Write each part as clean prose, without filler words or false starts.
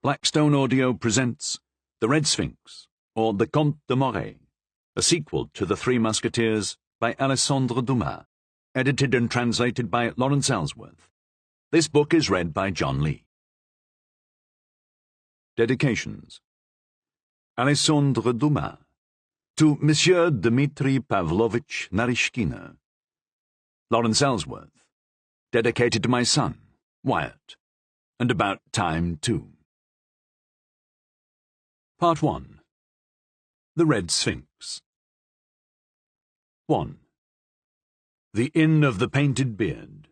Blackstone Audio presents The Red Sphinx, or The Comte de Moret, a sequel to The Three Musketeers by Alexandre Dumas, edited and translated by Lawrence Ellsworth. This book is read by John Lee. Dedications. Alexandre Dumas, to Monsieur Dmitri Pavlovich Narishkina. Lawrence Ellsworth, dedicated to my son, Wyatt, and about time too. Part 1. The Red Sphinx. 1. The Inn of the Painted Beard.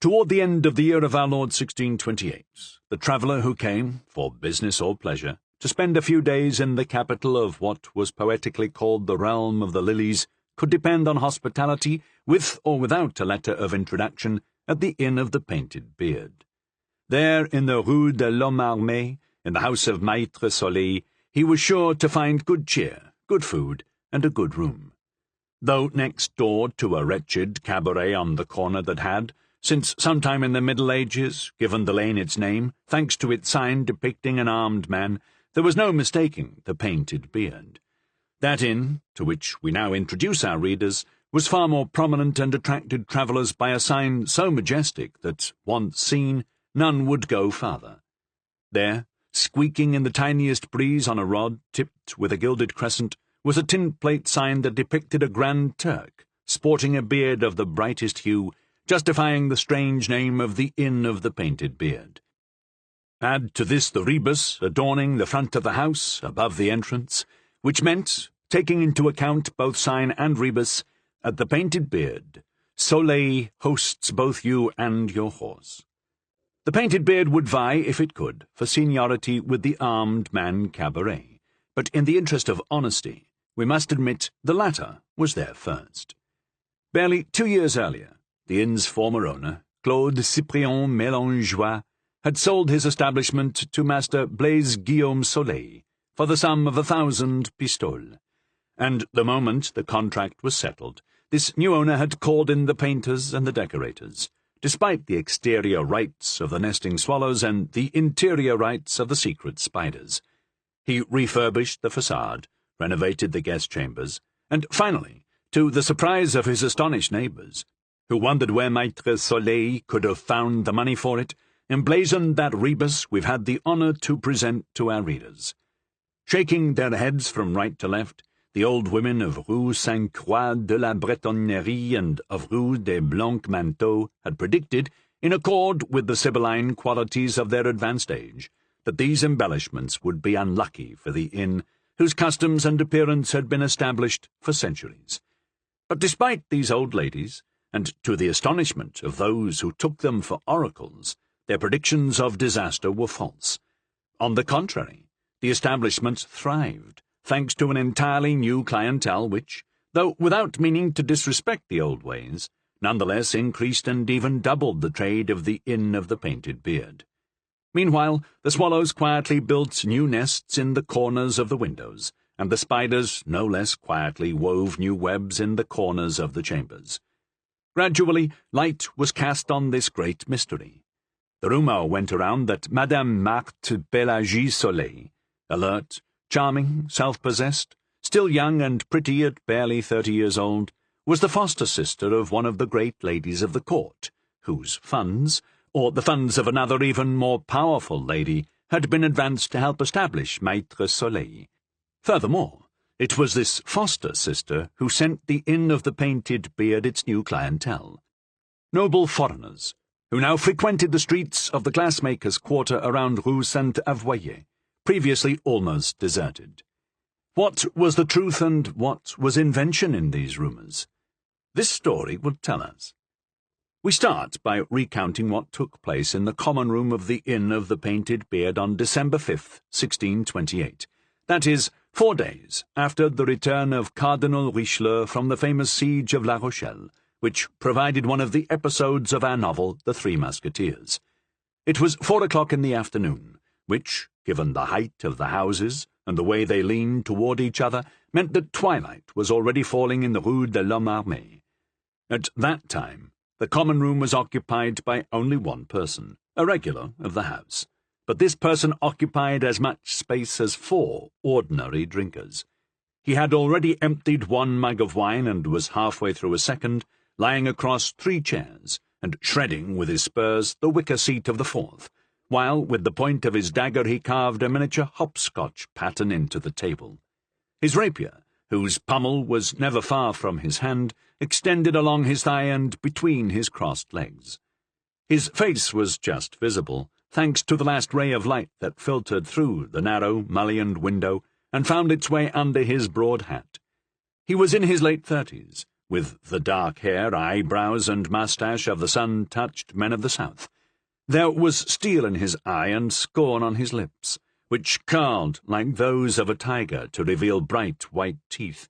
Toward the end of the year of our Lord 1628, the traveller who came, for business or pleasure, to spend a few days in the capital of what was poetically called the realm of the lilies, could depend on hospitality, with or without a letter of introduction, at the Inn of the Painted Beard. There, in the Rue de l'Homme Armé, in the house of Maître Soleil, he was sure to find good cheer, good food, and a good room. Though next door to a wretched cabaret on the corner that had, since sometime in the Middle Ages, given the lane its name, thanks to its sign depicting an armed man, there was no mistaking the Painted Beard. That inn, to which we now introduce our readers, was far more prominent and attracted travellers by a sign so majestic that, once seen, none would go farther. There, squeaking in the tiniest breeze on a rod tipped with a gilded crescent, was a tin-plate sign that depicted a Grand Turk, sporting a beard of the brightest hue, justifying the strange name of the Inn of the Painted Beard. Add to this the rebus adorning the front of the house, above the entrance, which meant, taking into account both sign and rebus, at the Painted Beard, Soleil hosts both you and your horse. The Painted Beard would vie, if it could, for seniority with the Armed Man Cabaret, but in the interest of honesty, we must admit the latter was there first. Barely 2 years earlier, the inn's former owner, Claude Cyprien Mélangeois, had sold his establishment to Master Blaise Guillaume Soleil for the sum of 1,000 pistoles, and the moment the contract was settled, this new owner had called in the painters and the decorators, despite the exterior rites of the nesting swallows and the interior rites of the secret spiders. He refurbished the facade, renovated the guest chambers, and finally, to the surprise of his astonished neighbours, who wondered where Maître Soleil could have found the money for it, emblazoned that rebus we've had the honour to present to our readers. Shaking their heads from right to left, the old women of Rue Sainte-Croix de la Bretonnerie and of Rue des Blancs-Manteaux had predicted, in accord with the sibylline qualities of their advanced age, that these embellishments would be unlucky for the inn, whose customs and appearance had been established for centuries. But despite these old ladies, and to the astonishment of those who took them for oracles, their predictions of disaster were false. On the contrary, the establishment thrived, thanks to an entirely new clientele which, though without meaning to disrespect the old ways, nonetheless increased and even doubled the trade of the Inn of the Painted Beard. Meanwhile, the swallows quietly built new nests in the corners of the windows, and the spiders no less quietly wove new webs in the corners of the chambers. Gradually, light was cast on this great mystery. The rumour went around that Madame Marthe Pélagie Soleil, alert, charming, self-possessed, still young and pretty at barely 30 years old, was the foster sister of one of the great ladies of the court, whose funds, or the funds of another even more powerful lady, had been advanced to help establish Maître Soleil. Furthermore, it was this foster sister who sent the Inn of the Painted Beard its new clientele, noble foreigners, who now frequented the streets of the glassmakers' quarter around Rue Saint-Avoyer, previously almost deserted. What was the truth and what was invention in these rumours? This story will tell us. We start by recounting what took place in the common room of the Inn of the Painted Beard on December 5th, 1628, that is, 4 days after the return of Cardinal Richelieu from the famous siege of La Rochelle, which provided one of the episodes of our novel The Three Musketeers. It was 4 o'clock in the afternoon, which, given the height of the houses and the way they leaned toward each other, meant that twilight was already falling in the Rue de l'Homme Armé. At that time, the common room was occupied by only one person, a regular of the house, but this person occupied as much space as 4 ordinary drinkers. He had already emptied 1 mug of wine and was halfway through a second, lying across 3 chairs and shredding with his spurs the wicker seat of the 4th, while with the point of his dagger he carved a miniature hopscotch pattern into the table. His rapier, whose pommel was never far from his hand, extended along his thigh and between his crossed legs. His face was just visible, thanks to the last ray of light that filtered through the narrow, mullioned window and found its way under his broad hat. He was in his late 30s, with the dark hair, eyebrows, and moustache of the sun-touched men of the South. There was steel in his eye and scorn on his lips, which curled like those of a tiger to reveal bright white teeth.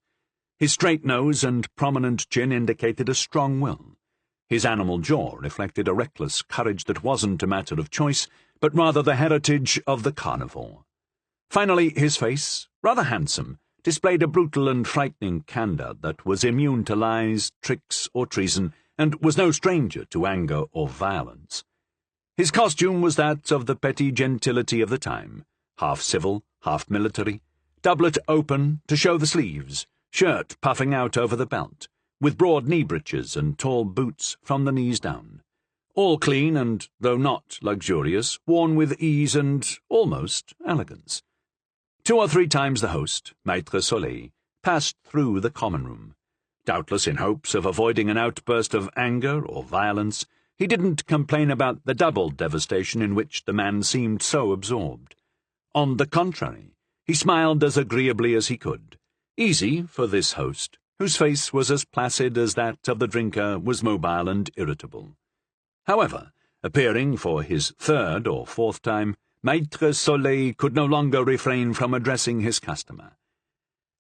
His straight nose and prominent chin indicated a strong will. His animal jaw reflected a reckless courage that wasn't a matter of choice, but rather the heritage of the carnivore. Finally, his face, rather handsome, displayed a brutal and frightening candour that was immune to lies, tricks, or treason, and was no stranger to anger or violence. His costume was that of the petty gentility of the time, half civil, half military, doublet open to show the sleeves, shirt puffing out over the belt, with broad knee-breeches and tall boots from the knees down. All clean and, though not luxurious, worn with ease and almost elegance. 2 or 3 times the host, Maître Soleil, passed through the common room. Doubtless in hopes of avoiding an outburst of anger or violence, he didn't complain about the double devastation in which the man seemed so absorbed. On the contrary, he smiled as agreeably as he could, easy for this host, whose face was as placid as that of the drinker was mobile and irritable. However, appearing for his 3rd or 4th time, Maître Soleil could no longer refrain from addressing his customer.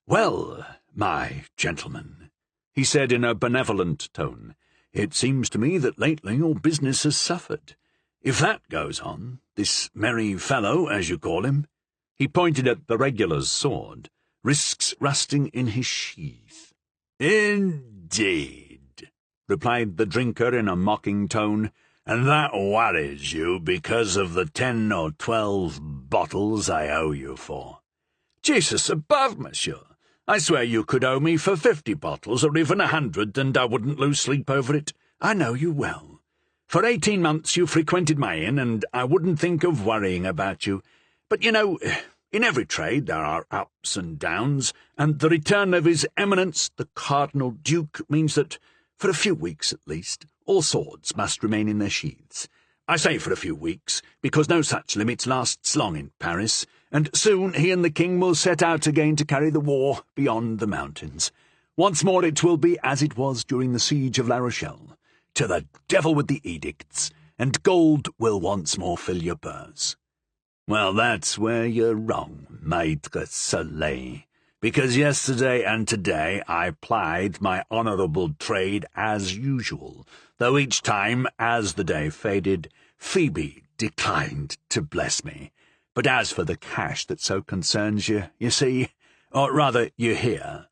"Well, my gentleman," he said in a benevolent tone, "it seems to me that lately your business has suffered. If that goes on, this merry fellow, as you call him," he pointed at the regular's sword, "risks rusting in his sheath." "Indeed," replied the drinker in a mocking tone, "and that worries you because of the 10 or 12 bottles I owe you for." "Jesus above, monsieur! I swear you could owe me for 50 bottles, or even 100, and I wouldn't lose sleep over it. I know you well. For 18 months you frequented my inn, and I wouldn't think of worrying about you. But, you know, in every trade there are ups and downs, and the return of His Eminence, the Cardinal Duke, means that, for a few weeks at least, all swords must remain in their sheaths. I say for a few weeks, because no such limit lasts long in Paris, and soon he and the king will set out again to carry the war beyond the mountains. Once more it will be as it was during the siege of La Rochelle. To the devil with the edicts, and gold will once more fill your purse." "Well, that's where you're wrong, Maître Soleil, because yesterday and today I plied my honourable trade as usual, though each time, as the day faded, Phoebe declined to bless me. But as for the cash that so concerns you, you see, or rather you hear—"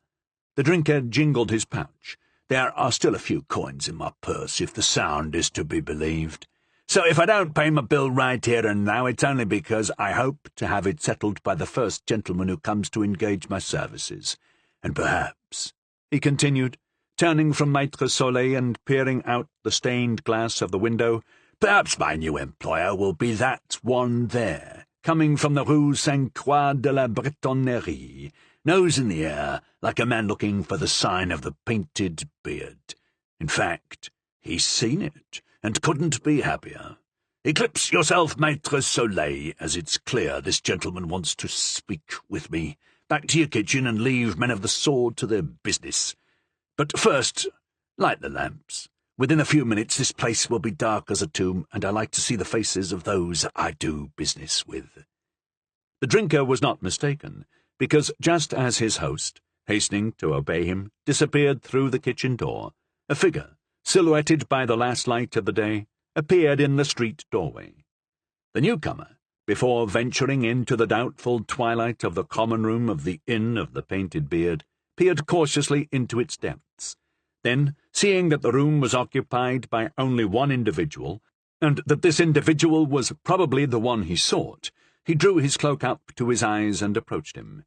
The drinker jingled his pouch. "There are still a few coins in my purse, if the sound is to be believed. So if I don't pay my bill right here and now, it's only because I hope to have it settled by the first gentleman who comes to engage my services. And perhaps," he continued, turning from Maître Soleil and peering out the stained glass of the window, "perhaps my new employer will be that one there, coming from the Rue Sainte-Croix de la Bretonnerie, nose in the air, like a man looking for the sign of the painted beard. In fact, he's seen it, and couldn't be happier. Eclipse yourself, Maître Soleil, as it's clear this gentleman wants to speak with me. Back to your kitchen, and leave men of the sword to their business. But first, light the lamps. Within a few minutes this place will be dark as a tomb, and I like to see the faces of those I do business with." The drinker was not mistaken, because just as his host, hastening to obey him, disappeared through the kitchen door, a figure, silhouetted by the last light of the day, appeared in the street doorway. The newcomer, before venturing into the doubtful twilight of the common room of the Inn of the Painted Beard, peered cautiously into its depths. Then, seeing that the room was occupied by only one individual, and that this individual was probably the one he sought, he drew his cloak up to his eyes and approached him.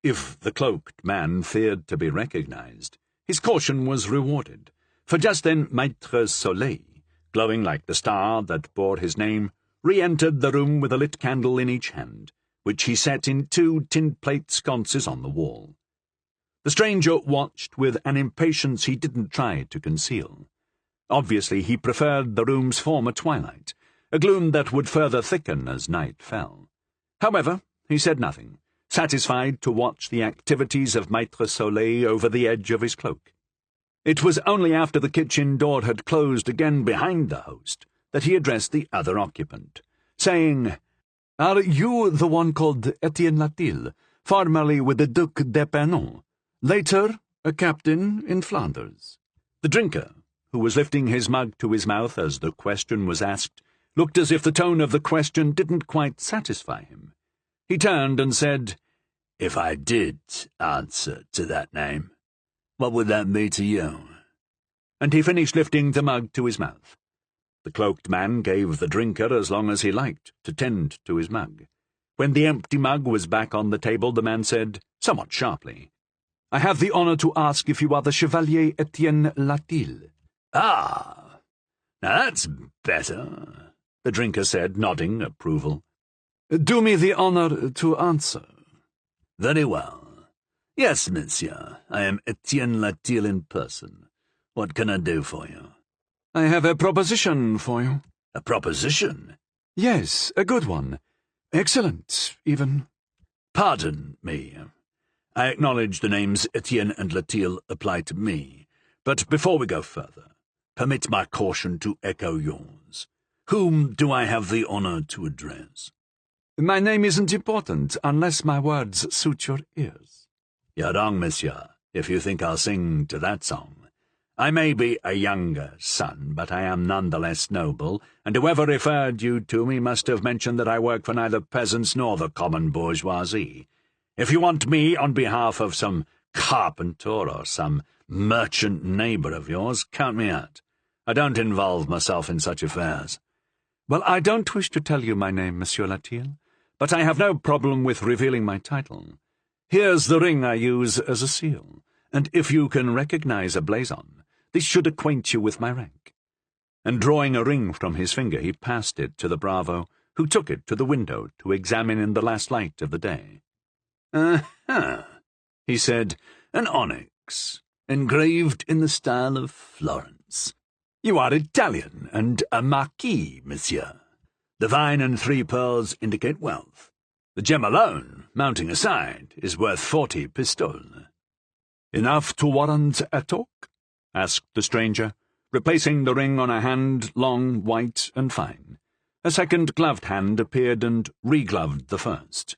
If the cloaked man feared to be recognized, his caution was rewarded, for just then Maître Soleil, glowing like the star that bore his name, re-entered the room with a lit candle in each hand, which he set in 2 tin plate sconces on the wall. The stranger watched with an impatience he didn't try to conceal. Obviously he preferred the room's former twilight, a gloom that would further thicken as night fell. However, he said nothing, satisfied to watch the activities of Maître Soleil over the edge of his cloak. It was only after the kitchen door had closed again behind the host that he addressed the other occupant, saying, "Are you the one called Etienne Latil, formerly with the Duc d'Epernon, later a captain in Flanders?" The drinker, who was lifting his mug to his mouth as the question was asked, looked as if the tone of the question didn't quite satisfy him. He turned and said, "If I did answer to that name, what would that be to you?" And he finished lifting the mug to his mouth. The cloaked man gave the drinker as long as he liked to tend to his mug. When the empty mug was back on the table, the man said, somewhat sharply, "I have the honour to ask if you are the Chevalier Etienne Latil." "Ah, now that's better," the drinker said, nodding approval. "Do me the honour to answer." "Very well. Yes, monsieur, I am Etienne Latil in person. What can I do for you?" "I have a proposition for you." "A proposition?" "Yes, a good one. Excellent, even." "Pardon me. I acknowledge the names Etienne and Latil apply to me, but before we go further, permit my caution to echo yours. Whom do I have the honour to address?" "My name isn't important, unless my words suit your ears." "You're wrong, monsieur, if you think I'll sing to that song. I may be a younger son, but I am none the less noble, and whoever referred you to me must have mentioned that I work for neither peasants nor the common bourgeoisie. If you want me on behalf of some carpenter or some merchant neighbour of yours, count me out. I don't involve myself in such affairs." "Well, I don't wish to tell you my name, Monsieur Latil, but I have no problem with revealing my title. Here's the ring I use as a seal, and if you can recognize a blazon, this should acquaint you with my rank." And drawing a ring from his finger, he passed it to the bravo, who took it to the window to examine in the last light of the day. "Ah-ha," he said, "an onyx, engraved in the style of Florence. You are Italian, and a marquis, monsieur. The vine and 3 pearls indicate wealth. The gem alone, mounting aside, is worth 40 pistoles." "Enough to warrant a talk?" asked the stranger, replacing the ring on a hand long, white, and fine. A second gloved hand appeared and regloved the first.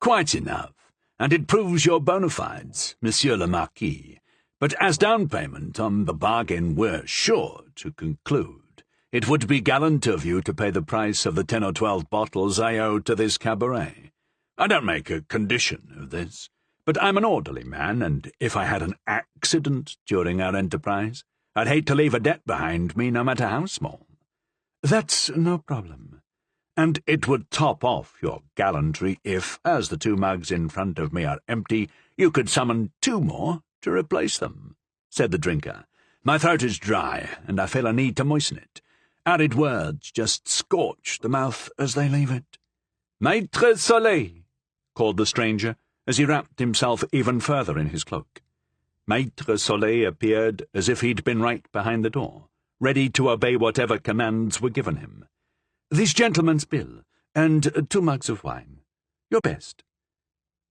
"Quite enough, and it proves your bona fides, monsieur le marquis. But as down payment on the bargain we're sure to conclude, it would be gallant of you to pay the price of the 10 or 12 bottles I owe to this cabaret. I don't make a condition of this, but I'm an orderly man, and if I had an accident during our enterprise, I'd hate to leave a debt behind me, no matter how small." "That's no problem. And it would top off your gallantry if, as the 2 mugs in front of me are empty, you could summon 2 more to replace them," said the drinker. "My throat is dry, and I feel a need to moisten it. Arid words just scorch the mouth as they leave it." "Maître Soleil!" called the stranger, as he wrapped himself even further in his cloak. Maître Soleil appeared as if he'd been right behind the door, ready to obey whatever commands were given him. "This gentleman's bill, and 2 mugs of wine. Your best."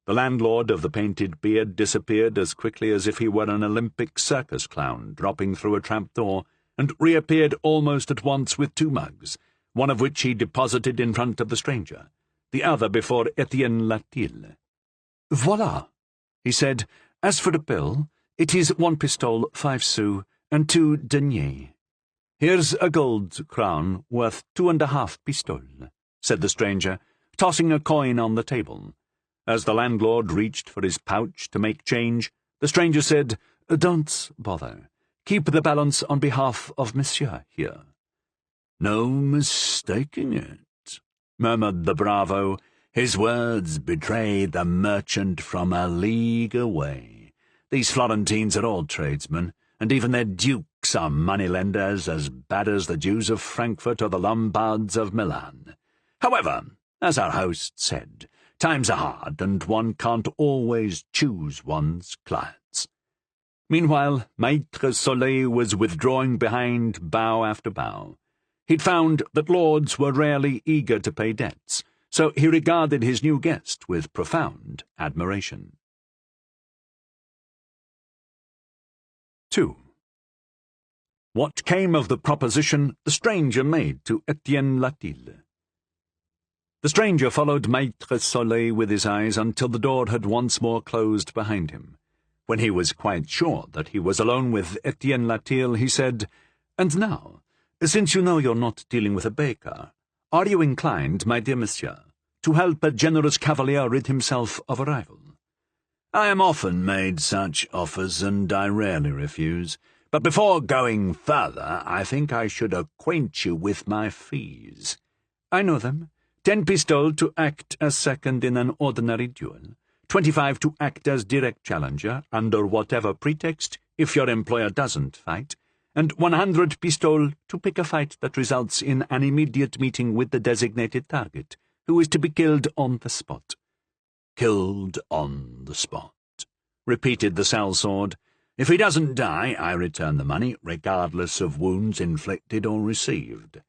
The landlord of the painted beard disappeared as quickly as if he were an Olympic circus clown dropping through a trapdoor, and reappeared almost at once with 2 mugs, one of which he deposited in front of the stranger, the other before Etienne Latil. "Voilà," he said. "As for the bill, it is 1 pistole, 5 sous, and 2 deniers." "Here's a gold crown worth 2.5 pistoles," said the stranger, tossing a coin on the table. As the landlord reached for his pouch to make change, the stranger said, "Don't bother. Keep the balance on behalf of monsieur here." No mistaking it, murmured the bravo. His words betrayed the merchant from a league away. These Florentines are all tradesmen, and even their dukes are moneylenders as bad as the Jews of Frankfurt or the Lombards of Milan. However, as our host said, times are hard, and one can't always choose one's clients. Meanwhile, Maître Soleil was withdrawing behind bow after bow. He'd found that lords were rarely eager to pay debts, so he regarded his new guest with profound admiration. 2. What came of the proposition the stranger made to Etienne Latil? The stranger followed Maître Soleil with his eyes until the door had once more closed behind him. When he was quite sure that he was alone with Etienne Latil, he said, "And now, since you know you're not dealing with a baker, are you inclined, my dear monsieur, to help a generous cavalier rid himself of a rival?" "I am often made such offers, and I rarely refuse. But before going further, I think I should acquaint you with my fees." "I know them. 10 pistoles to act as second in an ordinary duel, 25 to act as direct challenger, under whatever pretext, if your employer doesn't fight, and 100 pistoles to pick a fight that results in an immediate meeting with the designated target, who is to be killed on the spot." "Killed on the spot," repeated the sellsword. "If he doesn't die, I return the money, regardless of wounds inflicted or received."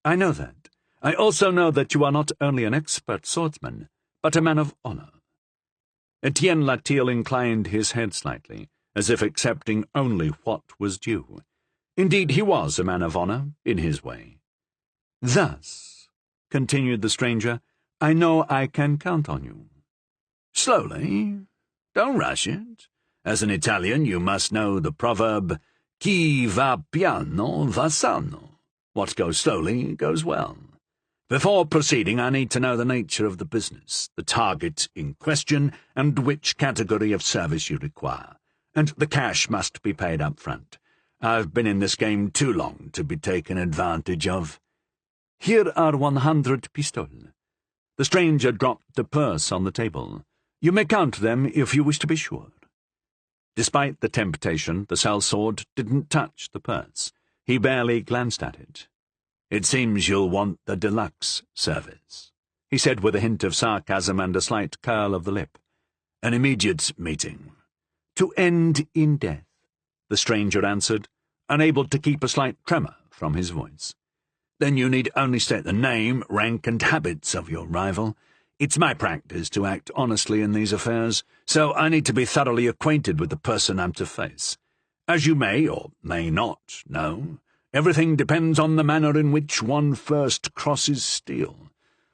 "I know that. I also know that you are not only an expert swordsman, but a man of honor." Etienne Latil inclined his head slightly, as if accepting only what was due. Indeed, he was a man of honor, in his way. "Thus," continued the stranger, "I know I can count on you." "Slowly. Don't rush it. As an Italian, you must know the proverb, chi va piano va sano. What goes slowly goes well. Before proceeding, I need to know the nature of the business, the target in question, and which category of service you require. And the cash must be paid up front. I've been in this game too long to be taken advantage of." "Here are 100 pistoles." The stranger dropped the purse on the table. "You may count them if you wish to be sure." Despite the temptation, the sellsword didn't touch the purse. He barely glanced at it. "It seems you'll want the deluxe service," he said with a hint of sarcasm and a slight curl of the lip. "An immediate meeting." "To end in death," the stranger answered, unable to keep a slight tremor from his voice. "Then you need only state the name, rank, and habits of your rival. It's my practice to act honestly in these affairs, so I need to be thoroughly acquainted with the person I'm to face. As you may, or may not, know, everything depends on the manner in which one first crosses steel.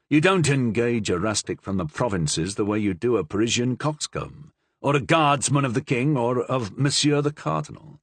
You don't engage a rustic from the provinces the way you do a Parisian coxcomb, or a guardsman of the king or of Monsieur the Cardinal.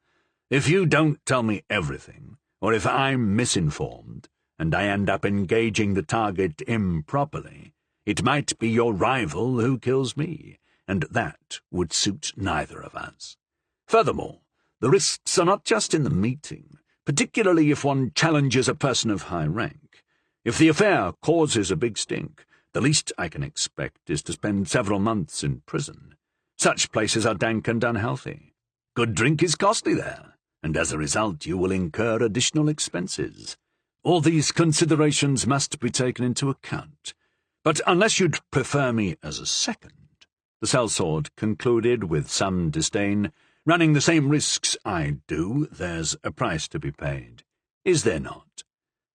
If you don't tell me everything, or if I'm misinformed, and I end up engaging the target improperly, it might be your rival who kills me, and that would suit neither of us. Furthermore, the risks are not just in the meeting, particularly if one challenges a person of high rank. If the affair causes a big stink, the least I can expect is to spend several months in prison. Such places are dank and unhealthy. Good drink is costly there, and as a result you will incur additional expenses. All these considerations must be taken into account. But unless you'd prefer me as a second," the sellsword concluded with some disdain, "running the same risks I do, there's a price to be paid. Is there not?"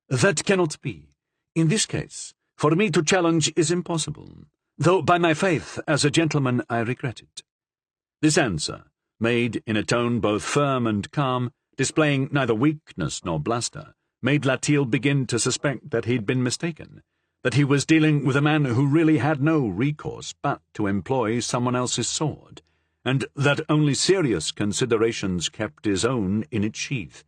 "That cannot be. In this case, for me to challenge is impossible, though by my faith as a gentleman I regret it." This answer, made in a tone both firm and calm, displaying neither weakness nor bluster, made Latil begin to suspect that he'd been mistaken, that he was dealing with a man who really had no recourse but to employ someone else's sword, and that only serious considerations kept his own in its sheath.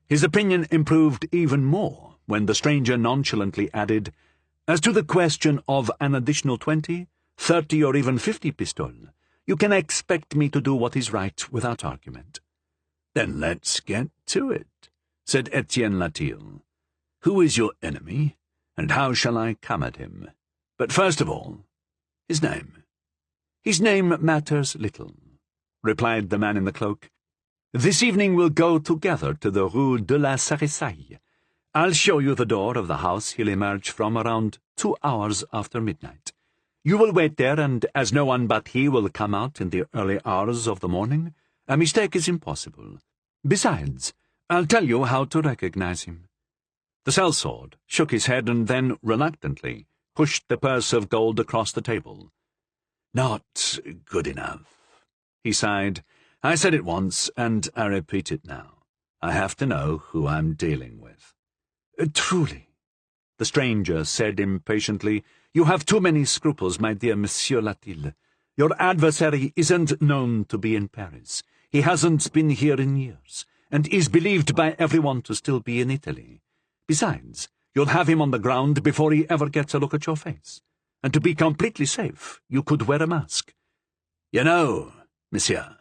His opinion improved even more when the stranger nonchalantly added, "As to the question of an additional 20, 30, or even 50 pistoles, you can expect me to do what is right without argument." "Then let's get to it," said Etienne Latil. Who is your enemy, and how shall I come at him? But first of all, his name. His name matters little, replied the man in the cloak. This evening we'll go together to the Rue de la Cerisaille. I'll show you the door of the house he'll emerge from around 2 hours after midnight. You will wait there, and as no one but he will come out in the early hours of the morning, a mistake is impossible. Besides, I'll tell you how to recognize him. The sellsword shook his head and then, reluctantly, pushed the purse of gold across the table. Not good enough, he sighed. I said it once, and I repeat it now. I have to know who I'm dealing with. Truly, the stranger said impatiently, you have too many scruples, my dear Monsieur Latil. Your adversary isn't known to be in Paris. He hasn't been here in years, and is believed by everyone to still be in Italy. Besides, you'll have him on the ground before he ever gets a look at your face. And to be completely safe, you could wear a mask. You know, monsieur,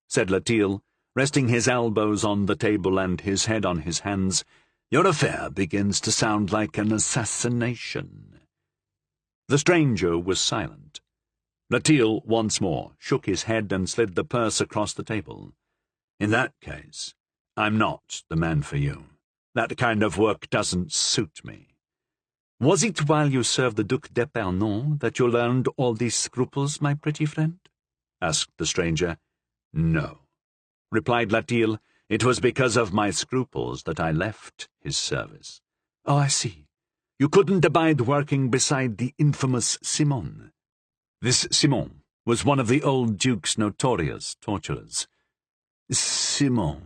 said Latil, resting his elbows on the table and his head on his hands, your affair begins to sound like an assassination. The stranger was silent. Latil once more shook his head and slid the purse across the table. In that case, I'm not the man for you. That kind of work doesn't suit me. Was it while you served the Duc d'Epernon that you learned all these scruples, my pretty friend? Asked the stranger. No, replied Latil. It was because of my scruples that I left his service. Oh, I see. You couldn't abide working beside the infamous Simon. This Simon was one of the old Duke's notorious torturers. Simon,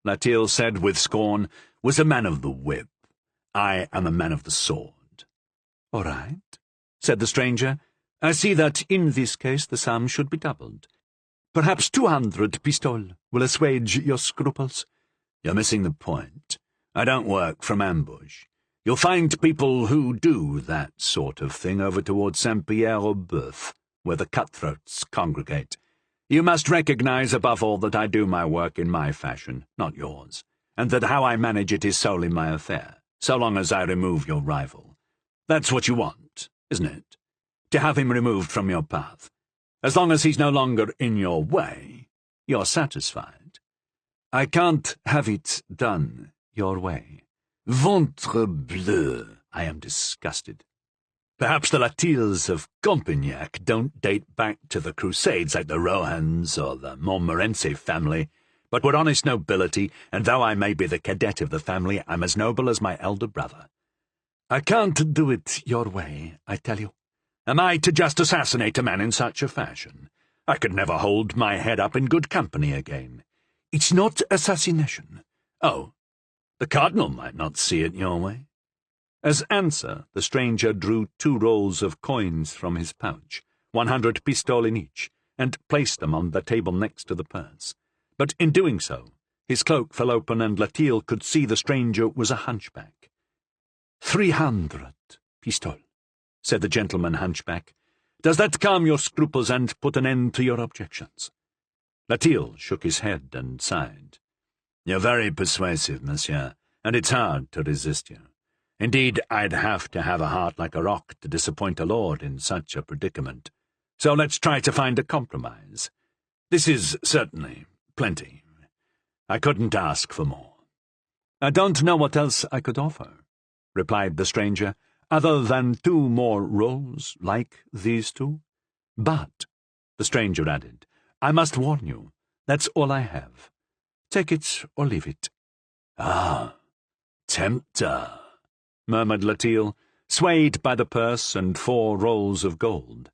Latil said with scorn, was a man of the whip. I am a man of the sword. All right, said the stranger. I see that in this case the sum should be doubled. Perhaps 200 pistoles will assuage your scruples. You're missing the point. I don't work from ambush. You'll find people who do that sort of thing over towards Saint-Pierre-au-Boeuf, where the cutthroats congregate. You must recognize above all that I do my work in my fashion, not yours, and that how I manage it is solely my affair, so long as I remove your rival. That's what you want, isn't it? To have him removed from your path. As long as he's no longer in your way, you're satisfied. I can't have it done your way. Ventre bleu, I am disgusted. Perhaps the Latils of Compignac don't date back to the Crusades like the Rohans or the Montmorency family, but we're honest nobility, and though I may be the cadet of the family, I'm as noble as my elder brother. I can't do it your way, I tell you. Am I to just assassinate a man in such a fashion? I could never hold my head up in good company again. It's not assassination. Oh, the cardinal might not see it your way. As answer, the stranger drew 2 rolls of coins from his pouch, 100 pistoles in each, and placed them on the table next to the purse. But in doing so, his cloak fell open and Latil could see the stranger was a hunchback. 300 pistoles, said the gentleman hunchback. Does that calm your scruples and put an end to your objections? Latil shook his head and sighed. You're very persuasive, monsieur, and it's hard to resist you. Indeed, I'd have to have a heart like a rock to disappoint a lord in such a predicament. So let's try to find a compromise. This is certainly plenty. I couldn't ask for more. I don't know what else I could offer, replied the stranger, other than 2 more rolls like these 2. But, the stranger added, I must warn you, that's all I have. Take it or leave it. Ah, tempter, murmured Latil, swayed by the purse and 4 rolls of gold.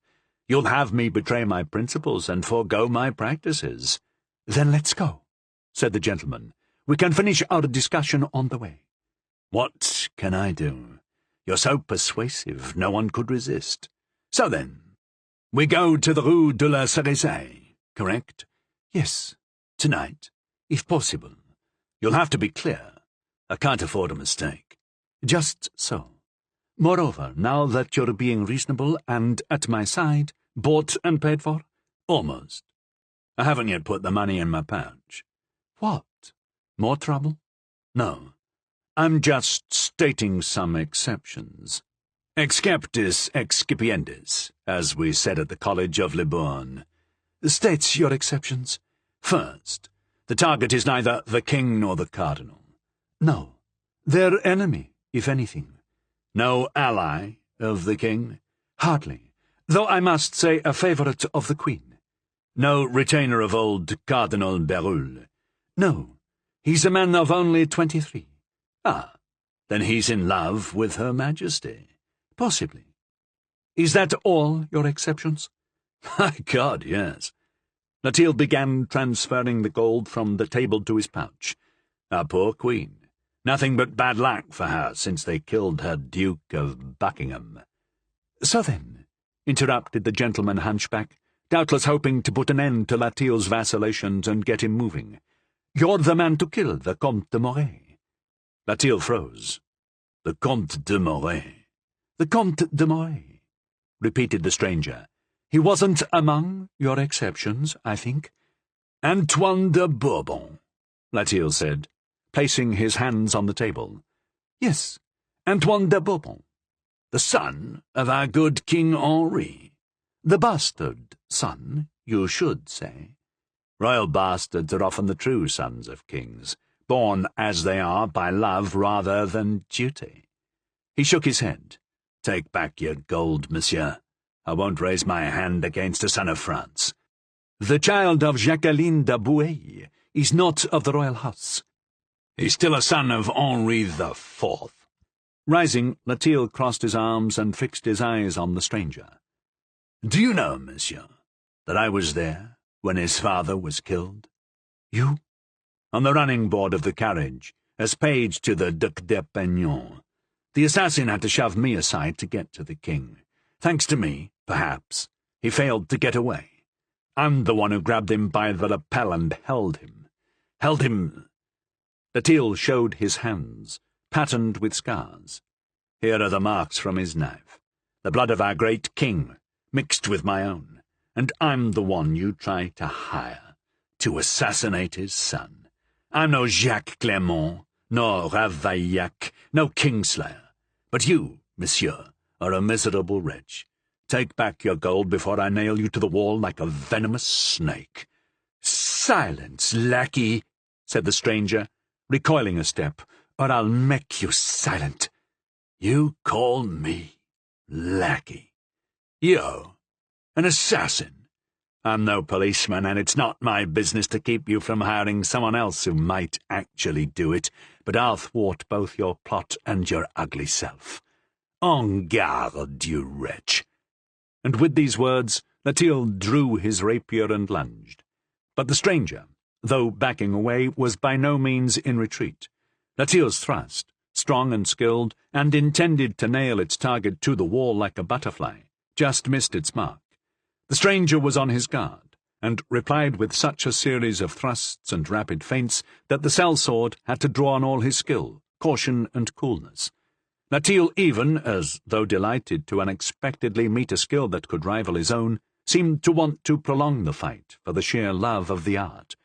You'll have me betray my principles and forego my practices. Then let's go, said the gentleman. We can finish our discussion on the way. What can I do? You're so persuasive, no one could resist. So then, we go to the Rue de la Cerisaille, correct? Yes, tonight, if possible. You'll have to be clear. I can't afford a mistake. Just so. Moreover, now that you're being reasonable and at my side, bought and paid for? Almost. I haven't yet put the money in my pouch. What? More trouble? No. I'm just stating some exceptions. Exceptis excipiendis, as we said at the College of Libourne. States your exceptions. First, the target is neither the king nor the cardinal. No, their enemy, if anything. No ally of the king? Hardly, though I must say a favourite of the queen. No retainer of old Cardinal Berulle. No, he's a man of only 23. Ah, then he's in love with Her Majesty. Possibly. Is that all your exceptions? My God, yes. Latil began transferring the gold from the table to his pouch. Our poor queen. Nothing but bad luck for her since they killed her Duke of Buckingham. So then, interrupted the gentleman hunchback, doubtless hoping to put an end to Latil's vacillations and get him moving, you're the man to kill the Comte de Moray. Latil froze. The Comte de Moray. The Comte de Moray, repeated the stranger. He wasn't among your exceptions, I think. Antoine de Bourbon, Latil said, placing his hands on the table. Yes, Antoine de Bourbon. The son of our good King Henri. The bastard son, you should say. Royal bastards are often the true sons of kings, born as they are by love rather than duty. He shook his head. Take back your gold, monsieur. I won't raise my hand against a son of France. The child of Jacqueline de Bouillé is not of the royal house. He's still a son of Henri IV. Rising, Latil crossed his arms and fixed his eyes on the stranger. Do you know, monsieur, that I was there when his father was killed? You? On the running board of the carriage, as page to the Duc d'Epernon. The assassin had to shove me aside to get to the king. Thanks to me, perhaps, he failed to get away. I'm the one who grabbed him by the lapel and held him. Latil showed his hands, patterned with scars. Here are the marks from his knife, the blood of our great king, mixed with my own, and I'm the one you try to hire to assassinate his son. I'm no Jacques Clermont, no Ravaillac, no Kingslayer. But you, monsieur, are a miserable wretch. Take back your gold before I nail you to the wall like a venomous snake. Silence, lackey, said the stranger, recoiling a step, or I'll make you silent. You call me lackey? You, an assassin? I'm no policeman, and it's not my business to keep you from hiring someone else who might actually do it, but I'll thwart both your plot and your ugly self. En garde, you wretch. And with these words, Latil drew his rapier and lunged. But the stranger, though backing away, was by no means in retreat. Latil's thrust, strong and skilled, and intended to nail its target to the wall like a butterfly, just missed its mark. The stranger was on his guard, and replied with such a series of thrusts and rapid feints that the sellsword had to draw on all his skill, caution, and coolness. Latil even, as though delighted to unexpectedly meet a skill that could rival his own, seemed to want to prolong the fight for the sheer love of the art.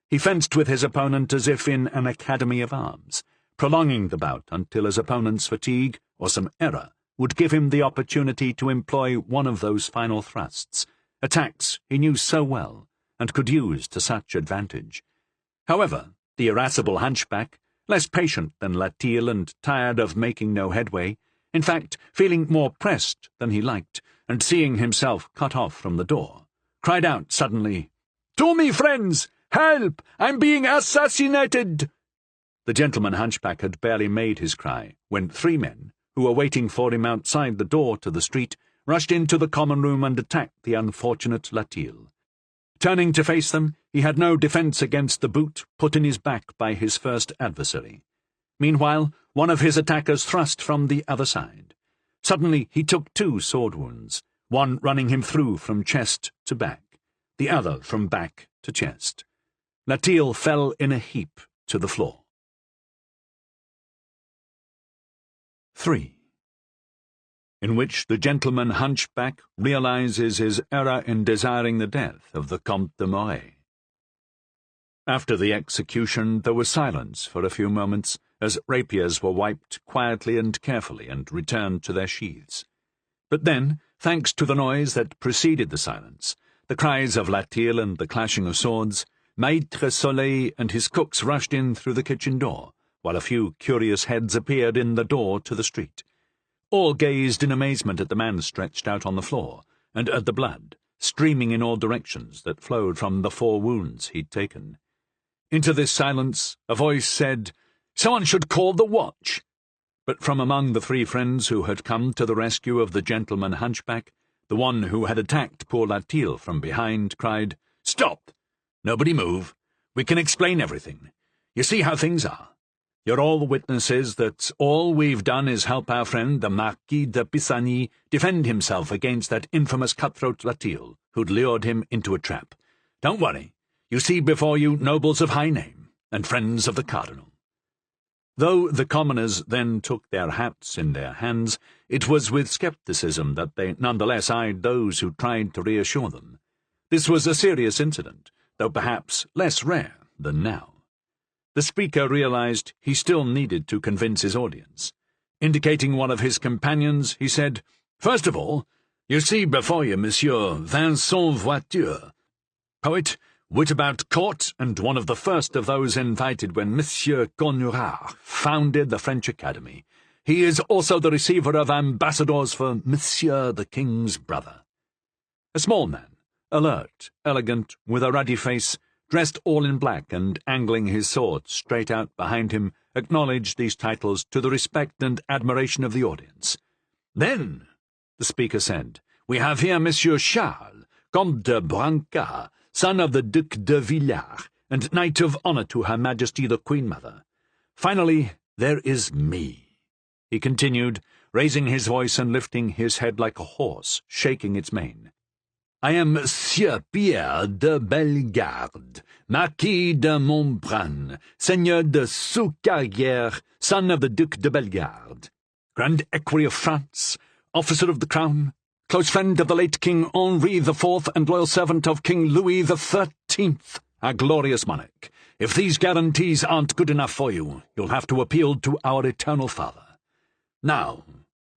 He fenced with his opponent as if in an academy of arms, prolonging the bout until his opponent's fatigue or some error would give him the opportunity to employ one of those final thrusts, attacks he knew so well and could use to such advantage. However, the irascible hunchback, less patient than Latil and tired of making no headway, in fact, feeling more pressed than he liked, and seeing himself cut off from the door, cried out suddenly, "To me, friends! Help! I'm being assassinated!" The gentleman hunchback had barely made his cry when 3 men, who were waiting for him outside the door to the street, rushed into the common room and attacked the unfortunate Latil. Turning to face them, he had no defence against the boot put in his back by his first adversary. Meanwhile, one of his attackers thrust from the other side. Suddenly he took 2 sword wounds, one running him through from chest to back, the other from back to chest. Latil fell in a heap to the floor. 3. In which the gentleman hunchback realizes his error in desiring the death of the Comte de Moray. After the execution there was silence for a few moments, as rapiers were wiped quietly and carefully and returned to their sheaths. But then, thanks to the noise that preceded the silence, the cries of Latil and the clashing of swords, Maître Soleil and his cooks rushed in through the kitchen door, while a few curious heads appeared in the door to the street. All gazed in amazement at the man stretched out on the floor, and at the blood, streaming in all directions, that flowed from the 4 wounds he'd taken. Into this silence a voice said, "Someone should call the watch." But from among the 3 friends who had come to the rescue of the gentleman hunchback, the one who had attacked poor Latil from behind cried, "Stop! Nobody move. We can explain everything. You see how things are. You're all witnesses that all we've done is help our friend, the Marquis de Pisani, defend himself against that infamous cutthroat Latil, who'd lured him into a trap. Don't worry. You see before you nobles of high name, and friends of the cardinal." Though the commoners then took their hats in their hands, it was with scepticism that they nonetheless eyed those who tried to reassure them. This was a serious incident, though perhaps less rare than now. The speaker realized he still needed to convince his audience. Indicating one of his companions, he said, "First of all, you see before you Monsieur Vincent Voiture, poet, wit about court, and one of the first of those invited when Monsieur Conrart founded the French Academy. He is also the receiver of ambassadors for Monsieur the King's brother." A small man, alert, elegant, with a ruddy face, dressed all in black and angling his sword straight out behind him, acknowledged these titles to the respect and admiration of the audience. "Then," the speaker said, "we have here Monsieur Charles, Comte de Brancas, son of the Duc de Villars, and Knight of Honour to Her Majesty the Queen Mother. Finally, there is me," he continued, raising his voice and lifting his head like a horse, shaking its mane. "I am Sieur Pierre de Bellegarde, Marquis de Montbrun, Seigneur de Soucarrière, son of the Duc de Bellegarde, Grand Equerry of France, officer of the Crown, close friend of the late King Henri IV, and loyal servant of King Louis XIII, our glorious monarch. If these guarantees aren't good enough for you, you'll have to appeal to our eternal Father. Now,"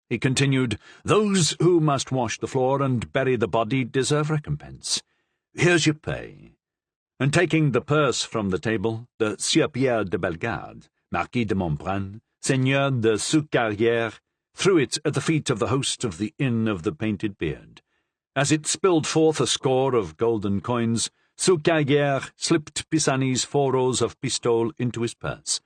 he continued, "those who must wash the floor and bury the body deserve recompense. Here's your pay." And taking the purse from the table, the Sieur Pierre de Bellegarde, Marquis de Montbrun, Seigneur de Soucarrière, threw it at the feet of the host of the Inn of the Painted Beard. As it spilled forth a score of golden coins, Soucarrière slipped Pisani's 4 rolls of pistole into his purse.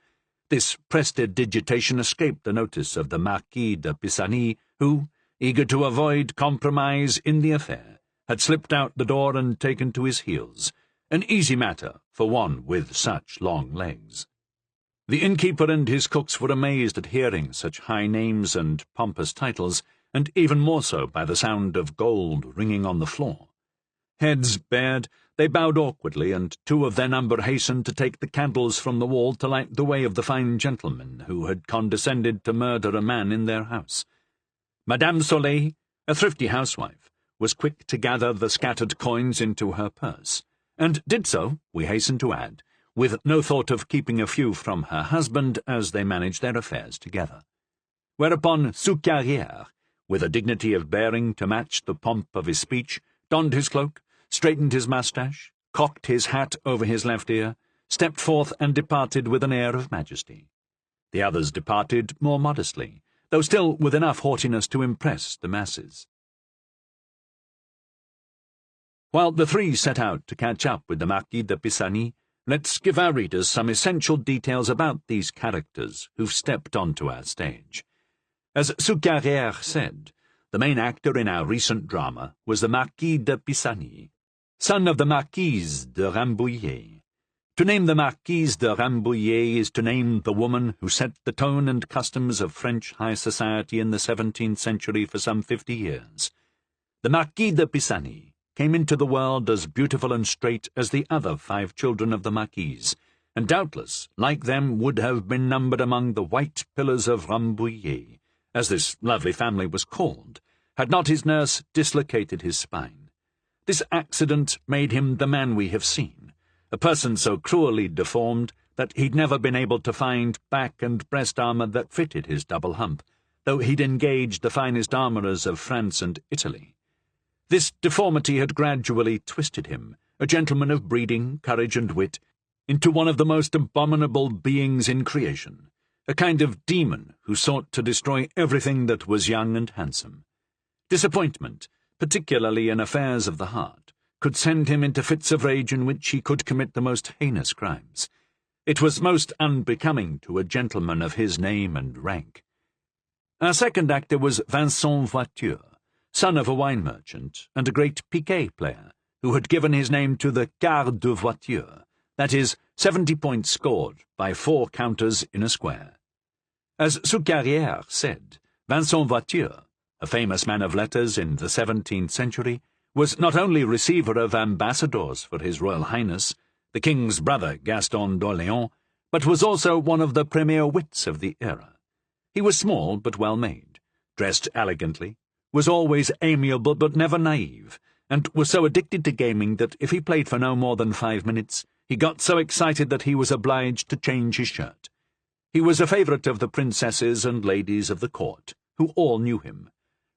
This prestidigitation escaped the notice of the Marquis de Pisani, who, eager to avoid compromise in the affair, had slipped out the door and taken to his heels, an easy matter for one with such long legs. The innkeeper and his cooks were amazed at hearing such high names and pompous titles, and even more so by the sound of gold ringing on the floor. Heads bared, they bowed awkwardly, and 2 of their number hastened to take the candles from the wall to light the way of the fine gentleman who had condescended to murder a man in their house. Madame Soleil, a thrifty housewife, was quick to gather the scattered coins into her purse, and did so, we hasten to add, with no thought of keeping a few from her husband as they managed their affairs together. Whereupon Soucarrière, with a dignity of bearing to match the pomp of his speech, donned his cloak, straightened his moustache, cocked his hat over his left ear, stepped forth and departed with an air of majesty. The others departed more modestly, though still with enough haughtiness to impress the masses. While the 3 set out to catch up with the Marquis de Pisani, let's give our readers some essential details about these characters who've stepped onto our stage. As Soucarrière said, the main actor in our recent drama was the Marquis de Pisani, son of the Marquise de Rambouillet. To name the Marquise de Rambouillet is to name the woman who set the tone and customs of French high society in the 17th century for some 50 years. The Marquis de Pisani came into the world as beautiful and straight as the other 5 children of the Marquise, and doubtless, like them, would have been numbered among the white pillars of Rambouillet, as this lovely family was called, had not his nurse dislocated his spine. This accident made him the man we have seen, a person so cruelly deformed that he'd never been able to find back and breast armour that fitted his double hump, though he'd engaged the finest armourers of France and Italy. This deformity had gradually twisted him, a gentleman of breeding, courage, and wit, into one of the most abominable beings in creation, a kind of demon who sought to destroy everything that was young and handsome. Disappointment, particularly in affairs of the heart, could send him into fits of rage in which he could commit the most heinous crimes. It was most unbecoming to a gentleman of his name and rank. Our second actor was Vincent Voiture, son of a wine merchant and a great piquet player, who had given his name to the quart de voiture, that is, 70 points scored by 4 counters in a square. As Soucarrière said, Vincent Voiture, a famous man of letters in the 17th century, was not only receiver of ambassadors for His Royal Highness, the King's brother Gaston d'Orléans, but was also one of the premier wits of the era. He was small but well made, dressed elegantly, was always amiable but never naive, and was so addicted to gaming that if he played for no more than 5 minutes, he got so excited that he was obliged to change his shirt. He was a favourite of the princesses and ladies of the court, who all knew him,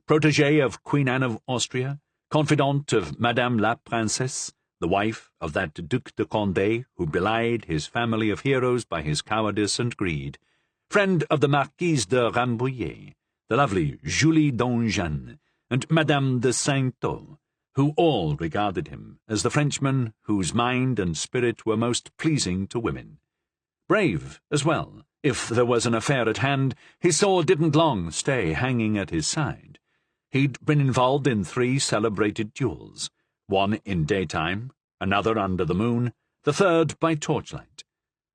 protégé of Queen Anne of Austria, confidant of Madame la Princesse, the wife of that Duc de Condé who belied his family of heroes by his cowardice and greed, friend of the Marquise de Rambouillet, the lovely Julie d'Anjou, and Madame de Saintot, who all regarded him as the Frenchman whose mind and spirit were most pleasing to women. Brave as well. If there was an affair at hand, his sword didn't long stay hanging at his side. He'd been involved in 3 celebrated duels, one in daytime, another under the moon, the third by torchlight.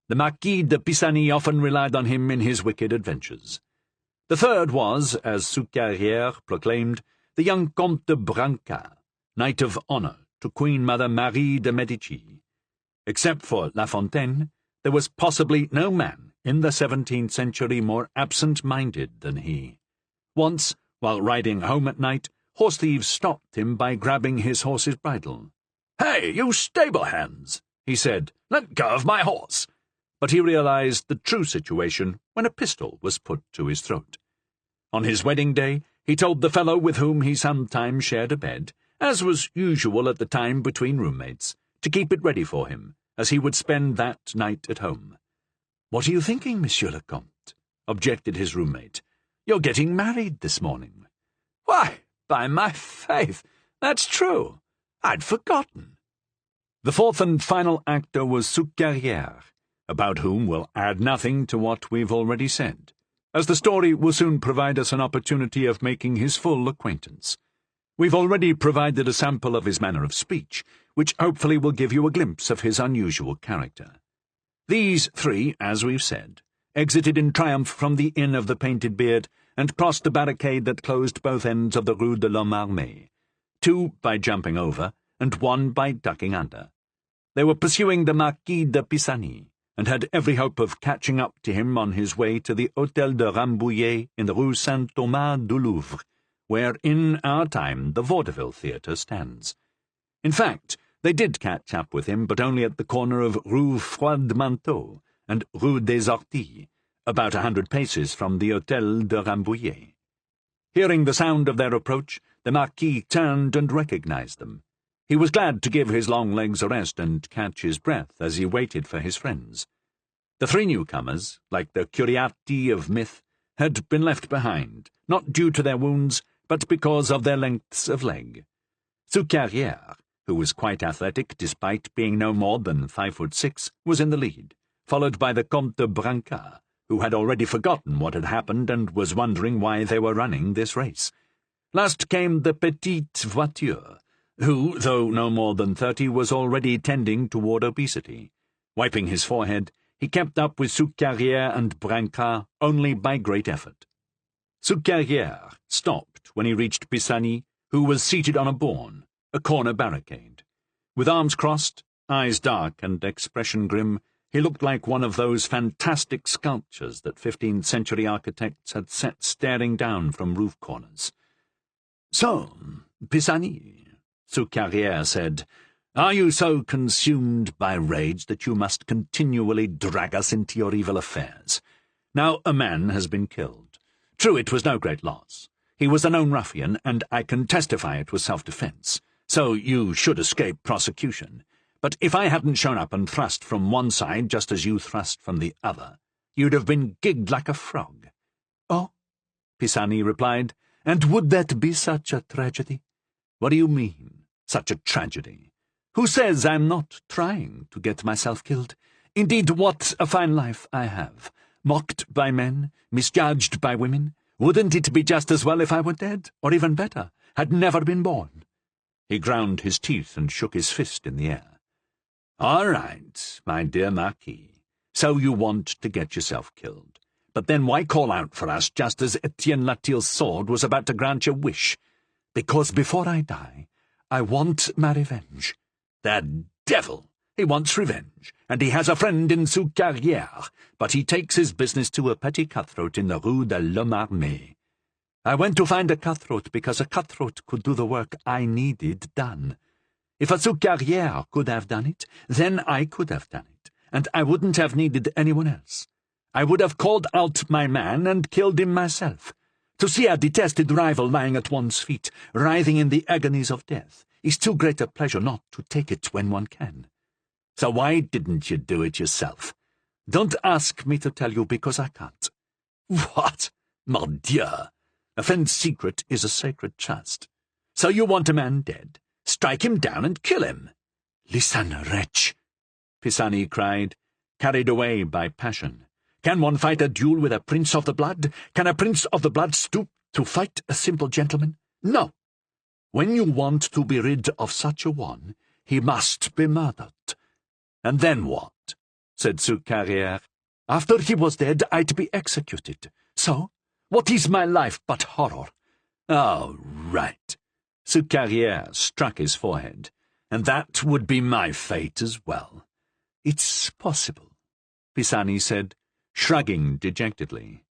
The Marquis de Pisani often relied on him in his wicked adventures. The third was, as Soucarrière proclaimed, the young Comte de Brancas, Knight of Honour to Queen Mother Marie de Medici. Except for La Fontaine, there was possibly no man in the 17th century more absent-minded than he. Once, while riding home at night, horse thieves stopped him by grabbing his horse's bridle. "Hey, you stable hands," he said, "let go of my horse." But he realized the true situation when a pistol was put to his throat. On his wedding day, he told the fellow with whom he sometimes shared a bed, as was usual at the time between roommates, to keep it ready for him, as he would spend that night at home. "What are you thinking, Monsieur le Comte?" objected his roommate. "You're getting married this morning." "Why, by my faith, that's true. I'd forgotten." The fourth and final actor was Soucarrière, about whom we'll add nothing to what we've already said, as the story will soon provide us an opportunity of making his full acquaintance. We've already provided a sample of his manner of speech, which hopefully will give you a glimpse of his unusual character. These 3, as we've said, exited in triumph from the Inn of the Painted Beard and crossed the barricade that closed both ends of the Rue de l'Homme Armé, 2 by jumping over, and 1 by ducking under. They were pursuing the Marquis de Pisani, and had every hope of catching up to him on his way to the Hôtel de Rambouillet in the Rue Saint-Thomas du Louvre, where in our time the Vaudeville Theatre stands. In fact, they did catch up with him, but only at the corner of Rue Froidmanteau and Rue des Orties, about 100 paces from the Hôtel de Rambouillet. Hearing the sound of their approach, the Marquis turned and recognized them. He was glad to give his long legs a rest and catch his breath as he waited for his friends. The 3 newcomers, like the curiati of myth, had been left behind, not due to their wounds, but because of their lengths of leg. Soucarrière, who was quite athletic despite being no more than 5'6", was in the lead, followed by the Comte de Brancas, who had already forgotten what had happened and was wondering why they were running this race. Last came the Petite Voiture, who, though no more than 30, was already tending toward obesity. Wiping his forehead, he kept up with Soucarrière and Brancas only by great effort. Soucarrière stopped when he reached Pisani, who was seated on a bourne, a corner barricade. With arms crossed, eyes dark and expression grim, he looked like one of those fantastic sculptures that 15th-century architects had set staring down from roof corners. "So, Pisani," Soucarrière said, Are you so consumed by rage that you must continually drag us into your evil affairs? Now a man has been killed. True, it was no great loss. He was a known ruffian, and I can testify it was self-defence, so you should escape prosecution. But if I hadn't shown up and thrust from one side just as you thrust from the other, you'd have been gigged like a frog. Oh, Pisani replied, and would that be such a tragedy? What do you mean, such a tragedy? Who says I'm not trying to get myself killed? Indeed, what a fine life I have. Mocked by men, misjudged by women. Wouldn't it be just as well if I were dead, or even better, had never been born? He ground his teeth and shook his fist in the air. All right, my dear Marquis, so you want to get yourself killed. But then why call out for us just as Etienne Latille's sword was about to grant your wish? Because before I die, I want my revenge. That devil! He wants revenge, and he has a friend in Sous-Carrière, but he takes his business to a petty cutthroat in the Rue de l'Homme Armé. I went to find a cutthroat because a cutthroat could do the work I needed done. If a Sous-Carrière could have done it, then I could have done it, and I wouldn't have needed anyone else. I would have called out my man and killed him myself. To see a detested rival lying at one's feet, writhing in the agonies of death, is too great a pleasure not to take it when one can. So why didn't you do it yourself? Don't ask me to tell you because I can't. What? Mon Dieu! A friend's secret is a sacred trust. So you want a man dead? Strike him down and kill him. Listen, wretch, Pisani cried, carried away by passion. Can one fight a duel with a prince of the blood? Can a prince of the blood stoop to fight a simple gentleman? No. When you want to be rid of such a one, he must be murdered. And then what? Said Sous-Carrière. After he was dead, I'd be executed. So, what is my life but horror? Oh, right. Sous-Carrière struck his forehead. And that would be my fate as well. It's possible, Pisani said, shrugging dejectedly.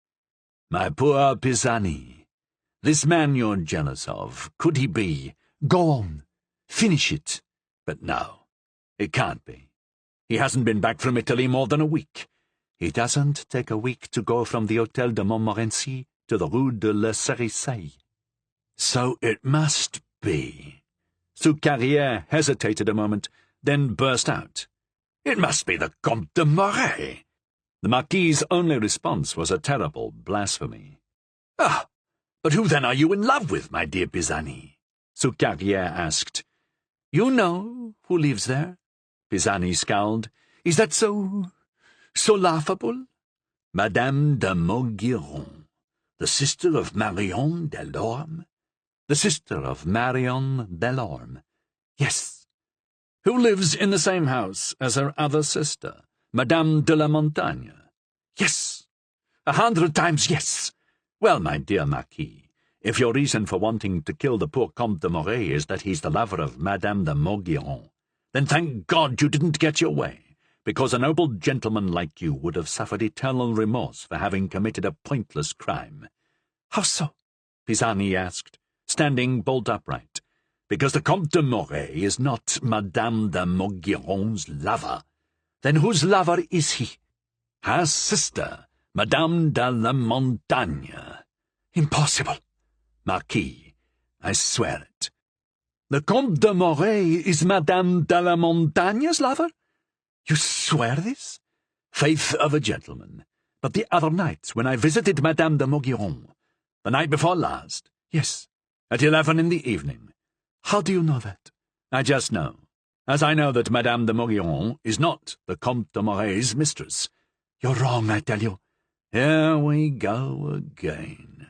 My poor Pisani. This man you're jealous of, could he be? Go on. Finish it. But no, it can't be. He hasn't been back from Italy more than a week. It doesn't take a week to go from the Hôtel de Montmorency to the Rue de la Cerisaie. So it must be. Sous-Carrière hesitated a moment, then burst out. It must be the Comte de Moret. The Marquis's only response was a terrible blasphemy. Ah, but who then are you in love with, my dear Pisani? Sous-Carrière asked. You know who lives there? Pisani scowled. Is that so laughable? Madame de Maugiron, the sister of Marion Delorme? The sister of Marion Delorme. Yes. Who lives in the same house as her other sister, Madame de la Montagne? Yes. 100 times yes. Well, my dear Marquis, if your reason for wanting to kill the poor Comte de Moret is that he's the lover of Madame de Maugiron, then thank God you didn't get your way, because a noble gentleman like you would have suffered eternal remorse for having committed a pointless crime. How so? Pisani asked, standing bolt upright. Because the Comte de Moret is not Madame de Maugiron's lover. Then whose lover is he? Her sister, Madame de la Montagne. Impossible. Marquis, I swear it. The Comte de Moret is Madame de la Montagne's lover? You swear this? Faith of a gentleman. But the other night, when I visited Madame de Maugiron, the night before last, yes, at 11 in the evening. How do you know that? I just know, as I know that Madame de Maugiron is not the Comte de Moret's mistress. You're wrong, I tell you. Here we go again.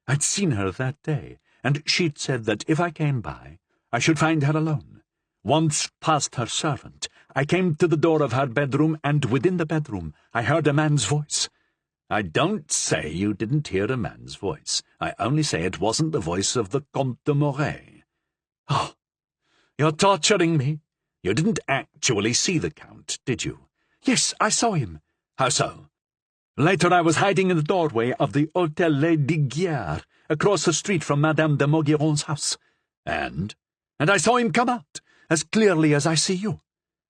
I'd seen her that day, and she'd said that if I came by, I should find her alone. Once past her servant, I came to the door of her bedroom, and within the bedroom I heard a man's voice. I don't say you didn't hear a man's voice. I only say it wasn't the voice of the Comte de Moret. Oh, you're torturing me. You didn't actually see the Count, did you? Yes, I saw him. How so? Later I was hiding in the doorway of the Hôtel Les Diguières, across the street from Madame de Maugiron's house. And I saw him come out, as clearly as I see you.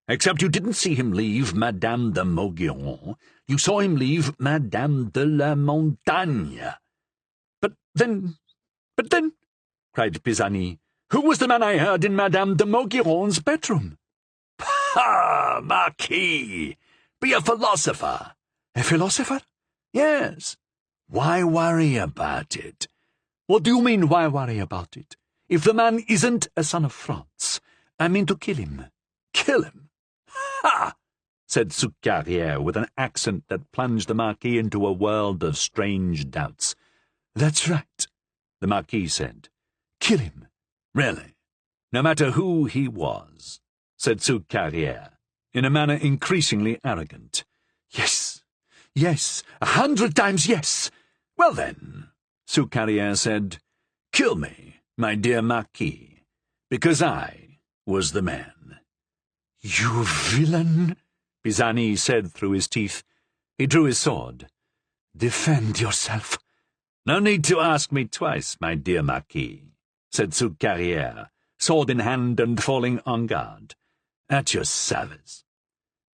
Except you didn't see him leave Madame de Maugiron. You saw him leave Madame de la Montagne. But then, cried Pisani, who was the man I heard in Madame de Maugiron's bedroom? Ha, Marquis! Be a philosopher. A philosopher? Yes. Why worry about it? What do you mean, why worry about it? If the man isn't a son of France, I mean to kill him. Kill him? Ha! Said Soucarrière with an accent that plunged the Marquis into a world of strange doubts. That's right, the Marquis said. Kill him. Really? No matter who he was, said Soucarrière, in a manner increasingly arrogant. Yes, 100 times yes. Well then, Soucarrière said, kill me, my dear Marquis, because I was the man. You villain, Pisani said through his teeth. He drew his sword. Defend yourself. No need to ask me twice, my dear Marquis, said Soucarrière, sword in hand and falling on guard. At your service.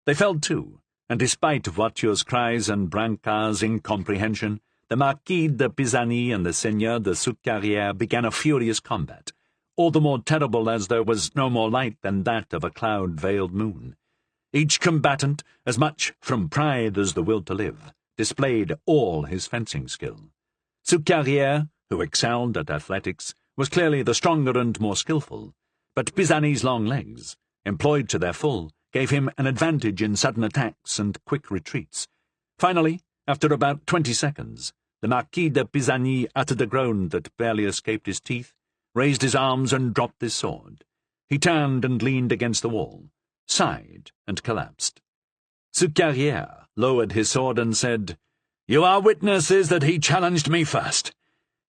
They fell to, and despite Voiture's cries and Brancard's incomprehension, the Marquis de Pisani and the Seigneur de Soucarrière began a furious combat, all the more terrible as there was no more light than that of a cloud-veiled moon. Each combatant, as much from pride as the will to live, displayed all his fencing skill. Soucarrière, who excelled at athletics, was clearly the stronger and more skilful, but Pisani's long legs, employed to their full, gave him an advantage in sudden attacks and quick retreats. Finally, after about 20 seconds, the Marquis de Pisani uttered a groan that barely escaped his teeth, raised his arms and dropped his sword. He turned and leaned against the wall, sighed and collapsed. Soucarrière lowered his sword and said, You are witnesses that he challenged me first.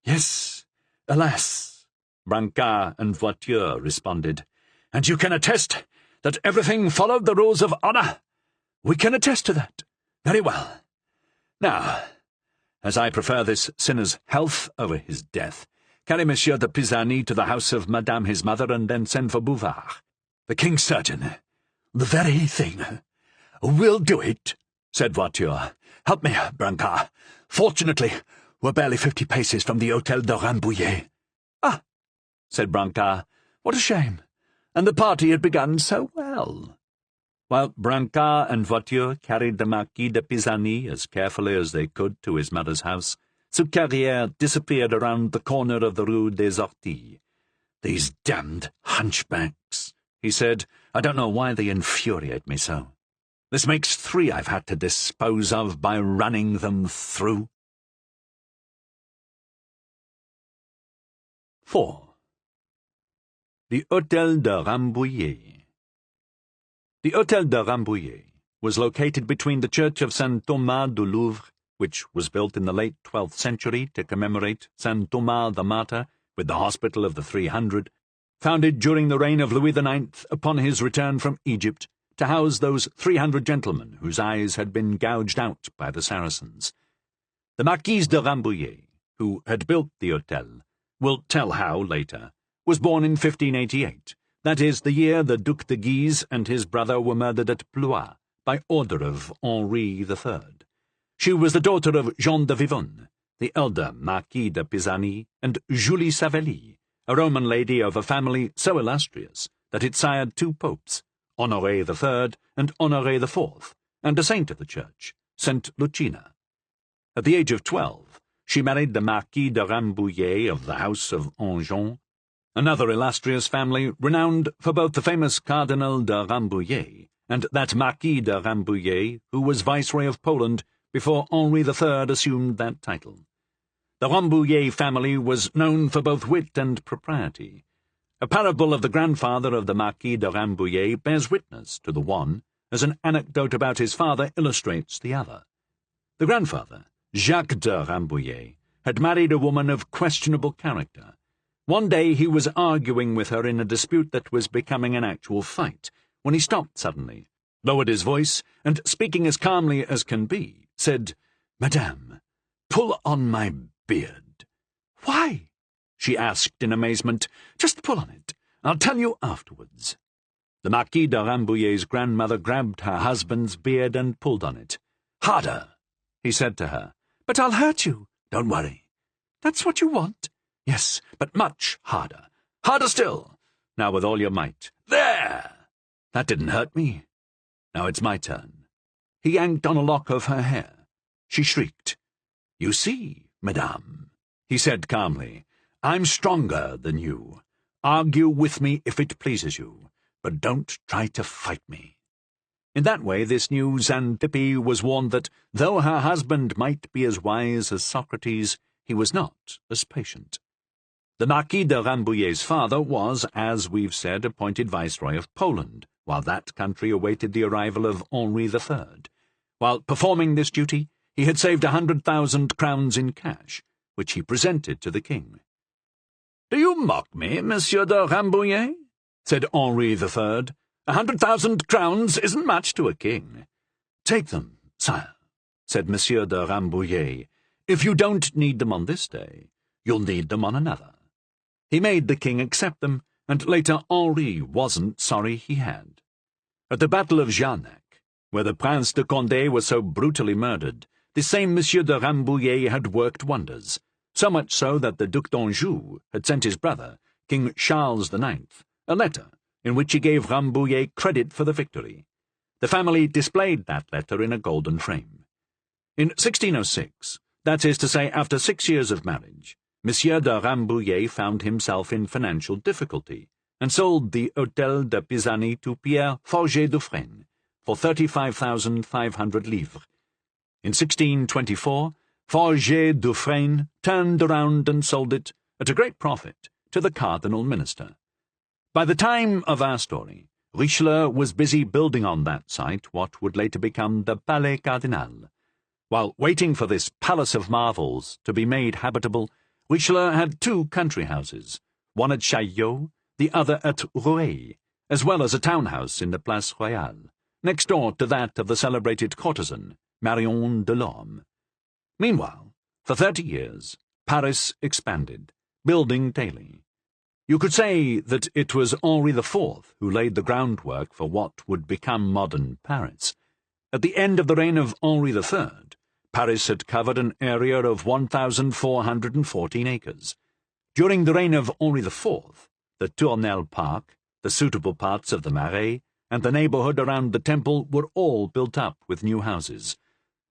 Yes, alas, Brancard and Voiture responded. And you can attest that everything followed the rules of honour? We can attest to that. Very well. Now, as I prefer this sinner's health over his death, carry Monsieur de Pisani to the house of Madame his mother, and then send for Bouvard, the king's surgeon. The very thing. We'll do it, said Voiture. Help me, Brancard. Fortunately, we're barely 50 paces from the Hôtel de Rambouillet. Ah, said Brancard, what a shame. And the party had begun so well. While Brancard and Voiture carried the Marquis de Pisani as carefully as they could to his mother's house, Soucarrière disappeared around the corner of the Rue des Orties. These damned hunchbacks, he said. I don't know why they infuriate me so. This makes 3 I've had to dispose of by running them through. 4. The Hôtel de Rambouillet. The Hôtel de Rambouillet was located between the Church of Saint Thomas du Louvre, which was built in the late 12th century to commemorate Saint Thomas the Martyr, with the Hospital of the 300, founded during the reign of Louis IX upon his return from Egypt, to house those 300 gentlemen whose eyes had been gouged out by the Saracens. The Marquis de Rambouillet, who had built the hôtel, will tell how later, was born in 1588, that is, the year the Duc de Guise and his brother were murdered at Blois by order of Henri III. She was the daughter of Jean de Vivonne, the elder Marquis de Pisani, and Julie Savelli, a Roman lady of a family so illustrious that it sired 2 popes, Honoré III and Honoré IV, and a saint of the church, Saint Lucina. At the age of 12, she married the Marquis de Rambouillet of the House of Anjou, another illustrious family renowned for both the famous Cardinal de Rambouillet and that Marquis de Rambouillet who was Viceroy of Poland before Henri III assumed that title. The Rambouillet family was known for both wit and propriety. A parable of the grandfather of the Marquis de Rambouillet bears witness to the one, as an anecdote about his father illustrates the other. The grandfather, Jacques de Rambouillet, had married a woman of questionable character. One day he was arguing with her in a dispute that was becoming an actual fight, when he stopped suddenly, lowered his voice, and, speaking as calmly as can be, said, "Madame, pull on my beard." "Why?" she asked in amazement. "Just pull on it. I'll tell you afterwards." The Marquis de Rambouillet's grandmother grabbed her husband's beard and pulled on it. "Harder," he said to her. "But I'll hurt you." "Don't worry." "That's what you want?" "Yes, but much harder. Harder still. Now with all your might. There! That didn't hurt me. Now it's my turn." He yanked on a lock of her hair. She shrieked. "You see, madame," he said calmly, "I'm stronger than you. Argue with me if it pleases you, but don't try to fight me." In that way this new Xantippe was warned that, though her husband might be as wise as Socrates, he was not as patient. The Marquis de Rambouillet's father was, as we've said, appointed Viceroy of Poland, while that country awaited the arrival of Henri III. While performing this duty, he had saved 100,000 crowns in cash, which he presented to the king. "Do you mock me, Monsieur de Rambouillet?" said Henri III. 100,000 crowns isn't much to a king." "Take them, sire," said Monsieur de Rambouillet. "If you don't need them on this day, you'll need them on another." He made the king accept them, and later Henri wasn't sorry he had. At the Battle of Ziomek, where the Prince de Condé was so brutally murdered, the same Monsieur de Rambouillet had worked wonders, so much so that the Duc d'Anjou had sent his brother, King Charles IX, a letter in which he gave Rambouillet credit for the victory. The family displayed that letter in a golden frame. In 1606, that is to say after 6 years of marriage, Monsieur de Rambouillet found himself in financial difficulty, and sold the Hôtel de Pisani to Pierre Forget-Dufresne for 35,500 livres. In 1624, Forget-Dufresne turned around and sold it, at a great profit, to the cardinal minister. By the time of our story, Richelieu was busy building on that site what would later become the Palais Cardinal. While waiting for this palace of marvels to be made habitable, Richelieu had 2 country houses, one at Chaillot, the other at Rueil, as well as a townhouse in the Place Royale, next door to that of the celebrated courtesan, Marion de Lorme. Meanwhile, for 30 years, Paris expanded, building daily. You could say that it was Henri IV who laid the groundwork for what would become modern Paris. At the end of the reign of Henri III, Paris had covered an area of 1,414 acres. During the reign of Henri IV, the Tournelle Park, the suitable parts of the Marais, and the neighbourhood around the Temple were all built up with new houses.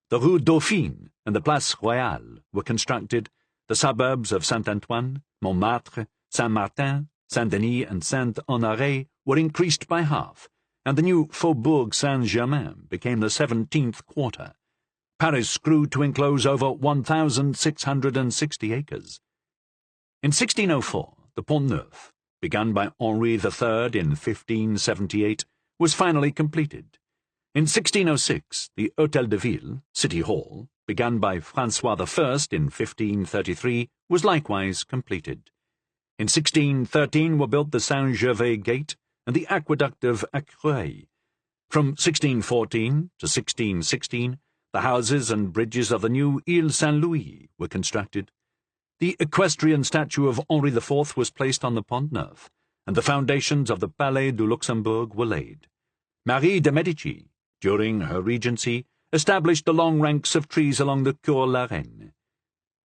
The Rue Dauphine and the Place Royale were constructed, the suburbs of Saint-Antoine, Montmartre, Saint-Martin, Saint-Denis and Saint-Honoré were increased by half, and the new Faubourg Saint-Germain became the 17th quarter. Paris grew to enclose over 1,660 acres. In 1604, the Pont Neuf, begun by Henri III in 1578, was finally completed. In 1606, the Hôtel de Ville, City Hall, begun by François I in 1533, was likewise completed. In 1613 were built the Saint-Gervais Gate and the Aqueduct of Acrueil. From 1614 to 1616, the houses and bridges of the new Ile Saint-Louis were constructed. The equestrian statue of Henri IV was placed on the Pont Neuf, and the foundations of the Palais du Luxembourg were laid. Marie de Medici, during her regency, established the long ranks of trees along the Cours la Reine.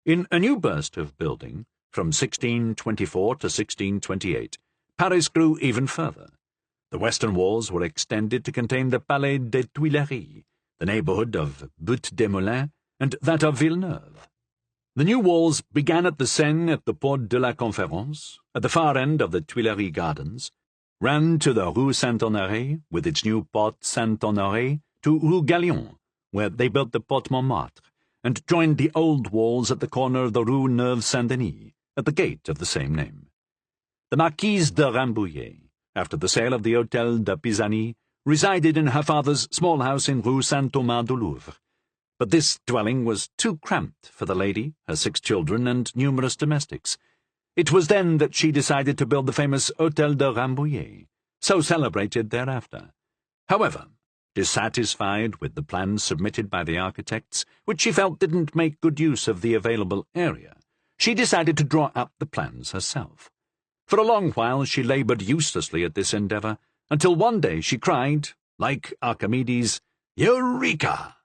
In a new burst of building, from 1624 to 1628, Paris grew even further. The western walls were extended to contain the Palais des Tuileries, the neighbourhood of Butte-des-Moulins, and that of Villeneuve. The new walls began at the Seine at the Porte de la Conférence, at the far end of the Tuileries Gardens, ran to the Rue Saint-Honoré, with its new Porte Saint-Honoré, to Rue Gallion, where they built the Porte Montmartre, and joined the old walls at the corner of the Rue Neuve Saint-Denis, at the gate of the same name. The Marquise de Rambouillet, after the sale of the Hôtel de Pisani, resided in her father's small house in Rue Saint-Thomas-du-Louvre. But this dwelling was too cramped for the lady, her 6 children, and numerous domestics. It was then that she decided to build the famous Hôtel de Rambouillet, so celebrated thereafter. However, dissatisfied with the plans submitted by the architects, which she felt didn't make good use of the available area, she decided to draw up the plans herself. For a long while she laboured uselessly at this endeavour, until one day she cried, like Archimedes, "Eureka!"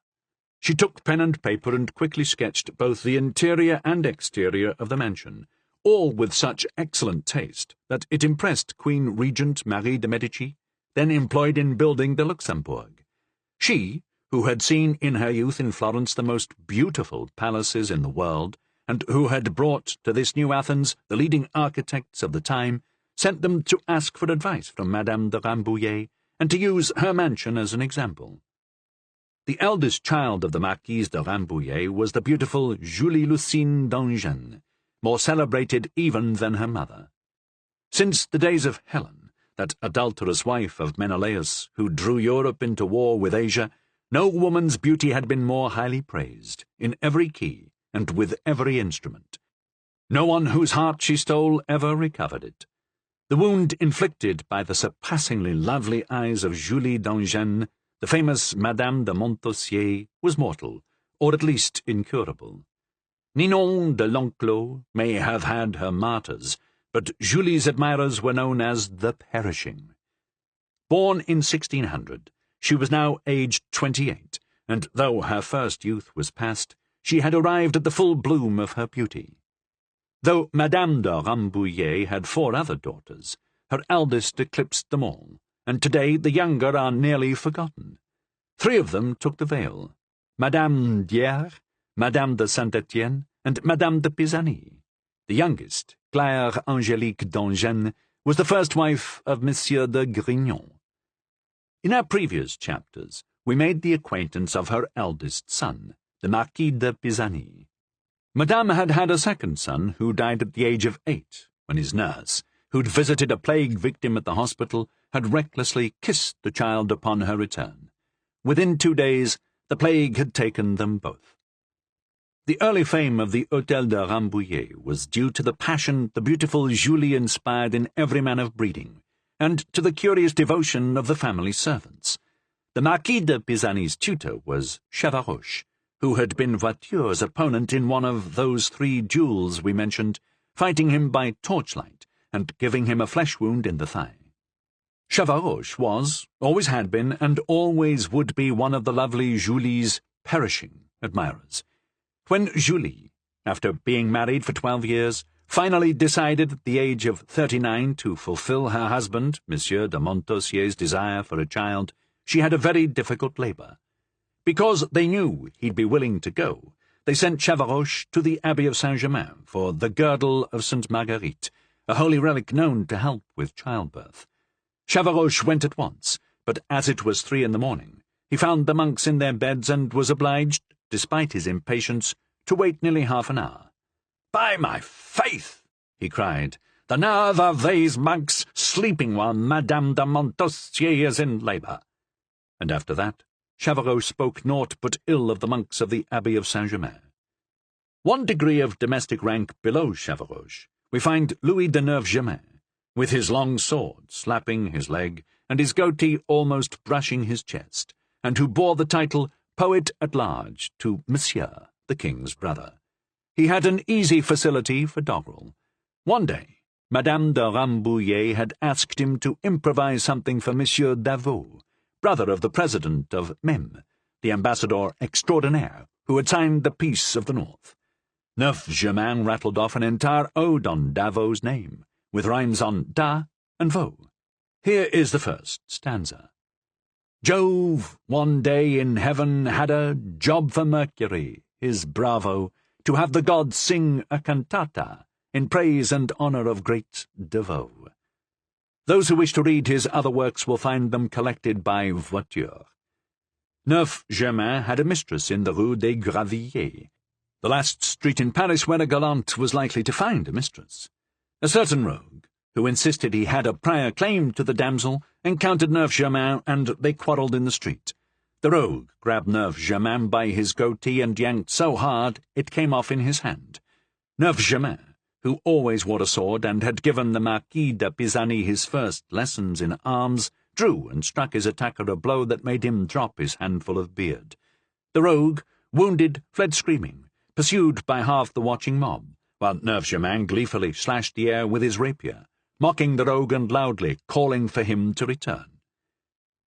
She took pen and paper and quickly sketched both the interior and exterior of the mansion, all with such excellent taste that it impressed Queen Regent Marie de Medici, then employed in building the Luxembourg. She, who had seen in her youth in Florence the most beautiful palaces in the world, and who had brought to this new Athens the leading architects of the time, sent them to ask for advice from Madame de Rambouillet, and to use her mansion as an example. The eldest child of the Marquise de Rambouillet was the beautiful Julie Lucine d'Angen, more celebrated even than her mother. Since the days of Helen, that adulterous wife of Menelaus, who drew Europe into war with Asia, no woman's beauty had been more highly praised, in every key and with every instrument. No one whose heart she stole ever recovered it. The wound inflicted by the surpassingly lovely eyes of Julie d'Angen, the famous Madame de Montausier, was mortal, or at least incurable. Ninon de l'Enclos may have had her martyrs, but Julie's admirers were known as the Perishing. Born in 1600, she was now aged 28, and though her first youth was past, she had arrived at the full bloom of her beauty. Though Madame de Rambouillet had 4 other daughters, her eldest eclipsed them all, and today the younger are nearly forgotten. 3 of them took the veil: Madame d'Hyères, Madame de Saint-Étienne, and Madame de Pisani. The youngest, Claire Angélique d'Angen, was the first wife of Monsieur de Grignon. In our previous chapters, we made the acquaintance of her eldest son, the Marquis de Pisani. Madame had had a second son who died at the age of 8, when his nurse, who'd visited a plague victim at the hospital, had recklessly kissed the child upon her return. Within 2 days, the plague had taken them both. The early fame of the Hôtel de Rambouillet was due to the passion the beautiful Julie inspired in every man of breeding, and to the curious devotion of the family servants. The Marquis de Pisani's tutor was Chavaroche, who had been Voiture's opponent in one of those 3 duels we mentioned, fighting him by torchlight and giving him a flesh wound in the thigh. Chavaroche was, always had been, and always would be one of the lovely Julie's perishing admirers. When Julie, after being married for 12 years, finally decided at the age of 39 to fulfill her husband, Monsieur de Montausier's desire for a child, she had a very difficult labour. Because they knew he'd be willing to go, they sent Chavaroche to the Abbey of Saint-Germain for the girdle of Sainte Marguerite, a holy relic known to help with childbirth. Chavaroche went at once, but as it was 3 a.m, he found the monks in their beds and was obliged, despite his impatience, to wait nearly half an hour. "By my faith," he cried, "the nerve of these monks sleeping while Madame de Montausier is in labour." And after that, Chavaroche spoke naught but ill of the monks of the Abbey of Saint-Germain. 1 degree of domestic rank below Chavaroche, we find Louis de Neuf-Germain, with his long sword slapping his leg and his goatee almost brushing his chest, and who bore the title Poet at Large to Monsieur, the king's brother. He had an easy facility for doggerel. One day, Madame de Rambouillet had asked him to improvise something for Monsieur Davaux, brother of the president of Mem, the ambassador extraordinaire, who had signed the Peace of the North. Neuf-Germain rattled off an entire ode on Davaux's name, with rhymes on da and veau. Here is the first stanza. Jove one day in heaven had a job for Mercury, his bravo, to have the gods sing a cantata in praise and honour of great Davaux. Those who wish to read his other works will find them collected by Voiture. Neuf-Germain had a mistress in the Rue des Gravilliers, the last street in Paris where a gallant was likely to find a mistress. A certain rogue, who insisted he had a prior claim to the damsel, encountered Neuf-Germain, and they quarrelled in the street. The rogue grabbed Neuf-Germain by his goatee and yanked so hard it came off in his hand. Neuf-Germain, who always wore a sword and had given the Marquis de Pisani his first lessons in arms, drew and struck his attacker a blow that made him drop his handful of beard. The rogue, wounded, fled screaming, pursued by half the watching mob, while Neuf-Germain gleefully slashed the air with his rapier, mocking the rogue and loudly calling for him to return.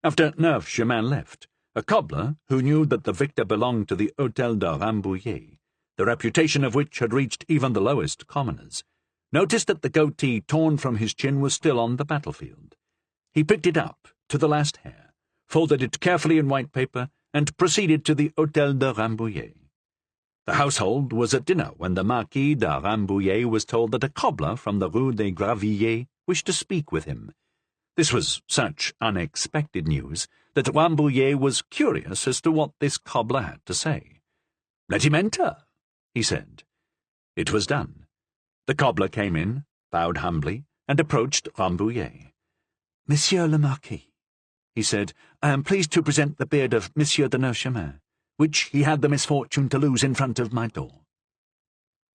After Neuf Chemin left, a cobbler, who knew that the victor belonged to the Hôtel de Rambouillet, the reputation of which had reached even the lowest commoners, noticed that the goatee torn from his chin was still on the battlefield. He picked it up to the last hair, folded it carefully in white paper, and proceeded to the Hôtel de Rambouillet. The household was at dinner when the Marquis de Rambouillet was told that a cobbler from the Rue des Gravilliers wished to speak with him. This was such unexpected news that Rambouillet was curious as to what this cobbler had to say. "Let him enter," he said. It was done. The cobbler came in, bowed humbly, and approached Rambouillet. "Monsieur le Marquis," he said, "I am pleased to present the beard of Monsieur de Neufchemin, which he had the misfortune to lose in front of my door."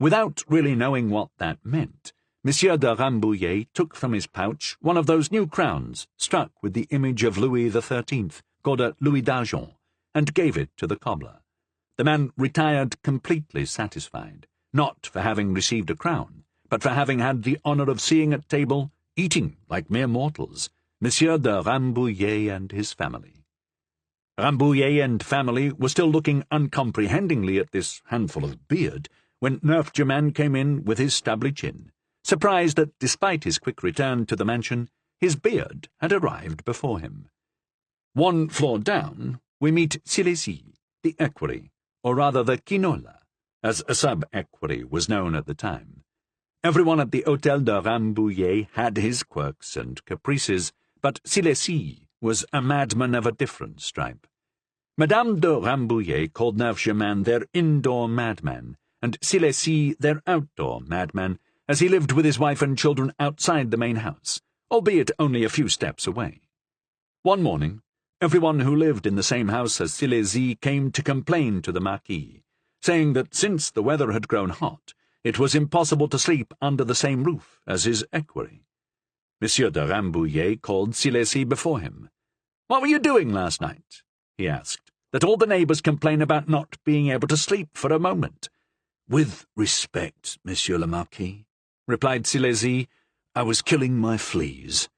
Without really knowing what that meant, Monsieur de Rambouillet took from his pouch one of those new crowns struck with the image of Louis XIII, called a Louis d'Argent, and gave it to the cobbler. The man retired completely satisfied, not for having received a crown, but for having had the honour of seeing at table, eating like mere mortals, Monsieur de Rambouillet and his family. Rambouillet and family were still looking uncomprehendingly at this handful of beard when Neuf Chemin came in with his stubbly chin, surprised that, despite his quick return to the mansion, his beard had arrived before him. One floor down, we meet Silésie, the equerry, or rather the quinola, as a sub-equerry was known at the time. Everyone at the Hôtel de Rambouillet had his quirks and caprices, but Silésie was a madman of a different stripe. Madame de Rambouillet called Neuf Chemin their indoor madman, and Silésie their outdoor madman, as he lived with his wife and children outside the main house, albeit only a few steps away. One morning, everyone who lived in the same house as Silésie came to complain to the Marquis, saying that since the weather had grown hot, it was impossible to sleep under the same roof as his equerry. Monsieur de Rambouillet called Silésie before him. "What were you doing last night?" he asked, "that all the neighbours complain about not being able to sleep for a moment?" "With respect, Monsieur le Marquis," replied Silésie, "I was killing my fleas."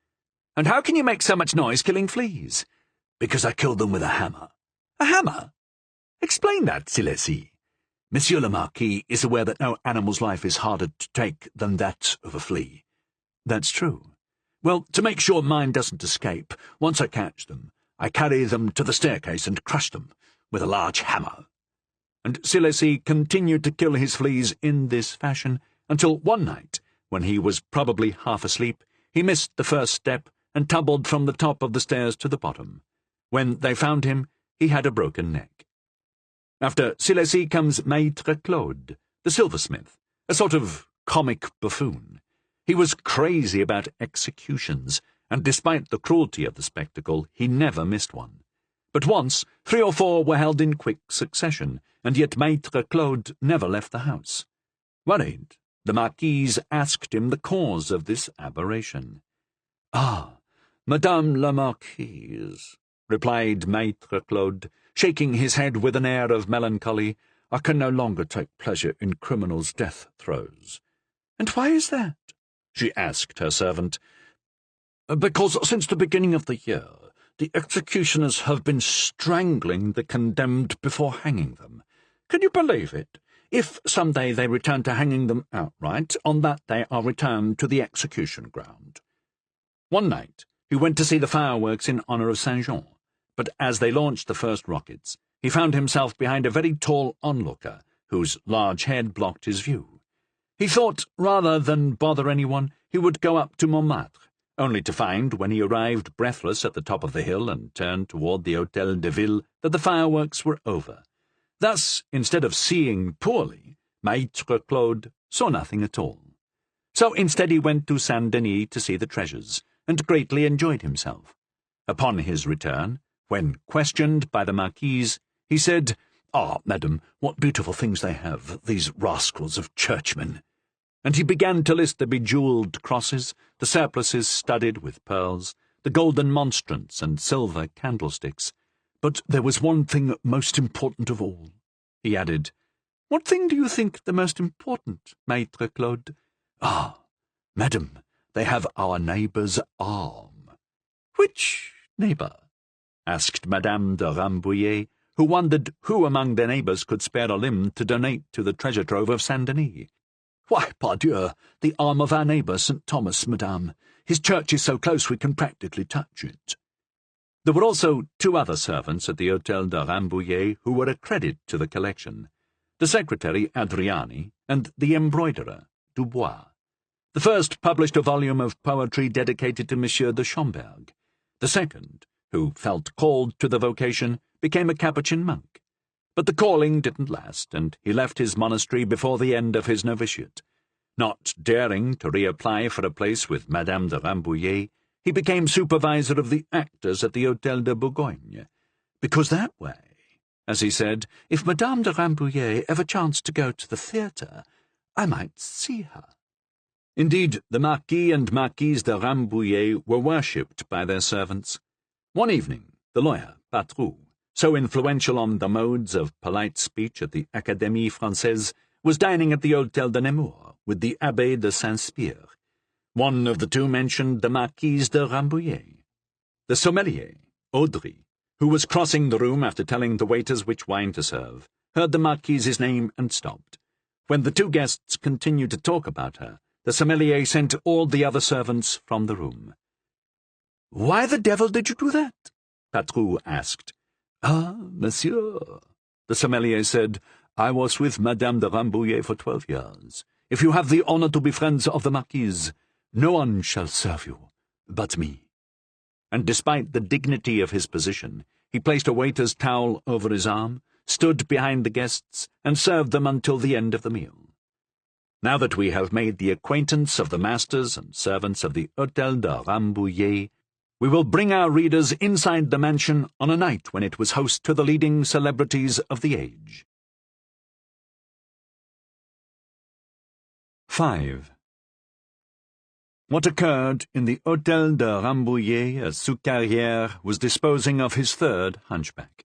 "And how can you make so much noise killing fleas?" "Because I killed them with a hammer." "A hammer? Explain that, Silésie." "Monsieur le Marquis is aware that no animal's life is harder to take than that of a flea." "That's true." "Well, to make sure mine doesn't escape, once I catch them, I carry them to the staircase and crush them with a large hammer." And Silésie continued to kill his fleas in this fashion until one night, when he was probably half asleep, he missed the first step and tumbled from the top of the stairs to the bottom. When they found him, he had a broken neck. After Silésie comes Maître Claude, the silversmith, a sort of comic buffoon. He was crazy about executions, and despite the cruelty of the spectacle, he never missed one. But once, 3 or 4 were held in quick succession, and yet Maître Claude never left the house. Worried, the Marquise asked him the cause of this aberration. "Ah, Madame la Marquise," replied Maître Claude, shaking his head with an air of melancholy, "I can no longer take pleasure in criminals' death throes." "And why is that?" she asked her servant. "Because since the beginning of the year, the executioners have been strangling the condemned before hanging them. Can you believe it? If some day they return to hanging them outright, on that day are returned to the execution ground." One night he went to see the fireworks in honour of Saint-Jean, but as they launched the first rockets, he found himself behind a very tall onlooker, whose large head blocked his view. He thought, rather than bother anyone, he would go up to Montmartre, only to find, when he arrived breathless at the top of the hill and turned toward the Hôtel de Ville, that the fireworks were over. Thus, instead of seeing poorly, Maître Claude saw nothing at all. So instead he went to Saint-Denis to see the treasures, and greatly enjoyed himself. Upon his return, when questioned by the Marquise, he said, "Ah, madam, what beautiful things they have, these rascals of churchmen." And he began to list the bejewelled crosses, the surplices studded with pearls, the golden monstrance and silver candlesticks. "But there was one thing most important of all," he added. "What thing do you think the most important, Maître Claude?" "Ah, madam, they have our neighbour's arm." "Which neighbour?" asked Madame de Rambouillet, who wondered who among their neighbours could spare a limb to donate to the treasure trove of Saint-Denis. Why, pardieu, the arm of our neighbour, St. Thomas, madame. His church is so close we can practically touch it. There were also 2 other servants at the Hôtel de Rambouillet who were a credit to the collection, the secretary, Adriani, and the embroiderer, Dubois. The first published a volume of poetry dedicated to Monsieur de Schomberg. The second, who felt called to the vocation, became a Capuchin monk. But the calling didn't last, and he left his monastery before the end of his novitiate. Not daring to reapply for a place with Madame de Rambouillet, he became supervisor of the actors at the Hôtel de Bourgogne, because that way, as he said, if Madame de Rambouillet ever chanced to go to the theatre, I might see her. Indeed, the Marquis and Marquise de Rambouillet were worshipped by their servants. One evening, the lawyer, Patru, so influential on the modes of polite speech at the Académie Française, was dining at the Hôtel de Nemours with the Abbé de Saint-Spire. One of the 2 mentioned the Marquise de Rambouillet. The sommelier, Audry, who was crossing the room after telling the waiters which wine to serve, heard the Marquise's name and stopped. When the 2 guests continued to talk about her, the sommelier sent all the other servants from the room. "Why the devil did you do that?" Patru asked. "Ah, monsieur," the sommelier said, "I was with Madame de Rambouillet for 12 years. If you have the honour to be friends of the Marquise, no one shall serve you but me." And despite the dignity of his position, he placed a waiter's towel over his arm, stood behind the guests, and served them until the end of the meal. Now that we have made the acquaintance of the masters and servants of the Hôtel de Rambouillet, we will bring our readers inside the mansion on a night when it was host to the leading celebrities of the age. 5. What occurred in the Hôtel de Rambouillet as Soucarrière was disposing of his 3rd hunchback.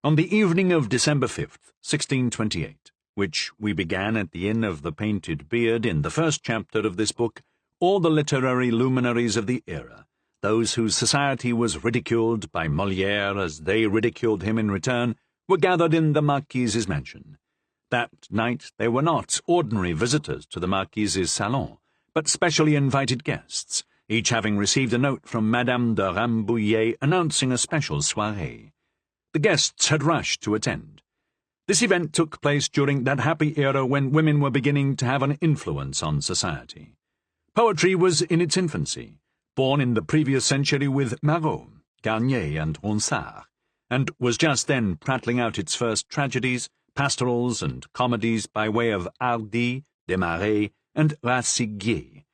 On the evening of December 5th, 1628, which we began at the Inn of the Painted Beard in the first chapter of this book, all the literary luminaries of the era, those whose society was ridiculed by Molière as they ridiculed him in return, were gathered in the Marquise's mansion. That night they were not ordinary visitors to the Marquise's salon, but specially invited guests, each having received a note from Madame de Rambouillet announcing a special soirée. The guests had rushed to attend. This event took place during that happy era when women were beginning to have an influence on society. Poetry was in its infancy, born in the previous century with Marot, Garnier, and Ronsard, and was just then prattling out its first tragedies, pastorals, and comedies by way of Hardy, Desmarais, and Raciguier.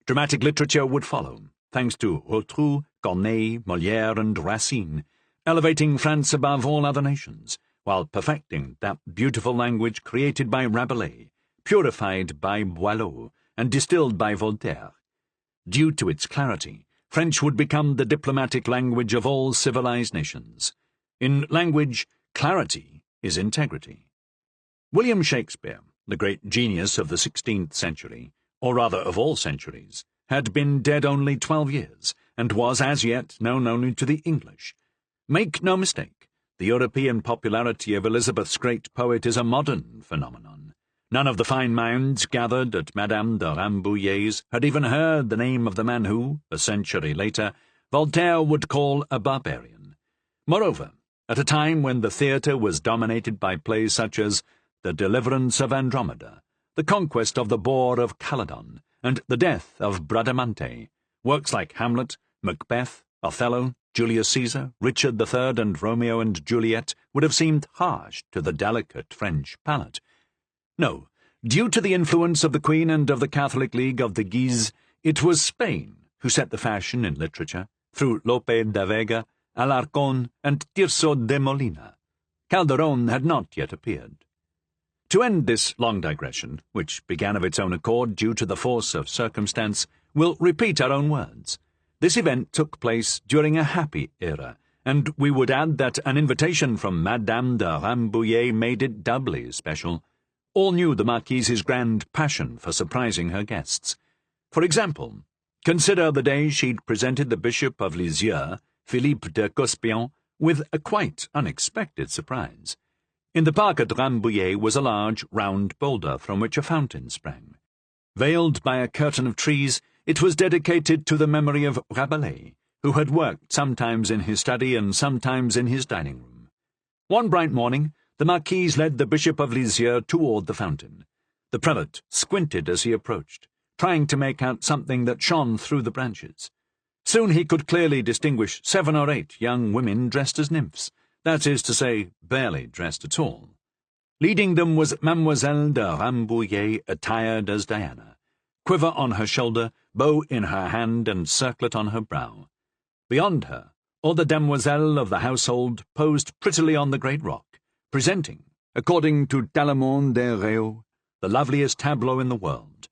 Dramatic literature would follow, thanks to Rotrou, Corneille, Molière, and Racine, elevating France above all other nations, while perfecting that beautiful language created by Rabelais, purified by Boileau, and distilled by Voltaire. Due to its clarity, French would become the diplomatic language of all civilized nations. In language, clarity is integrity. William Shakespeare, the great genius of the 16th century, or rather of all centuries, had been dead only 12 years, and was as yet known only to the English. Make no mistake, the European popularity of Elizabeth's great poet is a modern phenomenon. None of the fine minds gathered at Madame de Rambouillet's had even heard the name of the man who, a century later, Voltaire would call a barbarian. Moreover, at a time when the theatre was dominated by plays such as The Deliverance of Andromeda, The Conquest of the Boar of Caledon, and The Death of Bradamante, works like Hamlet, Macbeth, Othello, Julius Caesar, Richard III, and Romeo and Juliet would have seemed harsh to the delicate French palate. No, due to the influence of the Queen and of the Catholic League of the Guises, it was Spain who set the fashion in literature, through Lope de Vega, Alarcón, and Tirso de Molina. Calderón had not yet appeared. To end this long digression, which began of its own accord due to the force of circumstance, we'll repeat our own words. This event took place during a happy era, and we would add that an invitation from Madame de Rambouillet made it doubly special. All knew the Marquise's grand passion for surprising her guests. For example, consider the day she'd presented the Bishop of Lisieux, Philippe de Cospillon, with a quite unexpected surprise. In the park at Rambouillet was a large, round boulder from which a fountain sprang. Veiled by a curtain of trees, it was dedicated to the memory of Rabelais, who had worked sometimes in his study and sometimes in his dining room. One bright morning, the Marquise led the Bishop of Lisieux toward the fountain. The prelate squinted as he approached, trying to make out something that shone through the branches. Soon he could clearly distinguish 7 or 8 young women dressed as nymphs, that is to say, barely dressed at all. Leading them was Mademoiselle de Rambouillet, attired as Diana, quiver on her shoulder, bow in her hand, and circlet on her brow. Beyond her, all the demoiselles of the household posed prettily on the great rock, presenting, according to Tallemant des Réaux, the loveliest tableau in the world.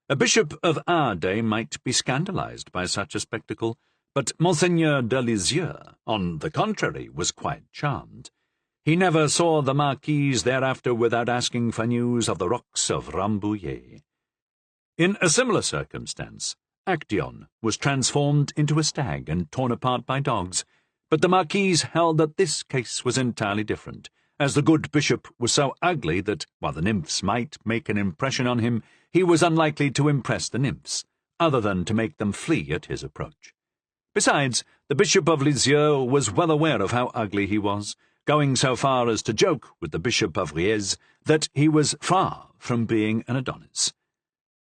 A bishop of our day might be scandalized by such a spectacle, but Monseigneur de Lisieux, on the contrary, was quite charmed. He never saw the Marquise thereafter without asking for news of the rocks of Rambouillet. In a similar circumstance, Actaeon was transformed into a stag and torn apart by dogs, but the Marquise held that this case was entirely different, as the good bishop was so ugly that, while the nymphs might make an impression on him, he was unlikely to impress the nymphs, other than to make them flee at his approach. Besides, the Bishop of Lisieux was well aware of how ugly he was, going so far as to joke with the Bishop of Riez that he was far from being an Adonis.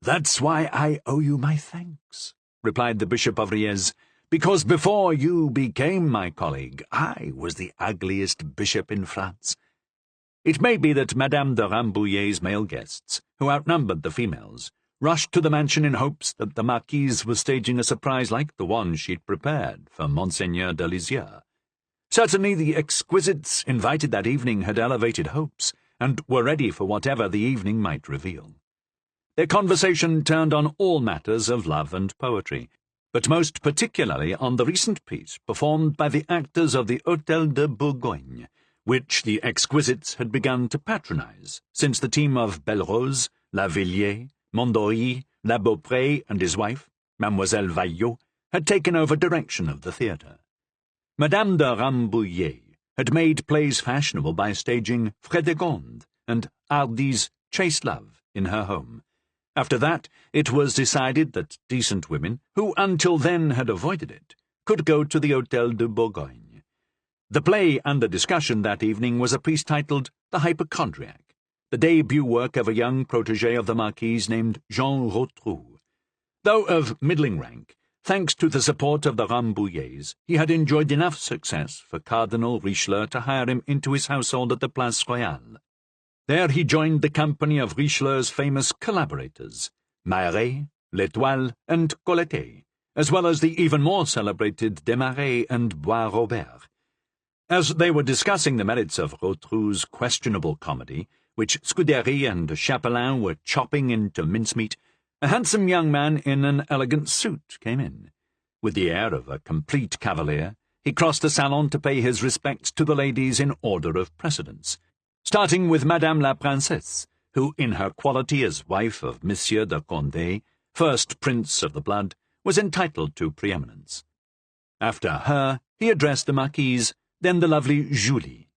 "That's why I owe you my thanks," replied the Bishop of Riez, "because before you became my colleague, I was the ugliest bishop in France." It may be that Madame de Rambouillet's male guests, who outnumbered the females, rushed to the mansion in hopes that the Marquise was staging a surprise like the one she'd prepared for Monseigneur de Lisieux. Certainly the exquisites invited that evening had elevated hopes, and were ready for whatever the evening might reveal. Their conversation turned on all matters of love and poetry, but most particularly on the recent piece performed by the actors of the Hôtel de Bourgogne, which the exquisites had begun to patronize, since the team of Belrose, La Villiers, Mondory, La Beaupré, and his wife, Mademoiselle Vaillot, had taken over direction of the theatre. Madame de Rambouillet had made plays fashionable by staging Frédégonde and Hardy's Chaste Love in her home. After that, it was decided that decent women, who until then had avoided it, could go to the Hôtel de Bourgogne. The play under discussion that evening was a piece titled The Hypochondriac, the debut work of a young protégé of the Marquise named Jean Rotrou. Though of middling rank, thanks to the support of the Rambouillets, he had enjoyed enough success for Cardinal Richelieu to hire him into his household at the Place Royale. There he joined the company of Richelieu's famous collaborators, Maret, L'Étoile, and Colletet, as well as the even more celebrated Desmarais and Bois-Robert. As they were discussing the merits of Rotrou's questionable comedy, which Scudéry and Chapelain were chopping into mincemeat, a handsome young man in an elegant suit came in. With the air of a complete cavalier, he crossed the salon to pay his respects to the ladies in order of precedence, starting with Madame la Princesse, who, in her quality as wife of Monsieur de Condé, first prince of the blood, was entitled to preeminence. After her, he addressed the Marquise, then the lovely Julie.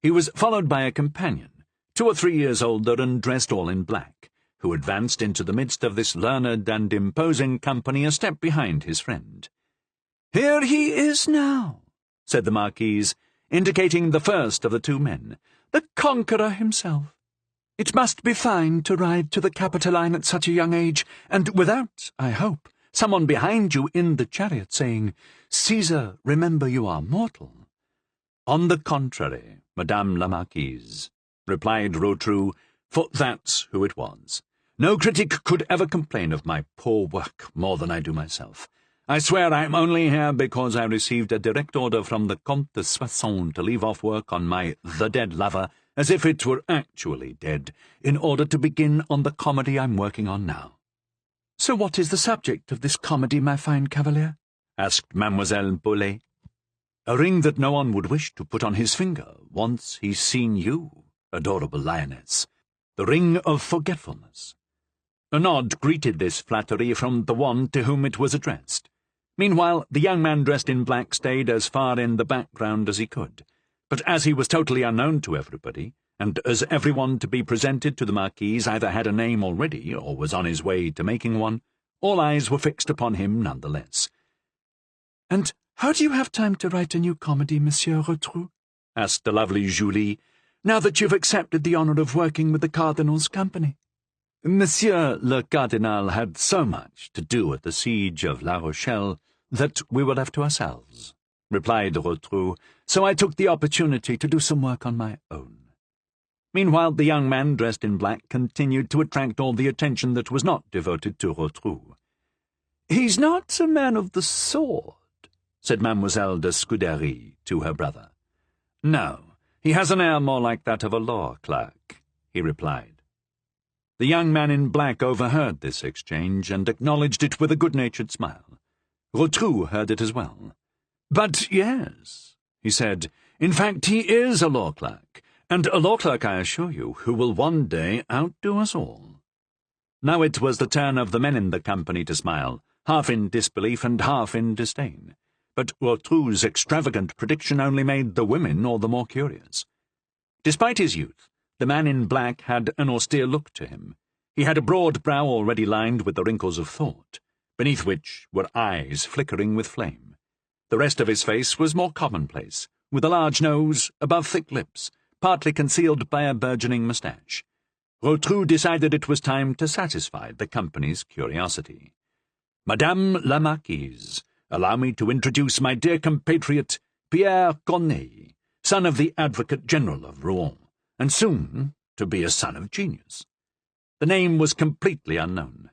He was followed by a companion, 2 or 3 years older and dressed all in black, who advanced into the midst of this learned and imposing company a step behind his friend. "Here he is now," said the Marquise, indicating the first of the 2 men, "the conqueror himself. It must be fine to ride to the Capitoline at such a young age, and without, I hope, someone behind you in the chariot saying, 'Caesar, remember you are mortal.'" "On the contrary, Madame la Marquise," replied Rotrou, for that's who it was. "No critic could ever complain of my poor work more than I do myself. I swear I am only here because I received a direct order from the Comte de Soissons to leave off work on my The Dead Lover, as if it were actually dead, in order to begin on the comedy I'm working on now." "So what is the subject of this comedy, my fine cavalier?" asked Mademoiselle Paulet. "A ring that no one would wish to put on his finger once he's seen you, adorable lioness. The ring of forgetfulness." A nod greeted this flattery from the one to whom it was addressed. Meanwhile, the young man dressed in black stayed as far in the background as he could. But as he was totally unknown to everybody, and as everyone to be presented to the Marquise either had a name already or was on his way to making one, all eyes were fixed upon him nonetheless. "And how do you have time to write a new comedy, Monsieur Rotrou?" asked the lovely Julie, "now that you've accepted the honour of working with the Cardinal's company?" Monsieur le Cardinal had so much to do at the siege of La Rochelle that we were left to ourselves, replied Rotrou, so I took the opportunity to do some work on my own. Meanwhile, the young man dressed in black continued to attract all the attention that was not devoted to Rotrou. "He's not a man of the sword," said Mademoiselle de Scudéry to her brother. "No, he has an air more like that of a law clerk," he replied. The young man in black overheard this exchange and acknowledged it with a good-natured smile. Rotrou heard it as well. "But yes," he said, "in fact he is a law clerk, and a law clerk, I assure you, who will one day outdo us all." Now it was the turn of the men in the company to smile, half in disbelief and half in disdain. But Rotrou's extravagant prediction only made the women all the more curious. Despite his youth, the man in black had an austere look to him. He had a broad brow already lined with the wrinkles of thought, beneath which were eyes flickering with flame. The rest of his face was more commonplace, with a large nose above thick lips, partly concealed by a burgeoning moustache. Rotrou decided it was time to satisfy the company's curiosity. "Madame la Marquise, allow me to introduce my dear compatriot, Pierre Corneille, son of the Advocate General of Rouen, and soon to be a son of genius." The name was completely unknown.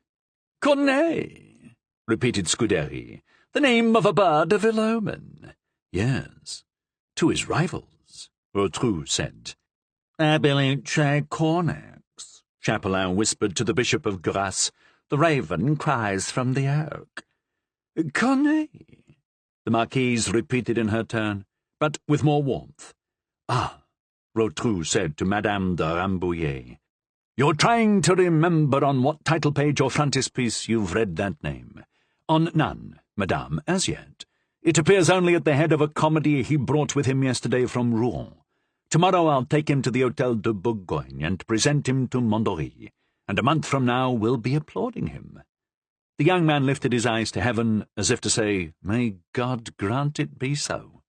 "Corneille," repeated Scudéry, "the name of a bird of ill omen." "Yes, to his rivals," Rotrou said. "Abilice Cornex," Chapelain whispered to the Bishop of Grasse. "The raven cries from the oak." "Corneille," the Marquise repeated in her turn, but with more warmth. "Ah," Rotrou said to Madame de Rambouillet, "you're trying to remember on what title page or frontispiece you've read that name." "On none, madame, as yet. It appears only at the head of a comedy he brought with him yesterday from Rouen. Tomorrow I'll take him to the Hôtel de Bourgogne and present him to Mondory, and a month from now we'll be applauding him." The young man lifted his eyes to heaven, as if to say, "May God grant it be so."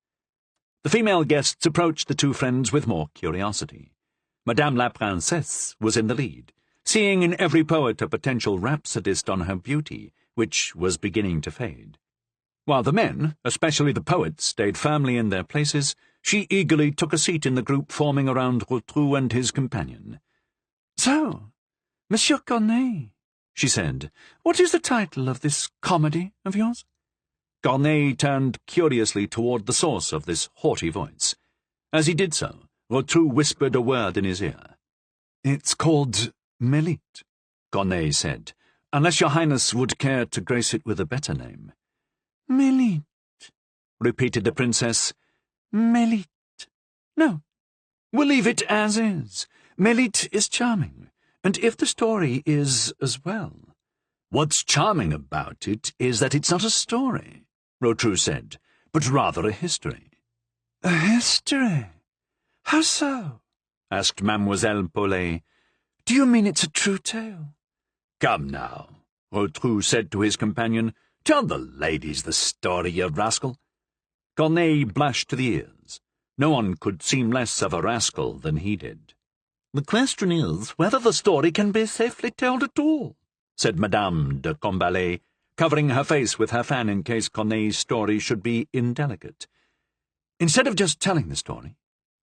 The female guests approached the two friends with more curiosity. Madame la Princesse was in the lead, seeing in every poet a potential rhapsodist on her beauty, which was beginning to fade. While the men, especially the poets, stayed firmly in their places, she eagerly took a seat in the group forming around Rotrou and his companion. "So, Monsieur Corneille," she said, "what is the title of this comedy of yours?" Corneille turned curiously toward the source of this haughty voice. As he did so, Rotrou whispered a word in his ear. "It's called Mélite," Corneille said, "unless your Highness would care to grace it with a better name." "Mélite," repeated the princess. "Mélite. No, we'll leave it as is. Mélite is charming, and if the story is as well—" "What's charming about it is that it's not a story," Rotrou said, "but rather a history." "A history? How so?" asked Mademoiselle Paulet. "Do you mean it's a true tale?" "Come now," Rotrou said to his companion, "tell the ladies the story, you rascal." Corneille blushed to the ears. No one could seem less of a rascal than he did. "The question is whether the story can be safely told at all," said Madame de Combalet, covering her face with her fan in case Corneille's story should be indelicate. "Instead of just telling the story,"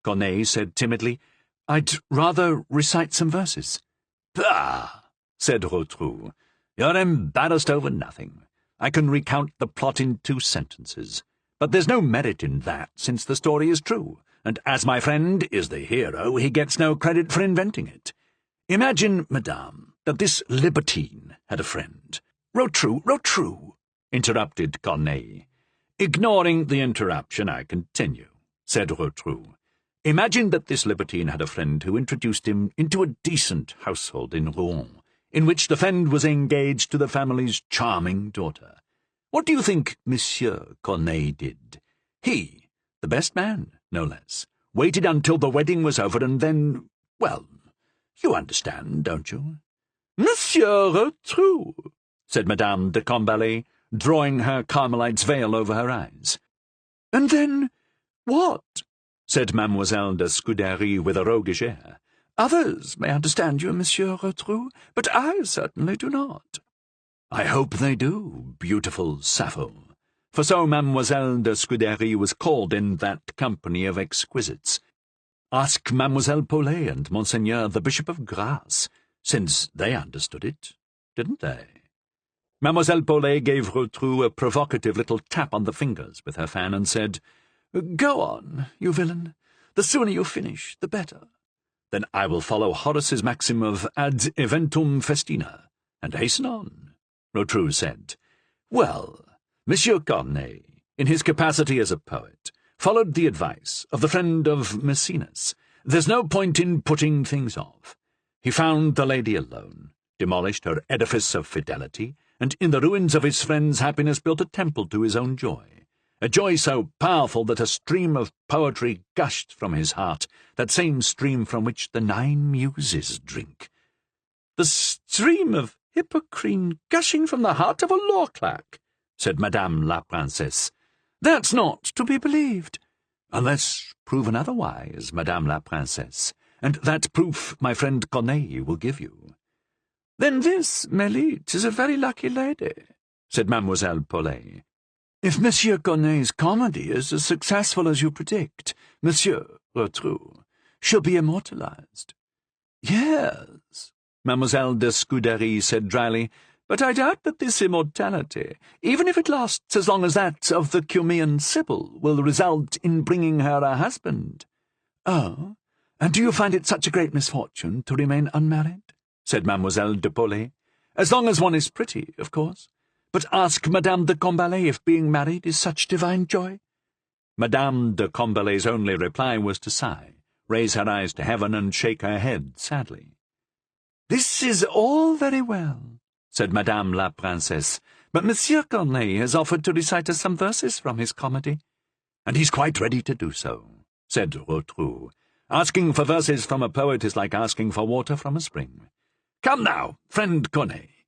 Corneille said timidly, "I'd rather recite some verses." "Bah!" said Rotrou. "You're embarrassed over nothing. I can recount the plot in 2 sentences. But there's no merit in that, since the story is true, and as my friend is the hero, he gets no credit for inventing it. Imagine, madame, that this libertine had a friend—" Rotrou, interrupted Corneille. "Ignoring the interruption, I continue," said Rotrou. "Imagine that this libertine had a friend who introduced him into a decent household in Rouen, in which the friend was engaged to the family's charming daughter. What do you think Monsieur Corneille did? He, the best man, no less, waited until the wedding was over and then, well, you understand, don't you? Monsieur Rotrou, said Madame de Combalet, drawing her Carmelite's veil over her eyes. And then what? Said Mademoiselle de Scudéry with a roguish air. Others may understand you, Monsieur Rotrou, but I certainly do not. I hope they do, beautiful Sappho, for so Mademoiselle de Scudéry was called in that company of exquisites. Ask Mademoiselle Paulet and Monseigneur the Bishop of Grasse, since they understood it, didn't they? Mademoiselle Paulet gave Rotrou a provocative little tap on the fingers with her fan and said, Go on, you villain. The sooner you finish, the better. Then I will follow Horace's maxim of ad eventum festina, and hasten on. Rotrou said, Well, Monsieur Corneille, in his capacity as a poet, followed the advice of the friend of Mæcenas. There's no point in putting things off. He found the lady alone, demolished her edifice of fidelity, and in the ruins of his friend's happiness built a temple to his own joy, a joy so powerful that a stream of poetry gushed from his heart, that same stream from which the 9 muses drink. The stream of Hippocrene gushing from the heart of a law-clerk, said Madame la Princesse. That's not to be believed. Unless proven otherwise, Madame la Princesse, and that proof my friend Corneille will give you. Then this, Mélite, is a very lucky lady, said Mademoiselle Paulet. If Monsieur Corneille's comedy is as successful as you predict, Monsieur Rotrou, she'll be immortalized. Yes, Mademoiselle de Scudéry said dryly, but I doubt that this immortality, even if it lasts as long as that of the Cumean Sibyl, will result in bringing her a husband. Oh, and do you find it such a great misfortune to remain unmarried? Said Mademoiselle de Paulet. As long as one is pretty, of course. But ask Madame de Combalet if being married is such divine joy. Madame de Combalet's only reply was to sigh, raise her eyes to heaven, and shake her head sadly. This is all very well, said Madame la Princesse, but Monsieur Corneille has offered to recite us some verses from his comedy. And he's quite ready to do so, said Rotrou. Asking for verses from a poet is like asking for water from a spring. Come now, friend Corneille.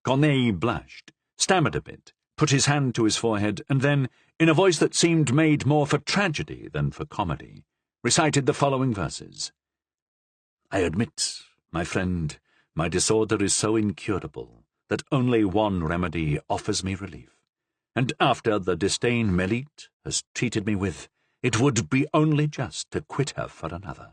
Corneille blushed, stammered a bit, put his hand to his forehead, and then, in a voice that seemed made more for tragedy than for comedy, recited the following verses. I admit, my friend, my disorder is so incurable that only one remedy offers me relief, and after the disdain Mélite has treated me with, it would be only just to quit her for another.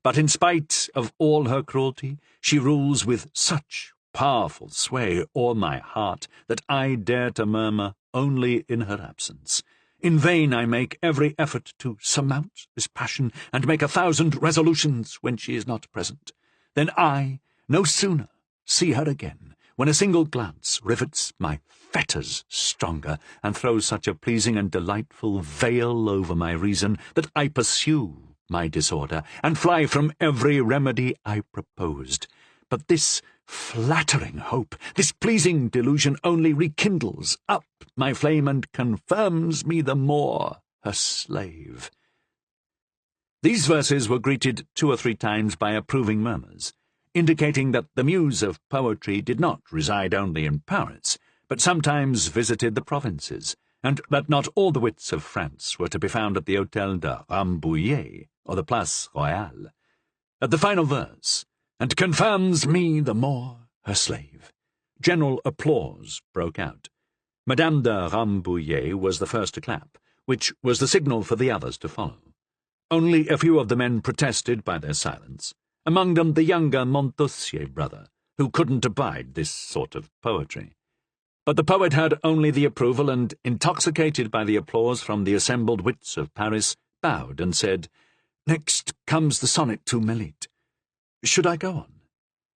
But in spite of all her cruelty, she rules with such powerful sway o'er my heart that I dare to murmur only in her absence. In vain I make every effort to surmount this passion, and make 1,000 resolutions when she is not present. Then I, no sooner see her again, when a single glance rivets my fetters stronger, and throws such a pleasing and delightful veil over my reason, that I pursue my disorder, and fly from every remedy I proposed. But this flattering hope, this pleasing delusion, only rekindles up my flame, and confirms me the more her slave. These verses were greeted 2 or 3 times by approving murmurs, indicating that the muse of poetry did not reside only in Paris, but sometimes visited the provinces, and that not all the wits of France were to be found at the Hôtel de Rambouillet or the Place Royale. At the final verse, and confirms me the more her slave, general applause broke out. Madame de Rambouillet was the first to clap, which was the signal for the others to follow. Only a few of the men protested by their silence, among them the younger Montausier brother, who couldn't abide this sort of poetry. But the poet had only the approval, and, intoxicated by the applause from the assembled wits of Paris, bowed and said, Next comes the sonnet to Mélite. Should I go on?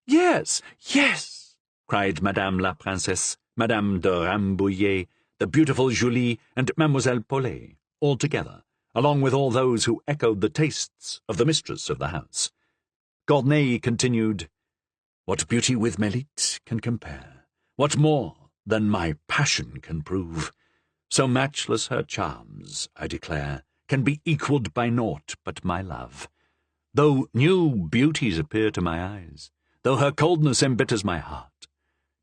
Yes, yes, cried Madame la Princesse, Madame de Rambouillet, the beautiful Julie, and Mademoiselle Paulet, all together, along with all those who echoed the tastes of the mistress of the house. Corneille continued, What beauty with Mélite can compare? What more than my passion can prove. So matchless her charms, I declare, can be equalled by naught but my love. Though new beauties appear to my eyes, though her coldness embitters my heart,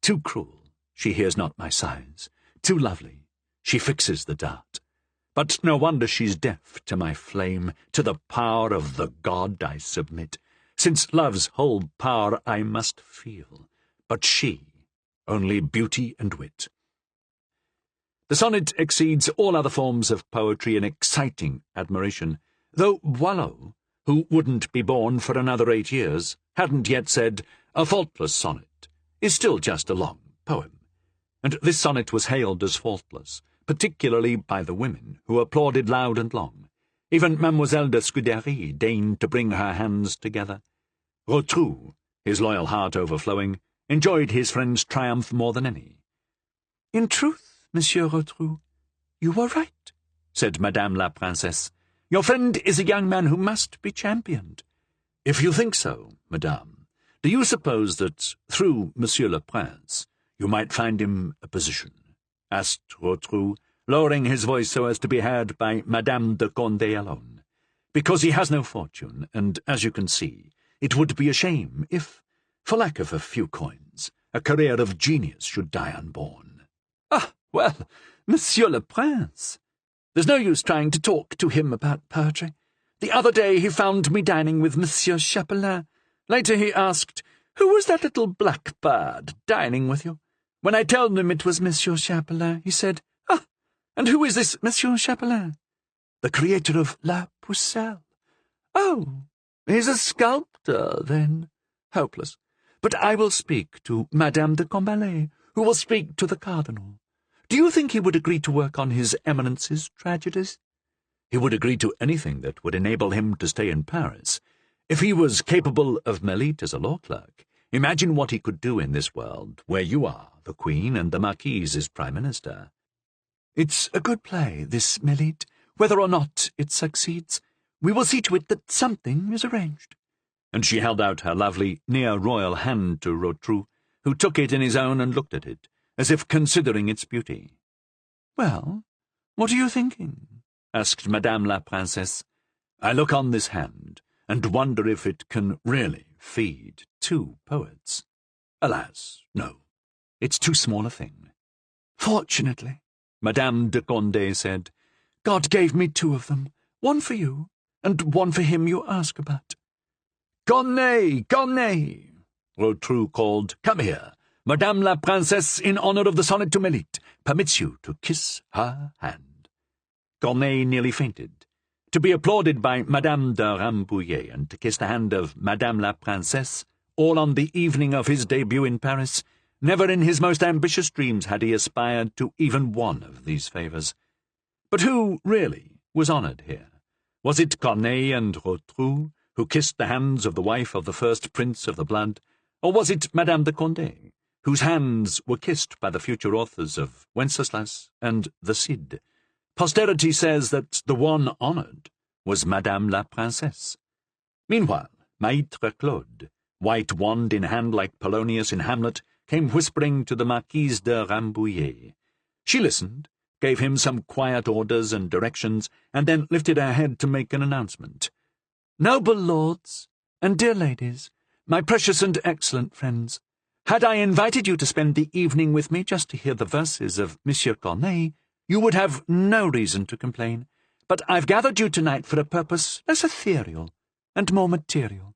too cruel, she hears not my sighs, too lovely, she fixes the dart. But no wonder she's deaf to my flame, to the power of the god I submit, since love's whole power I must feel, but she, only beauty and wit. The sonnet exceeds all other forms of poetry in exciting admiration, though Boileau, who wouldn't be born for another 8 years, hadn't yet said, a faultless sonnet is still just a long poem. And this sonnet was hailed as faultless, particularly by the women, who applauded loud and long. Even Mademoiselle de Scudéry deigned to bring her hands together. Rotrou, his loyal heart overflowing, enjoyed his friend's triumph more than any. "In truth, Monsieur Rotrou, you were right," said Madame la Princesse. "Your friend is a young man who must be championed." "If you think so, Madame, do you suppose that, through Monsieur le Prince, you might find him a position?" asked Rotrou, lowering his voice so as to be heard by Madame de Condé alone. "Because he has no fortune, and, as you can see, it would be a shame if, for lack of a few coins, a career of genius should die unborn." "Ah, well, Monsieur le Prince, there's no use trying to talk to him about poetry. The other day he found me dining with Monsieur Chapelain. Later he asked, 'Who was that little black bird dining with you?' When I told him it was Monsieur Chapelain, he said, 'Ah, and who is this Monsieur Chapelain?' 'The creator of La Pucelle.' 'Oh, he's a sculptor, then. Hopeless. But I will speak to Madame de Combalet, who will speak to the Cardinal. Do you think he would agree to work on His Eminence's tragedies?' 'He would agree to anything that would enable him to stay in Paris. If he was capable of Melite as a law clerk, imagine what he could do in this world, where you are the Queen and the Marquise is Prime Minister.' 'It's a good play, this Melite. Whether or not it succeeds, we will see to it that something is arranged.' And she held out her lovely, near-royal hand to Rotrou, who took it in his own and looked at it, as if considering its beauty. "Well, what are you thinking?" asked Madame la Princesse. "I look on this hand, and wonder if it can really feed 2 poets. Alas, no, it's too small a thing." "Fortunately," Madame de Condé said, "God gave me 2 of them, one for you, and one for him you ask about." "Corneille, Corneille!" Rotrou called. "Come here. Madame la Princesse, in honour of the sonnet to Melite, permits you to kiss her hand." Corneille nearly fainted. To be applauded by Madame de Rambouillet and to kiss the hand of Madame la Princesse, all on the evening of his debut in Paris, never in his most ambitious dreams had he aspired to even one of these favours. But who, really, was honoured here? Was it Corneille and Rotrou, who kissed the hands of the wife of the first prince of the blood, or was it Madame de Condé, whose hands were kissed by the future authors of Wenceslas and the Cid? Posterity says that the one honoured was Madame la Princesse. Meanwhile, Maître Claude, white wand in hand like Polonius in Hamlet, came whispering to the Marquise de Rambouillet. She listened, gave him some quiet orders and directions, and then lifted her head to make an announcement. "Noble lords, and dear ladies, my precious and excellent friends, had I invited you to spend the evening with me just to hear the verses of Monsieur Corneille, you would have no reason to complain. But I've gathered you tonight for a purpose less ethereal and more material.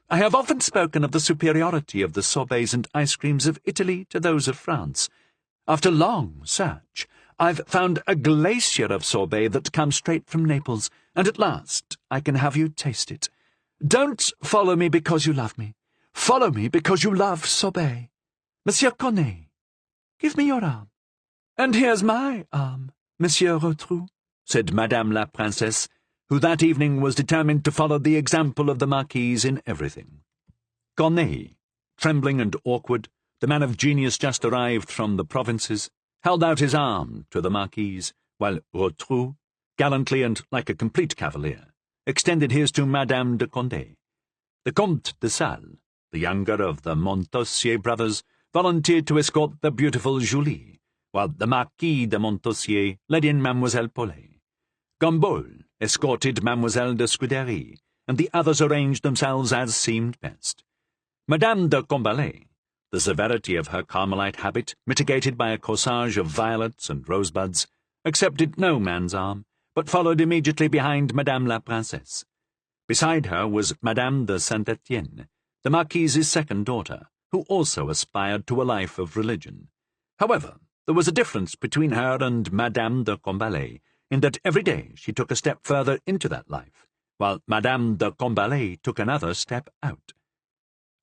I have often spoken of the superiority of the sorbets and ice creams of Italy to those of France. After long search, I've found a glacier of sorbet that comes straight from Naples, and at last I can have you taste it. Don't follow me because you love me. Follow me because you love sorbet. Monsieur Corneille, give me your arm." "And here's my arm, Monsieur Rotrou," said Madame la Princesse, who that evening was determined to follow the example of the Marquise in everything. Corneille, trembling and awkward, the man of genius just arrived from the provinces, held out his arm to the Marquise, while Rotrou, gallantly and like a complete cavalier, extended his to Madame de Condé. The Comte de Salles, the younger of the Montausier brothers, volunteered to escort the beautiful Julie, while the Marquis de Montausier led in Mademoiselle Paulet. Gambol escorted Mademoiselle de Scudery, and the others arranged themselves as seemed best. Madame de Combalet, the severity of her Carmelite habit mitigated by a corsage of violets and rosebuds, accepted no man's arm, but followed immediately behind Madame la Princesse. Beside her was Madame de Saint-Étienne, the Marquise's second daughter, who also aspired to a life of religion. However, there was a difference between her and Madame de Combalet, in that every day she took a step further into that life, while Madame de Combalet took another step out.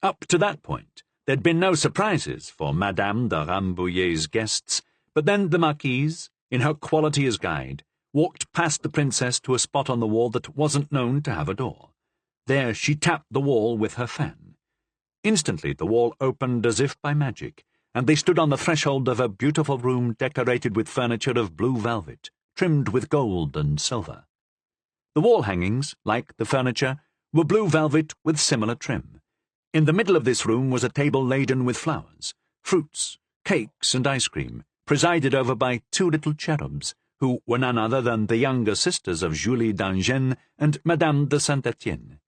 Up to that point, there'd been no surprises for Madame de Rambouillet's guests, but then the Marquise, in her quality as guide, walked past the princess to a spot on the wall that wasn't known to have a door. There she tapped the wall with her fan. Instantly the wall opened as if by magic, and they stood on the threshold of a beautiful room decorated with furniture of blue velvet, trimmed with gold and silver. The wall hangings, like the furniture, were blue velvet with similar trim. In the middle of this room was a table laden with flowers, fruits, cakes, and ice cream, presided over by two little cherubs, who were none other than the younger sisters of Julie d'Angennes and Madame de Saint-Étienne.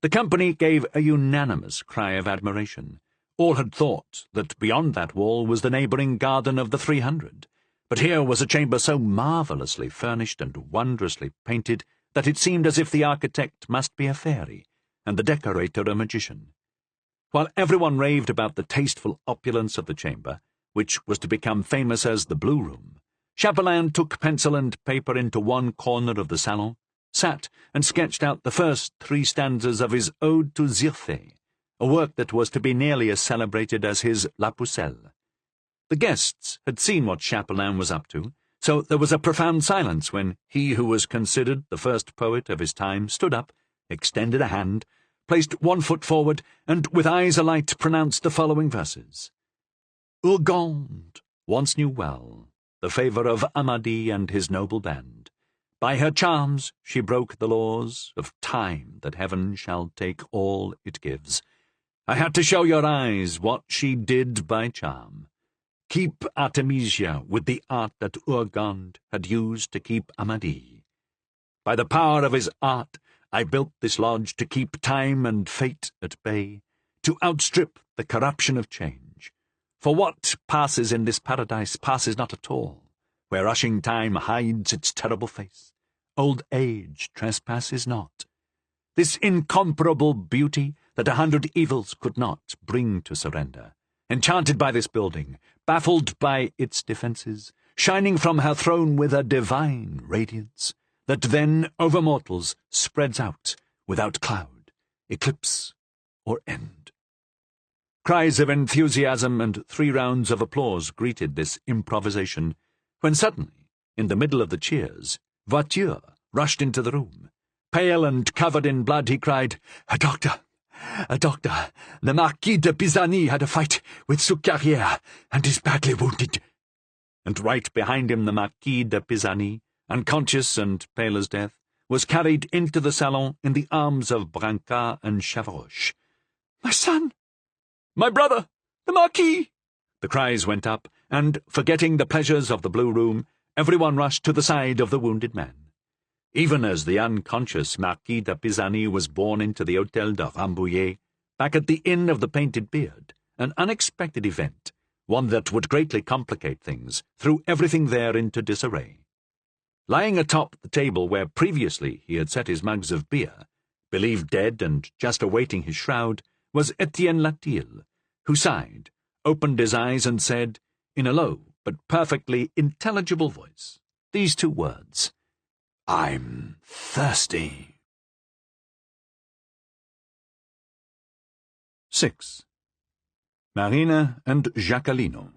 The company gave a unanimous cry of admiration. All had thought that beyond that wall was the neighbouring garden of the 300, but here was a chamber so marvellously furnished and wondrously painted that it seemed as if the architect must be a fairy, and the decorator a magician. While everyone raved about the tasteful opulence of the chamber, which was to become famous as the Blue Room, Chapelain took pencil and paper into one corner of the salon, sat and sketched out the first 3 stanzas of his Ode to Zirphé, a work that was to be nearly as celebrated as his La Pucelle. The guests had seen what Chapelain was up to, so there was a profound silence when he who was considered the first poet of his time stood up, extended a hand, placed one foot forward, and with eyes alight pronounced the following verses. Urgande once knew well the favour of Amadis and his noble band. By her charms she broke the laws of time, that heaven shall take all it gives. I had to show your eyes what she did by charm. Keep Artemisia with the art that Urgande had used to keep Amadis. By the power of his art I built this lodge to keep time and fate at bay, to outstrip the corruption of change. For what passes in this paradise passes not at all, where rushing time hides its terrible face. Old age trespasses not. This incomparable beauty that 100 evils could not bring to surrender, enchanted by this building, baffled by its defences, shining from her throne with a divine radiance, that then over mortals spreads out without cloud, eclipse, or end. Cries of enthusiasm and 3 rounds of applause greeted this improvisation, when suddenly, in the middle of the cheers, Voiture rushed into the room. Pale and covered in blood, he cried, A doctor! The Marquis de Pisani had a fight with Soucarrière, and is badly wounded. And right behind him the Marquis de Pisani, unconscious and pale as death, was carried into the salon in the arms of Brancard and Chavaroche. My son! My brother! The Marquis! The cries went up, and, forgetting the pleasures of the Blue Room, everyone rushed to the side of the wounded man. Even as the unconscious Marquis de Pisani was borne into the Hôtel de Rambouillet, back at the Inn of the Painted Beard, an unexpected event, one that would greatly complicate things, threw everything there into disarray. Lying atop the table where previously he had set his mugs of beer, believed dead and just awaiting his shroud, was Etienne Latil, who sighed, opened his eyes, and said, in a low but perfectly intelligible voice, these 2 words, I'm thirsty. 6. Marina and Jacquelino.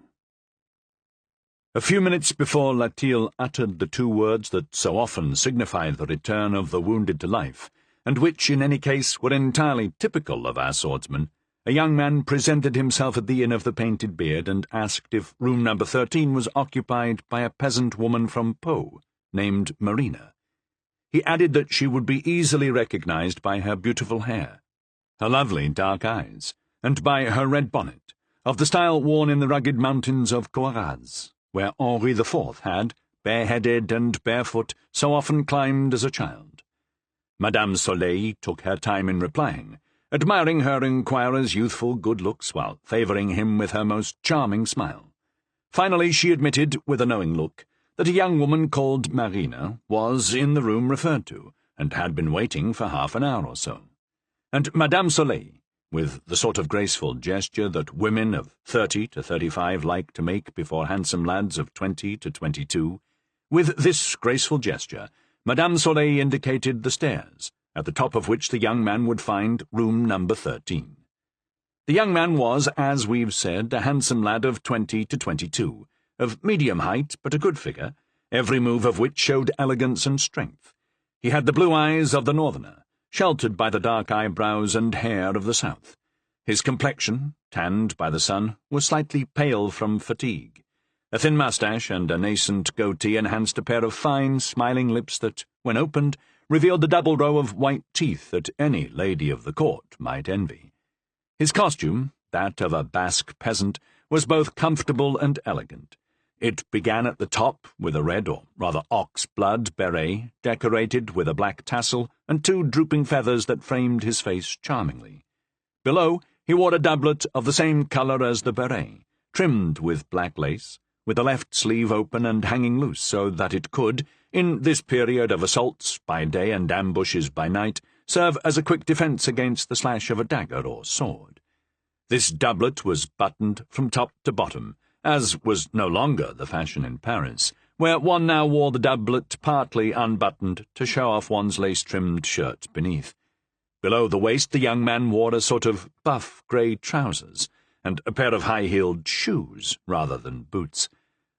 A few minutes before Latil uttered the 2 words that so often signified the return of the wounded to life, and which, in any case, were entirely typical of our swordsman, a young man presented himself at the Inn of the Painted Beard and asked if room number 13 was occupied by a peasant woman from Pau, named Marina. He added that she would be easily recognized by her beautiful hair, her lovely dark eyes, and by her red bonnet, of the style worn in the rugged mountains of Coaraz, where Henri IV had, bareheaded and barefoot, so often climbed as a child. Madame Soleil took her time in replying, admiring her inquirer's youthful good looks while favouring him with her most charming smile. Finally she admitted, with a knowing look, that a young woman called Marina was in the room referred to, and had been waiting for half an hour or so. And Madame Soleil, with the sort of graceful gesture that women of 30 to 35 like to make before handsome lads of 20 to 22, with this graceful gesture, Madame Soleil indicated the stairs, at the top of which the young man would find room number 13. The young man was, as we've said, a handsome lad of 20 to 22, of medium height but a good figure, every move of which showed elegance and strength. He had the blue eyes of the northerner, sheltered by the dark eyebrows and hair of the south. His complexion, tanned by the sun, was slightly pale from fatigue. A thin moustache and a nascent goatee enhanced a pair of fine, smiling lips that, when opened, revealed the double row of white teeth that any lady of the court might envy. His costume, that of a Basque peasant, was both comfortable and elegant. It began at the top with a red, or rather ox-blood, beret, decorated with a black tassel and 2 drooping feathers that framed his face charmingly. Below, he wore a doublet of the same colour as the beret, trimmed with black lace, with the left sleeve open and hanging loose so that it could, in this period of assaults by day and ambushes by night, serve as a quick defence against the slash of a dagger or sword. This doublet was buttoned from top to bottom, as was no longer the fashion in Paris, where one now wore the doublet partly unbuttoned to show off one's lace-trimmed shirt beneath. Below the waist the young man wore a sort of buff grey trousers, and a pair of high-heeled shoes rather than boots.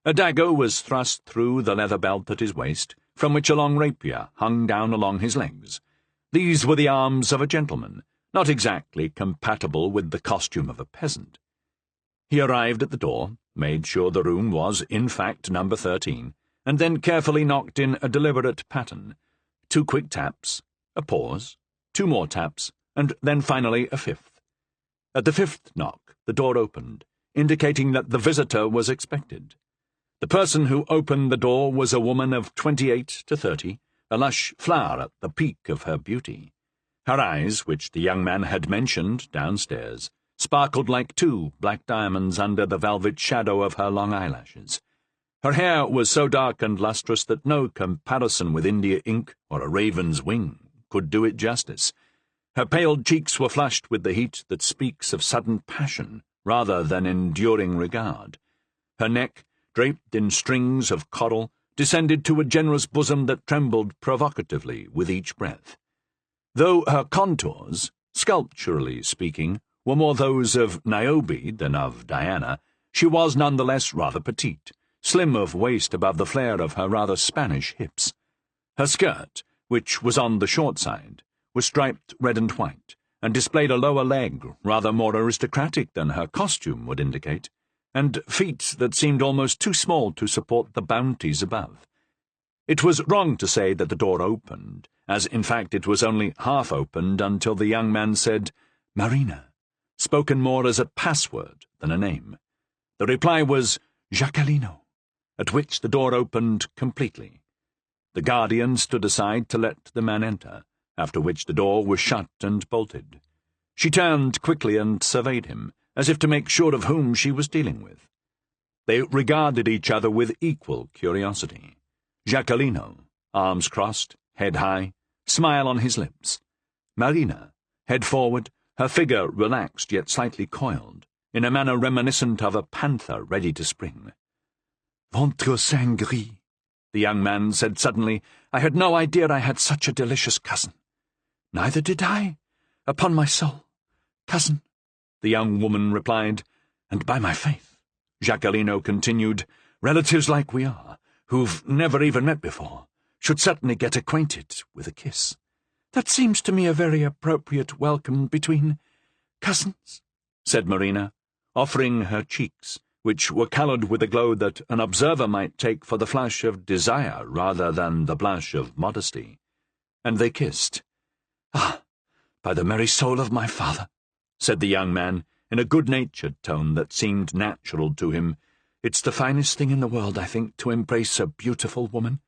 A dagger was thrust through the leather belt at his waist, from which a long rapier hung down along his legs. These were the arms of a gentleman, not exactly compatible with the costume of a peasant. He arrived at the door, made sure the room was, in fact, number 13, and then carefully knocked in a deliberate pattern. 2 quick taps, a pause, 2 more taps, and then finally a 5th. At the 5th knock, the door opened, indicating that the visitor was expected. The person who opened the door was a woman of 28 to 30, a lush flower at the peak of her beauty. Her eyes, which the young man had mentioned downstairs, sparkled like 2 black diamonds under the velvet shadow of her long eyelashes. Her hair was so dark and lustrous that no comparison with India ink or a raven's wing could do it justice. Her pale cheeks were flushed with the heat that speaks of sudden passion rather than enduring regard. Her neck, draped in strings of coral, descended to a generous bosom that trembled provocatively with each breath. Though her contours, sculpturally speaking, were more those of Niobe than of Diana, she was none the less rather petite, slim of waist above the flare of her rather Spanish hips. Her skirt, which was on the short side, was striped red and white, and displayed a lower leg rather more aristocratic than her costume would indicate, and feet that seemed almost too small to support the bounties above. It was wrong to say that the door opened, as in fact it was only half opened until the young man said, "Marina," spoken more as a password than a name. The reply was, "Jacquelino," at which the door opened completely. The guardian stood aside to let the man enter, after which the door was shut and bolted. She turned quickly and surveyed him, as if to make sure of whom she was dealing with. They regarded each other with equal curiosity. Jacquelino, arms crossed, head high, smile on his lips. Marina, head forward, her figure relaxed yet slightly coiled, in a manner reminiscent of a panther ready to spring. "Ventre saint gris," the young man said suddenly. "I had no idea I had such a delicious cousin." "Neither did I, upon my soul. Cousin," the young woman replied. "And by my faith," Jacquelino continued, "relatives like we are, who've never even met before, should certainly get acquainted with a kiss. That seems to me a very appropriate welcome between cousins," said Marina, offering her cheeks, which were coloured with a glow that an observer might take for the flush of desire rather than the blush of modesty. And they kissed. "Ah, by the merry soul of my father," said the young man, in a good-natured tone that seemed natural to him, It's the finest thing in the world, I think, to embrace a beautiful woman,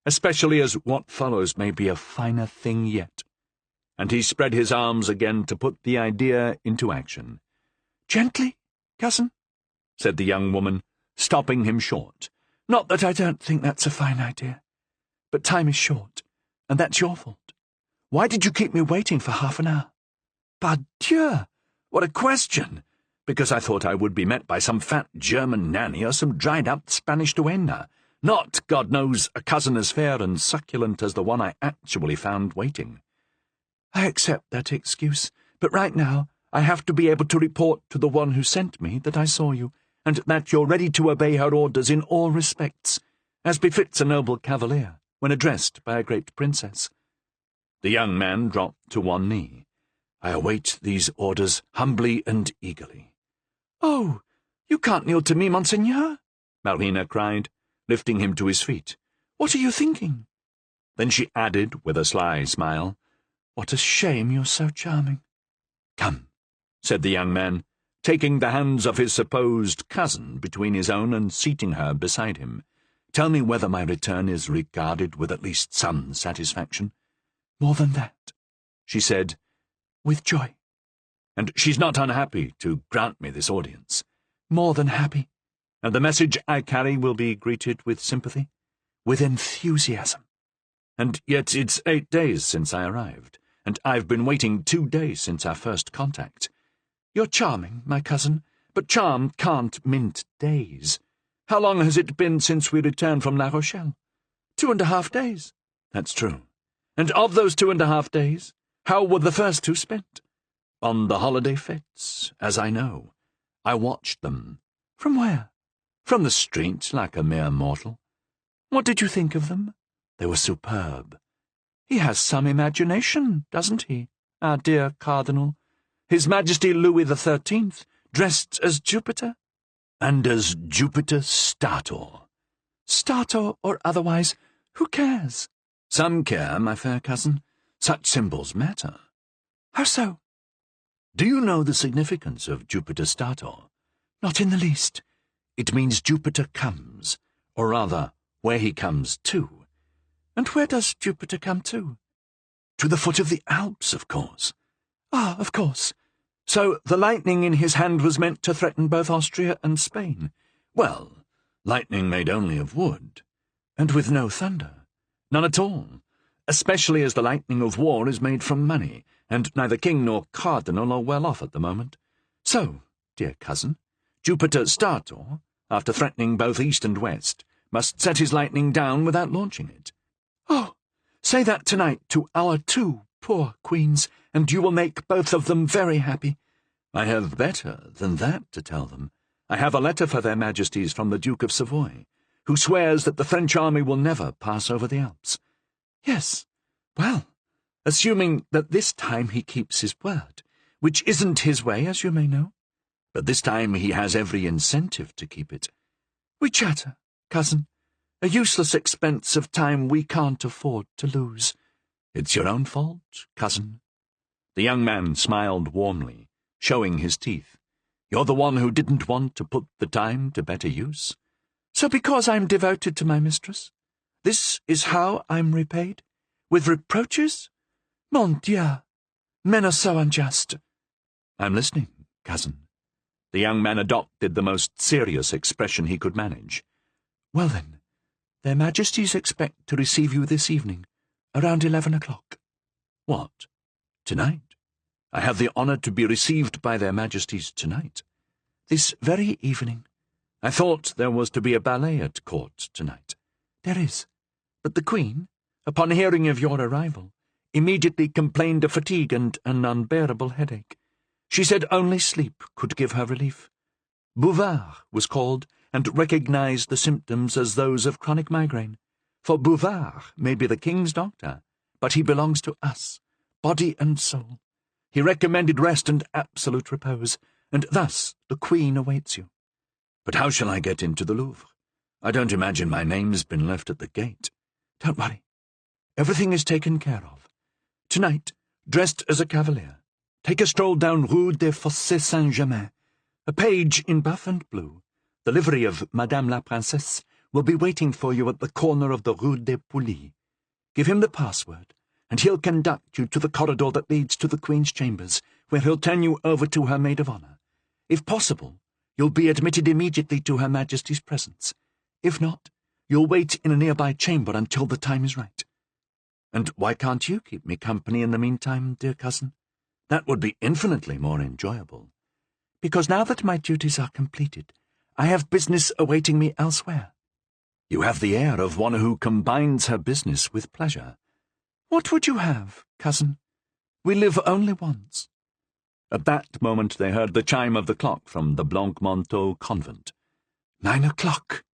especially as what follows may be a finer thing yet. And he spread his arms again to put the idea into action. "Gently, cousin," said the young woman, stopping him short. "Not that I don't think that's a fine idea. But time is short, and that's your fault. Why did you keep me waiting for half an hour?" "Pardieu! What a question! Because I thought I would be met by some fat German nanny or some dried-up Spanish duenna, not, God knows, a cousin as fair and succulent as the one I actually found waiting." "I accept that excuse, but right now I have to be able to report to the one who sent me that I saw you, and that you're ready to obey her orders in all respects, as befits a noble cavalier when addressed by a great princess." The young man dropped to one knee. "I await these orders humbly and eagerly." "Oh, you can't kneel to me, monseigneur," Marina cried, lifting him to his feet. "What are you thinking?" Then she added, with a sly smile, "What a shame you're so charming." "Come," said the young man, taking the hands of his supposed cousin between his own and seating her beside him. "Tell me whether my return is regarded with at least some satisfaction." "More than that," she said, "with joy." "And she's not unhappy to grant me this audience?" "More than happy." "And the message I carry will be greeted with sympathy?" "With enthusiasm." "And yet it's 8 days since I arrived, and I've been waiting 2 days since our first contact." "You're charming, my cousin, but charm can't mint days. How long has it been since we returned from La Rochelle?" 2.5 days. "That's true. And of those 2.5 days, how were the first 2 spent?" "On the holiday fêtes, as I know. I watched them." "From where?" "From the street, like a mere mortal." "What did you think of them?" "They were superb." "He has some imagination, doesn't he, our dear Cardinal? His Majesty Louis XIII, dressed as Jupiter?" "And as Jupiter Stator." "Stator or otherwise, who cares?" "Some care, my fair cousin. Such symbols matter." "How so?" "Do you know the significance of Jupiter Stator?" "Not in the least." "It means Jupiter comes, or rather, where he comes to." "And where does Jupiter come to?" "To the foot of the Alps, of course." "Ah, of course. So the lightning in his hand was meant to threaten both Austria and Spain." "Well, lightning made only of wood." "And with no thunder?" "None at all, especially as the lightning of war is made from money, and neither king nor cardinal are well off at the moment. So, dear cousin, Jupiter Stator, after threatening both east and west, must set his lightning down without launching it." "Oh, say that tonight to our 2 poor queens, and you will make both of them very happy." "I have better than that to tell them. I have a letter for their Majesties from the Duke of Savoy, who swears that the French army will never pass over the Alps." "Yes, well, assuming that this time he keeps his word, which isn't his way, as you may know." "But this time he has every incentive to keep it." "We chatter, cousin, a useless expense of time we can't afford to lose." "It's your own fault, cousin." The young man smiled warmly, showing his teeth. "You're the one who didn't want to put the time to better use." "So because I'm devoted to my mistress, this is how I'm repaid? With reproaches? Mon Dieu, men are so unjust." "I'm listening, cousin." The young man adopted the most serious expression he could manage. "Well then, their Majesties expect to receive you this evening, around 11 o'clock. "What? Tonight? I have the honour to be received by their Majesties tonight." "This very evening." "I thought there was to be a ballet at court tonight." "There is, but the Queen, upon hearing of your arrival, immediately complained of fatigue and an unbearable headache. She said only sleep could give her relief. Bouvard was called, and recognized the symptoms as those of chronic migraine. For Bouvard may be the king's doctor, but he belongs to us, body and soul. He recommended rest and absolute repose, and thus the Queen awaits you." "But how shall I get into the Louvre? I don't imagine my name's been left at the gate." "Don't worry. Everything is taken care of. Tonight, dressed as a cavalier, take a stroll down Rue des Fossés Saint-Germain. A page in buff and blue, The livery of Madame la Princesse will be waiting for you at the corner of the Rue des Poulies. Give him the password, and he'll conduct you to the corridor that leads to the Queen's chambers, where he'll turn you over to her maid of honour. If possible, you'll be admitted immediately to Her Majesty's presence. If not, you'll wait in a nearby chamber until the time is right. And why can't you keep me company in the meantime, dear cousin? That would be infinitely more enjoyable. Because now that my duties are completed, I have business awaiting me elsewhere. You have the air of one who combines her business with pleasure. What would you have, cousin? We live only once. At that moment they heard the chime of the clock from the Blanc-Manteau convent. 9 o'clock,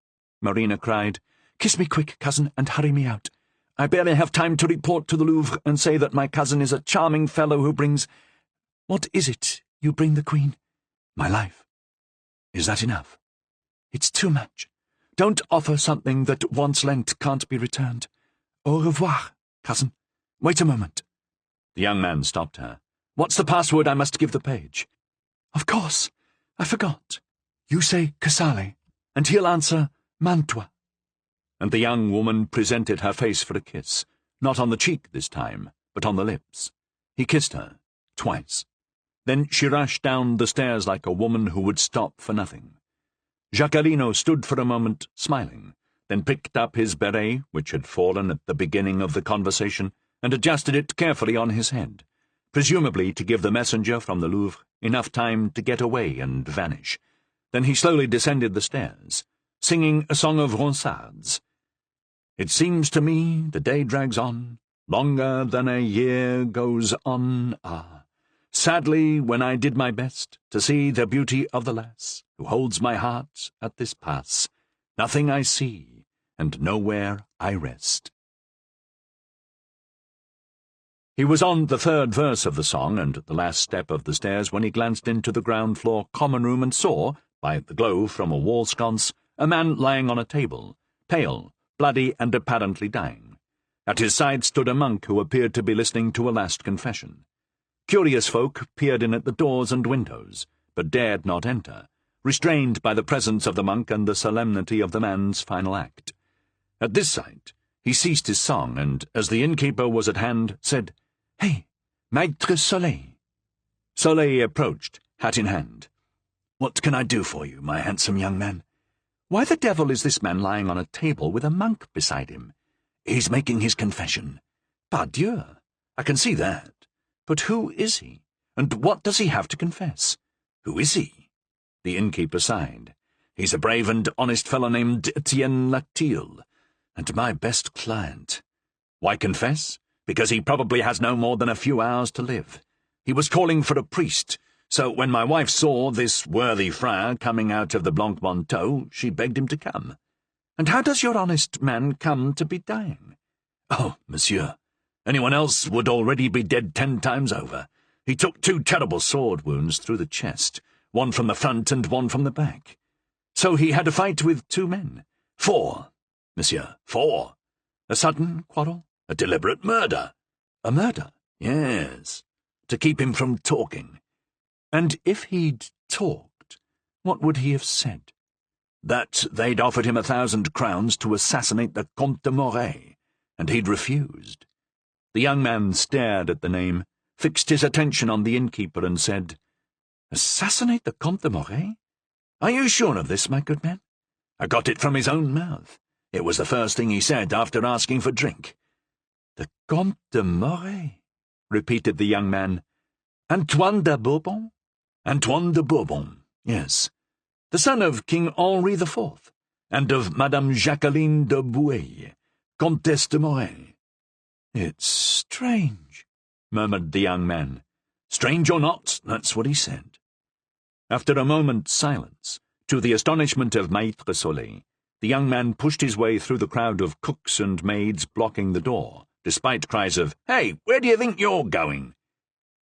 Marina cried. Kiss me quick, cousin, and hurry me out. I barely have time to report to the Louvre and say that my cousin is a charming fellow who brings— What is it you bring the Queen? My life. Is that enough? It's too much. Don't offer something that once lent can't be returned. Au revoir, cousin. Wait a moment. The young man stopped her. What's the password I must give the page? Of course. I forgot. You say Casale, and he'll answer Mantua. And the young woman presented her face for a kiss, not on the cheek this time, but on the lips. He kissed her, twice. Then she rushed down the stairs like a woman who would stop for nothing. Jacqueline stood for a moment, smiling, then picked up his beret, which had fallen at the beginning of the conversation, and adjusted it carefully on his head, presumably to give the messenger from the Louvre enough time to get away and vanish. Then he slowly descended the stairs, singing a song of Ronsard's. It seems to me the day drags on, longer than a year goes on, sadly when I did my best to see the beauty of the lass who holds my heart at this pass, nothing I see, and nowhere I rest. He was on the third verse of the song and the last step of the stairs when he glanced into the ground-floor common room and saw, by the glow from a wall sconce, a man lying on a table, pale, bloody, and apparently dying. At his side stood a monk who appeared to be listening to a last confession. Curious folk peered in at the doors and windows, but dared not enter, restrained by the presence of the monk and the solemnity of the man's final act. At this sight, he ceased his song, and, as the innkeeper was at hand, said, "Hey, Maître Soleil." Soleil approached, hat in hand. "What can I do for you, my handsome young man? Why the devil is this man lying on a table with a monk beside him? He's making his confession. Pardieu, I can see that. But who is he? And what does he have to confess? Who is he?" The innkeeper sighed. "He's a brave and honest fellow named Etienne Latil, and my best client. Why confess? Because he probably has no more than a few hours to live. He was calling for a priest, so when my wife saw this worthy friar coming out of the Blanc-Manteau, she begged him to come. And how does your honest man come to be dying? Oh, monsieur, anyone else would already be dead 10 times over. He took 2 terrible sword wounds through the chest, one from the front and one from the back. So he had a fight with 2 men. 4, monsieur, 4. A sudden quarrel? A deliberate murder. A murder? Yes, to keep him from talking. And if he'd talked, what would he have said? That they'd offered him 1,000 crowns to assassinate the Comte de Moret, and he'd refused. The young man stared at the name, fixed his attention on the innkeeper, and said, "Assassinate the Comte de Moret? Are you sure of this, my good man? I got it from his own mouth. It was the first thing he said after asking for drink." "The Comte de Moret," repeated the young man. "Antoine de Bourbon?" "Antoine de Bourbon, yes. The son of King Henri IV, and of Madame Jacqueline de Bouille, Comtesse de Moret." "It's strange," murmured the young man. "Strange or not, that's what he said." After a moment's silence, to the astonishment of Maître Soleil, the young man pushed his way through the crowd of cooks and maids blocking the door, despite cries of, "Hey, where do you think you're going?"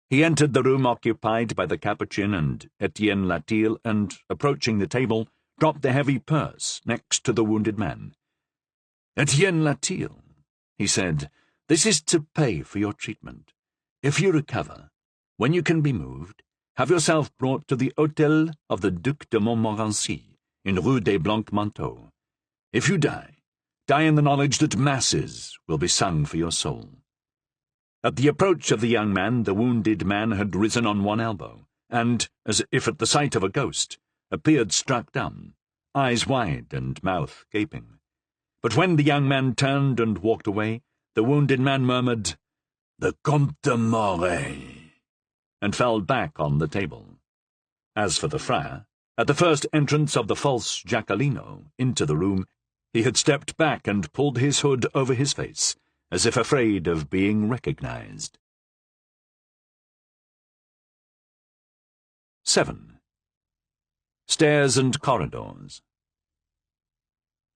He entered the room occupied by the Capuchin and Etienne Latil and, approaching the table, dropped the heavy purse next to the wounded man. "Etienne Latil," he said, "this is to pay for your treatment. If you recover, when you can be moved, have yourself brought to the Hôtel of the Duc de Montmorency, in Rue des Blancs-Manteaux. If you die, die in the knowledge that masses will be sung for your soul." At the approach of the young man, the wounded man had risen on one elbow, and, as if at the sight of a ghost, appeared struck dumb, eyes wide and mouth gaping. But when the young man turned and walked away, the wounded man murmured, "The Comte de Morey," and fell back on the table. As for the friar, at the first entrance of the false Giacolino into the room, he had stepped back and pulled his hood over his face, as if afraid of being recognized. 7. Stairs and Corridors.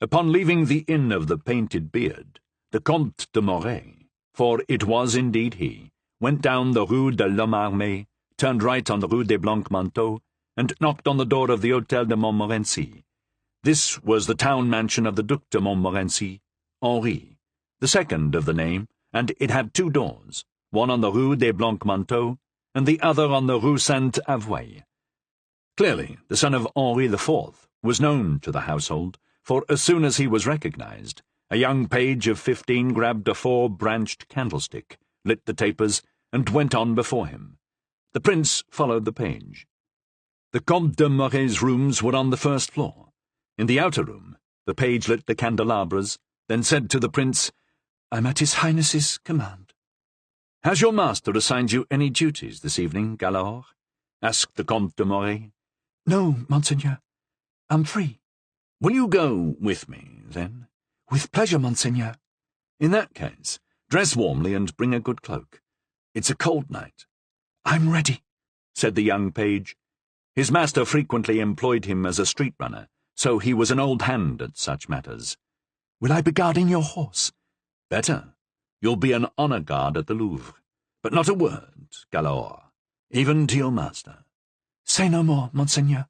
Upon leaving the Inn of the Painted Beard, the Comte de Morey, for it was indeed he, went down the Rue de l'Homme Armé, turned right on the Rue des Blancs-Manteaux, and knocked on the door of the Hôtel de Montmorency. This was the town mansion of the Duc de Montmorency, Henri, the second of the name, and it had 2 doors, one on the Rue des Blancs-Manteaux, and the other on the Rue Saint-Avoye. Clearly, the son of Henri IV was known to the household, for as soon as he was recognized, a young page of 15 grabbed a 4-branched candlestick, lit the tapers, and went on before him. The prince followed the page. The Comte de Morey's rooms were on the first floor. In the outer room, the page lit the candelabras, then said to the prince, "I'm at His Highness's command." "Has your master assigned you any duties this evening, Galore?" asked the Comte de Morey. "No, monseigneur. I'm free." "Will you go with me, then?" "With pleasure, monseigneur." "In that case, dress warmly and bring a good cloak. It's a cold night." "I'm ready," said the young page. His master frequently employed him as a street runner, so he was an old hand at such matters. "Will I be guarding your horse?" "Better. You'll be an honour guard at the Louvre. But not a word, Galore, even to your master." "Say no more, monseigneur,"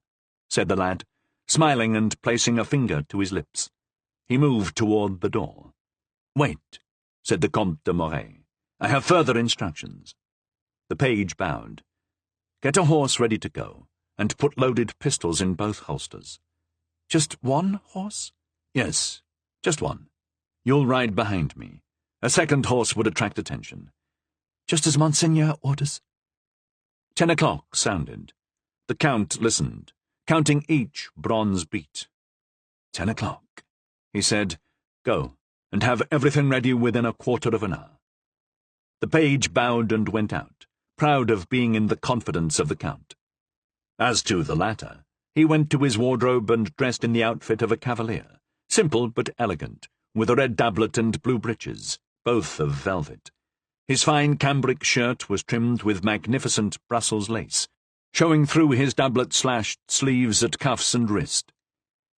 said the lad, smiling and placing a finger to his lips. He moved toward the door. "Wait," said the Comte de Morey. "I have further instructions." The page bowed. "Get a horse ready to go, and put loaded pistols in both holsters." "Just one horse?" "Yes, just one. You'll ride behind me. A second horse would attract attention." "Just as monseigneur orders." 10 o'clock sounded. The Count listened, counting each bronze beat. 10 o'clock, he said. "Go, and have everything ready within a quarter of an hour." The page bowed and went out, proud of being in the confidence of the Count. As to the latter, he went to his wardrobe and dressed in the outfit of a cavalier, simple but elegant, with a red doublet and blue breeches, both of velvet. His fine cambric shirt was trimmed with magnificent Brussels lace, showing through his doublet-slashed sleeves at cuffs and wrist.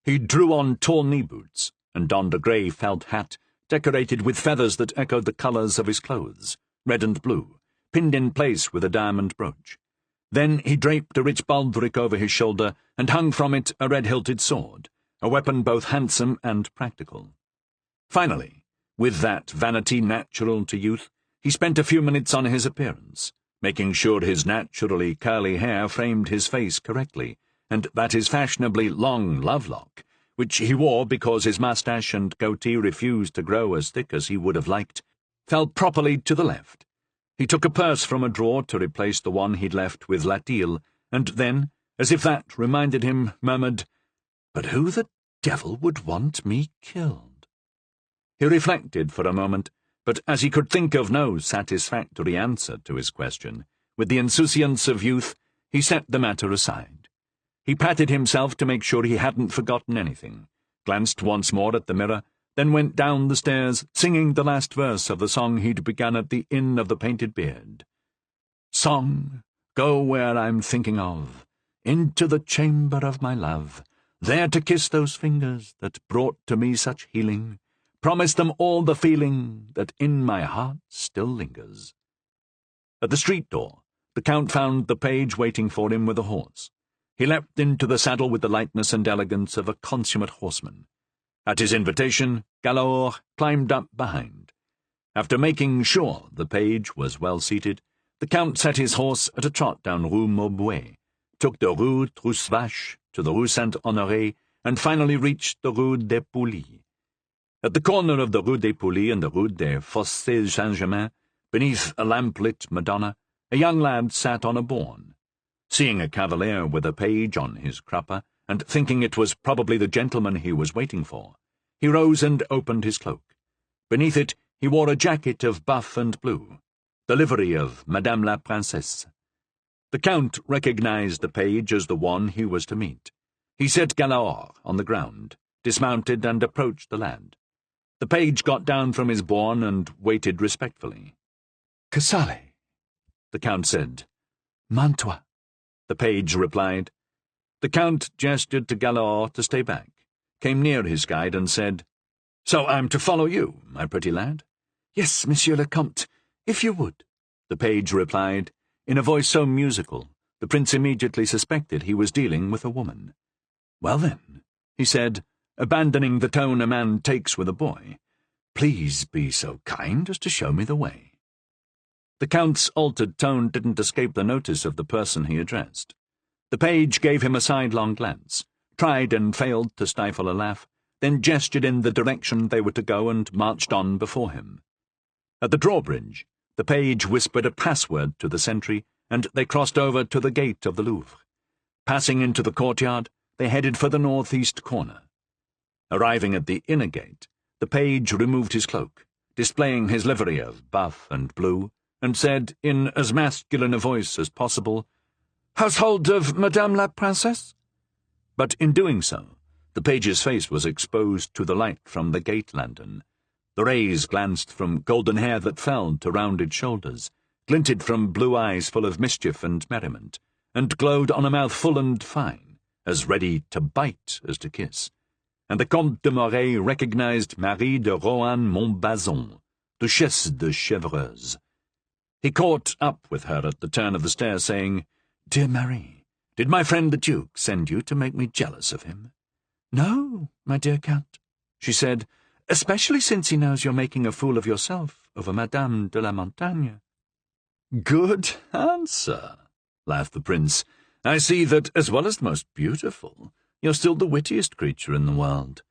He drew on tall knee-boots, and donned a grey felt hat, decorated with feathers that echoed the colours of his clothes, red and blue, pinned in place with a diamond brooch. Then he draped a rich baldric over his shoulder, and hung from it a red-hilted sword, a weapon both handsome and practical. Finally, with that vanity natural to youth, he spent a few minutes on his appearance, making sure his naturally curly hair framed his face correctly, and that his fashionably long love-lock, which he wore because his moustache and goatee refused to grow as thick as he would have liked, fell properly to the left. He took a purse from a drawer to replace the one he'd left with Latil, and then, as if that reminded him, murmured, "But who the devil would want me killed?" He reflected for a moment, but as he could think of no satisfactory answer to his question, with the insouciance of youth, he set the matter aside. He patted himself to make sure he hadn't forgotten anything, glanced once more at the mirror, then went down the stairs, singing the last verse of the song he'd begun at the Inn of the Painted Beard. "Song, go where I'm thinking of, into the chamber of my love, there to kiss those fingers that brought to me such healing, promise them all the feeling that in my heart still lingers." At the street door, the Count found the page waiting for him with a horse. He leapt into the saddle with the lightness and elegance of a consummate horseman. At his invitation, Galore climbed up behind. After making sure the page was well seated, the Count set his horse at a trot down Rue Maubuée, took the Rue Trousse-Vache to the Rue Saint-Honoré, and finally reached the Rue des Poulies. At the corner of the Rue des Poulies and the Rue des Fossés Saint-Germain, beneath a lamp-lit Madonna, a young lad sat on a bourne. Seeing a cavalier with a page on his crupper, and thinking it was probably the gentleman he was waiting for, he rose and opened his cloak. Beneath it he wore a jacket of buff and blue, the livery of Madame la Princesse. The Count recognized the page as the one he was to meet. He set Galahor on the ground, dismounted, and approached the lad. The page got down from his bourne and waited respectfully. "Casale," the Count said. "Mantua," the page replied. The Count gestured to Galahor to stay back, came near his guide, and said, "So I'm to follow you, my pretty lad?" "Yes, Monsieur le Comte, if you would," the page replied, in a voice so musical the prince immediately suspected he was dealing with a woman. "Well then," he said, abandoning the tone a man takes with a boy, "please be so kind as to show me the way." The Count's altered tone didn't escape the notice of the person he addressed. The page gave him a sidelong glance, tried and failed to stifle a laugh, then gestured in the direction they were to go and marched on before him. At the drawbridge, the page whispered a password to the sentry, and they crossed over to the gate of the Louvre. Passing into the courtyard, they headed for the northeast corner. Arriving at the inner gate, the page removed his cloak, displaying his livery of buff and blue, and said, in as masculine a voice as possible, "Household of Madame la Princesse?" But in doing so, the page's face was exposed to the light from the gate lantern. The rays glanced from golden hair that fell to rounded shoulders, glinted from blue eyes full of mischief and merriment, and glowed on a mouth full and fine, as ready to bite as to kiss. And the Comte de Morey recognized Marie de Rohan-Montbazon, Duchesse de Chevreuse. He caught up with her at the turn of the stairs, saying, "Dear Marie, did my friend the Duke send you to make me jealous of him?" "No, my dear Count," she said, "especially since he knows you're making a fool of yourself over Madame de la Montagne." "Good answer," laughed the prince. "I see that, as well as the most beautiful, you're still the wittiest creature in the world.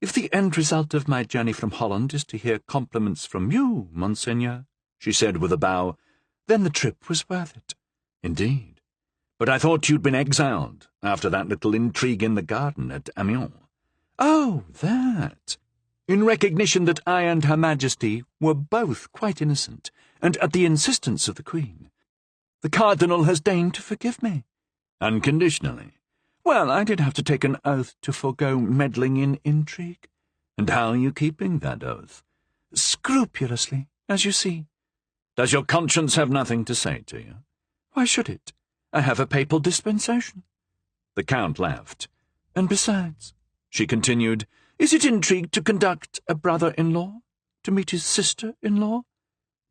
If the end result of my journey from Holland is to hear compliments from you, Monseigneur," she said with a bow, "then the trip was worth it." "Indeed. But I thought you'd been exiled after that little intrigue in the garden at Amiens." "Oh, that. In recognition that I and Her Majesty were both quite innocent, and at the insistence of the Queen. The Cardinal has deigned to forgive me." "Unconditionally?" "Well, I did have to take an oath to forego meddling in intrigue." "And how are you keeping that oath?" "Scrupulously, as you see." "Does your conscience have nothing to say to you?" "Why should it? I have a papal dispensation." The Count laughed. "And besides," she continued, "is it intrigue to conduct a brother-in-law, to meet his sister-in-law?"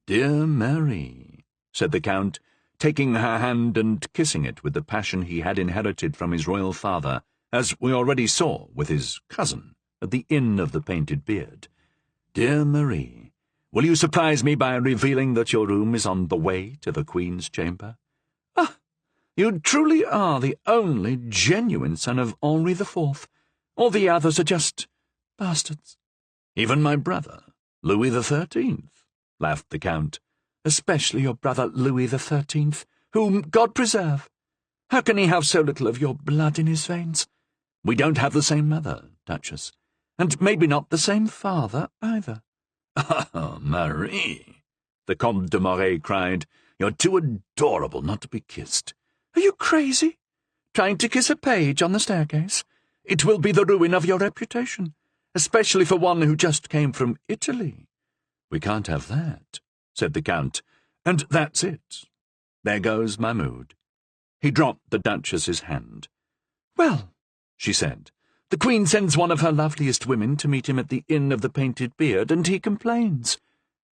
"Dear Mary," said the Count, taking her hand and kissing it with the passion he had inherited from his royal father, as we already saw with his cousin at the Inn of the Painted Beard. "Dear Marie, will you surprise me by revealing that your room is on the way to the Queen's chamber?" "Ah, you truly are the only genuine son of Henri IV. All the others are just bastards." "Even my brother, Louis XIII," laughed the Count. "Especially your brother Louis XIII, whom God preserve. How can he have so little of your blood in his veins?" "We don't have the same mother, Duchess." "And maybe not the same father, either." "Ah, Marie," the Comte de Morey cried, "you're too adorable not to be kissed." "Are you crazy? Trying to kiss a page on the staircase? It will be the ruin of your reputation, especially for one who just came from Italy." "We can't have that," said the Count, "and that's it. There goes my mood." He dropped the Duchess's hand. "Well," she said, "the Queen sends one of her loveliest women to meet him at the Inn of the Painted Beard, and he complains."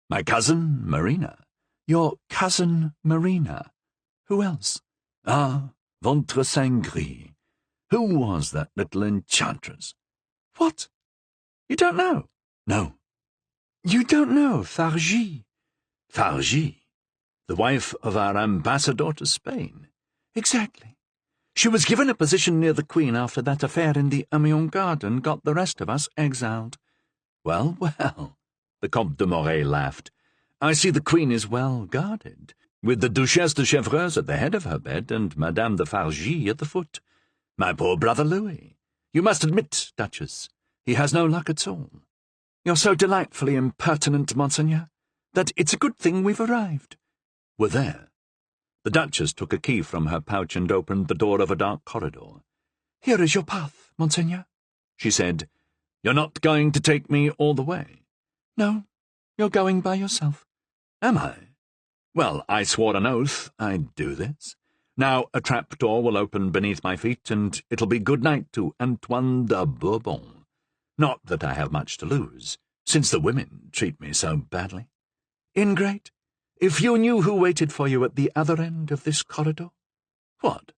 "My cousin Marina." "Your cousin Marina. Who else?" "Ah, ventre saint gris. Who was that little enchantress?" "What? You don't know?" "No." "You don't know Fargy?" "Fargy? The wife of our ambassador to Spain?" "Exactly. She was given a position near the Queen after that affair in the Amiens garden got the rest of us exiled. Well, well, the Comte de Morey laughed. I see the Queen is well guarded, with the Duchesse de Chevreuse at the head of her bed and Madame de Fargy at the foot. My poor brother Louis. You must admit, Duchess, he has no luck at all. You're so delightfully impertinent, Monseigneur, that it's a good thing we've arrived. We're there. The Duchess took a key from her pouch and opened the door of a dark corridor. Here is your path, Monseigneur, she said. You're not going to take me all the way? No, you're going by yourself. Am I? Well, I swore an oath I'd do this. Now a trap-door will open beneath my feet, and it'll be good night to Antoine de Bourbon. Not that I have much to lose, since the women treat me so badly. Ingrate, if you knew who waited for you at the other end of this corridor. What?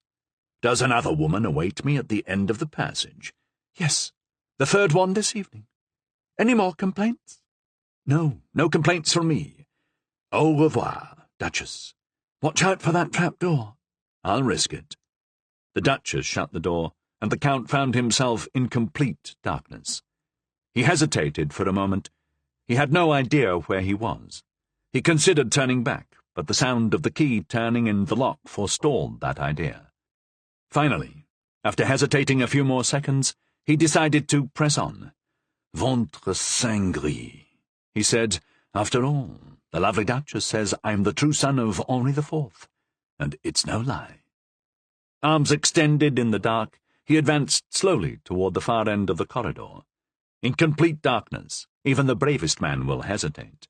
Does another woman await me at the end of the passage? Yes, the third one this evening. Any more complaints? No, no complaints from me. Au revoir, Duchess. Watch out for that trap-door. I'll risk it. The Duchess shut the door, and the Count found himself in complete darkness. He hesitated for a moment. He had no idea where he was. He considered turning back, but the sound of the key turning in the lock forestalled that idea. Finally, after hesitating a few more seconds, he decided to press on. Ventre saint gris, he said. After all, the lovely Duchess says I'm the true son of Henri IV, and it's no lie. Arms extended in the dark, he advanced slowly toward the far end of the corridor. In complete darkness, even the bravest man will hesitate.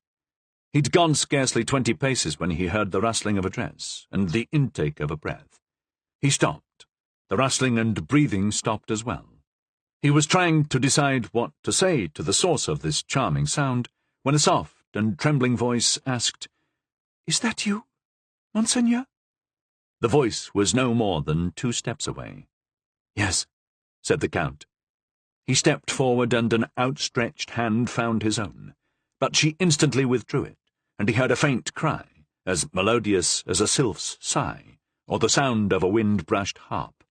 He'd gone scarcely 20 paces when he heard the rustling of a dress and the intake of a breath. He stopped. The rustling and breathing stopped as well. He was trying to decide what to say to the source of this charming sound when a soft and trembling voice asked, "Is that you, Monseigneur?" The voice was no more than 2 steps away. "Yes," said the Count. He stepped forward and an outstretched hand found his own, but she instantly withdrew it, and he heard a faint cry, as melodious as a sylph's sigh, or the sound of a wind-brushed harp.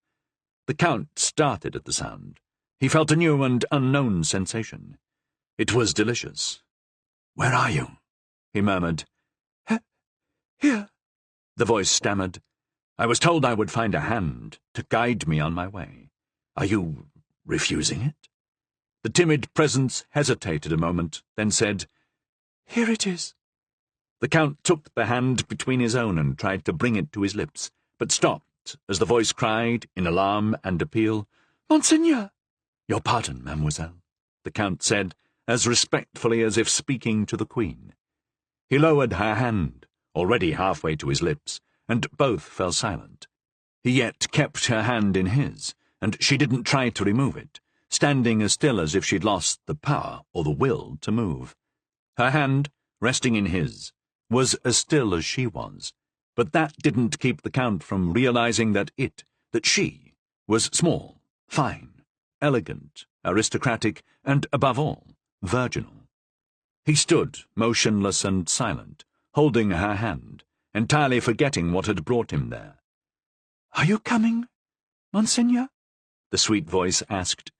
The Count started at the sound. He felt a new and unknown sensation. It was delicious. "Where are you?" he murmured. "Here," the voice stammered. "I was told I would find a hand to guide me on my way. Are you refusing it?" The timid presence hesitated a moment, then said, "Here it is." The Count took the hand between his own and tried to bring it to his lips, but stopped as the voice cried, in alarm and appeal, "Monseigneur!" "Your pardon, mademoiselle," the Count said, as respectfully as if speaking to the Queen. He lowered her hand, already halfway to his lips, and both fell silent. He yet kept her hand in his, and she didn't try to remove it, standing as still as if she'd lost the power or the will to move. Her hand, resting in his, was as still as she was, but that didn't keep the Count from realizing that she, was small, fine, elegant, aristocratic, and, above all, virginal. He stood, motionless and silent, holding her hand, entirely forgetting what had brought him there. "Are you coming, Monseigneur?" the sweet voice asked.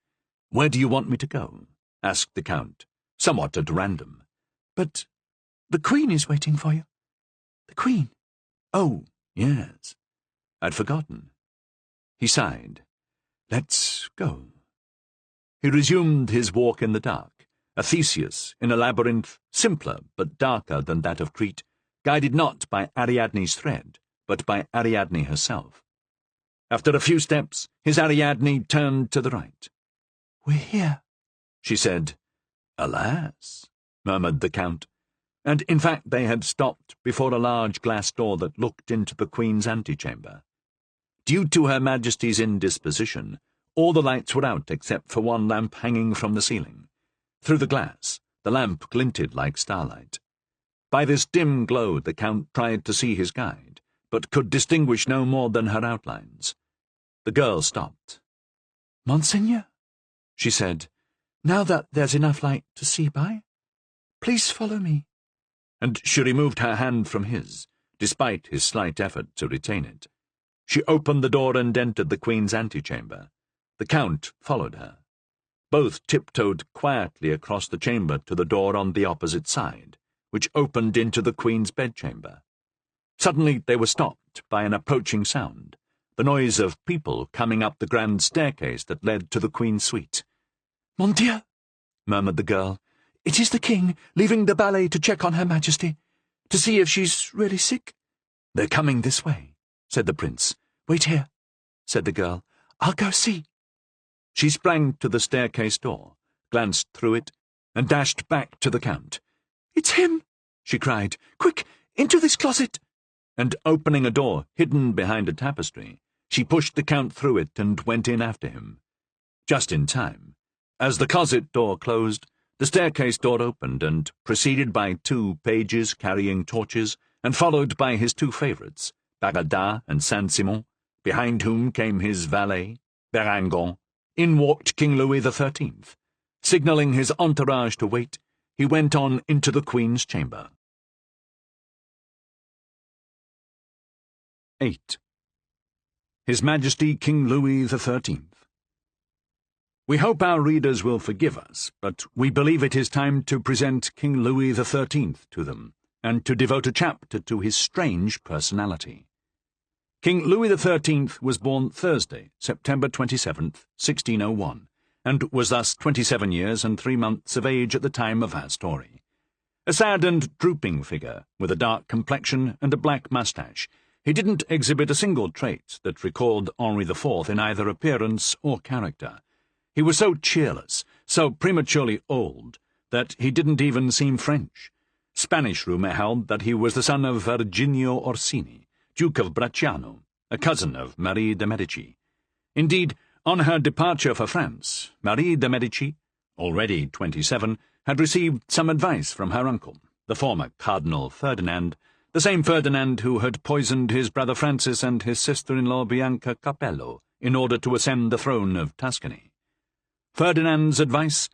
"Where do you want me to go?" asked the Count, somewhat at random. "But the Queen is waiting for you." "The Queen? Oh, yes. I'd forgotten." He sighed. "Let's go." He resumed his walk in the dark, a Theseus in a labyrinth simpler but darker than that of Crete, guided not by Ariadne's thread, but by Ariadne herself. After a few steps, his Ariadne turned to the right. "We're here," she said. "Alas," murmured the Count, and in fact they had stopped before a large glass door that looked into the Queen's antechamber. Due to Her Majesty's indisposition, all the lights were out except for one lamp hanging from the ceiling. Through the glass, the lamp glinted like starlight. By this dim glow the Count tried to see his guide, but could distinguish no more than her outlines. The girl stopped. "Monseigneur," she said, "now that there's enough light to see by, please follow me." And she removed her hand from his, despite his slight effort to retain it. She opened the door and entered the Queen's antechamber. The Count followed her. Both tiptoed quietly across the chamber to the door on the opposite side, which opened into the Queen's bedchamber. Suddenly they were stopped by an approaching sound, the noise of people coming up the grand staircase that led to the Queen's suite. "Mon Dieu," murmured the girl. "it is the King, leaving the ballet to check on Her Majesty, to see if she's really sick." "They're coming this way," said the Prince. "Wait here," said the girl. "I'll go see." She sprang to the staircase door, glanced through it, and dashed back to the Count. "It's him!" she cried. "Quick, into this closet!" And opening a door hidden behind a tapestry, she pushed the Count through it and went in after him. Just in time. As the closet door closed, the staircase door opened, and, preceded by 2 pages carrying torches, and followed by his 2 favourites, Baradas and Saint-Simon, behind whom came his valet, Berangon, in walked King Louis XIII. Signalling his entourage to wait, he went on into the Queen's chamber. 8. His Majesty King Louis XIII. We hope our readers will forgive us, but we believe it is time to present King Louis XIII to them, and to devote a chapter to his strange personality. King Louis XIII was born Thursday, September 27th, 1601, and was thus 27 years and 3 months of age at the time of our story. A sad and drooping figure, with a dark complexion and a black moustache, he didn't exhibit a single trait that recalled Henri IV in either appearance or character. He was so cheerless, so prematurely old, that he didn't even seem French. Spanish rumour held that he was the son of Virginio Orsini, Duke of Bracciano, a cousin of Marie de Medici. Indeed, on her departure for France, Marie de Medici, already 27, had received some advice from her uncle, the former Cardinal Ferdinand, the same Ferdinand who had poisoned his brother Francis and his sister-in-law Bianca Capello in order to ascend the throne of Tuscany. Ferdinand's advice: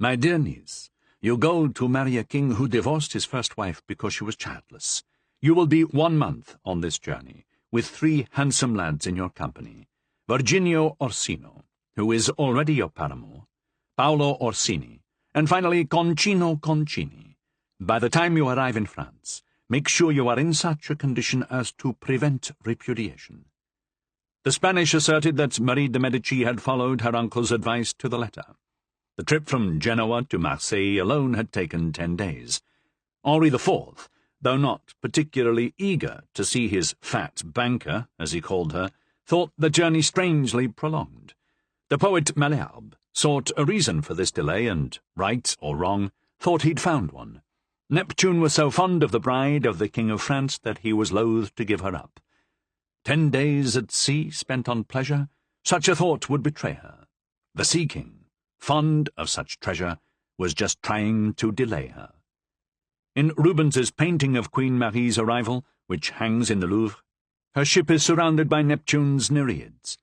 "My dear niece, you go to marry a king who divorced his first wife because she was childless. You will be 1 month on this journey, with 3 handsome lads in your company: Virginio Orsino, who is already your paramour, Paolo Orsini, and finally Concino Concini. By the time you arrive in France, make sure you are in such a condition as to prevent repudiation." The Spanish asserted that Marie de Medici had followed her uncle's advice to the letter. The trip from Genoa to Marseille alone had taken 10 days. Henri IV, though not particularly eager to see his fat banker, as he called her, thought the journey strangely prolonged. The poet Malherbe sought a reason for this delay and, right or wrong, thought he'd found one. Neptune was so fond of the bride of the King of France that he was loath to give her up. 10 days at sea spent on pleasure, such a thought would betray her. The Sea King, fond of such treasure, was just trying to delay her. In Rubens's painting of Queen Marie's arrival, which hangs in the Louvre, her ship is surrounded by Neptune's Nereids.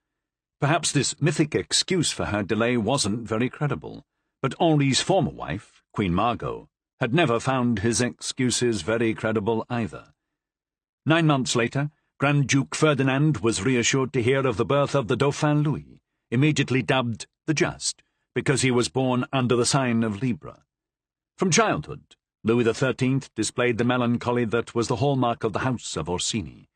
Perhaps this mythic excuse for her delay wasn't very credible, but Henri's former wife, Queen Margot, had never found his excuses very credible either. 9 months later, Grand Duke Ferdinand was reassured to hear of the birth of the Dauphin Louis, immediately dubbed the Just, because he was born under the sign of Libra. From childhood, Louis XIII displayed the melancholy that was the hallmark of the house of Orsini.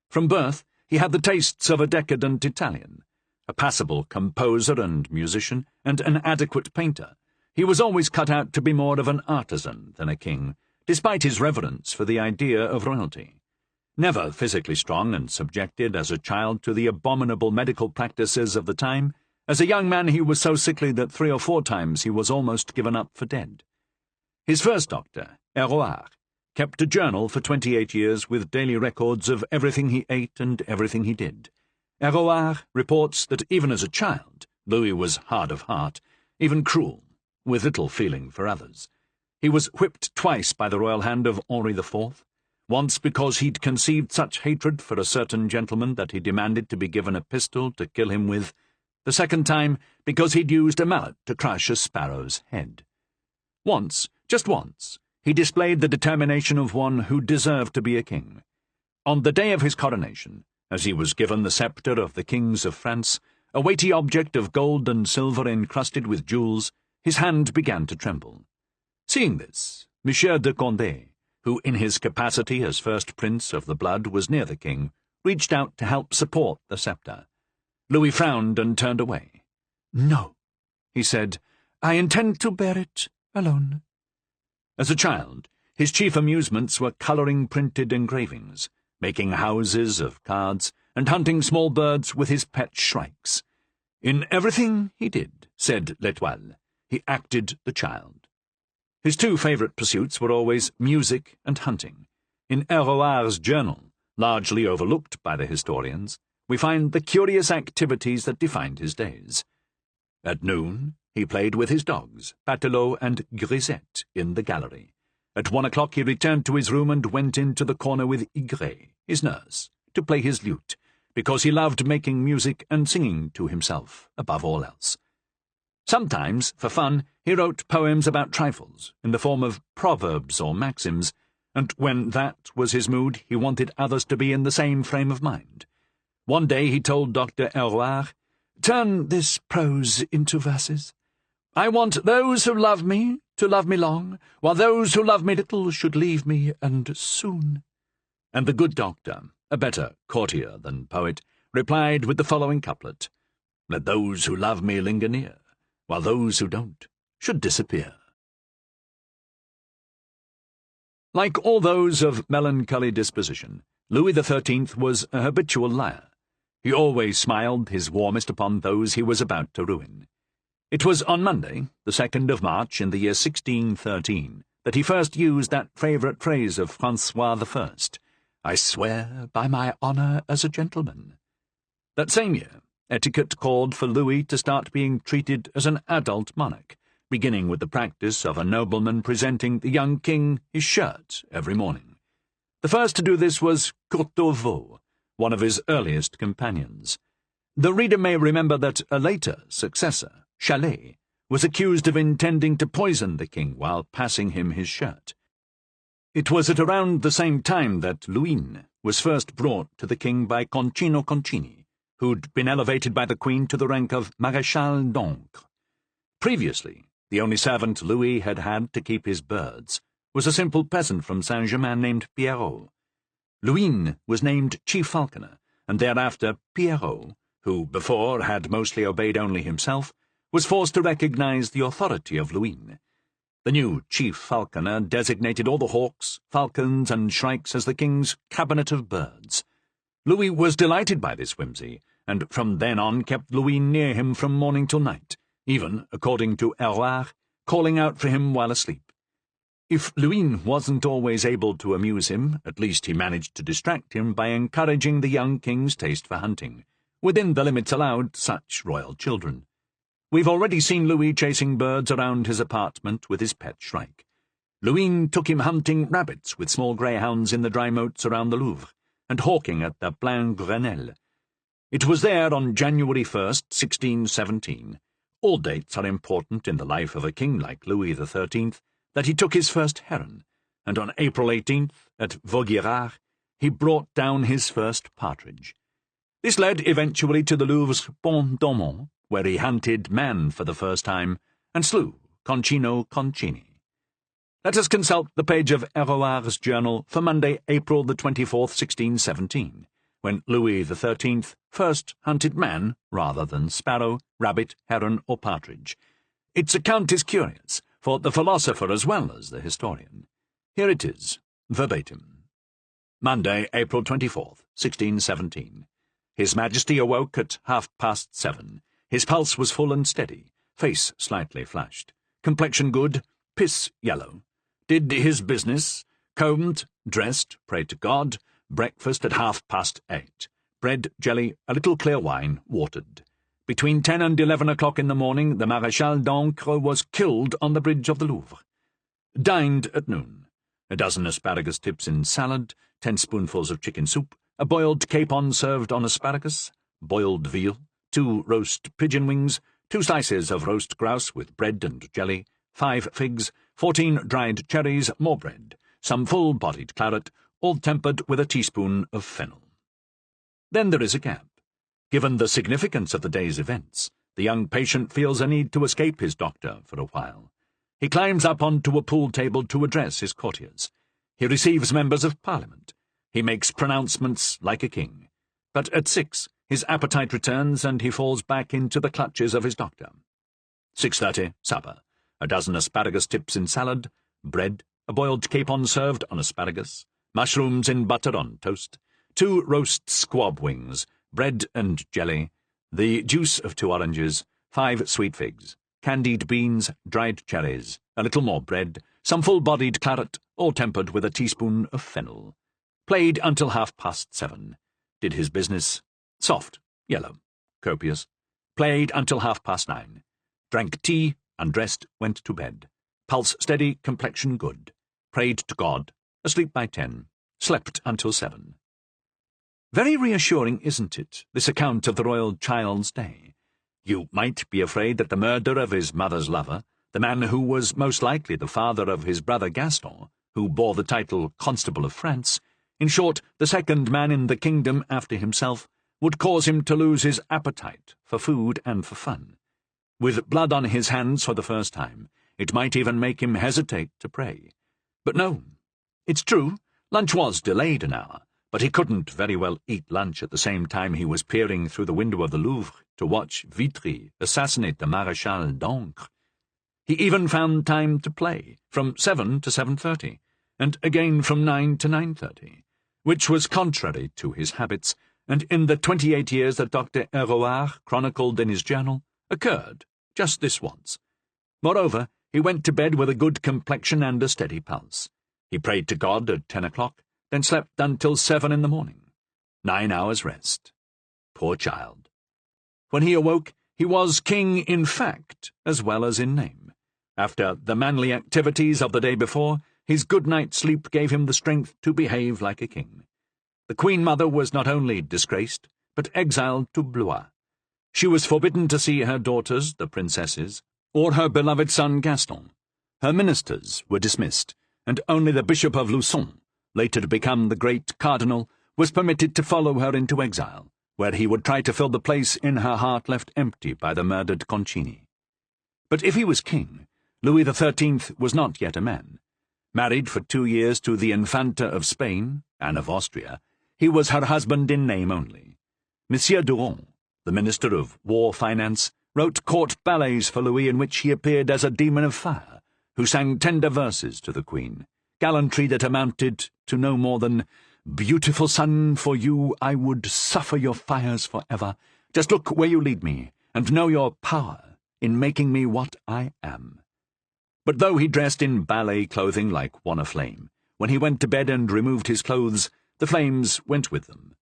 From birth, he had the tastes of a decadent Italian. A passable composer and musician, and an adequate painter, he was always cut out to be more of an artisan than a king, despite his reverence for the idea of royalty. Never physically strong and subjected as a child to the abominable medical practices of the time, as a young man he was so sickly that 3 or 4 times he was almost given up for dead. His first doctor, Héroard, kept a journal for 28 years with daily records of everything he ate and everything he did. Héroard reports that even as a child, Louis was hard of heart, even cruel, with little feeling for others. He was whipped twice by the royal hand of Henri IV, once because he'd conceived such hatred for a certain gentleman that he demanded to be given a pistol to kill him with, the second time because he'd used a mallet to crush a sparrow's head. Once, just once, he displayed the determination of one who deserved to be a king. On the day of his coronation, As he was given the sceptre of the kings of France, a weighty object of gold and silver encrusted with jewels, his hand began to tremble. Seeing this, Monsieur de Condé, who in his capacity as first prince of the blood was near the king, reached out to help support the sceptre. Louis frowned and turned away. "No," he said, "I intend to bear it alone." As a child, his chief amusements were colouring printed engravings, making houses of cards, and hunting small birds with his pet shrikes. In everything he did, said L'Étoile, he acted the child. His two favourite pursuits were always music and hunting. In Héroard's journal, largely overlooked by the historians, we find the curious activities that defined his days. At noon, he played with his dogs, Patelot and Grisette, in the gallery. At 1 o'clock he returned to his room and went into the corner with Ygre, his nurse, to play his lute, because he loved making music and singing to himself, above all else. Sometimes, for fun, he wrote poems about trifles, in the form of proverbs or maxims, and when that was his mood, he wanted others to be in the same frame of mind. One day he told Dr. Héroard, "Turn this prose into verses. I want those who love me to love me long, while those who love me little should leave me, and soon." And the good doctor, a better courtier than poet, replied with the following couplet, "Let those who love me linger near, while those who don't should disappear." Like all those of melancholy disposition, Louis XIII was a habitual liar. He always smiled his warmest upon those he was about to ruin. It was on Monday, the 2nd of March in the year 1613, that he first used that favourite phrase of Francois I, "I swear by my honour as a gentleman." That same year, etiquette called for Louis to start being treated as an adult monarch, beginning with the practice of a nobleman presenting the young king his shirt every morning. The first to do this was Courteau, one of his earliest companions. The reader may remember that a later successor, Chalais, was accused of intending to poison the king while passing him his shirt. It was at around the same time that Luynes was first brought to the king by Concino Concini, who'd been elevated by the queen to the rank of Maréchal d'Ancre. Previously, the only servant Louis had had to keep his birds was a simple peasant from Saint-Germain named Pierrot. Luynes was named chief falconer, and thereafter Pierrot, who before had mostly obeyed only himself, was forced to recognize the authority of Luynes. The new chief falconer designated all the hawks, falcons, and shrikes as the king's cabinet of birds. Louis was delighted by this whimsy, and from then on kept Luynes near him from morning till night, even, according to Héroard, calling out for him while asleep. If Luynes wasn't always able to amuse him, at least he managed to distract him by encouraging the young king's taste for hunting, within the limits allowed such royal children. We've already seen Louis chasing birds around his apartment with his pet shrike. Luynes took him hunting rabbits with small greyhounds in the dry moats around the Louvre, and hawking at the Plain Grenelle. It was there on January 1st, 1617, all dates are important in the life of a king like Louis XIII, that he took his first heron, and on April 18th, at Vaugirard, he brought down his first partridge. This led eventually to the Louvre's Pont d'Aumont, where he hunted man for the first time, and slew Concino Concini. Let us consult the page of Héroard's journal for Monday, April the 24th, 1617, when Louis XIII first hunted man rather than sparrow, rabbit, heron, or partridge. Its account is curious, for the philosopher as well as the historian. Here it is, verbatim. Monday, April 24th, 1617. His Majesty awoke at 7:30. His pulse was full and steady, face slightly flushed, complexion good, piss yellow. Did his business, combed, dressed, prayed to God, breakfast at 8:30. Bread, jelly, a little clear wine, watered. Between 10 and 11 o'clock in the morning, the Maréchal d'Ancre was killed on the bridge of the Louvre. Dined at noon. A dozen asparagus tips in salad, 10 spoonfuls of chicken soup, a boiled capon served on asparagus, boiled veal, 2 roast pigeon wings, 2 slices of roast grouse with bread and jelly, 5 figs, 14 dried cherries, more bread, some full-bodied claret, all tempered with a teaspoon of fennel. Then there is a gap. Given the significance of the day's events, the young patient feels a need to escape his doctor for a while. He climbs up onto a pool table to address his courtiers. He receives members of Parliament. He makes pronouncements like a king. But at 6, his appetite returns and he falls back into the clutches of his doctor. 6:30, supper. A dozen asparagus tips in salad, bread, a boiled capon served on asparagus, mushrooms in butter on toast, 2 roast squab wings, bread and jelly, the juice of 2 oranges, 5 sweet figs, candied beans, dried cherries, a little more bread, some full-bodied claret, all tempered with a teaspoon of fennel. Played until 7:30. Did his business. Soft, yellow, copious. Played until 9:30. Drank tea, undressed, went to bed. Pulse steady, complexion good. Prayed to God. Asleep by 10. Slept until 7. Very reassuring, isn't it, this account of the royal child's day? You might be afraid that the murder of his mother's lover, the man who was most likely the father of his brother Gaston, who bore the title Constable of France, in short, the second man in the kingdom after himself, would cause him to lose his appetite for food and for fun. With blood on his hands for the first time, it might even make him hesitate to pray. But no. It's true, lunch was delayed an hour, but he couldn't very well eat lunch at the same time he was peering through the window of the Louvre to watch Vitry assassinate the Maréchal d'Ancre. He even found time to play, from 7 to 7:30, and again from 9 to 9:30, which was contrary to his habits, and in the 28 years that Dr. Héroard chronicled in his journal, occurred just this once. Moreover, he went to bed with a good complexion and a steady pulse. He prayed to God at 10 o'clock, then slept until 7 in the morning. 9 hours rest. Poor child. When he awoke, he was king in fact as well as in name. After the manly activities of the day before, his good night's sleep gave him the strength to behave like a king. The Queen-Mother was not only disgraced, but exiled to Blois. She was forbidden to see her daughters, the princesses, or her beloved son Gaston. Her ministers were dismissed, and only the Bishop of Luçon, later to become the great cardinal, was permitted to follow her into exile, where he would try to fill the place in her heart left empty by the murdered Concini. But if he was king, Louis XIII was not yet a man. Married for 2 years to the Infanta of Spain, Anne of Austria, he was her husband in name only. Monsieur Durand, the Minister of War Finance, wrote court ballets for Louis in which he appeared as a demon of fire, who sang tender verses to the Queen, gallantry that amounted to no more than, "Beautiful son, for you I would suffer your fires forever. Just look where you lead me, and know your power in making me what I am." But though he dressed in ballet clothing like one aflame, when he went to bed and removed his clothes, the flames went with them.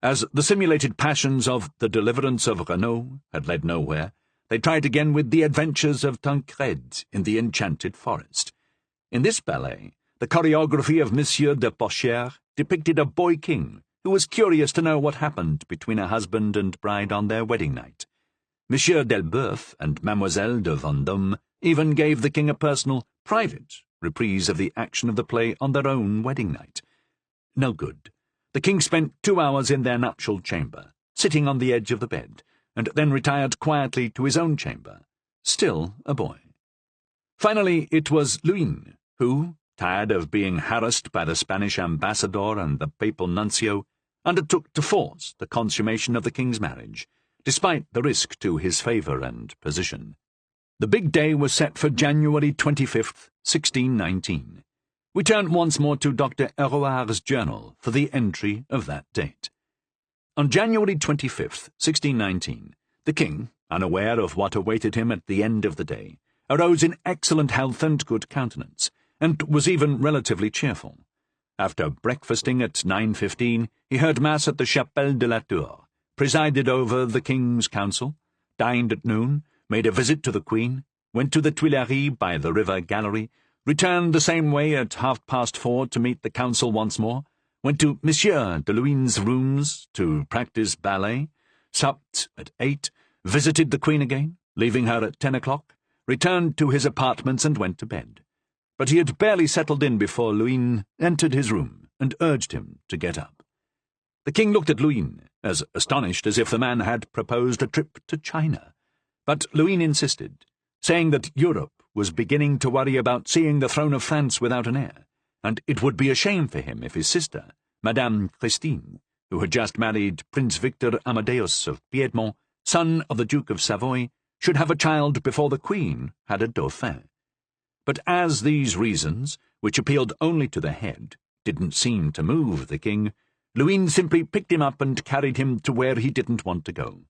As the simulated passions of the deliverance of Renaud had led nowhere, they tried again with the adventures of Tancred in the enchanted forest. In this ballet, the choreography of Monsieur de Poitiers depicted a boy king who was curious to know what happened between a husband and bride on their wedding night. Monsieur d'Elbeuf and Mademoiselle de Vendôme even gave the king a personal, private reprise of the action of the play on their own wedding night. No good. The king spent 2 hours in their nuptial chamber, sitting on the edge of the bed, and then retired quietly to his own chamber, still a boy. Finally, it was Luynes who, tired of being harassed by the Spanish ambassador and the papal nuncio, undertook to force the consummation of the king's marriage, despite the risk to his favour and position. The big day was set for January 25th, 1619. We turn once more to Dr. Héroard's journal for the entry of that date. On January 25th, 1619, the king, unaware of what awaited him at the end of the day, arose in excellent health and good countenance, and was even relatively cheerful. After breakfasting at 9:15, he heard Mass at the Chapelle de la Tour, presided over the King's Council, dined at noon, made a visit to the Queen, went to the Tuileries by the River Gallery, returned the same way at 4:30 to meet the Council once more, went to Monsieur de Luynes' rooms to practice ballet, supped at 8, visited the Queen again, leaving her at 10 o'clock, returned to his apartments and went to bed. But he had barely settled in before Luynes entered his room and urged him to get up. The king looked at Luynes, as astonished as if the man had proposed a trip to China. But Luynes insisted, saying that Europe was beginning to worry about seeing the throne of France without an heir, and it would be a shame for him if his sister, Madame Christine, who had just married Prince Victor Amadeus of Piedmont, son of the Duke of Savoy, should have a child before the Queen had a dauphin. But as these reasons, which appealed only to the head, didn't seem to move the king, Luynes simply picked him up and carried him to where he didn't want to go.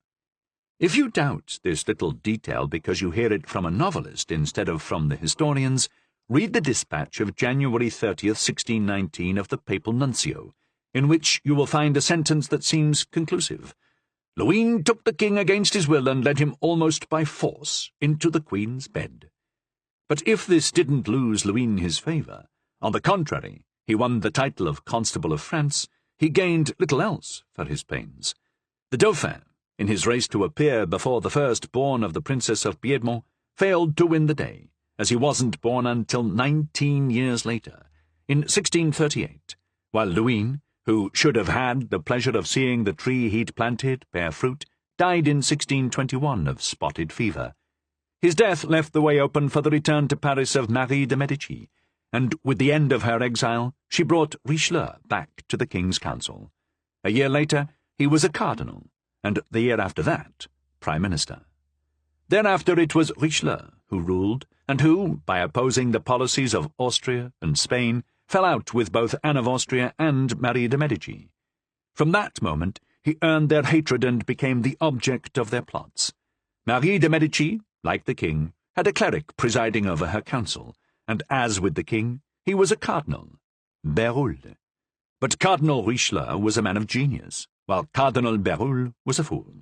If you doubt this little detail because you hear it from a novelist instead of from the historians, read the dispatch of January 30th, 1619 of the papal nuncio, in which you will find a sentence that seems conclusive. Luynes took the king against his will and led him almost by force into the queen's bed. But if this didn't lose Luynes his favour, on the contrary, he won the title of Constable of France, he gained little else for his pains. The Dauphin, in his race to appear before the first-born of the Princess of Piedmont, failed to win the day, as he wasn't born until 19 years later, in 1638, while Luynes, who should have had the pleasure of seeing the tree he'd planted bear fruit, died in 1621 of spotted fever. His death left the way open for the return to Paris of Marie de Medici, and with the end of her exile, she brought Richelieu back to the king's council. A year later, he was a cardinal, and the year after that, prime minister. Thereafter it was Richelieu who ruled, and who, by opposing the policies of Austria and Spain, fell out with both Anne of Austria and Marie de Medici. From that moment, he earned their hatred and became the object of their plots. Marie de Medici, like the king, had a cleric presiding over her council, and as with the king, he was a cardinal, Bérulle. But Cardinal Richelieu was a man of genius, while Cardinal Bérulle was a fool.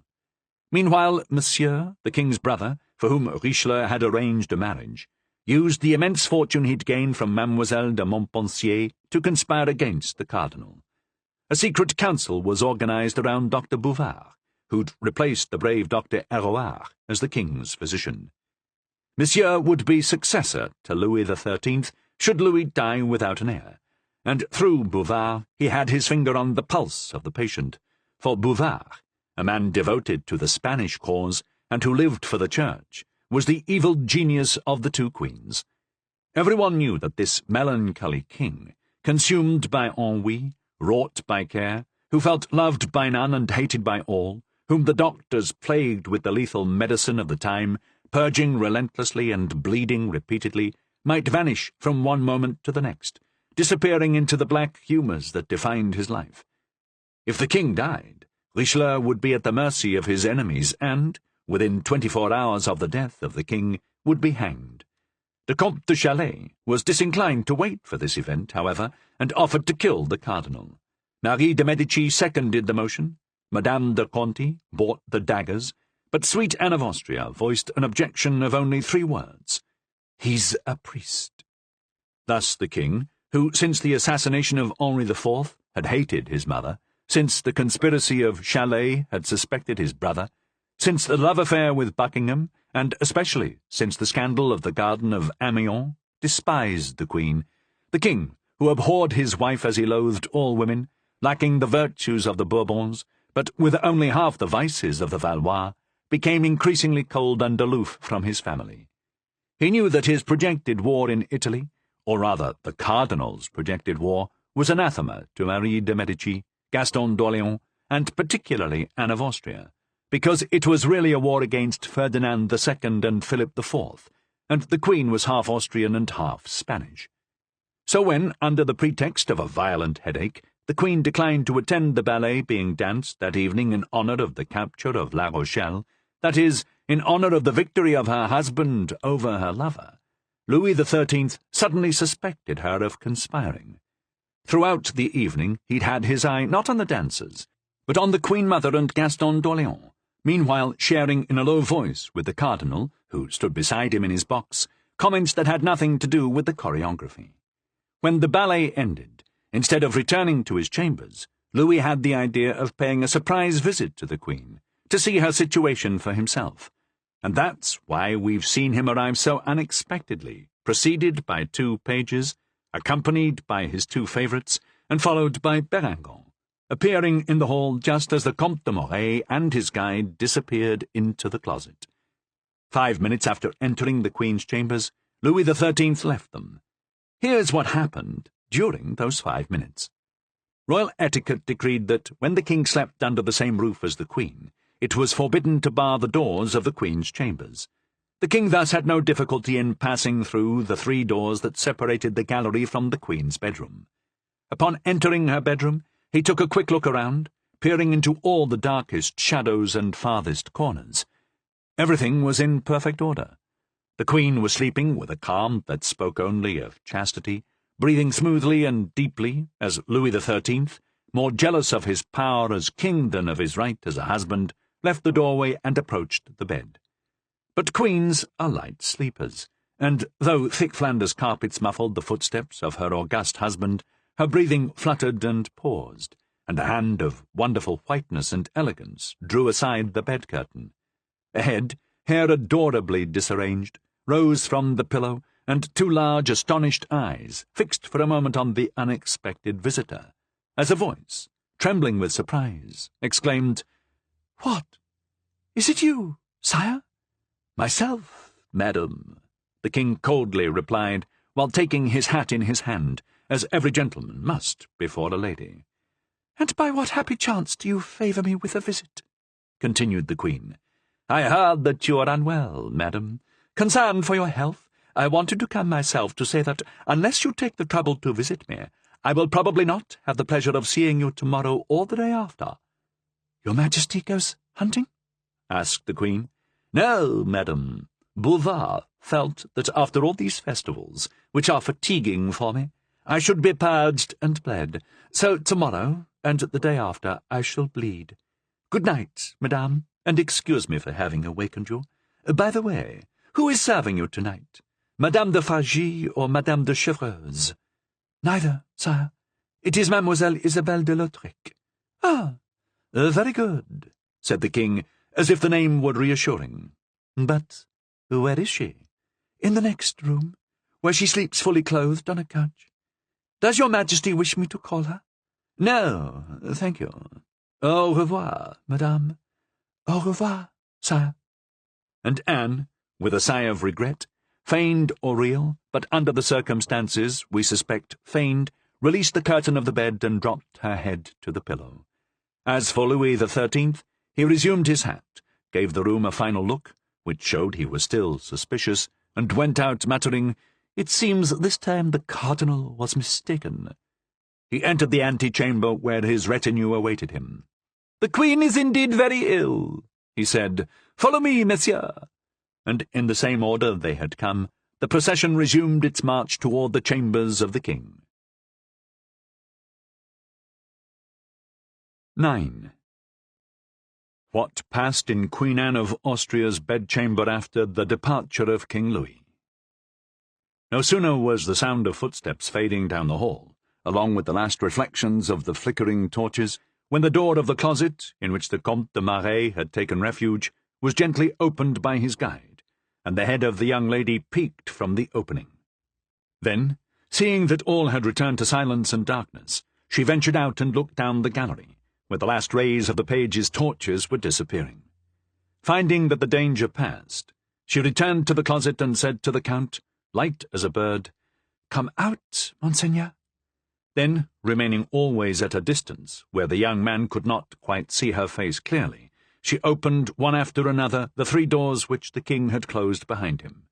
Meanwhile, Monsieur, the king's brother, for whom Richelieu had arranged a marriage, used the immense fortune he'd gained from Mademoiselle de Montpensier to conspire against the cardinal. A secret council was organized around Dr. Bouvard, who'd replaced the brave Dr. Héroard as the king's physician. Monsieur would be successor to Louis XIII should Louis die without an heir, and through Bouvard he had his finger on the pulse of the patient, for Bouvard, a man devoted to the Spanish cause and who lived for the church, was the evil genius of the two queens. Everyone knew that this melancholy king, consumed by ennui, wrought by care, who felt loved by none and hated by all, whom the doctors plagued with the lethal medicine of the time, purging relentlessly and bleeding repeatedly, might vanish from one moment to the next, disappearing into the black humours that defined his life. If the king died, Richelieu would be at the mercy of his enemies and, within 24 hours of the death of the king, would be hanged. The Comte de Chalais was disinclined to wait for this event, however, and offered to kill the cardinal. Marie de Medici seconded the motion, Madame de Conti bought the daggers, but sweet Anne of Austria voiced an objection of only 3 words: "He's a priest." Thus the king, who since the assassination of Henri IV had hated his mother, since the conspiracy of Chalais had suspected his brother, since the love affair with Buckingham, and especially since the scandal of the Garden of Amiens, despised the queen. The king, who abhorred his wife as he loathed all women, lacking the virtues of the Bourbons, but with only half the vices of the Valois, became increasingly cold and aloof from his family. He knew that his projected war in Italy, or rather the cardinal's projected war, was anathema to Marie de Medici, Gaston d'Orléans, and particularly Anne of Austria, because it was really a war against Ferdinand II and Philip IV, and the Queen was half Austrian and half Spanish. So when, under the pretext of a violent headache, the Queen declined to attend the ballet being danced that evening in honour of the capture of La Rochelle, that is, in honour of the victory of her husband over her lover, Louis XIII suddenly suspected her of conspiring. Throughout the evening he'd had his eye not on the dancers, but on the Queen-Mother and Gaston d'Orléans, meanwhile sharing in a low voice with the cardinal, who stood beside him in his box, comments that had nothing to do with the choreography. When the ballet ended, instead of returning to his chambers, Louis had the idea of paying a surprise visit to the Queen, to see her situation for himself, and that's why we've seen him arrive so unexpectedly, preceded by 2 pages, accompanied by his 2 favourites, and followed by Berengon, appearing in the hall just as the Comte de Mornay and his guide disappeared into the closet. 5 minutes after entering the Queen's chambers, Louis XIII left them. Here's what happened during those 5 minutes. Royal etiquette decreed that when the King slept under the same roof as the Queen, it was forbidden to bar the doors of the Queen's chambers. The King thus had no difficulty in passing through the 3 doors that separated the gallery from the Queen's bedroom. Upon entering her bedroom, he took a quick look around, peering into all the darkest shadows and farthest corners. Everything was in perfect order. The Queen was sleeping with a calm that spoke only of chastity, breathing smoothly and deeply as Louis XIII, more jealous of his power as king than of his right as a husband, left the doorway and approached the bed. But queens are light sleepers, and though thick Flanders carpets muffled the footsteps of her august husband, her breathing fluttered and paused, and a hand of wonderful whiteness and elegance drew aside the bed-curtain. A head, hair adorably disarranged, rose from the pillow, and 2 large, astonished eyes fixed for a moment on the unexpected visitor, as a voice, trembling with surprise, exclaimed, "What? Is it you, sire?" "Myself, madam," the King coldly replied, while taking his hat in his hand, as every gentleman must before a lady. "And by what happy chance do you favour me with a visit?" continued the Queen. "I heard that you are unwell, madam. Concerned for your health, I wanted to come myself to say that, unless you take the trouble to visit me, I will probably not have the pleasure of seeing you tomorrow or the day after." "Your Majesty goes hunting?" asked the Queen. "No, madam. Bouvard felt that after all these festivals, which are fatiguing for me, I should be purged and bled. So tomorrow, and the day after, I shall bleed. Good night, madame, and excuse me for having awakened you. By the way, who is serving you tonight? Madame de Fargy or Madame de Chevreuse?" "Neither, sire. It is Mademoiselle Isabelle de Lautrec." "Ah, very good," said the King, as if the name were reassuring. "But where is she?" "In the next room, where she sleeps fully clothed on a couch. Does your Majesty wish me to call her?" "No, thank you. Au revoir, madame." "Au revoir, sire." And Anne, with a sigh of regret, feigned or real, but under the circumstances, we suspect feigned, released the curtain of the bed and dropped her head to the pillow. As for Louis XIII, he resumed his hat, gave the room a final look, which showed he was still suspicious, and went out muttering, "It seems this time the cardinal was mistaken." He entered the antechamber where his retinue awaited him. "The Queen is indeed very ill," he said. "Follow me, monsieur." And in the same order they had come, the procession resumed its march toward the chambers of the King. 9. What passed in Queen Anne of Austria's bedchamber after the departure of King Louis? No sooner was the sound of footsteps fading down the hall, along with the last reflections of the flickering torches, when the door of the closet, in which the Comte de Mornay had taken refuge, was gently opened by his guide, and the head of the young lady peeked from the opening. Then, seeing that all had returned to silence and darkness, she ventured out and looked down the gallery, where the last rays of the pages' torches were disappearing. Finding that the danger passed, she returned to the closet and said to the Count, light as a bird, "Come out, monseigneur." Then, remaining always at a distance, where the young man could not quite see her face clearly, she opened one after another the 3 doors which the King had closed behind him.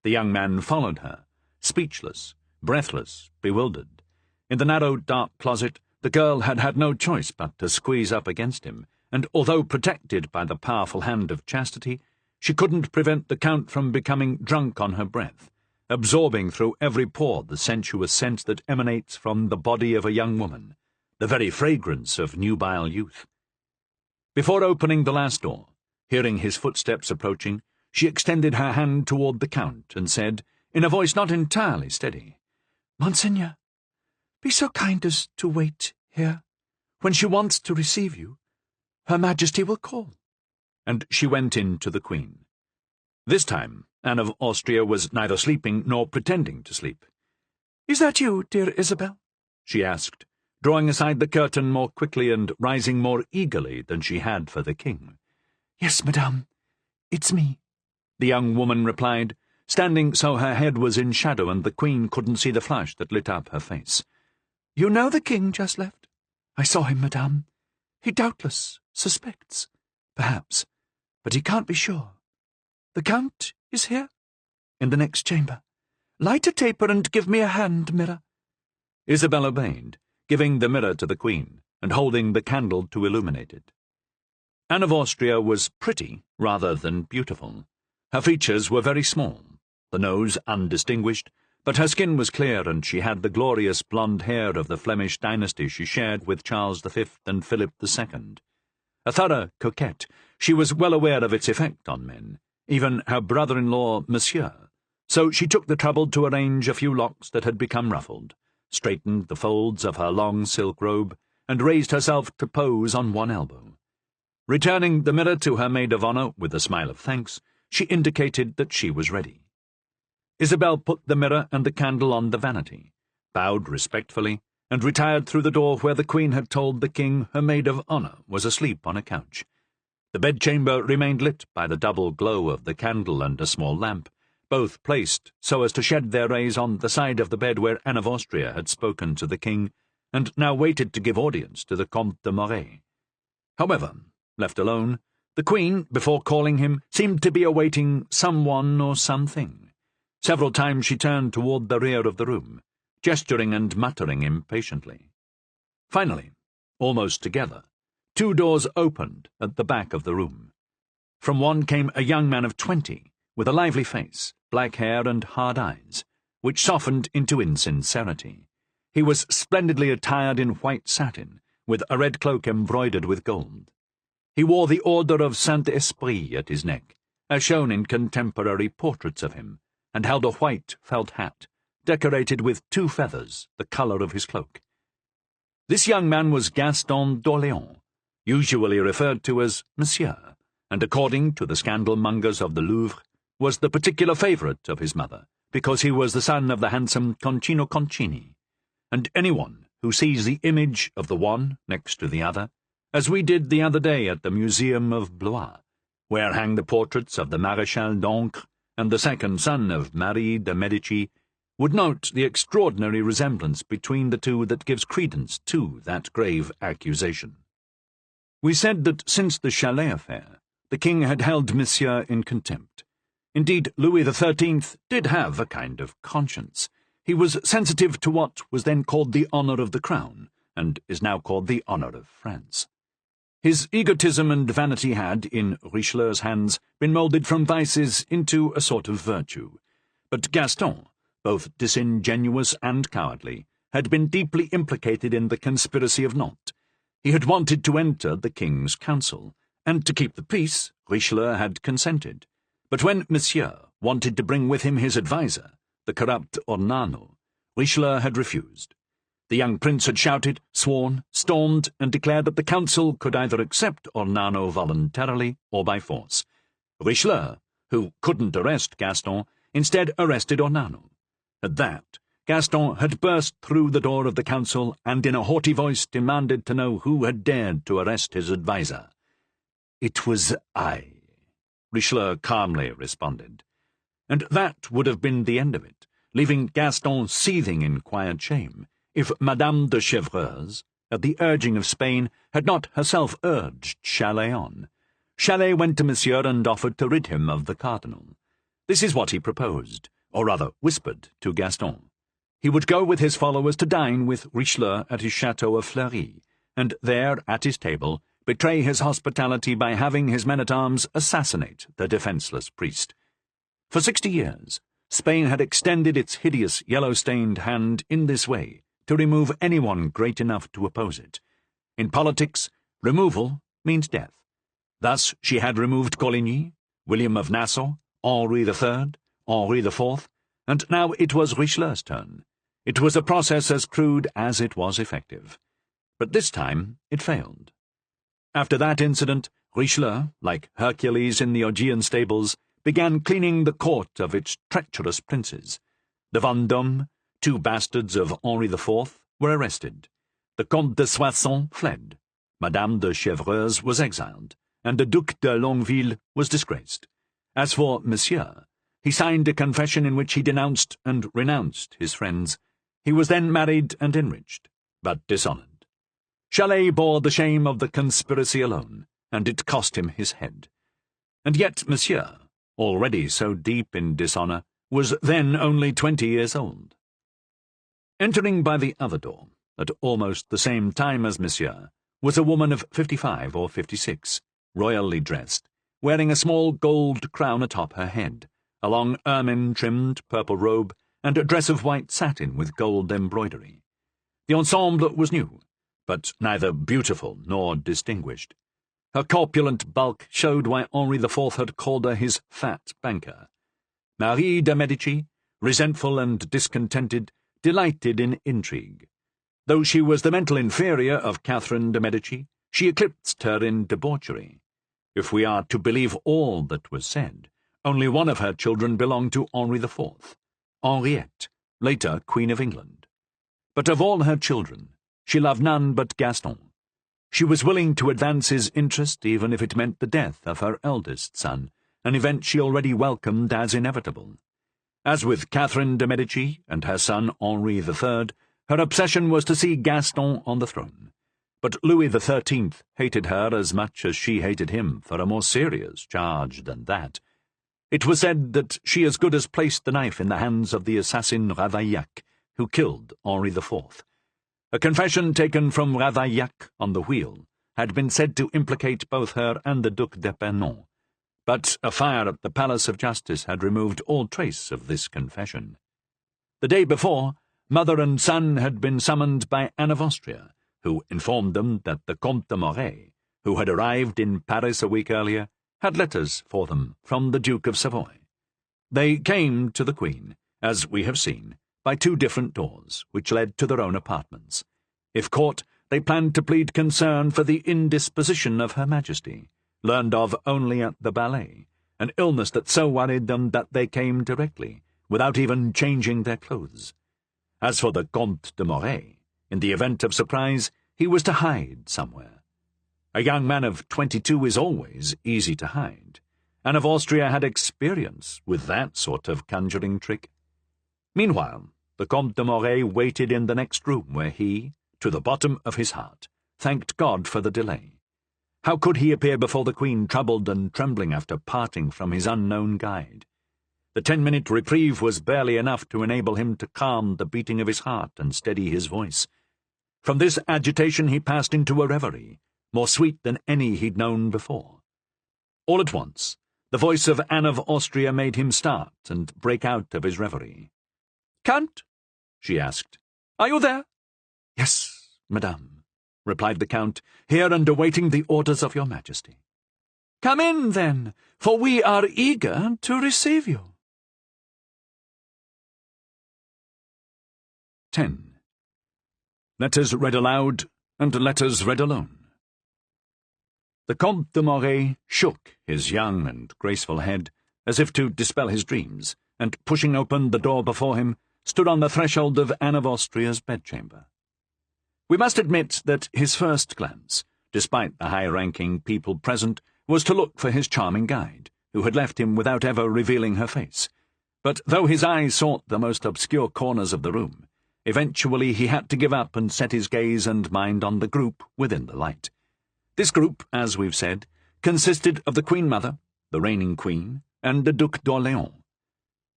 The young man followed her, speechless, breathless, bewildered. In the narrow, dark closet, the girl had had no choice but to squeeze up against him, and although protected by the powerful hand of chastity, she couldn't prevent the Count from becoming drunk on her breath, absorbing through every pore the sensuous scent that emanates from the body of a young woman, the very fragrance of nubile youth. Before opening the last door, hearing his footsteps approaching, she extended her hand toward the Count and said, in a voice not entirely steady, "Monseigneur, be so kind as to wait here. When she wants to receive you, Her Majesty will call." And she went in to the Queen. This time, Anne of Austria was neither sleeping nor pretending to sleep. "Is that you, dear Isabel?" she asked, drawing aside the curtain more quickly and rising more eagerly than she had for the king. "Yes, madame, it's me," the young woman replied, standing so her head was in shadow and the queen couldn't see the flush that lit up her face. "You know the king just left?" "I saw him, madame. He doubtless suspects, perhaps, but he can't be sure. The count is here, in the next chamber. Light a taper and give me a hand mirror." Isabel obeyed, giving the mirror to the queen and holding the candle to illuminate it. Anne of Austria was pretty rather than beautiful. Her features were very small, the nose undistinguished, but her skin was clear and she had the glorious blonde hair of the Flemish dynasty she shared with Charles V and Philip II. A thorough coquette, she was well aware of its effect on men, even her brother-in-law, Monsieur, so she took the trouble to arrange a few locks that had become ruffled, straightened the folds of her long silk robe, and raised herself to pose on one elbow. Returning the mirror to her maid of honour with a smile of thanks, she indicated that she was ready. Isabel put the mirror and the candle on the vanity, bowed respectfully, and retired through the door where the queen had told the king her maid of honour was asleep on a couch. The bedchamber remained lit by the double glow of the candle and a small lamp, both placed so as to shed their rays on the side of the bed where Anne of Austria had spoken to the king, and now waited to give audience to the Comte de Moray. However, left alone, the queen, before calling him, seemed to be awaiting someone or something. Several times she turned toward the rear of the room, gesturing and muttering impatiently. Finally, almost together, two doors opened at the back of the room. From one came a young man of 20, with a lively face, black hair and hard eyes, which softened into insincerity. He was splendidly attired in white satin, with a red cloak embroidered with gold. He wore the Order of Saint-Esprit at his neck, as shown in contemporary portraits of him, and held a white felt hat, decorated with 2 feathers, the colour of his cloak. This young man was Gaston d'Orléans, usually referred to as Monsieur, and according to the scandal-mongers of the Louvre, was the particular favourite of his mother, because he was the son of the handsome Concino Concini, and anyone who sees the image of the one next to the other, as we did the other day at the Museum of Blois, where hang the portraits of the Maréchal d'Ancre and the second son of Marie de Medici, would note the extraordinary resemblance between the two that gives credence to that grave accusation. We said that since the Chalais affair, the king had held Monsieur in contempt. Indeed, Louis XIII did have a kind of conscience. He was sensitive to what was then called the honour of the crown, and is now called the honour of France. His egotism and vanity had, in Richelieu's hands, been moulded from vices into a sort of virtue. But Gaston, both disingenuous and cowardly, had been deeply implicated in the conspiracy of Nantes. He had wanted to enter the king's council, and to keep the peace, Richelieu had consented. But when Monsieur wanted to bring with him his adviser, the corrupt Ornano, Richelieu had refused. The young prince had shouted, sworn, stormed, and declared that the council could either accept Ornano voluntarily or by force. Richelieu, who couldn't arrest Gaston, instead arrested Ornano. At that, Gaston had burst through the door of the council and in a haughty voice demanded to know who had dared to arrest his adviser. "It was I," Richelieu calmly responded. And that would have been the end of it, leaving Gaston seething in quiet shame, if Madame de Chevreuse, at the urging of Spain, had not herself urged Chalais on. Chalais went to Monsieur and offered to rid him of the cardinal. This is what he proposed, or rather whispered to Gaston. He would go with his followers to dine with Richelieu at his chateau of Fleury, and there, at his table, betray his hospitality by having his men-at-arms assassinate the defenceless priest. For 60 years, Spain had extended its hideous yellow-stained hand in this way, to remove anyone great enough to oppose it. In politics, removal means death. Thus she had removed Coligny, William of Nassau, Henri III, Henri IV, and now it was Richelieu's turn. It was a process as crude as it was effective. But this time it failed. After that incident, Richelieu, like Hercules in the Augean stables, began cleaning the court of its treacherous princes. The Vendôme, 2 bastards of Henri IV, were arrested. The Comte de Soissons fled, Madame de Chevreuse was exiled, and the Duc de Longueville was disgraced. As for Monsieur, he signed a confession in which he denounced and renounced his friends. He was then married and enriched, but dishonoured. Chalais bore the shame of the conspiracy alone, and it cost him his head. And yet Monsieur, already so deep in dishonour, was then only 20 years old. Entering by the other door, at almost the same time as Monsieur, was a woman of 55 or 56, royally dressed, wearing a small gold crown atop her head, a long ermine-trimmed purple robe, and a dress of white satin with gold embroidery. The ensemble was new, but neither beautiful nor distinguished. Her corpulent bulk showed why Henri IV had called her his fat banker. Marie de Medici, resentful and discontented, delighted in intrigue. Though she was the mental inferior of Catherine de Medici, she eclipsed her in debauchery. If we are to believe all that was said, only one of her children belonged to Henri IV, Henriette, later Queen of England. But of all her children, she loved none but Gaston. She was willing to advance his interest even if it meant the death of her eldest son, an event she already welcomed as inevitable. As with Catherine de Medici and her son Henri III, her obsession was to see Gaston on the throne. But Louis XIII hated her as much as she hated him for a more serious charge than that. It was said that she as good as placed the knife in the hands of the assassin Ravaillac, who killed Henri IV. A confession taken from Ravaillac on the wheel had been said to implicate both her and the Duc d'Epernon, but a fire at the Palace of Justice had removed all trace of this confession. The day before, mother and son had been summoned by Anne of Austria, who informed them that the Comte de Morey, who had arrived in Paris a week earlier, had letters for them from the Duke of Savoy. They came to the Queen, as we have seen, by 2 different doors, which led to their own apartments. If caught, they planned to plead concern for the indisposition of Her Majesty, learned of only at the ballet, an illness that so worried them that they came directly, without even changing their clothes. As for the Comte de Morey, in the event of surprise, he was to hide somewhere. A young man of 22 is always easy to hide. Anne of Austria had experience with that sort of conjuring trick. Meanwhile, the Comte de Morey waited in the next room where he, to the bottom of his heart, thanked God for the delay. How could he appear before the Queen troubled and trembling after parting from his unknown guide? The 10-minute reprieve was barely enough to enable him to calm the beating of his heart and steady his voice. From this agitation he passed into a reverie, more sweet than any he'd known before. All at once, the voice of Anne of Austria made him start and break out of his reverie. "Count?" she asked. "Are you there?" "Yes, madame," replied the Count, "here and awaiting the orders of your Majesty." "Come in, then, for we are eager to receive you." 10. Letters read aloud and letters read alone. The Comte de Morey shook his young and graceful head, as if to dispel his dreams, and, pushing open the door before him, stood on the threshold of Anne of Austria's bedchamber. We must admit that his first glance, despite the high-ranking people present, was to look for his charming guide, who had left him without ever revealing her face. But though his eyes sought the most obscure corners of the room, eventually he had to give up and set his gaze and mind on the group within the light. This group, as we've said, consisted of the Queen-Mother, the reigning Queen, and the Duc d'Orléans.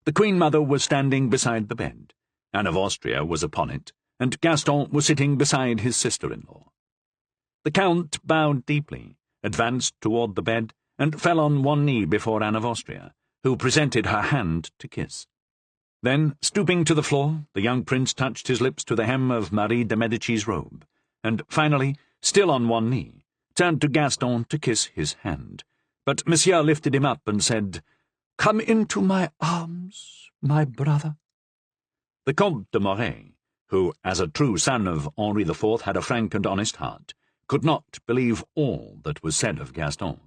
The Queen-Mother was standing beside the bed, Anne of Austria was upon it, and Gaston was sitting beside his sister-in-law. The Count bowed deeply, advanced toward the bed, and fell on one knee before Anne of Austria, who presented her hand to kiss. Then, stooping to the floor, the young prince touched his lips to the hem of Marie de Medici's robe, and finally, still on one knee, turned to Gaston to kiss his hand. But Monsieur lifted him up and said, "Come into my arms, my brother." The Comte de Morey, who, as a true son of Henri IV, had a frank and honest heart, could not believe all that was said of Gaston.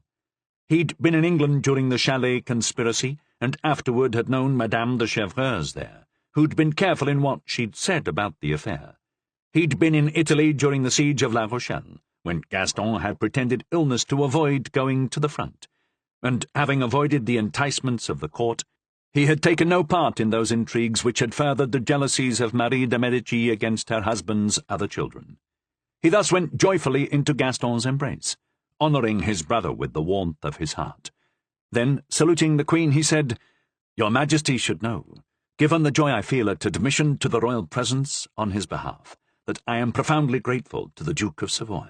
He'd been in England during the Chalais conspiracy, and afterward had known Madame de Chevreuse there, who'd been careful in what she'd said about the affair. He'd been in Italy during the siege of La Rochelle, when Gaston had pretended illness to avoid going to the front, and having avoided the enticements of the court, he had taken no part in those intrigues which had furthered the jealousies of Marie de Medici against her husband's other children. He thus went joyfully into Gaston's embrace, honouring his brother with the warmth of his heart. Then, saluting the Queen, he said, "Your Majesty should know, given the joy I feel at admission to the royal presence on his behalf, that I am profoundly grateful to the Duke of Savoy."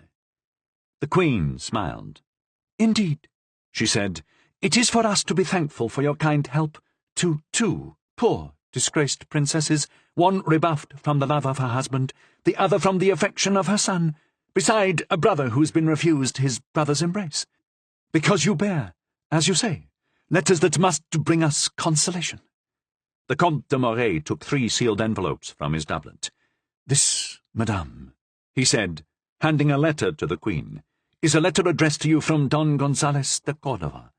The Queen smiled. "Indeed," she said, "it is for us to be thankful for your kind help to two poor, disgraced princesses, one rebuffed from the love of her husband, the other from the affection of her son, beside a brother who's been refused his brother's embrace, because you bear, as you say, letters that must bring us consolation." The Comte de Moray took 3 sealed envelopes from his doublet. "This, madame," he said, handing a letter to the Queen, "is a letter addressed to you from Don Gonzales de Cordova,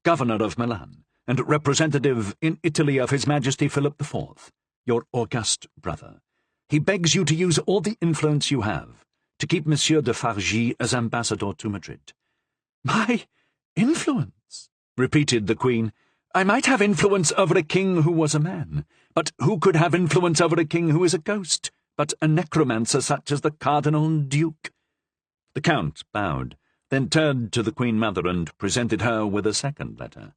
Governor of Milan, and representative in Italy of His Majesty Philip IV, your august brother. He begs you to use all the influence you have to keep Monsieur de Fargy as ambassador to Madrid." "My influence?" repeated the Queen. "I might have influence over a king who was a man, but who could have influence over a king who is a ghost, but a necromancer such as the Cardinal Duke?" The Count bowed, then turned to the Queen-Mother and presented her with a second letter.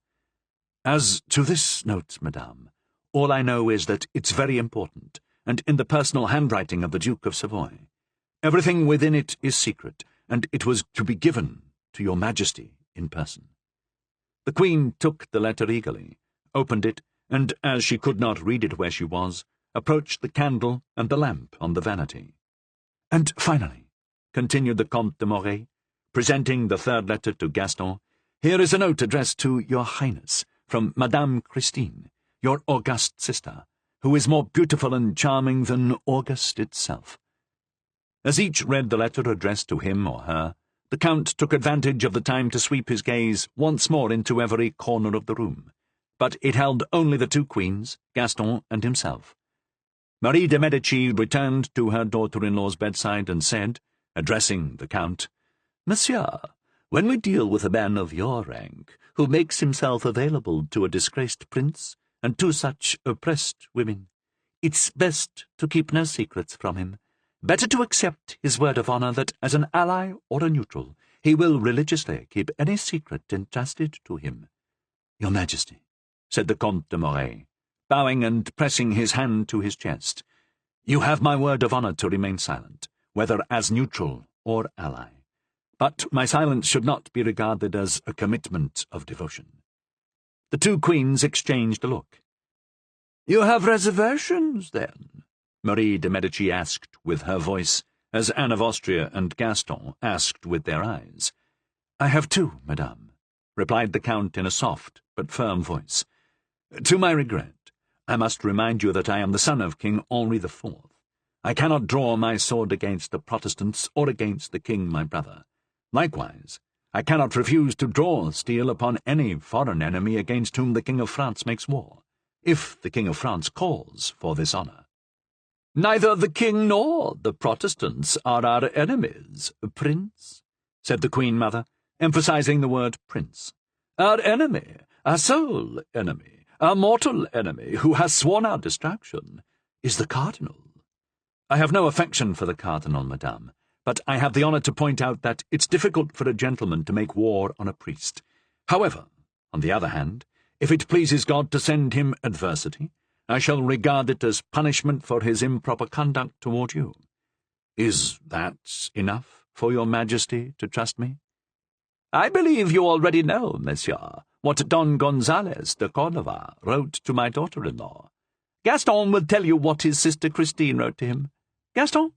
"As to this note, madame, all I know is that it's very important, and in the personal handwriting of the Duke of Savoy. Everything within it is secret, and it was to be given to your Majesty in person." The Queen took the letter eagerly, opened it, and, as she could not read it where she was, approached the candle and the lamp on the vanity. "And finally," continued the Comte de Moray, presenting the 3rd letter to Gaston, "here is a note addressed to Your Highness, from Madame Christine, your august sister, who is more beautiful and charming than August itself." As each read the letter addressed to him or her, the Count took advantage of the time to sweep his gaze once more into every corner of the room, but it held only the 2 queens, Gaston and himself. Marie de Medici returned to her daughter-in-law's bedside and said, addressing the Count, "Monsieur, when we deal with a man of your rank, who makes himself available to a disgraced prince and to such oppressed women, it's best to keep no secrets from him. Better to accept his word of honour that, as an ally or a neutral, he will religiously keep any secret entrusted to him." "Your Majesty," said the Comte de Moray, bowing and pressing his hand to his chest, "you have my word of honour to remain silent, whether as neutral or ally. But my silence should not be regarded as a commitment of devotion." The 2 queens exchanged a look. "You have reservations, then?" Marie de Medici asked with her voice, as Anne of Austria and Gaston asked with their eyes. "I have 2, madame," replied the Count in a soft but firm voice. "To my regret, I must remind you that I am the son of King Henri IV. I cannot draw my sword against the Protestants or against the king my brother. Likewise, I cannot refuse to draw steel upon any foreign enemy against whom the King of France makes war, if the King of France calls for this honour." "Neither the king nor the Protestants are our enemies, Prince," said the Queen-Mother, emphasizing the word prince. "Our enemy, our sole enemy, our mortal enemy, who has sworn our destruction, is the Cardinal. I have no affection for the Cardinal, madame, but I have the honour to point out that it's difficult for a gentleman to make war on a priest. However, on the other hand, if it pleases God to send him adversity, I shall regard it as punishment for his improper conduct toward you. Is that enough for your Majesty to trust me?" "I believe you already know, monsieur, what Don Gonzales de Cordova wrote to my daughter-in-law. Gaston will tell you what his sister Christine wrote to him. Gaston?"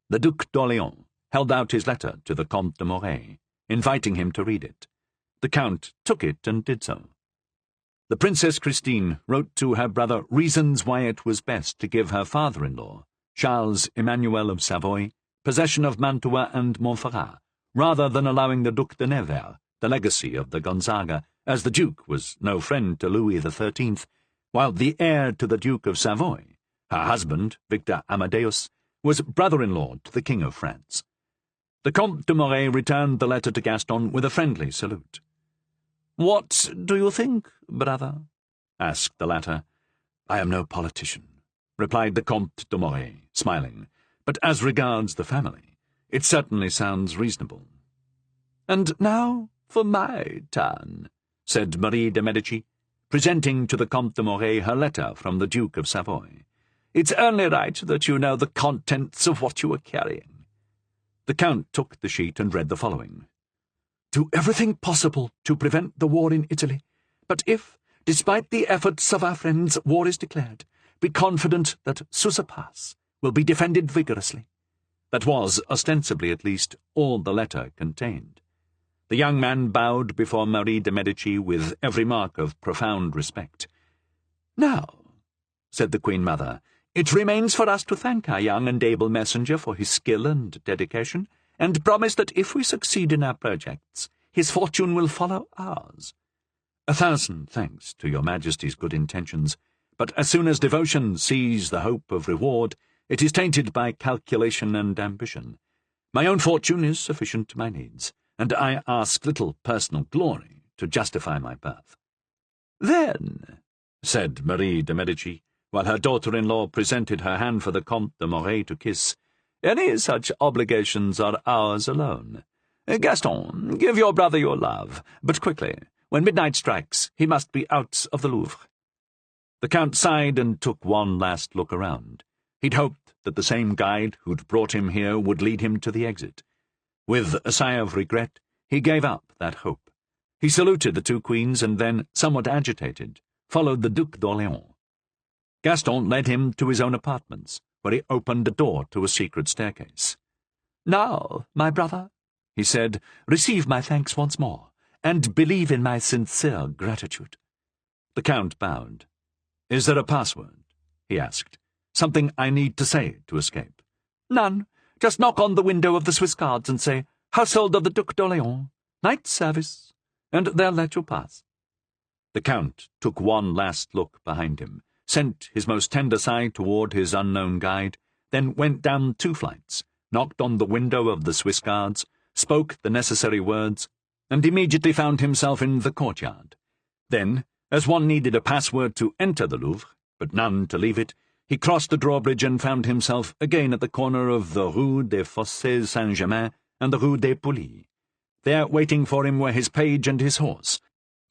The Duc d'Orléans held out his letter to the Comte de Moray, inviting him to read it. The Count took it and did so. The Princess Christine wrote to her brother reasons why it was best to give her father-in-law, Charles Emmanuel of Savoy, possession of Mantua and Montferrat, rather than allowing the Duc de Nevers the legacy of the Gonzaga, as the Duke was no friend to Louis XIII, while the heir to the Duke of Savoy, her husband, Victor Amadeus, was brother-in-law to the King of France. The Comte de Moray returned the letter to Gaston with a friendly salute. "What do you think, brother?" asked the latter. "I am no politician," replied the Comte de Moray, smiling, "but as regards the family, it certainly sounds reasonable." "And now for my turn," said Marie de Medici, presenting to the Comte de Moray her letter from the Duke of Savoy. "It's only right that you know the contents of what you are carrying." The Count took the sheet and read the following. "Do everything possible to prevent the war in Italy, but if, despite the efforts of our friends, war is declared, be confident that Susa Pass will be defended vigorously." That was, ostensibly at least, all the letter contained. The young man bowed before Marie de Medici with every mark of profound respect. "Now," said the Queen-Mother, "it remains for us to thank our young and able messenger for his skill and dedication, and promise that if we succeed in our projects, his fortune will follow ours." "A thousand thanks to your Majesty's good intentions, but as soon as devotion sees the hope of reward, it is tainted by calculation and ambition. My own fortune is sufficient to my needs, and I ask little personal glory to justify my birth." "Then," said Marie de Medici, while her daughter-in-law presented her hand for the Comte de Moray to kiss, "any such obligations are ours alone. Gaston, give your brother your love, but quickly. When midnight strikes, he must be out of the Louvre." The Count sighed and took one last look around. He'd hoped that the same guide who'd brought him here would lead him to the exit. With a sigh of regret, he gave up that hope. He saluted the two queens and then, somewhat agitated, followed the Duc d'Orléans. Gaston led him to his own apartments, where he opened a door to a secret staircase. "Now, my brother," he said, "receive my thanks once more, and believe in my sincere gratitude." The Count bowed. "Is there a password?" he asked. "Something I need to say to escape?" "None. Just knock on the window of the Swiss Guards and say, 'Household of the Duc d'Orléans, night service,' and they'll let you pass." The Count took one last look behind him, sent his most tender sigh toward his unknown guide, then went down 2 flights, knocked on the window of the Swiss Guards, spoke the necessary words, and immediately found himself in the courtyard. Then, as one needed a password to enter the Louvre, but none to leave it, he crossed the drawbridge and found himself again at the corner of the Rue des Fossés Saint-Germain and the Rue des Poulies. There, waiting for him, were his page and his horse,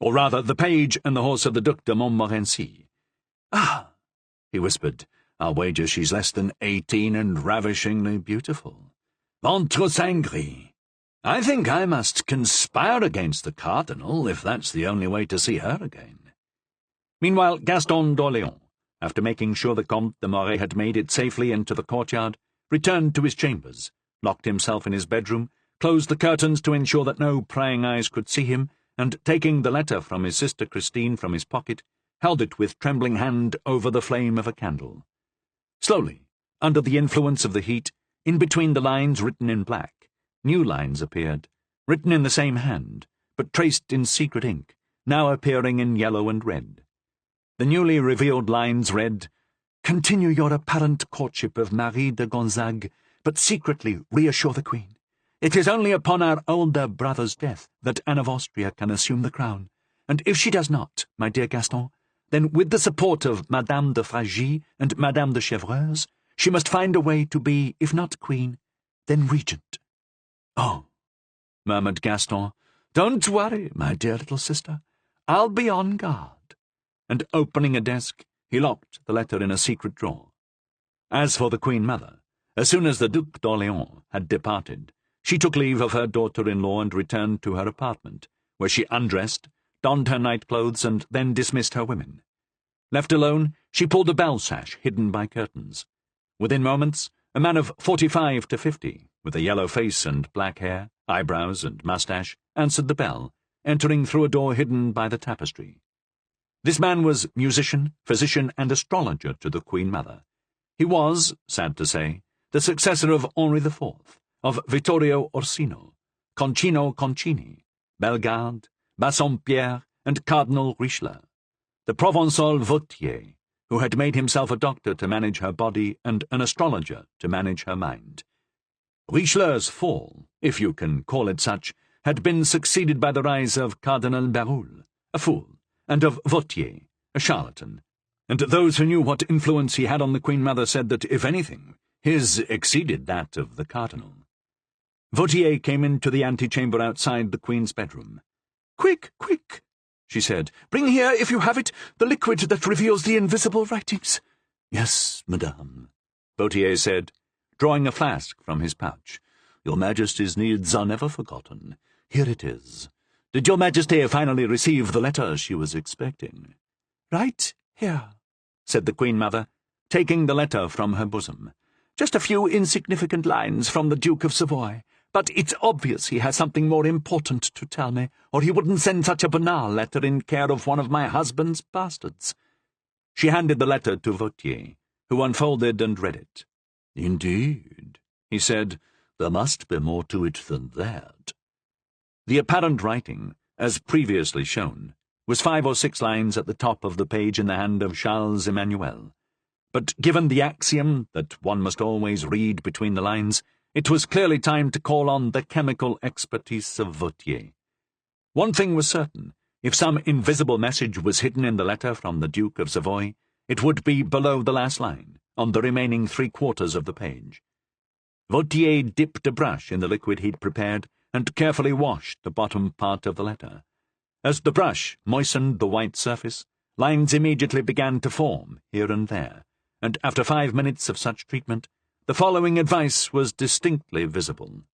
or rather the page and the horse of the Duc de Montmorency. "Ah," he whispered, "I'll wager she's less than 18 and ravishingly beautiful. Ventre Saint Gris! I think I must conspire against the Cardinal, if that's the only way to see her again." Meanwhile, Gaston d'Orléans, after making sure the Comte de Moray had made it safely into the courtyard, returned to his chambers, locked himself in his bedroom, closed the curtains to ensure that no prying eyes could see him, and, taking the letter from his sister Christine from his pocket, held it with trembling hand over the flame of a candle. Slowly, under the influence of the heat, in between the lines written in black, new lines appeared, written in the same hand, but traced in secret ink, now appearing in yellow and red. The newly revealed lines read, "Continue your apparent courtship of Marie de Gonzague, but secretly reassure the Queen. It is only upon our older brother's death that Anne of Austria can assume the crown, and if she does not, my dear Gaston, then with the support of Madame de Fragy and Madame de Chevreuse, she must find a way to be, if not queen, then regent." "Oh," murmured Gaston, "don't worry, my dear little sister. I'll be on guard." And opening a desk, he locked the letter in a secret drawer. As for the Queen-Mother, as soon as the Duc d'Orléans had departed, she took leave of her daughter-in-law and returned to her apartment, where she undressed, donned her night-clothes, and then dismissed her women. Left alone, she pulled a bell-sash hidden by curtains. Within moments, a man of 45 to 50, with a yellow face and black hair, eyebrows and moustache, answered the bell, entering through a door hidden by the tapestry. This man was musician, physician, and astrologer to the Queen-Mother. He was, sad to say, the successor of Henri IV, of Vittorio Orsino, Concino Concini, Bellegarde, Bassompierre, and Cardinal Richelieu. The Provençal Vautier, who had made himself a doctor to manage her body and an astrologer to manage her mind. Richelieu's fall, if you can call it such, had been succeeded by the rise of Cardinal Berulle, a fool, and of Vautier, a charlatan, and those who knew what influence he had on the Queen Mother said that, if anything, his exceeded that of the Cardinal. Vautier came into the antechamber outside the Queen's bedroom. "Quick, quick," she said. "Bring here, if you have it, the liquid that reveals the invisible writings." "Yes, madame," Vautier said, drawing a flask from his pouch. "Your Majesty's needs are never forgotten. Here it is. Did your Majesty finally receive the letter she was expecting?" "Right here," said the Queen Mother, taking the letter from her bosom. "Just a few insignificant lines from the Duke of Savoy, but it's obvious he has something more important to tell me, or he wouldn't send such a banal letter in care of one of my husband's bastards." She handed the letter to Vautier, who unfolded and read it. "Indeed," he said, "there must be more to it than that." The apparent writing, as previously shown, was 5 or 6 lines at the top of the page in the hand of Charles Emmanuel. But given the axiom that one must always read between the lines, it was clearly time to call on the chemical expertise of Vautier. One thing was certain: if some invisible message was hidden in the letter from the Duke of Savoy, it would be below the last line, on the remaining 3/4 of the page. Vautier dipped a brush in the liquid he'd prepared and carefully washed the bottom part of the letter. As the brush moistened the white surface, lines immediately began to form here and there, and after 5 minutes of such treatment, the following advice was distinctly visible.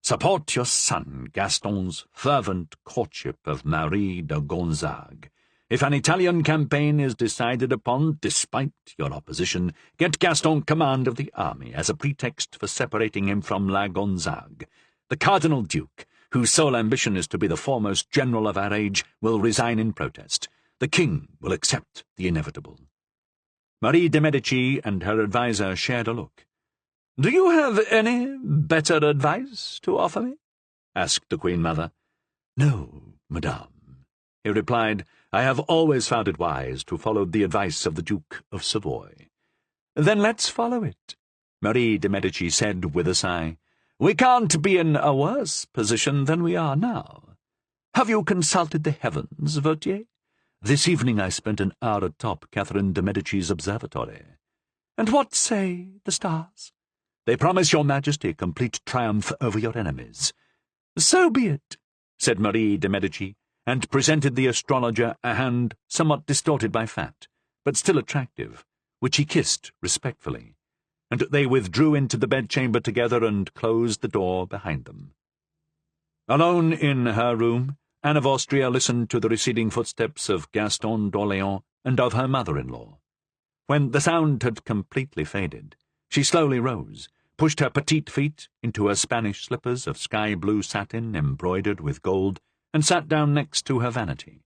"Support your son Gaston's fervent courtship of Marie de Gonzague. If an Italian campaign is decided upon, despite your opposition, get Gaston command of the army as a pretext for separating him from La Gonzague. The Cardinal Duke, whose sole ambition is to be the foremost general of our age, will resign in protest. The King will accept the inevitable." Marie de Medici and her adviser shared a look. "Do you have any better advice to offer me?" asked the Queen Mother. "No, madame," he replied. "I have always found it wise to follow the advice of the Duke of Savoy." "Then let's follow it," Marie de Medici said with a sigh. "We can't be in a worse position than we are now. Have you consulted the heavens, Vautier?" "This evening I spent an hour atop Catherine de Medici's observatory." "And what say the stars?" "They promise your Majesty complete triumph over your enemies." "So be it," said Marie de Medici, and presented the astrologer a hand somewhat distorted by fat, but still attractive, which he kissed respectfully, and they withdrew into the bedchamber together and closed the door behind them. Alone in her room, Anne of Austria listened to the receding footsteps of Gaston d'Orléans and of her mother-in-law. When the sound had completely faded, she slowly rose, pushed her petite feet into her Spanish slippers of sky-blue satin embroidered with gold, and sat down next to her vanity.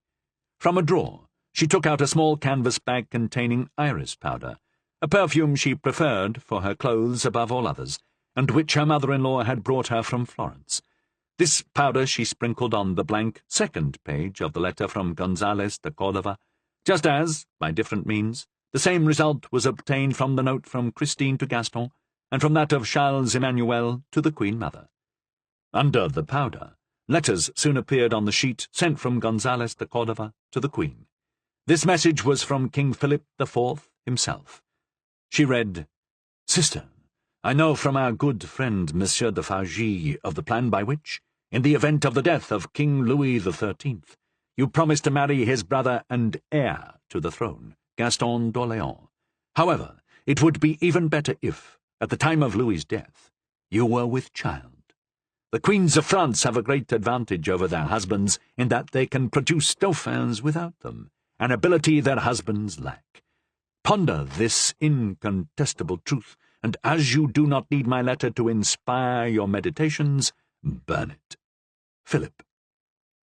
From a drawer, she took out a small canvas bag containing iris powder, a perfume she preferred for her clothes above all others, and which her mother-in-law had brought her from Florence. This powder she sprinkled on the blank second page of the letter from Gonzales de Cordova, just as, by different means, the same result was obtained from the note from Christine to Gaston, and from that of Charles Emmanuel to the Queen Mother. Under the powder, letters soon appeared on the sheet sent from Gonzales de Cordova to the Queen. This message was from King Philip IV himself. She read, "Sister, I know from our good friend Monsieur de Fargy of the plan by which, in the event of the death of King Louis XIII, you promised to marry his brother and heir to the throne, Gaston d'Orléans. However, it would be even better if, at the time of Louis's death, you were with child. The queens of France have a great advantage over their husbands in that they can produce dauphins without them, an ability their husbands lack. Ponder this incontestable truth, and as you do not need my letter to inspire your meditations, burn it. Philip."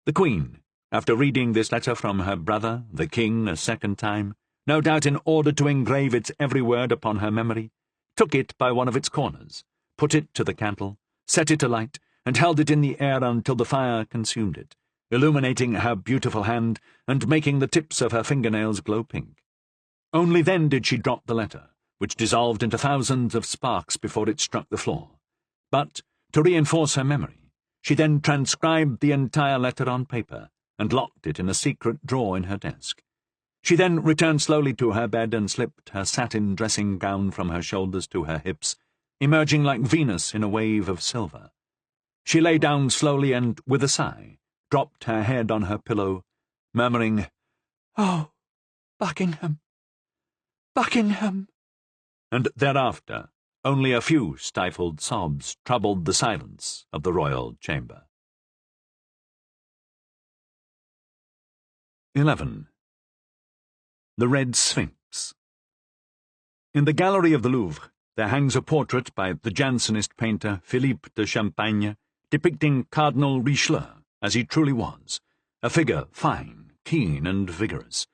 The Queen, after reading this letter from her brother, the King, a second time, no doubt in order to engrave its every word upon her memory, took it by one of its corners, put it to the candle, set it alight, and held it in the air until the fire consumed it, illuminating her beautiful hand and making the tips of her fingernails glow pink. Only then did she drop the letter, which dissolved into thousands of sparks before it struck the floor. But, to reinforce her memory, she then transcribed the entire letter on paper and locked it in a secret drawer in her desk. She then returned slowly to her bed and slipped her satin dressing gown from her shoulders to her hips, emerging like Venus in a wave of silver. She lay down slowly and, with a sigh, dropped her head on her pillow, murmuring, "Oh, Buckingham, Buckingham!" And thereafter only a few stifled sobs troubled the silence of the royal chamber. 11. The Red Sphinx. In the gallery of the Louvre there hangs a portrait by the Jansenist painter Philippe de Champagne depicting Cardinal Richelieu as he truly was, a figure fine, keen, and vigorous.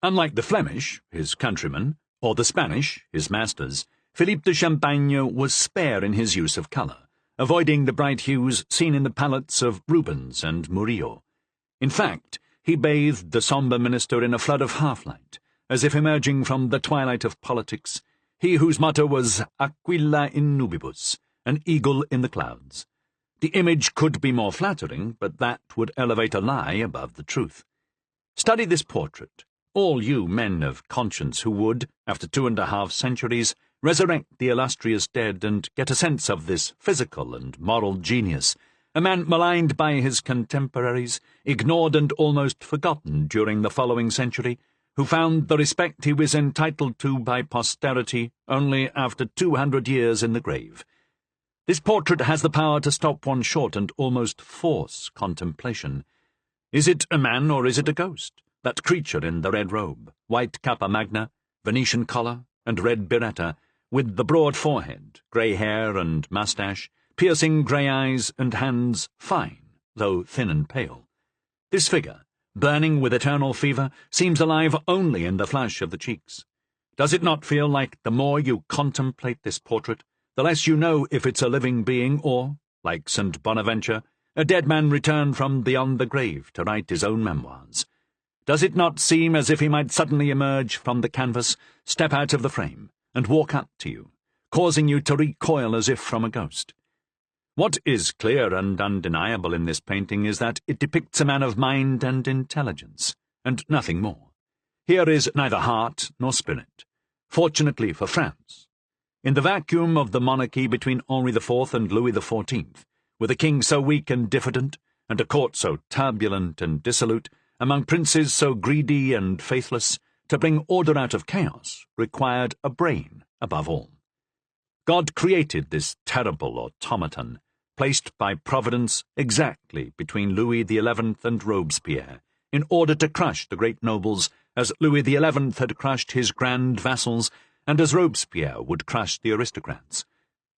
Unlike the Flemish, his countrymen, or the Spanish, his masters, Philippe de Champagne was spare in his use of colour, avoiding the bright hues seen in the palettes of Rubens and Murillo. In fact, he bathed the sombre minister in a flood of half-light, as if emerging from the twilight of politics, he whose motto was Aquila in nubibus, an eagle in the clouds. The image could be more flattering, but that would elevate a lie above the truth. Study this portrait, all you men of conscience who would, after 2.5 centuries, resurrect the illustrious dead and get a sense of this physical and moral genius, a man maligned by his contemporaries, ignored and almost forgotten during the following century, who found the respect he was entitled to by posterity only after 200 years in the grave. This portrait has the power to stop one short and almost force contemplation. Is it a man or is it a ghost? That creature in the red robe, white capa magna, Venetian collar, and red biretta, with the broad forehead, grey hair and moustache, piercing grey eyes and hands fine, though thin and pale. This figure, burning with eternal fever, seems alive only in the flush of the cheeks. Does it not feel like the more you contemplate this portrait, the less you know if it's a living being or, like St. Bonaventure, a dead man returned from beyond the grave to write his own memoirs? Does it not seem as if he might suddenly emerge from the canvas, step out of the frame, and walk up to you, causing you to recoil as if from a ghost? What is clear and undeniable in this painting is that it depicts a man of mind and intelligence, and nothing more. Here is neither heart nor spirit. Fortunately for France, in the vacuum of the monarchy between Henri IV and Louis XIV, with a king so weak and diffident, and a court so turbulent and dissolute, among princes so greedy and faithless, to bring order out of chaos required a brain above all. God created this terrible automaton, placed by Providence exactly between Louis XI and Robespierre, in order to crush the great nobles, as Louis XI had crushed his grand vassals, and as Robespierre would crush the aristocrats.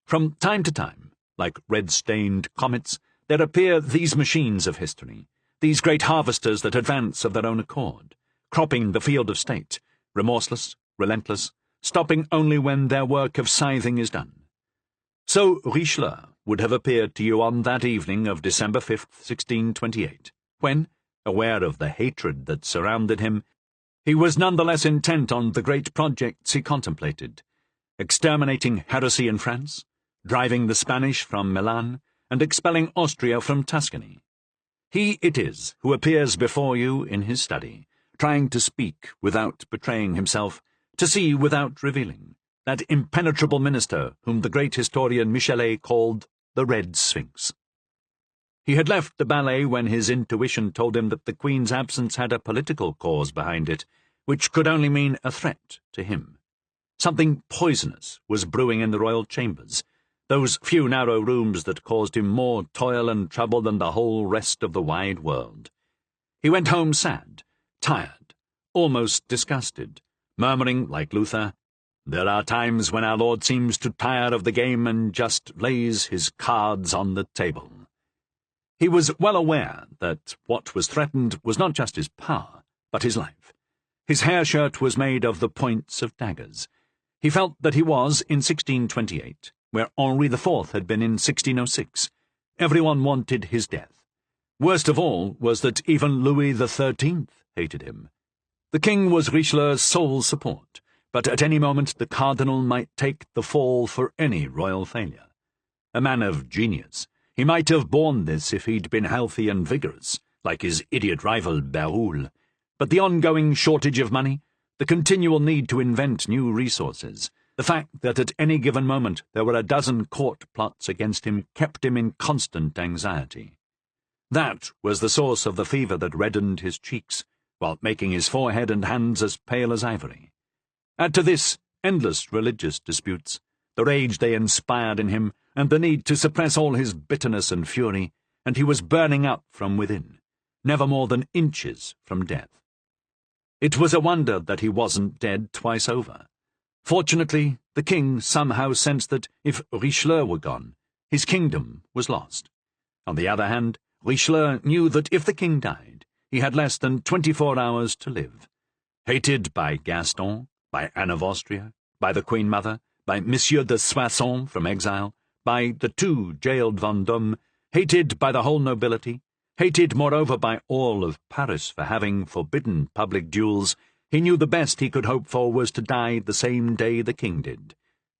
From time to time, like red-stained comets, there appear these machines of history, these great harvesters that advance of their own accord, cropping the field of state, remorseless, relentless, stopping only when their work of scything is done. So Richelieu would have appeared to you on that evening of December 5th, 1628, when, aware of the hatred that surrounded him, he was none the less intent on the great projects he contemplated, exterminating heresy in France, driving the Spanish from Milan, and expelling Austria from Tuscany. He it is who appears before you in his study, trying to speak without betraying himself, to see without revealing, that impenetrable minister whom the great historian Michelet called the Red Sphinx. He had left the ballet when his intuition told him that the Queen's absence had a political cause behind it, which could only mean a threat to him. Something poisonous was brewing in the royal chambers, those few narrow rooms that caused him more toil and trouble than the whole rest of the wide world. He went home sad, tired, almost disgusted, murmuring, like Luther, "There are times when our Lord seems to tire of the game and just lays his cards on the table." He was well aware that what was threatened was not just his power, but his life. His hair shirt was made of the points of daggers. He felt that he was, in 1628, where Henri IV had been in 1606. Everyone wanted his death. Worst of all was that even Louis XIII hated him. The king was Richelieu's sole support, but at any moment the cardinal might take the fall for any royal failure. A man of genius, he might have borne this if he'd been healthy and vigorous, like his idiot rival Berulle. But the ongoing shortage of money, the continual need to invent new resources, the fact that at any given moment there were a dozen court plots against him kept him in constant anxiety. That was the source of the fever that reddened his cheeks, while making his forehead and hands as pale as ivory. Add to this endless religious disputes, the rage they inspired in him, and the need to suppress all his bitterness and fury, and he was burning up from within, never more than inches from death. It was a wonder that he wasn't dead twice over. Fortunately, the king somehow sensed that if Richelieu were gone, his kingdom was lost. On the other hand, Richelieu knew that if the king died, he had less than 24 hours to live. Hated by Gaston, by Anne of Austria, by the Queen Mother, by Monsieur de Soissons from exile, by the 2 jailed Vendôme, hated by the whole nobility, hated moreover by all of Paris for having forbidden public duels, he knew the best he could hope for was to die the same day the king did,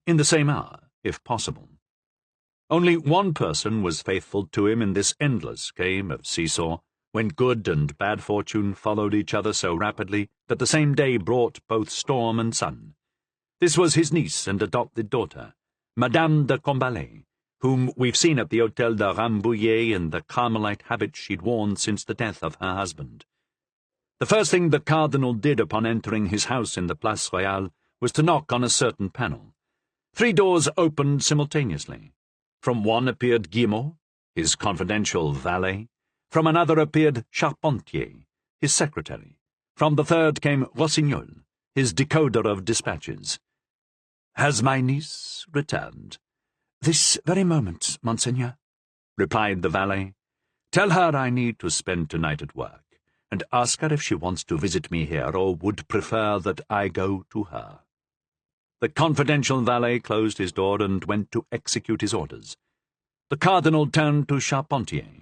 in the same hour, if possible. Only one person was faithful to him in this endless game of seesaw, when good and bad fortune followed each other so rapidly that the same day brought both storm and sun. This was his niece and adopted daughter, Madame de Combalet, whom we've seen at the Hôtel de Rambouillet in the Carmelite habit she'd worn since the death of her husband. The first thing the cardinal did upon entering his house in the Place Royale was to knock on a certain panel. 3 doors opened simultaneously. From one appeared Guillemot, his confidential valet. From another appeared Charpentier, his secretary. From the third came Rossignol, his decoder of dispatches. "Has my niece returned?" "This very moment, Monseigneur," replied the valet. "Tell her I need to spend tonight at work, and ask her if she wants to visit me here or would prefer that I go to her." The confidential valet closed his door and went to execute his orders. The cardinal turned to Charpentier.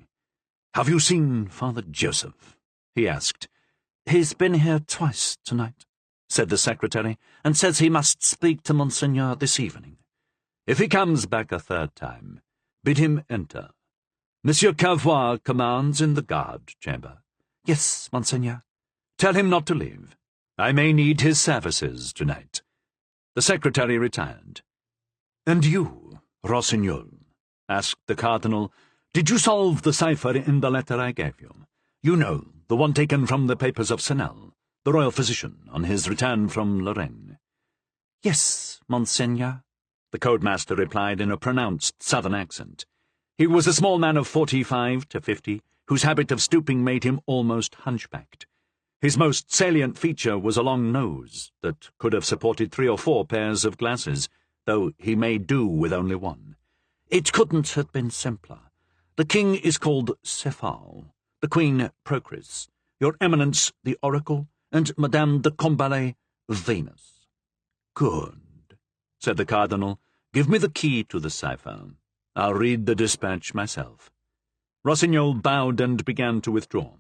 "Have you seen Father Joseph?" he asked. "He's been here twice tonight," said the secretary, "and says he must speak to Monseigneur this evening." "If he comes back a third time, bid him enter. Monsieur Cavois commands in the guard chamber." "Yes, Monseigneur." "Tell him not to leave. I may need his services tonight." The secretary retired. "And you, Rossignol," asked the cardinal, "did you solve the cipher in the letter I gave you? You know, the one taken from the papers of Senel, the royal physician, on his return from Lorraine." "Yes, Monseigneur," the codemaster replied in a pronounced southern accent. He was a small man of 45 to 50, whose habit of stooping made him almost hunchbacked. His most salient feature was a long nose that could have supported 3 or 4 pairs of glasses, though he made do with only one. "It couldn't have been simpler. The king is called Cephal, the queen Procris, your eminence the oracle, and Madame de Combalet Venus." "Good," said the cardinal. "Give me the key to the cipher. I'll read the dispatch myself." Rossignol bowed and began to withdraw.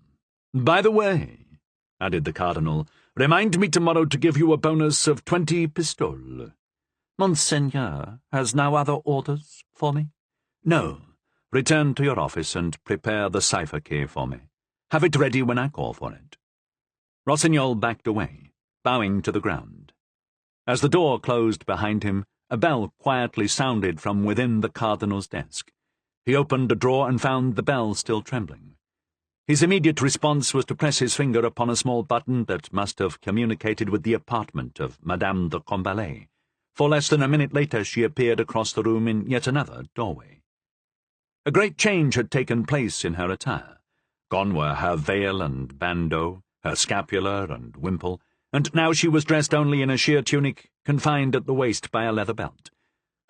"By the way," added the cardinal, "remind me tomorrow to give you a bonus of 20 pistoles." "Monseigneur has no other orders for me?" "No. Return to your office and prepare the cipher key for me. Have it ready when I call for it." Rossignol backed away, bowing to the ground. As the door closed behind him, a bell quietly sounded from within the cardinal's desk. He opened a drawer and found the bell still trembling. His immediate response was to press his finger upon a small button that must have communicated with the apartment of Madame de Combalet, for less than a minute later she appeared across the room in yet another doorway. A great change had taken place in her attire. Gone were her veil and bandeau, her scapular and wimple, and now she was dressed only in a sheer tunic, confined at the waist by a leather belt.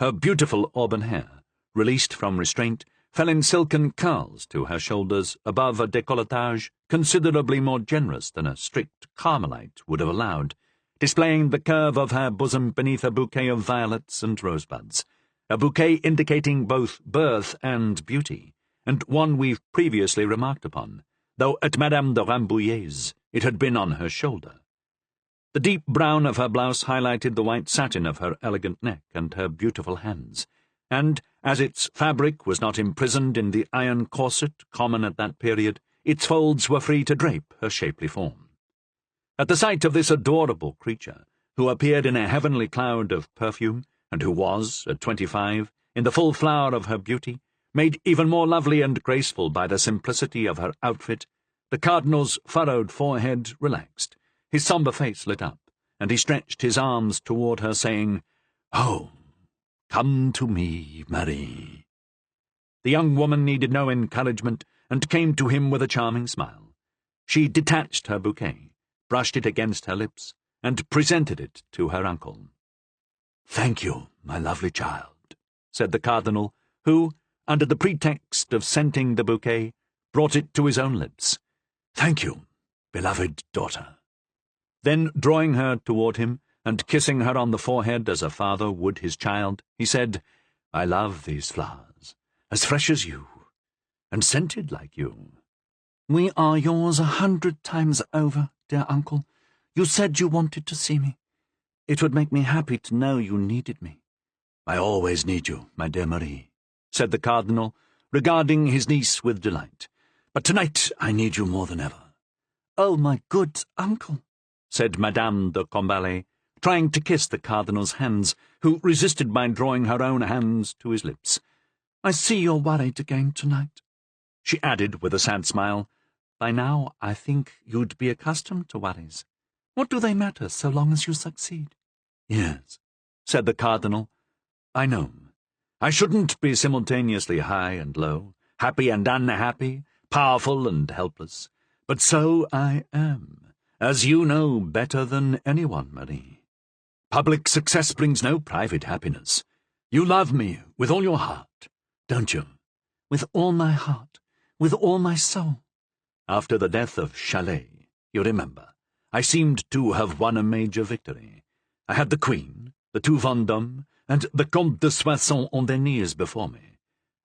Her beautiful auburn hair, released from restraint, fell in silken curls to her shoulders above a décolletage considerably more generous than a strict Carmelite would have allowed, displaying the curve of her bosom beneath a bouquet of violets and rosebuds, a bouquet indicating both birth and beauty, and one we've previously remarked upon, though at Madame de Rambouillet's it had been on her shoulder. The deep brown of her blouse highlighted the white satin of her elegant neck and her beautiful hands, and, as its fabric was not imprisoned in the iron corset common at that period, its folds were free to drape her shapely form. At the sight of this adorable creature, who appeared in a heavenly cloud of perfume, and who was, at 25, in the full flower of her beauty, made even more lovely and graceful by the simplicity of her outfit, the cardinal's furrowed forehead relaxed, his sombre face lit up, and he stretched his arms toward her, saying, "Oh, come to me, Marie." The young woman needed no encouragement, and came to him with a charming smile. She detached her bouquet, brushed it against her lips, and presented it to her uncle. "Thank you, my lovely child," said the cardinal, who, under the pretext of scenting the bouquet, brought it to his own lips. "Thank you, beloved daughter." Then, drawing her toward him, and kissing her on the forehead as a father would his child, he said, "I love these flowers, as fresh as you, and scented like you." "We are yours 100 times over, dear uncle. You said you wanted to see me. It would make me happy to know you needed me." "I always need you, my dear Marie," said the cardinal, regarding his niece with delight. "But tonight I need you more than ever." "Oh, my good uncle," said Madame de Combales, trying to kiss the cardinal's hands, who resisted by drawing her own hands to his lips. "I see you're worried again tonight." She added with a sad smile, "By now I think you'd be accustomed to worries. What do they matter so long as you succeed?" "Yes," said the cardinal, "I know. I shouldn't be simultaneously high and low, happy and unhappy, powerful and helpless. But so I am, as you know better than anyone, Marie. Public success brings no private happiness. You love me with all your heart, don't you?" "With all my heart, with all my soul." After the death of Chalais, you remember, I seemed to have won a major victory. I had the Queen, the 2 Vendôme, and the Comte de Soissons on their knees before me.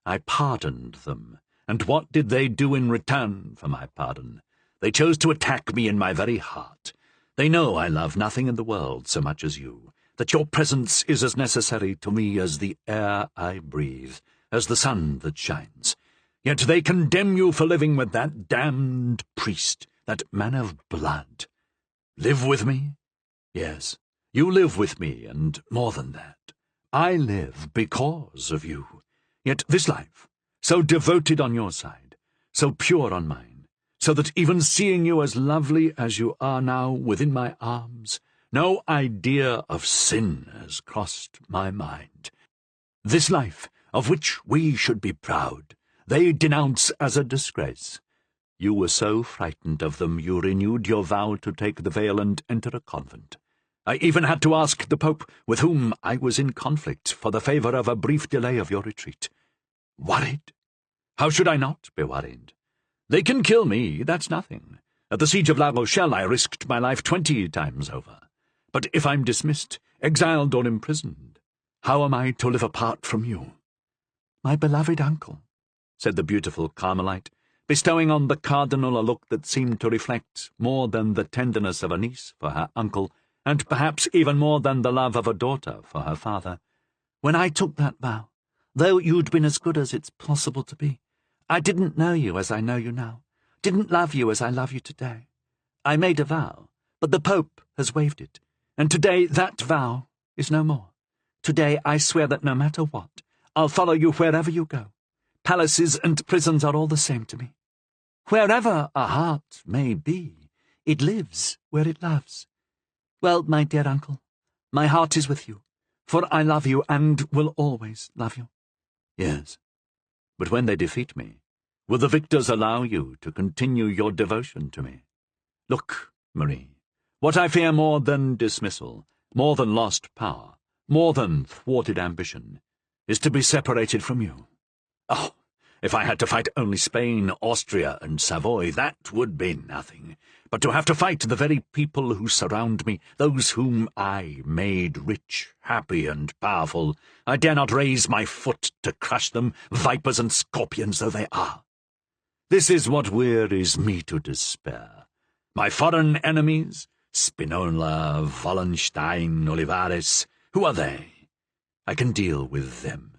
I pardoned them, and what did they do in return for my pardon? They chose to attack me in my very heart. They know I love nothing in the world so much as you, that your presence is as necessary to me as the air I breathe, as the sun that shines. Yet they condemn you for living with that damned priest, that man of blood. Live with me? Yes, you live with me, and more than that. I live because of you. Yet this life, so devoted on your side, so pure on mine, so that even seeing you as lovely as you are now within my arms, no idea of sin has crossed my mind. This life, of which we should be proud, they denounce as a disgrace. You were so frightened of them you renewed your vow to take the veil and enter a convent. I even had to ask the Pope, with whom I was in conflict, for the favour of a brief delay of your retreat. Worried? How should I not be worried? They can kill me, that's nothing. At the siege of La Rochelle I risked my life 20 times over. But if I'm dismissed, exiled or imprisoned, how am I to live apart from you?" "My beloved uncle," said the beautiful Carmelite, bestowing on the cardinal a look that seemed to reflect more than the tenderness of a niece for her uncle, and perhaps even more than the love of a daughter for her father, "when I took that vow, though you'd been as good as it's possible to be, I didn't know you as I know you now, didn't love you as I love you today. I made a vow, but the Pope has waived it, and today that vow is no more. Today I swear that no matter what, I'll follow you wherever you go. Palaces and prisons are all the same to me. Wherever a heart may be, it lives where it loves. Well, my dear uncle, my heart is with you, for I love you and will always love you." "Yes, but when they defeat me, will the victors allow you to continue your devotion to me? Look, Marie, what I fear more than dismissal, more than lost power, more than thwarted ambition, is to be separated from you. Oh, if I had to fight only Spain, Austria, and Savoy, that would be nothing. But to have to fight the very people who surround me, those whom I made rich, happy, and powerful, I dare not raise my foot to crush them, vipers and scorpions though they are. This is what wearies me to despair. My foreign enemies, Spinola, Wallenstein, Olivares. Who are they? I can deal with them.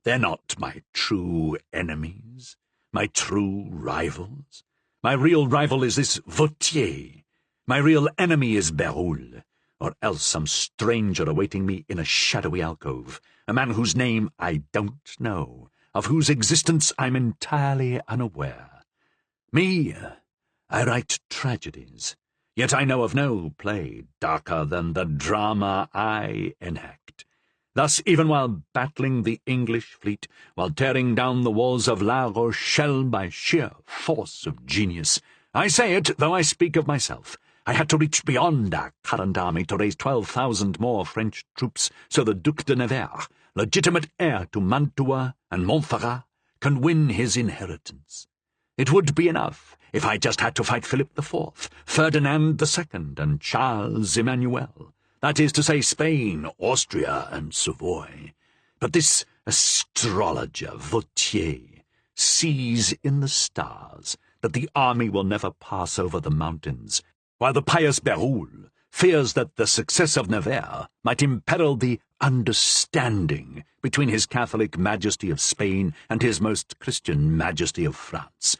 They're not my true enemies, my true rivals. My real rival is this Vautier. My real enemy is Berulle, or else some stranger awaiting me in a shadowy alcove, a man whose name I don't know, of whose existence I'm entirely unaware. Me, I write tragedies, yet I know of no play darker than the drama I enact. Thus, even while battling the English fleet, while tearing down the walls of La Rochelle by sheer force of genius, I say it, though I speak of myself, I had to reach beyond our current army to raise 12,000 more French troops so the Duc de Nevers, legitimate heir to Mantua and Montferrat, can win his inheritance. It would be enough if I just had to fight Philip IV, Ferdinand II, and Charles Emmanuel. That is to say, Spain, Austria, and Savoy. But this astrologer, Vautier, sees in the stars that the army will never pass over the mountains, while the pious Berulle fears that the success of Nevers might imperil the understanding between his Catholic Majesty of Spain and his most Christian Majesty of France.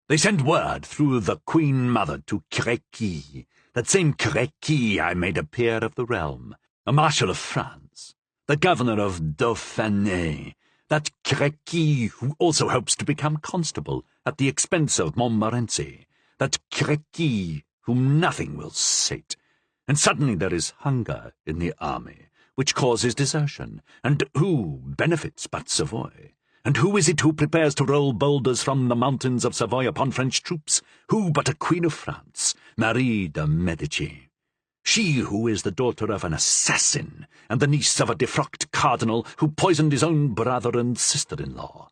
They send word through the Queen Mother to Créqui, that same Créqui I made a peer of the realm, a Marshal of France, the Governor of Dauphiné, that Créqui who also hopes to become constable at the expense of Montmorency, that Créqui whom nothing will sate. And suddenly there is hunger in the army, which causes desertion, and who benefits but Savoy? And who is it who prepares to roll boulders from the mountains of Savoy upon French troops? Who but a Queen of France, Marie de Medici? She who is the daughter of an assassin, and the niece of a defrocked cardinal who poisoned his own brother and sister-in-law.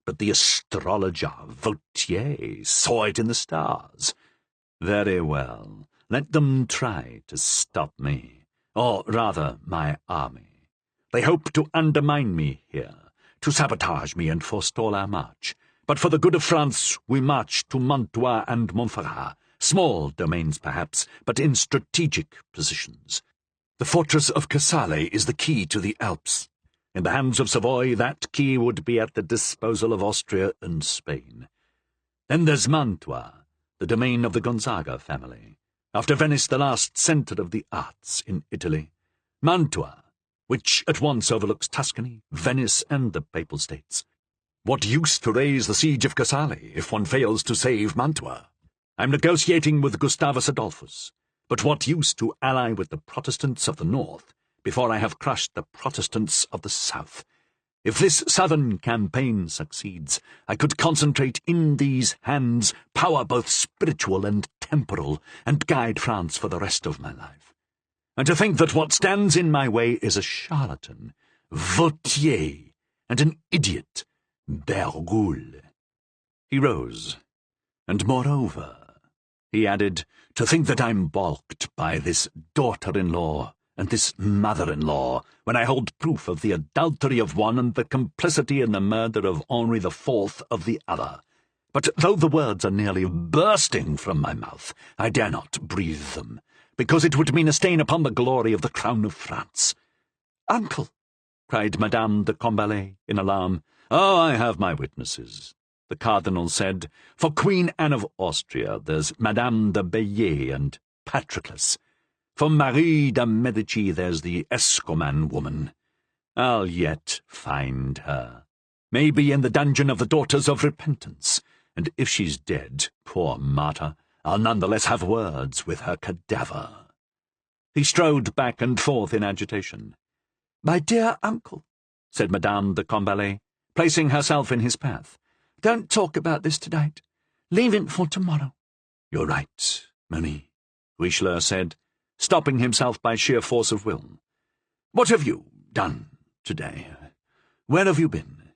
But the astrologer Vautier saw it in the stars. Very well, let them try to stop me, or rather my army. They hope to undermine me here, to sabotage me and forestall our march. But for the good of France we march to Mantua and Montferrat, small domains perhaps, but in strategic positions. The fortress of Casale is the key to the Alps. In the hands of Savoy that key would be at the disposal of Austria and Spain. Then there's Mantua, the domain of the Gonzaga family. After Venice, the last centre of the arts in Italy. Mantua, which at once overlooks Tuscany, Venice, and the Papal States. What use to raise the siege of Casale if one fails to save Mantua? I'm negotiating with Gustavus Adolphus, but what use to ally with the Protestants of the north before I have crushed the Protestants of the south? If this southern campaign succeeds, I could concentrate in these hands power both spiritual and temporal, and guide France for the rest of my life. And to think that what stands in my way is a charlatan, Vautier, and an idiot, Berulle. He rose. And moreover, he added, to think that I'm balked by this daughter-in-law and this mother-in-law, when I hold proof of the adultery of one and the complicity in the murder of Henri IV of the other. But though the words are nearly bursting from my mouth, I dare not breathe them, because it would mean a stain upon the glory of the crown of France. "Uncle!" cried Madame de Combalet in alarm. "Oh, I have my witnesses," the cardinal said. "For Queen Anne of Austria there's Madame de Baillet and Patroclus. For Marie de Medici there's the Escoman woman. I'll yet find her. Maybe in the dungeon of the Daughters of Repentance, and if she's dead, poor martyr, I'll none the less have words with her cadaver." He strode back and forth in agitation. "My dear uncle," said Madame de Combalet, placing herself in his path, "don't talk about this tonight. Leave it for tomorrow." "You're right, Marie," Richelieu said, stopping himself by sheer force of will. "What have you done today? Where have you been?"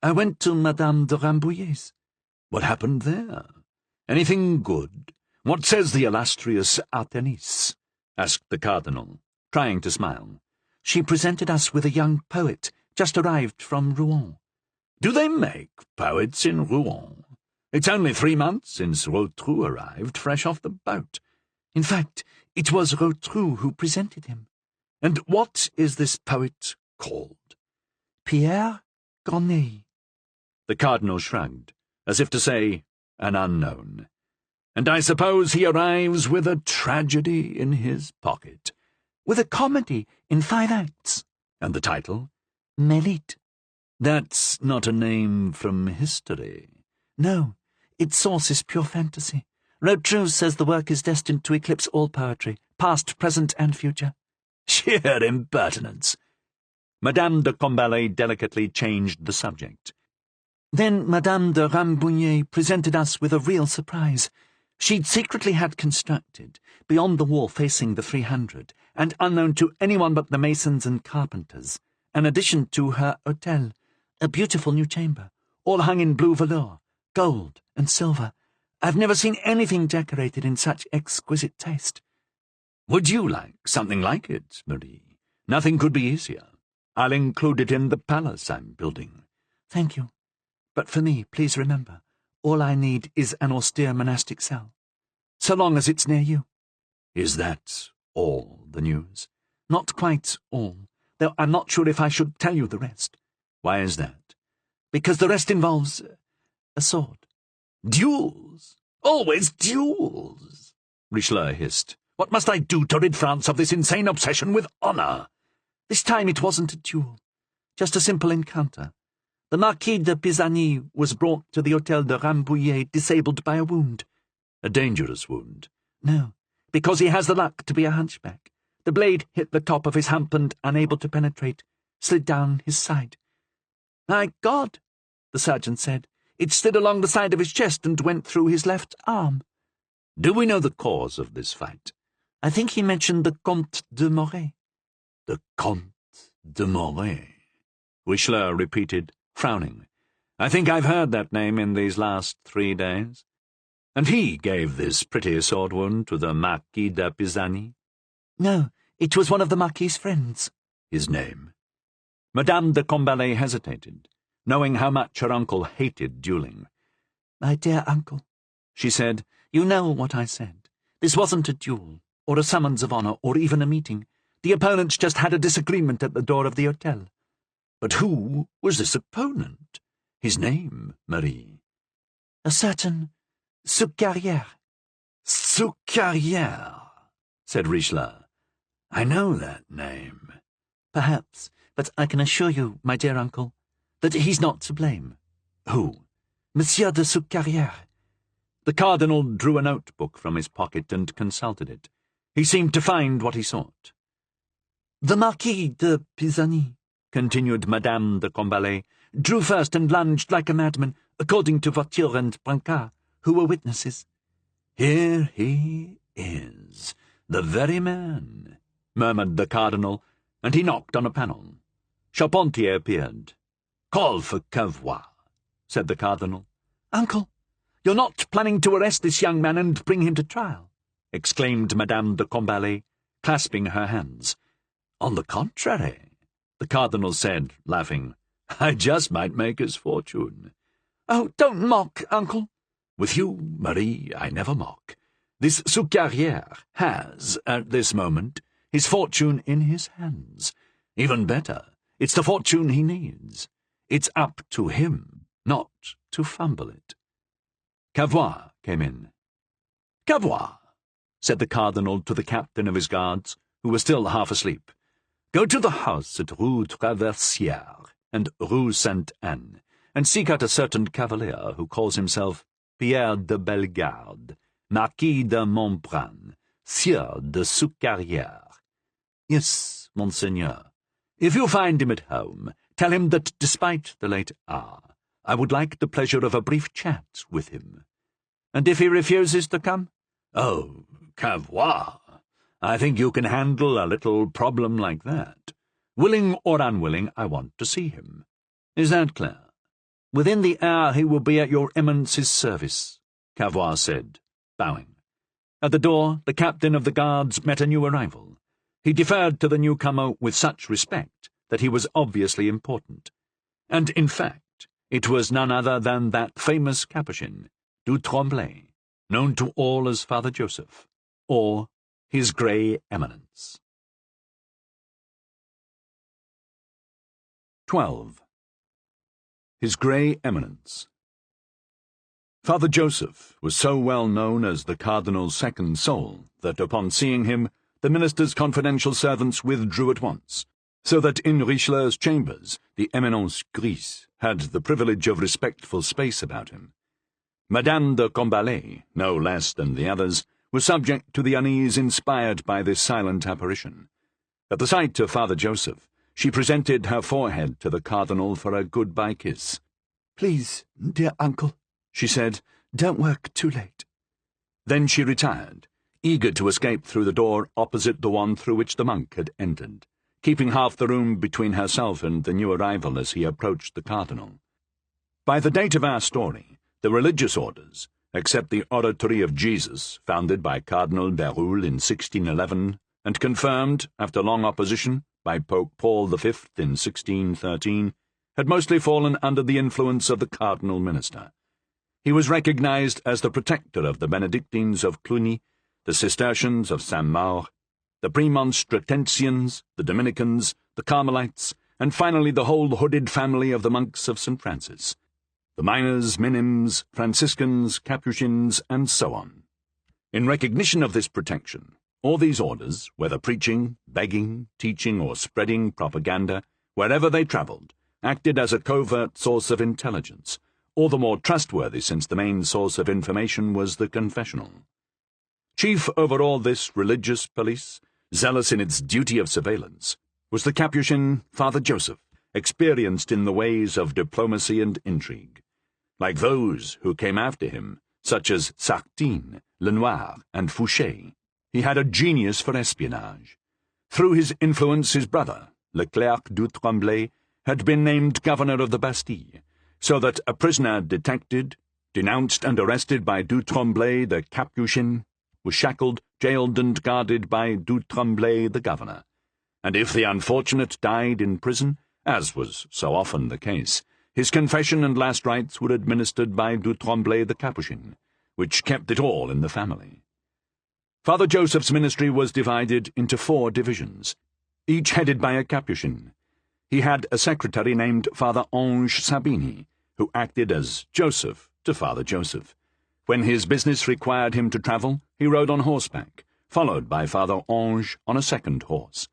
"I went to Madame de Rambouillet's." "What happened there? Anything good? What says the illustrious Artenis?" asked the cardinal, trying to smile. "She presented us with a young poet, just arrived from Rouen." "Do they make poets in Rouen? It's only 3 months since Rotrou arrived, fresh off the boat. In fact, It was Rotrou who presented him. And what is this poet called? Pierre Corneille. The cardinal shrugged, as if to say, an unknown. And I suppose he arrives with a tragedy in his pocket. With a comedy in 5 acts. And the title? Mélite. That's not a name from history. No, its source is pure fantasy. Rotrou says the work is destined to eclipse all poetry, past, present, and future. Sheer impertinence. Madame de Combalet delicately changed the subject. Then Madame de Rambouillet presented us with a real surprise. She'd secretly had constructed, beyond the wall facing the 300, and unknown to anyone but the masons and carpenters, an addition to her hôtel, a beautiful new chamber, all hung in blue velour, gold and silver. I've never seen anything decorated in such exquisite taste. Would you like something like it, Marie? Nothing could be easier. I'll include it in the palace I'm building. Thank you. But for me, please remember, all I need is an austere monastic cell. So long as it's near you. Is that all the news? Not quite all, though I'm not sure if I should tell you the rest. Why is that? Because the rest involves a sword. Duels! Always duels! Richelieu hissed. What must I do to rid France of this insane obsession with honour? This time it wasn't a duel, just a simple encounter. The Marquis de Pisani was brought to the Hôtel de Rambouillet disabled by a wound. A dangerous wound? No, because he has the luck to be a hunchback. The blade hit the top of his hump and, unable to penetrate, slid down his side. My God, the surgeon said. It slid along the side of his chest and went through his left arm. Do we know the cause of this fight? I think he mentioned the Comte de Moret. The Comte de Moret, Richelieu repeated, frowning. I think I've heard that name in these last 3 days. And he gave this pretty sword wound to the Marquis de Pisani? No, it was one of the Marquis's friends. His name? Madame de Combalet hesitated, knowing how much her uncle hated duelling. My dear uncle, she said, you know what I said. This wasn't a duel, or a summons of honour, or even a meeting. The opponents just had a disagreement at the door of the hotel. But who was this opponent? His name, Marie? A certain Succarrière. Succarrière, said Richelieu. I know that name. Perhaps, but I can assure you, my dear uncle, that he's not to blame. Who? Monsieur de Succarrière. The cardinal drew a notebook from his pocket and consulted it. He seemed to find what he sought. The Marquis de Pisani, continued Madame de Combalet, drew first and lunged like a madman, according to Voiture and Brancard, who were witnesses. Here he is, the very man, murmured the cardinal, and he knocked on a panel. Charpentier appeared. Call for Cavois, said the cardinal. Uncle, you're not planning to arrest this young man and bring him to trial, exclaimed Madame de Combalet, clasping her hands. On the contrary, the cardinal said, laughing, I just might make his fortune. Oh, don't mock, uncle. With you, Marie, I never mock. This Succarrière has, at this moment, his fortune in his hands. Even better, it's the fortune he needs. It's up to him, not to fumble it. Cavois came in. Cavois, said the cardinal to the captain of his guards, who was still half asleep. Go to the house at Rue Traversière and Rue Sainte-Anne, and seek out a certain cavalier who calls himself Pierre de Bellegarde, Marquis de Montbrun, Sieur de Succarrière. Yes, monseigneur. If you find him at home, tell him that despite the late hour, I would like the pleasure of a brief chat with him. And if he refuses to come? Oh, Cavois, I think you can handle a little problem like that. Willing or unwilling, I want to see him. Is that clear? Within the hour he will be at your Eminence's service, Cavois said, bowing. At the door, the captain of the guards met a new arrival. He deferred to the newcomer with such respect that he was obviously important. And, in fact, it was none other than that famous Capuchin, du Tremblay, known to all as Father Joseph, or His Grey Eminence. 12. His Grey Eminence. Father Joseph was so well known as the Cardinal's second soul that upon seeing him the minister's confidential servants withdrew at once, so that in Richelieu's chambers the Eminence Grise had the privilege of respectful space about him. Madame de Combalet, no less than the others, was subject to the unease inspired by this silent apparition. At the sight of Father Joseph, she presented her forehead to the Cardinal for a goodbye kiss. "Please, dear uncle," she said, "don't work too late." Then she retired, eager to escape through the door opposite the one through which the monk had entered, keeping half the room between herself and the new arrival as he approached the Cardinal. By the date of our story, the religious orders, except the Oratory of Jesus, founded by Cardinal Berulle in 1611, and confirmed, after long opposition, by Pope Paul V in 1613, had mostly fallen under the influence of the cardinal minister. He was recognized as the protector of the Benedictines of Cluny, the Cistercians of Saint-Maur, the Premonstratensians, the Dominicans, the Carmelites, and finally the whole hooded family of the monks of St. Francis, the Minors, Minims, Franciscans, Capuchins, and so on. In recognition of this protection, all these orders, whether preaching, begging, teaching, or spreading propaganda, wherever they travelled, acted as a covert source of intelligence, all the more trustworthy since the main source of information was the confessional. Chief over all this religious police, zealous in its duty of surveillance, was the Capuchin Father Joseph, experienced in the ways of diplomacy and intrigue. Like those who came after him, such as Sartine, Lenoir, and Fouché, he had a genius for espionage. Through his influence, his brother, Leclerc du Tremblay, had been named governor of the Bastille, so that a prisoner detected, denounced and arrested by du Tremblay the Capuchin, was shackled, jailed, and guarded by du Tremblay the governor, and if the unfortunate died in prison, as was so often the case, his confession and last rites were administered by du Tremblay the Capuchin, which kept it all in the family. Father Joseph's ministry was divided into 4 divisions, each headed by a Capuchin. He had a secretary named Father Ange Sabini, who acted as Joseph to Father Joseph. When his business required him to travel, he rode on horseback, followed by Father Ange on a second horse.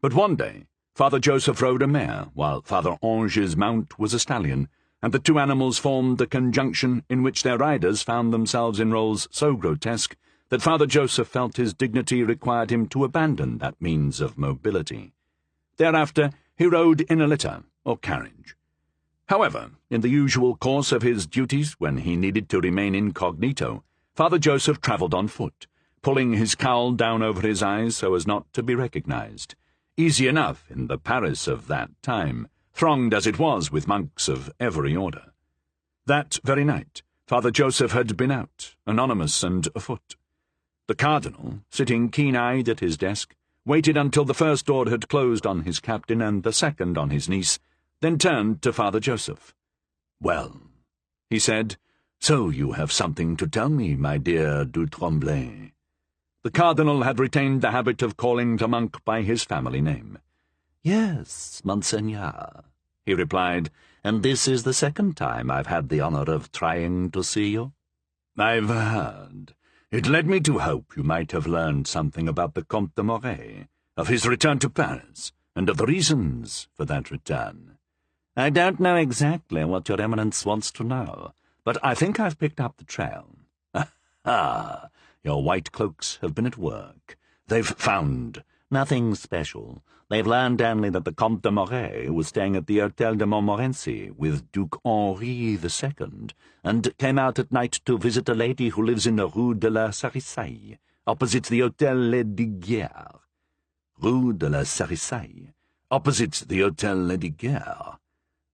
But one day, Father Joseph rode a mare, while Father Ange's mount was a stallion, and the 2 animals formed a conjunction in which their riders found themselves in roles so grotesque that Father Joseph felt his dignity required him to abandon that means of mobility. Thereafter, he rode in a litter, or carriage. However, in the usual course of his duties, when he needed to remain incognito, Father Joseph travelled on foot, pulling his cowl down over his eyes so as not to be recognized. Easy enough in the Paris of that time, thronged as it was with monks of every order. That very night, Father Joseph had been out, anonymous and afoot. The Cardinal, sitting keen-eyed at his desk, waited until the first door had closed on his captain and the second on his niece, then turned to Father Joseph. "Well," he said, "so you have something to tell me, my dear du Tremblay." The Cardinal had retained the habit of calling the monk by his family name. "Yes, Monseigneur," he replied, "and this is the second time I've had the honour of trying to see you." "I've heard. It led me to hope you might have learned something about the Comte de Morey, of his return to Paris, and of the reasons for that return." "I don't know exactly what your Eminence wants to know, but I think I've picked up the trail." "Ah, your white cloaks have been at work. They've found—" "Nothing special. They've learned only that the Comte de Morey was staying at the Hôtel de Montmorency with Duke Henri II, and came out at night to visit a lady who lives in the Rue de la Sarisaille, opposite the Hôtel Lesdiguières." "Rue de la Sarisaille, opposite the Hôtel Lesdiguières.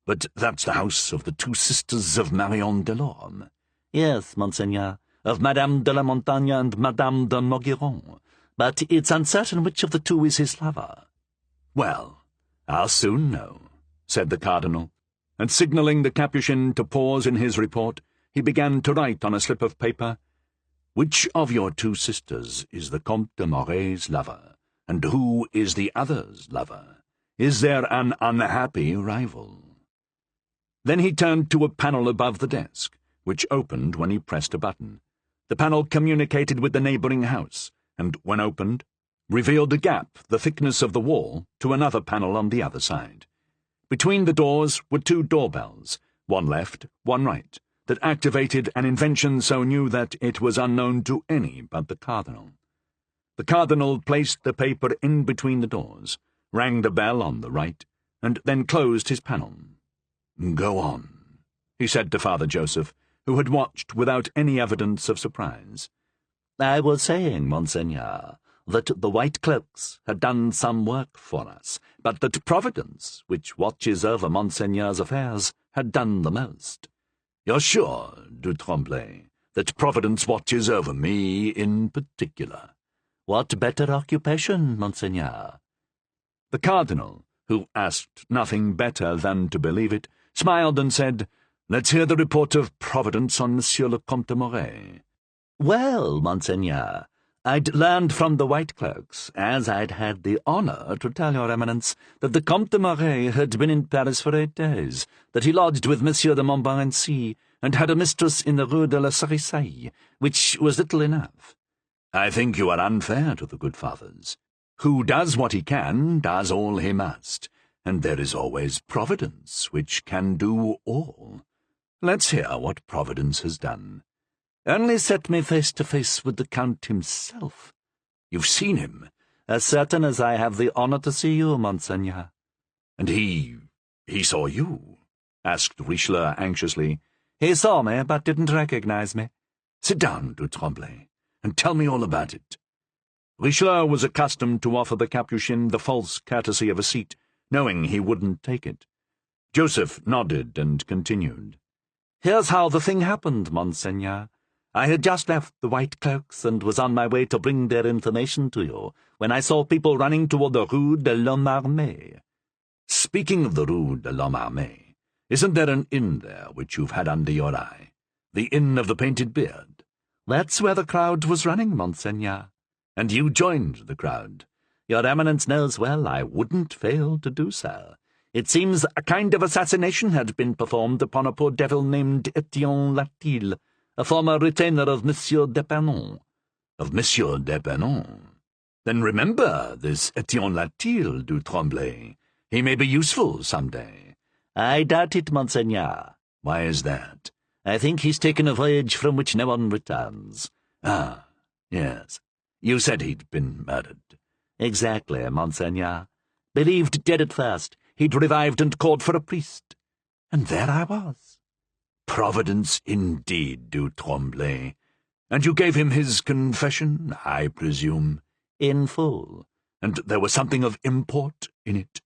But that's the house of the 2 sisters of Marion Delorme." "Yes, Monseigneur, of Madame de la Montagne and Madame de Maugiron, but it's uncertain which of the 2 is his lover." "Well, I'll soon know," said the Cardinal, and signalling the Capuchin to pause in his report, he began to write on a slip of paper, Which of your two sisters is the Comte de Moret's lover, and who is the other's lover? Is there an unhappy rival?" Then he turned to a panel above the desk, which opened when he pressed a button. The panel communicated with the neighbouring house, and, when opened, revealed a gap the thickness of the wall to another panel on the other side. Between the doors were two doorbells, one left, one right, that activated an invention so new that it was unknown to any but the cardinal. The cardinal placed the paper in between the doors, rang the bell on the right, and then closed his panel. "Go on," he said to Father Joseph, who had watched without any evidence of surprise. "I was saying, Monseigneur, that the white cloaks had done some work for us, but that Providence, which watches over Monseigneur's affairs, had done the most." "You're sure, du Tremblay, that Providence watches over me in particular?" "What better occupation, Monseigneur?" The cardinal, who asked nothing better than to believe it, smiled and said, "Let's hear the report of Providence on Monsieur le Comte de Moret." "Well, Monseigneur, I'd learned from the white cloaks, as I'd had the honour to tell your Eminence, that the Comte de Moret had been in Paris for 8 days, that he lodged with Monsieur de Montmorency, and had a mistress in the Rue de la Cerisaille, which was little enough." "I think you are unfair to the good fathers. Who does what he can, does all he must, and there is always Providence, which can do all. Let's hear what Providence has done." "Only set me face to face with the Count himself." "You've seen him?" "As certain as I have the honour to see you, Monseigneur." "And he saw you?" asked Richelieu anxiously. "He saw me, but didn't recognize me." "Sit down, du Tremblay, and tell me all about it." Richelieu was accustomed to offer the Capuchin the false courtesy of a seat, knowing he wouldn't take it. Joseph nodded and continued. "Here's how the thing happened, Monseigneur. I had just left the white cloaks and was on my way to bring their information to you, when I saw people running toward the Rue de l'Homme Armé." "Speaking of the Rue de l'Homme Armé, isn't there an inn there which you've had under your eye? The Inn of the Painted Beard?" "That's where the crowd was running, Monseigneur." "And you joined the crowd?" "Your Eminence knows well I wouldn't fail to do so. It seems a kind of assassination had been performed upon a poor devil named Etienne Latil, a former retainer of Monsieur d'Epernon." "Of Monsieur d'Epernon? Then remember this Etienne Latil, du Tremblay. He may be useful some day." "I doubt it, Monseigneur." "Why is that?" "I think he's taken a voyage from which no one returns." "Ah, yes. You said he'd been murdered." "Exactly, Monseigneur. Believed dead at first, he'd revived and called for a priest. And there I was." "Providence indeed, du Tremblay. And you gave him his confession, I presume?" "In full." "And there was something of import in it?"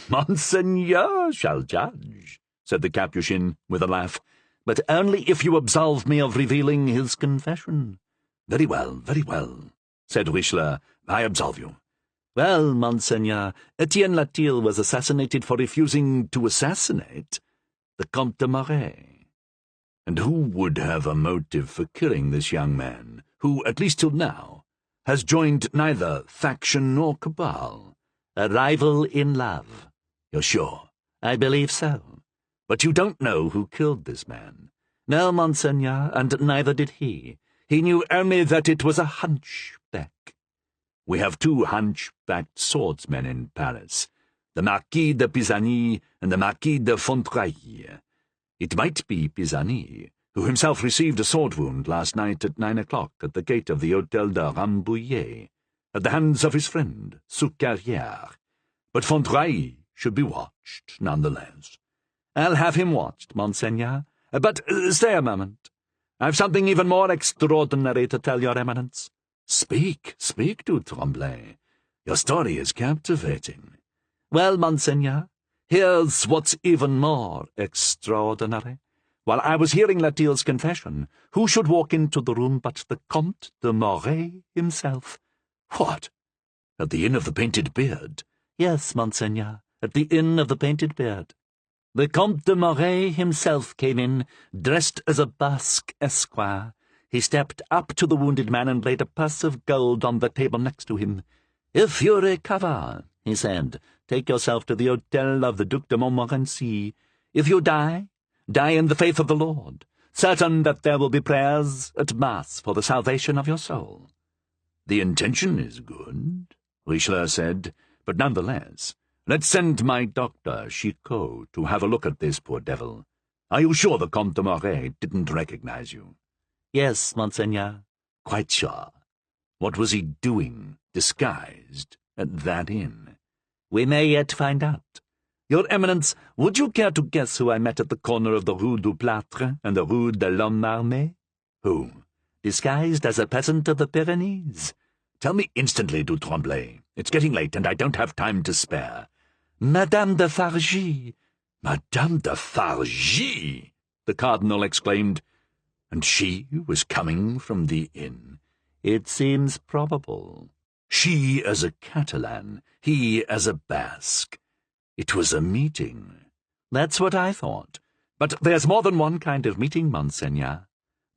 "Monseigneur shall judge," said the Capuchin with a laugh, "but only if you absolve me of revealing his confession." Very well, said Richelieu. "I absolve you." "Well, Monseigneur, Etienne Latil was assassinated for refusing to assassinate the Comte de Moret." "And who would have a motive for killing this young man, who, at least till now, has joined neither faction nor cabal?" "A rival in love." "You're sure?" "I believe so." "But you don't know who killed this man?" "No, Monseigneur, and neither did he. He knew only that it was a hunchback." "We have 2 hunchbacked swordsmen in Paris, the Marquis de Pisani and the Marquis de Fontrailles. It might be Pisani, who himself received a sword wound last night at 9 o'clock at the gate of the Hôtel de Rambouillet, at the hands of his friend, Soucarrière. But Fontrailles should be watched, none the less." "I'll have him watched, Monseigneur. But stay a moment. I've something even more extraordinary to tell your Eminence." Speak, du Tremblay. Your story is captivating." "Well, Monseigneur, here's what's even more extraordinary. While I was hearing Latil's confession, who should walk into the room but the Comte de Moret himself." "What? At the Inn of the Painted Beard?" "Yes, Monseigneur, at the Inn of the Painted Beard. The Comte de Moret himself came in, dressed as a Basque esquire, He stepped up to the wounded man and laid a purse of gold on the table next to him. "If you recover," he said, "take yourself to the hotel of the Duc de Montmorency. If you die, die in the faith of the Lord, certain that there will be prayers at Mass for the salvation of your soul." "The intention is good," Richelieu said, "but nonetheless, let's send my doctor, Chicot, to have a look at this poor devil. Are you sure the Comte de Moret didn't recognize you?" "Yes, Monseigneur." "Quite sure. What was he doing, disguised, at that inn?" "We may yet find out. Your Eminence, would you care to guess who I met at the corner of the Rue du Plâtre and the Rue de l'Homme Armé?" "Who?" "Disguised as a peasant of the Pyrenees." "Tell me instantly, du Tremblay. It's getting late, and I don't have time to spare." "Madame de Fargy." "Madame de Fargy!" the Cardinal exclaimed. "And she was coming from the inn?" "It seems probable." "She as a Catalan, he as a Basque. It was a meeting." "That's what I thought. But there's more than one kind of meeting, Monseigneur.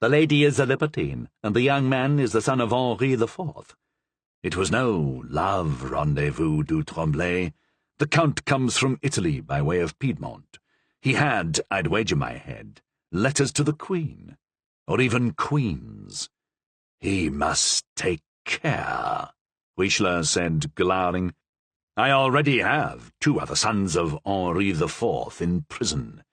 The lady is a libertine, and the young man is the son of Henri IV. It was no love rendezvous, du Tremblay. The Count comes from Italy by way of Piedmont. He had, I'd wager my head, letters to the Queen, or even queens. He must take care," Richelieu said, glowering. "I already have 2 other sons of Henri IV in prison."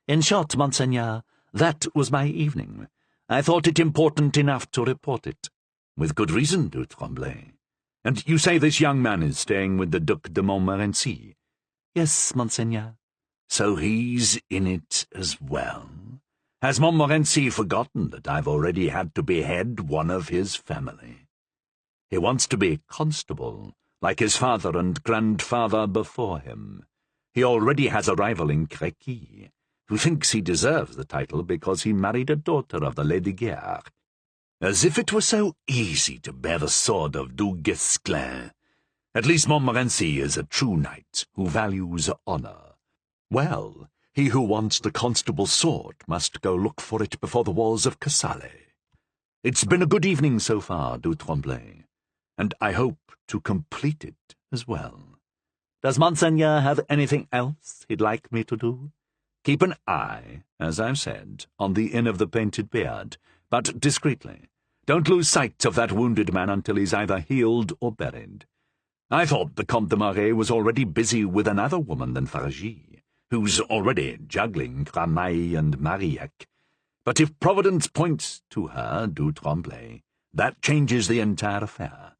"In short, Monseigneur, that was my evening. I thought it important enough to report it." "With good reason, du Tremblay. And you say this young man is staying with the Duc de Montmorency?" "Yes, Monseigneur." "So he's in it as well? Has Montmorency forgotten that I've already had to behead one of his family? He wants to be constable, like his father and grandfather before him. He already has a rival in Créqui, who thinks he deserves the title because he married a daughter of the Lady Guerre. As if it were so easy to bear the sword of Du Guesclin. At least Montmorency is a true knight who values honour. Well, he who wants the constable's sword must go look for it before the walls of Casale. It's been a good evening so far, du Tremblay, and I hope to complete it as well." "Does Monseigneur have anything else he'd like me to do?" "Keep an eye, as I've said, on the Inn of the Painted Beard, but discreetly. Don't lose sight of that wounded man until he's either healed or buried. I thought the Comte de Moret was already busy with another woman than Fargy, who's already juggling Cramail and Marillac. But if Providence points to her, du Tremblay, that changes the entire affair.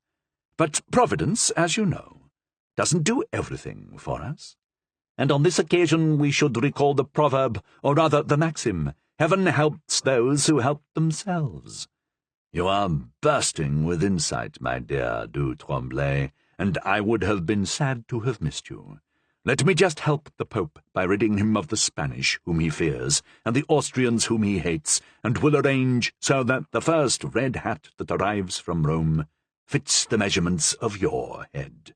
But Providence, as you know, doesn't do everything for us. And on this occasion we should recall the proverb, or rather the maxim, 'Heaven helps those who help themselves.'" "You are bursting with insight, my dear du Tremblay, and I would have been sad to have missed you. Let me just help the Pope by ridding him of the Spanish, whom he fears, and the Austrians, whom he hates, and will arrange so that the first red hat that arrives from Rome fits the measurements of your head.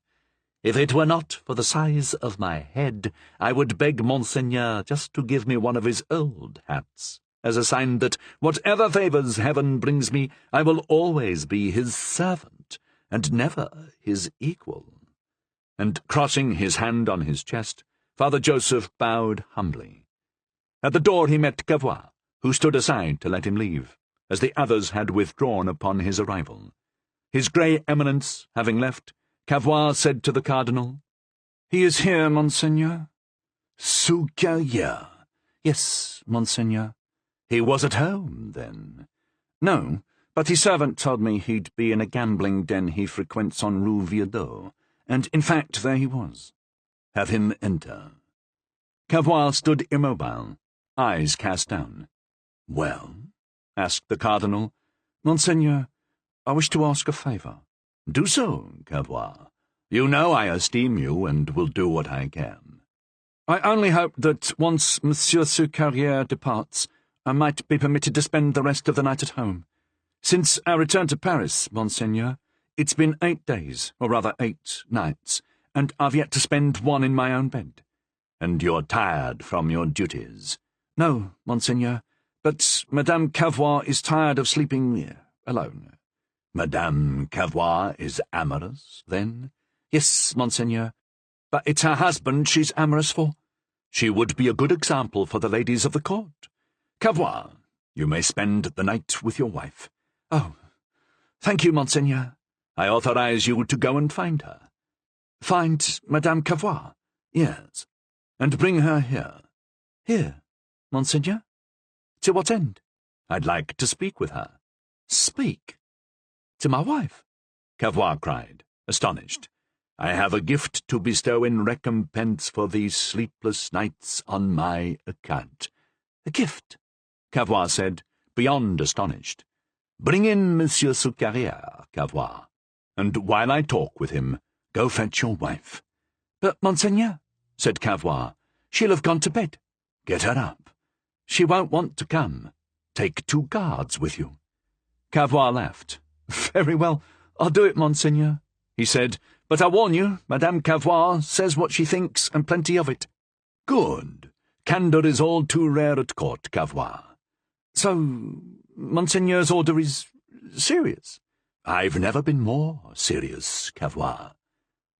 If it were not for the size of my head, I would beg Monseigneur just to give me one of his old hats, as a sign that whatever favours heaven brings me, I will always be his servant, and never his equal." And crossing his hand on his chest, Father Joseph bowed humbly. At the door he met Cavois, who stood aside to let him leave, as the others had withdrawn upon his arrival. His grey eminence having left, Cavois said to the Cardinal, "He is here, Monseigneur." "Sous Carrière?" "Yes, Monseigneur." "He was at home, then?" "No, but his servant told me he'd be in a gambling den he frequents on Rue Viaudot, and in fact there he was." "Have him enter." Cavois stood immobile, eyes cast down. "Well?" asked the Cardinal. "Monseigneur, I wish to ask a favour." "Do so, Cavois. You know I esteem you, and will do what I can." "I only hope that once Monsieur Sous Carrière departs, I might be permitted to spend the rest of the night at home. Since our return to Paris, Monseigneur, it's been 8 days, or rather 8 nights, and I've yet to spend one in my own bed." "And you're tired from your duties?" "No, Monseigneur, But Madame Cavois is tired of sleeping alone. Madame Cavois is amorous, then? Yes, Monseigneur. But it's her husband she's amorous for. She would be a good example for the ladies of the court. Cavois, you may spend the night with your wife. Oh, thank you, Monseigneur. I authorize you to go and find her. Find Madame Cavois? Yes, and bring her here. Here, Monseigneur? To what end? I'd like to speak with her. Speak? To my wife? Cavois cried, astonished. I have a gift to bestow in recompense for these sleepless nights on my account. A gift? Cavois said, beyond astonished. Bring in Monsieur Soucarrière, Cavois, and while I talk with him, go fetch your wife. But, Monseigneur, said Cavois, she'll have gone to bed. Get her up. She won't want to come. Take 2 guards with you. Cavois laughed. Very well, I'll do it, Monseigneur, he said, but I warn you, Madame Cavois says what she thinks, and plenty of it. Good. Candour is all too rare at court, Cavois. So, Monseigneur's order is serious? I've never been more serious, Cavois.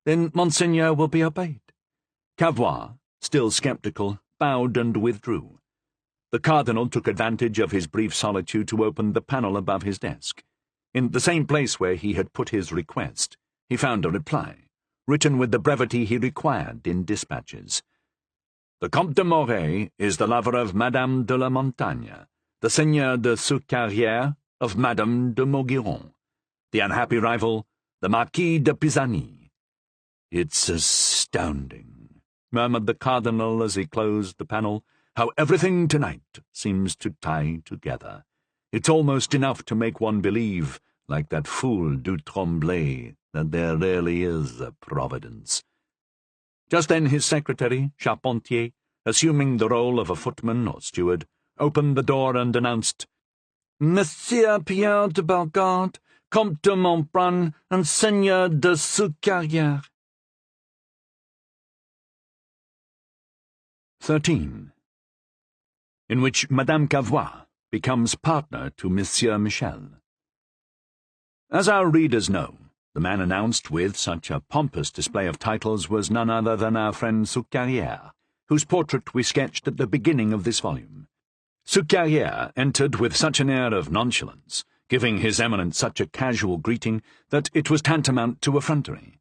Then Monseigneur will be obeyed. Cavois, still sceptical, bowed and withdrew. The cardinal took advantage of his brief solitude to open the panel above his desk. In the same place where he had put his request, he found a reply, written with the brevity he required in dispatches. The Comte de Morey is the lover of Madame de la Montagne, the Seigneur de Soucarrière of Madame de Maugiron, the unhappy rival, the Marquis de Pisani. It's astounding, murmured the cardinal as he closed the panel, how everything tonight seems to tie together. It's almost enough to make one believe, like that fool du Tremblay, that there really is a providence. Just then his secretary, Charpentier, assuming the role of a footman or steward, opened the door and announced, Monsieur Pierre de Bellegarde, Comte de Montbrun, and Seigneur de Soucarrière. 13. In which Madame Cavois becomes partner to Monsieur Michel. As our readers know, the man announced with such a pompous display of titles was none other than our friend Soucarrière, whose portrait we sketched at the beginning of this volume. Soucarrière entered with such an air of nonchalance, giving His Eminence such a casual greeting, that it was tantamount to effrontery.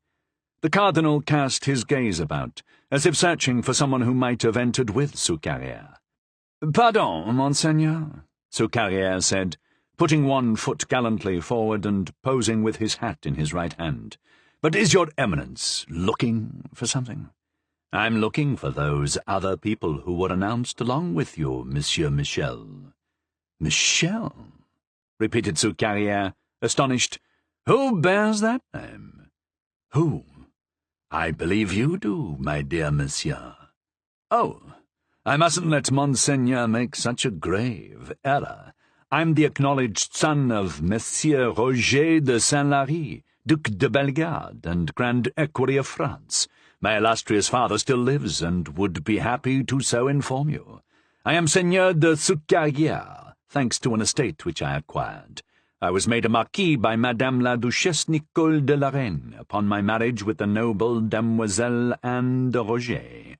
The cardinal cast his gaze about, as if searching for someone who might have entered with Soucarrière. "Pardon, Monseigneur," Soucarrière said, putting one foot gallantly forward and posing with his hat in his right hand. "But is your Eminence looking for something? I'm looking for those other people who were announced along with you, Monsieur Michel." "Michel?" repeated Soucarrière, astonished. "Who bears that name?" "Who? I believe you do, my dear monsieur." "Oh, I mustn't let Monseigneur make such a grave error. I'm the acknowledged son of Monsieur Roger de Saint-Lary, Duc de Bellegarde, and Grand Equerry of France. My illustrious father still lives, and would be happy to so inform you. I am Seigneur de Soucarrière, thanks to an estate which I acquired. I was made a marquis by Madame la Duchesse Nicole de Lorraine upon my marriage with the noble Demoiselle Anne de Roger."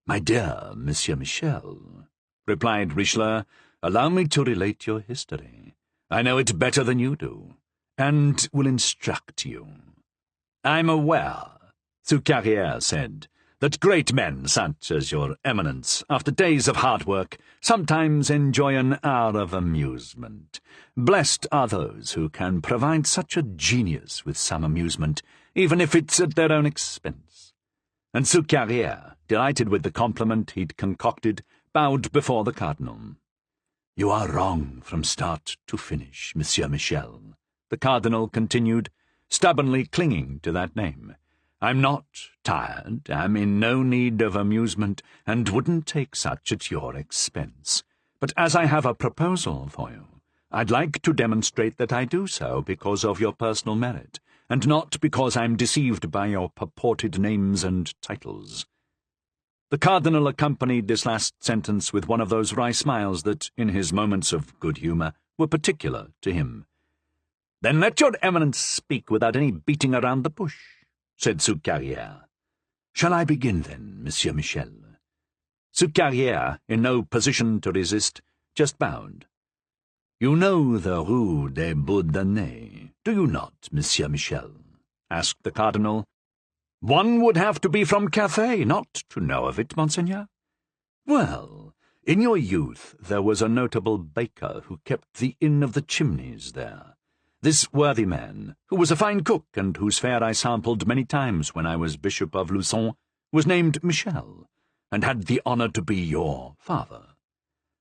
"My dear Monsieur Michel," replied Richelieu, "allow me to relate your history. I know it better than you do, and will instruct you." "I'm aware," Soucarrière said, "that great men such as your Eminence, after days of hard work, sometimes enjoy an hour of amusement. Blessed are those who can provide such a genius with some amusement, even if it's at their own expense." And Soucarrière, delighted with the compliment he'd concocted, bowed before the cardinal. "You are wrong from start to finish, Monsieur Michel," the cardinal continued, stubbornly clinging to that name. "I'm not tired, I'm in no need of amusement, and wouldn't take such at your expense. But as I have a proposal for you, I'd like to demonstrate that I do so because of your personal merit, and not because I'm deceived by your purported names and titles." The cardinal accompanied this last sentence with one of those wry smiles that, in his moments of good humour, were particular to him. "Then let your eminence speak without any beating around the bush," said Sous-Carrière. "Shall I begin, then, Monsieur Michel?" Sous-Carrière, in no position to resist, just bowed. "You know the Rue des Bourdonnais, do you not, Monsieur Michel?" asked the cardinal. "One would have to be from Cathay not to know of it, Monseigneur." "Well, in your youth there was a notable baker who kept the Inn of the Chimneys there. This worthy man, who was a fine cook and whose fare I sampled many times when I was Bishop of Luçon, was named Michel, and had the honour to be your father.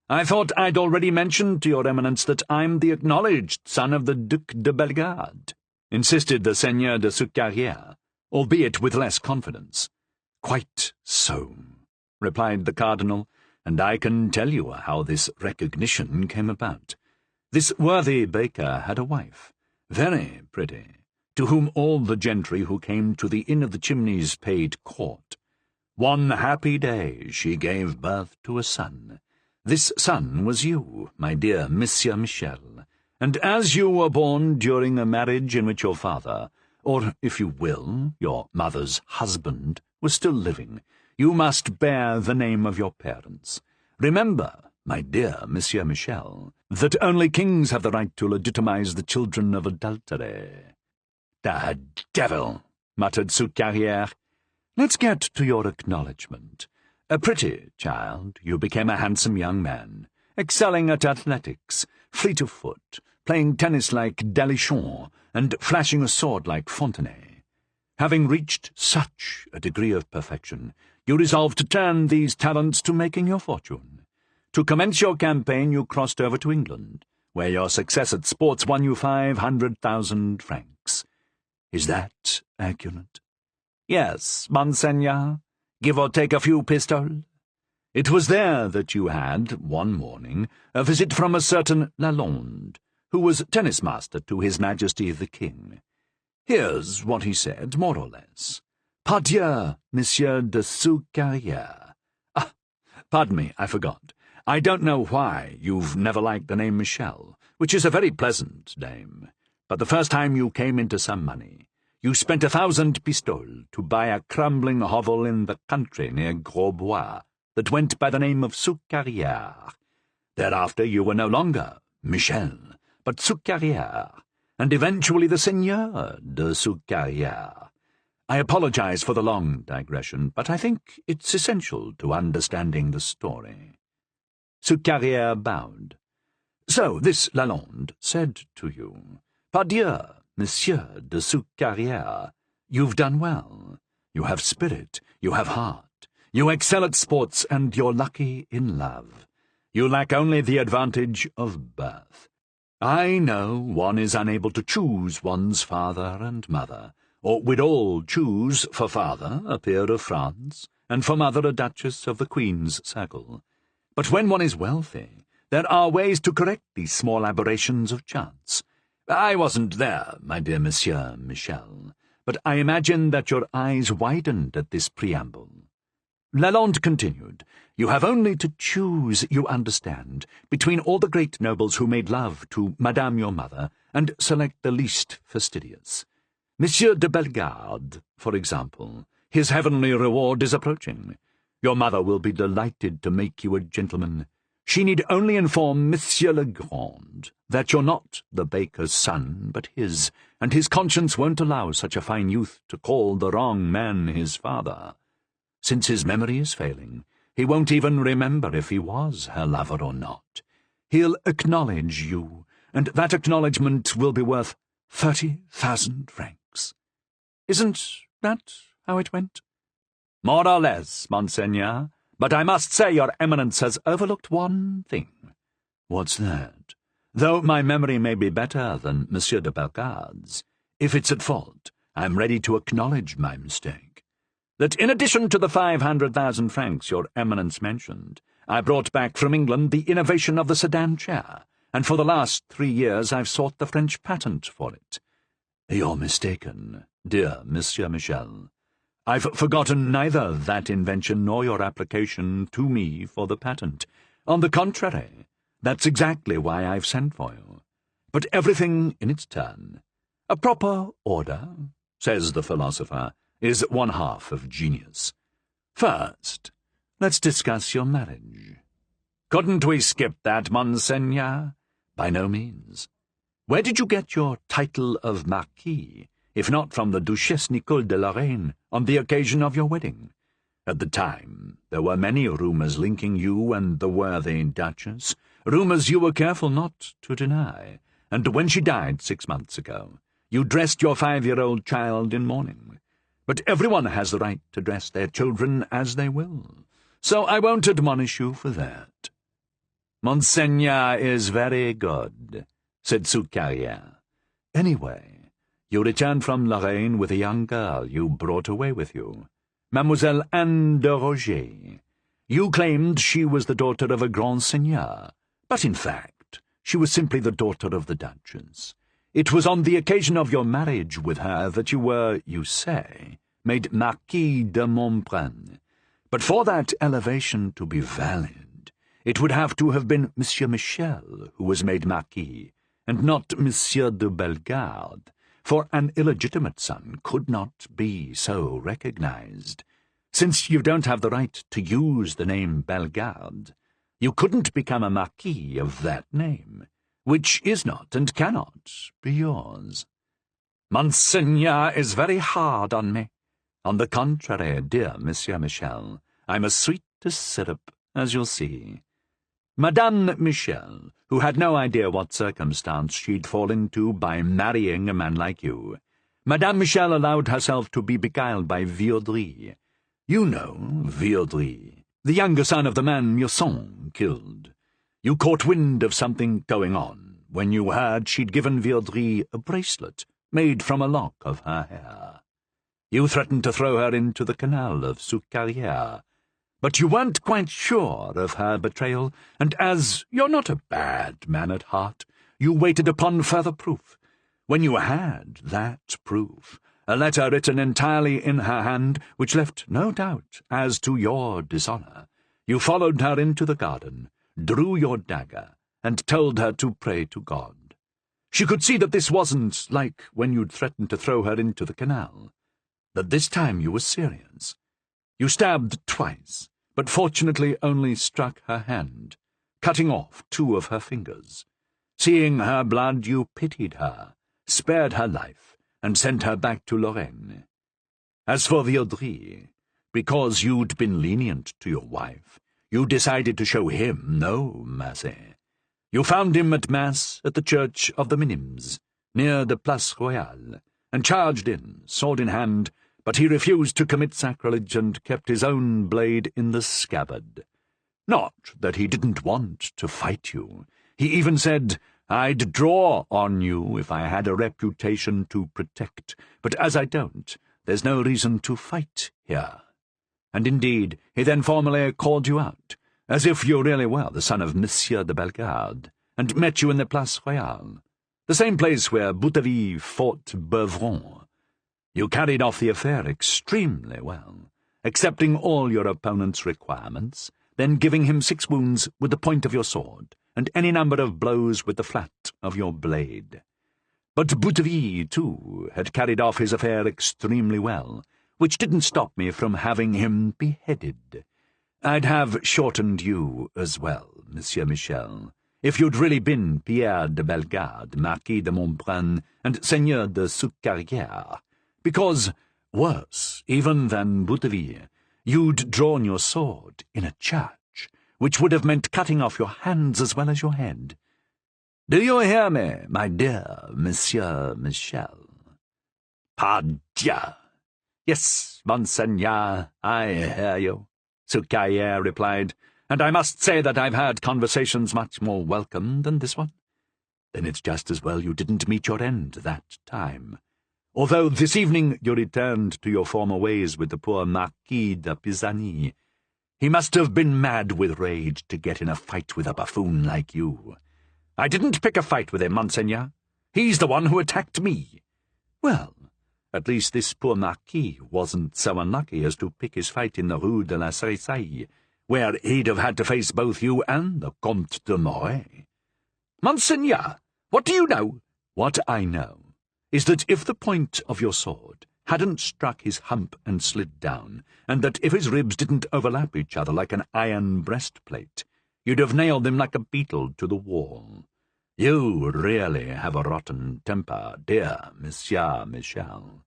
I thought I'd already mentioned to your eminence that I'm the acknowledged son of the Duc de Bellegarde," insisted the Seigneur de Sous-Carrière, albeit with less confidence. "Quite so," replied the cardinal, "and I can tell you how this recognition came about. This worthy baker had a wife, very pretty, to whom all the gentry who came to the Inn of the Chimneys paid court. One happy day she gave birth to a son. This son was you, my dear Monsieur Michel, and as you were born during a marriage in which your father, or, if you will, your mother's husband, was still living, you must bear the name of your parents. Remember, my dear Monsieur Michel, that only kings have the right to legitimize the children of adultery." "The devil!" muttered Sous-Carrière. "Let's get to your acknowledgment. A pretty child, you became a handsome young man, excelling at athletics, fleet of foot, playing tennis like Dalichon, and flashing a sword like Fontenay. Having reached such a degree of perfection, you resolved to turn these talents to making your fortune. To commence your campaign, you crossed over to England, where your success at sports won you 500,000 francs. Is that accurate?" "Yes, Monseigneur, give or take a few pistoles. It was there that you had, one morning, a visit from a certain Lalonde, who was tennis-master to His Majesty the King. Here's what he said, more or less. 'Pardieu, Monsieur de Sous-Carrière.' Pardon me, I forgot. I don't know why you've never liked the name Michel, which is a very pleasant name. But the first time you came into some money, you spent 1,000 pistoles to buy a crumbling hovel in the country near Grosbois that went by the name of Sous-Carrière. Thereafter you were no longer Michel, but Sous-Carrière, and eventually the Seigneur de Sous-Carrière. I apologize for the long digression, but I think it's essential to understanding the story." Sous-Carrière bowed. "So this Lalonde said to you, 'Pardieu, Monsieur de Sous-Carrière, you've done well. You have spirit, you have heart, you excel at sports, and you're lucky in love. You lack only the advantage of birth. I know one is unable to choose one's father and mother, or we'd all choose for father a peer of France, and for mother a duchess of the Queen's circle. But when one is wealthy, there are ways to correct these small aberrations of chance. I wasn't there, my dear Monsieur Michel, but I imagine that your eyes widened at this preamble. Lalonde continued, 'You have only to choose, you understand, between all the great nobles who made love to Madame your mother, and select the least fastidious. Monsieur de Bellegarde, for example, his heavenly reward is approaching. Your mother will be delighted to make you a gentleman. She need only inform Monsieur Legrand that you're not the baker's son, but his, and his conscience won't allow such a fine youth to call the wrong man his father. Since his memory is failing, he won't even remember if he was her lover or not. He'll acknowledge you, and that acknowledgment will be worth 30,000 francs. Isn't that how it went?' More or less, Monseigneur, but I must say your eminence has overlooked one thing. What's that? Though my memory may be better than Monsieur de Bellegarde's, if it's at fault, I'm ready to acknowledge my mistake. That in addition to the 500,000 francs your eminence mentioned, I brought back from England the innovation of the sedan chair, and for the last 3 years I've sought the French patent for it. You're mistaken, dear Monsieur Michel. I've forgotten neither that invention nor your application to me for the patent. On the contrary, that's exactly why I've sent for you. But everything in its turn. A proper order, says the philosopher, is one half of genius. First, let's discuss your marriage. Couldn't we skip that, Monseigneur? By no means. Where did you get your title of Marquis, if not from the Duchesse Nicole de Lorraine, on the occasion of your wedding? At the time, there were many rumours linking you and the worthy Duchess, rumours you were careful not to deny, and when she died 6 months ago, you dressed your 5-year-old child in mourning. But everyone has the right to dress their children as they will, so I won't admonish you for that. Monseigneur is very good, said Soucarrière. Anyway, you returned from Lorraine with a young girl you brought away with you, Mademoiselle Anne de Roger. You claimed she was the daughter of a grand seigneur, but in fact she was simply the daughter of the Duchess. It was on the occasion of your marriage with her that you were, you say, made Marquis de Montbrun. But for that elevation to be valid, it would have to have been Monsieur Michel who was made Marquis, and not Monsieur de Bellegarde, for an illegitimate son could not be so recognized. Since you don't have the right to use the name Bellegarde, you couldn't become a Marquis of that name, which is not and cannot be yours. Monseigneur is very hard on me. On the contrary, dear Monsieur Michel, I'm as sweet as syrup, as you'll see. Madame Michel, who had no idea what circumstance she'd fall into by marrying a man like you. Madame Michel allowed herself to be beguiled by Viaudry. You know Viaudry, the younger son of the man Meurson killed. You caught wind of something going on when you heard she'd given Viaudry a bracelet made from a lock of her hair. You threatened to throw her into the canal of Soucarrière, but you weren't quite sure of her betrayal, and as you're not a bad man at heart, you waited upon further proof. When you had that proof, a letter written entirely in her hand, which left no doubt as to your dishonour, you followed her into the garden, drew your dagger, and told her to pray to God. She could see that this wasn't like when you'd threatened to throw her into the canal, that this time you were serious. You stabbed twice, but fortunately only struck her hand, cutting off 2 of her fingers. Seeing her blood, you pitied her, spared her life, and sent her back to Lorraine. As for Viaudry, because you'd been lenient to your wife, you decided to show him no mercy. You found him at Mass at the Church of the Minims, near the Place Royale, and charged in, sword in hand, but he refused to commit sacrilege and kept his own blade in the scabbard. Not that he didn't want to fight you. He even said, I'd draw on you if I had a reputation to protect, but as I don't, there's no reason to fight here. And indeed, he then formally called you out, as if you really were the son of Monsieur de Bellegarde, and met you in the Place Royale, the same place where Bouteville fought Beuvron. You carried off the affair extremely well, accepting all your opponent's requirements, then giving him 6 wounds with the point of your sword, and any number of blows with the flat of your blade. But Bouteville, too, had carried off his affair extremely well, which didn't stop me from having him beheaded. I'd have shortened you as well, Monsieur Michel, if you'd really been Pierre de Bellegarde, Marquis de Montbrun, and Seigneur de Soucarrière, because, worse even than Bouteville, you'd drawn your sword in a church, which would have meant cutting off your hands as well as your head. Do you hear me, my dear Monsieur Michel? Pardieu! Yes, Monseigneur, I hear you, Soucarrière replied, and I must say that I've heard conversations much more welcome than this one. Then it's just as well you didn't meet your end that time. Although this evening you returned to your former ways with the poor Marquis de Pisani, he must have been mad with rage to get in a fight with a buffoon like you. I didn't pick a fight with him, Monseigneur. He's the one who attacked me. Well, At least this poor Marquis wasn't so unlucky as to pick his fight in the Rue de la Cerisaille, where he'd have had to face both you and the Comte de Moray. Monseigneur, what do you know? What I know is that if the point of your sword hadn't struck his hump and slid down, and that if his ribs didn't overlap each other like an iron breastplate, you'd have nailed him like a beetle to the wall. You really have a rotten temper, dear Monsieur Michel.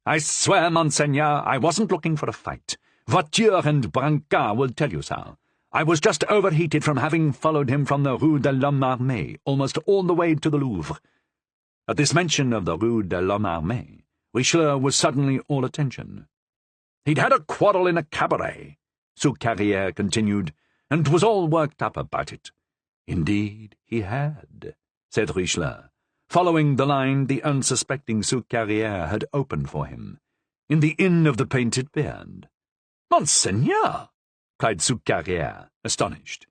I swear, Monseigneur, I wasn't looking for a fight. Voiture and Brancard will tell you so. I was just overheated from having followed him from the Rue de l'Homme Armé almost all the way to the Louvre. At this mention of the Rue de l'Homme Armé, Richelieu was suddenly all attention. He'd had a quarrel in a cabaret, Soucarrière continued, and was all worked up about it. Indeed he had, said Richelieu, following the line the unsuspecting Soucarrière had opened for him, in the Inn of the Painted Beard. Monseigneur! cried Soucarrière, astonished.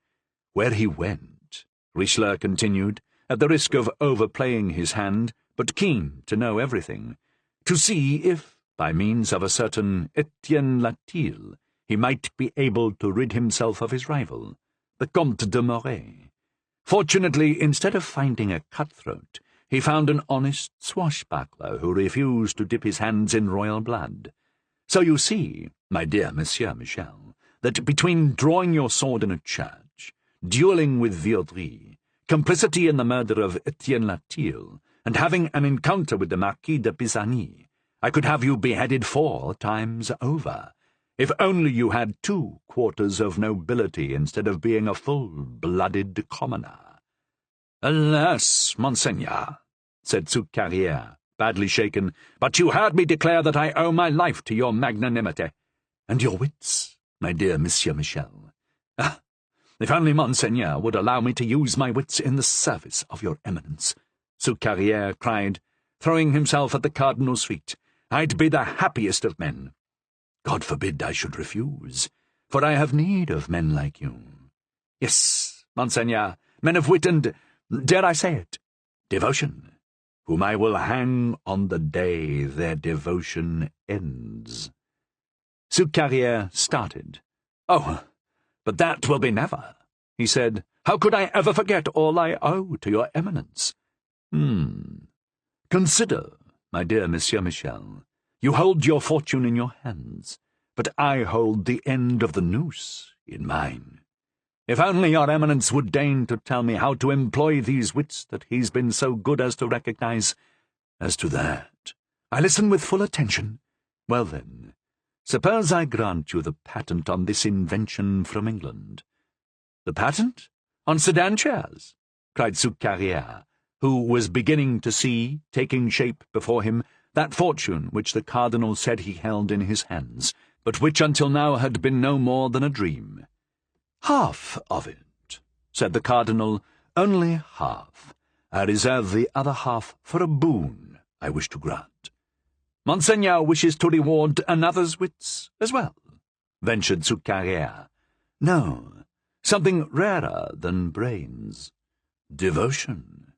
Where he went, Richelieu continued, at the risk of overplaying his hand, but keen to know everything, to see if, by means of a certain Etienne Latil, he might be able to rid himself of his rival, the Comte de Moray. Fortunately, instead of finding a cutthroat, he found an honest swashbuckler who refused to dip his hands in royal blood. So you see, my dear Monsieur Michel, that between drawing your sword in a church, duelling with Viaudry, complicity in the murder of Etienne Latil, and having an encounter with the Marquis de Pisani, I could have you beheaded 4 times over, if only you had 2 quarters of nobility instead of being a full-blooded commoner. Alas, Monseigneur, said Soucarrière, badly shaken, but you heard me declare that I owe my life to your magnanimity. And your wits, my dear Monsieur Michel. Ah, if only Monseigneur would allow me to use my wits in the service of your eminence, Soucarrière cried, throwing himself at the cardinal's feet. I'd be the happiest of men. God forbid I should refuse, for I have need of men like you. Yes, Monseigneur, men of wit and, dare I say it, devotion, whom I will hang on the day their devotion ends. Soucarrière started. Oh, but that will be never, he said. How could I ever forget all I owe to your eminence? Consider, my dear Monsieur Michel, you hold your fortune in your hands, but I hold the end of the noose in mine. If only your eminence would deign to tell me how to employ these wits that he's been so good as to recognize. As to that, I listen with full attention. Well then, suppose I grant you the patent on this invention from England. The patent? On sedan chairs? Cried Soucarrière, who was beginning to see, taking shape before him, that fortune which the cardinal said he held in his hands, but which until now had been no more than a dream. Half of it, said the cardinal, only half. I reserve the other half for a boon I wish to grant. Monseigneur wishes to reward another's wits as well, ventured Soucarrière. No, something rarer than brains. Devotion.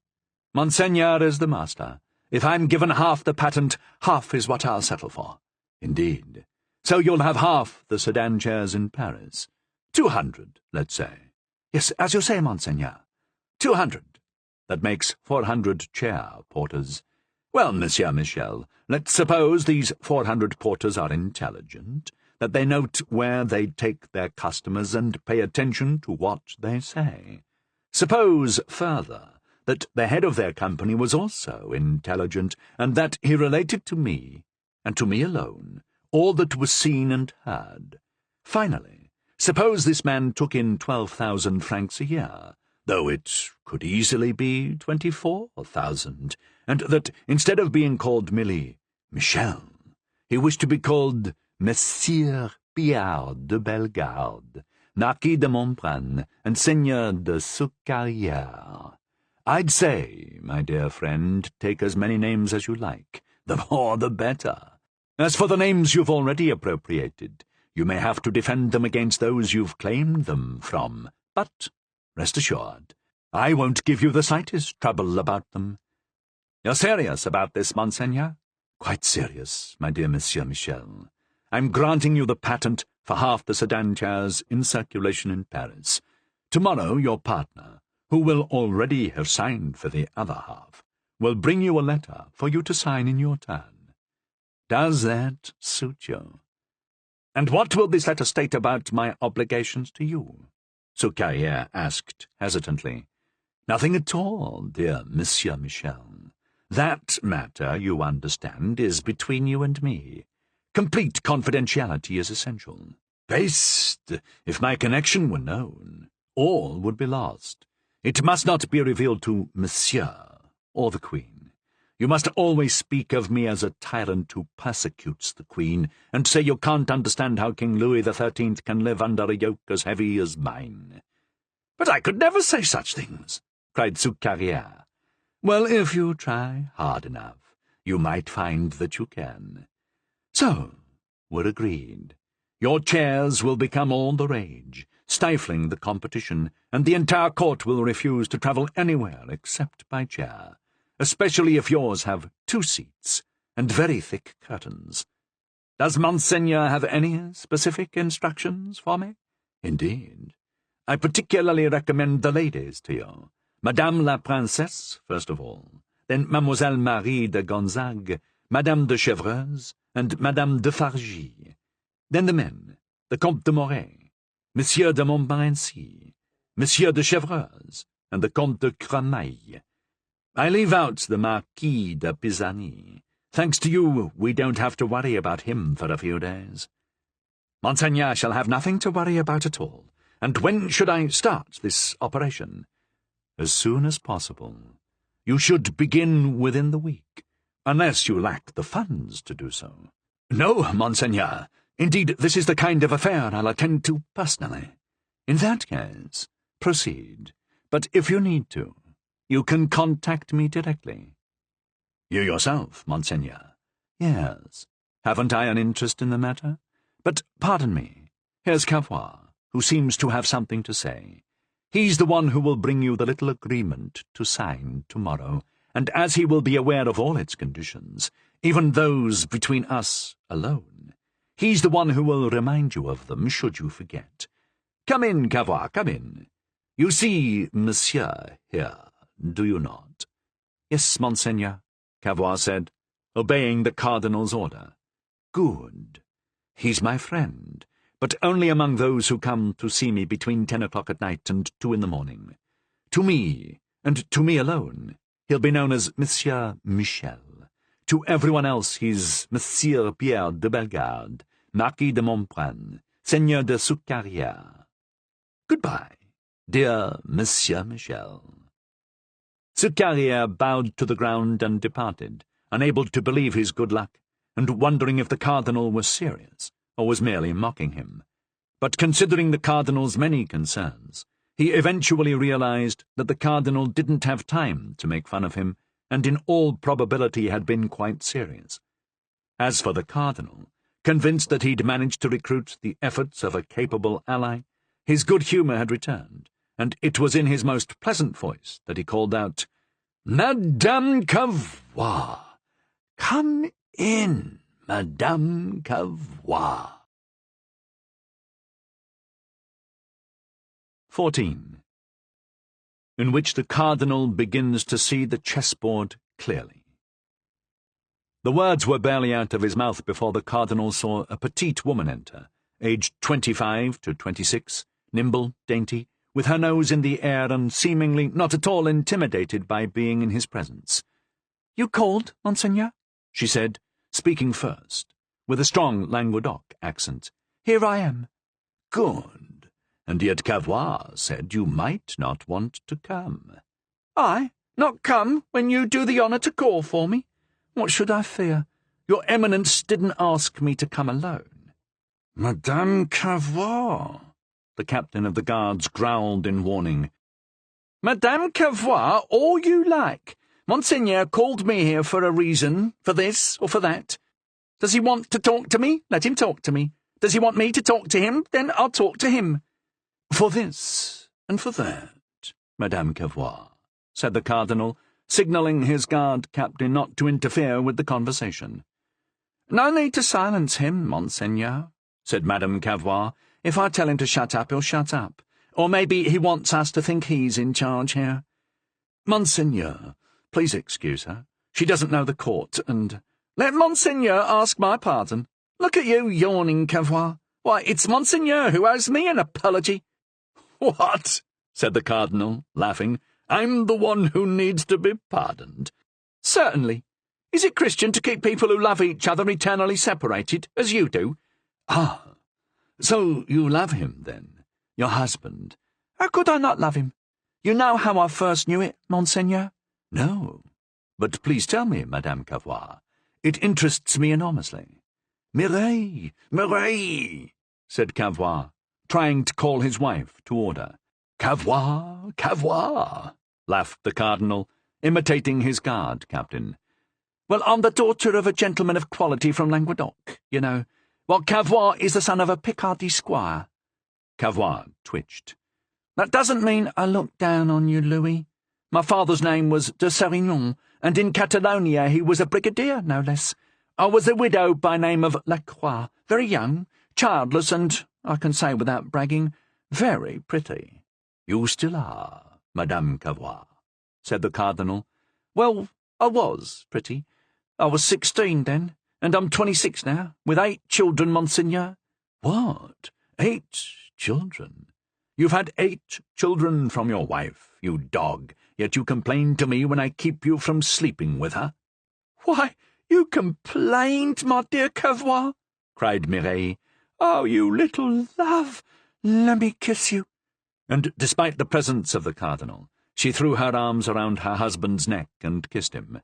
Monseigneur is the master. If I'm given half the patent, half is what I'll settle for. Indeed. So you'll have half the sedan chairs in Paris. 200, let's say. Yes, as you say, Monseigneur. 200. That makes 400 chair porters. Well, Monsieur Michel, let's suppose these 400 porters are intelligent, that they note where they take their customers and pay attention to what they say. Suppose, further, that the head of their company was also intelligent, and that he related to me, and to me alone, all that was seen and heard. Finally, suppose this man took in 12,000 francs a year, though it could easily be 24,000, and that, instead of being called merely Michel, he wished to be called Messire Billard de Bellegarde, Marquis de Montbrun, and Seigneur de Soucarrière. I'd say, my dear friend, take as many names as you like. The more the better. As for the names you've already appropriated, you may have to defend them against those you've claimed them from, but rest assured, I won't give you the slightest trouble about them. You're serious about this, Monseigneur? Quite serious, my dear Monsieur Michel. I'm granting you the patent for half the sedan chairs in circulation in Paris. Tomorrow your partner, who will already have signed for the other half, will bring you a letter for you to sign in your turn. Does that suit you? And what will this letter state about my obligations to you? Soucarrière asked hesitantly. Nothing at all, dear Monsieur Michel. That matter, you understand, is between you and me. Complete confidentiality is essential. Based, if my connection were known, all would be lost. It must not be revealed to Monsieur or the Queen. You must always speak of me as a tyrant who persecutes the Queen, and say you can't understand how King Louis XIII can live under a yoke as heavy as mine. But I could never say such things, cried Soucarrière. Well, if you try hard enough, you might find that you can. So, we're agreed. Your chairs will become all the rage, stifling the competition, and the entire court will refuse to travel anywhere except by chair, especially if yours have 2 seats and very thick curtains. Does Monseigneur have any specific instructions for me? Indeed. I particularly recommend the ladies to you. Madame la Princesse, first of all, then Mademoiselle Marie de Gonzague, Madame de Chevreuse, and Madame de Fargy. Then the men, the Comte de Moret, Monsieur de Montmorency, Monsieur de Chevreuse, and the Comte de Cramail. I leave out the Marquis de Pisani. Thanks to you, we don't have to worry about him for a few days. Monseigneur shall have nothing to worry about at all. And when should I start this operation? As soon as possible. You should begin within the week, unless you lack the funds to do so. No, Monseigneur. Indeed, this is the kind of affair I'll attend to personally. In that case, proceed. But if you need to, you can contact me directly. You yourself, Monseigneur? Yes. Haven't I an interest in the matter? But, pardon me, here's Cavois, who seems to have something to say. He's the one who will bring you the little agreement to sign tomorrow, and as he will be aware of all its conditions, even those between us alone, he's the one who will remind you of them should you forget. Come in, Cavois, come in. You see Monsieur here, do you not? Yes, Monseigneur, Cavois said, obeying the Cardinal's order. Good. He's my friend, but only among those who come to see me between 10 o'clock at night and 2 in the morning. To me, and to me alone, he'll be known as Monsieur Michel. To everyone else he's Monsieur Pierre de Bellegarde, Marquis de Montbrun, Seigneur de Soucarrière. Goodbye, dear Monsieur Michel. Soucarrière bowed to the ground and departed, unable to believe his good luck, and wondering if the Cardinal was serious, or was merely mocking him. But considering the Cardinal's many concerns, he eventually realized that the Cardinal didn't have time to make fun of him, and in all probability had been quite serious. As for the Cardinal, convinced that he'd managed to recruit the efforts of a capable ally, his good humour had returned, and it was in his most pleasant voice that he called out, "Madame Cavois! Come in, Madame Cavois." 14. In which the Cardinal begins to see the chessboard clearly. The words were barely out of his mouth before the Cardinal saw a petite woman enter, aged 25 to 26, nimble, dainty, with her nose in the air and seemingly not at all intimidated by being in his presence. "You called, Monseigneur?" she said, speaking first, with a strong Languedoc accent. "Here I am." "Good. And yet Cavois said you might not want to come." "I? Not come when you do the honour to call for me? What should I fear? Your Eminence didn't ask me to come alone." "Madame Cavois," the captain of the guards growled in warning. "Madame Cavois, all you like. Monseigneur called me here for a reason, for this or for that. Does he want to talk to me? Let him talk to me. Does he want me to talk to him? Then I'll talk to him." "For this and for that, Madame Cavois," said the Cardinal, signalling his guard captain not to interfere with the conversation. No need to silence him, Monseigneur, said Madame Cavour. If I tell him to shut up, he'll shut up. Or maybe he wants us to think he's in charge here. Monseigneur, please excuse her. She doesn't know the court, and— Let Monseigneur ask my pardon. Look at you, yawning, Cavour. Why, it's Monseigneur who owes me an apology. What? Said the Cardinal, laughing. I'm the one who needs to be pardoned. Certainly. Is it Christian to keep people who love each other eternally separated, as you do? Ah, so you love him, then? Your husband? How could I not love him? You know how I first knew it, Monseigneur? No. But please tell me, Madame Cavour. It interests me enormously. Mireille, Mireille, said Cavour, trying to call his wife to order. Cavour, Cavour, laughed the Cardinal, imitating his guard captain. Well, I'm the daughter of a gentleman of quality from Languedoc, you know, while Cavour is the son of a Picardy squire. Cavour twitched. That doesn't mean I look down on you, Louis. My father's name was de Sarignon, and in Catalonia he was a brigadier, no less. I was a widow by name of Lacroix, very young, childless, and, I can say without bragging, very pretty. You still are, Madame Cavour, said the Cardinal. Well, I was pretty. I was 16 then, and I'm 26 now, with 8 children, Monseigneur. What? 8 children? You've had 8 children from your wife, you dog, yet you complain to me when I keep you from sleeping with her. Why, you complained, my dear Cavour, cried Mireille. Oh, you little love, let me kiss you. And despite the presence of the Cardinal, she threw her arms around her husband's neck and kissed him.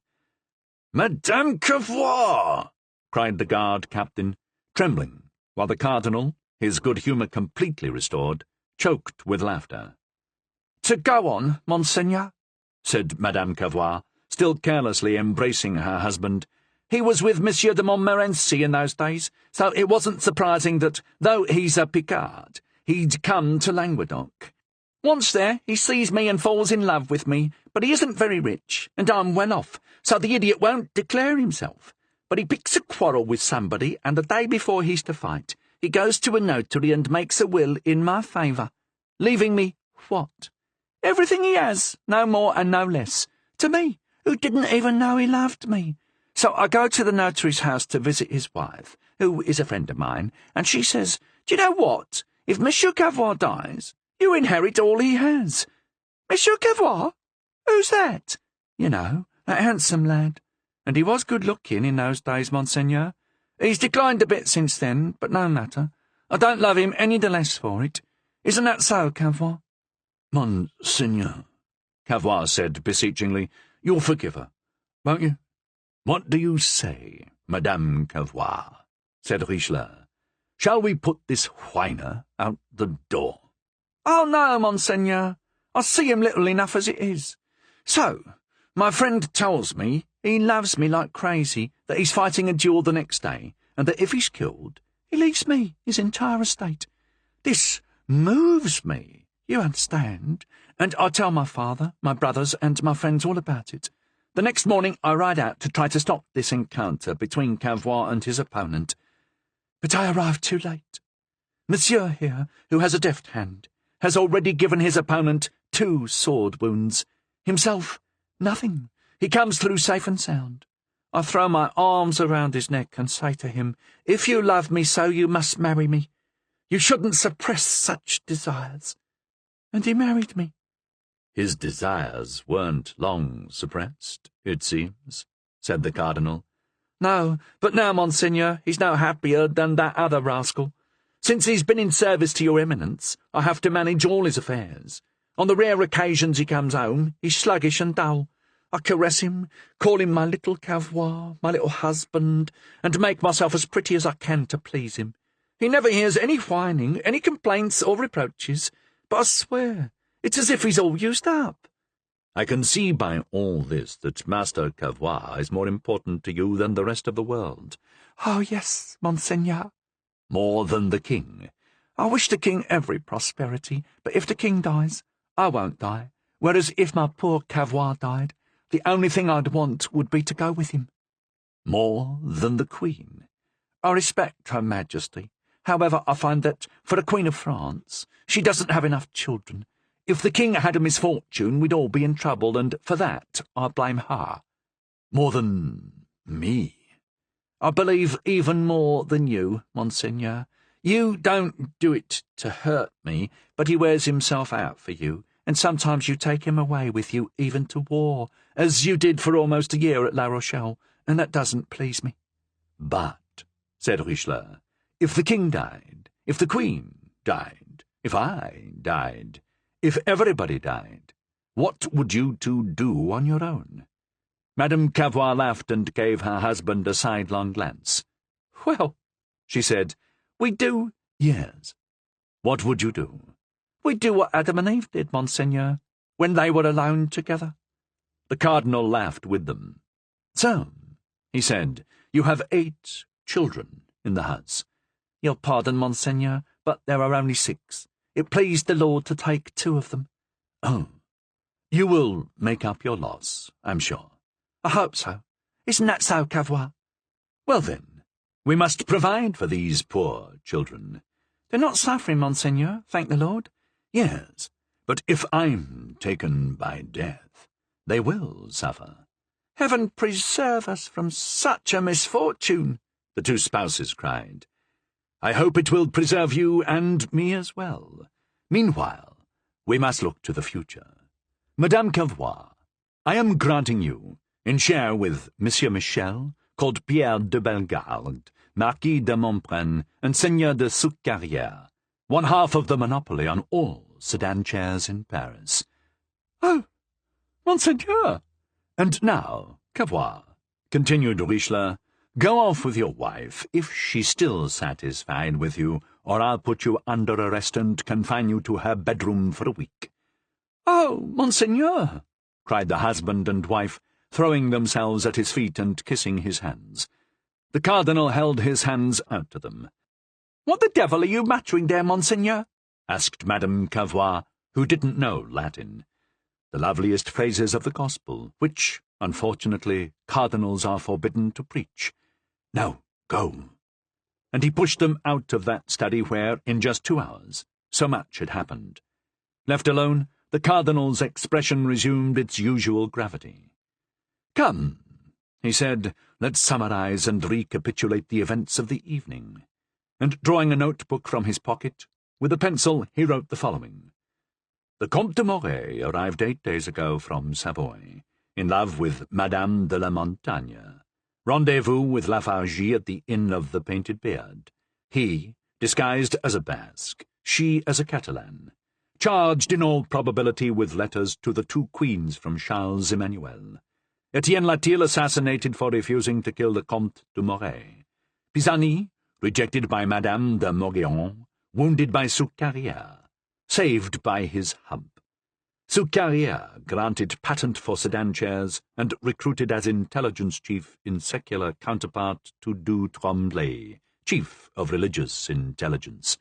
Madame Cavour! Cried the guard captain, trembling, while the Cardinal, his good humour completely restored, choked with laughter. To go on, Monseigneur, said Madame Cavour, still carelessly embracing her husband. He was with Monsieur de Montmorency in those days, so it wasn't surprising that, though he's a Picard, he'd come to Languedoc. Once there, he sees me and falls in love with me, but he isn't very rich, and I'm well off, so the idiot won't declare himself. But he picks a quarrel with somebody, and the day before he's to fight, he goes to a notary and makes a will in my favour, leaving me what? Everything he has, no more and no less, to me, who didn't even know he loved me. So I go to the notary's house to visit his wife, who is a friend of mine, and she says, "Do you know what? If Monsieur Cavour dies, you inherit all he has." Monsieur Cavour? Who's that? You know, that handsome lad. And he was good-looking in those days, Monseigneur. He's declined a bit since then, but no matter. I don't love him any the less for it. Isn't that so, Cavour? Monseigneur, Cavour said beseechingly, you'll forgive her, won't you? What do you say, Madame Cavour? Said Richelieu. Shall we put this whiner out the door? Oh, no, Monseigneur. I see him little enough as it is. So, my friend tells me he loves me like crazy, that he's fighting a duel the next day, and that if he's killed, he leaves me his entire estate. This moves me, you understand, and I tell my father, my brothers, and my friends all about it. The next morning I ride out to try to stop this encounter between Cavour and his opponent. But I arrive too late. Monsieur here, who has a deft hand, has already given his opponent 2 sword wounds. Himself, nothing. He comes through safe and sound. I throw my arms around his neck and say to him, "If you love me so, you must marry me. You shouldn't suppress such desires." And he married me. His desires weren't long suppressed, it seems, said the Cardinal. No, but now, Monseigneur, he's no happier than that other rascal. Since he's been in service to your Eminence, I have to manage all his affairs. On the rare occasions he comes home, he's sluggish and dull. I caress him, call him my little Cavour, my little husband, and make myself as pretty as I can to please him. He never hears any whining, any complaints or reproaches, but I swear, it's as if he's all used up. I can see by all this that Master Cavour is more important to you than the rest of the world. Oh, yes, Monseigneur. More than the king. I wish the king every prosperity, but if the king dies, I won't die, whereas if my poor Cavour died, the only thing I'd want would be to go with him. More than the queen. I respect Her Majesty. However, I find that, for a Queen of France, she doesn't have enough children. If the king had a misfortune, we'd all be in trouble, and for that I blame her. More than me? I believe even more than you, Monseigneur. You don't do it to hurt me, but he wears himself out for you, and sometimes you take him away with you even to war, as you did for almost a year at La Rochelle, and that doesn't please me. But, said Richelieu, if the king died, if the queen died, if I died, if everybody died, what would you two do on your own? Madame Cavois laughed and gave her husband a sidelong glance. Well, she said, we do. Yes. What would you do? We do what Adam and Eve did, Monseigneur, when they were alone together. The cardinal laughed with them. So, he said, you have 8 children in the house. Your pardon, Monseigneur, but there are only 6. It pleased the Lord to take 2 of them. Oh, you will make up your loss, I'm sure. I hope so. Isn't that so, Cavois? Well then, we must provide for these poor children. They're not suffering, Monseigneur, thank the Lord. Yes, but if I'm taken by death, they will suffer. Heaven preserve us from such a misfortune, the 2 spouses cried. I hope it will preserve you and me as well. Meanwhile, we must look to the future. Madame Cavois, I am granting you, in share with Monsieur Michel, called Pierre de Bellegarde, Marquis de Montbrun, and Seigneur de Soucarrière, 1/2 of the monopoly on all sedan chairs in Paris. Oh, Monseigneur! And now, Cavois, continued Richelieu, go off with your wife, if she's still satisfied with you, or I'll put you under arrest and confine you to her bedroom for a week. Oh, Monseigneur! cried the husband and wife, throwing themselves at his feet and kissing his hands. The cardinal held his hands out to them. What the devil are you muttering there, Monseigneur? asked Madame Cavois, who didn't know Latin. The loveliest phrases of the gospel, which, unfortunately, cardinals are forbidden to preach. Now, go. And he pushed them out of that study where, in just 2 hours, so much had happened. Left alone, the cardinal's expression resumed its usual gravity. Come, he said, let's summarize and recapitulate the events of the evening. And drawing a notebook from his pocket, with a pencil he wrote the following. The Comte de Morey arrived 8 days ago from Savoy, in love with Madame de la Montagne. Rendezvous with Lafargie at the Inn of the Painted Beard. He, disguised as a Basque, she as a Catalan. Charged in all probability with letters to the 2 queens from Charles Emmanuel. Etienne Latil assassinated for refusing to kill the Comte de Morey. Pisani, rejected by Madame de Morgion, wounded by Soucarrière, saved by his hump. Soucarrière granted patent for sedan chairs and recruited as intelligence chief in secular counterpart to Du Tremblay, chief of religious intelligence.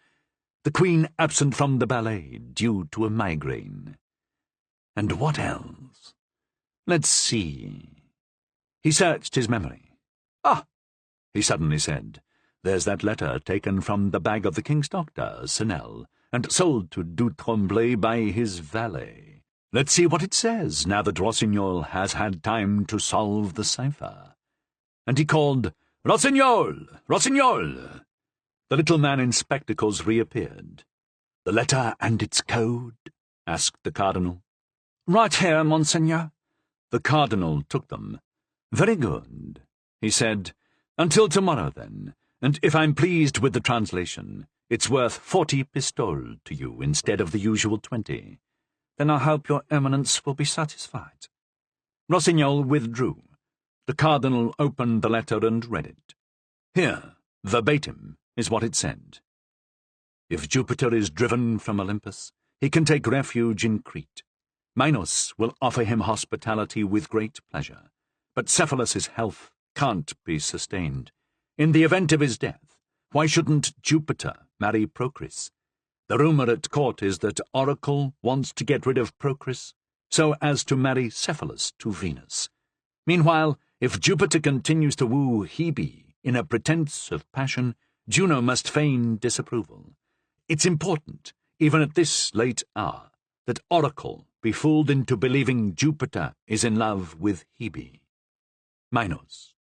The Queen absent from the ballet due to a migraine. And what else? Let's see. He searched his memory. Ah, he suddenly said, there's that letter taken from the bag of the king's doctor, Senel, and sold to Du Tremblay by his valet. Let's see what it says, now that Rossignol has had time to solve the cipher. And he called, Rossignol! Rossignol! The little man in spectacles reappeared. The letter and its code? asked the cardinal. Right here, Monseigneur. The cardinal took them. Very good, he said. Until tomorrow, then, and if I'm pleased with the translation, it's worth 40 pistoles to you instead of the usual 20. Then I hope your eminence will be satisfied. Rossignol withdrew. The cardinal opened the letter and read it. Here, verbatim, is what it said. If Jupiter is driven from Olympus, he can take refuge in Crete. Minos will offer him hospitality with great pleasure, but Cephalus's health can't be sustained. In the event of his death, why shouldn't Jupiter marry Procris? The rumor at court is that Oracle wants to get rid of Procris so as to marry Cephalus to Venus. Meanwhile, if Jupiter continues to woo Hebe, in a pretence of passion, Juno must feign disapproval. It's important, even at this late hour, that Oracle be fooled into believing Jupiter is in love with Hebe. Minos.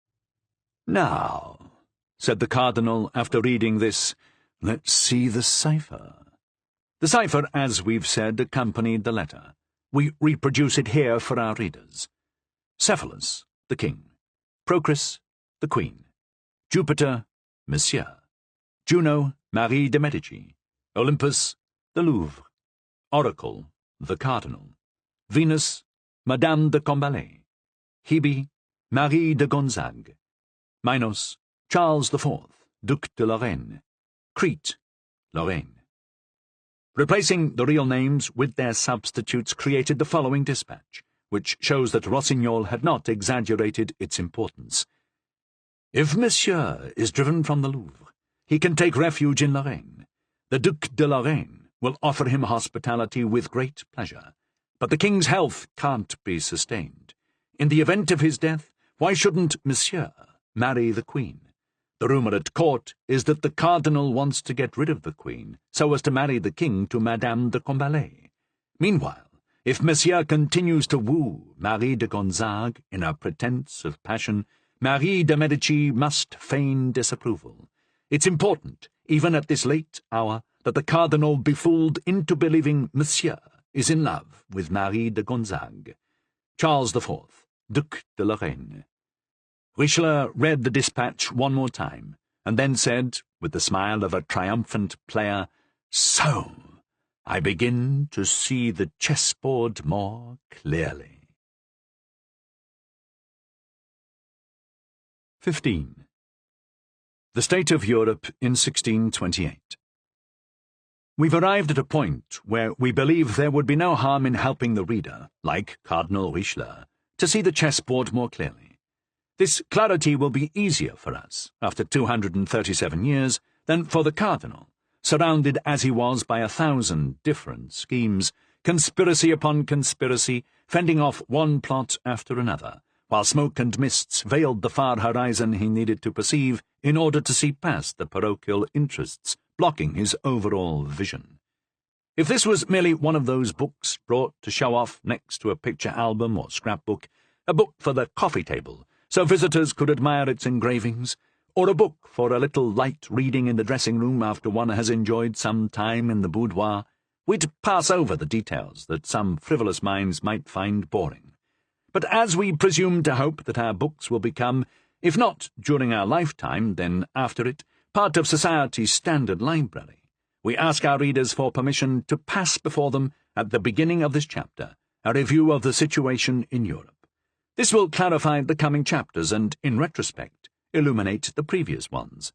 "Now," said the cardinal after reading this, "let's see the cipher." The cipher, as we've said, accompanied the letter. We reproduce it here for our readers. Cephalus, the king. Procris, the queen. Jupiter, Monsieur. Juno, Marie de Medici. Olympus, the Louvre. Oracle, the cardinal. Venus, Madame de Combalet. Hebe, Marie de Gonzague. Minos, Charles IV, Duc de Lorraine. Crete, Lorraine. Replacing the real names with their substitutes created the following dispatch, which shows that Rossignol had not exaggerated its importance. "If Monsieur is driven from the Louvre, he can take refuge in Lorraine. The Duc de Lorraine will offer him hospitality with great pleasure, but the king's health can't be sustained. In the event of his death, why shouldn't Monsieur marry the queen? The rumour at court is that the cardinal wants to get rid of the queen, so as to marry the king to Madame de Combalet. Meanwhile, if Monsieur continues to woo Marie de Gonzague in a pretence of passion, Marie de Medici must feign disapproval. It's important, even at this late hour, that the cardinal be fooled into believing Monsieur is in love with Marie de Gonzague. Charles IV, Duc de Lorraine." Richelieu read the dispatch one more time, and then said, with the smile of a triumphant player, "So, I begin to see the chessboard more clearly." 15. The State of Europe in 1628. We've arrived at a point where we believe there would be no harm in helping the reader, like Cardinal Richelieu, to see the chessboard more clearly. This clarity will be easier for us, after 237 years, than for the cardinal, surrounded as he was by 1,000 different schemes, conspiracy upon conspiracy, fending off one plot after another, while smoke and mists veiled the far horizon he needed to perceive in order to see past the parochial interests blocking his overall vision. If this was merely one of those books brought to show off next to a picture album or scrapbook, a book for the coffee table, so visitors could admire its engravings, or a book for a little light reading in the dressing-room after one has enjoyed some time in the boudoir, we'd pass over the details that some frivolous minds might find boring. But as we presume to hope that our books will become, if not during our lifetime, then after it, part of society's standard library, we ask our readers for permission to pass before them, at the beginning of this chapter, a review of the situation in Europe. This will clarify the coming chapters and, in retrospect, illuminate the previous ones.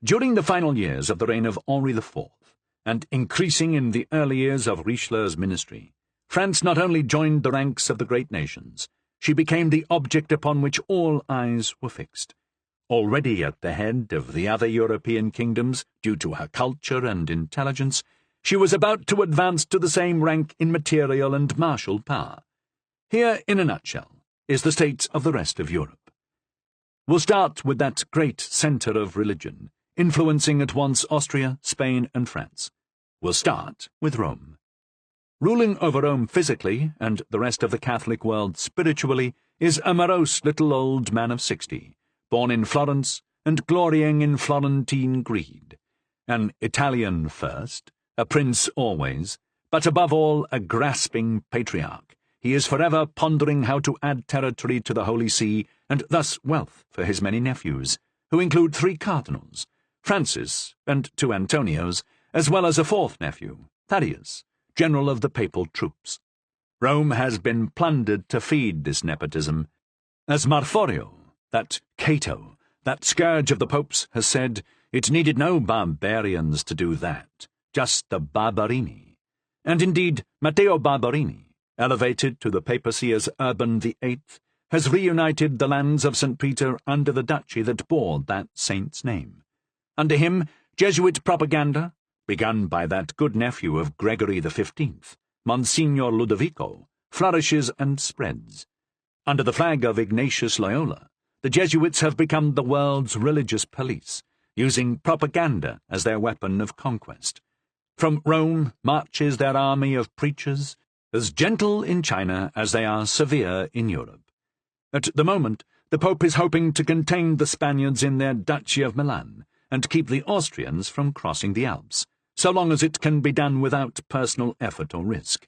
During the final years of the reign of Henri IV, and increasing in the early years of Richelieu's ministry, France not only joined the ranks of the great nations, she became the object upon which all eyes were fixed. Already at the head of the other European kingdoms, due to her culture and intelligence, she was about to advance to the same rank in material and martial power. Here, in a nutshell, is the state of the rest of Europe. We'll start with that great centre of religion, influencing at once Austria, Spain, and France. We'll start with Rome. Ruling over Rome physically, and the rest of the Catholic world spiritually, is a morose little old man of 60, born in Florence and glorying in Florentine greed. An Italian first, a prince always, but above all a grasping patriarch. He is forever pondering how to add territory to the Holy See, and thus wealth for his many nephews, who include 3 cardinals, Francis and 2 Antonios, as well as a 4th nephew, Thaddeus, general of the papal troops. Rome has been plundered to feed this nepotism. As Marforio, that Cato, that scourge of the popes, has said, it needed no barbarians to do that, just the Barberini. And indeed, Matteo Barberini, elevated to the papacy as Urban VIII, has reunited the lands of St. Peter under the duchy that bore that saint's name. Under him, Jesuit propaganda, begun by that good nephew of Gregory XV, Monsignor Ludovico, flourishes and spreads. Under the flag of Ignatius Loyola, the Jesuits have become the world's religious police, using propaganda as their weapon of conquest. From Rome marches their army of preachers, as gentle in China as they are severe in Europe. At the moment, the Pope is hoping to contain the Spaniards in their Duchy of Milan and keep the Austrians from crossing the Alps, so long as it can be done without personal effort or risk.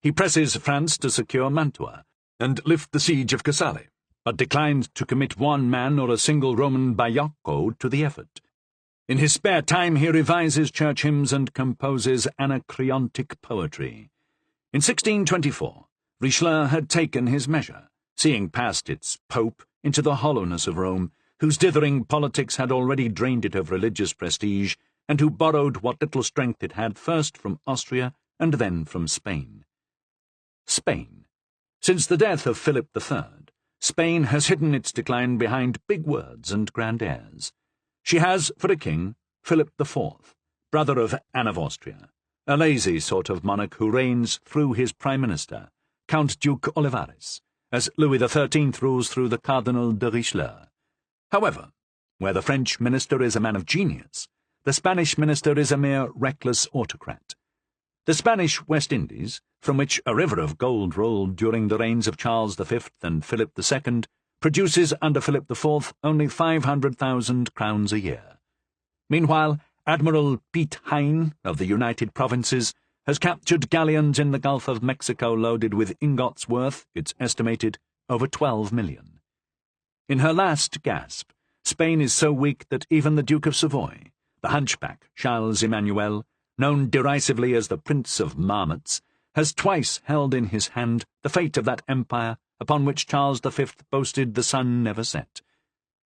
He presses France to secure Mantua and lift the siege of Casale, but declines to commit one man or a single Roman baiocco to the effort. In his spare time he revises church hymns and composes anacreontic poetry. In 1624, Richelieu had taken his measure, seeing past its pope into the hollowness of Rome, whose dithering politics had already drained it of religious prestige, and who borrowed what little strength it had first from Austria and then from Spain. Spain. Since the death of Philip III, Spain has hidden its decline behind big words and grand airs. She has, for a king, Philip IV, brother of Anne of Austria, a lazy sort of monarch who reigns through his prime minister, Count Duke Olivares, as Louis XIII rules through the Cardinal de Richelieu. However, where the French minister is a man of genius, the Spanish minister is a mere reckless autocrat. The Spanish West Indies, from which a river of gold rolled during the reigns of Charles V and Philip II, produces under Philip IV only 500,000 crowns a year. Meanwhile, Admiral Piet Hein of the United Provinces has captured galleons in the Gulf of Mexico loaded with ingots worth, it's estimated, over 12 million. In her last gasp, Spain is so weak that even the Duke of Savoy, the hunchback Charles Emmanuel, known derisively as the Prince of Marmots, has twice held in his hand the fate of that empire upon which Charles V boasted the sun never set.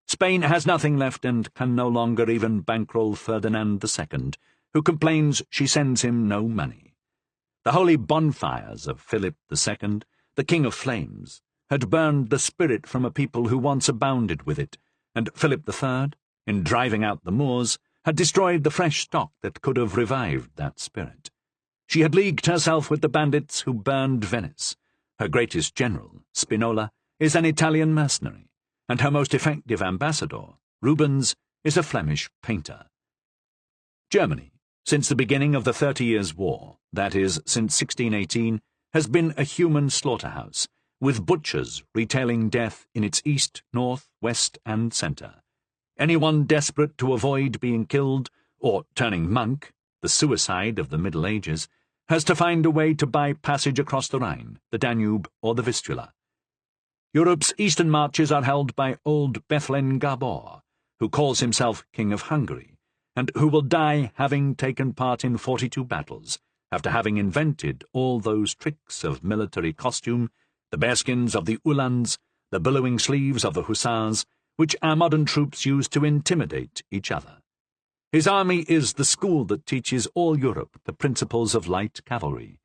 Spain has nothing left and can no longer even bankroll Ferdinand II, who complains she sends him no money. The holy bonfires of Philip II, the King of Flames, had burned the spirit from a people who once abounded with it, and Philip III, in driving out the Moors, had destroyed the fresh stock that could have revived that spirit. She had leagued herself with the bandits who burned Venice. Her greatest general, Spinola, is an Italian mercenary, and her most effective ambassador, Rubens, is a Flemish painter. Germany, since the beginning of the 30 Years' War, that is, since 1618, has been a human slaughterhouse, with butchers retailing death in its east, north, west, and centre. Anyone desperate to avoid being killed, or turning monk, the suicide of the Middle Ages, has to find a way to buy passage across the Rhine, the Danube, or the Vistula. Europe's eastern marches are held by old Bethlen Gabor, who calls himself King of Hungary, and who will die having taken part in 42 battles, after having invented all those tricks of military costume, the bearskins of the Uhlans, the billowing sleeves of the hussars, which our modern troops use to intimidate each other. His army is the school that teaches all Europe the principles of light cavalry.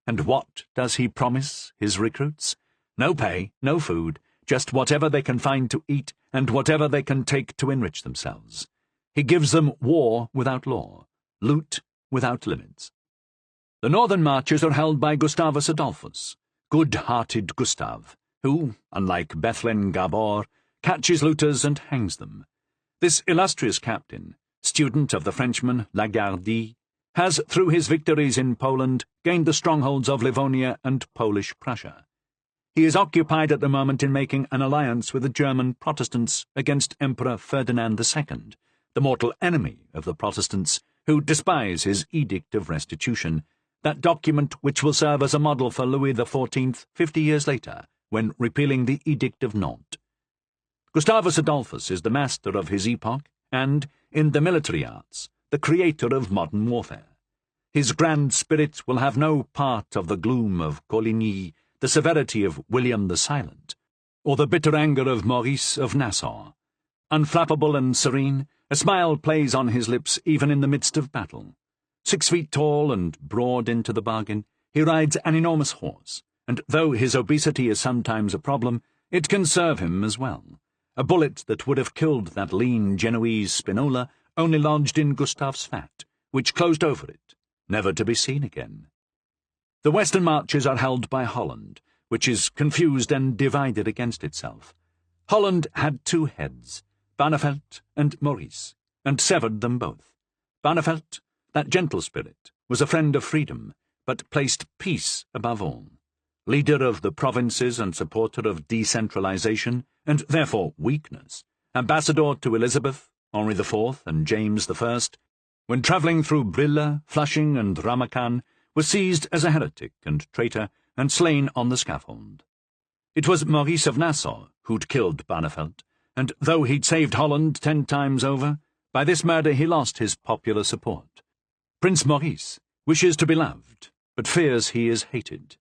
And what does he promise his recruits? No pay, no food, just whatever they can find to eat and whatever they can take to enrich themselves. He gives them war without law, loot without limits. The northern marches are held by Gustavus Adolphus, good-hearted Gustav, who, unlike Bethlen Gabor, catches looters and hangs them. This illustrious captain, student of the Frenchman Lagardy, has, through his victories in Poland, gained the strongholds of Livonia and Polish Prussia. He is occupied at the moment in making an alliance with the German Protestants against Emperor Ferdinand II, the mortal enemy of the Protestants, who despise his Edict of Restitution, that document which will serve as a model for Louis XIV 50 years later, when repealing the Edict of Nantes. Gustavus Adolphus is the master of his epoch and, in the military arts, the creator of modern warfare. His grand spirit will have no part of the gloom of Coligny, the severity of William the Silent, or the bitter anger of Maurice of Nassau. Unflappable and serene, a smile plays on his lips even in the midst of battle. 6 feet tall and broad into the bargain, he rides an enormous horse, and though his obesity is sometimes a problem, it can serve him as well. A bullet that would have killed that lean Genoese Spinola only lodged in Gustav's fat, which closed over it, never to be seen again. The western marches are held by Holland, which is confused and divided against itself. Holland had two heads, Barneveldt and Maurice, and severed them both. Barneveldt, that gentle spirit, was a friend of freedom, but placed peace above all. Leader of the provinces and supporter of decentralization, and therefore weakness, ambassador to Elizabeth, Henry IV, and James I, when travelling through Brille, Flushing, and Ramakan, was seized as a heretic and traitor and slain on the scaffold. It was Maurice of Nassau who'd killed Barneveldt, and though he'd saved Holland 10 times over, by this murder he lost his popular support. Prince Maurice wishes to be loved, but fears he is hated.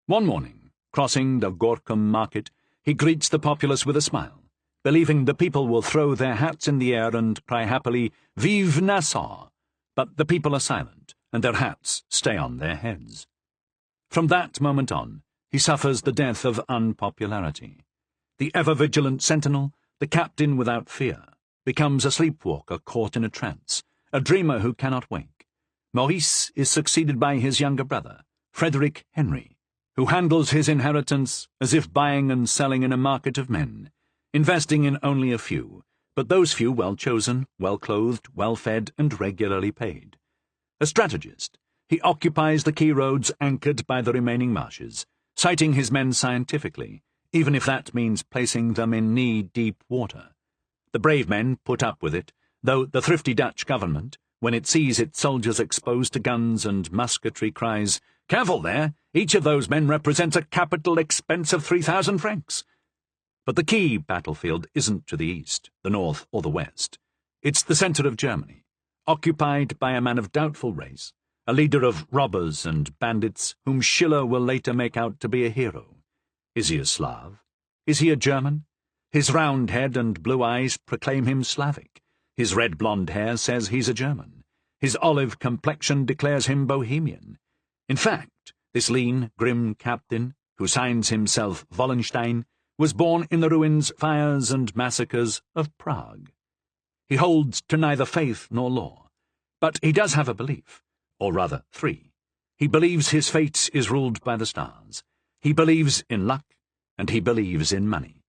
One morning, crossing the Gorkum market, he greets the populace with a smile, believing the people will throw their hats in the air and cry happily, "Vive Nassau!" But the people are silent, and their hats stay on their heads. From that moment on, he suffers the death of unpopularity. The ever-vigilant sentinel, the captain without fear, becomes a sleepwalker caught in a trance, a dreamer who cannot wake. Maurice is succeeded by his younger brother, Frederick Henry, who handles his inheritance as if buying and selling in a market of men, investing in only a few, but those few well-chosen, well-clothed, well-fed, and regularly paid. A strategist, he occupies the key roads anchored by the remaining marshes, sighting his men scientifically, even if that means placing them in knee-deep water. The brave men put up with it, though the thrifty Dutch government, when it sees its soldiers exposed to guns and musketry, cries, "Careful there! Each of those men represents a capital expense of 3,000 francs." But the key battlefield isn't to the east, the north, or the west. It's the centre of Germany, occupied by a man of doubtful race, a leader of robbers and bandits whom Schiller will later make out to be a hero. Is he a Slav? Is he a German? His round head and blue eyes proclaim him Slavic. His red-blonde hair says he's a German. His olive complexion declares him Bohemian. In fact, this lean, grim captain, who signs himself Wallenstein, was born in the ruins, fires, and massacres of Prague. He holds to neither faith nor law, but he does have a belief, or rather 3. He believes his fate is ruled by the stars. He believes in luck, and he believes in money.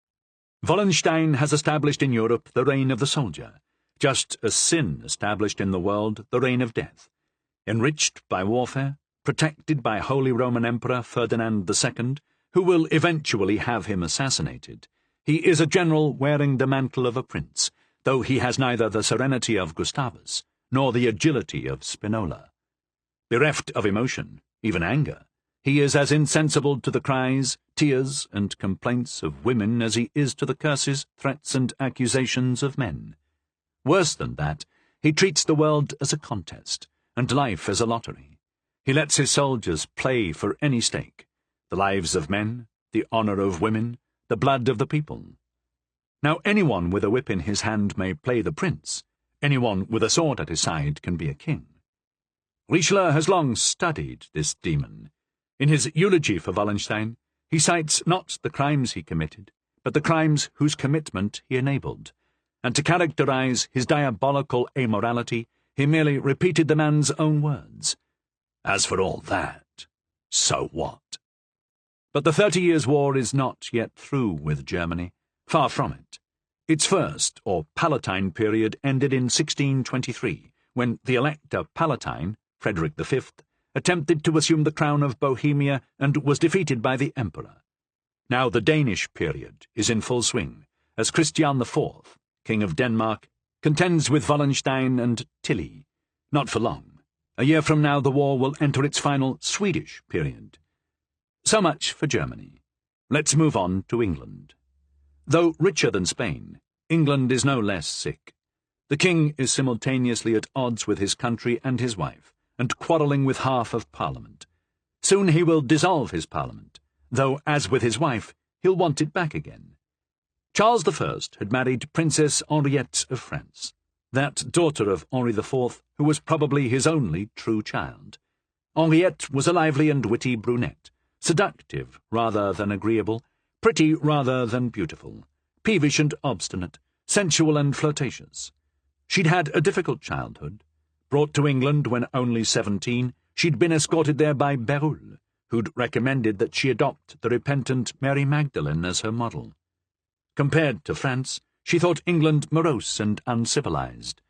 Wallenstein has established in Europe the reign of the soldier, just as sin established in the world the reign of death. Enriched by warfare, protected by Holy Roman Emperor Ferdinand II, who will eventually have him assassinated, he is a general wearing the mantle of a prince, though he has neither the serenity of Gustavus nor the agility of Spinola. Bereft of emotion, even anger, he is as insensible to the cries, tears, and complaints of women as he is to the curses, threats, and accusations of men. Worse than that, he treats the world as a contest, and life as a lottery. He lets his soldiers play for any stake, the lives of men, the honour of women, the blood of the people. Now anyone with a whip in his hand may play the prince. Anyone with a sword at his side can be a king. Richelieu has long studied this demon. In his eulogy for Wallenstein, he cites not the crimes he committed, but the crimes whose commitment he enabled, and to characterize his diabolical amorality, he merely repeated the man's own words. As for all that, so what? But the 30 Years' War is not yet through with Germany. Far from it. Its first, or Palatine period, ended in 1623, when the Elector Palatine, Frederick V, attempted to assume the crown of Bohemia and was defeated by the Emperor. Now the Danish period is in full swing, as Christian IV, King of Denmark, contends with Wallenstein and Tilly. Not for long. A year from now the war will enter its final Swedish period. So much for Germany. Let's move on to England. Though richer than Spain, England is no less sick. The king is simultaneously at odds with his country and his wife, and quarrelling with half of Parliament. Soon he will dissolve his Parliament, though, as with his wife, he'll want it back again. Charles I had married Princess Henriette of France, that daughter of Henry IV, who was probably his only true child. Henriette was a lively and witty brunette, seductive rather than agreeable, pretty rather than beautiful, peevish and obstinate, sensual and flirtatious. She'd had a difficult childhood. Brought to England when only 17, she'd been escorted there by Berulle, who'd recommended that she adopt the repentant Mary Magdalene as her model. Compared to France, she thought England morose and uncivilized.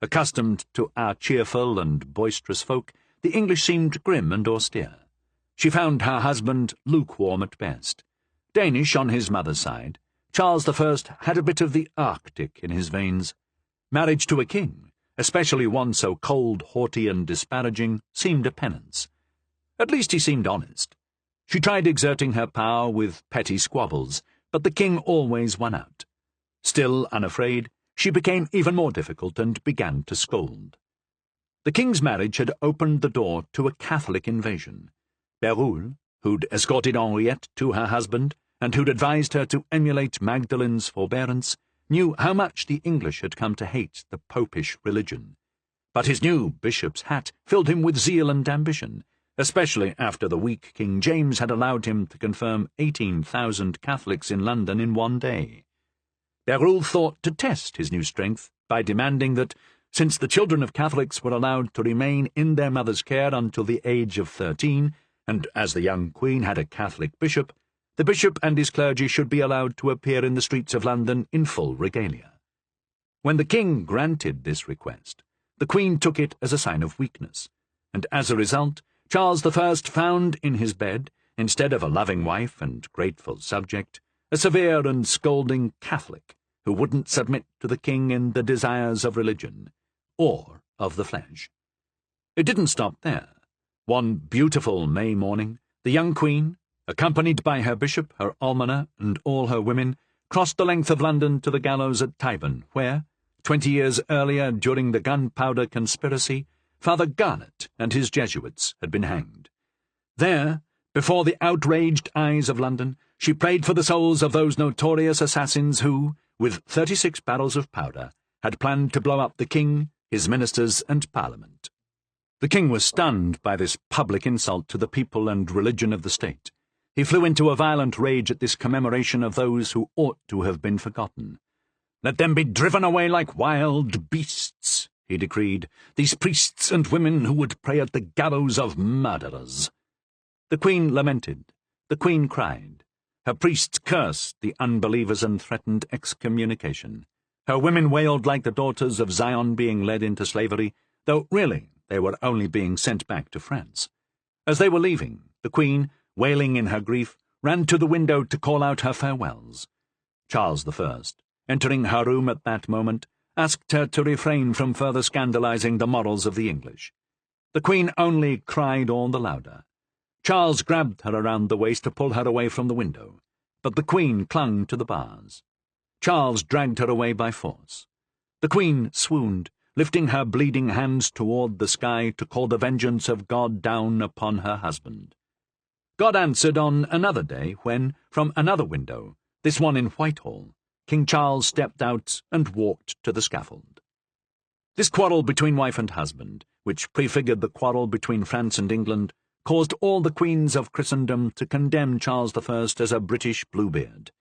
Accustomed to our cheerful and boisterous folk, the English seemed grim and austere. She found her husband lukewarm at best. Danish on his mother's side, Charles I had a bit of the Arctic in his veins. Marriage to a king, especially one so cold, haughty, and disparaging, seemed a penance. At least he seemed honest. She tried exerting her power with petty squabbles, but the king always won out. Still unafraid, she became even more difficult and began to scold. The king's marriage had opened the door to a Catholic invasion. Bérulle, who'd escorted Henriette to her husband, and who'd advised her to emulate Magdalen's forbearance, knew how much the English had come to hate the popish religion. But his new bishop's hat filled him with zeal and ambition, especially after the weak King James had allowed him to confirm 18,000 Catholics in London in one day. Bérulle thought to test his new strength by demanding that, since the children of Catholics were allowed to remain in their mother's care until the age of 13, and as the young Queen had a Catholic bishop, the bishop and his clergy should be allowed to appear in the streets of London in full regalia. When the king granted this request, the Queen took it as a sign of weakness, and as a result, Charles I found in his bed, instead of a loving wife and grateful subject, a severe and scolding Catholic who wouldn't submit to the king in the desires of religion, or of the flesh. It didn't stop there. One beautiful May morning, the young Queen, accompanied by her bishop, her almoner, and all her women, crossed the length of London to the gallows at Tyburn, where, 20 years earlier, during the Gunpowder Conspiracy, Father Garnet and his Jesuits had been hanged. There, before the outraged eyes of London, she prayed for the souls of those notorious assassins who, with 36 barrels of powder, had planned to blow up the king, his ministers, and Parliament. The king was stunned by this public insult to the people and religion of the state. He flew into a violent rage at this commemoration of those who ought to have been forgotten. "Let them be driven away like wild beasts," he decreed, "these priests and women who would pray at the gallows of murderers." The Queen lamented. The Queen cried. Her priests cursed the unbelievers and threatened excommunication. Her women wailed like the daughters of Zion being led into slavery, though really they were only being sent back to France. As they were leaving, the Queen, wailing in her grief, ran to the window to call out her farewells. Charles I, entering her room at that moment, asked her to refrain from further scandalizing the morals of the English. The Queen only cried all the louder. Charles grabbed her around the waist to pull her away from the window, but the Queen clung to the bars. Charles dragged her away by force. The Queen swooned, lifting her bleeding hands toward the sky to call the vengeance of God down upon her husband. God answered on another day when, from another window, this one in Whitehall, King Charles stepped out and walked to the scaffold. This quarrel between wife and husband, which prefigured the quarrel between France and England, caused all the queens of Christendom to condemn Charles I as a British Bluebeard.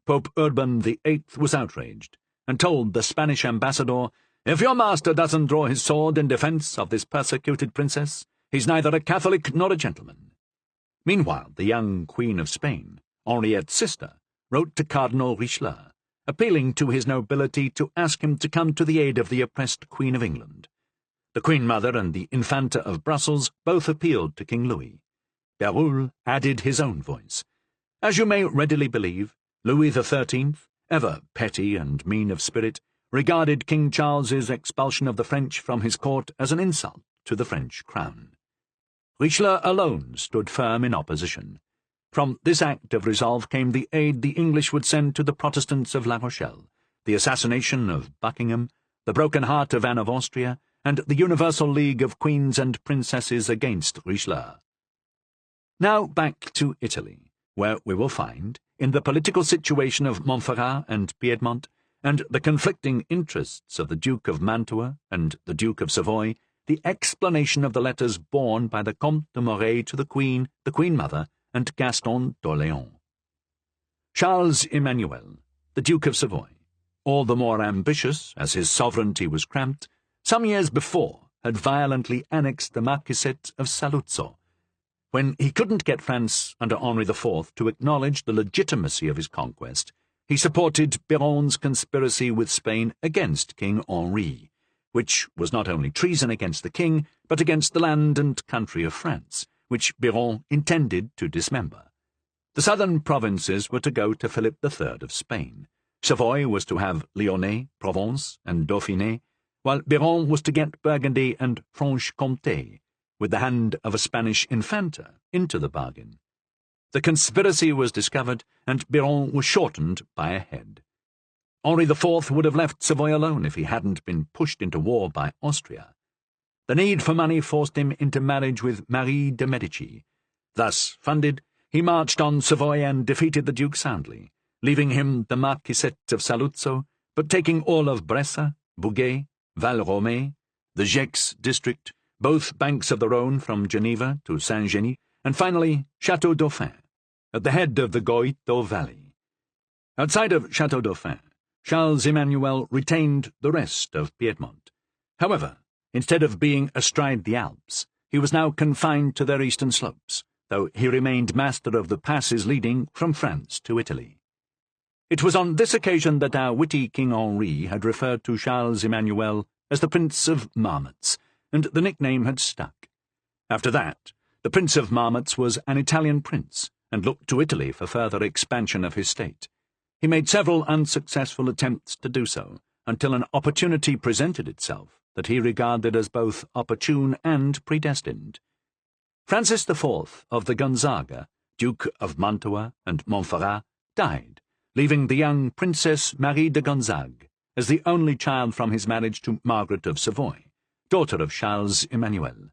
Pope Urban VIII was outraged, and told the Spanish ambassador, "If your master doesn't draw his sword in defence of this persecuted princess, he's neither a Catholic nor a gentleman." Meanwhile, the young Queen of Spain, Henriette's sister, wrote to Cardinal Richelieu, appealing to his nobility to ask him to come to the aid of the oppressed Queen of England. The Queen Mother and the Infanta of Brussels both appealed to King Louis. Bérulle added his own voice. As you may readily believe, Louis XIII, ever petty and mean of spirit, regarded King Charles's expulsion of the French from his court as an insult to the French crown. Richelieu alone stood firm in opposition. From this act of resolve came the aid the English would send to the Protestants of La Rochelle, the assassination of Buckingham, the broken heart of Anne of Austria, and the Universal League of Queens and Princesses against Richelieu. Now back to Italy, where we will find, in the political situation of Montferrat and Piedmont, and the conflicting interests of the Duke of Mantua and the Duke of Savoy, the explanation of the letters borne by the Comte de Moray to the Queen Mother, and Gaston d'Orléans. Charles Emmanuel, the Duke of Savoy, all the more ambitious as his sovereignty was cramped, some years before had violently annexed the Marquisate of Saluzzo. When he couldn't get France under Henri IV to acknowledge the legitimacy of his conquest, he supported Biron's conspiracy with Spain against King Henri, which was not only treason against the king, but against the land and country of France, which Biron intended to dismember. The southern provinces were to go to Philip III of Spain. Savoy was to have Lyonnais, Provence, and Dauphiné, while Biron was to get Burgundy and Franche-Comté, with the hand of a Spanish infanta into the bargain. The conspiracy was discovered, and Biron was shortened by a head. Henri IV would have left Savoy alone if he hadn't been pushed into war by Austria. The need for money forced him into marriage with Marie de Medici. Thus funded, he marched on Savoy and defeated the Duke soundly, leaving him the Marquisate of Saluzzo, but taking all of Bressa, Bouguer, Val-Romée, the Gex district, both banks of the Rhône from Geneva to Saint-Genis, and finally Château Dauphin, at the head of the Goito Valley. Outside of Château Dauphin, Charles Emmanuel retained the rest of Piedmont. However, instead of being astride the Alps, he was now confined to their eastern slopes, though he remained master of the passes leading from France to Italy. It was on this occasion that our witty King Henri had referred to Charles Emmanuel as the Prince of Marmots, and the nickname had stuck. After that, the Prince of Marmots was an Italian prince, and looked to Italy for further expansion of his state. He made several unsuccessful attempts to do so, until an opportunity presented itself that he regarded as both opportune and predestined. Francis IV of the Gonzaga, Duke of Mantua and Montferrat, died, leaving the young Princess Marie de Gonzague as the only child from his marriage to Margaret of Savoy, daughter of Charles Emmanuel.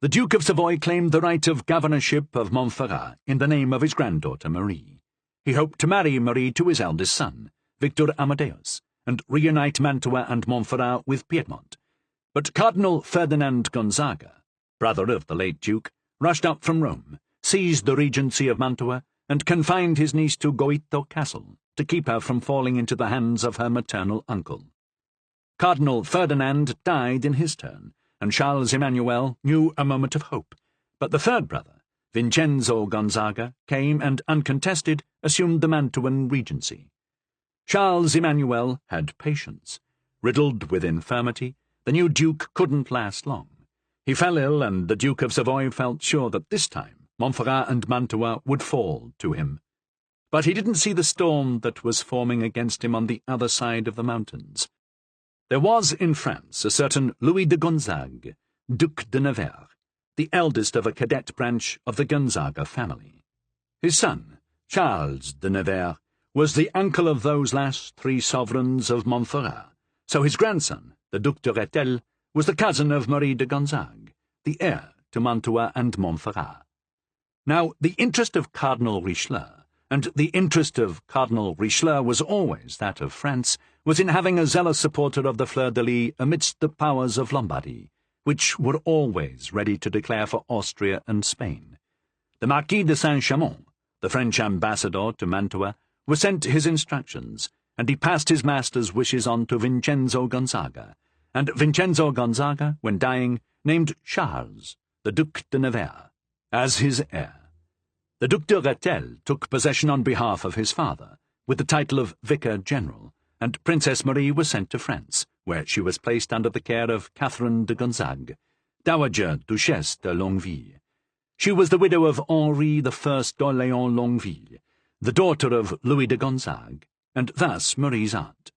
The Duke of Savoy claimed the right of governorship of Montferrat in the name of his granddaughter Marie. He hoped to marry Marie to his eldest son, Victor Amadeus, and reunite Mantua and Montferrat with Piedmont. But Cardinal Ferdinand Gonzaga, brother of the late Duke, rushed up from Rome, seized the regency of Mantua, and confined his niece to Goito Castle to keep her from falling into the hands of her maternal uncle. Cardinal Ferdinand died in his turn, and Charles Emmanuel knew a moment of hope, but the third brother, Vincenzo Gonzaga, came and, uncontested, assumed the Mantuan regency. Charles Emmanuel had patience. Riddled with infirmity, the new duke couldn't last long. He fell ill, and the Duke of Savoy felt sure that this time Montferrat and Mantua would fall to him. But he didn't see the storm that was forming against him on the other side of the mountains. There was in France a certain Louis de Gonzague, Duc de Nevers, the eldest of a cadet branch of the Gonzaga family. His son, Charles de Nevers, was the uncle of those last three sovereigns of Montferrat, so his grandson, the Duc de Rethel, was the cousin of Marie de Gonzague, the heir to Mantua and Montferrat. Now, the interest of Cardinal Richelieu, and the interest of Cardinal Richelieu was always that of France, was in having a zealous supporter of the fleur-de-lis amidst the powers of Lombardy, which were always ready to declare for Austria and Spain. The Marquis de Saint-Chamond, the French ambassador to Mantua, was sent his instructions, and he passed his master's wishes on to Vincenzo Gonzaga, and Vincenzo Gonzaga, when dying, named Charles, the Duc de Nevers, as his heir. The Duc de Rethel took possession on behalf of his father, with the title of Vicar General, and Princess Marie was sent to France, where she was placed under the care of Catherine de Gonzague, Dowager Duchesse de Longueville. She was the widow of Henri I d'Orléans Longueville, the daughter of Louis de Gonzague, and thus Marie's aunt.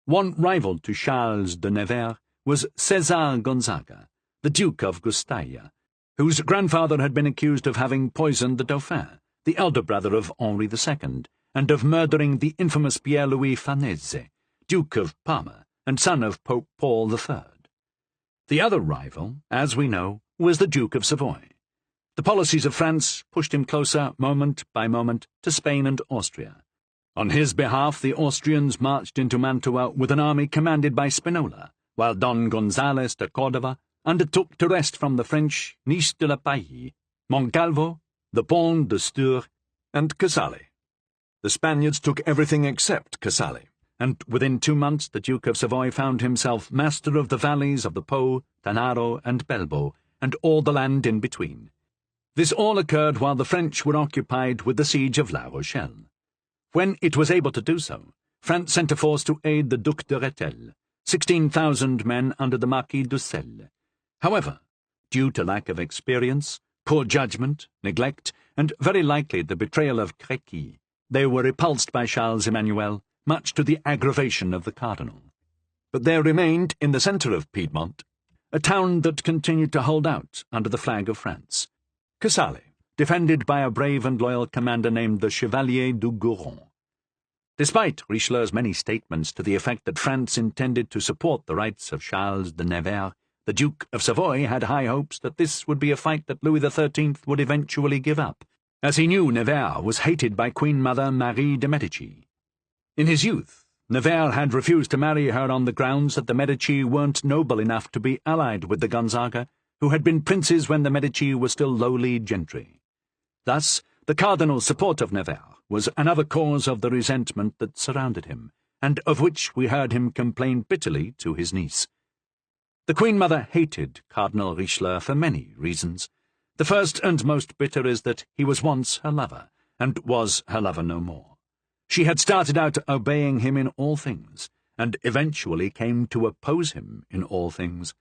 One rival to Charles de Nevers was César Gonzaga, the Duke of Guastalla, whose grandfather had been accused of having poisoned the Dauphin, the elder brother of Henri II, and of murdering the infamous Pierre-Louis Farnese, Duke of Parma, and son of Pope Paul III. The other rival, as we know, was the Duke of Savoy. The policies of France pushed him closer, moment by moment, to Spain and Austria. On his behalf, the Austrians marched into Mantua with an army commanded by Spinola, while Don Gonzales de Cordova undertook to wrest from the French Nice de la Paille, Montcalvo, the Pont de Stur, and Casale. The Spaniards took everything except Casale, and within 2 months the Duke of Savoy found himself master of the valleys of the Po, Tanaro, and Belbo, and all the land in between. This all occurred while the French were occupied with the siege of La Rochelle. When it was able to do so, France sent a force to aid the Duc de Rethel, 16,000 men under the Marquis d'Ussel. However, due to lack of experience, poor judgment, neglect, and very likely the betrayal of Créqui, they were repulsed by Charles Emmanuel, much to the aggravation of the cardinal. But there remained, in the centre of Piedmont, a town that continued to hold out under the flag of France, Casale, defended by a brave and loyal commander named the Chevalier du Gouron. Despite Richelieu's many statements to the effect that France intended to support the rights of Charles de Nevers, the Duke of Savoy had high hopes that this would be a fight that Louis XIII would eventually give up, as he knew Nevers was hated by Queen Mother Marie de Medici. In his youth, Nevers had refused to marry her on the grounds that the Medici weren't noble enough to be allied with the Gonzaga, who had been princes when the Medici were still lowly gentry. Thus, the cardinal's support of Nevers was another cause of the resentment that surrounded him, and of which we heard him complain bitterly to his niece. The Queen Mother hated Cardinal Richelieu for many reasons. The first and most bitter is that he was once her lover, and was her lover no more. She had started out obeying him in all things, and eventually came to oppose him in all things.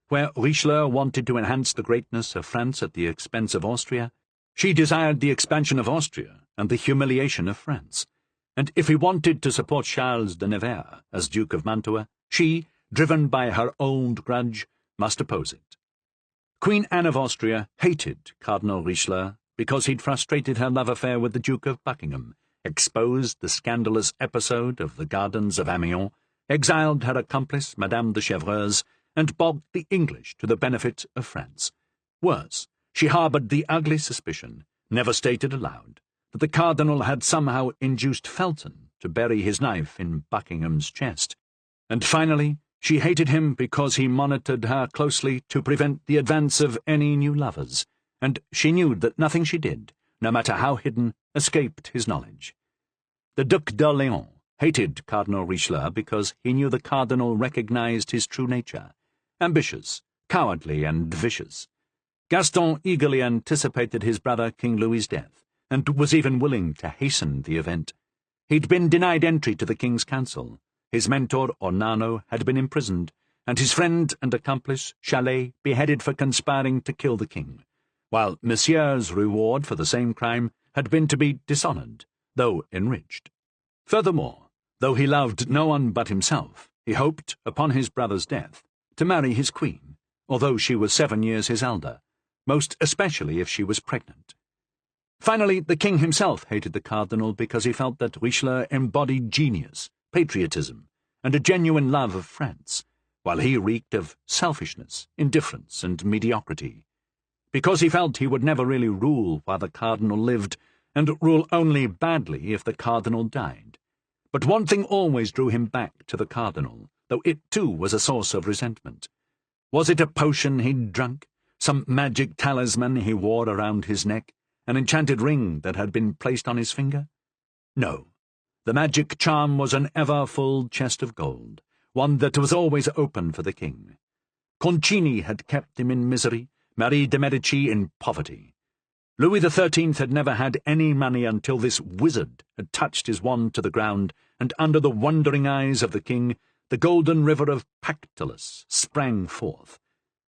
Where Richelieu wanted to enhance the greatness of France at the expense of Austria, she desired the expansion of Austria and the humiliation of France. And if he wanted to support Charles de Nevers as Duke of Mantua, she, driven by her old grudge, must oppose it. Queen Anne of Austria hated Cardinal Richelieu because he'd frustrated her love affair with the Duke of Buckingham, exposed the scandalous episode of the Gardens of Amiens, exiled her accomplice, Madame de Chevreuse, and bogged the English to the benefit of France. Worse, she harboured the ugly suspicion, never stated aloud, that the cardinal had somehow induced Felton to bury his knife in Buckingham's chest. And finally, she hated him because he monitored her closely to prevent the advance of any new lovers, and she knew that nothing she did, no matter how hidden, escaped his knowledge. The Duc d'Orléans hated Cardinal Richelieu because he knew the cardinal recognized his true nature, ambitious, cowardly, and vicious. Gaston eagerly anticipated his brother King Louis's death, and was even willing to hasten the event. He'd been denied entry to the king's council, his mentor Ornano had been imprisoned, and his friend and accomplice Chalais beheaded for conspiring to kill the king, while Monsieur's reward for the same crime had been to be dishonoured, though enriched. Furthermore, though he loved no one but himself, he hoped, upon his brother's death, to marry his queen, although she was 7 years his elder, most especially if she was pregnant. Finally, the king himself hated the cardinal because he felt that Richelieu embodied genius, patriotism, and a genuine love of France, while he reeked of selfishness, indifference, and mediocrity. Because he felt he would never really rule while the cardinal lived, and rule only badly if the cardinal died. But one thing always drew him back to the cardinal, though it too was a source of resentment. Was it a potion he'd drunk, some magic talisman he wore around his neck, an enchanted ring that had been placed on his finger? No. The magic charm was an ever-full chest of gold, one that was always open for the king. Concini had kept him in misery, Marie de Medici in poverty. Louis XIII had never had any money until this wizard had touched his wand to the ground, and under the wondering eyes of the king, the golden river of Pactolus sprang forth.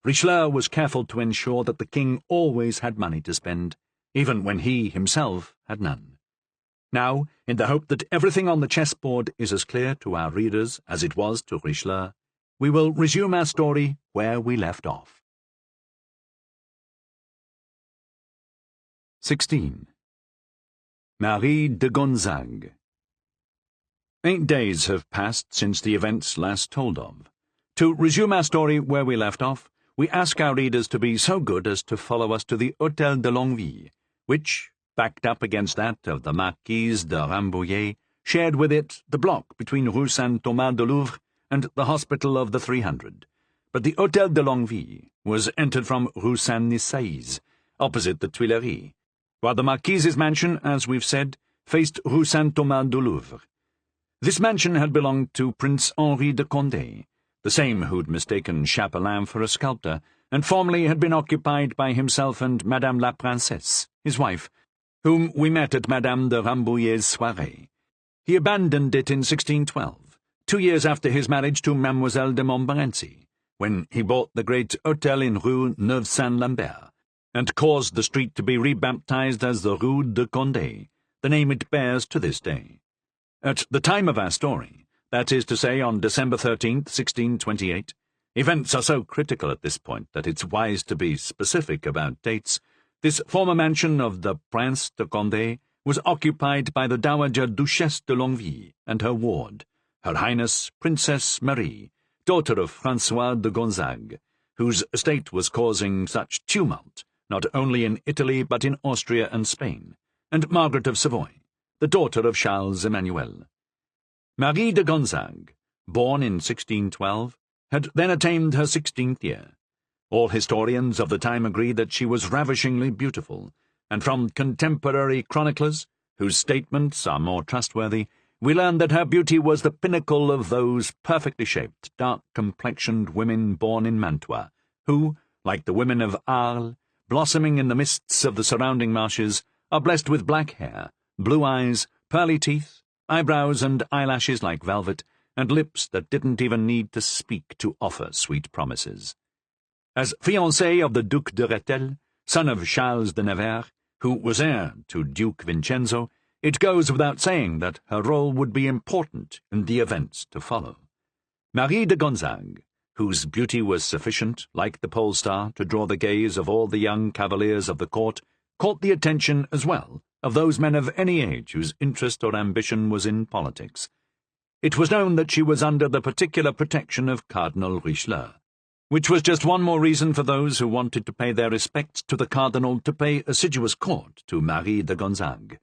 Richelieu was careful to ensure that the king always had money to spend, even when he himself had none. Now, in the hope that everything on the chessboard is as clear to our readers as it was to Richelieu, we will resume our story where we left off. 16. Marie de Gonzague. 8 days have passed since the events last told of. To resume our story where we left off, we ask our readers to be so good as to follow us to the Hôtel de Longueville, which, backed up against that of the Marquise de Rambouillet, shared with it the block between Rue Saint-Thomas-de-Louvre and the Hospital of the 300. But the Hôtel de Longueville was entered from Rue Saint-Nicaise, opposite the Tuileries, while the Marquise's mansion, as we've said, faced Rue Saint-Thomas-de-Louvre. This mansion had belonged to Prince Henri de Condé, the same who'd mistaken Chapelain for a sculptor, and formerly had been occupied by himself and Madame la Princesse, his wife, whom we met at Madame de Rambouillet's soirée, He abandoned it in 1612, 2 years after his marriage to Mademoiselle de Montmorency, when he bought the great hôtel in Rue Neuve-Saint-Lambert, and caused the street to be rebaptized as the Rue de Condé, the name it bears to this day. At the time of our story, that is to say on December 13th, 1628, events are so critical at this point that it's wise to be specific about dates. This former mansion of the Prince de Condé was occupied by the Dowager Duchesse de Longueville and her ward, Her Highness Princess Marie, daughter of François de Gonzague, whose estate was causing such tumult not only in Italy but in Austria and Spain, and Margaret of Savoy, the daughter of Charles Emmanuel. Marie de Gonzague, born in 1612, had then attained her 16th year. All historians of the time agree that she was ravishingly beautiful, and from contemporary chroniclers, whose statements are more trustworthy, we learn that her beauty was the pinnacle of those perfectly shaped, dark-complexioned women born in Mantua, who, like the women of Arles, blossoming in the mists of the surrounding marshes, are blessed with black hair, blue eyes, pearly teeth, eyebrows and eyelashes like velvet, and lips that didn't even need to speak to offer sweet promises. As fiancée of the Duc de Rethel, son of Charles de Nevers, who was heir to Duke Vincenzo, it goes without saying that her role would be important in the events to follow. Marie de Gonzague, whose beauty was sufficient, like the pole star, to draw the gaze of all the young cavaliers of the court, caught the attention as well of those men of any age whose interest or ambition was in politics. It was known that she was under the particular protection of Cardinal Richelieu, which was just one more reason for those who wanted to pay their respects to the Cardinal to pay assiduous court to Marie de Gonzague.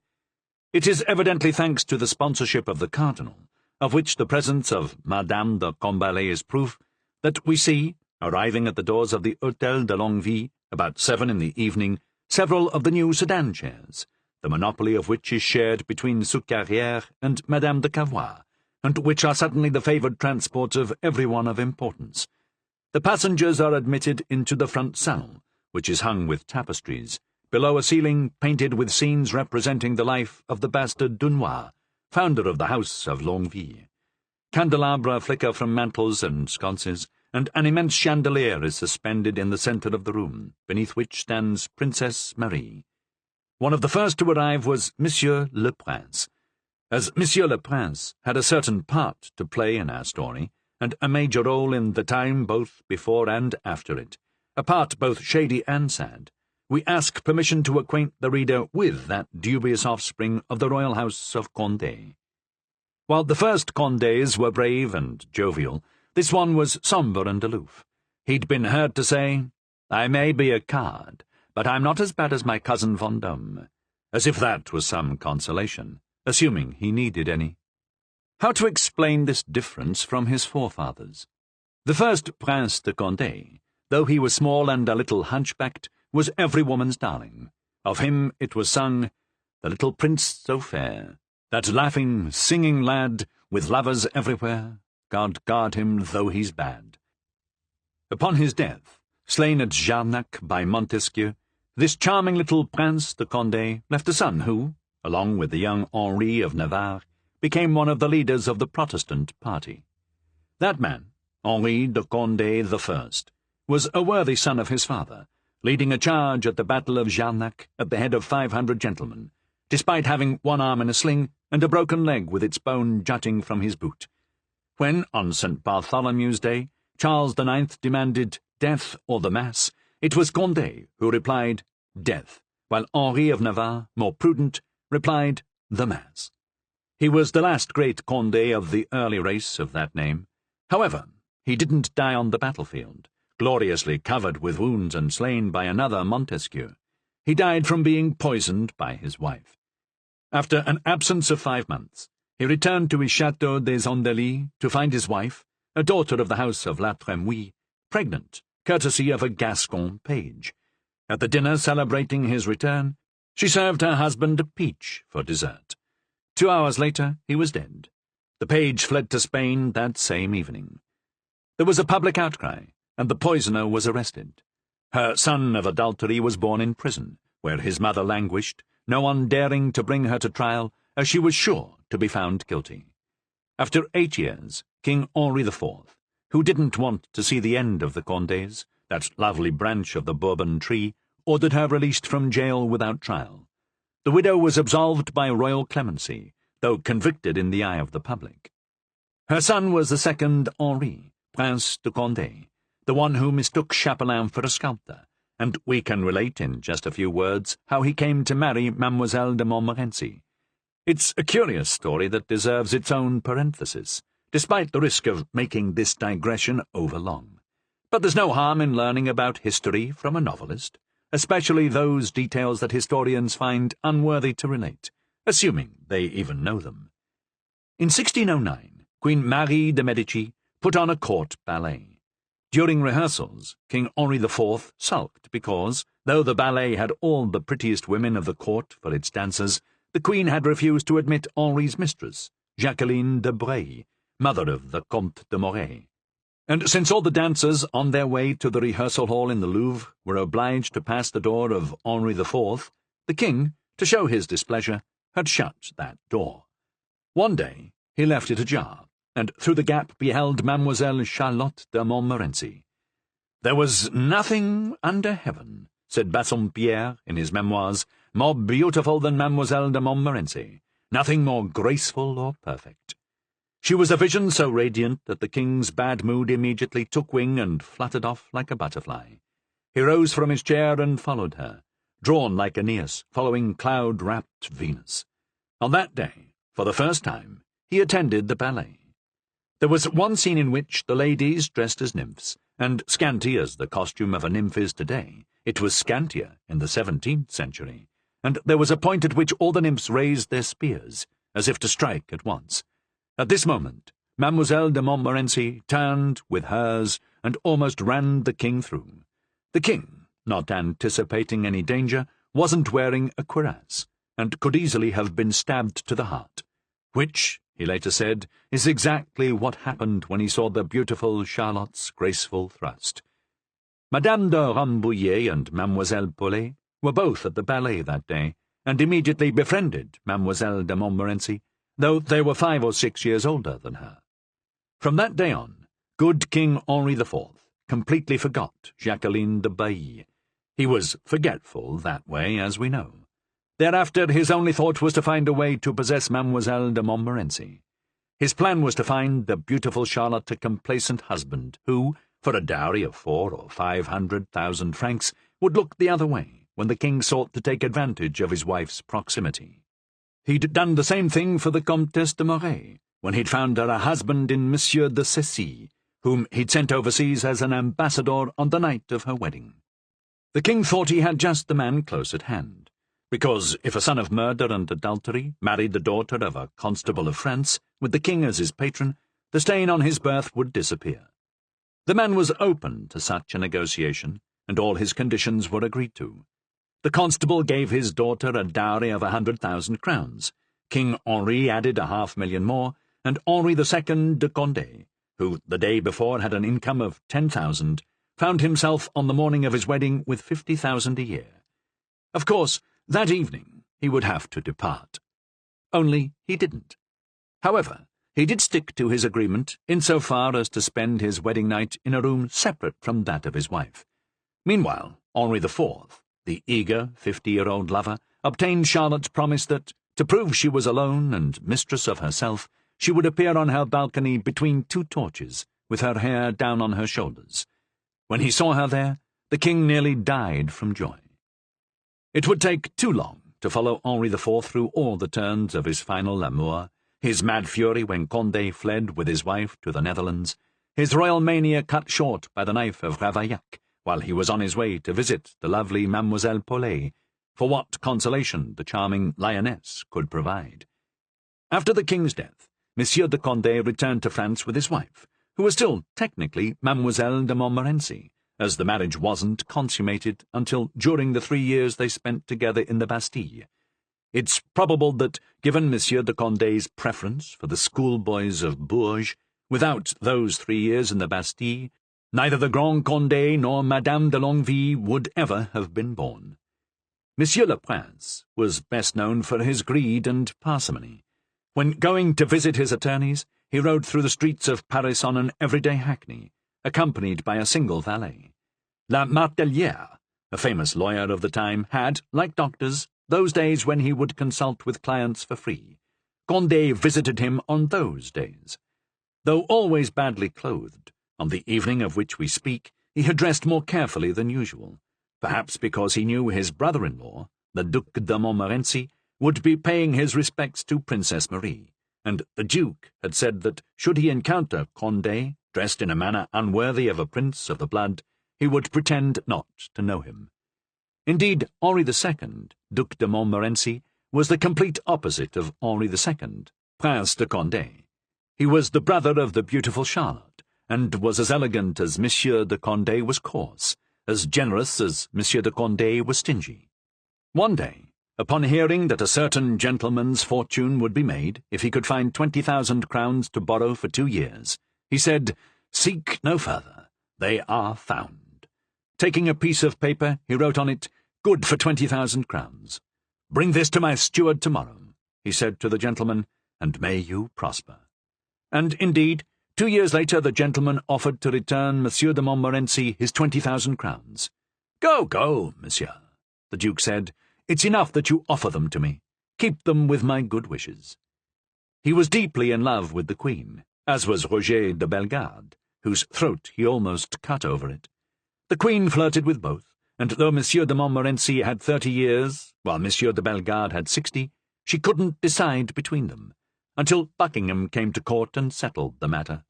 It is evidently thanks to the sponsorship of the Cardinal, of which the presence of Madame de Combalet is proof, that we see, arriving at the doors of the Hôtel de Longueville about 7 in the evening, several of the new sedan chairs, the monopoly of which is shared between Soucarrière and Madame de Cavois, and which are suddenly the favoured transports of everyone of importance. The passengers are admitted into the front salon, which is hung with tapestries, below a ceiling painted with scenes representing the life of the bastard Dunois, founder of the House of Longueville. Candelabra flicker from mantels and sconces, and an immense chandelier is suspended in the centre of the room, beneath which stands Princess Marie. One of the first to arrive was Monsieur le Prince. As Monsieur le Prince had a certain part to play in our story, and a major role in the time both before and after it, a part both shady and sad, we ask permission to acquaint the reader with that dubious offspring of the royal house of Condé. While the first Condés were brave and jovial, this one was sombre and aloof. He'd been heard to say, "I may be a card, but I'm not as bad as my cousin Vendôme," as if that was some consolation, assuming he needed any. How to explain this difference from his forefathers? The first Prince de Condé, though he was small and a little hunchbacked, was every woman's darling. Of him it was sung, "The little prince so fair, that laughing, singing lad, with lovers everywhere, God guard him though he's bad." Upon his death, slain at Jarnac by Montesquieu, this charming little Prince de Condé left a son who, along with the young Henri of Navarre, became one of the leaders of the Protestant party. That man, Henri de Condé I, was a worthy son of his father, leading a charge at the Battle of Jarnac at the head of 500 gentlemen, despite having one arm in a sling and a broken leg with its bone jutting from his boot. When, on St. Bartholomew's Day, Charles IX demanded death or the Mass, it was Condé who replied death, while Henri of Navarre, more prudent, replied the Mass. He was the last great Condé of the early race of that name. However, he didn't die on the battlefield, gloriously covered with wounds and slain by another Montesquieu. He died from being poisoned by his wife. After an absence of 5 months, he returned to his Château des Andelys to find his wife, a daughter of the house of La Trémouille, pregnant, courtesy of a Gascon page. At the dinner celebrating his return, she served her husband a peach for dessert. 2 hours later, he was dead. The page fled to Spain that same evening. There was a public outcry, and the poisoner was arrested. Her son of adultery was born in prison, where his mother languished, no one daring to bring her to trial, as she was sure to be found guilty. After 8 years, King Henri IV, who didn't want to see the end of the Condés, that lovely branch of the Bourbon tree, ordered her released from jail without trial. The widow was absolved by royal clemency, though convicted in the eye of the public. Her son was the second Henri, Prince de Condé, the one who mistook Chapelain for a sculptor, and we can relate in just a few words how he came to marry Mademoiselle de Montmorency. It's a curious story that deserves its own parenthesis, despite the risk of making this digression overlong. But there's no harm in learning about history from a novelist, especially those details that historians find unworthy to relate, assuming they even know them. In 1609, Queen Marie de Medici put on a court ballet. During rehearsals, King Henri IV sulked because, though the ballet had all the prettiest women of the court for its dancers, the Queen had refused to admit Henri's mistress, Jacqueline de Bray, mother of the Comte de Moray. And since all the dancers on their way to the rehearsal hall in the Louvre were obliged to pass the door of Henri IV, the king, to show his displeasure, had shut that door. One day he left it ajar, and through the gap beheld Mademoiselle Charlotte de Montmorency. "There was nothing under heaven," said Bassompierre in his memoirs, "more beautiful than Mademoiselle de Montmorency, nothing more graceful or perfect." She was a vision so radiant that the king's bad mood immediately took wing and fluttered off like a butterfly. He rose from his chair and followed her, drawn like Aeneas following cloud-wrapped Venus. On that day, for the first time, he attended the ballet. There was one scene in which the ladies dressed as nymphs, and scanty as the costume of a nymph is today, it was scantier in the 17th century, and there was a point at which all the nymphs raised their spears, as if to strike at once. At this moment, Mademoiselle de Montmorency turned with hers and almost ran the king through. The king, not anticipating any danger, wasn't wearing a cuirass, and could easily have been stabbed to the heart, which, he later said, is exactly what happened when he saw the beautiful Charlotte's graceful thrust. Madame de Rambouillet and Mademoiselle Paulet were both at the ballet that day, and immediately befriended Mademoiselle de Montmorency, though they were 5 or 6 years older than her. From that day on, good King Henri IV completely forgot Jacqueline de Bailly. He was forgetful that way, as we know. Thereafter his only thought was to find a way to possess Mademoiselle de Montmorency. His plan was to find the beautiful Charlotte a complacent husband who, for a dowry of 400,000 or 500,000 francs, would look the other way when the king sought to take advantage of his wife's proximity. He'd done the same thing for the Comtesse de Moray, when he'd found her a husband in Monsieur de Cessy, whom he'd sent overseas as an ambassador on the night of her wedding. The king thought he had just the man close at hand, because if a son of murder and adultery married the daughter of a constable of France, with the king as his patron, the stain on his birth would disappear. The man was open to such a negotiation, and all his conditions were agreed to. The constable gave his daughter a dowry of 100,000 crowns. King Henri added 500,000 more, and Henri II de Condé, who the day before had an income of 10,000, found himself on the morning of his wedding with 50,000 a year. Of course, that evening he would have to depart. Only he didn't. However, he did stick to his agreement insofar as to spend his wedding night in a room separate from that of his wife. Meanwhile, Henri IV, the eager 50-year-old lover, obtained Charlotte's promise that, to prove she was alone and mistress of herself, she would appear on her balcony between 2 torches, with her hair down on her shoulders. When he saw her there, the king nearly died from joy. It would take too long to follow Henri IV through all the turns of his final amour, his mad fury when Condé fled with his wife to the Netherlands, his royal mania cut short by the knife of Ravaillac, while he was on his way to visit the lovely Mademoiselle Paulet, for what consolation the charming lioness could provide. After the king's death, Monsieur de Condé returned to France with his wife, who was still technically Mademoiselle de Montmorency, as the marriage wasn't consummated until during the 3 years they spent together in the Bastille. It's probable that, given Monsieur de Condé's preference for the schoolboys of Bourges, without those 3 years in the Bastille, neither the Grand Condé nor Madame de Longueville would ever have been born. Monsieur le Prince was best known for his greed and parsimony. When going to visit his attorneys, he rode through the streets of Paris on an everyday hackney, accompanied by a single valet. La Martellière, a famous lawyer of the time, had, like doctors, those days when he would consult with clients for free. Condé visited him on those days. Though always badly clothed, on the evening of which we speak, he had dressed more carefully than usual, perhaps because he knew his brother-in-law, the Duc de Montmorency, would be paying his respects to Princess Marie, and the Duke had said that should he encounter Condé, dressed in a manner unworthy of a prince of the blood, he would pretend not to know him. Indeed, Henri II, Duc de Montmorency, was the complete opposite of Henri II, Prince de Condé. He was the brother of the beautiful Charlotte, and was as elegant as Monsieur de Condé was coarse, as generous as Monsieur de Condé was stingy. One day, upon hearing that a certain gentleman's fortune would be made if he could find 20,000 crowns to borrow for 2 years, he said, "Seek no further, they are found." Taking a piece of paper, he wrote on it, "Good for 20,000 crowns. Bring this to my steward tomorrow," he said to the gentleman, "and may you prosper." And indeed, 2 years later the gentleman offered to return Monsieur de Montmorency his 20,000 crowns. Go, monsieur," the Duke said. "It's enough that you offer them to me. Keep them with my good wishes." He was deeply in love with the Queen, as was Roger de Bellegarde, whose throat he almost cut over it. The Queen flirted with both, and though Monsieur de Montmorency had 30 years, while Monsieur de Bellegarde had 60, she couldn't decide between them, until Buckingham came to court and settled the matter.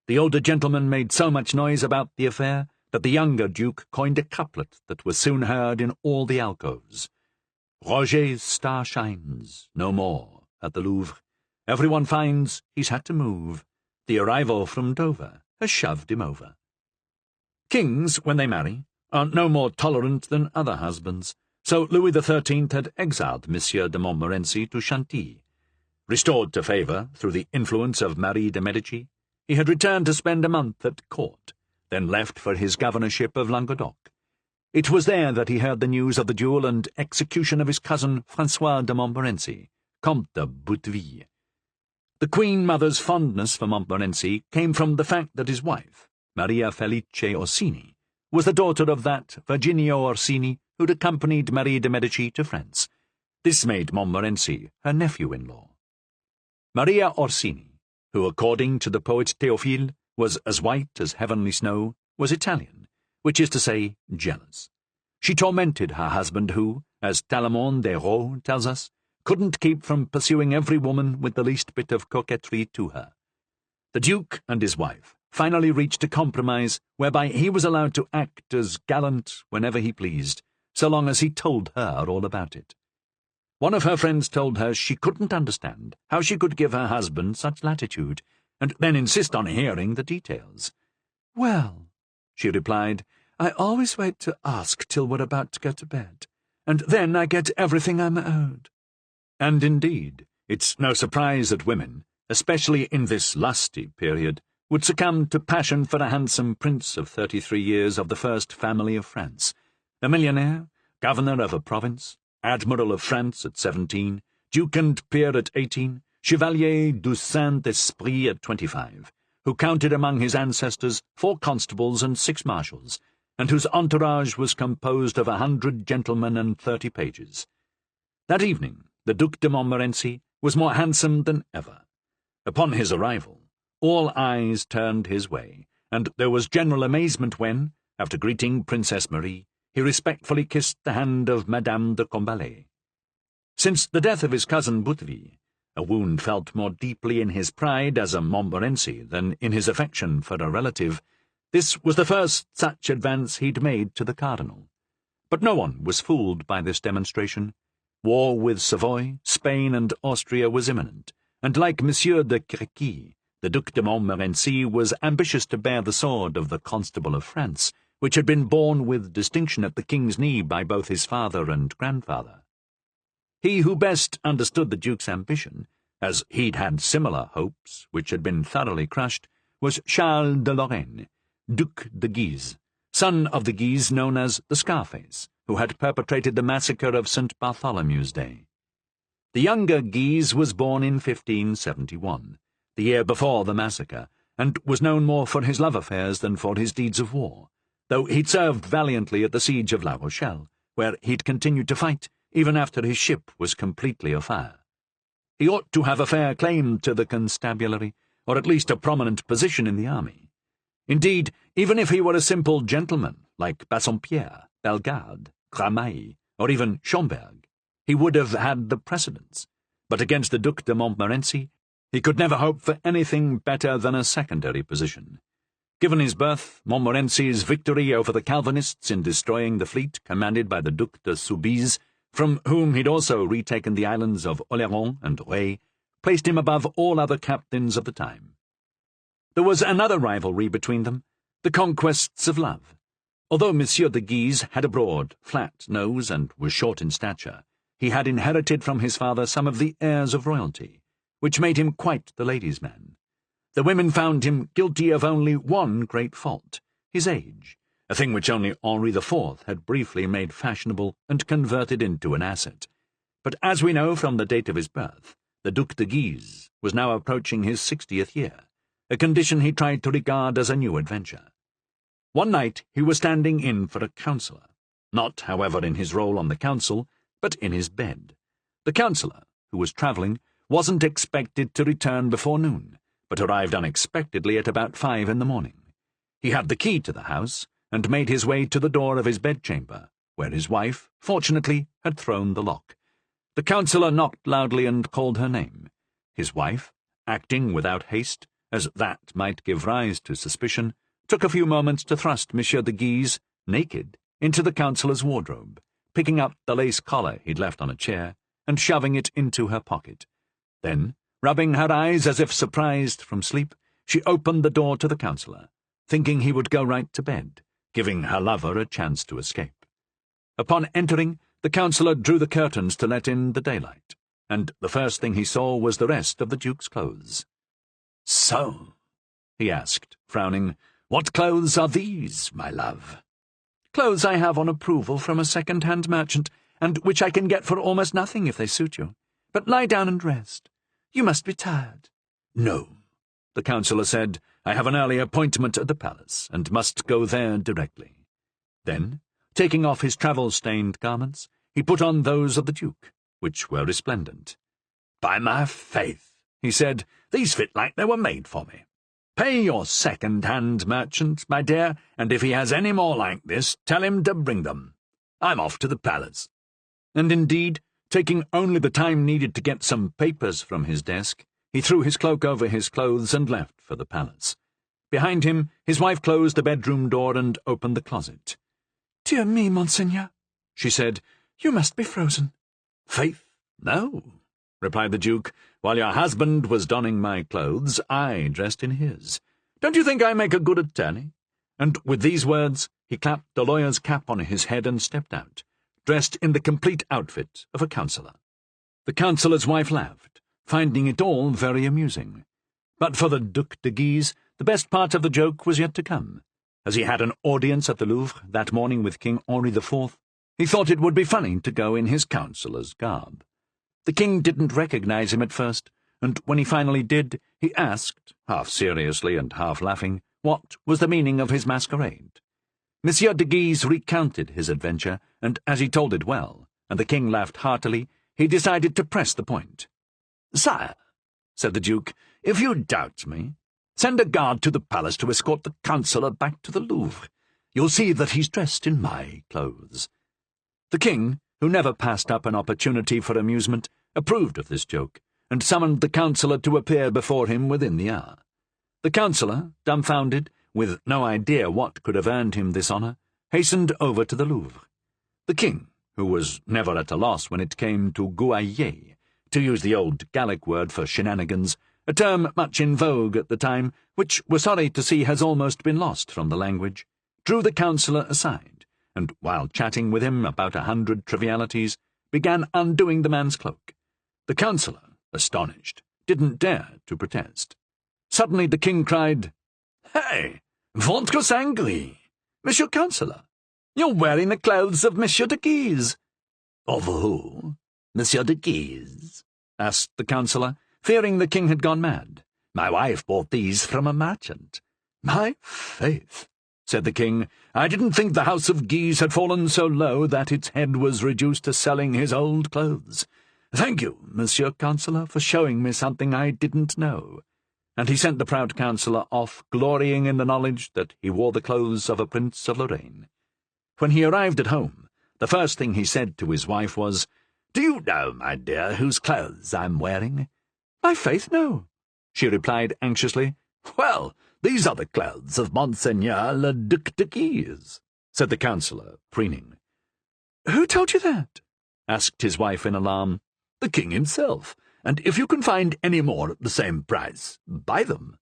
The older gentleman made so much noise about the affair that the younger Duke coined a couplet that was soon heard in all the alcoves. "Roger's star shines no more at the Louvre. Everyone finds he's had to move. The arrival from Dover has shoved him over." Kings, when they marry, are no more tolerant than other husbands, so Louis XIII had exiled Monsieur de Montmorency to Chantilly. Restored to favour through the influence of Marie de Medici, he had returned to spend a month at court, then left for his governorship of Languedoc. It was there that he heard the news of the duel and execution of his cousin François de Montmorency, Comte de Bouteville. The Queen-mother's fondness for Montmorency came from the fact that his wife, Maria Felice Orsini, was the daughter of that Virginio Orsini who'd accompanied Marie de Medici to France. This made Montmorency her nephew-in-law. Maria Orsini, who, according to the poet Théophile, was as white as heavenly snow, was Italian, which is to say, jealous. She tormented her husband who, as Tallemant des Rots tells us, couldn't keep from pursuing every woman with the least bit of coquetry to her. The Duke and his wife finally reached a compromise whereby he was allowed to act as gallant whenever he pleased, so long as he told her all about it. One of her friends told her she couldn't understand how she could give her husband such latitude, and then insist on hearing the details. "Well," she replied, "I always wait to ask till we're about to go to bed, and then I get everything I'm owed." And indeed, it's no surprise that women, especially in this lusty period, would succumb to passion for a handsome prince of 33 years of the first family of France, a millionaire, governor of a province, admiral of France at 17, duke and peer at 18, chevalier du Saint-Esprit at 25, who counted among his ancestors 4 constables and 6 marshals, and whose entourage was composed of 100 gentlemen and 30 pages. That evening, the Duc de Montmorency was more handsome than ever. Upon his arrival, all eyes turned his way, and there was general amazement when, after greeting Princess Marie, he respectfully kissed the hand of Madame de Combalet. Since the death of his cousin Bouteville, a wound felt more deeply in his pride as a Montmorency than in his affection for a relative, this was the first such advance he'd made to the cardinal. But no one was fooled by this demonstration. War with Savoy, Spain, and Austria was imminent, and like Monsieur de Créqui, the Duc de Montmorency was ambitious to bear the sword of the Constable of France, which had been borne with distinction at the king's knee by both his father and grandfather. He who best understood the Duke's ambition, as he'd had similar hopes which had been thoroughly crushed, was Charles de Lorraine, Duc de Guise, son of the Guise known as the Scarface, who had perpetrated the massacre of St. Bartholomew's Day. The younger Guise was born in 1571, the year before the massacre, and was known more for his love affairs than for his deeds of war, though he'd served valiantly at the siege of La Rochelle, where he'd continued to fight even after his ship was completely afire. He ought to have a fair claim to the constabulary, or at least a prominent position in the army. Indeed, even if he were a simple gentleman, like Bassompierre, Bellegarde, Cramail, or even Schomberg, he would have had the precedence. But against the Duc de Montmorency, he could never hope for anything better than a secondary position. Given his birth, Montmorency's victory over the Calvinists in destroying the fleet commanded by the Duc de Soubise, from whom he'd also retaken the islands of Oléron and Ré, placed him above all other captains of the time. There was another rivalry between them, the conquests of love. Although Monsieur de Guise had a broad, flat nose and was short in stature, he had inherited from his father some of the airs of royalty, which made him quite the ladies' man. The women found him guilty of only one great fault, his age, a thing which only Henri IV had briefly made fashionable and converted into an asset. But as we know from the date of his birth, the Duc de Guise was now approaching his 60th year, a condition he tried to regard as a new adventure. One night he was standing in for a counsellor, not, however, in his role on the council, but in his bed. The counsellor, who was travelling, wasn't expected to return before noon, but arrived unexpectedly at about 5 in the morning. He had the key to the house, and made his way to the door of his bedchamber, where his wife, fortunately, had thrown the lock. The counsellor knocked loudly and called her name. His wife, acting without haste, as that might give rise to suspicion, took a few moments to thrust Monsieur de Guise, naked, into the counsellor's wardrobe, picking up the lace collar he'd left on a chair, and shoving it into her pocket. Then, rubbing her eyes as if surprised from sleep, she opened the door to the counsellor, thinking he would go right to bed, giving her lover a chance to escape. Upon entering, the counsellor drew the curtains to let in the daylight, and the first thing he saw was the rest of the Duke's clothes. "So," he asked, frowning, "what clothes are these, my love?" "Clothes I have on approval from a second-hand merchant, and which I can get for almost nothing if they suit you. But lie down and rest. You must be tired." "No," the counsellor said, "I have an early appointment at the palace, and must go there directly." Then, taking off his travel-stained garments, he put on those of the Duke, which were resplendent. "By my faith," he said, "these fit like they were made for me. Pay your second-hand merchant, my dear, and if he has any more like this, tell him to bring them. I'm off to the palace." And indeed, taking only the time needed to get some papers from his desk, he threw his cloak over his clothes and left for the palace. Behind him, his wife closed the bedroom door and opened the closet. "Dear me, Monseigneur," she said, "you must be frozen." "Faith, no," replied the Duke. "While your husband was donning my clothes, I dressed in his. Don't you think I make a good attorney?" And with these words, he clapped the lawyer's cap on his head and stepped out, dressed in the complete outfit of a counsellor. The counsellor's wife laughed, finding it all very amusing. But for the Duc de Guise, the best part of the joke was yet to come. As he had an audience at the Louvre that morning with King Henri IV, he thought it would be funny to go in his counsellor's garb. The king didn't recognize him at first, and when he finally did, he asked, half seriously and half laughing, what was the meaning of his masquerade. Monsieur de Guise recounted his adventure, and as he told it well, and the king laughed heartily, he decided to press the point. "Sire," said the Duke, "if you doubt me, send a guard to the palace to escort the counsellor back to the Louvre. You'll see that he's dressed in my clothes." The king, who never passed up an opportunity for amusement, approved of this joke, and summoned the counsellor to appear before him within the hour. The counsellor, dumbfounded, with no idea what could have earned him this honour, hastened over to the Louvre. The king, who was never at a loss when it came to gouailler, to use the old Gallic word for shenanigans, a term much in vogue at the time, which we're sorry to see has almost been lost from the language, drew the counsellor aside, and, while chatting with him about 100 trivialities, began undoing the man's cloak. The counsellor, astonished, didn't dare to protest. Suddenly the king cried, "Hey, ventre saint gris! Monsieur Councillor, you're wearing the clothes of Monsieur de Guise." "Of who? Monsieur de Guise?" asked the councillor, fearing the king had gone mad. "My wife bought these from a merchant." "My faith," said the king, "I didn't think the house of Guise had fallen so low that its head was reduced to selling his old clothes. Thank you, Monsieur Councillor, for showing me something I didn't know." And he sent the proud councillor off, glorying in the knowledge that he wore the clothes of a prince of Lorraine. When he arrived at home, the first thing he said to his wife was, "Do you know, my dear, whose clothes I'm wearing?" "My faith, no," she replied anxiously. "Well, these are the clothes of Monseigneur le Duc de Guise," said the councillor, preening. "Who told you that?" asked his wife in alarm. "The king himself, and if you can find any more at the same price, buy them."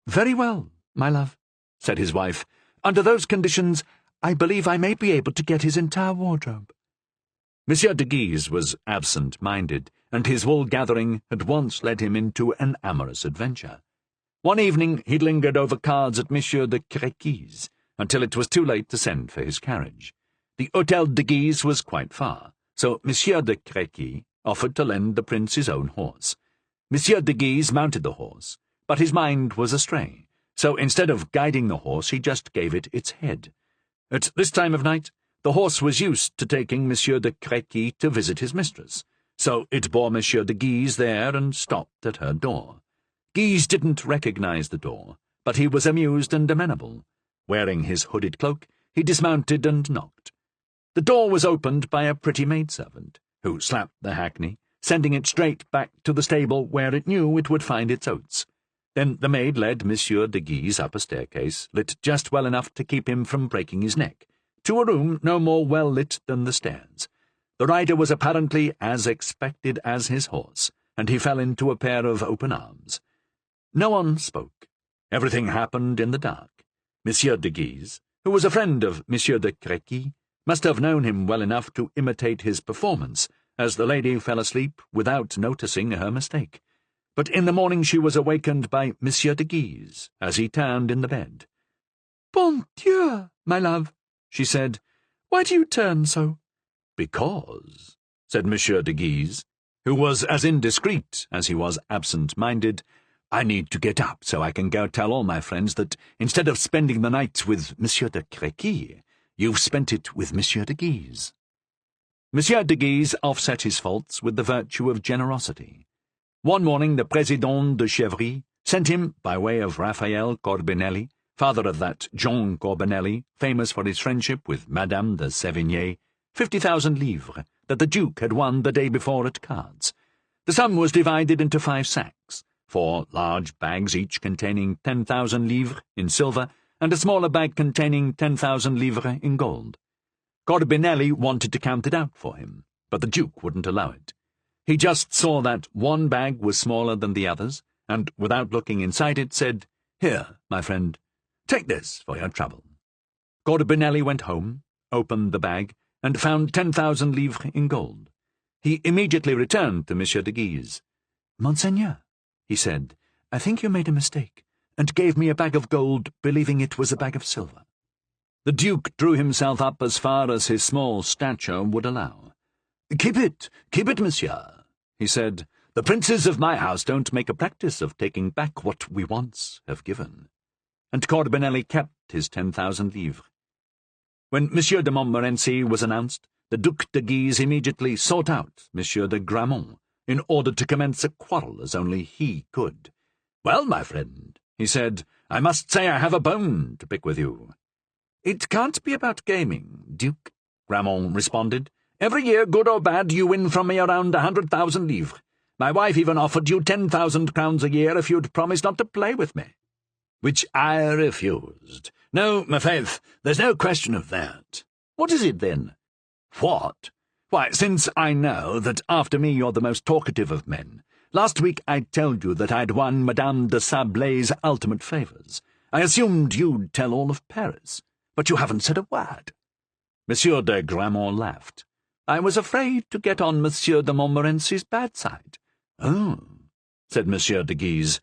"Very well, my love," said his wife. "Under those conditions, I believe I may be able to get his entire wardrobe." Monsieur de Guise was absent-minded, and his wool-gathering had once led him into an amorous adventure. One evening he lingered over cards at Monsieur de Créquy's until it was too late to send for his carriage. The Hôtel de Guise was quite far, so Monsieur de Créquy offered to lend the prince his own horse. Monsieur de Guise mounted the horse, but his mind was astray, so instead of guiding the horse he just gave it its head. At this time of night the horse was used to taking Monsieur de Créquy to visit his mistress, so it bore Monsieur de Guise there and stopped at her door. Guise didn't recognize the door, but he was amused and amenable. Wearing his hooded cloak, he dismounted and knocked. The door was opened by a pretty maidservant, who slapped the hackney, sending it straight back to the stable where it knew it would find its oats. Then the maid led Monsieur de Guise up a staircase, lit just well enough to keep him from breaking his neck, to a room no more well lit than the stairs. The rider was apparently as expected as his horse, and he fell into a pair of open arms. No one spoke. Everything happened in the dark. Monsieur de Guise, who was a friend of Monsieur de Créquy, must have known him well enough to imitate his performance, as the lady fell asleep without noticing her mistake. But in the morning she was awakened by Monsieur de Guise, as he turned in the bed. "Bon Dieu, my love," she said, "why do you turn so?" "Because," said Monsieur de Guise, who was as indiscreet as he was absent-minded, "I need to get up so I can go tell all my friends that, instead of spending the night with Monsieur de Créquy, you've spent it with Monsieur de Guise." Monsieur de Guise offset his faults with the virtue of generosity. One morning the Président de Chevry sent him, by way of Raphael Corbinelli, father of that Jean Corbinelli, famous for his friendship with Madame de Sévigné, 50,000 livres that the Duke had won the day before at cards. The sum was divided into 5 sacks, 4 large bags each containing 10,000 livres in silver, and a smaller bag containing 10,000 livres in gold. Corbinelli wanted to count it out for him, but the Duke wouldn't allow it. He just saw that one bag was smaller than the others, and, without looking inside it, said, "Here, my friend, take this for your trouble." Corbinelli went home, opened the bag, and found 10,000 livres in gold. He immediately returned to Monsieur de Guise. "Monseigneur," he said, "I think you made a mistake, and gave me a bag of gold, believing it was a bag of silver." The Duke drew himself up as far as his small stature would allow. Keep it, monsieur," he said. "The princes of my house don't make a practice of taking back what we once have given." And Corbinelli kept his 10,000 livres. When Monsieur de Montmorency was announced, the Duc de Guise immediately sought out Monsieur de Gramont, in order to commence a quarrel as only he could. "Well, my friend," he said, "I must say I have a bone to pick with you." "It can't be about gaming, Duke," Gramont responded. "Every year, good or bad, you win from me around 100,000 livres. My wife even offered you 10,000 crowns a year if you'd promise not to play with me." "Which I refused. No, my faith, there's no question of that." "What is it, then?" "What? Why, since I know that after me you're the most talkative of men, last week I told you that I'd won Madame de Sablé's ultimate favours. I assumed you'd tell all of Paris, but you haven't said a word." Monsieur de Gramont laughed. "I was afraid to get on Monsieur de Montmorency's bad side." "Oh," said Monsieur de Guise,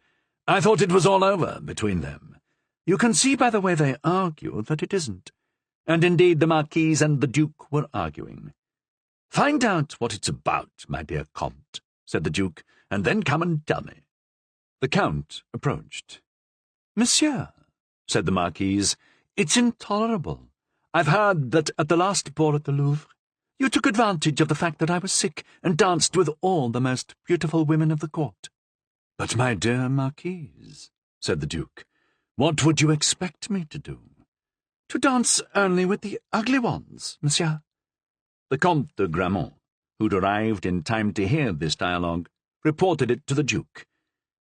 "I thought it was all over between them." "You can see by the way they argue that it isn't. and indeed the Marquise and the Duke were arguing. "Find out what it's about, my dear Comte," said the Duke, "and then come and tell me." The Count approached. "Monsieur," said the Marquise, "it's intolerable. I've heard that at the last ball at the Louvre you took advantage of the fact that I was sick and danced with all the most beautiful women of the court." "But, my dear Marquise," said the Duke, "what would you expect me to do?" "To dance only with the ugly ones, monsieur." The Comte de Gramont, who'd arrived in time to hear this dialogue, reported it to the Duke.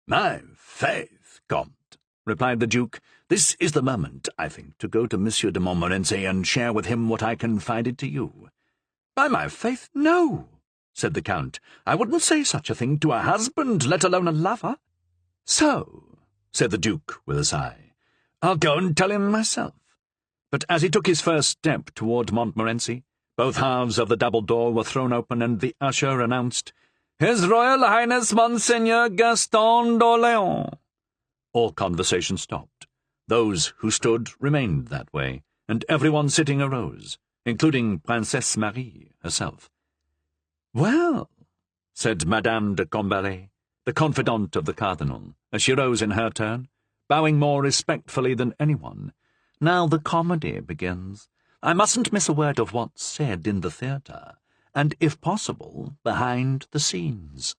"My faith, Comte," replied the Duke, "this is the moment, I think, to go to Monsieur de Montmorency and share with him what I confided to you." "By my faith, no," said the Count. "I wouldn't say such a thing to a husband, let alone a lover." "So," said the Duke with a sigh, "I'll go and tell him myself." But as he took his first step toward Montmorency, both halves of the double door were thrown open, and the usher announced, "His Royal Highness Monseigneur Gaston d'Orléans." All conversation stopped. Those who stood remained that way, and everyone sitting arose, including Princesse Marie herself. "Well," said Madame de Combalet, the confidante of the Cardinal, as she rose in her turn, bowing more respectfully than anyone, "now the comedy begins. I mustn't miss a word of what's said in the theatre, and, if possible, behind the scenes."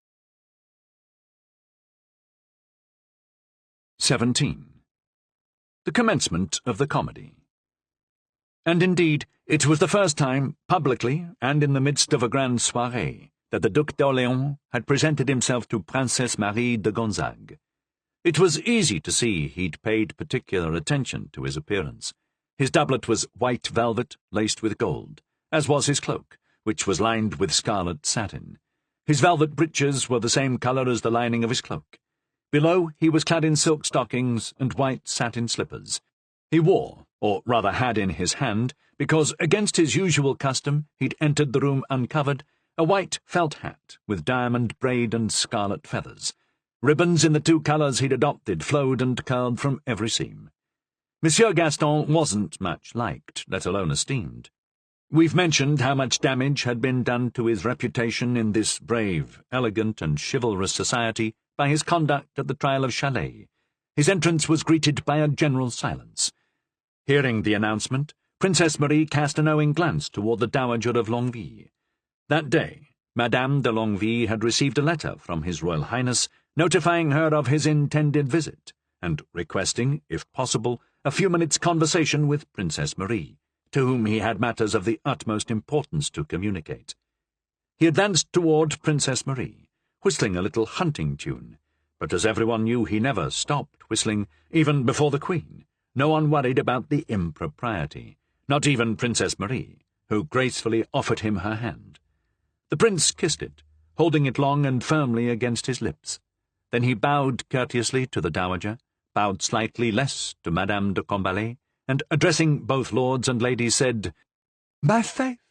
17. The commencement of the comedy. And indeed, it was the first time, publicly and in the midst of a grand soirée, that the Duc d'Orléans had presented himself to Princesse Marie de Gonzague. It was easy to see he'd paid particular attention to his appearance. His doublet was white velvet laced with gold, as was his cloak, which was lined with scarlet satin. His velvet breeches were the same colour as the lining of his cloak. Below he was clad in silk stockings and white satin slippers. He wore, or rather had in his hand, because against his usual custom he'd entered the room uncovered, a white felt hat with diamond braid and scarlet feathers. Ribbons in the two colours he'd adopted flowed and curled from every seam. Monsieur Gaston wasn't much liked, let alone esteemed. We've mentioned how much damage had been done to his reputation in this brave, elegant, and chivalrous society by his conduct at the trial of Chalais. His entrance was greeted by a general silence. Hearing the announcement, Princess Marie cast a knowing glance toward the Dowager of Longueville. That day, Madame de Longueville had received a letter from His Royal Highness notifying her of his intended visit, and requesting, if possible, a few minutes' conversation with Princess Marie, to whom he had matters of the utmost importance to communicate. He advanced toward Princess Marie, whistling a little hunting tune, but as everyone knew, he never stopped whistling, even before the Queen. No one worried about the impropriety, not even Princess Marie, who gracefully offered him her hand. The prince kissed it, holding it long and firmly against his lips. Then he bowed courteously to the Dowager, bowed slightly less to Madame de Combalet, and, addressing both lords and ladies, said, "My faith,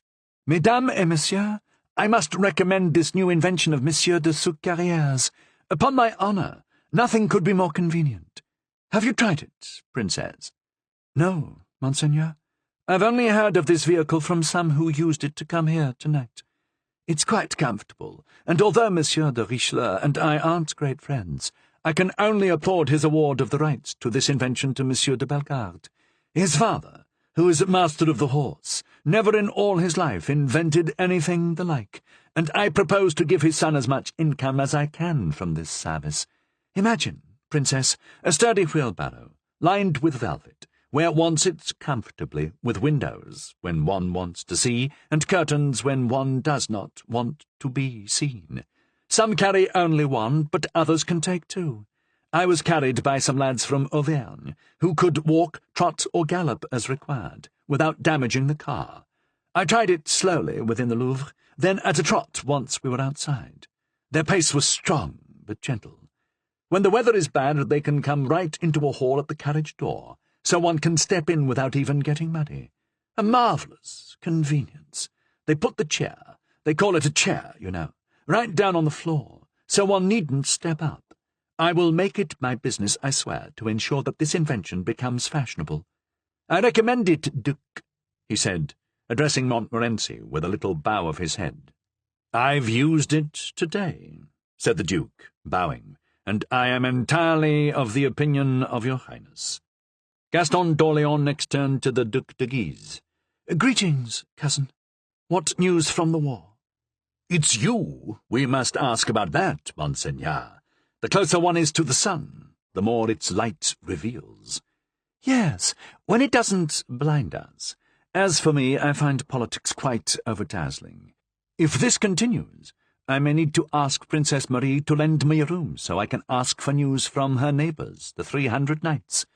Mesdames et Messieurs, I must recommend this new invention of Monsieur de Succarrière's. Upon my honour, nothing could be more convenient. Have you tried it, Princess?" "No, Monseigneur. I've only heard of this vehicle from some who used it to come here tonight. It's quite comfortable, and although Monsieur de Richelieu and I aren't great friends, I can only applaud his award of the rights to this invention to Monsieur de Bellegarde. His father, who is master of the horse, never in all his life invented anything the like, and I propose to give his son as much income as I can from this service. Imagine, Princess, a sturdy wheelbarrow, lined with velvet, where one sits comfortably, with windows when one wants to see, and curtains when one does not want to be seen. Some carry only one, but others can take two. I was carried by some lads from Auvergne, who could walk, trot, or gallop as required, without damaging the car. I tried it slowly within the Louvre, then at a trot once we were outside. Their pace was strong, but gentle. When the weather is bad, they can come right into a hall at the carriage door, so one can step in without even getting muddy. A marvellous convenience. They put the chair, they call it a chair, you know, right down on the floor, so one needn't step up. I will make it my business, I swear, to ensure that this invention becomes fashionable. I recommend it, Duc. he said, addressing Montmorency with a little bow of his head. "I've used it today," said the Duke, bowing, "and I am entirely of the opinion of your Highness." Gaston d'Orléans next turned to the Duc de Guise. "Greetings, cousin. What news from the war?" "It's you we must ask about that, Monseigneur. The closer one is to the sun, the more its light reveals." "Yes, when it doesn't blind us. As for me, I find politics quite overdazzling. If this continues, I may need to ask Princess Marie to lend me a room so I can ask for news from her neighbours, the 300 knights.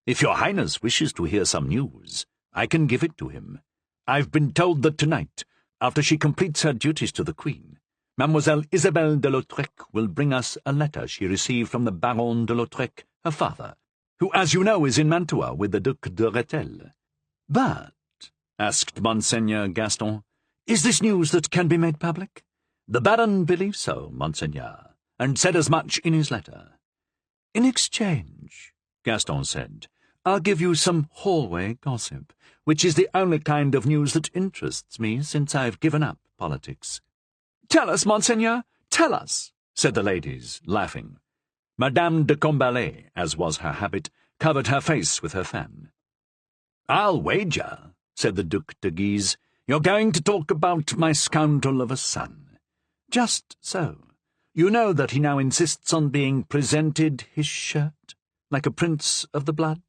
If your Highness wishes to hear some news, I can give it to him. I've been told that tonight, after she completes her duties to the Queen, Mademoiselle Isabelle de Lautrec will bring us a letter she received from the Baron de Lautrec, her father, who, as you know, is in Mantua with the Duc de Rethel." "But," asked Monseigneur Gaston, "is this news that can be made public?" "The Baron believes so, Monseigneur, and said as much in his letter." "In exchange," Gaston said, "I'll give you some hallway gossip, which is the only kind of news that interests me since I've given up politics." "Tell us, Monseigneur, tell us," said the ladies, laughing. Madame de Combalet, as was her habit, covered her face with her fan. "I'll wager," said the Duc de Guise, "you're going to talk about my scoundrel of a son." "Just so. You know that he now insists on being presented his shirt, like a prince of the blood?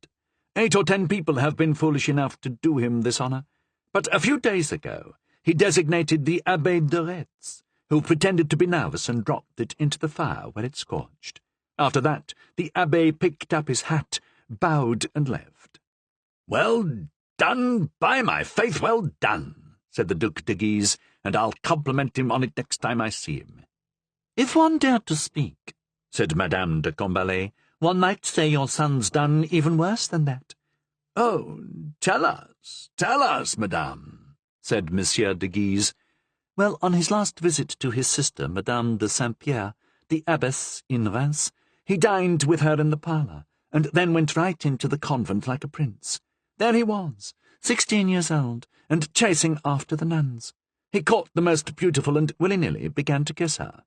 8 or 10 people have been foolish enough to do him this honour, but a few days ago he designated the Abbé de Retz, who pretended to be nervous and dropped it into the fire where it scorched. After that, the Abbé picked up his hat, bowed, and left." "Well done, by my faith, well done," said the Duc de Guise, "and I'll compliment him on it next time I see him." "If one dared to speak," said Madame de Combalet, "one might say your son's done even worse than that." "Oh, tell us, madame," said Monsieur de Guise. "Well, on his last visit to his sister, Madame de Saint-Pierre, the abbess in Reims, he dined with her in the parlour, and then went right into the convent like a prince. There he was, 16 years old, and chasing after the nuns. He caught the most beautiful and willy-nilly began to kiss her."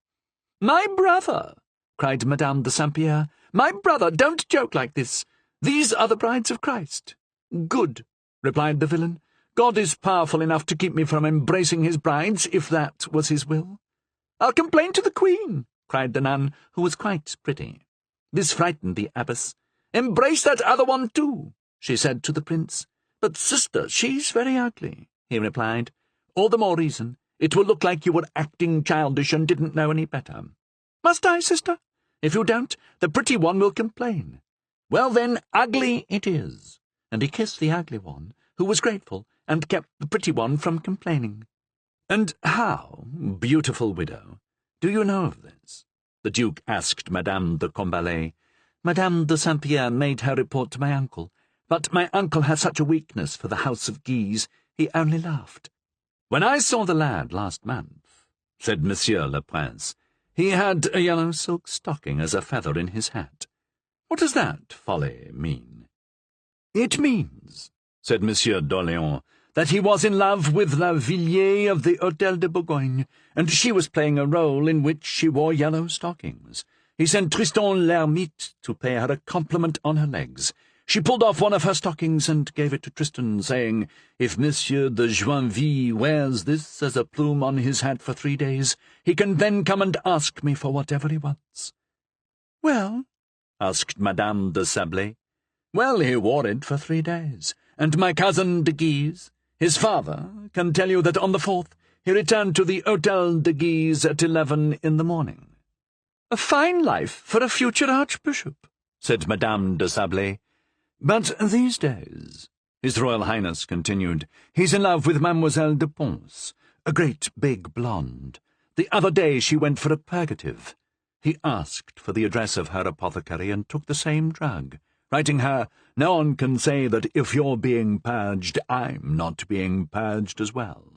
"My brother!" cried Madame de Saint-Pierre. "My brother, don't joke like this. These are the brides of Christ." "Good," replied the villain. "God is powerful enough to keep me from embracing his brides, if that was his will." "I'll complain to the Queen," cried the nun, who was quite pretty. This frightened the abbess. "Embrace that other one too," she said to the prince. "But, sister, she's very ugly," he replied. "All the more reason. It will look like you were acting childish and didn't know any better." "Must I, sister? If you don't, the pretty one will complain." "Well, then, ugly it is." And he kissed the ugly one, who was grateful, and kept the pretty one from complaining. "And how, beautiful widow, do you know of this?" the Duke asked Madame de Combalet. "Madame de Saint-Pierre made her report to my uncle, but my uncle has such a weakness for the House of Guise, he only laughed." "When I saw the lad last month," said Monsieur le Prince, "he had a yellow silk stocking as a feather in his hat. What does that folly mean?" "It means," said Monsieur d'Orléans, "that he was in love with La Villiers of the Hôtel de Bourgogne, and she was playing a role in which she wore yellow stockings. He sent Tristan l'Hermite to pay her a compliment on her legs. She pulled off one of her stockings and gave it to Tristan, saying, 'If Monsieur de Joinville wears this as a plume on his hat for 3 days, he can then come and ask me for whatever he wants.'" "Well?" asked Madame de Sablé. "Well, he wore it for 3 days, and my cousin de Guise, his father, can tell you that on the 4th he returned to the Hôtel de Guise at 11 in the morning." "A fine life for a future archbishop," said Madame de Sablé. "But these days," His Royal Highness continued, "he's in love with Mademoiselle de Pons, a great big blonde. The other day she went for a purgative. He asked for the address of her apothecary and took the same drug, writing her, 'No one can say that if you're being purged, I'm not being purged as well.'"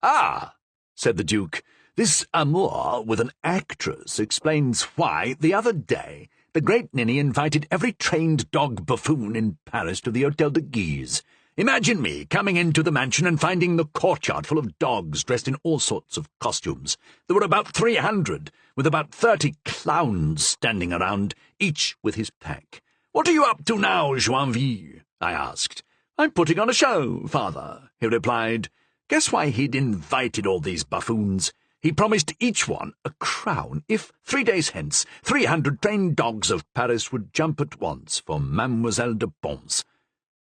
"Ah," said the Duke, "this amour with an actress explains why, the other day, the great ninny invited every trained dog buffoon in Paris to the Hôtel de Guise. Imagine me coming into the mansion and finding the courtyard full of dogs dressed in all sorts of costumes. There were about 300, with about 30 clowns standing around, each with his pack. "What are you up to now, Joinville?" I asked. "I'm putting on a show, father," he replied. Guess why he'd invited all these buffoons? He promised each one a crown if, 3 days hence, 300 trained dogs of Paris would jump at once for Mademoiselle de Pons.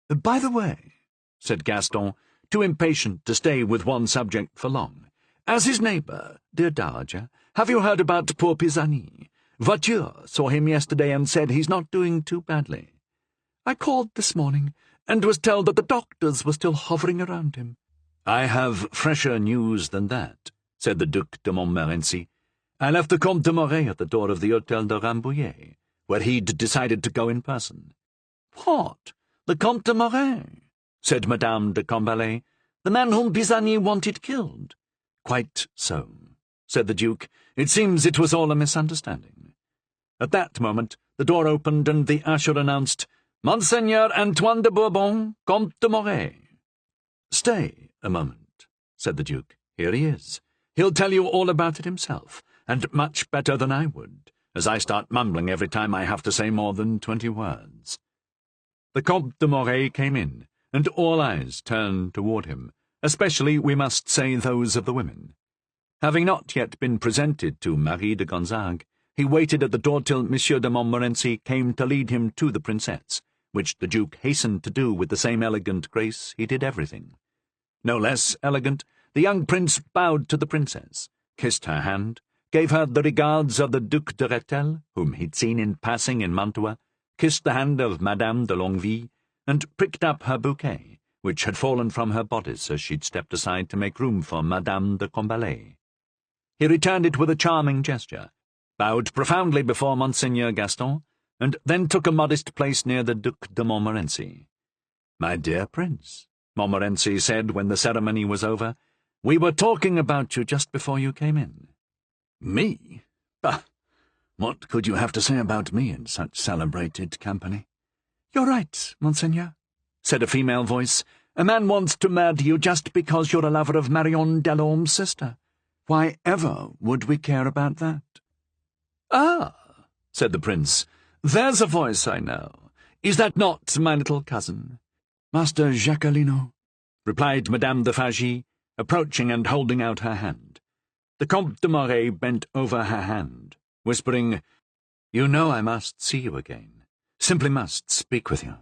"By the way," said Gaston, too impatient to stay with one subject for long, "as his neighbour, dear Dowager, have you heard about poor Pisani? Voiture saw him yesterday and said he's not doing too badly. I called this morning and was told that the doctors were still hovering around him." "I have fresher news than that," said the Duc de Montmorency. "I left the Comte de Moret at the door of the Hôtel de Rambouillet, where he'd decided to go in person." "What? The Comte de Moret?" said Madame de Combalet. "The man whom Pisani wanted killed?" "Quite so," said the Duke. "It seems it was all a misunderstanding." At that moment the door opened and the usher announced, "Monseigneur Antoine de Bourbon, Comte de Moret." "Stay a moment," said the Duke. "Here he is. He'll tell you all about it himself, and much better than I would, as I start mumbling every time I have to say more than 20 words. The Comte de Moret came in, and all eyes turned toward him, especially, we must say, those of the women. Having not yet been presented to Marie de Gonzague, he waited at the door till Monsieur de Montmorency came to lead him to the Princess, which the Duke hastened to do with the same elegant grace he did everything. No less elegant, the young Prince bowed to the Princess, kissed her hand, gave her the regards of the Duc de Rethel, whom he'd seen in passing in Mantua, kissed the hand of Madame de Longueville, and pricked up her bouquet, which had fallen from her bodice as she'd stepped aside to make room for Madame de Combalet. He returned it with a charming gesture, bowed profoundly before Monseigneur Gaston, and then took a modest place near the Duc de Montmorency. "My dear Prince," Montmorency said when the ceremony was over, "we were talking about you just before you came in." "Me? Bah! What could you have to say about me in such celebrated company?" "You're right, Monseigneur," said a female voice. "A man wants to murder you just because you're a lover of Marion Delorme's sister. Why ever would we care about that?" "Ah," said the Prince, "there's a voice I know. Is that not my little cousin?" "Master Jacqueline," replied Madame de Fagy, approaching and holding out her hand. The Comte de Moret bent over her hand, whispering, "You know I must see you again. Simply must speak with you.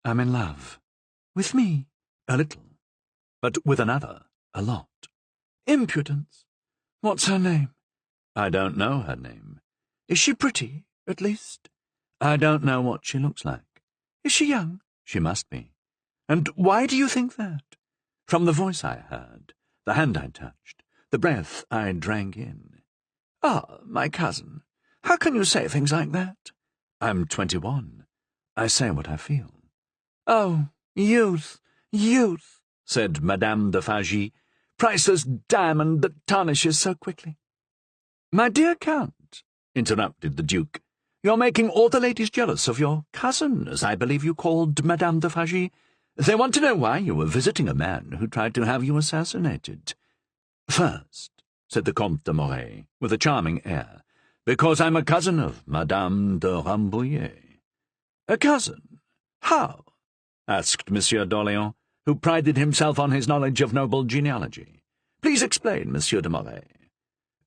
I'm in love. With me? A little. But with another, a lot." "Impudence. What's her name?" "I don't know her name." "Is she pretty, at least?" "I don't know what she looks like." "Is she young?" "She must be." "And why do you think that?" "From the voice I heard, the hand I touched, the breath I drank in." "Ah, my cousin, how can you say things like that?" "I'm 21. I say what I feel." "Oh, youth, youth," said Madame de Fagy, "priceless diamond that tarnishes so quickly." "My dear Count," interrupted the Duke, "you're making all the ladies jealous of your cousin, as I believe you called Madame de Fagy. They want to know why you were visiting a man who tried to have you assassinated." "First," said the Comte de Moret, with a charming air, "because I'm a cousin of Madame de Rambouillet." "A cousin? How?" asked Monsieur d'Orléans, who prided himself on his knowledge of noble genealogy. "Please explain, Monsieur de Moret."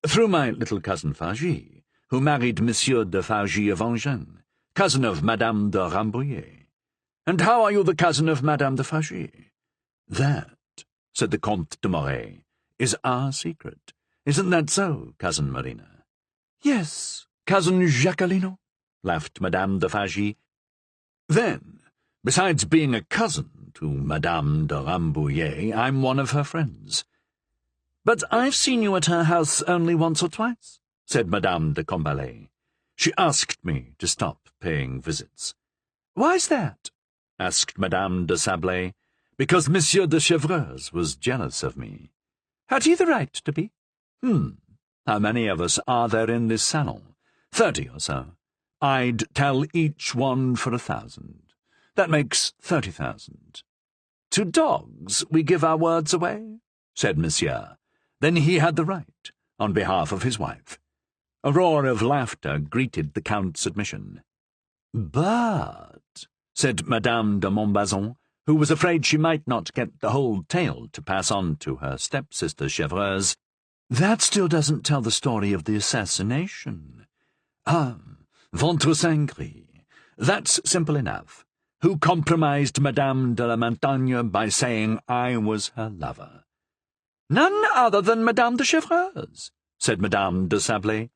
"Through my little cousin Fagy, who married Monsieur de Fagy of Angers, cousin of Madame de Rambouillet." "And how are you the cousin of Madame de Fagy?" "That," said the Comte de Moret, "is our secret. Isn't that so, Cousin Marina?" "Yes, Cousin Jacqueline," laughed Madame de Fagy. "Then, besides being a cousin to Madame de Rambouillet, I'm one of her friends." "But I've seen you at her house only once or twice," said Madame de Combalet. "She asked me to stop paying visits." "Why's that?" asked Madame de Sablé. "Because Monsieur de Chevreuse was jealous of me." "Had he the right to be?" How many of us are there in this salon? 30 or so. I'd tell each one for 1,000. That makes 30,000. To dogs we give our words away, said Monsieur. Then he had the right, on behalf of his wife. A roar of laughter greeted the Count's admission. But, said Madame de Montbazon, who was afraid she might not get the whole tale to pass on to her stepsister Chevreuse, that still doesn't tell the story of the assassination. Ah, ventre saint gris. That's simple enough. Who compromised Madame de la Montagne by saying I was her lover? None other than Madame de Chevreuse, said Madame de Sablé.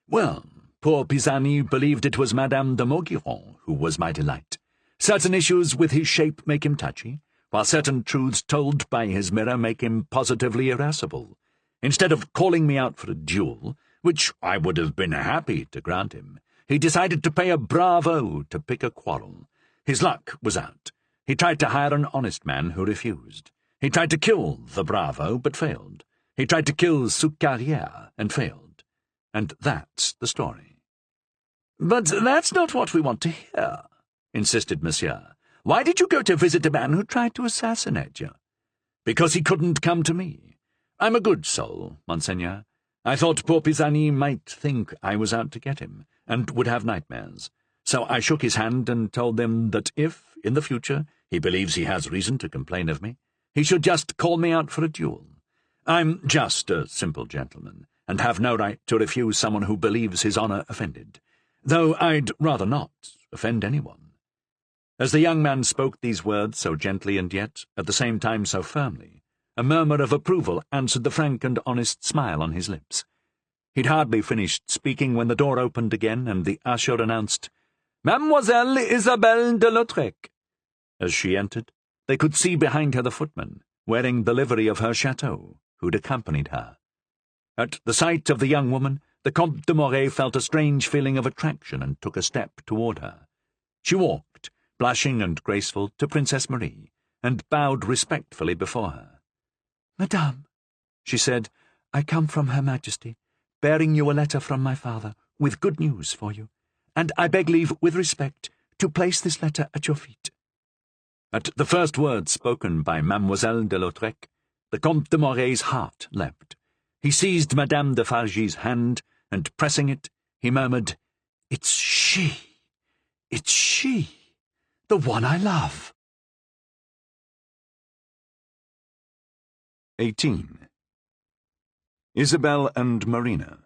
Well, poor Pisani believed it was Madame de Maugiron who was my delight. Certain issues with his shape make him touchy, while certain truths told by his mirror make him positively irascible. Instead of calling me out for a duel, which I would have been happy to grant him, he decided to pay a bravo to pick a quarrel. His luck was out. He tried to hire an honest man who refused. He tried to kill the bravo, but failed. He tried to kill Soucarrière and failed. And that's the story. But that's not what we want to hear, insisted Monsieur. Why did you go to visit a man who tried to assassinate you? Because he couldn't come to me. I'm a good soul, Monseigneur. I thought poor Pisani might think I was out to get him, and would have nightmares. So I shook his hand and told him that if, in the future, he believes he has reason to complain of me, he should just call me out for a duel. I'm just a simple gentleman, and have no right to refuse someone who believes his honour offended, though I'd rather not offend anyone. As the young man spoke these words so gently and yet, at the same time so firmly, a murmur of approval answered the frank and honest smile on his lips. He'd hardly finished speaking when the door opened again, and the usher announced, Mademoiselle Isabelle de Lautrec. As she entered, they could see behind her the footman, wearing the livery of her chateau, who'd accompanied her. At the sight of the young woman, the Comte de Moray felt a strange feeling of attraction and took a step toward her. She walked, blushing and graceful, to Princess Marie, and bowed respectfully before her. Madame, she said, I come from Her Majesty, bearing you a letter from my father, with good news for you, and I beg leave, with respect, to place this letter at your feet. At the first words spoken by Mademoiselle de Lautrec, the Comte de Moray's heart leapt. He seized Madame de Fargy's hand, and pressing it, he murmured, It's she, the one I love. 18. Isabelle and Marina.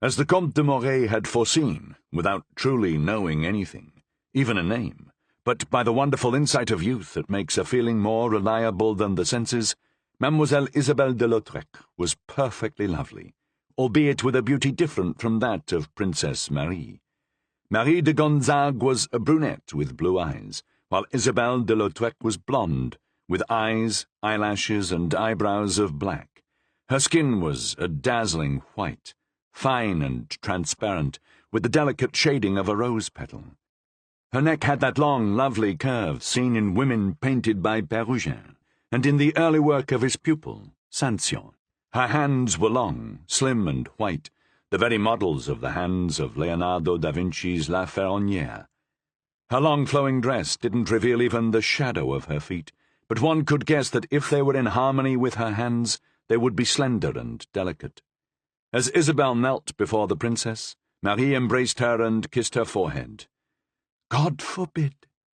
As the Comte de Moray had foreseen, without truly knowing anything, even a name, but by the wonderful insight of youth that makes a feeling more reliable than the senses, Mademoiselle Isabelle de Lautrec was perfectly lovely, albeit with a beauty different from that of Princess Marie. Marie de Gonzague was a brunette with blue eyes, while Isabelle de Lautrec was blonde, with eyes, eyelashes, and eyebrows of black. Her skin was a dazzling white, fine and transparent, with the delicate shading of a rose petal. Her neck had that long, lovely curve seen in women painted by Perugin, and in the early work of his pupil, Saint-Cyr. Her hands were long, slim and white, the very models of the hands of Leonardo da Vinci's La Ferronnière. Her long flowing dress didn't reveal even the shadow of her feet, but one could guess that if they were in harmony with her hands, they would be slender and delicate. As Isabelle knelt before the princess, Marie embraced her and kissed her forehead. God forbid,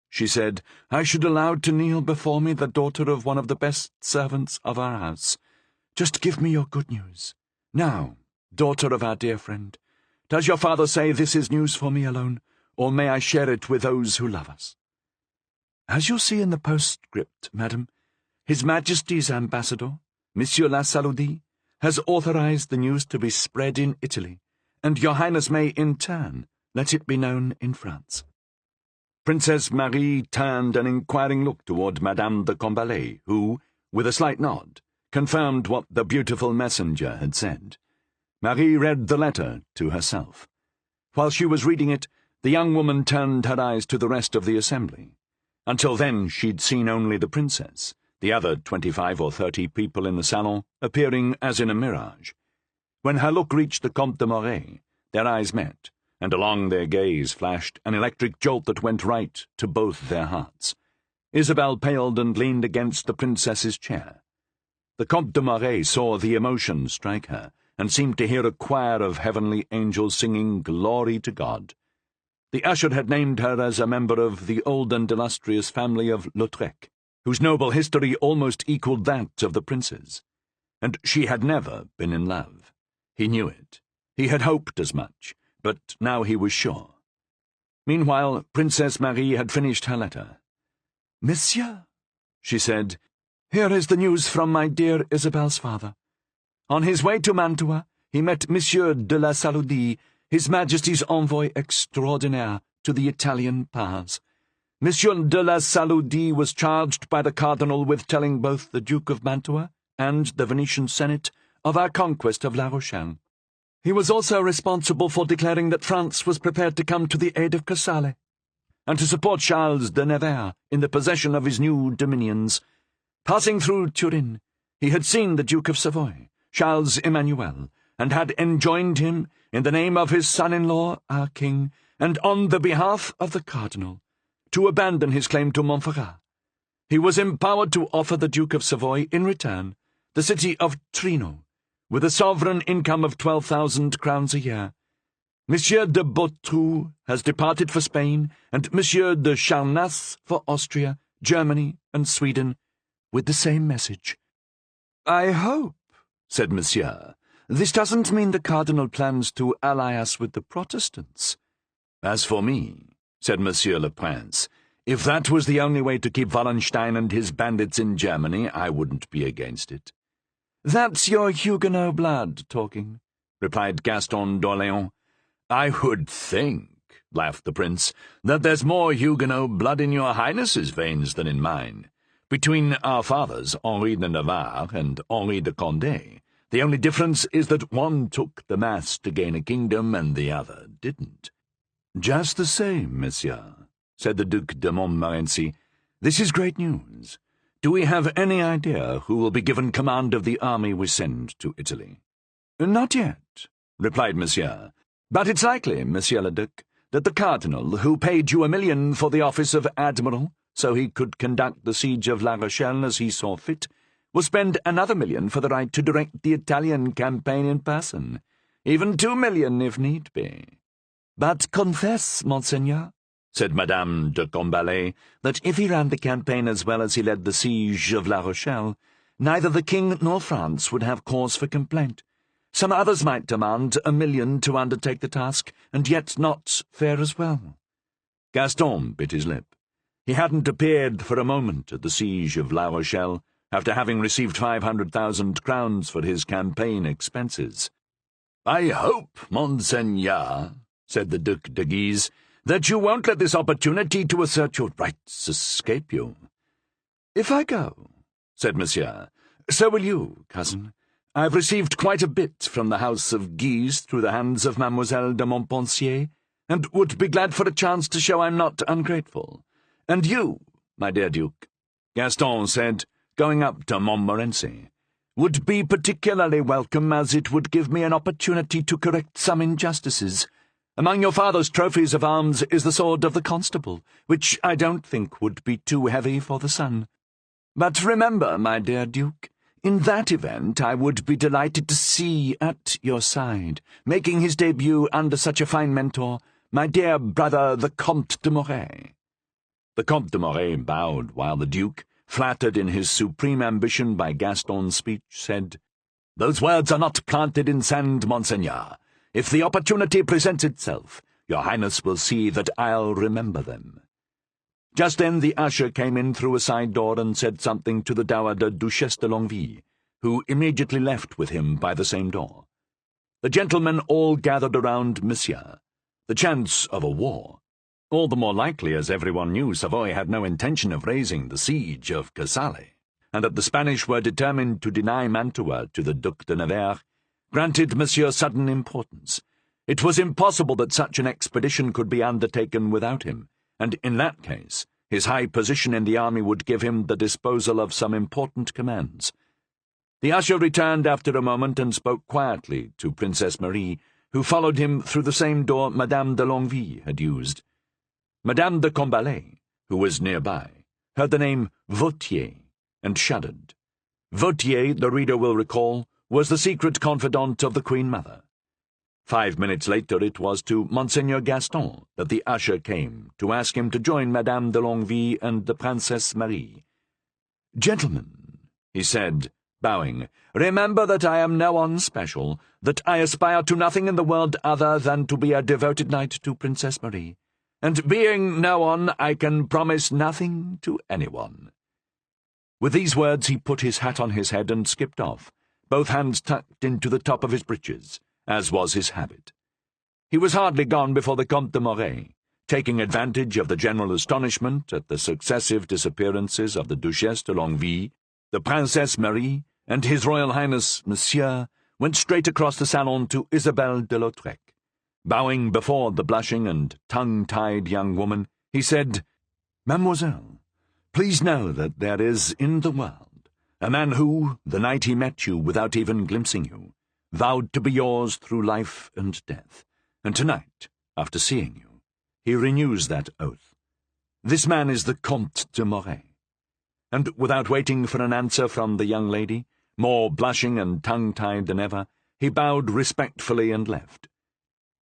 she said, I should allow to kneel before me the daughter of one of the best servants of our house. Just give me your good news. Now, daughter of our dear friend, does your father say this is news for me alone, or may I share it with those who love us? As you'll see in the postscript, madam, His Majesty's ambassador, Monsieur La Saloudie, has authorized the news to be spread in Italy, and your Highness may, in turn, let it be known in France. Princess Marie turned an inquiring look toward Madame de Combalet, who, with a slight nod, confirmed what the beautiful messenger had said. Marie read the letter to herself. While she was reading it, the young woman turned her eyes to the rest of the assembly. Until then she'd seen only the princess, the other 25 or 30 people in the salon appearing as in a mirage. When her look reached the Comte de Moray, their eyes met, and along their gaze flashed an electric jolt that went right to both their hearts. Isabelle paled and leaned against the princess's chair. The Comte de Marais saw the emotion strike her, and seemed to hear a choir of heavenly angels singing Glory to God. The usher had named her as a member of the old and illustrious family of Lautrec, whose noble history almost equalled that of the prince's. And she had never been in love. He knew it. He had hoped as much, but now he was sure. Meanwhile, Princess Marie had finished her letter. "Monsieur," she said, "here is the news from my dear Isabelle's father. On his way to Mantua, he met Monsieur de la Saludie, His Majesty's envoy extraordinaire to the Italian powers. Monsieur de la Saludie was charged by the cardinal with telling both the Duke of Mantua and the Venetian Senate of our conquest of La Rochelle. He was also responsible for declaring that France was prepared to come to the aid of Casale, and to support Charles de Nevers in the possession of his new dominions. Passing through Turin, he had seen the Duke of Savoy, Charles Emmanuel, and had enjoined him, in the name of his son-in-law, our king, and on the behalf of the cardinal, to abandon his claim to Montferrat. He was empowered to offer the Duke of Savoy, in return, the city of Trino, with a sovereign income of 12,000 crowns a year. Monsieur de Beautrou has departed for Spain, and Monsieur de Charnas for Austria, Germany, and Sweden, with the same message." "I hope," said Monsieur, "this doesn't mean the cardinal plans to ally us with the Protestants." "As for me," said Monsieur le Prince, "if that was the only way to keep Wallenstein and his bandits in Germany, I wouldn't be against it." "That's your Huguenot blood talking," replied Gaston d'Orléans. "I would think," laughed the prince, "that there's more Huguenot blood in your Highness's veins than in mine. Between our fathers, Henri de Navarre and Henri de Condé, the only difference is that one took the mass to gain a kingdom and the other didn't." "Just the same, monsieur," said the Duc de Montmorency. "This is great news. Do we have any idea who will be given command of the army we send to Italy?" "Not yet," replied Monsieur. "But it's likely, Monsieur le Duc, that the cardinal, who paid you 1 million for the office of admiral, so he could conduct the siege of La Rochelle as he saw fit, will spend another 1 million for the right to direct the Italian campaign in person, even 2 million if need be. But confess, Monseigneur," said Madame de Combalet, "that if he ran the campaign as well as he led the siege of La Rochelle, neither the king nor France would have cause for complaint. Some others might demand 1 million to undertake the task, and yet not fare as well." Gaston bit his lip. He hadn't appeared for a moment at the siege of La Rochelle, after having received 500,000 crowns for his campaign expenses. "I hope, Monseigneur," said the Duc de Guise, "that you won't let this opportunity to assert your rights escape you." "If I go," said Monsieur, "so will you, cousin. I've received quite a bit from the house of Guise through the hands of Mademoiselle de Montpensier, and would be glad for a chance to show I'm not ungrateful. And you, my dear Duke," Gaston said, going up to Montmorency, "would be particularly welcome, as it would give me an opportunity to correct some injustices. Among your father's trophies of arms is the sword of the constable, which I don't think would be too heavy for the son. But remember, my dear Duke, in that event I would be delighted to see at your side, making his debut under such a fine mentor, my dear brother the Comte de Moray." The Comte de Moray bowed, while the Duke, flattered in his supreme ambition by Gaston's speech, said, "Those words are not planted in sand, Monseigneur. If the opportunity presents itself, your Highness will see that I'll remember them." Just then the usher came in through a side door and said something to the dowager Duchesse de Longueville, who immediately left with him by the same door. The gentlemen all gathered around Monsieur. The chance of a war, all the more likely as everyone knew Savoy had no intention of raising the siege of Casale, and that the Spanish were determined to deny Mantua to the Duc de Nevers, granted Monsieur sudden importance. It was impossible that such an expedition could be undertaken without him, and in that case his high position in the army would give him the disposal of some important commands. The usher returned after a moment and spoke quietly to Princess Marie, who followed him through the same door Madame de Longueville had used. Madame de Combalet, who was nearby, heard the name Vautier, and shuddered. Vautier, the reader will recall, was the secret confidant of the Queen Mother. 5 minutes later it was to Monseigneur Gaston that the usher came to ask him to join Madame de Longueville and the Princesse Marie. "Gentlemen," he said, bowing, "remember that I am no one special, that I aspire to nothing in the world other than to be a devoted knight to Princess Marie, and being no one, I can promise nothing to anyone." With these words he put his hat on his head and skipped off, both hands tucked into the top of his breeches, as was his habit. He was hardly gone before the Comte de Morey, taking advantage of the general astonishment at the successive disappearances of the Duchesse de Longueville, the Princesse Marie, and His Royal Highness Monsieur, went straight across the salon to Isabelle de Lautrec. Bowing before the blushing and tongue-tied young woman, he said, "Mademoiselle, please know that there is in the world a man who, the night he met you without even glimpsing you, vowed to be yours through life and death, and tonight, after seeing you, he renews that oath. This man is the Comte de Morey." And without waiting for an answer from the young lady, more blushing and tongue-tied than ever, he bowed respectfully and left.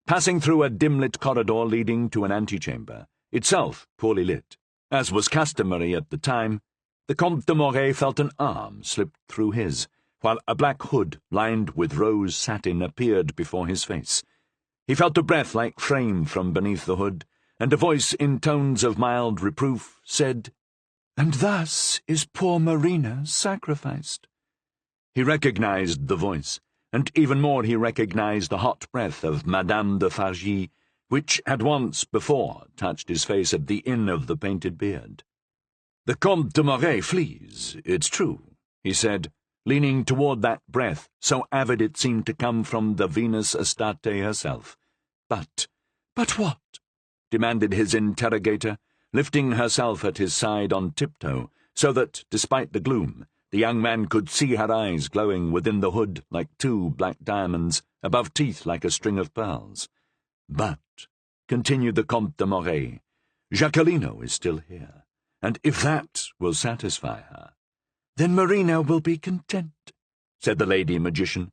Passing through a dim-lit corridor leading to an antechamber, itself poorly lit, as was customary at the time, the Comte de Morey felt an arm slipped through his, while a black hood lined with rose satin appeared before his face. He felt a breath like flame from beneath the hood, and a voice in tones of mild reproof said, "And thus is poor Marina sacrificed." He recognized the voice, and even more he recognized the hot breath of Madame de Fargy, which had once before touched his face at the Inn of the Painted Beard. "The Comte de Morey flees, it's true," he said, leaning toward that breath, so avid it seemed to come from the Venus Astarte herself. But what?" demanded his interrogator, lifting herself at his side on tiptoe, so that, despite the gloom, the young man could see her eyes glowing within the hood like two black diamonds, above teeth like a string of pearls. "But," continued the Comte de Morey, "Jacquelino is still here, and if that will satisfy her—" "Then Marina will be content," said the lady magician.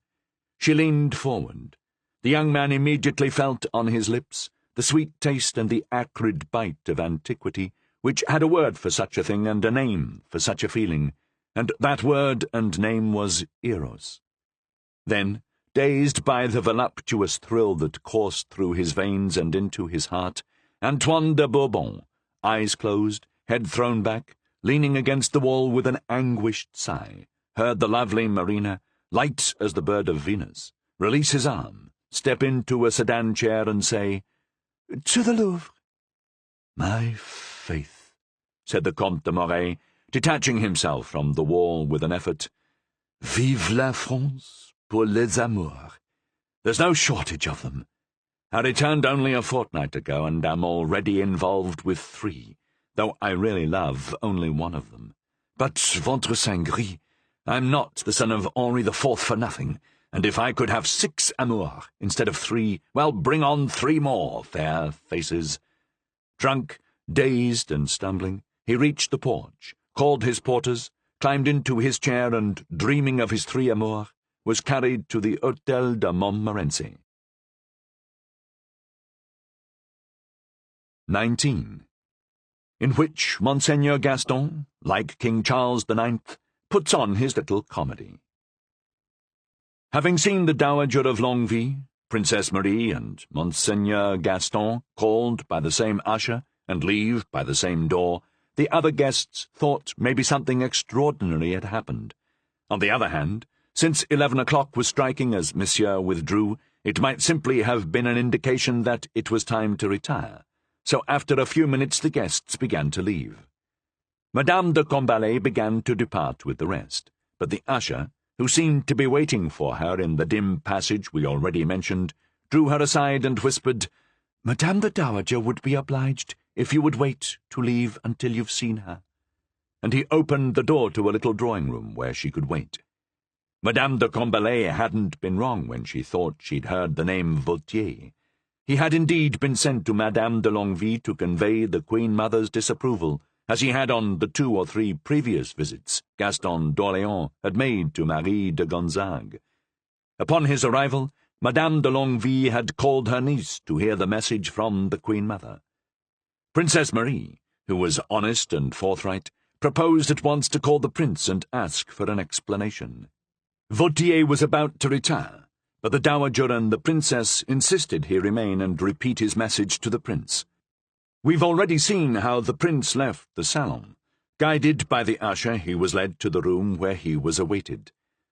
She leaned forward. The young man immediately felt on his lips the sweet taste and the acrid bite of antiquity, which had a word for such a thing and a name for such a feeling, and that word and name was Eros. Then, dazed by the voluptuous thrill that coursed through his veins and into his heart, Antoine de Bourbon, eyes closed, head thrown back, leaning against the wall with an anguished sigh, heard the lovely Marina, light as the bird of Venus, release his arm, step into a sedan chair and say, "To the Louvre." "My faith," said the Comte de Morey, detaching himself from the wall with an effort. "Vive la France pour les amours. There's no shortage of them. I returned only a fortnight ago, and am already involved with 3, though I really love only one of them. But, ventre saint gris, I'm not the son of Henri IV for nothing, and if I could have 6 amours instead of 3, well, bring on 3 more, fair faces." Drunk, dazed and stumbling, he reached the porch, called his porters, climbed into his chair, and, dreaming of his 3 amours, was carried to the Hôtel de Montmorency. 19. In which Monseigneur Gaston, like King Charles IX, puts on his little comedy. Having seen the Dowager of Longueville, Princess Marie, and Monseigneur Gaston called by the same usher and leave by the same door, the other guests thought maybe something extraordinary had happened. On the other hand, since 11 o'clock was striking as Monsieur withdrew, it might simply have been an indication that it was time to retire. So after a few minutes the guests began to leave. Madame de Combalet began to depart with the rest, but the usher, who seemed to be waiting for her in the dim passage we already mentioned, drew her aside and whispered, "Madame the Dowager would be obliged if you would wait to leave until you've seen her." And he opened the door to a little drawing-room where she could wait. Madame de Combalet hadn't been wrong when she thought she'd heard the name Vautier. He had indeed been sent to Madame de Longueville to convey the Queen Mother's disapproval, as he had on the 2 or 3 previous visits Gaston d'Orléans had made to Marie de Gonzague. Upon his arrival, Madame de Longueville had called her niece to hear the message from the Queen-Mother. Princess Marie, who was honest and forthright, proposed at once to call the prince and ask for an explanation. Vautier was about to retire, but the dowager and the princess insisted he remain and repeat his message to the prince. We've already seen how the prince left the salon. Guided by the usher, he was led to the room where he was awaited.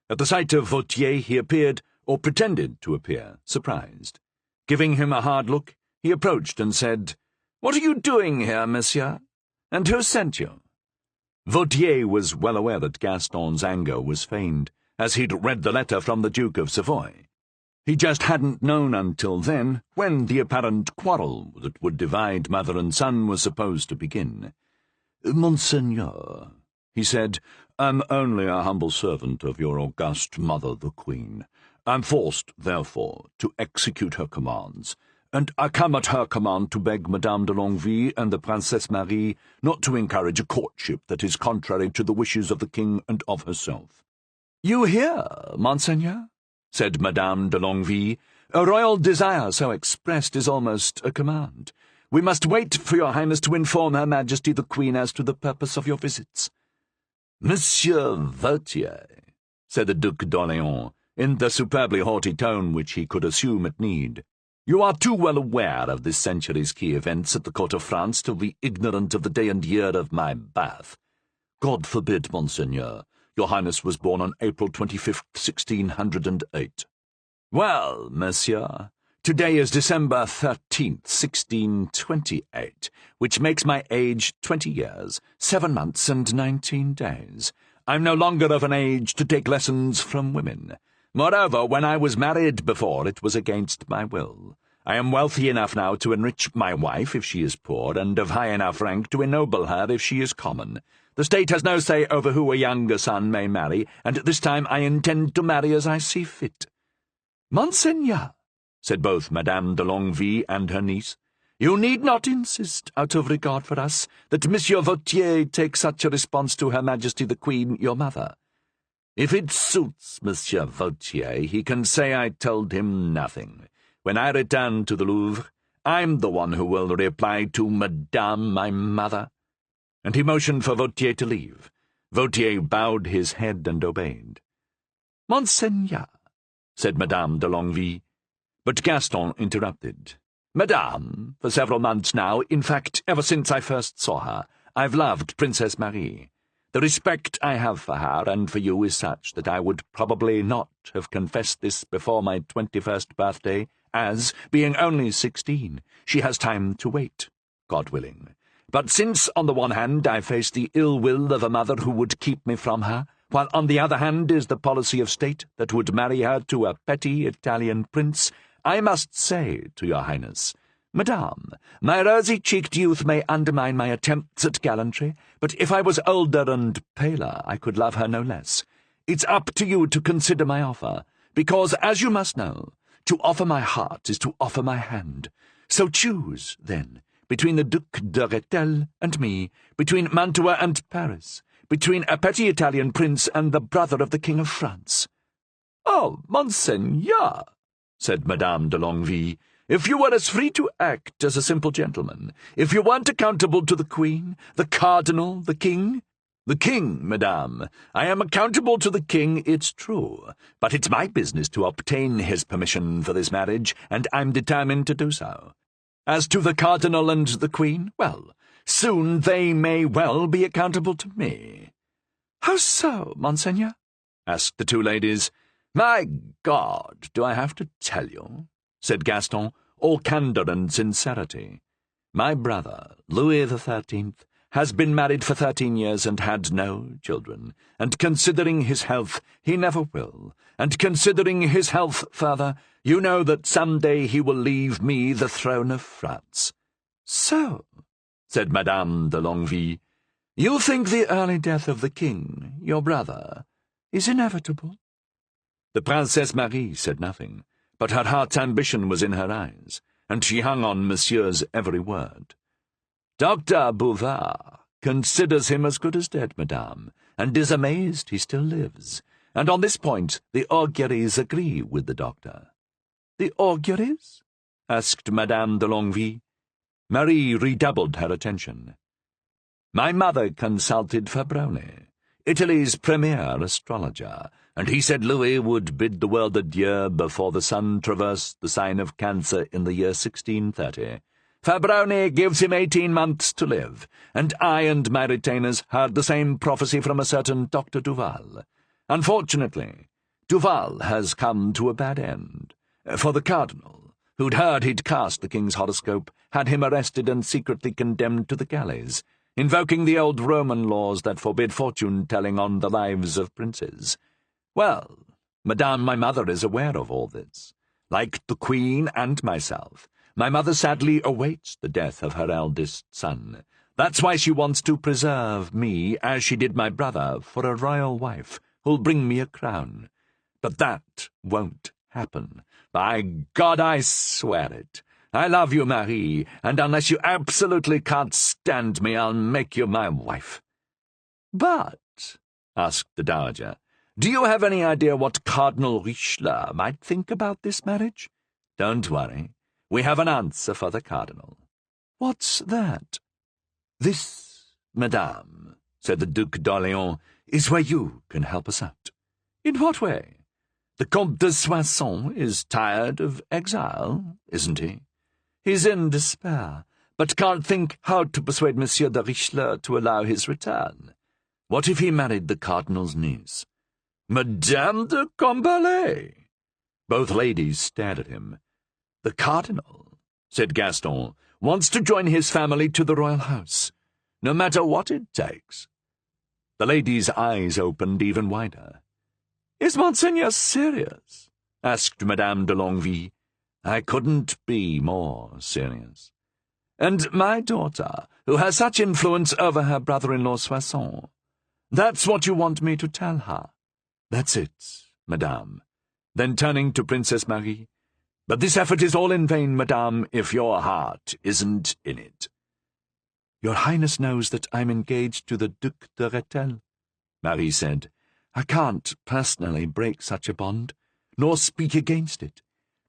At the sight of Vautier, he appeared, or pretended to appear, surprised. Giving him a hard look, he approached and said, "What are you doing here, monsieur? And who sent you?" Vautier was well aware that Gaston's anger was feigned, as he'd read the letter from the Duke of Savoy. He just hadn't known until then when the apparent quarrel that would divide mother and son was supposed to begin. "Monseigneur," he said, "I'm only a humble servant of your august mother, the Queen. I'm forced, therefore, to execute her commands, and I come at her command to beg Madame de Longueville and the Princesse Marie not to encourage a courtship that is contrary to the wishes of the King and of herself." "You hear, Monseigneur?" said Madame de Longueville. "A royal desire so expressed is almost a command. We must wait for your Highness to inform Her Majesty the Queen as to the purpose of your visits." "Monsieur Vautier," said the Duc d'Orléans, in the superbly haughty tone which he could assume at need, "you are too well aware of this century's key events at the court of France to be ignorant of the day and year of my birth. God forbid, Monseigneur. Your Highness was born on April 25th, 1608. Well, monsieur, today is December 13th, 1628, which makes my age 20 years, 7 months and 19 days. I'm no longer of an age to take lessons from women. Moreover, when I was married before, it was against my will. I am wealthy enough now to enrich my wife if she is poor, and of high enough rank to ennoble her if she is common. The state has no say over who a younger son may marry, and at this time I intend to marry as I see fit." "Monseigneur," said both Madame de Longueville and her niece, "you need not insist, out of regard for us, that Monsieur Vautier take such a response to Her Majesty the Queen, your mother. If it suits Monsieur Vautier, he can say I told him nothing. When I return to the Louvre, I'm the one who will reply to Madame, my mother." And he motioned for Vautier to leave. Vautier bowed his head and obeyed. "Monseigneur," said Madame de Longueville. But Gaston interrupted. "Madame, for several months now, in fact, ever since I first saw her, I've loved Princess Marie. The respect I have for her and for you is such that I would probably not have confessed this before my 21st birthday, as, being only 16, she has time to wait, God willing. But since, on the one hand, I face the ill will of a mother who would keep me from her, while on the other hand is the policy of state that would marry her to a petty Italian prince, I must say to your Highness, Madame, my rosy-cheeked youth may undermine my attempts at gallantry, but if I was older and paler, I could love her no less. It's up to you to consider my offer, because, as you must know, to offer my heart is to offer my hand. So choose, then, between the Duc de Rethel and me, between Mantua and Paris, between a petty Italian prince and the brother of the King of France." "Oh, Monseigneur," said Madame de Longueville, "if you were as free to act as a simple gentleman, if you weren't accountable to the Queen, the Cardinal, the King—" "The King, madame. I am accountable to the King, it's true, but it's my business to obtain his permission for this marriage, and I'm determined to do so. As to the Cardinal and the Queen, well, soon they may well be accountable to me." "How so, Monseigneur?" asked the two ladies. "My God, do I have to tell you?" said Gaston, all candour and sincerity. "My brother, Louis XIII, has been married for 13 years and had no children, and considering his health, he never will, and considering his health further, you know that some day he will leave me the throne of France." "So," said Madame de Longueville, "you think the early death of the King, your brother, is inevitable?" The Princess Marie said nothing, but her heart's ambition was in her eyes, and she hung on Monsieur's every word. "Dr. Bouvard," considers him as good as dead, madame, and is amazed he still lives. And on this point the auguries agree with the doctor." "The auguries?" asked Madame de Longueville. Marie redoubled her attention. "My mother consulted Fabrone, Italy's premier astrologer, and he said Louis would bid the world adieu before the sun traversed the sign of Cancer in the year 1630. Fabrone gives him 18 months to live, and I and my retainers heard the same prophecy from a certain Dr. Duval. Unfortunately, Duval has come to a bad end, for the cardinal, who'd heard he'd cast the king's horoscope, had him arrested and secretly condemned to the galleys, invoking the old Roman laws that forbid fortune-telling on the lives of princes. Well, madame, my mother is aware of all this. Like the Queen and myself, my mother sadly awaits the death of her eldest son. That's why she wants to preserve me, as she did my brother, for a royal wife who'll bring me a crown. But that won't happen. By God, I swear it. I love you, Marie, and unless you absolutely can't stand me, I'll make you my wife." "But," asked the Dowager, "do you have any idea what Cardinal Richelieu might think about this marriage?" "Don't worry. We have an answer for the Cardinal." "What's that?" "This, madame," said the Duc d'Orléans, "is where you can help us out." "In what way?" "The Comte de Soissons is tired of exile, isn't he? He's in despair, but can't think how to persuade Monsieur de Richelieu to allow his return. What if he married the Cardinal's niece?" "Madame de Combalet!" Both ladies stared at him. "The Cardinal," said Gaston, "wants to join his family to the royal house, no matter what it takes." The ladies' eyes opened even wider. "Is Monseigneur serious?" asked Madame de Longueville. "I couldn't be more serious." "And my daughter, who has such influence over her brother-in-law Soissons, that's what you want me to tell her?" "That's it, madame." Then turning to Princess Marie, "But this effort is all in vain, madame, if your heart isn't in it." "Your Highness knows that I'm engaged to the Duc de Rethel," Marie said. "I can't personally break such a bond, nor speak against it.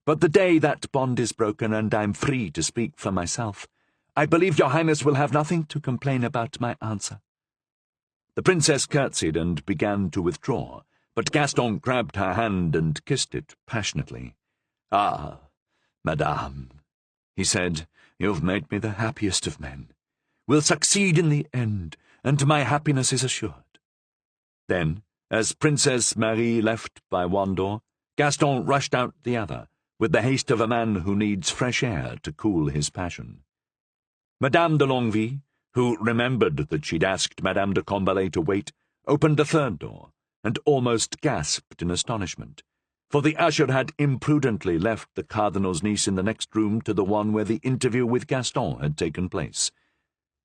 But the day that bond is broken and I'm free to speak for myself, I believe your Highness will have nothing to complain about my answer." The princess curtsied and began to withdraw, but Gaston grabbed her hand and kissed it passionately. "Ah, madame," he said, "you've made me the happiest of men. We'll succeed in the end, and my happiness is assured." Then, as Princess Marie left by one door, Gaston rushed out the other, with the haste of a man who needs fresh air to cool his passion. Madame de Longueville, who remembered that she'd asked Madame de Combalet to wait, opened a third door, and almost gasped in astonishment, for the usher had imprudently left the Cardinal's niece in the next room to the one where the interview with Gaston had taken place.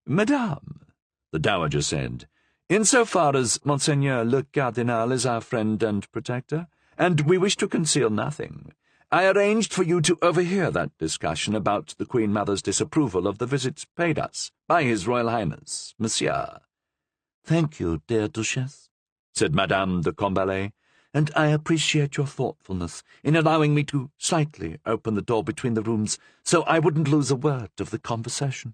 "Madame," the Dowager said, "insofar as Monseigneur le Cardinal is our friend and protector, and we wish to conceal nothing, I arranged for you to overhear that discussion about the Queen Mother's disapproval of the visits paid us by His Royal Highness, Monsieur." "Thank you, dear Duchesse," said Madame de Combalet, "and I appreciate your thoughtfulness in allowing me to slightly open the door between the rooms so I wouldn't lose a word of the conversation."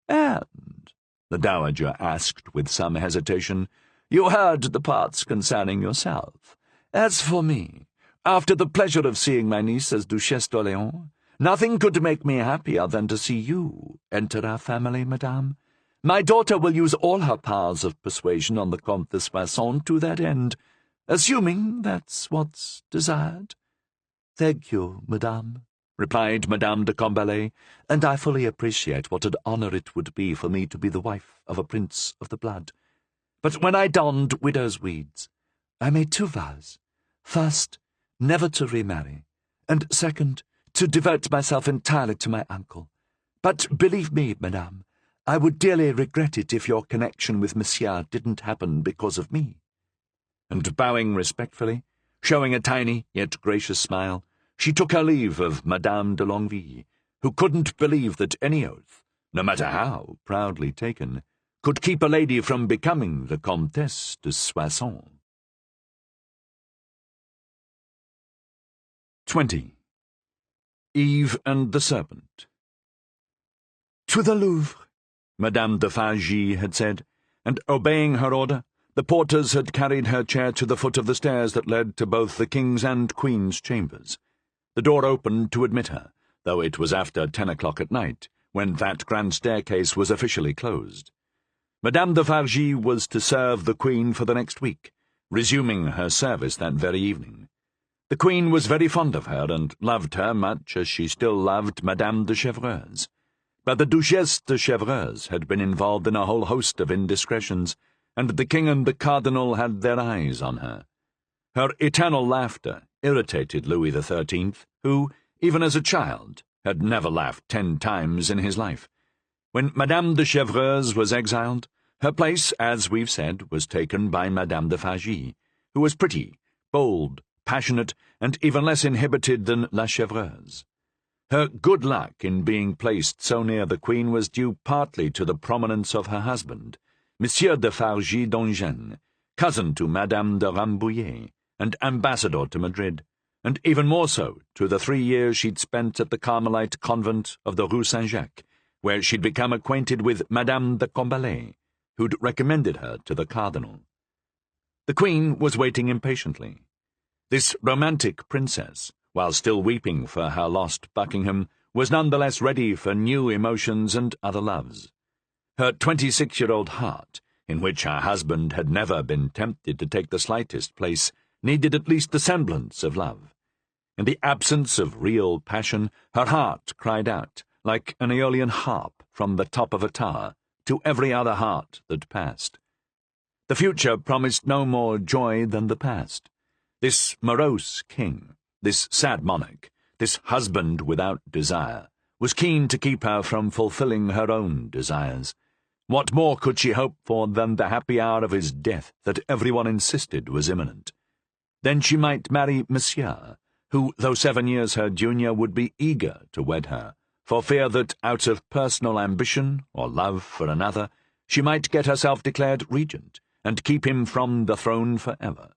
"And," the Dowager asked with some hesitation, "you heard the parts concerning yourself. As for me, after the pleasure of seeing my niece as Duchesse d'Orléans, nothing could make me happier than to see you enter our family, madame. My daughter will use all her powers of persuasion on the Comte de Soissons to that end, assuming that's what's desired." "Thank you, madame," replied Madame de Combalet, "and I fully appreciate what an honour it would be for me to be the wife of a prince of the blood. But when I donned widow's weeds, I made 2 vows. First, never to remarry, and second, to devote myself entirely to my uncle. But believe me, madame, I would dearly regret it if your connection with Monsieur didn't happen because of me." And bowing respectfully, showing a tiny yet gracious smile, she took her leave of Madame de Longueville, who couldn't believe that any oath, no matter how proudly taken, could keep a lady from becoming the Comtesse de Soissons. 20. Eve and the Serpent. "To the Louvre," Madame de Fargy had said, and, obeying her order, the porters had carried her chair to the foot of the stairs that led to both the King's and Queen's chambers. The door opened to admit her, though it was after 10 o'clock at night, when that grand staircase was officially closed. Madame de Fargy was to serve the Queen for the next week, resuming her service that very evening. The Queen was very fond of her, and loved her much as she still loved Madame de Chevreuse. But the Duchesse de Chevreuse had been involved in a whole host of indiscretions, and the King and the Cardinal had their eyes on her. Her eternal laughter irritated Louis XIII, who, even as a child, had never laughed 10 times in his life. When Madame de Chevreuse was exiled, her place, as we've said, was taken by Madame de Fargy, who was pretty, bold, passionate, and even less inhibited than La Chevreuse. Her good luck in being placed so near the Queen was due partly to the prominence of her husband, Monsieur de Fargy d'Enghien, cousin to Madame de Rambouillet, and ambassador to Madrid, and even more so to the 3 years she'd spent at the Carmelite convent of the Rue Saint-Jacques, where she'd become acquainted with Madame de Combalet, who'd recommended her to the Cardinal. The Queen was waiting impatiently. This romantic princess, while still weeping for her lost Buckingham, was none the less ready for new emotions and other loves. Her 26-year-old heart, in which her husband had never been tempted to take the slightest place, needed at least the semblance of love. In the absence of real passion, her heart cried out, like an Aeolian harp from the top of a tower, to every other heart that passed. The future promised no more joy than the past. This morose king, this sad monarch, this husband without desire, was keen to keep her from fulfilling her own desires. What more could she hope for than the happy hour of his death that everyone insisted was imminent? Then she might marry Monsieur, who, though 7 years her junior, would be eager to wed her, for fear that, out of personal ambition or love for another, she might get herself declared regent, and keep him from the throne forever.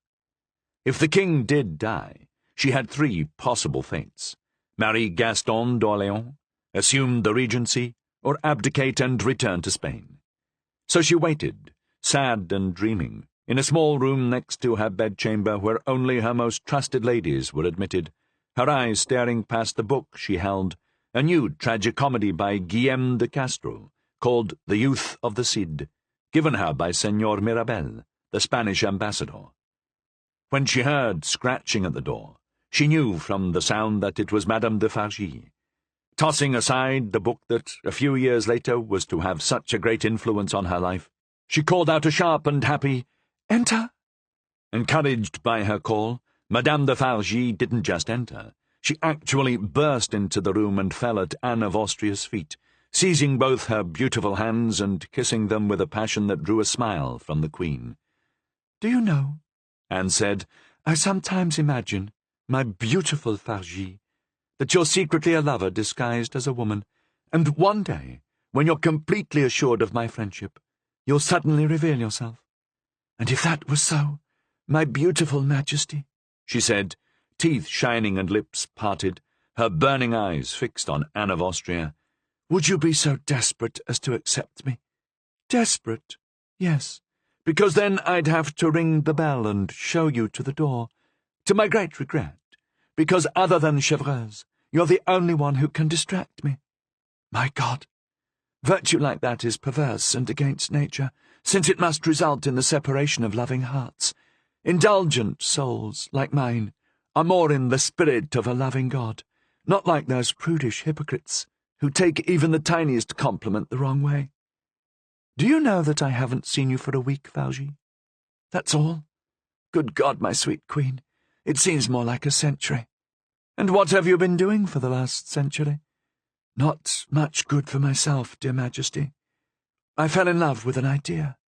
If the king did die, she had 3 possible fates: marry Gaston d'Orléans, assume the regency, or abdicate and return to Spain. So she waited, sad and dreaming, in a small room next to her bedchamber where only her most trusted ladies were admitted, her eyes staring past the book she held, a new tragicomedy by Guillaume de Castro, called The Youth of the Cid, given her by Señor Mirabel, the Spanish ambassador. When she heard scratching at the door, she knew from the sound that it was Madame de Fargy. Tossing aside the book that, a few years later, was to have such a great influence on her life, she called out a sharp and happy, "Enter!" Encouraged by her call, Madame de Fargy didn't just enter. She actually burst into the room and fell at Anne of Austria's feet, seizing both her beautiful hands and kissing them with a passion that drew a smile from the Queen. "Do you know," Anne said, "I sometimes imagine, my beautiful Fargy, that you're secretly a lover disguised as a woman, and one day, when you're completely assured of my friendship, you'll suddenly reveal yourself. And if that was so, my beautiful Majesty," she said, teeth shining and lips parted, her burning eyes fixed on Anne of Austria, "would you be so desperate as to accept me?" "Desperate? Yes, because then I'd have to ring the bell and show you to the door, to my great regret, because other than Chevreuse, you're the only one who can distract me. My God! Virtue like that is perverse and against nature, since it must result in the separation of loving hearts. Indulgent souls, like mine, are more in the spirit of a loving God, not like those prudish hypocrites who take even the tiniest compliment the wrong way. Do you know that I haven't seen you for a week, Fargy? That's all. Good God, my sweet Queen, it seems more like a century. And what have you been doing for the last century? Not much good for myself, dear Majesty. I fell in love with an idea.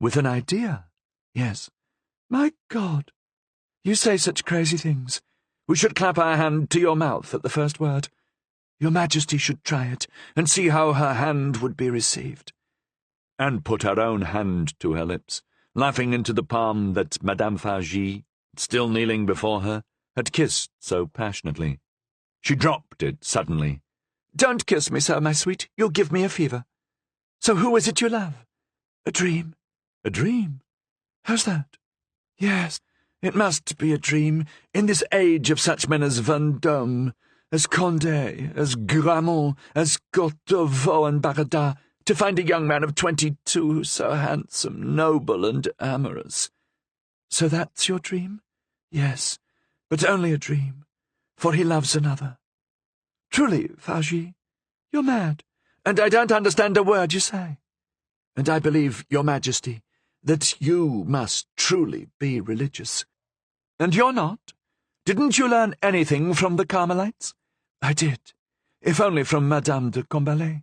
With an idea? Yes. My God! You say such crazy things. We should clap our hand to your mouth at the first word. Your Majesty should try it, and see how her hand would be received. and put her own hand to her lips, laughing into the palm that Madame Fargy, still kneeling before her, had kissed so passionately. She dropped it suddenly. "Don't kiss me so, my sweet. You'll give me a fever. So who is it you love?" "A dream." "A dream? "How's that?" "Yes, it must be a dream, in this age of such men as Vendôme, as Condé, as Gramont, as Courteveau and Baradat, to find a young man of 22 who's so handsome, noble, and amorous." "So that's your dream?" "Yes, but only a dream, for he loves another." "Truly, Fargy, you're mad, and I don't understand a word you say. And I believe, your Majesty, that you must truly be religious." "And you're not? Didn't you learn anything from the Carmelites?" "I did, if only from Madame de Combalet."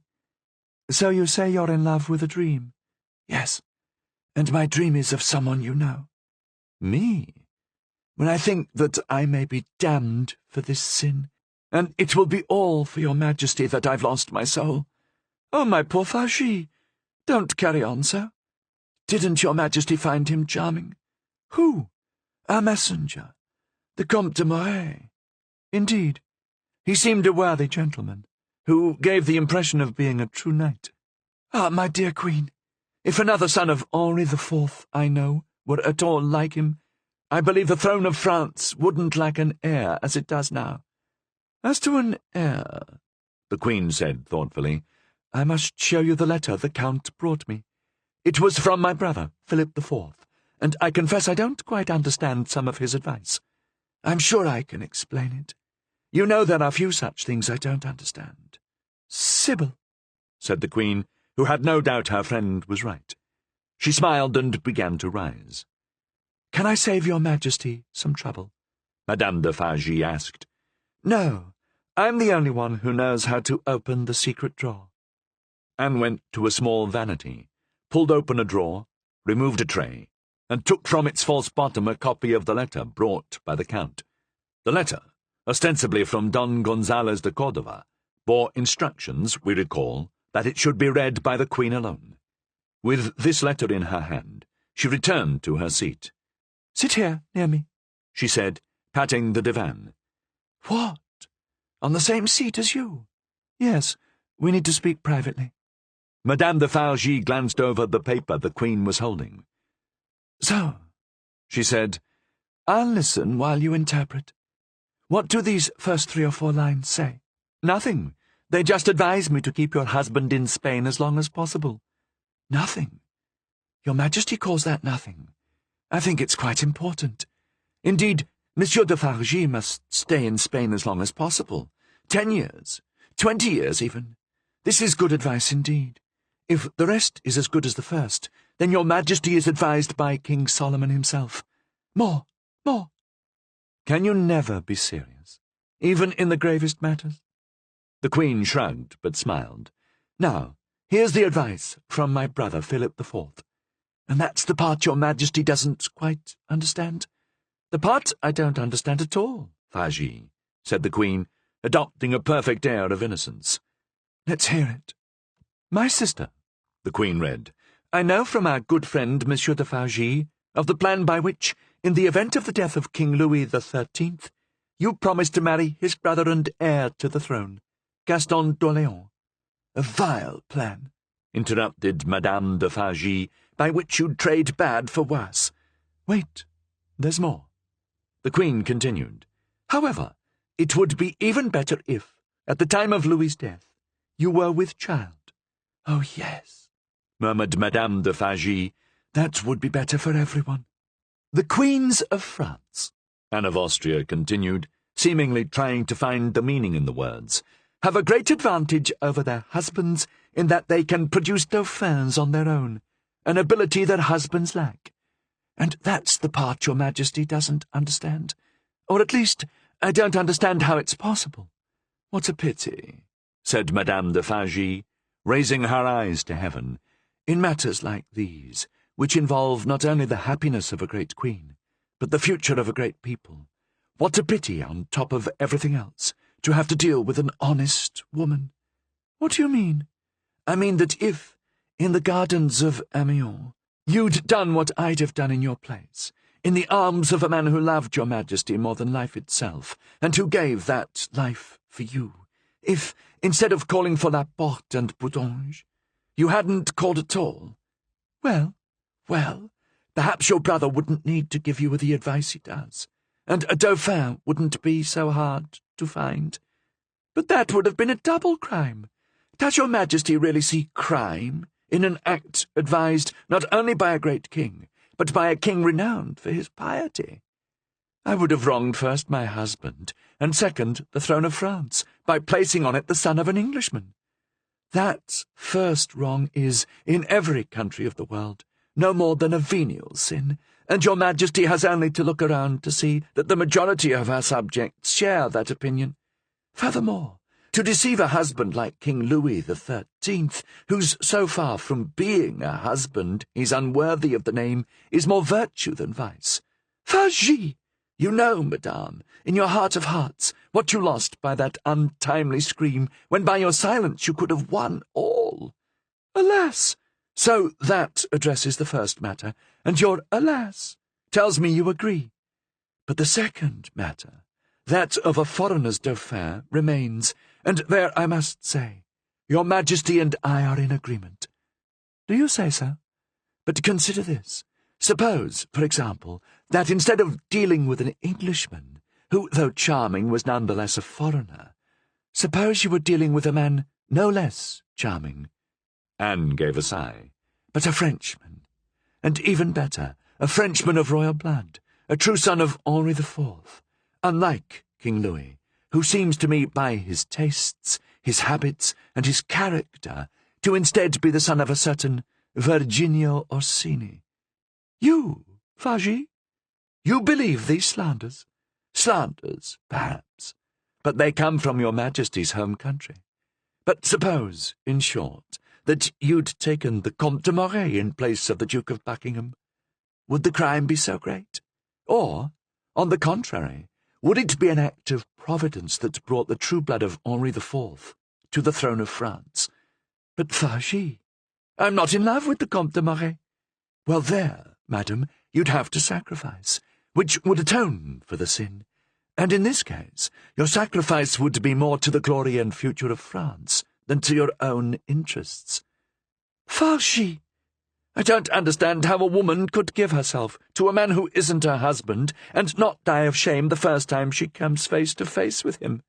"So you say you're in love with a dream?" "Yes, and my dream is of someone you know." "Me? When I think that I may be damned for this sin, and it will be all for your Majesty that I've lost my soul. Oh, my poor Fargy, don't carry on so. Didn't your Majesty find him charming?" "Who?" "Our messenger, the Comte de Moret." "Indeed. He seemed a worthy gentleman, who gave the impression of being a true knight." "Ah, my dear Queen, if another son of Henri IV, I know, were at all like him, I believe the throne of France wouldn't lack an heir as it does now." "As to an heir," the Queen said thoughtfully, "I must show you the letter the Count brought me. It was from my brother, Philip IV, and I confess I don't quite understand some of his advice. I'm sure I can explain it. You know there are few such things I don't understand." "Sybil," said the Queen, who had no doubt her friend was right. She smiled and began to rise. "Can I save your Majesty some trouble?" Madame de Fargy asked. "No, I'm the only one who knows how to open the secret drawer." Anne went to a small vanity, pulled open a drawer, removed a tray, and took from its false bottom a copy of the letter brought by the Count. The letter, ostensibly from Don Gonzales de Cordova, bore instructions, we recall, that it should be read by the Queen alone. With this letter in her hand, she returned to her seat. "Sit here, near me," she said, patting the divan. "What? On the same seat as you?" "Yes, we need to speak privately." Madame de Fargy glanced over the paper the Queen was holding. "So," she said, "I'll listen while you interpret. What do these first 3 or 4 lines say?" "Nothing. They just advise me to keep your husband in Spain as long as possible." "Nothing? Your Majesty calls that nothing? I think it's quite important. Indeed, Monsieur de Fargy must stay in Spain as long as possible. 10 years, 20 years even. This is good advice indeed. If the rest is as good as the first, then your Majesty is advised by King Solomon himself. More. Can you never be serious, even in the gravest matters?" The Queen shrugged, but smiled. "Now, here's the advice from my brother Philip IV. And that's the part your Majesty doesn't quite understand?" "The part I don't understand at all, Fargy," said the Queen, adopting a perfect air of innocence. "Let's hear it." "My sister," the Queen read, "I know from our good friend Monsieur de Fargy of the plan by which, in the event of the death of King Louis XIII, you promised to marry his brother and heir to the throne, Gaston d'Orléans." "A vile plan," interrupted Madame de Fargy, "by which you'd trade bad for worse." "Wait, there's more." The Queen continued, "However, it would be even better if, at the time of Louis's death, you were with child." "Oh, yes," murmured Madame de Fargy, "that would be better for everyone." "The Queens of France," Anne of Austria continued, seemingly trying to find the meaning in the words, "have a great advantage over their husbands in that they can produce dauphins on their own, an ability that husbands lack. And that's the part your Majesty doesn't understand. Or at least, I don't understand how it's possible." "What a pity," said Madame de Fargy, raising her eyes to heaven. "In matters like these, which involve not only the happiness of a great queen, but the future of a great people, what a pity, on top of everything else, to have to deal with an honest woman." "What do you mean?" "I mean that if, in the gardens of Amiens. You'd done what I'd have done in your place, in the arms of a man who loved your Majesty more than life itself, and who gave that life for you. If, instead of calling for La Porte and Boudange, you hadn't called at all, well, perhaps your brother wouldn't need to give you the advice he does, and a dauphin wouldn't be so hard to find. But that would have been a double crime. Does your Majesty really see crime in an act advised not only by a great king, but by a king renowned for his piety? I would have wronged first my husband, and second the throne of France, by placing on it the son of an Englishman. That first wrong is, in every country of the world, no more than a venial sin, and your Majesty has only to look around to see that the majority of her subjects share that opinion. Furthermore, to deceive a husband like King Louis XIII, who's so far from being a husband he's unworthy of the name, is more virtue than vice. Fagis! You know, madame, in your heart of hearts, what you lost by that untimely scream, when by your silence you could have won all. Alas! So that addresses the first matter, and your alas tells me you agree. But the second matter, that of a foreigner's dauphin, remains, and there I must say, your Majesty and I are in agreement. Do you say so? But consider this. Suppose, for example, that instead of dealing with an Englishman, who, though charming, was none the less a foreigner, suppose you were dealing with a man no less charming. Anne gave a sigh. But a Frenchman, and even better, a Frenchman of royal blood, a true son of Henri IV, unlike King Louis, who seems to me by his tastes, his habits, and his character, to instead be the son of a certain Virginio Orsini. You, Fagis, you believe these slanders? Slanders, perhaps, but they come from your Majesty's home country. But suppose, in short, that you'd taken the Comte de Moray in place of the Duke of Buckingham. Would the crime be so great? Or, on the contrary, would it be an act of Providence that brought the true blood of Henri IV to the throne of France? But Fagis, I'm not in love with the Comte de Moray. Well, there, madam, you'd have to sacrifice, which would atone for the sin. And in this case, your sacrifice would be more to the glory and future of France than to your own interests. Fagis, I don't understand how a woman could give herself to a man who isn't her husband and not die of shame the first time she comes face to face with him.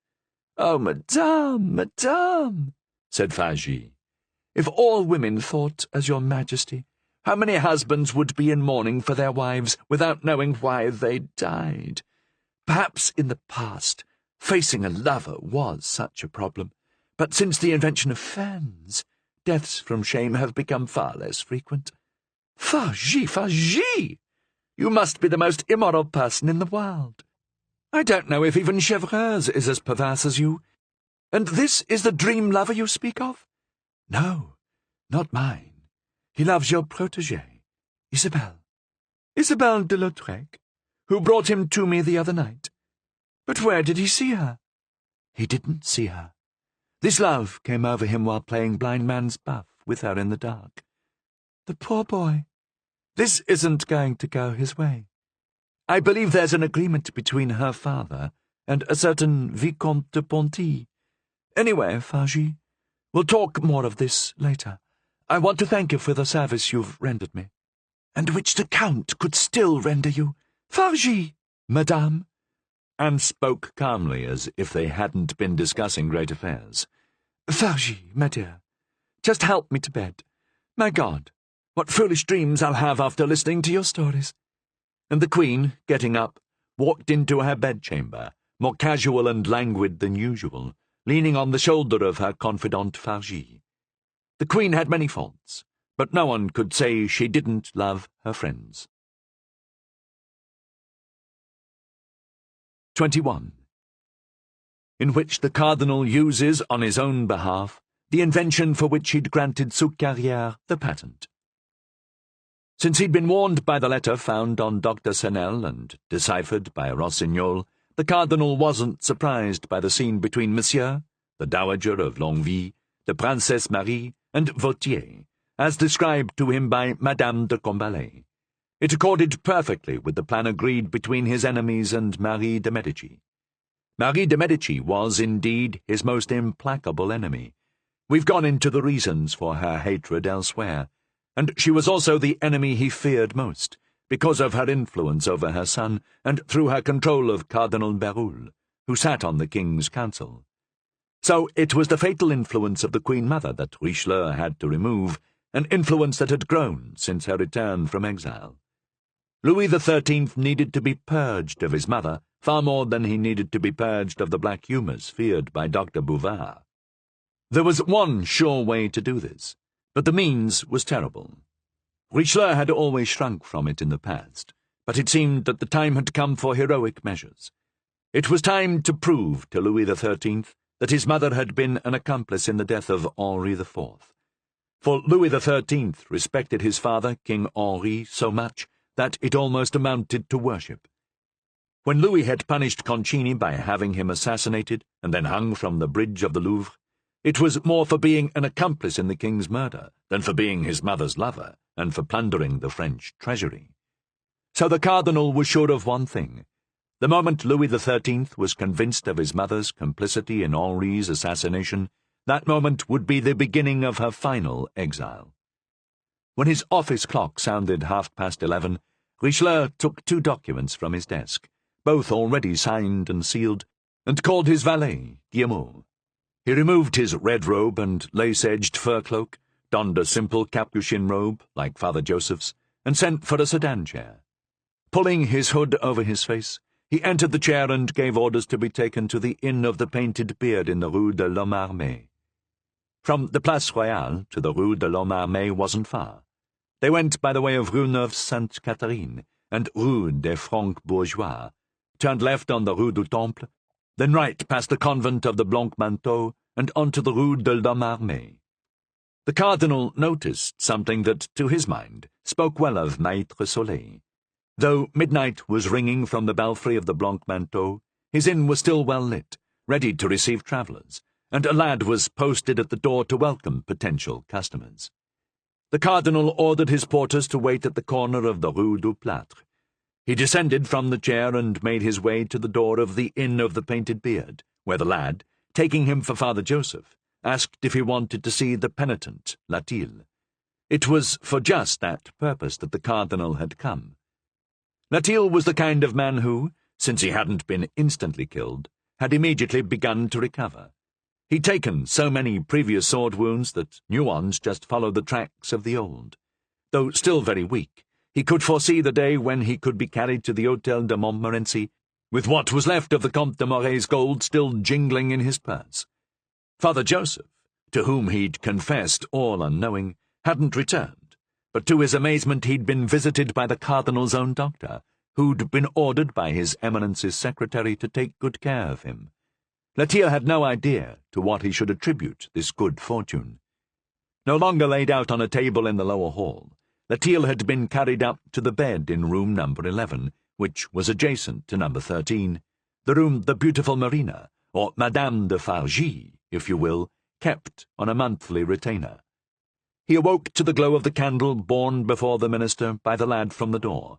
Oh, madame, said Fagis, if all women thought as your Majesty, how many husbands would be in mourning for their wives without knowing why they died? Perhaps in the past, facing a lover was such a problem, but since the invention of fans, deaths from shame have become far less frequent. Fagis, you must be the most immoral person in the world. I don't know if even Chevreuse is as perverse as you. And this is the dream lover you speak of? No, not mine. He loves your protégée, Isabelle de Lautrec, who brought him to me the other night. But where did he see her? He didn't see her. This love came over him while playing blind man's buff with her in the dark. The poor boy. This isn't going to go his way. I believe there's an agreement between her father and a certain Vicomte de Ponty. Anyway, Fagis, we'll talk more of this later. I want to thank you for the service you've rendered me, and which the Count could still render you. Fagis, madame. Anne spoke calmly, as if they hadn't been discussing great affairs. Fagis, my dear, just help me to bed. My God, what foolish dreams I'll have after listening to your stories. And the Queen, getting up, walked into her bedchamber, more casual and languid than usual, leaning on the shoulder of her confidant Fagis. The Queen had many faults, but no one could say she didn't love her friends. 21. In which the Cardinal uses, on his own behalf, the invention for which he'd granted Soucarrière the patent. Since he'd been warned by the letter found on Dr. Senel and deciphered by Rossignol, the Cardinal wasn't surprised by the scene between Monsieur, the Dowager of Longueville, the Princesse Marie, and Vautier, as described to him by Madame de Combalet. It accorded perfectly with the plan agreed between his enemies and Marie de Medici. Marie de Medici was, indeed, his most implacable enemy. We've gone into the reasons for her hatred elsewhere, and she was also the enemy he feared most, because of her influence over her son and through her control of Cardinal Berulle, who sat on the king's council. So it was the fatal influence of the Queen Mother that Richelieu had to remove, an influence that had grown since her return from exile. Louis XIII needed to be purged of his mother far more than he needed to be purged of the black humours feared by Dr. Bouvard. There was one sure way to do this, but the means was terrible. Richelieu had always shrunk from it in the past, but it seemed that the time had come for heroic measures. It was time to prove to Louis XIII that his mother had been an accomplice in the death of Henri IV. For Louis XIII respected his father, King Henri, so much that it almost amounted to worship. When Louis had punished Concini by having him assassinated and then hung from the bridge of the Louvre, it was more for being an accomplice in the king's murder than for being his mother's lover and for plundering the French treasury. So the cardinal was sure of one thing. The moment Louis XIII was convinced of his mother's complicity in Henri's assassination, that moment would be the beginning of her final exile. When his office clock sounded 11:30, Richelieu took 2 documents from his desk, both already signed and sealed, and called his valet, Guillemot. He removed his red robe and lace-edged fur cloak, donned a simple capuchin robe, like Father Joseph's, and sent for a sedan chair. Pulling his hood over his face, he entered the chair and gave orders to be taken to the Inn of the Painted Beard in the Rue de l'Homme Armé. From the Place Royale to the Rue de l'Homme Armé wasn't far. They went by the way of Rue Neuve-Sainte-Catherine and Rue des Francs Bourgeois, turned left on the Rue du Temple, then right past the convent of the Blancs-Manteaux and onto the Rue de l'Homme Armé. The cardinal noticed something that, to his mind, spoke well of Maître Soleil. Though midnight was ringing from the belfry of the Blancs-Manteaux, his inn was still well lit, ready to receive travellers, and a lad was posted at the door to welcome potential customers. The cardinal ordered his porters to wait at the corner of the Rue du Plâtre. He descended from the chair and made his way to the door of the Inn of the Painted Beard, where the lad, taking him for Father Joseph, asked if he wanted to see the penitent, Latil. It was for just that purpose that the cardinal had come. Latil was the kind of man who, since he hadn't been instantly killed, had immediately begun to recover. He'd taken so many previous sword wounds that new ones just followed the tracks of the old. Though still very weak, he could foresee the day when he could be carried to the Hôtel de Montmorency, with what was left of the Comte de Moret's gold still jingling in his purse. Father Joseph, to whom he'd confessed all unknowing, hadn't returned, but to his amazement he'd been visited by the cardinal's own doctor, who'd been ordered by His Eminence's secretary to take good care of him. Latil had no idea to what he should attribute this good fortune. No longer laid out on a table in the lower hall, Latil had been carried up to the bed in room number 11, which was adjacent to number 13, the room the beautiful Marina, or Madame de Fargy, if you will, kept on a monthly retainer. He awoke to the glow of the candle borne before the minister by the lad from the door.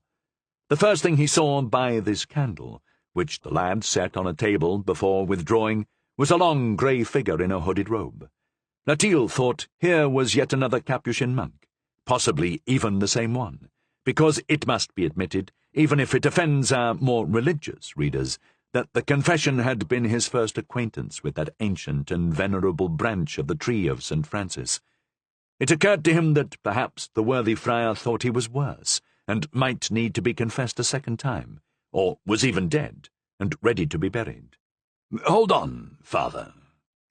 The first thing he saw by this candle, which the lad set on a table before withdrawing, was a long grey figure in a hooded robe. Latil thought here was yet another Capuchin monk, possibly even the same one, because it must be admitted, even if it offends our more religious readers, that the confession had been his first acquaintance with that ancient and venerable branch of the tree of St. Francis. It occurred to him that perhaps the worthy friar thought he was worse, and might need to be confessed a second time, or was even dead, and ready to be buried. "Hold on, Father,"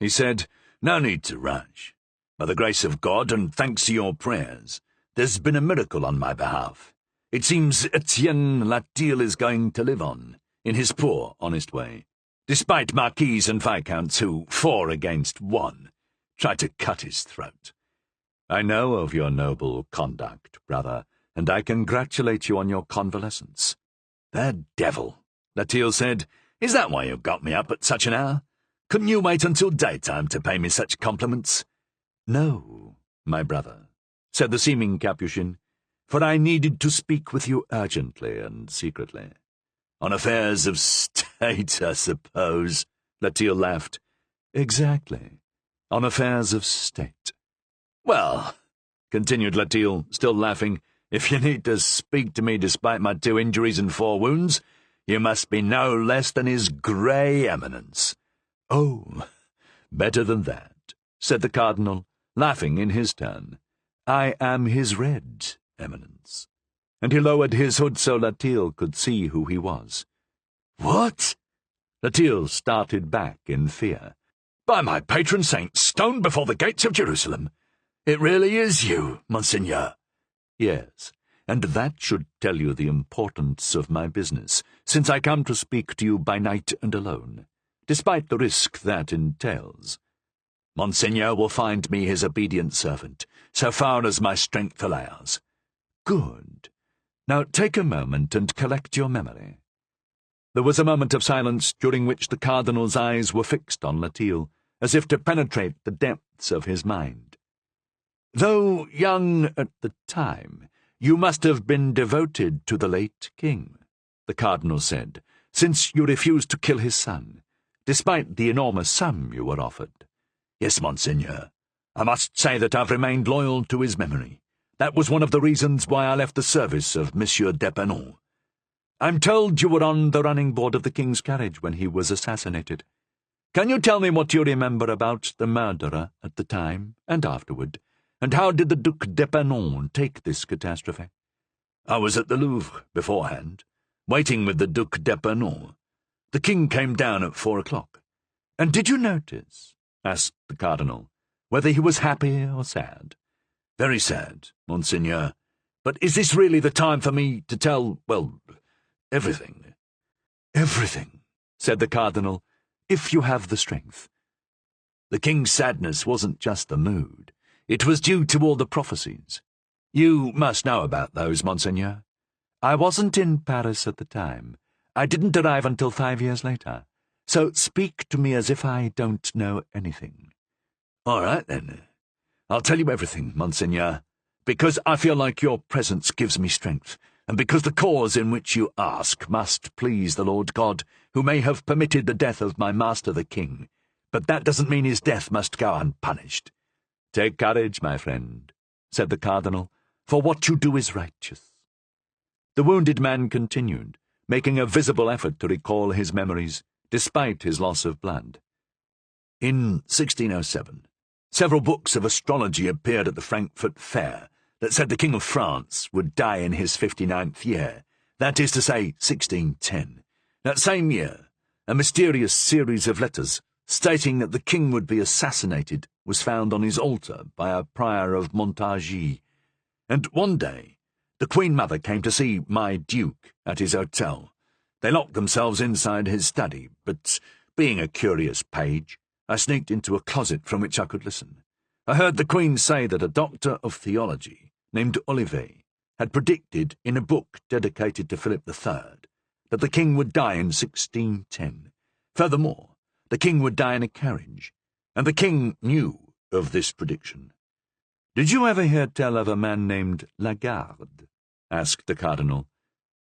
he said. "No need to rush. By the grace of God, and thanks to your prayers, there's been a miracle on my behalf. It seems Etienne Latil is going to live on, in his poor, honest way, despite marquises and viscounts who, 4 against 1, try to cut his throat. I know of your noble conduct, brother, and I congratulate you on your convalescence." "The devil," Latil said. "Is that why you got me up at such an hour? Couldn't you wait until daytime to pay me such compliments?" "No, my brother," said the seeming Capuchin, "for I needed to speak with you urgently and secretly." "On affairs of state, I suppose," Latil laughed. "Exactly. On affairs of state." "Well," continued Latil, still laughing, "if you need to speak to me despite my 2 injuries and 4 wounds, you must be no less than His Grey Eminence." "Oh, better than that," said the Cardinal, laughing in his turn. "I am His Red Eminence." And he lowered his hood so Latil could see who he was. "What?" Latil started back in fear. "By my patron saint, stoned before the gates of Jerusalem! It really is you, Monseigneur." "Yes, and that should tell you the importance of my business, since I come to speak to you by night and alone, despite the risk that entails. Monseigneur will find me his obedient servant, so far as my strength allows." "Good. Now take a moment and collect your memory." There was a moment of silence during which the Cardinal's eyes were fixed on Latil, as if to penetrate the depths of his mind. "Though young at the time, you must have been devoted to the late king," the Cardinal said, "since you refused to kill his son, despite the enormous sum you were offered." "Yes, Monseigneur. I must say that I've remained loyal to his memory. That was one of the reasons why I left the service of Monsieur d'Epernon." "I'm told you were on the running board of the king's carriage when he was assassinated. Can you tell me what you remember about the murderer at the time and afterward, and how did the Duc d'Epernon take this catastrophe?" "I was at the Louvre beforehand, waiting with the Duc d'Epernon. The king came down at 4 o'clock. "And did you notice," asked the Cardinal, "whether he was happy or sad?" "Very sad, Monseigneur. But is this really the time for me to tell, well, everything?" "Everything," said the Cardinal, "if you have the strength." "The king's sadness wasn't just the mood. It was due to all the prophecies. You must know about those, Monseigneur." "I wasn't in Paris at the time. I didn't arrive until 5 years later. So speak to me as if I don't know anything." "All right, then. I'll tell you everything, Monseigneur, because I feel like your presence gives me strength, and because the cause in which you ask must please the Lord God, who may have permitted the death of my master the king, but that doesn't mean his death must go unpunished." "Take courage, my friend," said the Cardinal, "for what you do is righteous." The wounded man continued, making a visible effort to recall his memories, despite his loss of blood. "In 1607, several books of astrology appeared at the Frankfurt Fair that said the King of France would die in his 59th year, that is to say, 1610. That same year, a mysterious series of letters stating that the king would be assassinated was found on his altar by a prior of Montargis, and one day the Queen Mother came to see my Duke at his hotel. They locked themselves inside his study, but, being a curious page, I sneaked into a closet from which I could listen. I heard the Queen say that a doctor of theology named Olivet had predicted in a book dedicated to Philip III that the king would die in 1610. Furthermore, the king would die in a carriage, and the king knew of this prediction. "Did you ever hear tell of a man named Lagarde?" asked the Cardinal.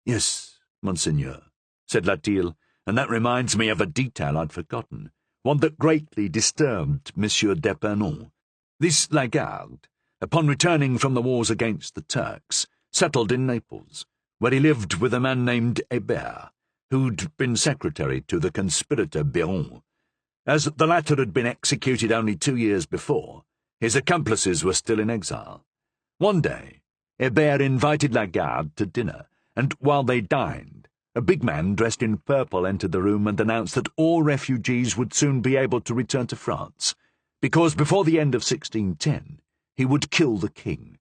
"Yes, Monseigneur," said Latil, "and that reminds me of a detail I'd forgotten, one that greatly disturbed Monsieur d'Epernon. This Lagarde, upon returning from the wars against the Turks, settled in Naples, where he lived with a man named Hébert, who'd been secretary to the conspirator Biron. As the latter had been executed only 2 years before, his accomplices were still in exile. One day, Hébert invited Lagarde to dinner, and while they dined, a big man dressed in purple entered the room and announced that all refugees would soon be able to return to France, because before the end of 1610 he would kill the king.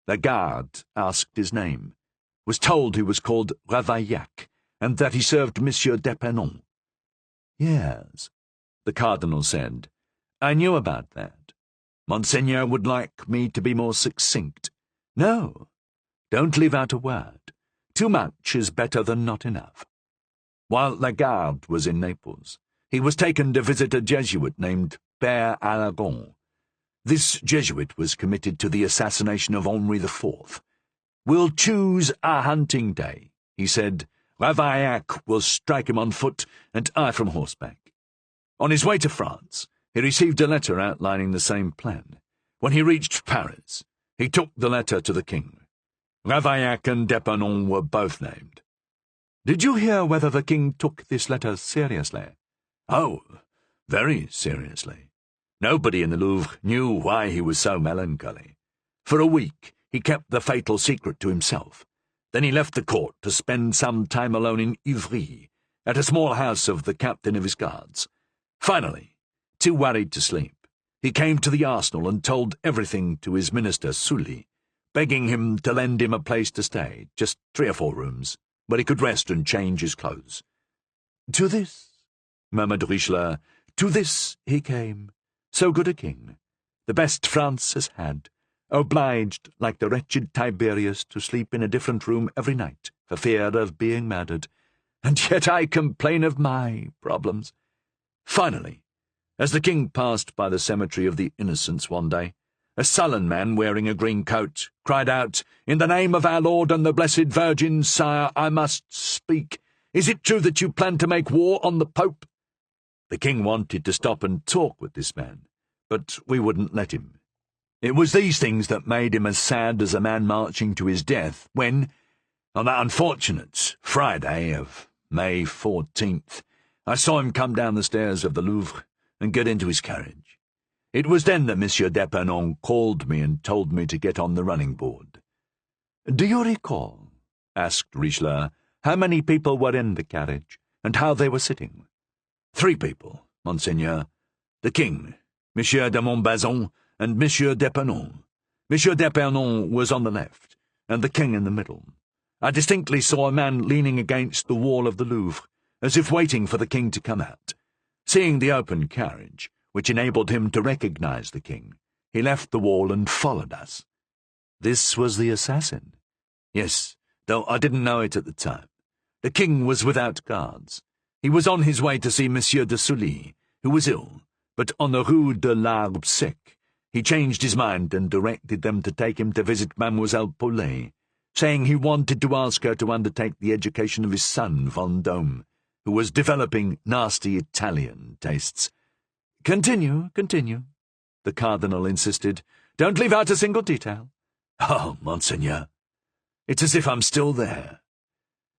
Lagarde asked his name, was told he was called Ravaillac, and that he served Monsieur d'Epernon. "Yes," the Cardinal said, "I knew about that. Monseigneur would like me to be more succinct." "No, don't leave out a word. Too much is better than not enough." While Lagarde was in Naples, he was taken to visit a Jesuit named Père Aragon. This Jesuit was committed to the assassination of Henri IV. "We'll choose a hunting day," he said. "Ravaillac will strike him on foot, and I from horseback." On his way to France, he received a letter outlining the same plan. When he reached Paris, he took the letter to the king. Ravaillac and d'Epernon were both named. "Did you hear whether the king took this letter seriously?" "Oh, very seriously. Nobody in the Louvre knew why he was so melancholy. For a week he kept the fatal secret to himself. Then he left the court to spend some time alone in Ivry, at a small house of the captain of his guards. Finally, too worried to sleep, he came to the arsenal and told everything to his minister Sully, begging him to lend him a place to stay, just 3 or 4 rooms, where he could rest and change his clothes. To this, murmured Richelieu, to this he came, so good a king, the best France has had, obliged, like the wretched Tiberius, to sleep in a different room every night, for fear of being murdered. And yet I complain of my problems. Finally, as the king passed by the cemetery of the Innocents one day, a sullen man wearing a green coat cried out, "In the name of our Lord and the Blessed Virgin, sire, I must speak. Is it true that you plan to make war on the Pope?" The king wanted to stop and talk with this man, but we wouldn't let him. It was these things that made him as sad as a man marching to his death when, on that unfortunate Friday of May 14th, I saw him come down the stairs of the Louvre and get into his carriage. It was then that Monsieur d'Epernon called me and told me to get on the running board. "Do you recall," asked Richelieu, "how many people were in the carriage, and how they were sitting?" "3 people, Monseigneur. The king, Monsieur de Montbazon, and Monsieur d'Epernon. Monsieur d'Epernon was on the left, and the king in the middle. I distinctly saw a man leaning against the wall of the Louvre, as if waiting for the king to come out. Seeing the open carriage, which enabled him to recognize the king, he left the wall and followed us." "This was the assassin?" "Yes, though I didn't know it at the time. The king was without guards. He was on his way to see Monsieur de Sully, who was ill, but on the Rue de l'Arbre Sec he changed his mind and directed them to take him to visit Mademoiselle Paulet, saying he wanted to ask her to undertake the education of his son, Vendôme, who was developing nasty Italian tastes." Continue, the cardinal insisted. "Don't leave out a single detail." "Oh, Monseigneur, it's as if I'm still there.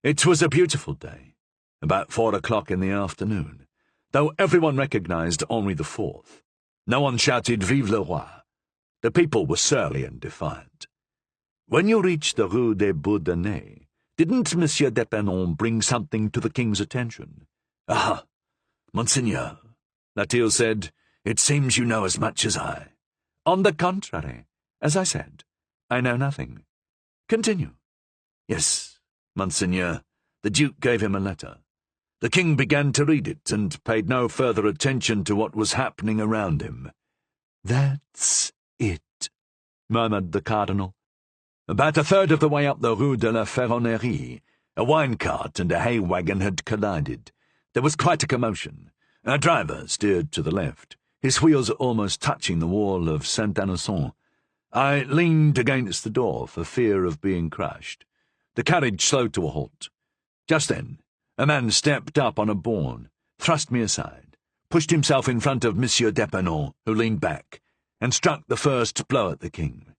It was a beautiful day, about 4 o'clock in the afternoon, though everyone recognized Henri IV. No one shouted Vive le Roi. The people were surly and defiant. When you reached the Rue des Bourdonnais, didn't Monsieur d'Epernon bring something to the king's attention?" "Ah, Monseigneur," Latil said, "it seems you know as much as I." "On the contrary, as I said, I know nothing. Continue." "Yes, Monseigneur, the Duke gave him a letter. The king began to read it and paid no further attention to what was happening around him." "That's it," murmured the cardinal. About a third of the way up the Rue de la Ferronnerie, a wine cart and a hay wagon had collided. There was quite a commotion. Our driver steered to the left, his wheels almost touching the wall of Saint-Innocent. I leaned against the door for fear of being crushed. The carriage slowed to a halt. Just then, a man stepped up on a bourne, thrust me aside, pushed himself in front of Monsieur d'Epernon, who leaned back, and struck the first blow at the king.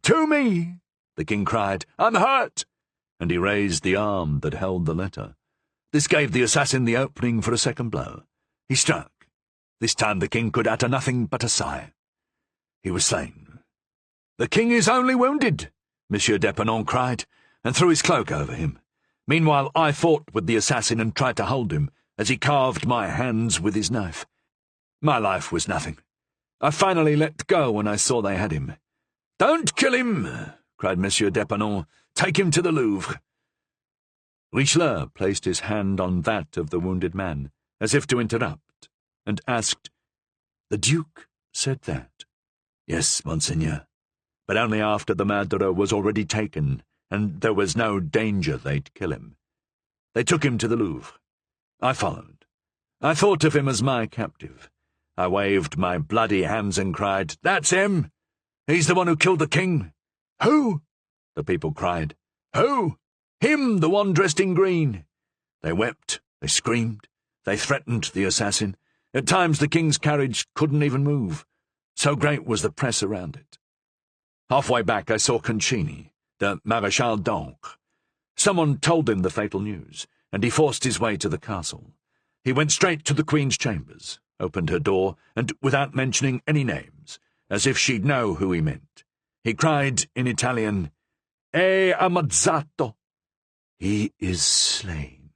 "To me!" the king cried. "I'm hurt!" And he raised the arm that held the letter. This gave the assassin the opening for a second blow. He struck. This time the king could utter nothing but a sigh. He was slain. "The king is only wounded," Monsieur d'Epernon cried, and threw his cloak over him. Meanwhile I fought with the assassin and tried to hold him, as he carved my hands with his knife. My life was nothing. I finally let go when I saw they had him. "Don't kill him!" cried Monsieur d'Epernon. "Take him to the Louvre." Richelieu placed his hand on that of the wounded man, as if to interrupt, and asked, "The Duke said that?" "Yes, Monseigneur, but only after the murderer was already taken, and there was no danger they'd kill him. They took him to the Louvre. I followed. I thought of him as my captive. I waved my bloody hands and cried, "That's him! He's the one who killed the king!" "Who?" the people cried. "Who? Him, the one dressed in green!" They wept, they screamed, they threatened the assassin. At times the king's carriage couldn't even move. So great was the press around it. Halfway back I saw Concini, the Maréchal d'Ancre. Someone told him the fatal news, and he forced his way to the castle. He went straight to the Queen's chambers, opened her door, and, without mentioning any names, as if she'd know who he meant, he cried in Italian, "È ammazzato!" "He is slain,"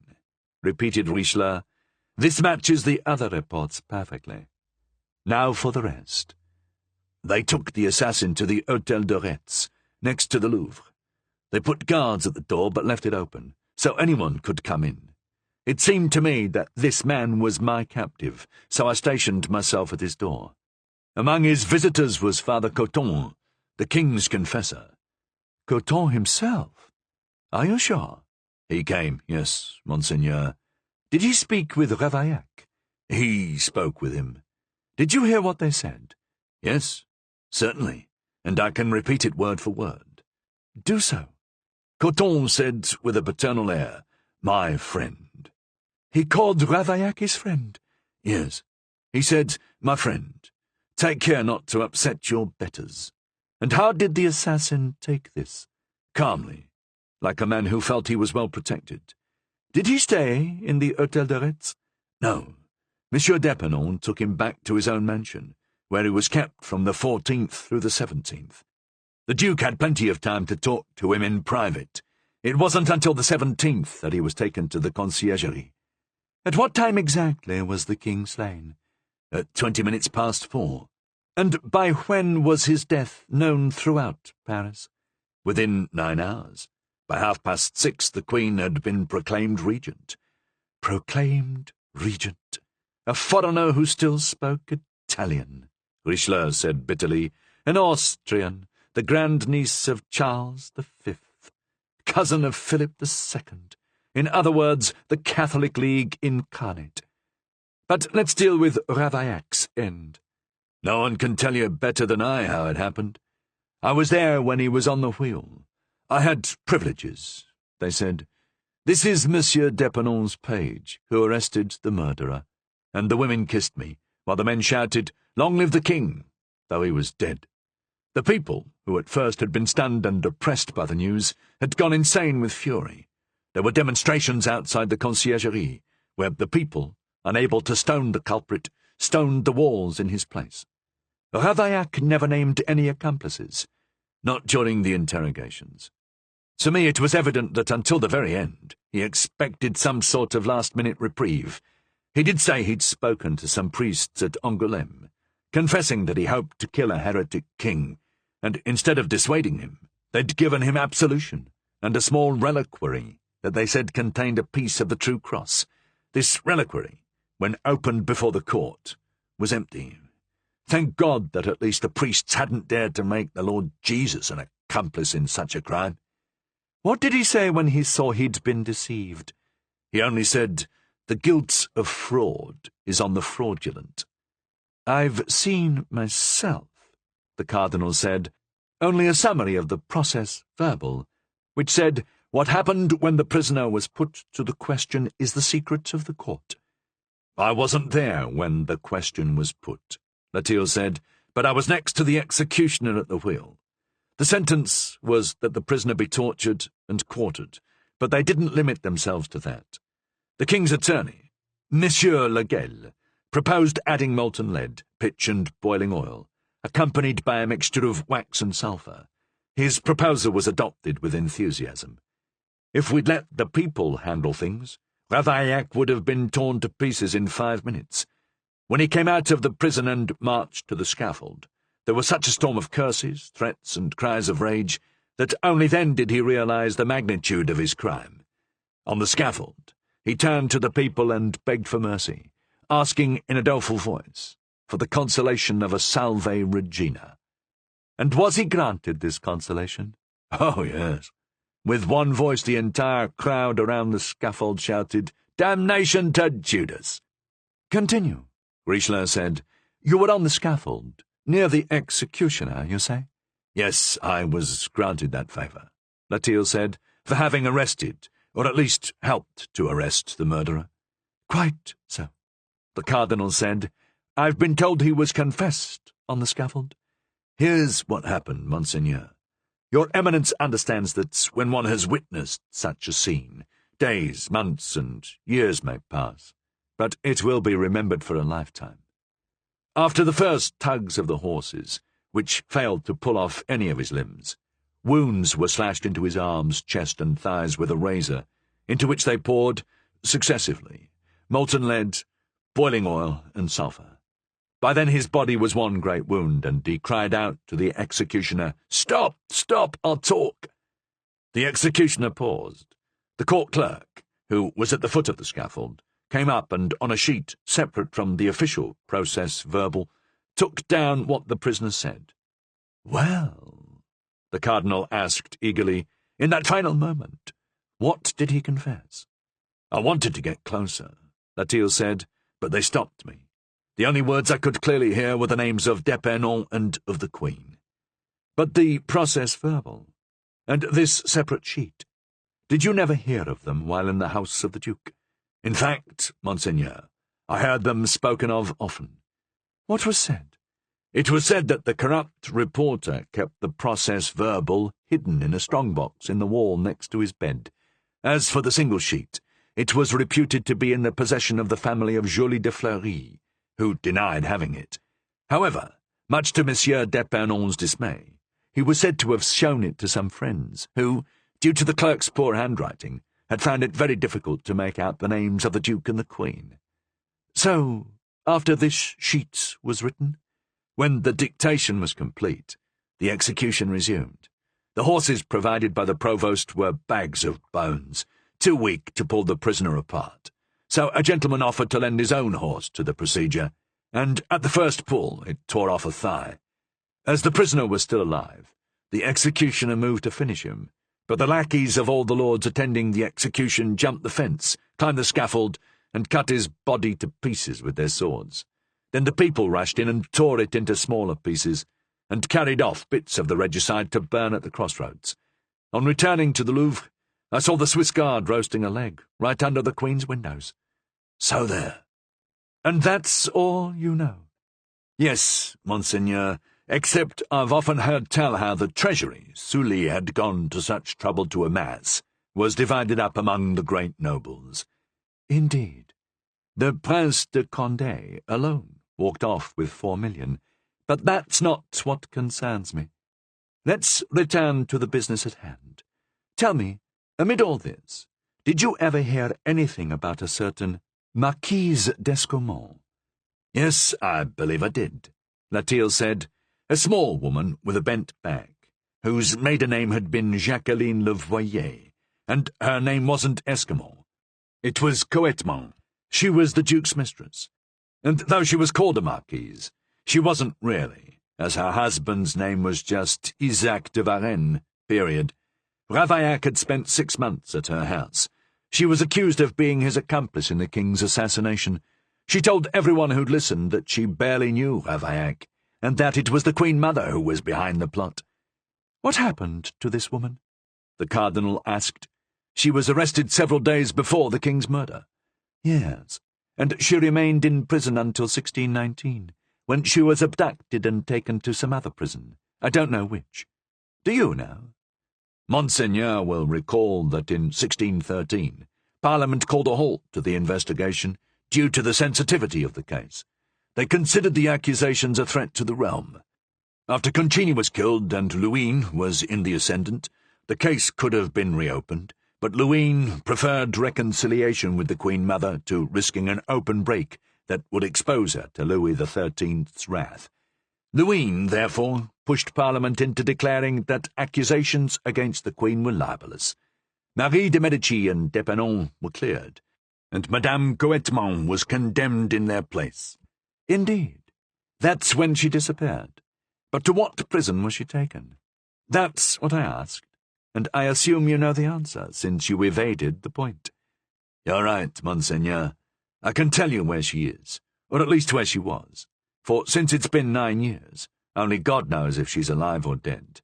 repeated Richelieu. "This matches the other reports perfectly. Now for the rest." They took the assassin to the Hôtel de Retz, next to the Louvre. They put guards at the door but left it open, so anyone could come in. It seemed to me that this man was my captive, so I stationed myself at his door. Among his visitors was Father Coton, the king's confessor. "Coton himself? Are you sure?" "He came, yes, Monseigneur." "Did he speak with Ravaillac?" "He spoke with him." "Did you hear what they said?" "Yes, certainly, and I can repeat it word for word." "Do so." Coton said with a paternal air, "My friend." "He called Ravaillac his friend?" "Yes. He said, 'My friend, take care not to upset your betters.'" "And how did the assassin take this?" "Calmly, like a man who felt he was well protected." "Did he stay in the Hôtel de Retz?" "No. Monsieur d'Epernon took him back to his own mansion, where he was kept from the 14th through the 17th. The Duke had plenty of time to talk to him in private. It wasn't until the 17th that he was taken to the conciergerie." "At what time exactly was the king slain?" "At 20 minutes past 4. "And by when was his death known throughout Paris?" "Within 9 hours. By 6:30 the Queen had been proclaimed regent." "Proclaimed regent? A foreigner who still spoke Italian," Richelieu said bitterly. "An Austrian, the grandniece of Charles V, cousin of Philip II. In other words, the Catholic League incarnate. But let's deal with Ravaillac's end." "No one can tell you better than I how it happened. I was there when he was on the wheel. I had privileges," they said. "This is Monsieur d'Epernon's page, who arrested the murderer." And the women kissed me, while the men shouted, "Long live the king," though he was dead. The people, who at first had been stunned and oppressed by the news, had gone insane with fury. There were demonstrations outside the conciergerie, where the people, unable to stone the culprit, stoned the walls in his place. Ravaillac never named any accomplices, not during the interrogations. To me it was evident that until the very end he expected some sort of last-minute reprieve. He did say he'd spoken to some priests at Angoulême, confessing that he hoped to kill a heretic king, and instead of dissuading him, they'd given him absolution and a small reliquary that they said contained a piece of the true cross. This reliquary, when opened before the court, was empty. Thank God that at least the priests hadn't dared to make the Lord Jesus an accomplice in such a crime. "What did he say when he saw he'd been deceived?" "He only said, 'The guilt of fraud is on the fraudulent.'" "I've seen myself," the cardinal said, "only a summary of the process verbal, which said, 'What happened when the prisoner was put to the question is the secret of the court.'" "I wasn't there when the question was put," Latil said, "but I was next to the executioner at the wheel. The sentence was that the prisoner be tortured and quartered, but they didn't limit themselves to that. The king's attorney, Monsieur Leguel, proposed adding molten lead, pitch and boiling oil, accompanied by a mixture of wax and sulphur. His proposal was adopted with enthusiasm. If we'd let the people handle things, Ravaillac would have been torn to pieces in 5 minutes. When he came out of the prison and marched to the scaffold, there was such a storm of curses, threats, and cries of rage that only then did he realize the magnitude of his crime. On the scaffold, he turned to the people and begged for mercy, asking in a doleful voice for the consolation of a Salve Regina. And was he granted this consolation? Oh, yes. With one voice the entire crowd around the scaffold shouted, "Damnation to Judas!" "Continue," Richelieu said. You were on the scaffold, near the executioner, you say? Yes, I was granted that favour, Latil said, for having arrested, or at least helped to arrest the murderer. Quite so, the cardinal said. I've been told he was confessed on the scaffold. Here's what happened, Monseigneur. Your Eminence understands that when one has witnessed such a scene, days, months, and years may pass, but it will be remembered for a lifetime. After the first tugs of the horses, which failed to pull off any of his limbs, wounds were slashed into his arms, chest, and thighs with a razor, into which they poured, successively, molten lead, boiling oil, and sulphur. By then his body was one great wound, and he cried out to the executioner, "Stop! Stop! I'll talk!" The executioner paused. The court clerk, who was at the foot of the scaffold, came up and, on a sheet separate from the official process verbal, took down what the prisoner said. "Well," the cardinal asked eagerly, in that final moment, what did he confess? "I wanted to get closer," Latil said, "but they stopped me. The only words I could clearly hear were the names of d'Epernon and of the Queen. But the process verbal, and this separate sheet, did you never hear of them while in the house of the Duke? In fact, Monseigneur, I heard them spoken of often." "What was said?" "It was said that the corrupt reporter kept the process verbal hidden in a strong-box in the wall next to his bed. As for the single sheet, it was reputed to be in the possession of the family of Joly de Fleury, who denied having it. However, much to Monsieur d'Epernon's dismay, he was said to have shown it to some friends, who, due to the clerk's poor handwriting, had found it very difficult to make out the names of the Duke and the Queen. So, after this sheet was written, when the dictation was complete, the execution resumed. The horses provided by the provost were bags of bones, too weak to pull the prisoner apart. So a gentleman offered to lend his own horse to the procedure, and at the first pull it tore off a thigh. As the prisoner was still alive, the executioner moved to finish him, but the lackeys of all the lords attending the execution jumped the fence, climbed the scaffold, and cut his body to pieces with their swords. Then the people rushed in and tore it into smaller pieces, and carried off bits of the regicide to burn at the crossroads. On returning to the Louvre, I saw the Swiss guard roasting a leg right under the Queen's windows. So there. And that's all you know? Yes, Monseigneur, except I've often heard tell how the treasury Sully had gone to such trouble to amass was divided up among the great nobles. Indeed. The Prince de Condé alone walked off with 4 million, but that's not what concerns me. Let's return to the business at hand. Tell me, amid all this, did you ever hear anything about a certain Marquise d'Escoumont? Yes, I believe I did, Latil said, a small woman with a bent back, whose maiden name had been Jacqueline Levoyer, and her name wasn't Escoumont. It was Coettement. She was the Duke's mistress, and though she was called a marquise, she wasn't really, as her husband's name was just Isaac de Varenne, period. Ravaillac had spent 6 months at her house. She was accused of being his accomplice in the king's assassination. She told everyone who'd listened that she barely knew Ravaillac, and that it was the Queen Mother who was behind the plot. What happened to this woman? The cardinal asked. She was arrested several days before the king's murder. Yes, and she remained in prison until 1619, when she was abducted and taken to some other prison. I don't know which. Do you know? Monseigneur will recall that in 1613, Parliament called a halt to the investigation due to the sensitivity of the case. They considered the accusations a threat to the realm. After Concini was killed and Luynes was in the ascendant, the case could have been reopened, but Luynes preferred reconciliation with the Queen Mother to risking an open break that would expose her to Louis XIII's wrath. Luynes, therefore, pushed Parliament into declaring that accusations against the Queen were libellous. Marie de Medici and d'Epernon were cleared, and Madame Coettement was condemned in their place. Indeed. That's when she disappeared. But to what prison was she taken? That's what I asked, and I assume you know the answer, since you evaded the point. You're right, Monseigneur. I can tell you where she is, or at least where she was. for since it's been 9 years, only God knows if she's alive or dead."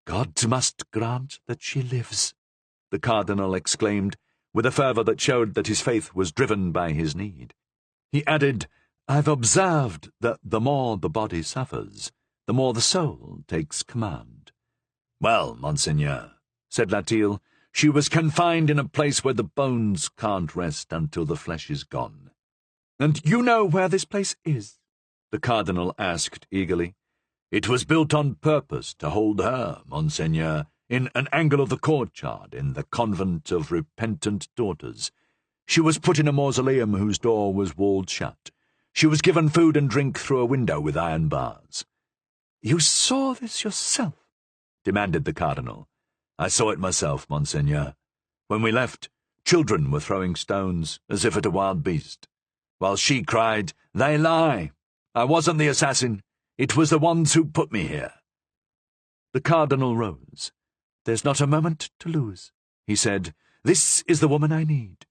"God must grant that she lives," the cardinal exclaimed, with a fervour that showed that his faith was driven by his need. He added, "I've observed that the more the body suffers, the more the soul takes command." "Well, Monseigneur," said Latil, "she was confined in a place where the bones can't rest until the flesh is gone." "And you know where this place is?" the cardinal asked eagerly. "It was built on purpose to hold her, Monseigneur, in an angle of the courtyard in the convent of repentant daughters. She was put in a mausoleum whose door was walled shut. She was given food and drink through a window with iron bars." "You saw this yourself?" demanded the cardinal. "I saw it myself, Monseigneur. When we left, children were throwing stones, as if at a wild beast, while she cried, 'They lie! I wasn't the assassin. It was the ones who put me here.'" The cardinal rose. "There's not a moment to lose," he said. "This is the woman I need."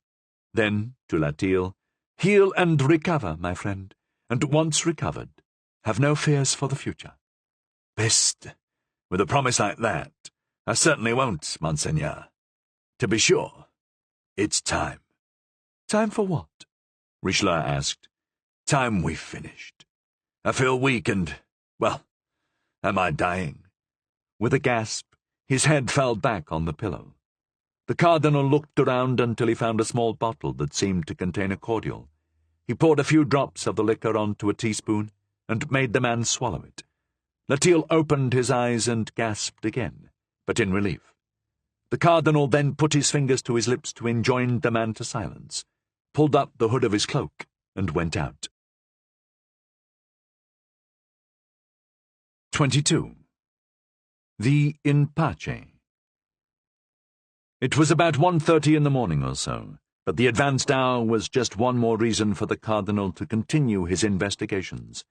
Then, to Latil, "Heal and recover, my friend, and once recovered, have no fears for the future." "Best, with a promise like that, I certainly won't, Monseigneur. To be sure, it's time." "Time for what?" Richelieu asked. "Time we've finished. I feel weak and, well, am I dying?" With a gasp, his head fell back on the pillow. The cardinal looked around until he found a small bottle that seemed to contain a cordial. He poured a few drops of the liquor onto a teaspoon and made the man swallow it. Latil opened his eyes and gasped again, but in relief. The cardinal then put his fingers to his lips to enjoin the man to silence, pulled up the hood of his cloak, and went out. 22. The In Pace. It was about 1:30 in the morning or so, but the advanced hour was just one more reason for the cardinal to continue his investigations.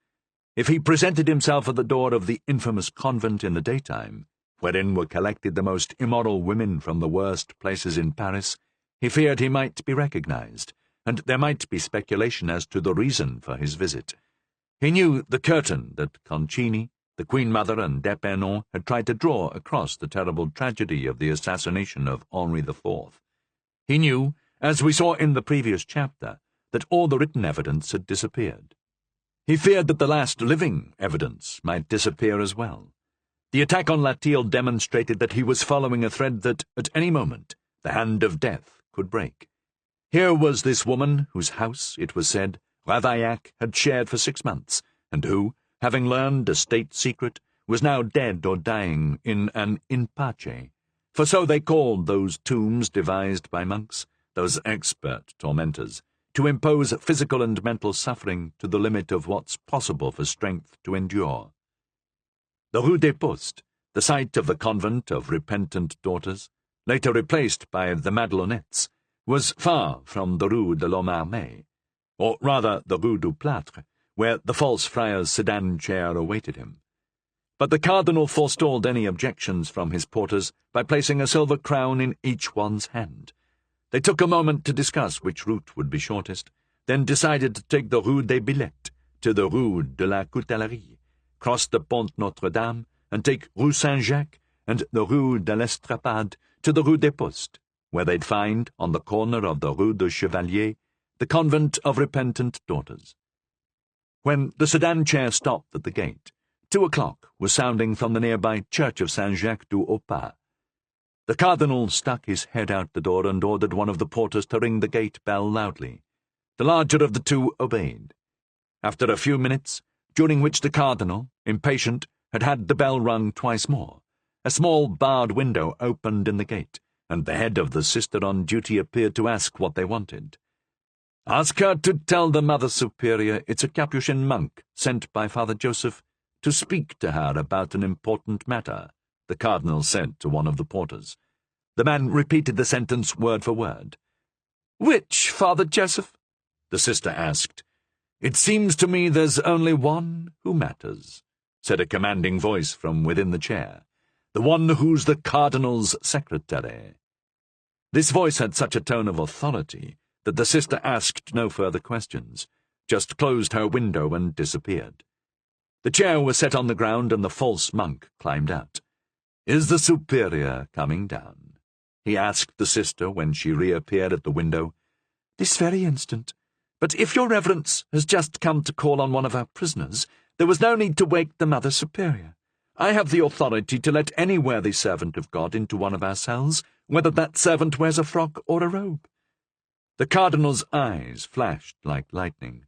If he presented himself at the door of the infamous convent in the daytime, wherein were collected the most immoral women from the worst places in Paris, he feared he might be recognized, and there might be speculation as to the reason for his visit. He knew the curtain that Concini, the Queen Mother, and d'Epernon had tried to draw across the terrible tragedy of the assassination of Henri IV. He knew, as we saw in the previous chapter, that all the written evidence had disappeared. He feared that the last living evidence might disappear as well. The attack on Latil demonstrated that he was following a thread that, at any moment, the hand of death could break. Here was this woman whose house, it was said, Ravaillac had shared for 6 months, and who, having learned a state secret, was now dead or dying in an in pace, for so they called those tombs devised by monks, those expert tormentors, to impose physical and mental suffering to the limit of what's possible for strength to endure. The Rue des Postes, the site of the convent of repentant daughters, later replaced by the Madelonettes, was far from the Rue de l'Homme Armé, or rather the Rue du Plâtre, where the false friar's sedan chair awaited him. But the cardinal forestalled any objections from his porters by placing a silver crown in each one's hand. They took a moment to discuss which route would be shortest, then decided to take the Rue des Billettes to the Rue de la Coutellerie, cross the Pont Notre-Dame, and take Rue Saint-Jacques and the Rue de l'Estrapade to the Rue des Postes, where they'd find, on the corner of the Rue de Chevalier, the convent of repentant daughters. When the sedan chair stopped at the gate, 2 o'clock was sounding from the nearby church of Saint-Jacques-du-Haut-Pas. The cardinal stuck his head out the door and ordered one of the porters to ring the gate bell loudly. The larger of the two obeyed. After a few minutes, during which the cardinal, impatient, had had the bell rung twice more, a small barred window opened in the gate, and the head of the sister on duty appeared to ask what they wanted. "Ask her to tell the Mother Superior it's a Capuchin monk sent by Father Joseph to speak to her about an important matter," the cardinal said to one of the porters. The man repeated the sentence word for word. "Which Father Joseph?" the sister asked. "It seems to me there's only one who matters," said a commanding voice from within the chair. "The one who's the cardinal's secretary." This voice had such a tone of authority that the sister asked no further questions, just closed her window and disappeared. The chair was set on the ground, and the false monk climbed out. "Is the superior coming down?" he asked the sister when she reappeared at the window. "This very instant. But if your reverence has just come to call on one of our prisoners, there was no need to wake the Mother Superior. I have the authority to let any worthy servant of God into one of our cells, whether that servant wears a frock or a robe." The cardinal's eyes flashed like lightning.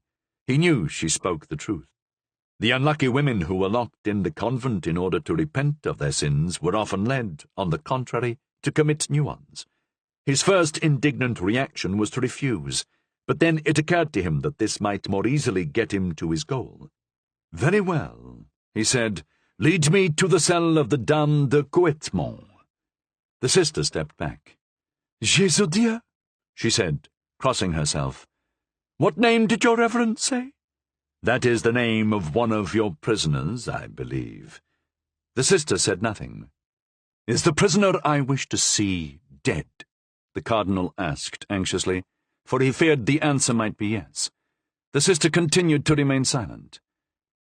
He knew she spoke the truth. The unlucky women who were locked in the convent in order to repent of their sins were often led, on the contrary, to commit new ones. His first indignant reaction was to refuse, but then it occurred to him that this might more easily get him to his goal. "Very well," he said. "Lead me to the cell of the Dame de Coetmont." The sister stepped back. "Jésus Dieu," she said, crossing herself. "What name did your reverence say?" "That is the name of one of your prisoners, I believe." The sister said nothing. "Is the prisoner I wish to see dead?" the cardinal asked anxiously, for he feared the answer might be yes. The sister continued to remain silent.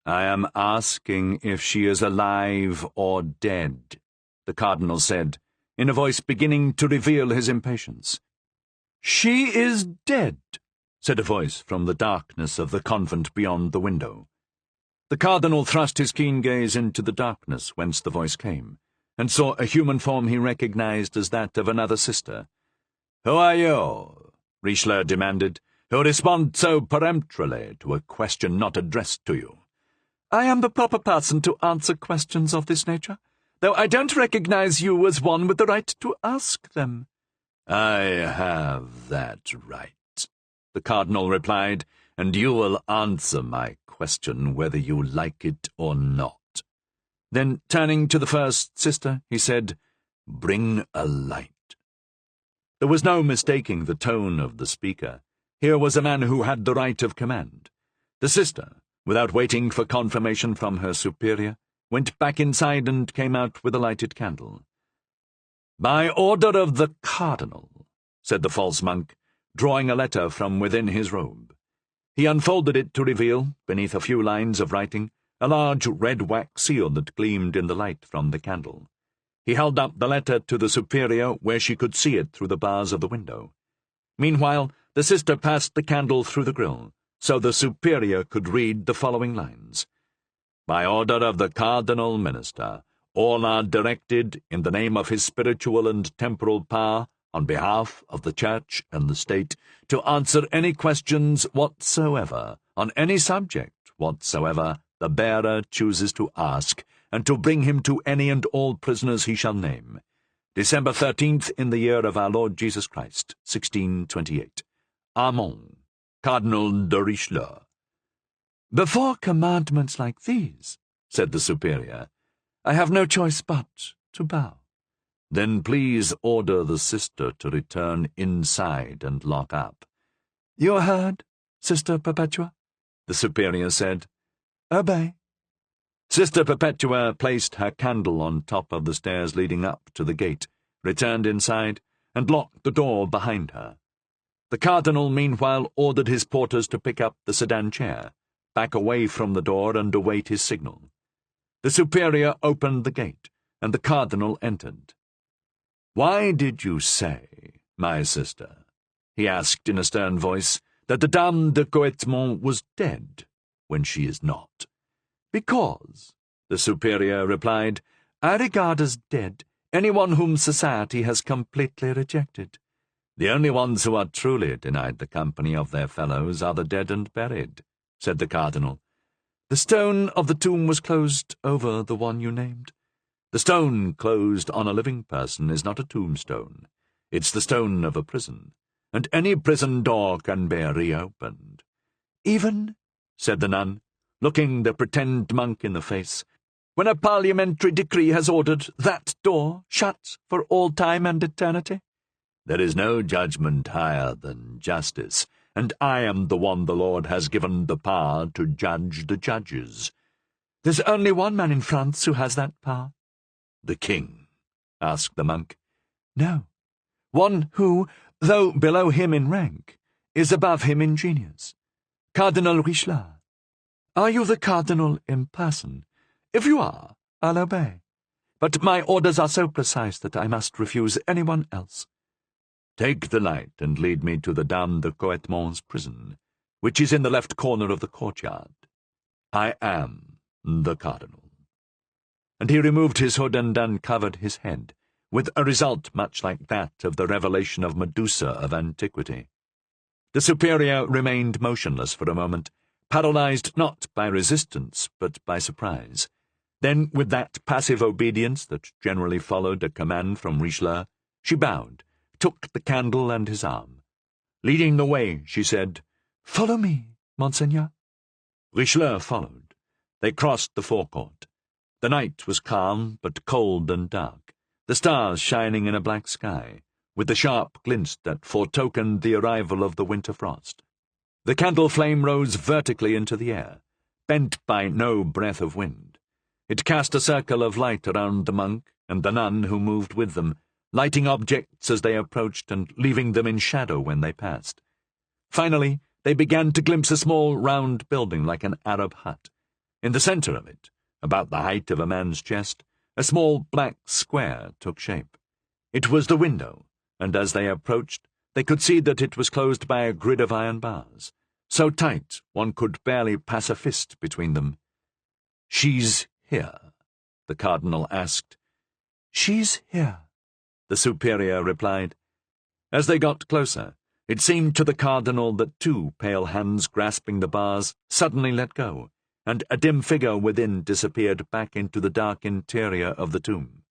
"I am asking if she is alive or dead," the cardinal said, in a voice beginning to reveal his impatience. "She is dead," said a voice from the darkness of the convent beyond the window. The cardinal thrust his keen gaze into the darkness whence the voice came, and saw a human form he recognized as that of another sister. "Who are you?" Richelieu demanded, "who respond so peremptorily to a question not addressed to you?" "I am the proper person to answer questions of this nature, though I don't recognize you as one with the right to ask them." "I have that right," the cardinal replied, "and you will answer my question whether you like it or not." Then, turning to the first sister, he said, "Bring a light." There was no mistaking the tone of the speaker. Here was a man who had the right of command. The sister, without waiting for confirmation from her superior, went back inside and came out with a lighted candle. "By order of the cardinal," said the false monk, drawing a letter from within his robe. He unfolded it to reveal, beneath a few lines of writing, a large red wax seal that gleamed in the light from the candle. He held up the letter to the superior where she could see it through the bars of the window. Meanwhile, the sister passed the candle through the grille, so the superior could read the following lines. "By order of the cardinal minister, all are directed, in the name of his spiritual and temporal power, on behalf of the Church and the State, to answer any questions whatsoever, on any subject whatsoever, the bearer chooses to ask, and to bring him to any and all prisoners he shall name. December 13th, in the year of our Lord Jesus Christ, 1628. Amen. Cardinal de Richelieu." "Before commandments like these," said the superior, "I have no choice but to bow." "Then please order the sister to return inside and lock up." "You heard, Sister Perpetua?" the superior said. "Obey." Sister Perpetua placed her candle on top of the stairs leading up to the gate, returned inside, and locked the door behind her. The cardinal, meanwhile, ordered his porters to pick up the sedan chair, back away from the door, and await his signal. The superior opened the gate, and the cardinal entered. "Why did you say, my sister," he asked in a stern voice, "that the Dame de Coetmont was dead, when she is not?" "Because," the superior replied, "I regard as dead anyone whom society has completely rejected." "The only ones who are truly denied the company of their fellows are the dead and buried," said the cardinal. "The stone of the tomb was closed over the one you named." "The stone closed on a living person is not a tombstone. It's the stone of a prison, and any prison door can be reopened." "Even," said the nun, looking the pretend monk in the face, "when a parliamentary decree has ordered that door shut for all time and eternity?" "There is no judgment higher than justice, and I am the one the Lord has given the power to judge the judges." "There's only one man in France who has that power." "The king?" asked the monk. "No, one who, though below him in rank, is above him in genius. Cardinal Richelieu." Are you the Cardinal in person? If you are, I'll obey. But my orders are so precise that I must refuse anyone else. Take the light and lead me to the Dame de Coetmont's prison, which is in the left corner of the courtyard. I am the Cardinal. And he removed his hood and uncovered his head, with a result much like that of the revelation of Medusa of antiquity. The superior remained motionless for a moment, paralyzed not by resistance but by surprise. Then, with that passive obedience that generally followed a command from Richelieu, she bowed, took the candle and his arm. Leading the way, she said, "Follow me, Monseigneur." Richelieu followed. They crossed the forecourt. The night was calm, but cold and dark, the stars shining in a black sky, with the sharp glints that foretokened the arrival of the winter frost. The candle flame rose vertically into the air, bent by no breath of wind. It cast a circle of light around the monk and the nun who moved with them, lighting objects as they approached and leaving them in shadow when they passed. Finally, they began to glimpse a small round building like an Arab hut. In the centre of it, about the height of a man's chest, a small black square took shape. It was the window, and as they approached, they could see that it was closed by a grid of iron bars, so tight one could barely pass a fist between them. "She's here?" the Cardinal asked. "She's here," the superior replied. As they got closer, it seemed to the Cardinal that two pale hands grasping the bars suddenly let go, and a dim figure within disappeared back into the dark interior of the tomb.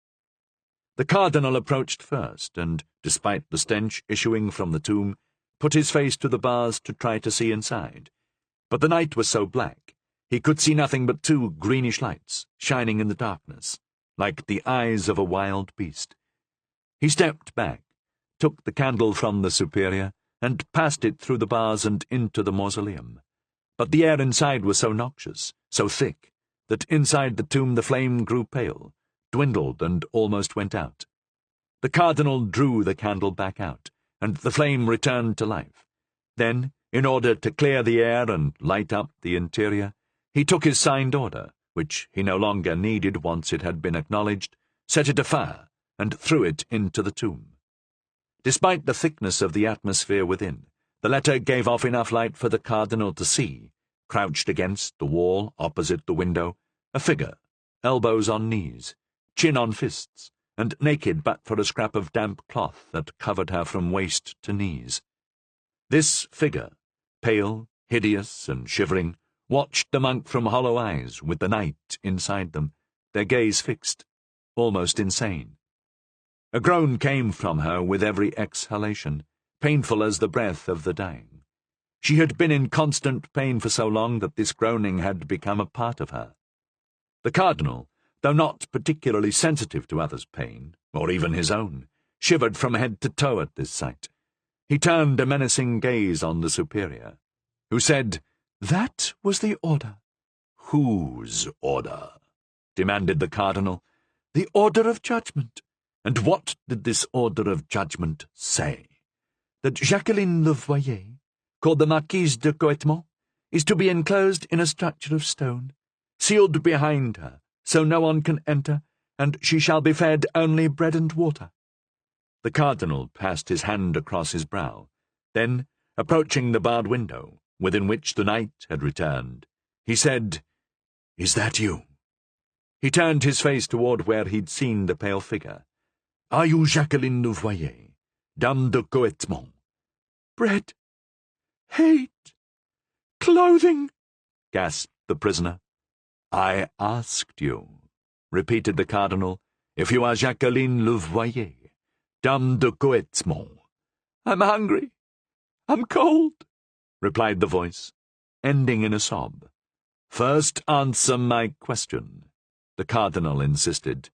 The Cardinal approached first, and, despite the stench issuing from the tomb, put his face to the bars to try to see inside. But the night was so black, he could see nothing but two greenish lights, shining in the darkness, like the eyes of a wild beast. He stepped back, took the candle from the superior, and passed it through the bars and into the mausoleum. But the air inside was so noxious, so thick, that inside the tomb the flame grew pale, dwindled and almost went out. The Cardinal drew the candle back out, and the flame returned to life. Then, in order to clear the air and light up the interior, he took his signed order, which he no longer needed once it had been acknowledged, set it afire, and threw it into the tomb. Despite the thickness of the atmosphere within, the letter gave off enough light for the Cardinal to see, crouched against the wall opposite the window, a figure, elbows on knees, chin on fists, and naked but for a scrap of damp cloth that covered her from waist to knees. This figure, pale, hideous, and shivering, watched the monk from hollow eyes with the night inside them, their gaze fixed, almost insane. A groan came from her with every exhalation, painful as the breath of the dying. She had been in constant pain for so long that this groaning had become a part of her. The Cardinal, though not particularly sensitive to others' pain, or even his own, shivered from head to toe at this sight. He turned a menacing gaze on the superior, who said, "That was the order." "Whose order?" demanded the Cardinal. "The order of judgment." "And what did this order of judgment say?" "That Jacqueline Levoyer, called the Marquise de Coetmont, is to be enclosed in a structure of stone, sealed behind her, so no one can enter, and she shall be fed only bread and water." The Cardinal passed his hand across his brow. Then, approaching the barred window, within which the night had returned, he said, "Is that you?" He turned his face toward where he'd seen the pale figure. "Are you Jacqueline Levoyer, Dame de Coetmont?" "Bread, hate, clothing," gasped the prisoner. "I asked you," repeated the Cardinal, "if you are Jacqueline Levoyer, Dame de Coetmont." "I'm hungry. I'm cold," replied the voice, ending in a sob. "First answer my question," the Cardinal insisted.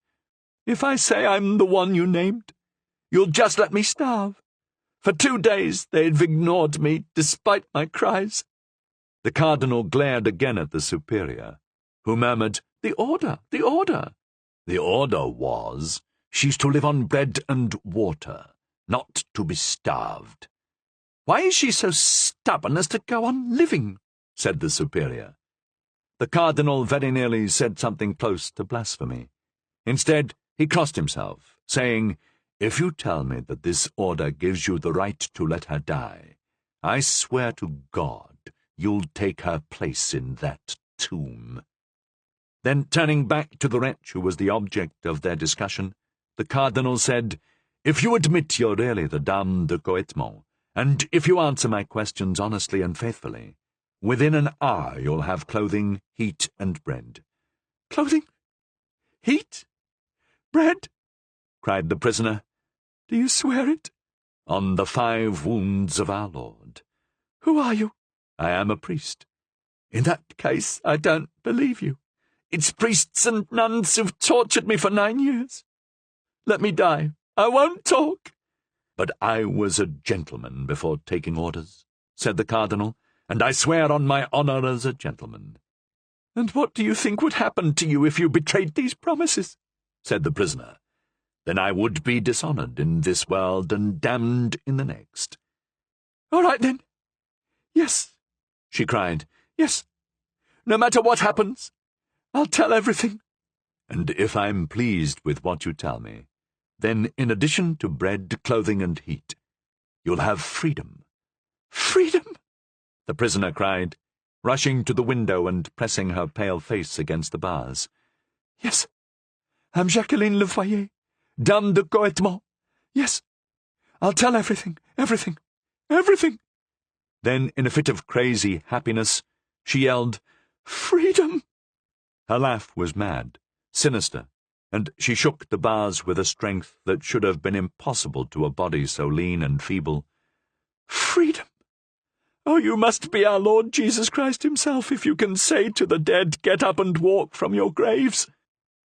"If I say I'm the one you named, you'll just let me starve. For 2 days they've ignored me, despite my cries." The Cardinal glared again at the superior, who murmured, "The order, the order." "The order was, she's to live on bread and water, not to be starved." "Why is she so stubborn as to go on living?" said the superior. The cardinal very nearly said something close to blasphemy. Instead, he crossed himself, saying, "If you tell me that this order gives you the right to let her die, I swear to God you'll take her place in that tomb." Then, turning back to the wretch who was the object of their discussion, the cardinal said, "If you admit you're really the Dame de Coetmont, and if you answer my questions honestly and faithfully, within an hour you'll have clothing, heat, and bread." "Clothing? Heat? Bread?" cried the prisoner. "Do you swear it?" "On the 5 wounds of our Lord." "Who are you?" "I am a priest." "In that case, I don't believe you. It's priests and nuns who've tortured me for 9 years. Let me die. I won't talk." "But I was a gentleman before taking orders," said the cardinal, "and I swear on my honour as a gentleman." "And what do you think would happen to you if you betrayed these promises?" said the prisoner. "Then I would be dishonoured in this world and damned in the next." "All right, then. Yes," she cried. "Yes. No matter what happens, I'll tell everything." "And if I'm pleased with what you tell me, then in addition to bread, clothing, and heat, you'll have freedom." "Freedom?" the prisoner cried, rushing to the window and pressing her pale face against the bars. "Yes. I'm Jacqueline Le Foyer, Dame de Coetmont. Yes. I'll tell everything, everything, everything." Then, in a fit of crazy happiness, she yelled, "Freedom!" Her laugh was mad, sinister, and she shook the bars with a strength that should have been impossible to a body so lean and feeble. "Freedom! Oh, you must be our Lord Jesus Christ himself if you can say to the dead, 'Get up and walk from your graves.'"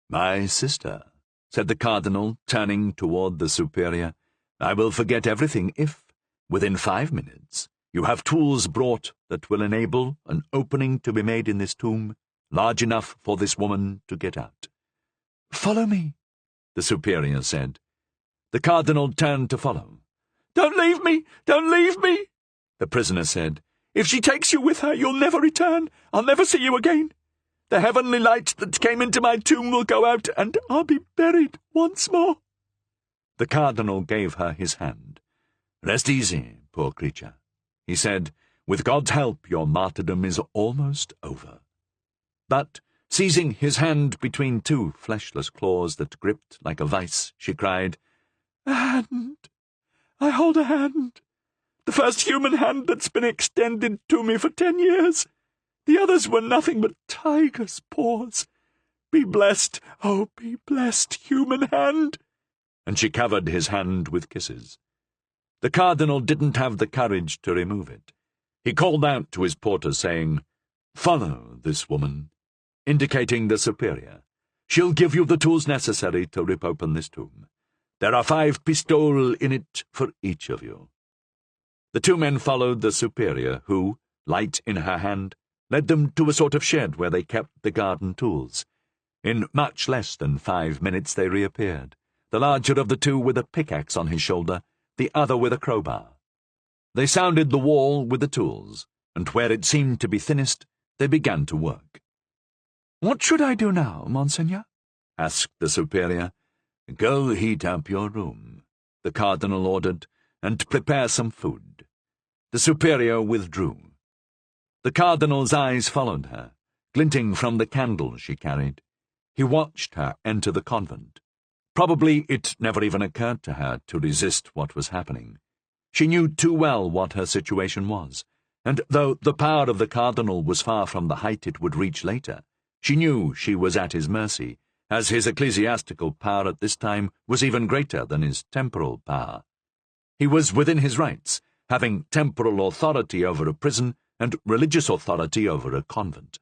"My sister," said the cardinal, turning toward the superior, "I will forget everything if, within 5 minutes, you have tools brought that will enable an opening to be made in this tomb, large enough for this woman to get out." "Follow me," the superior said. The cardinal turned to follow. "Don't leave me! Don't leave me!" the prisoner said. "If she takes you with her, you'll never return. I'll never see you again. The heavenly light that came into my tomb will go out, and I'll be buried once more." The cardinal gave her his hand. "Rest easy, poor creature," he said. "With God's help, your martyrdom is almost over." But, seizing his hand between 2 fleshless claws that gripped like a vice, she cried, "A hand! I hold a hand! The first human hand that's been extended to me for 10 years. The others were nothing but tiger's paws. Be blessed, oh, be blessed, human hand!" And she covered his hand with kisses. The cardinal didn't have the courage to remove it. He called out to his porter, saying, "Follow this woman," indicating the superior. "She'll give you the tools necessary to rip open this tomb. There are 5 pistoles in it for each of you." The 2 men followed the superior, who, light in her hand, led them to a sort of shed where they kept the garden tools. In much less than 5 minutes they reappeared, the larger of the 2 with a pickaxe on his shoulder, the other with a crowbar. They sounded the wall with the tools, and where it seemed to be thinnest, they began to work. "What should I do now, Monseigneur?" asked the superior. "Go heat up your room," the cardinal ordered, "and prepare some food." The superior withdrew. The cardinal's eyes followed her, glinting from the candle she carried. He watched her enter the convent. Probably it never even occurred to her to resist what was happening. She knew too well what her situation was, and though the power of the cardinal was far from the height it would reach later, she knew she was at his mercy, as his ecclesiastical power at this time was even greater than his temporal power. He was within his rights, having temporal authority over a prison and religious authority over a convent.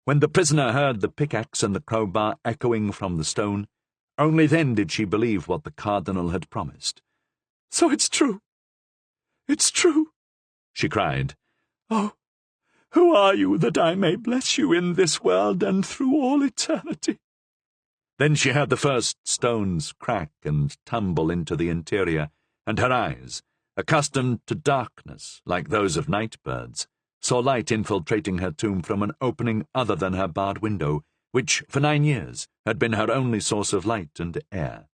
When the prisoner heard the pickaxe and the crowbar echoing from the stone, only then did she believe what the cardinal had promised. "So it's true! It's true!" she cried. "Oh, who are you that I may bless you in this world and through all eternity?" Then she heard the first stones crack and tumble into the interior, and her eyes, accustomed to darkness like those of night birds, saw light infiltrating her tomb from an opening other than her barred window, which, for 9 years, had been her only source of light and air.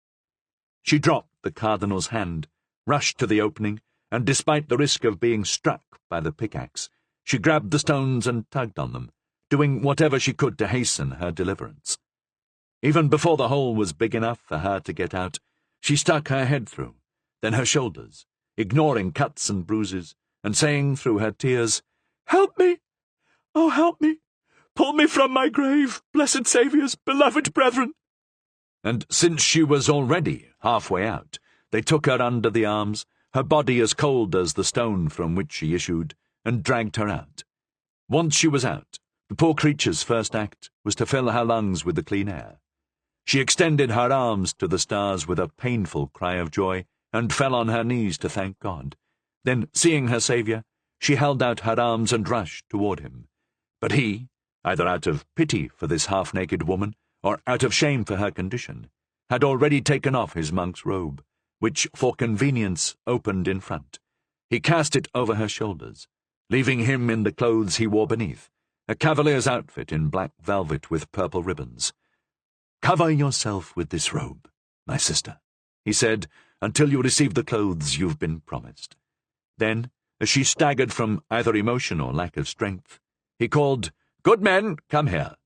She dropped the cardinal's hand, rushed to the opening, and despite the risk of being struck by the pickaxe, she grabbed the stones and tugged on them, doing whatever she could to hasten her deliverance. Even before the hole was big enough for her to get out, she stuck her head through, then her shoulders, ignoring cuts and bruises, and saying through her tears, "Help me! Oh, help me! Pull me from my grave, blessed Saviours, beloved brethren!" And since she was already halfway out, they took her under the arms, her body as cold as the stone from which she issued, and dragged her out. Once she was out, the poor creature's first act was to fill her lungs with the clean air. She extended her arms to the stars with a painful cry of joy, and fell on her knees to thank God. Then, seeing her Saviour, she held out her arms and rushed toward him. But he, either out of pity for this half-naked woman, or out of shame for her condition, had already taken off his monk's robe, which for convenience opened in front. He cast it over her shoulders, leaving him in the clothes he wore beneath, a cavalier's outfit in black velvet with purple ribbons. "Cover yourself with this robe, my sister," he said, "until you receive the clothes you've been promised." Then, as she staggered from either emotion or lack of strength, he called, "Good men, come here."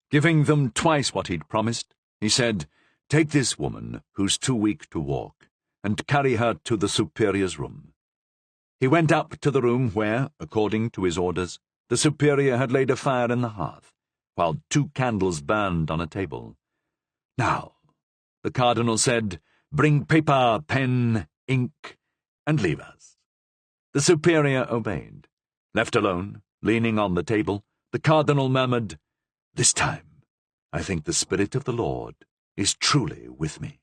Giving them twice what he'd promised, he said, "Take this woman, who's too weak to walk, and carry her to the superior's room." He went up to the room where, according to his orders, the superior had laid a fire in the hearth, while 2 candles burned on a table. "Now," the cardinal said, "bring paper, pen, ink, and leave us." The superior obeyed. Left alone, leaning on the table, the cardinal murmured, "This time, I think the Spirit of the Lord is truly with me."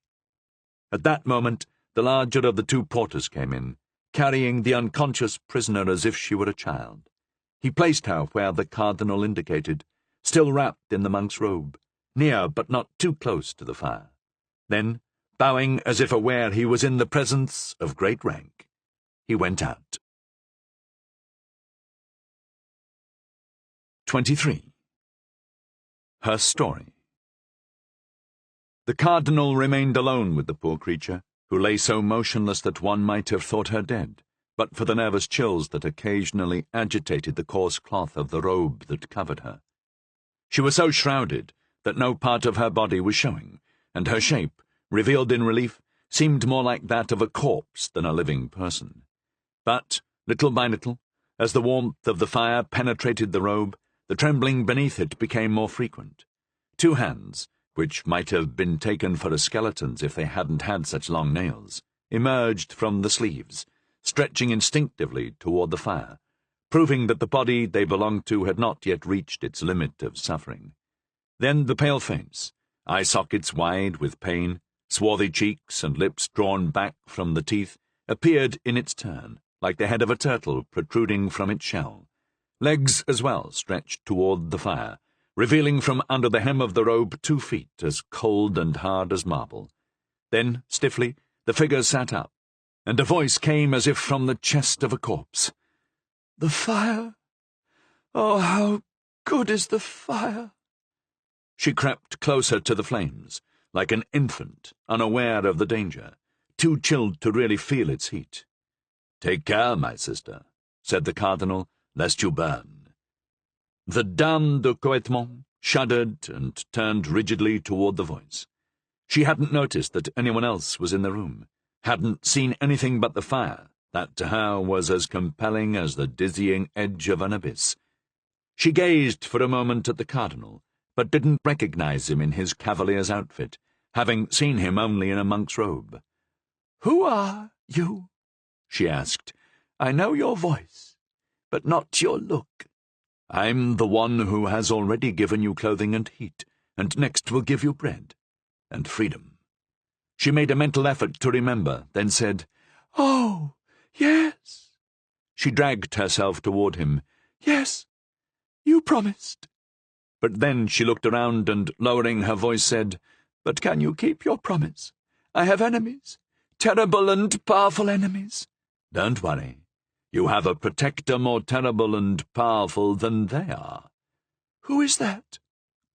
At that moment, the larger of the 2 porters came in, carrying the unconscious prisoner as if she were a child. He placed her where the cardinal indicated, still wrapped in the monk's robe, near but not too close to the fire. Then, bowing as if aware he was in the presence of great rank, he went out. 23. Her story. The cardinal remained alone with the poor creature, who lay so motionless that one might have thought her dead, but for the nervous chills that occasionally agitated the coarse cloth of the robe that covered her. She was so shrouded that no part of her body was showing, and her shape, revealed in relief, seemed more like that of a corpse than a living person. But, little by little, as the warmth of the fire penetrated the robe, the trembling beneath it became more frequent. 2 hands, which might have been taken for a skeleton's if they hadn't had such long nails, emerged from the sleeves, stretching instinctively toward the fire, proving that the body they belonged to had not yet reached its limit of suffering. Then the pale face, eye sockets wide with pain, swarthy cheeks and lips drawn back from the teeth, appeared in its turn, like the head of a turtle protruding from its shell. Legs as well stretched toward the fire, revealing from under the hem of the robe 2 feet as cold and hard as marble. Then, stiffly, the figure sat up, and a voice came as if from the chest of a corpse. "The fire! Oh, how good is the fire!" She crept closer to the flames, like an infant, unaware of the danger, too chilled to really feel its heat. "Take care, my sister," said the cardinal, "lest you burn." The Dame de Coettement shuddered and turned rigidly toward the voice. She hadn't noticed that anyone else was in the room, hadn't seen anything but the fire, that to her was as compelling as the dizzying edge of an abyss. She gazed for a moment at the cardinal, but didn't recognize him in his cavalier's outfit, having seen him only in a monk's robe. "Who are you?" she asked. "I know your voice, but not your look." "I'm the one who has already given you clothing and heat, and next will give you bread and freedom." She made a mental effort to remember, then said, "Oh, yes." She dragged herself toward him. "Yes, you promised." But then she looked around and, lowering her voice, said, "But can you keep your promise? I have enemies, terrible and powerful enemies." "Don't worry. You have a protector more terrible and powerful than they are. Who is that?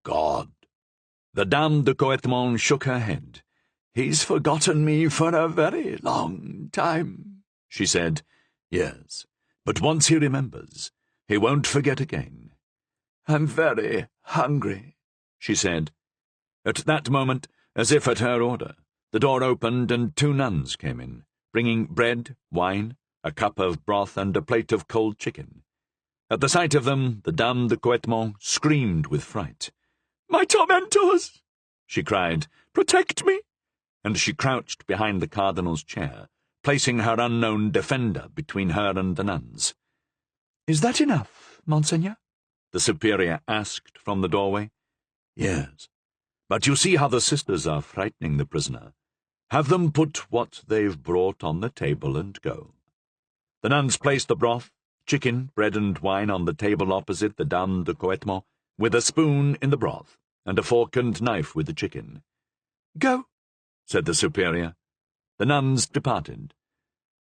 God. The Dame de Coetmont shook her head. He's forgotten me for a very long time, she said. Yes, but once he remembers, he won't forget again. I'm very hungry, she said. At that moment, as if at her order, the door opened and 2 nuns came in, bringing bread, wine, a cup of broth, and a plate of cold chicken. At the sight of them, the Dame de Coetmont screamed with fright. "My tormentors!" she cried. "Protect me!" And she crouched behind the cardinal's chair, placing her unknown defender between her and the nuns. "Is that enough, Monseigneur?" the superior asked from the doorway. "Yes, but you see how the sisters are frightening the prisoner. Have them put what they've brought on the table and go." The nuns placed the broth, chicken, bread and wine on the table opposite the Dame de Coetmont, with a spoon in the broth, and a fork and knife with the chicken. "Go," said the superior. The nuns departed.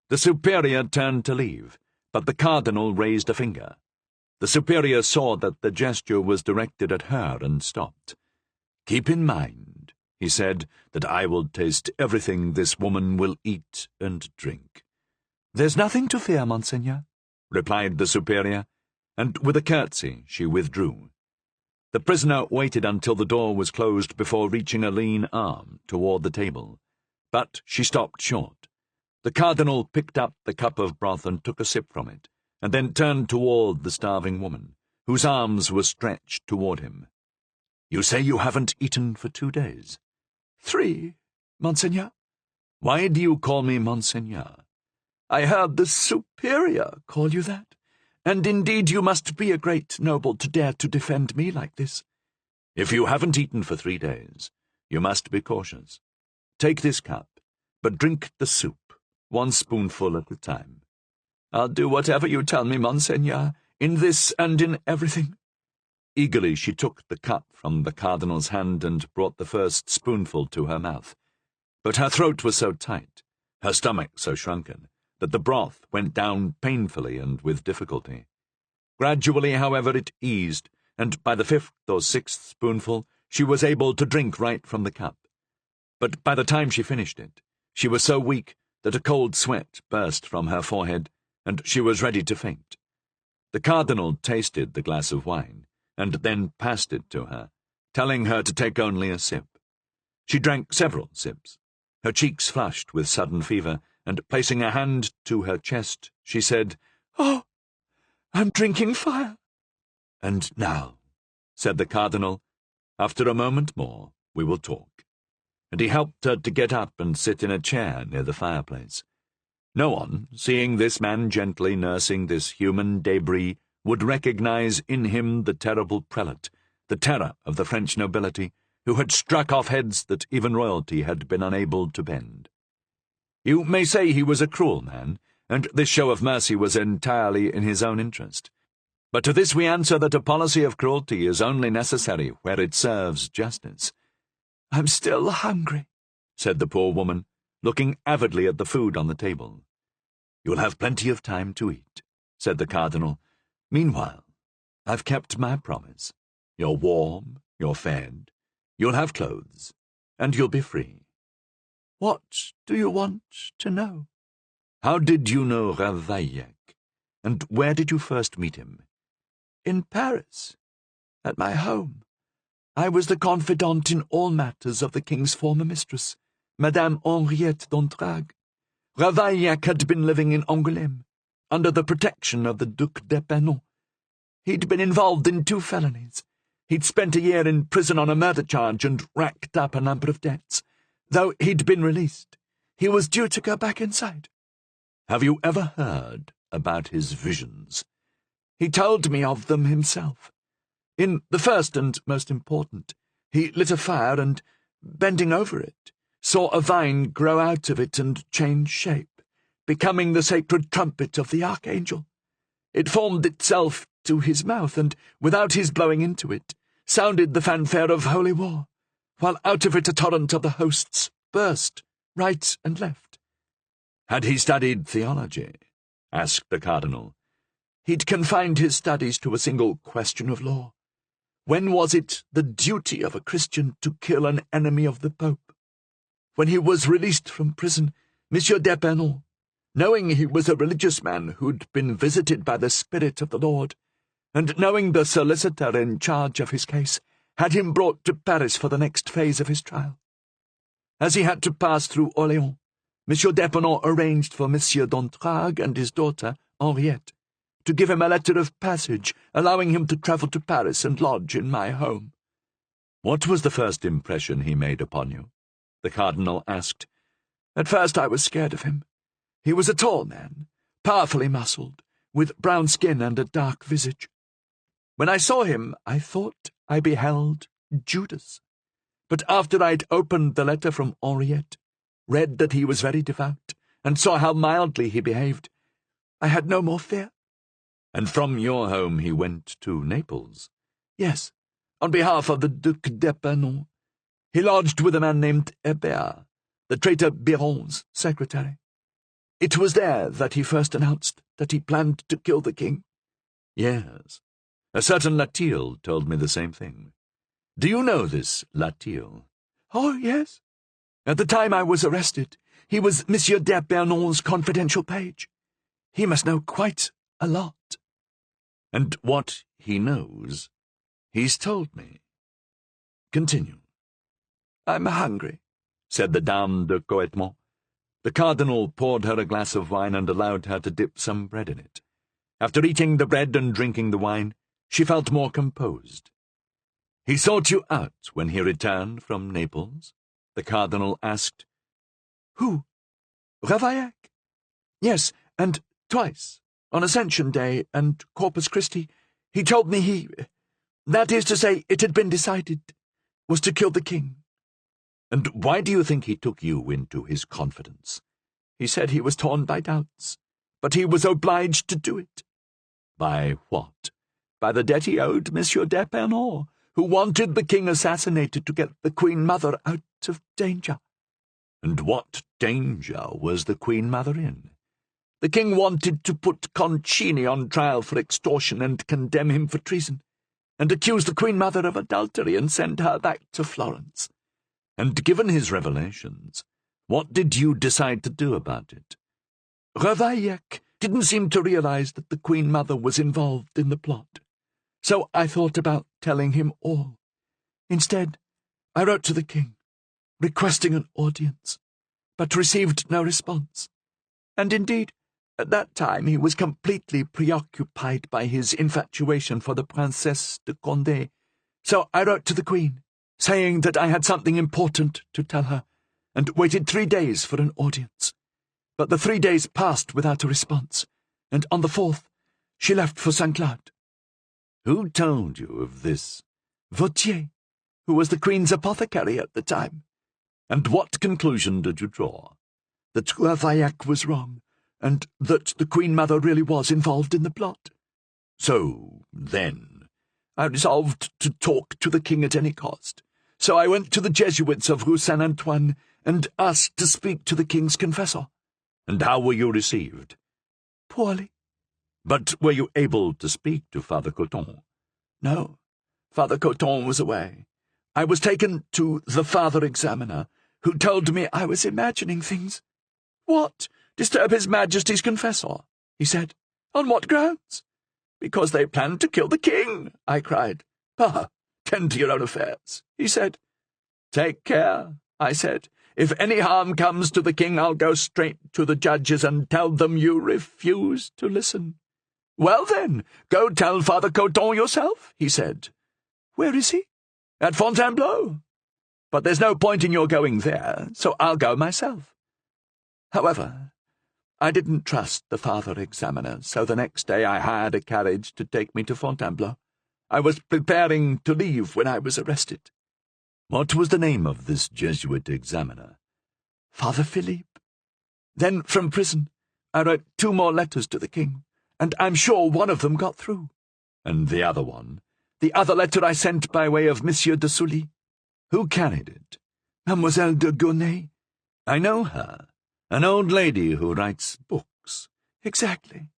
The superior turned to leave, but the cardinal raised a finger. The superior saw that the gesture was directed at her and stopped. "Keep in mind," he said, "that I will taste everything this woman will eat and drink." "There's nothing to fear, Monseigneur," replied the superior, and with a curtsy she withdrew. The prisoner waited until the door was closed before reaching a lean arm toward the table, but she stopped short. The cardinal picked up the cup of broth and took a sip from it, and then turned toward the starving woman, whose arms were stretched toward him. "You say you haven't eaten for 2 days?" 3, Monseigneur." "Why do you call me Monseigneur?" "I heard the superior call you that, and indeed you must be a great noble to dare to defend me like this." "If you haven't eaten for 3 days, you must be cautious. Take this cup, but drink the soup, 1 spoonful at a time." "I'll do whatever you tell me, Monseigneur, in this and in everything." Eagerly she took the cup from the cardinal's hand and brought the first spoonful to her mouth. But her throat was so tight, her stomach so shrunken, that the broth went down painfully and with difficulty. Gradually, however, it eased, and by the 5th or 6th spoonful she was able to drink right from the cup. But by the time she finished it, she was so weak that a cold sweat burst from her forehead, and she was ready to faint. The cardinal tasted the glass of wine, and then passed it to her, telling her to take only a sip. She drank several sips. Her cheeks flushed with sudden fever, and placing a hand to her chest, she said, "Oh, I'm drinking fire." "And now," said the cardinal, "after a moment more we will talk." And he helped her to get up and sit in a chair near the fireplace. No one, seeing this man gently nursing this human debris, would recognize in him the terrible prelate, the terror of the French nobility, who had struck off heads that even royalty had been unable to bend. You may say he was a cruel man, and this show of mercy was entirely in his own interest. But to this we answer that a policy of cruelty is only necessary where it serves justice. "I'm still hungry," said the poor woman, looking avidly at the food on the table. "You'll have plenty of time to eat," said the cardinal. "Meanwhile, I've kept my promise. You're warm, you're fed, you'll have clothes, and you'll be free." "What do you want to know?" "How did you know Ravaillac, and where did you first meet him?" "In Paris, at my home. I was the confidant in all matters of the king's former mistress, Madame Henriette d'Entragues. Ravaillac had been living in Angoulême, under the protection of the Duc d'Epernon. He'd been involved in 2 felonies. He'd spent a year in prison on a murder charge and racked up a number of debts. Though he'd been released, he was due to go back inside." "Have you ever heard about his visions?" "He told me of them himself. In the first and most important, he lit a fire and, bending over it, saw a vine grow out of it and change shape, becoming the sacred trumpet of the archangel. It formed itself to his mouth and, without his blowing into it, sounded the fanfare of holy war, while out of it a torrent of the hosts burst, right and left." "Had he studied theology?" asked the cardinal. He'd confined his studies to a single question of law. When was it the duty of a Christian to kill an enemy of the Pope? When he was released from prison, Monsieur d'Epernon, knowing he was a religious man who'd been visited by the Spirit of the Lord, and knowing the solicitor in charge of his case, had him brought to Paris for the next phase of his trial. As he had to pass through Orléans, Monsieur d'Epernon arranged for Monsieur d'Entragues and his daughter, Henriette, to give him a letter of passage, allowing him to travel to Paris and lodge in my home. What was the first impression he made upon you? The cardinal asked. At first I was scared of him. He was a tall man, powerfully muscled, with brown skin and a dark visage. When I saw him, I thought I beheld Judas. But after I'd opened the letter from Henriette, read that he was very devout, and saw how mildly he behaved, I had no more fear. And from your home he went to Naples? Yes, on behalf of the Duc d'Epernon. He lodged with a man named Hébert, the traitor Biron's secretary. It was there that he first announced that he planned to kill the king. Yes, a certain Latil told me the same thing. Do you know this Latil? Oh, yes. At the time I was arrested, he was Monsieur d'Epernon's confidential page. He must know quite a lot. And what he knows, he's told me. Continue. I'm hungry, said the Dame de Coetmont. The cardinal poured her a glass of wine and allowed her to dip some bread in it. After eating the bread and drinking the wine, she felt more composed. He sought you out when he returned from Naples? The cardinal asked. Who? Ravaillac? Yes, and twice, on Ascension Day and Corpus Christi. He told me that is to say, it had been decided, was to kill the king. And why do you think he took you into his confidence? He said he was torn by doubts, but he was obliged to do it. By what? By the debt he owed Monsieur d'Epernon, who wanted the king assassinated to get the Queen Mother out of danger. And what danger was the Queen Mother in? The king wanted to put Concini on trial for extortion and condemn him for treason, and accuse the Queen Mother of adultery and send her back to Florence. And given his revelations, what did you decide to do about it? Ravaillac didn't seem to realize that the Queen Mother was involved in the plot, so I thought about telling him all. Instead, I wrote to the king, requesting an audience, but received no response. And indeed, at that time he was completely preoccupied by his infatuation for the Princesse de Condé, so I wrote to the Queen, saying that I had something important to tell her, and waited 3 days for an audience. But the 3 days passed without a response, and on the 4th she left for Saint-Cloud. Who told you of this? Vautier, who was the Queen's apothecary at the time. And what conclusion did you draw? That Ravaillac was wrong, and that the Queen Mother really was involved in the plot. So, then, I resolved to talk to the king at any cost. So I went to the Jesuits of Rue Saint-Antoine and asked to speak to the king's confessor. And how were you received? Poorly. But were you able to speak to Father Coton? No, Father Coton was away. I was taken to the Father Examiner, who told me I was imagining things. What? Disturb His Majesty's confessor? He said. On what grounds? Because they planned to kill the king, I cried. Ah, tend to your own affairs, he said. Take care, I said. If any harm comes to the king, I'll go straight to the judges and tell them you refuse to listen. Well then, go tell Father Coton yourself, he said. Where is he? At Fontainebleau. But there's no point in your going there, so I'll go myself. However, I didn't trust the Father Examiner, so the next day I hired a carriage to take me to Fontainebleau. I was preparing to leave when I was arrested. What was the name of this Jesuit examiner? Father Philippe. Then, from prison, I wrote 2 more letters to the king, and I'm sure one of them got through. And the other one? The other letter I sent by way of Monsieur de Sully. Who carried it? Mademoiselle de Gournay. I know her. An old lady who writes books. Exactly.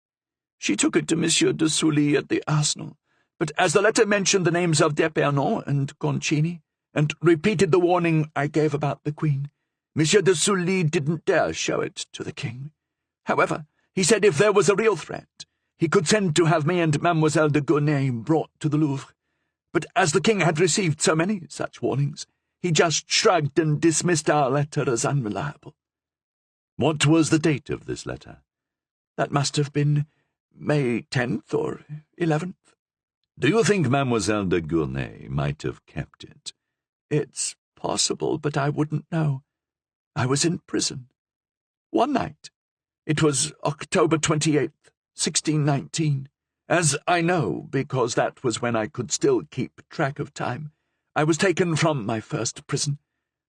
She took it to Monsieur de Sully at the Arsenal, but as the letter mentioned the names of d'Epernon and Concini, and repeated the warning I gave about the Queen, Monsieur de Sully didn't dare show it to the King. However, he said if there was a real threat, he could send to have me and Mademoiselle de Gournay brought to the Louvre. But as the King had received so many such warnings, he just shrugged and dismissed our letter as unreliable. What was the date of this letter? That must have been May 10th or 11th. Do you think Mademoiselle de Gournay might have kept it? It's possible, but I wouldn't know. I was in prison. One night. It was October 28th, 1619. As I know, because that was when I could still keep track of time, I was taken from my first prison.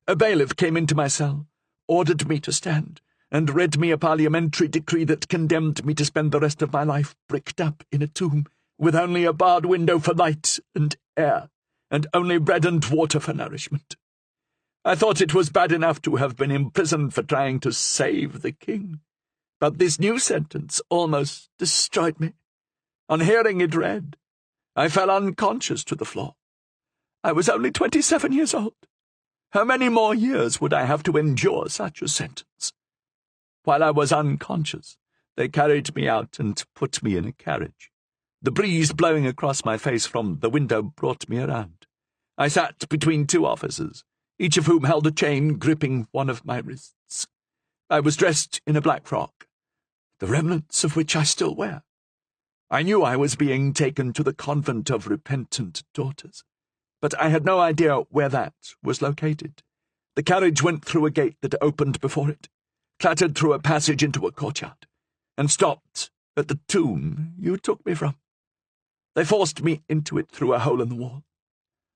A bailiff came into my cell, ordered me to stand, and read me a parliamentary decree that condemned me to spend the rest of my life bricked up in a tomb, with only a barred window for light and air, and only bread and water for nourishment. I thought it was bad enough to have been imprisoned for trying to save the King, but this new sentence almost destroyed me. On hearing it read, I fell unconscious to the floor. I was only 27 years old. How many more years would I have to endure such a sentence? While I was unconscious, they carried me out and put me in a carriage. The breeze blowing across my face from the window brought me around. I sat between two officers, each of whom held a chain gripping one of my wrists. I was dressed in a black frock, the remnants of which I still wear. I knew I was being taken to the convent of repentant daughters, but I had no idea where that was located. The carriage went through a gate that opened before it, clattered through a passage into a courtyard, and stopped at the tomb you took me from. They forced me into it through a hole in the wall,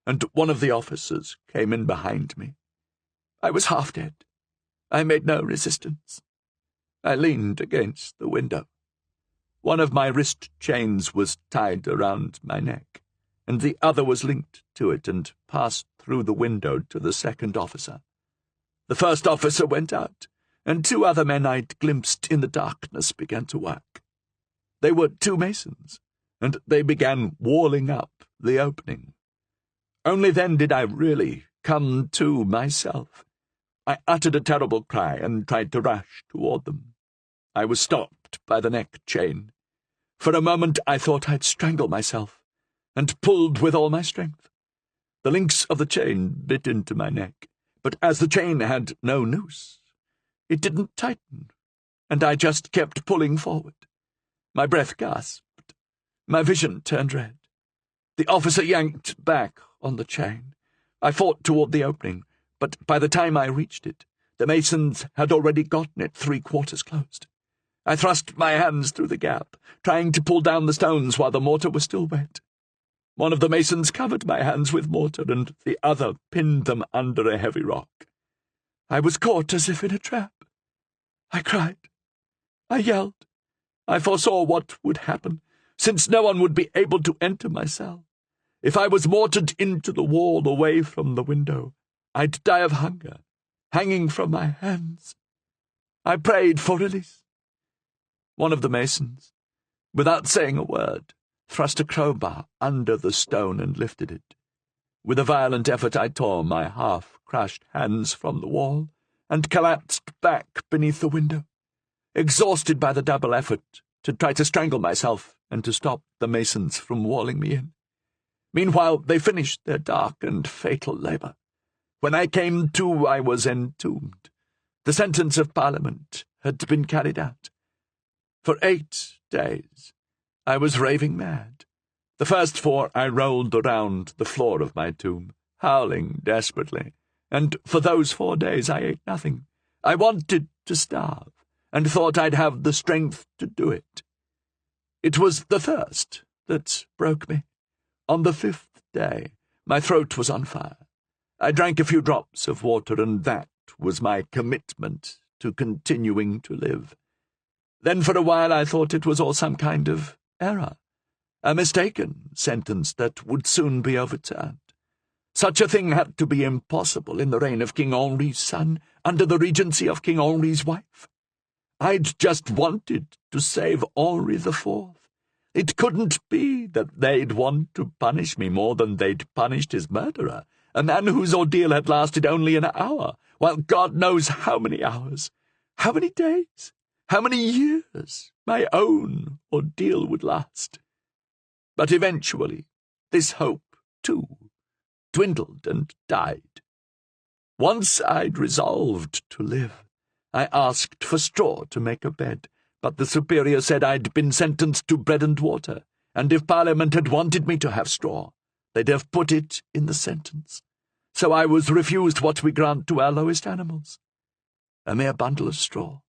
and one of the officers came in behind me. I was half dead. I made no resistance. I leaned against the window. One of my wrist chains was tied around my neck, and the other was linked to it and passed through the window to the second officer. The first officer went out, and two other men I'd glimpsed in the darkness began to work. They were two masons, and they began walling up the opening. Only then did I really come to myself. I uttered a terrible cry and tried to rush toward them. I was stopped by the neck chain. For a moment I thought I'd strangle myself, and pulled with all my strength. The links of the chain bit into my neck, but as the chain had no noose, it didn't tighten, and I just kept pulling forward. My breath gasped. My vision turned red. The officer yanked back on the chain. I fought toward the opening, but by the time I reached it, the masons had already gotten it 3/4 closed. I thrust my hands through the gap, trying to pull down the stones while the mortar was still wet. One of the masons covered my hands with mortar, and the other pinned them under a heavy rock. I was caught as if in a trap. I cried. I yelled. I foresaw what would happen, since no one would be able to enter my cell. If I was mortared into the wall away from the window, I'd die of hunger, hanging from my hands. I prayed for release. One of the masons, without saying a word, thrust a crowbar under the stone and lifted it. With a violent effort I tore my half-crushed hands from the wall and collapsed back beneath the window, exhausted by the double effort to try to strangle myself and to stop the masons from walling me in. Meanwhile they finished their dark and fatal labour. When I came to, I was entombed. The sentence of Parliament had been carried out. For 8 days I was raving mad. The first 4 I rolled around the floor of my tomb, howling desperately, and for those 4 days I ate nothing. I wanted to starve, and thought I'd have the strength to do it. It was the thirst that broke me. On the 5th day, my throat was on fire. I drank a few drops of water, and that was my commitment to continuing to live. Then for a while I thought it was all some kind of error, a mistaken sentence that would soon be overturned. Such a thing had to be impossible in the reign of King Henri's son, under the regency of King Henri's wife. I'd just wanted to save Henri IV. It couldn't be that they'd want to punish me more than they'd punished his murderer, a man whose ordeal had lasted only an hour, while God knows how many hours, how many days, how many years my own ordeal would last. But eventually this hope, too, dwindled and died. Once I'd resolved to live, I asked for straw to make a bed, but the superior said I'd been sentenced to bread and water, and if Parliament had wanted me to have straw, they'd have put it in the sentence. So I was refused what we grant to our lowest animals, a mere bundle of straw.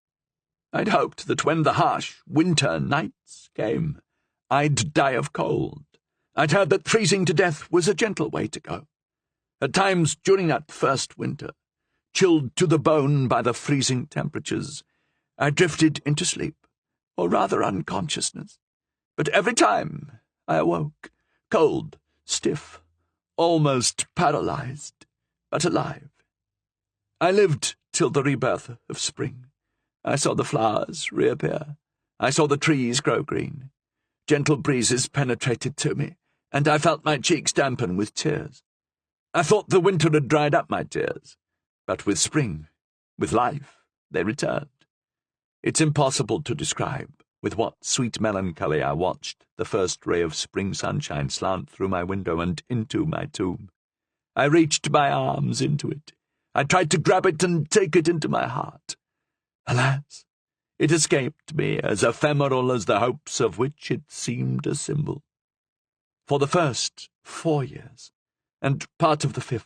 I'd hoped that when the harsh winter nights came, I'd die of cold. I'd heard that freezing to death was a gentle way to go. At times during that first winter, chilled to the bone by the freezing temperatures, I drifted into sleep, or rather unconsciousness. But every time I awoke, cold, stiff, almost paralyzed, but alive. I lived till the rebirth of spring. I saw the flowers reappear. I saw the trees grow green. Gentle breezes penetrated to me, and I felt my cheeks dampen with tears. I thought the winter had dried up my tears, but with spring, with life, they returned. It's impossible to describe with what sweet melancholy I watched the first ray of spring sunshine slant through my window and into my tomb. I reached my arms into it. I tried to grab it and take it into my heart. Alas, it escaped me, as ephemeral as the hopes of which it seemed a symbol. For the first 4 years, and part of the 5th,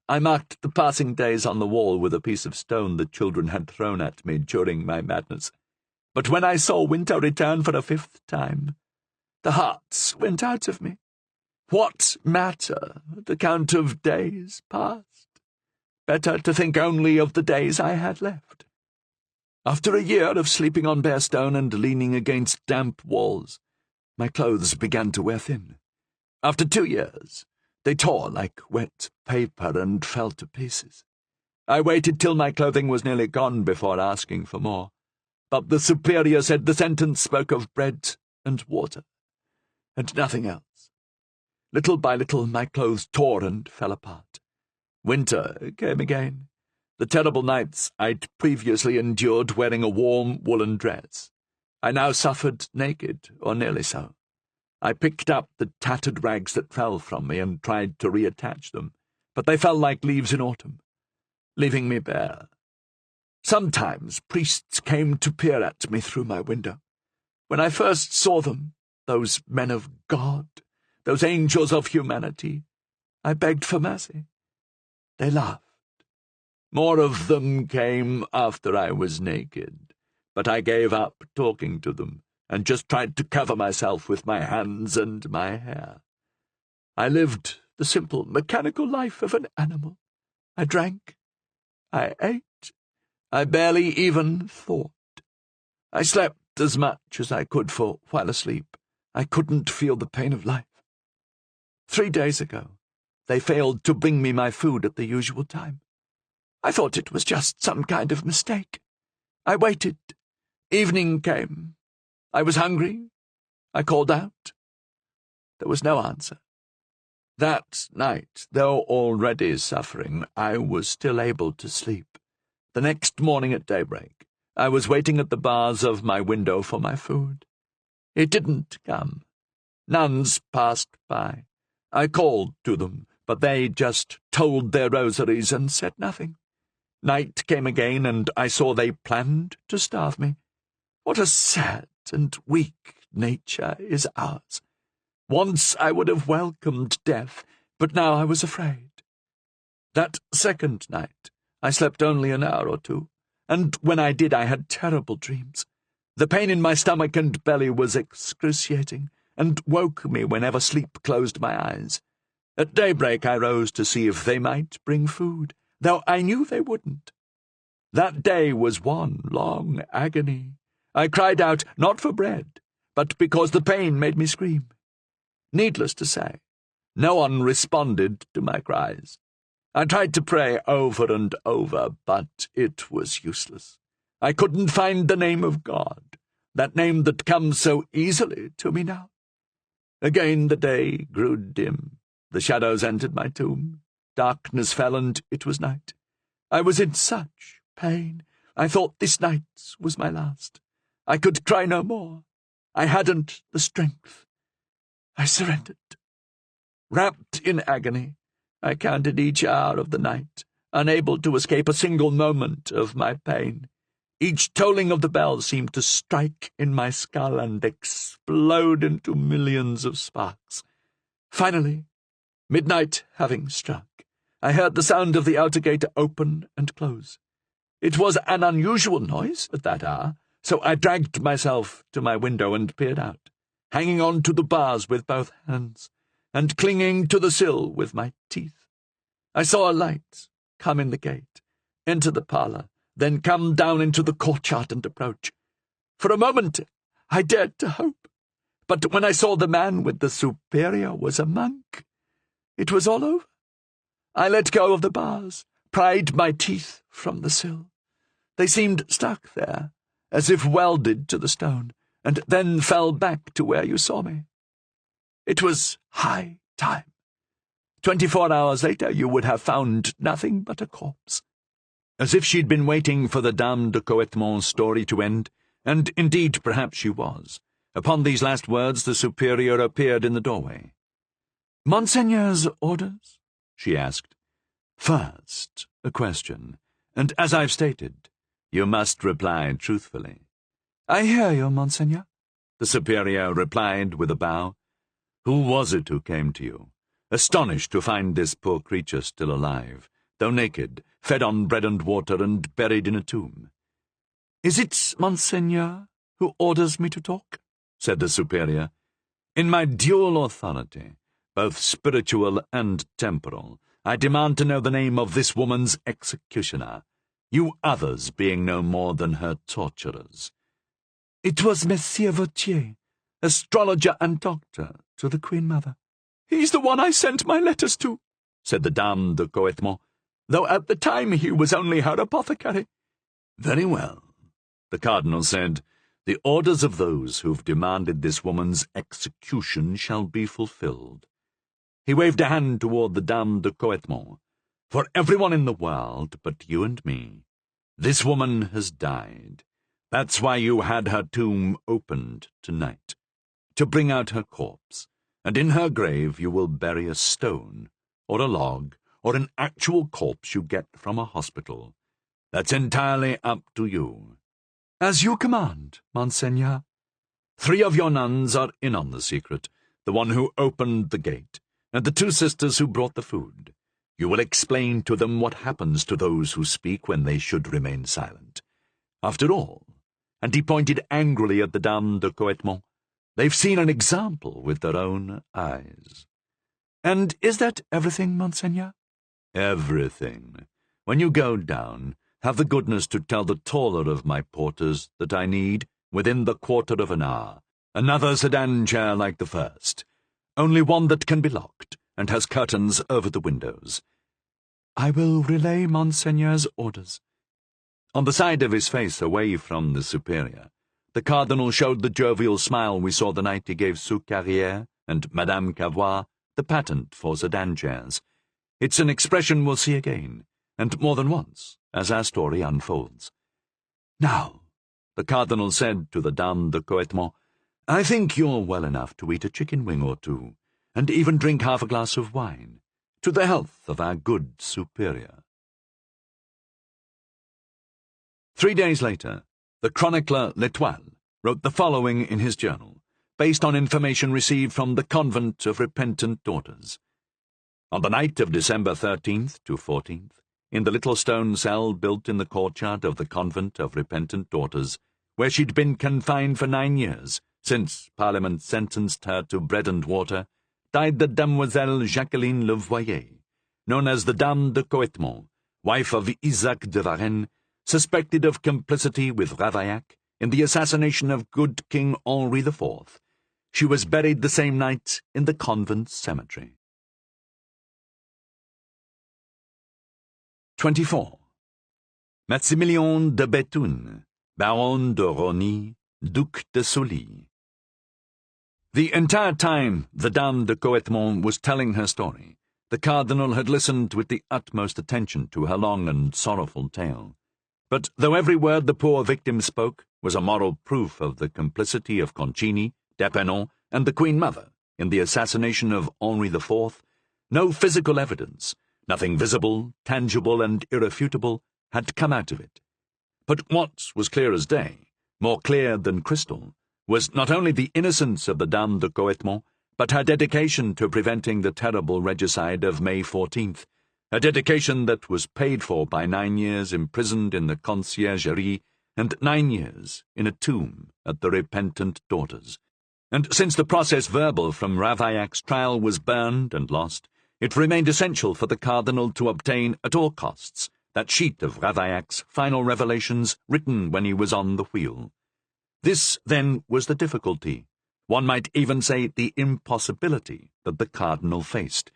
I marked the passing days on the wall with a piece of stone the children had thrown at me during my madness. But when I saw winter return for a 5th time, the hearts went out of me. What matter the count of days past? Better to think only of the days I had left. After a year of sleeping on bare stone and leaning against damp walls, my clothes began to wear thin. After 2 years, they tore like wet paper and fell to pieces. I waited till my clothing was nearly gone before asking for more, but the superior said the sentence spoke of bread and water, and nothing else. Little by little my clothes tore and fell apart. Winter came again, the terrible nights I'd previously endured wearing a warm woolen dress. I now suffered naked, or nearly so. I picked up the tattered rags that fell from me and tried to reattach them, but they fell like leaves in autumn, leaving me bare. Sometimes priests came to peer at me through my window. When I first saw them, those men of God, those angels of humanity, I begged for mercy. They laughed. More of them came after I was naked, but I gave up talking to them, and just tried to cover myself with my hands and my hair. I lived the simple, mechanical life of an animal. I drank, I ate, I barely even thought. I slept as much as I could, for while asleep I couldn't feel the pain of life. 3 days ago they failed to bring me my food at the usual time. I thought it was just some kind of mistake. I waited. Evening came. I was hungry. I called out. There was no answer. That night, though already suffering, I was still able to sleep. The next morning at daybreak, I was waiting at the bars of my window for my food. It didn't come. Nuns passed by. I called to them, but they just told their rosaries and said nothing. Night came again, and I saw they planned to starve me. What a sad and weak nature is ours. Once I would have welcomed death, but now I was afraid. That second night I slept only an hour or 2, and when I did I had terrible dreams. The pain in my stomach and belly was excruciating, and woke me whenever sleep closed my eyes. At daybreak I rose to see if they might bring food, though I knew they wouldn't. That day was one long agony. I cried out, not for bread, but because the pain made me scream. Needless to say, no one responded to my cries. I tried to pray over and over, but it was useless. I couldn't find the name of God, that name that comes so easily to me now. Again the day grew dim. The shadows entered my tomb. Darkness fell, and it was night. I was in such pain. I thought this night was my last. I could cry no more. I hadn't the strength. I surrendered. Wrapped in agony, I counted each hour of the night, unable to escape a single moment of my pain. Each tolling of the bell seemed to strike in my skull and explode into millions of sparks. Finally, midnight having struck, I heard the sound of the outer gate open and close. It was an unusual noise at that hour, so I dragged myself to my window and peered out, hanging on to the bars with both hands, and clinging to the sill with my teeth. I saw a light come in the gate, enter the parlour, then come down into the courtyard and approach. For a moment I dared to hope, but when I saw the man with the superior was a monk, it was all over. I let go of the bars, pried my teeth from the sill. They seemed stuck there, as if welded to the stone, and then fell back to where you saw me. It was high time. 24 hours later you would have found nothing but a corpse. As if she'd been waiting for the Dame de Coettemont's story to end, and indeed perhaps she was. Upon these last words the superior appeared in the doorway. "Monseigneur's orders?" she asked. "First, a question, and as I've stated, you must reply truthfully." "I hear you, Monseigneur," the superior replied with a bow. "Who was it who came to you, astonished to find this poor creature still alive, though naked, fed on bread and water, and buried in a tomb?" "Is it Monseigneur who orders me to talk?" said the superior. "In my dual authority, both spiritual and temporal, I demand to know the name of this woman's executioner, you others being no more than her torturers." "It was Monsieur Vautier, astrologer and doctor to the Queen Mother." "He's the one I sent my letters to," said the Dame de Coettemont, "though at the time he was only her apothecary." "Very well," the cardinal said. "The orders of those who've demanded this woman's execution shall be fulfilled." He waved a hand toward the Dame de Coettemont. "For everyone in the world but you and me, this woman has died. That's why you had her tomb opened tonight, to bring out her corpse, and in her grave you will bury a stone, or a log, or an actual corpse you get from a hospital. That's entirely up to you." "As you command, Monseigneur." 3 of your nuns are in on the secret, the one who opened the gate, and the 2 sisters who brought the food. You will explain to them what happens to those who speak when they should remain silent. After all, and he pointed angrily at the Dame de Coettemont, they've seen an example with their own eyes. "And is that everything, Monseigneur?" "Everything. When you go down, have the goodness to tell the taller of my porters that I need, within the quarter of an hour, another sedan chair like the first, only one that can be locked, and has curtains over the windows." "I will relay Monseigneur's orders." On the side of his face away from the superior, the cardinal showed the jovial smile we saw the night he gave Sous Carrière and Madame Cavois the patent for sedan chairs. It's an expression we'll see again, and more than once, as our story unfolds. "Now," the cardinal said to the Dame de Coettemont, "I think you're well enough to eat a chicken wing or 2, and even drink half a glass of wine, to the health of our good superior." 3 days later, the chronicler L'Etoile wrote the following in his journal, based on information received from the Convent of Repentant Daughters. On the night of December 13th to 14th, in the little stone cell built in the courtyard of the Convent of Repentant Daughters, where she'd been confined for 9 years, since Parliament sentenced her to bread and water, died the Demoiselle Jacqueline Levoyer, known as the Dame de Coettemont, wife of Isaac de Varennes, suspected of complicity with Ravaillac in the assassination of good King Henri IV. She was buried the same night in the convent cemetery. 24. Maximilien de Bethune, Baron de Rosny, Duc de Sully. The entire time the Dame de Coetmont was telling her story, the cardinal had listened with the utmost attention to her long and sorrowful tale. But though every word the poor victim spoke was a moral proof of the complicity of Concini, d'Epernon, and the Queen Mother in the assassination of Henri IV, no physical evidence, nothing visible, tangible, and irrefutable, had come out of it. But what was clear as day, more clear than crystal, was not only the innocence of the Dame de Coetmont, but her dedication to preventing the terrible regicide of May 14th, a dedication that was paid for by 9 years imprisoned in the Conciergerie and 9 years in a tomb at the repentant daughters. And since the process verbal from Ravaillac's trial was burned and lost, it remained essential for the cardinal to obtain at all costs that sheet of Ravaillac's final revelations written when he was on the wheel. This, then, was the difficulty, one might even say the impossibility, that the cardinal faced.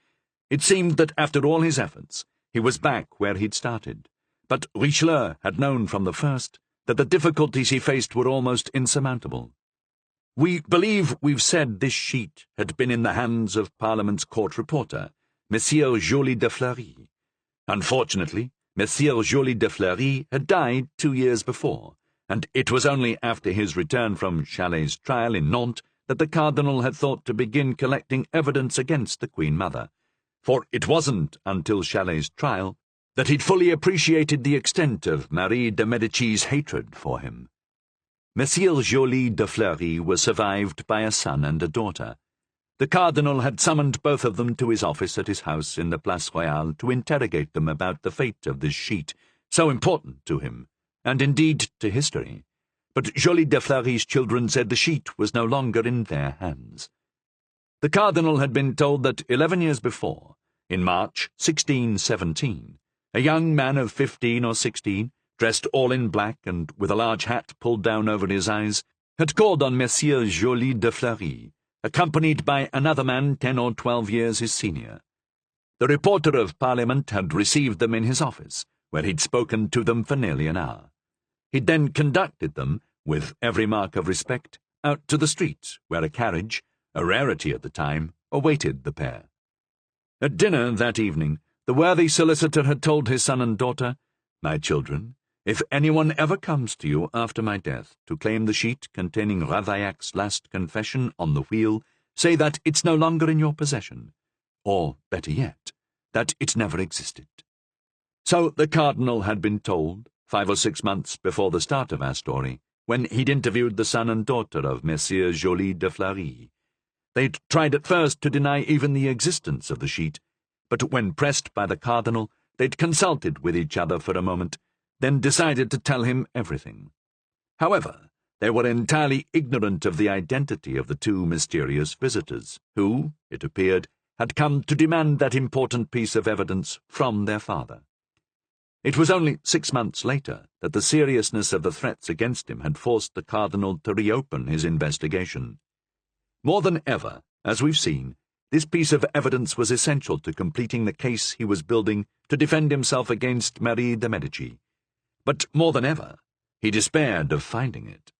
It seemed that after all his efforts, he was back where he'd started. But Richelieu had known from the first that the difficulties he faced were almost insurmountable. We believe we've said this sheet had been in the hands of Parliament's court reporter, Monsieur Joly de Fleury. Unfortunately, Monsieur Joly de Fleury had died 2 years before, and it was only after his return from Chalais' trial in Nantes that the cardinal had thought to begin collecting evidence against the Queen Mother, for it wasn't until Chalais' trial that he'd fully appreciated the extent of Marie de Medici's hatred for him. Monsieur Joly de Fleury was survived by a son and a daughter. The cardinal had summoned both of them to his office at his house in the Place Royale to interrogate them about the fate of this sheet, so important to him, and indeed to history. But Joly de Fleury's children said the sheet was no longer in their hands. The cardinal had been told that 11 years before, in March 1617, a young man of 15 or 16, dressed all in black and with a large hat pulled down over his eyes, had called on Monsieur Joly de Fleury, accompanied by another man 10 or 12 years his senior. The reporter of Parliament had received them in his office, where he'd spoken to them for nearly an hour. He'd then conducted them, with every mark of respect, out to the street, where a carriage, a rarity at the time, awaited the pair. At dinner that evening, the worthy solicitor had told his son and daughter, "My children, if anyone ever comes to you after my death to claim the sheet containing Ravaillac's last confession on the wheel, say that it's no longer in your possession, or, better yet, that it never existed." So the cardinal had been told, 5 or 6 months before the start of our story, when he'd interviewed the son and daughter of Monsieur Joly de Fleury. They'd tried at first to deny even the existence of the sheet, but when pressed by the cardinal, they'd consulted with each other for a moment, then decided to tell him everything. However, they were entirely ignorant of the identity of the 2 mysterious visitors, who, it appeared, had come to demand that important piece of evidence from their father. It was only 6 months later that the seriousness of the threats against him had forced the cardinal to reopen his investigation. More than ever, as we've seen, this piece of evidence was essential to completing the case he was building to defend himself against Marie de Medici. But more than ever, he despaired of finding it.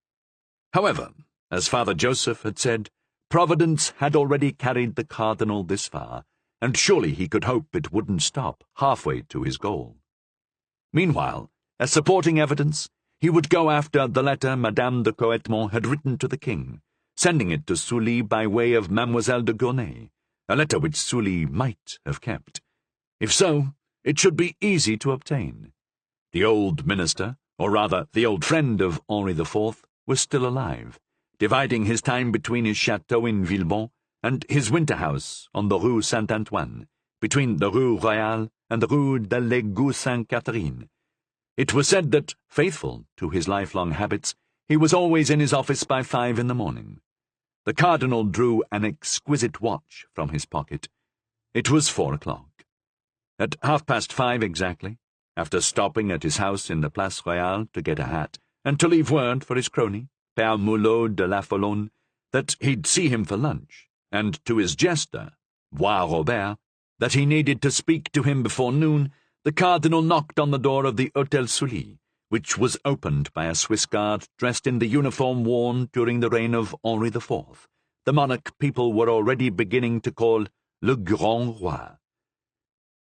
However, as Father Joseph had said, Providence had already carried the cardinal this far, and surely he could hope it wouldn't stop halfway to his goal. Meanwhile, as supporting evidence, he would go after the letter Madame de Coetmont had written to the king, sending it to Sully by way of Mademoiselle de Gournay, a letter which Sully might have kept. If so, it should be easy to obtain. The old minister, or rather the old friend of Henri IV, was still alive, dividing his time between his chateau in Villebon and his winter house on the Rue Saint-Antoine, between the Rue Royale and the Rue de l'Égout Sainte-Catherine. It was said that, faithful to his lifelong habits, he was always in his office by 5 in the morning. The cardinal drew an exquisite watch from his pocket. It was 4 o'clock. At 5:30 exactly, after stopping at his house in the Place Royale to get a hat, and to leave word for his crony, Père Mulot de la Follonne, that he'd see him for lunch, and to his jester, Bois Robert, that he needed to speak to him before noon, the cardinal knocked on the door of the Hôtel Sully, which was opened by a Swiss guard dressed in the uniform worn during the reign of Henri IV, the monarch people were already beginning to call le Grand Roi.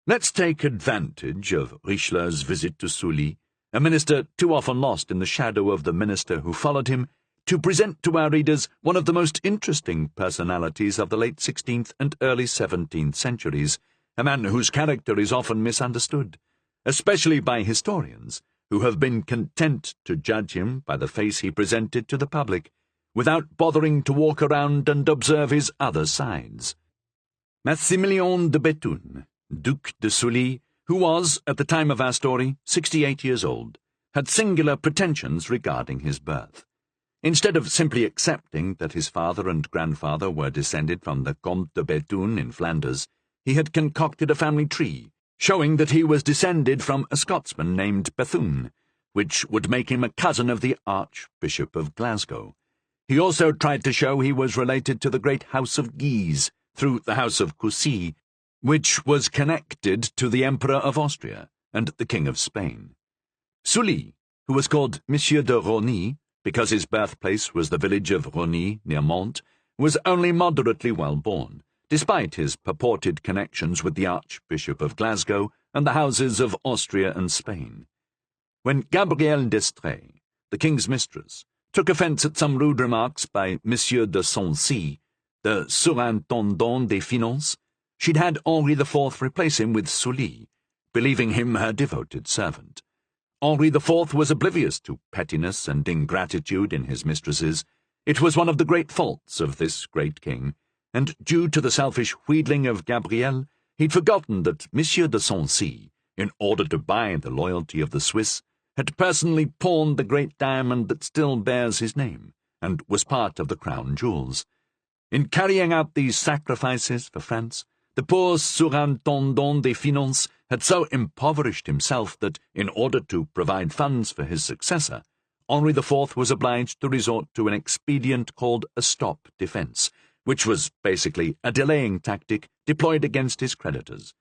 Let's take advantage of Richelieu's visit to Sully, a minister too often lost in the shadow of the minister who followed him, to present to our readers one of the most interesting personalities of the late 16th and early 17th centuries, a man whose character is often misunderstood, especially by historians, who have been content to judge him by the face he presented to the public, without bothering to walk around and observe his other sides. Maximilien de Bethune, Duc de Sully, who was, at the time of our story, 68 years old, had singular pretensions regarding his birth. Instead of simply accepting that his father and grandfather were descended from the Comte de Bethune in Flanders, he had concocted a family tree, showing that he was descended from a Scotsman named Bethune, which would make him a cousin of the Archbishop of Glasgow. He also tried to show he was related to the great House of Guise, through the House of Coucy, which was connected to the Emperor of Austria and the King of Spain. Sully, who was called Monsieur de Rosny, because his birthplace was the village of Rosny, near Mantes, was only moderately well born, despite his purported connections with the Archbishop of Glasgow and the houses of Austria and Spain. When Gabrielle d'Estrées, the king's mistress, took offence at some rude remarks by Monsieur de Sancy, the Surintendant des Finances, she'd had Henri IV replace him with Sully, believing him her devoted servant. Henri IV was oblivious to pettiness and ingratitude in his mistresses. It was one of the great faults of this great king, and due to the selfish wheedling of Gabrielle, he'd forgotten that Monsieur de Sancy, in order to buy the loyalty of the Swiss, had personally pawned the great diamond that still bears his name, and was part of the crown jewels. In carrying out these sacrifices for France, the poor Surintendant des Finances had so impoverished himself that, in order to provide funds for his successor, Henri IV was obliged to resort to an expedient called a stop defence, which was basically a delaying tactic deployed against his creditors.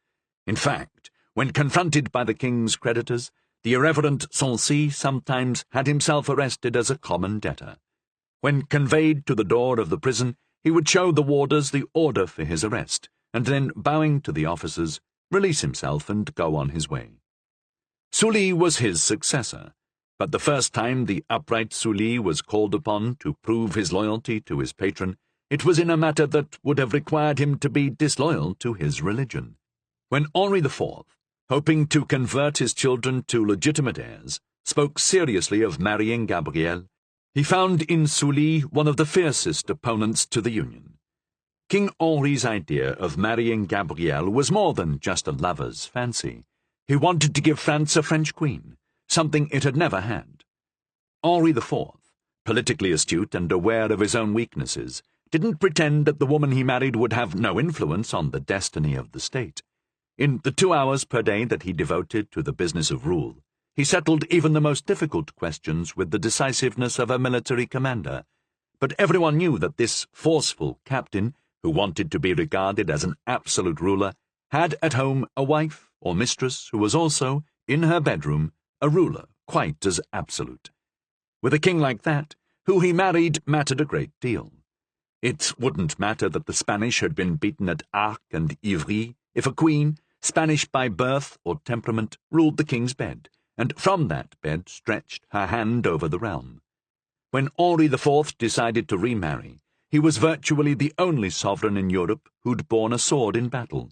In fact, when confronted by the king's creditors, the irreverent Sancy sometimes had himself arrested as a common debtor. When conveyed to the door of the prison, he would show the warders the order for his arrest, and then, bowing to the officers, release himself and go on his way. Sully was his successor, but the first time the upright Sully was called upon to prove his loyalty to his patron, it was in a matter that would have required him to be disloyal to his religion. When Henri IV, hoping to convert his children to legitimate heirs, spoke seriously of marrying Gabrielle, he found in Sully one of the fiercest opponents to the union. King Henri's idea of marrying Gabrielle was more than just a lover's fancy. He wanted to give France a French queen, something it had never had. Henri IV, politically astute and aware of his own weaknesses, didn't pretend that the woman he married would have no influence on the destiny of the state. In the 2 hours per day that he devoted to the business of rule, he settled even the most difficult questions with the decisiveness of a military commander. But everyone knew that this forceful captain, who wanted to be regarded as an absolute ruler, had at home a wife or mistress who was also, in her bedroom, a ruler quite as absolute. With a king like that, who he married mattered a great deal. It wouldn't matter that the Spanish had been beaten at Arques and Ivry if a queen, Spanish by birth or temperament, ruled the king's bed, and from that bed stretched her hand over the realm. When Henri IV decided to remarry, he was virtually the only sovereign in Europe who'd borne a sword in battle.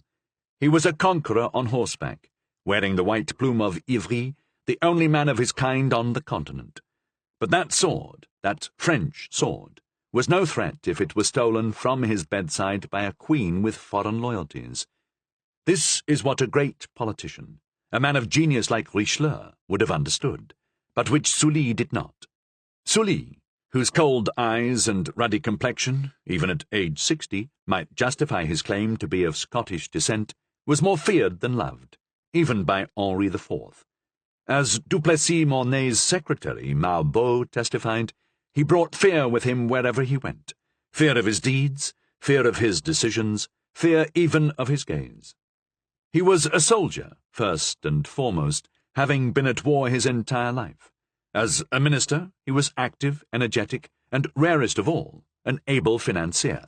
He was a conqueror on horseback, wearing the white plume of Ivry, the only man of his kind on the continent. But that sword, that French sword, was no threat if it was stolen from his bedside by a queen with foreign loyalties. This is what a great politician, a man of genius like Richelieu, would have understood, but which Sully did not. Sully, whose cold eyes and ruddy complexion, even at age 60, might justify his claim to be of Scottish descent, was more feared than loved, even by Henri IV. As Duplessis Mornay's secretary, Malbeau, testified, he brought fear with him wherever he went, fear of his deeds, fear of his decisions, fear even of his gaze. He was a soldier, first and foremost, having been at war his entire life, As a minister, he was active, energetic, and, rarest of all, an able financier.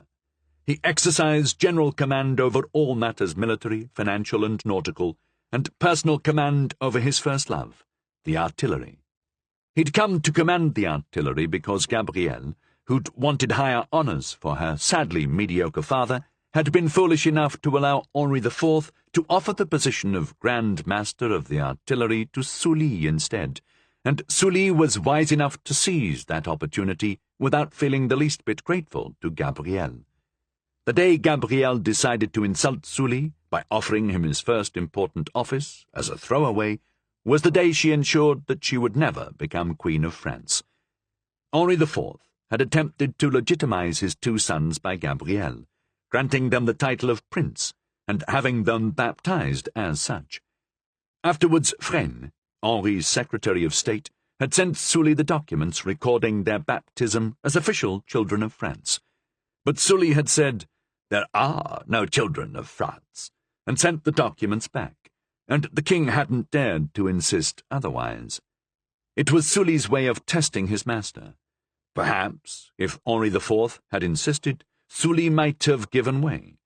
He exercised general command over all matters military, financial, and nautical, and personal command over his first love, the artillery. He'd come to command the artillery because Gabrielle, who'd wanted higher honours for her sadly mediocre father, had been foolish enough to allow Henri IV to offer the position of Grand Master of the Artillery to Sully instead, and Sully was wise enough to seize that opportunity without feeling the least bit grateful to Gabrielle. The day Gabrielle decided to insult Sully by offering him his first important office as a throwaway was the day she ensured that she would never become Queen of France. Henri IV had attempted to legitimize his two sons by Gabrielle, granting them the title of prince and having them baptized as such. Afterwards, Fresne, Henri's Secretary of State, had sent Sully the documents recording their baptism as official children of France. But Sully had said, "There are no children of France," and sent the documents back, and the king hadn't dared to insist otherwise. It was Sully's way of testing his master. Perhaps, if Henri IV had insisted, Sully might have given way,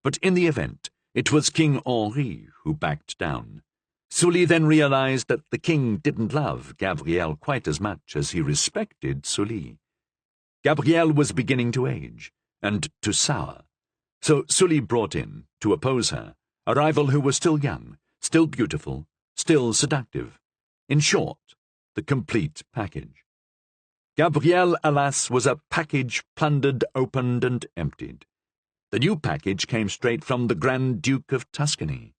but in the event, it was King Henri who backed down. Sully then realized that the king didn't love Gabrielle quite as much as he respected Sully. Gabrielle was beginning to age, and to sour, so Sully brought in, to oppose her, a rival who was still young, still beautiful, still seductive. In short, the complete package. Gabrielle, alas, was a package plundered, opened, and emptied. The new package came straight from the Grand Duke of Tuscany.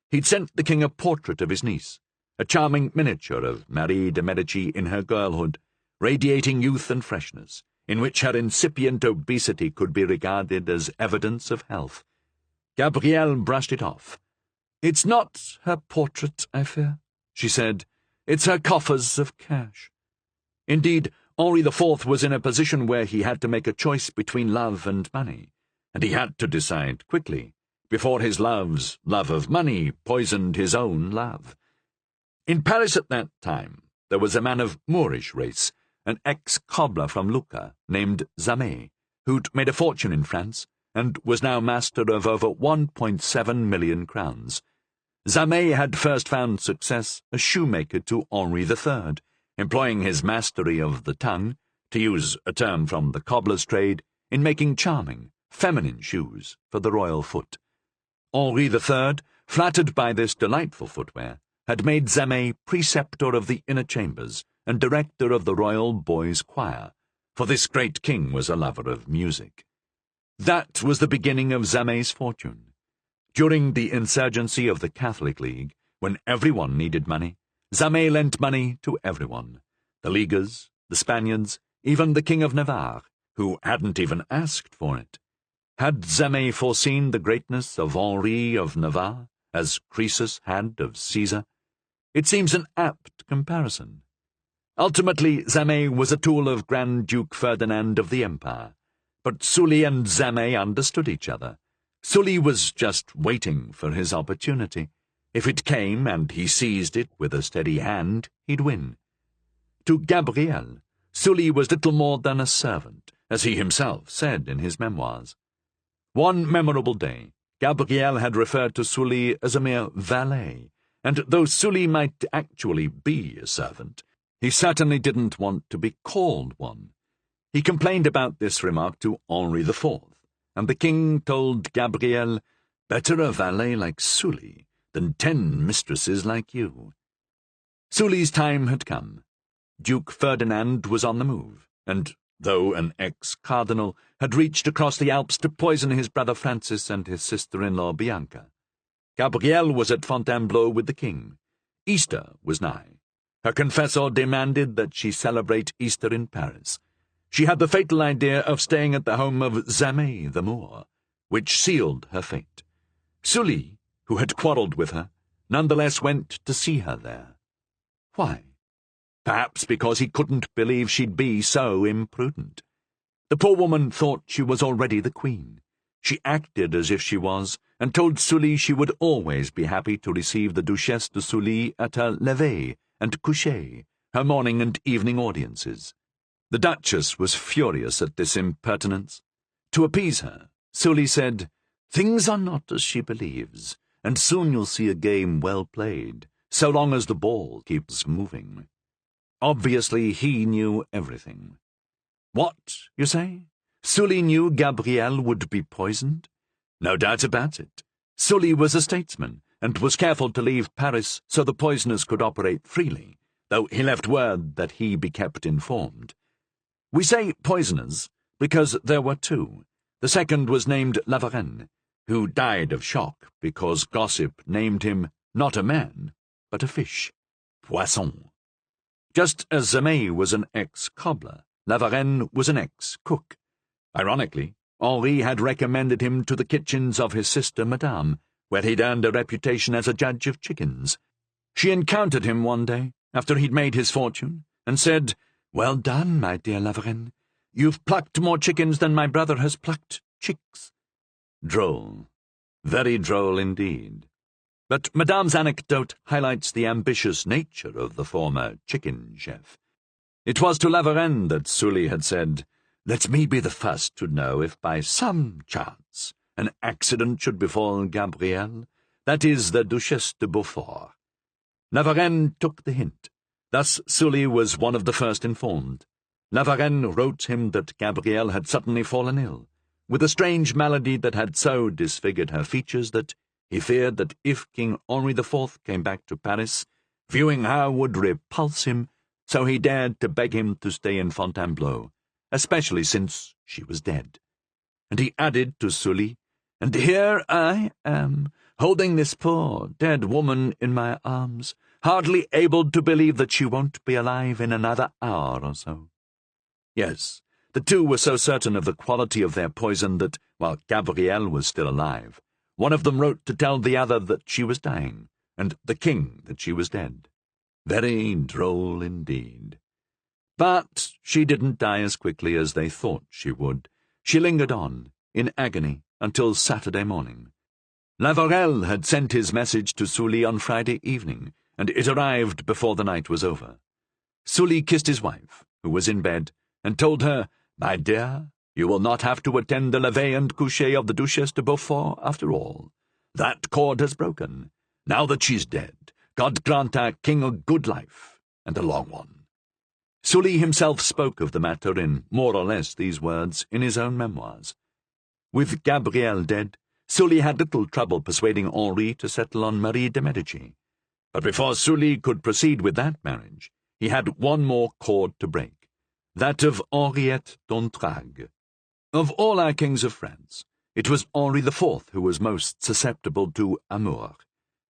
He'd sent the king a portrait of his niece, a charming miniature of Marie de Medici in her girlhood, radiating youth and freshness, in which her incipient obesity could be regarded as evidence of health. Gabrielle brushed it off. "It's not her portrait, I fear," she said. "It's her coffers of cash." Indeed, Henri IV was in a position where he had to make a choice between love and money, and he had to decide quickly, before his love's love of money poisoned his own love. In Paris at that time, there was a man of Moorish race, an ex-cobbler from Lucca, named Ziomek, who'd made a fortune in France, and was now master of over 1.7 million crowns. Ziomek had first found success as shoemaker to Henri III, employing his mastery of the tongue, to use a term from the cobbler's trade, in making charming, feminine shoes for the royal foot. Henri III, flattered by this delightful footwear, had made Ziomek preceptor of the inner chambers and director of the royal boys' choir, for this great king was a lover of music. That was the beginning of Ziomek's fortune. During the insurgency of the Catholic League, when everyone needed money, Ziomek lent money to everyone, the Leaguers, the Spaniards, even the King of Navarre, who hadn't even asked for it. Had Ziomek foreseen the greatness of Henri of Navarre, as Croesus had of Caesar? It seems an apt comparison. Ultimately, Ziomek was a tool of Grand Duke Ferdinand of the Empire, but Sully and Ziomek understood each other. Sully was just waiting for his opportunity. If it came and he seized it with a steady hand, he'd win. To Gabrielle, Sully was little more than a servant, as he himself said in his memoirs. One memorable day, Gabrielle had referred to Sully as a mere valet, and though Sully might actually be a servant, he certainly didn't want to be called one. He complained about this remark to Henri IV, and the king told Gabrielle, "Better a valet like Sully than 10 mistresses like you." Sully's time had come. Duke Ferdinand was on the move, and, though an ex-cardinal, had reached across the Alps to poison his brother Francis and his sister-in-law Bianca. Gabrielle was at Fontainebleau with the king. Easter was nigh. Her confessor demanded that she celebrate Easter in Paris. She had the fatal idea of staying at the home of Ziomek the Moor, which sealed her fate. Sully, who had quarrelled with her, nonetheless went to see her there. Why? Perhaps because he couldn't believe she'd be so imprudent. The poor woman thought she was already the queen. She acted as if she was, and told Sully she would always be happy to receive the Duchesse de Sully at her lever and coucher, her morning and evening audiences. The Duchess was furious at this impertinence. To appease her, Sully said, "Things are not as she believes, and soon you'll see a game well played, so long as the ball keeps moving." Obviously, he knew everything. What, you say? Sully knew Gabrielle would be poisoned? No doubt about it. Sully was a statesman, and was careful to leave Paris so the poisoners could operate freely, though he left word that he be kept informed. We say poisoners because there were two. The second was named Lavarenne, who died of shock because gossip named him not a man, but a fish. Poisson. Just as Ziomek was an ex-cobbler, Lavarenne was an ex-cook. Ironically, Henri had recommended him to the kitchens of his sister Madame, where he'd earned a reputation as a judge of chickens. She encountered him one day, after he'd made his fortune, and said, "Well done, my dear Lavarenne. You've plucked more chickens than my brother has plucked chicks." Droll. Very droll indeed. But Madame's anecdote highlights the ambitious nature of the former chicken chef. It was to Lavarenne that Sully had said, "Let me be the first to know if by some chance an accident should befall Gabrielle, that is, the Duchesse de Beaufort." Lavarenne took the hint. Thus Sully was one of the first informed. Lavarenne wrote him that Gabrielle had suddenly fallen ill, with a strange malady that had so disfigured her features that he feared that if King Henri IV came back to Paris, viewing her would repulse him, so he dared to beg him to stay in Fontainebleau, especially since she was dead. And he added to Sully, "And here I am, holding this poor, dead woman in my arms, hardly able to believe that she won't be alive in another hour or so." Yes, the two were so certain of the quality of their poison that, while Gabrielle was still alive, one of them wrote to tell the other that she was dying, and the king that she was dead. Very droll indeed. But she didn't die as quickly as they thought she would. She lingered on, in agony, until Saturday morning. Lavarelle had sent his message to Sully on Friday evening, and it arrived before the night was over. Sully kissed his wife, who was in bed, and told her, "My dear, you will not have to attend the lever and coucher of the Duchesse de Beaufort after all. That cord has broken. Now that she's dead, God grant our king a good life, and a long one." Sully himself spoke of the matter in more or less these words in his own memoirs. With Gabrielle dead, Sully had little trouble persuading Henri to settle on Marie de Medici. But before Sully could proceed with that marriage, he had one more cord to break, that of Henriette d'Entragues. Of all our kings of France, it was Henri IV who was most susceptible to amour.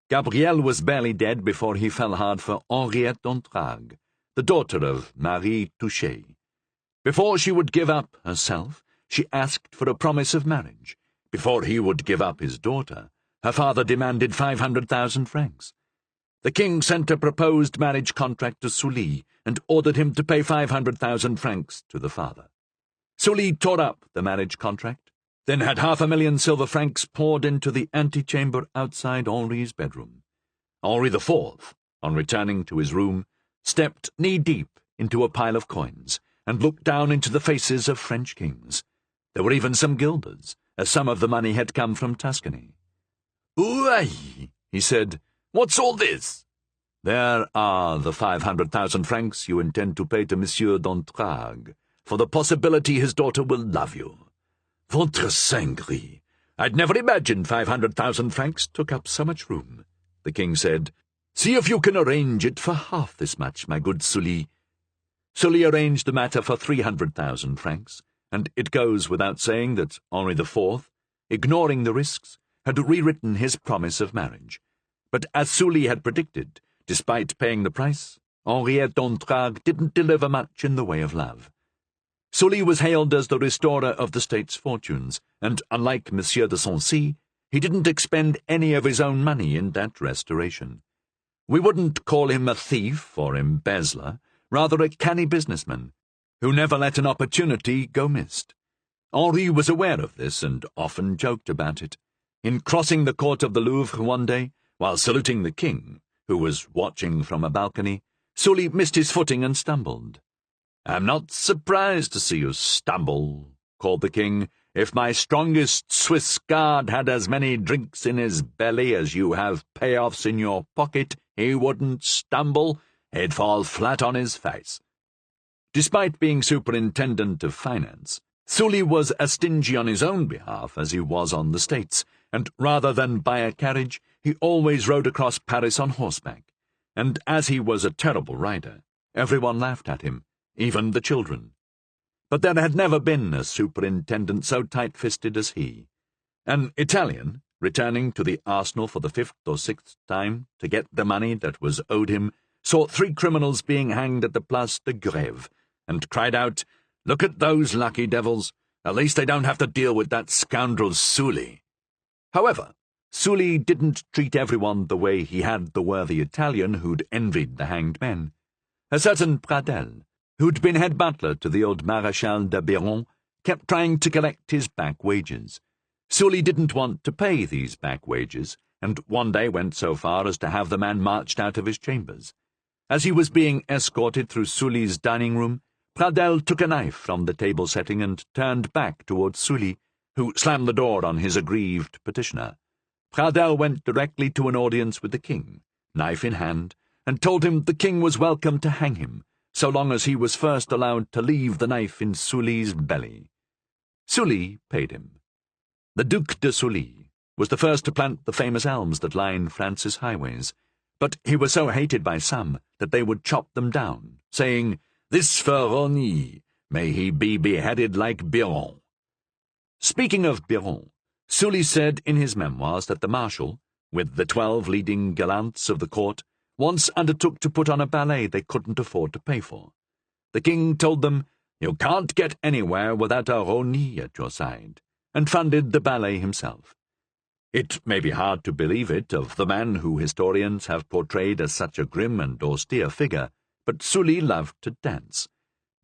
Gabrielle was barely dead before he fell hard for Henriette d'Entragues, the daughter of Marie Touchet. Before she would give up herself, she asked for a promise of marriage. Before he would give up his daughter, her father demanded 500,000 francs. The king sent a proposed marriage contract to Sully and ordered him to pay 500,000 francs to the father. Sully tore up the marriage contract, then had 500,000 silver francs poured into the antechamber outside Henri's bedroom. Henri IV, on returning to his room, stepped knee-deep into a pile of coins and looked down into the faces of French kings. There were even some guilders, as some of the money had come from Tuscany. "Ouai," he said, "what's all this?" "There are the 500,000 francs you intend to pay to Monsieur d'Entragues, for the possibility his daughter will love you." "Ventre Saint Gris, I'd never imagined 500,000 francs took up so much room," the king said. "See if you can arrange it for half this much, my good Sully." Sully arranged the matter for 300,000 francs, and it goes without saying that Henri IV, ignoring the risks, had rewritten his promise of marriage. But as Sully had predicted, despite paying the price, Henriette d'Entragues didn't deliver much in the way of love. Sully was hailed as the restorer of the state's fortunes, and unlike Monsieur de Sancy, he didn't expend any of his own money in that restoration. We wouldn't call him a thief or embezzler, rather a canny businessman, who never let an opportunity go missed. Henri was aware of this and often joked about it. In crossing the court of the Louvre one day, while saluting the king, who was watching from a balcony, Sully missed his footing and stumbled. "I'm not surprised to see you stumble," called the king. "If my strongest Swiss guard had as many drinks in his belly as you have payoffs in your pocket, he wouldn't stumble, he'd fall flat on his face." Despite being superintendent of finance, Sully was as stingy on his own behalf as he was on the state's, and rather than buy a carriage, he always rode across Paris on horseback. And as he was a terrible rider, everyone laughed at him, even the children. But there had never been a superintendent so tight-fisted as he. An Italian, returning to the arsenal for the 5th or 6th time to get the money that was owed him, saw 3 criminals being hanged at the Place de Grève, and cried out, "Look at those lucky devils! At least they don't have to deal with that scoundrel Sully." However, Sully didn't treat everyone the way he had the worthy Italian who'd envied the hanged men. A certain Pradel, who'd been head butler to the old Maréchal de Biron, kept trying to collect his back wages. Sully didn't want to pay these back wages, and one day went so far as to have the man marched out of his chambers. As he was being escorted through Sully's dining room, Pradel took a knife from the table setting and turned back towards Sully, who slammed the door on his aggrieved petitioner. Pradel went directly to an audience with the king, knife in hand, and told him the king was welcome to hang him, so long as he was first allowed to leave the knife in Sully's belly. Sully paid him. The Duc de Sully was the first to plant the famous elms that line France's highways, but he was so hated by some that they would chop them down, saying, "This for Rosny, may he be beheaded like Biron." Speaking of Biron, Sully said in his memoirs that the marshal, with the 12 leading gallants of the court, once undertook to put on a ballet they couldn't afford to pay for. The king told them, "You can't get anywhere without a Rosny at your side," and funded the ballet himself. It may be hard to believe it of the man who historians have portrayed as such a grim and austere figure, but Sully loved to dance.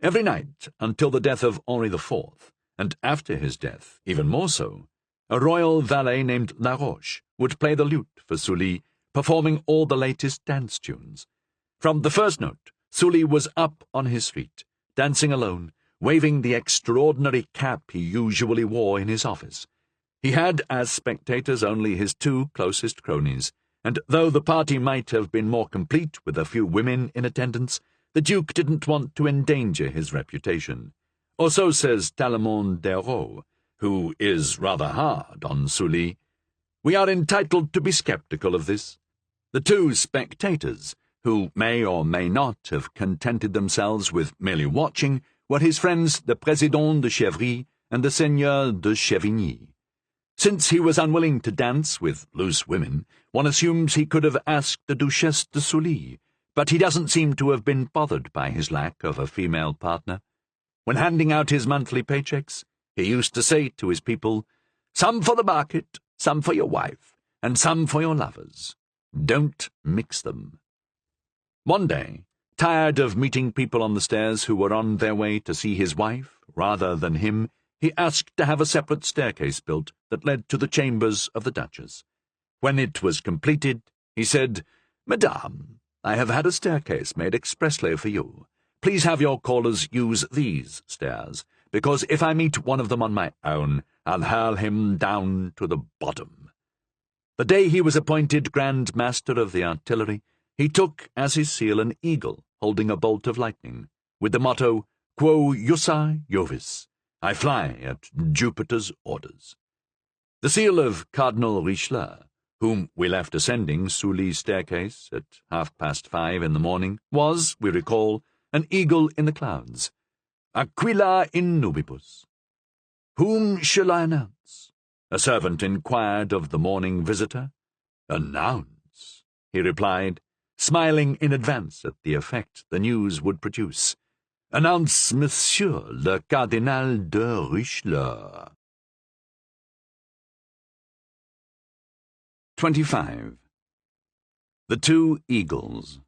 Every night until the death of Henri IV, and after his death even more so, a royal valet named Laroche would play the lute for Sully, performing all the latest dance tunes. From the first note, Sully was up on his feet, dancing alone, waving the extraordinary cap he usually wore in his office. He had as spectators only his 2 closest cronies, and though the party might have been more complete with a few women in attendance, the Duke didn't want to endanger his reputation. Or so says Tallemant d'Hérault, who is rather hard on Sully. We are entitled to be sceptical of this. The 2 spectators, who may or may not have contented themselves with merely watching, were his friends the Président de Chevry and the Seigneur de Chevigny. Since he was unwilling to dance with loose women, one assumes he could have asked the Duchesse de Sully, but he doesn't seem to have been bothered by his lack of a female partner. When handing out his monthly paychecks, he used to say to his people, "Some for the market, some for your wife, and some for your lovers. Don't mix them." One day, tired of meeting people on the stairs who were on their way to see his wife rather than him, he asked to have a separate staircase built that led to the chambers of the Duchess. When it was completed, he said, "Madame, I have had a staircase made expressly for you. Please have your callers use these stairs, because if I meet one of them on my own, I'll hurl him down to the bottom." The day he was appointed Grand Master of the Artillery, he took as his seal an eagle holding a bolt of lightning, with the motto, "Quo Jussa Jovis," I fly at Jupiter's orders. The seal of Cardinal Richelieu, whom we left ascending Sully's staircase at 5:30 in the morning, was, we recall, an eagle in the clouds. Aquila in nubibus. "Whom shall I announce?" a servant inquired of the morning visitor. "Announce," he replied, smiling in advance at the effect the news would produce. "Announce Monsieur le Cardinal de Richelieu." 25. The 2 Eagles.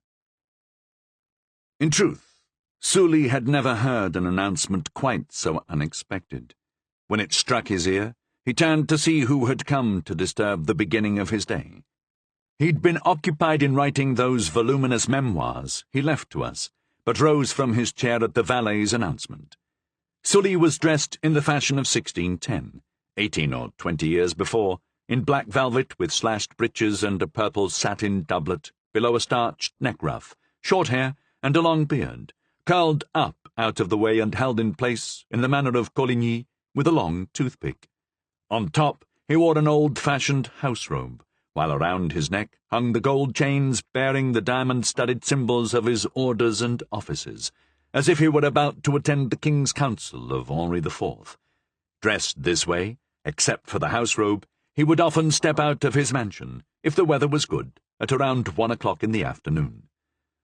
In truth, Sully had never heard an announcement quite so unexpected. When it struck his ear, he turned to see who had come to disturb the beginning of his day. He'd been occupied in writing those voluminous memoirs he left to us, but rose from his chair at the valet's announcement. Sully was dressed in the fashion of 1610, 18 or 20 years before, in black velvet with slashed breeches and a purple satin doublet, below a starched neck ruff, short hair, and a long beard, curled up out of the way and held in place in the manner of Coligny with a long toothpick. On top he wore an old-fashioned house-robe, while around his neck hung the gold chains bearing the diamond-studded symbols of his orders and offices, as if he were about to attend the King's Council of Henri IV. Dressed this way, except for the house-robe, he would often step out of his mansion, if the weather was good, at around 1 o'clock in the afternoon.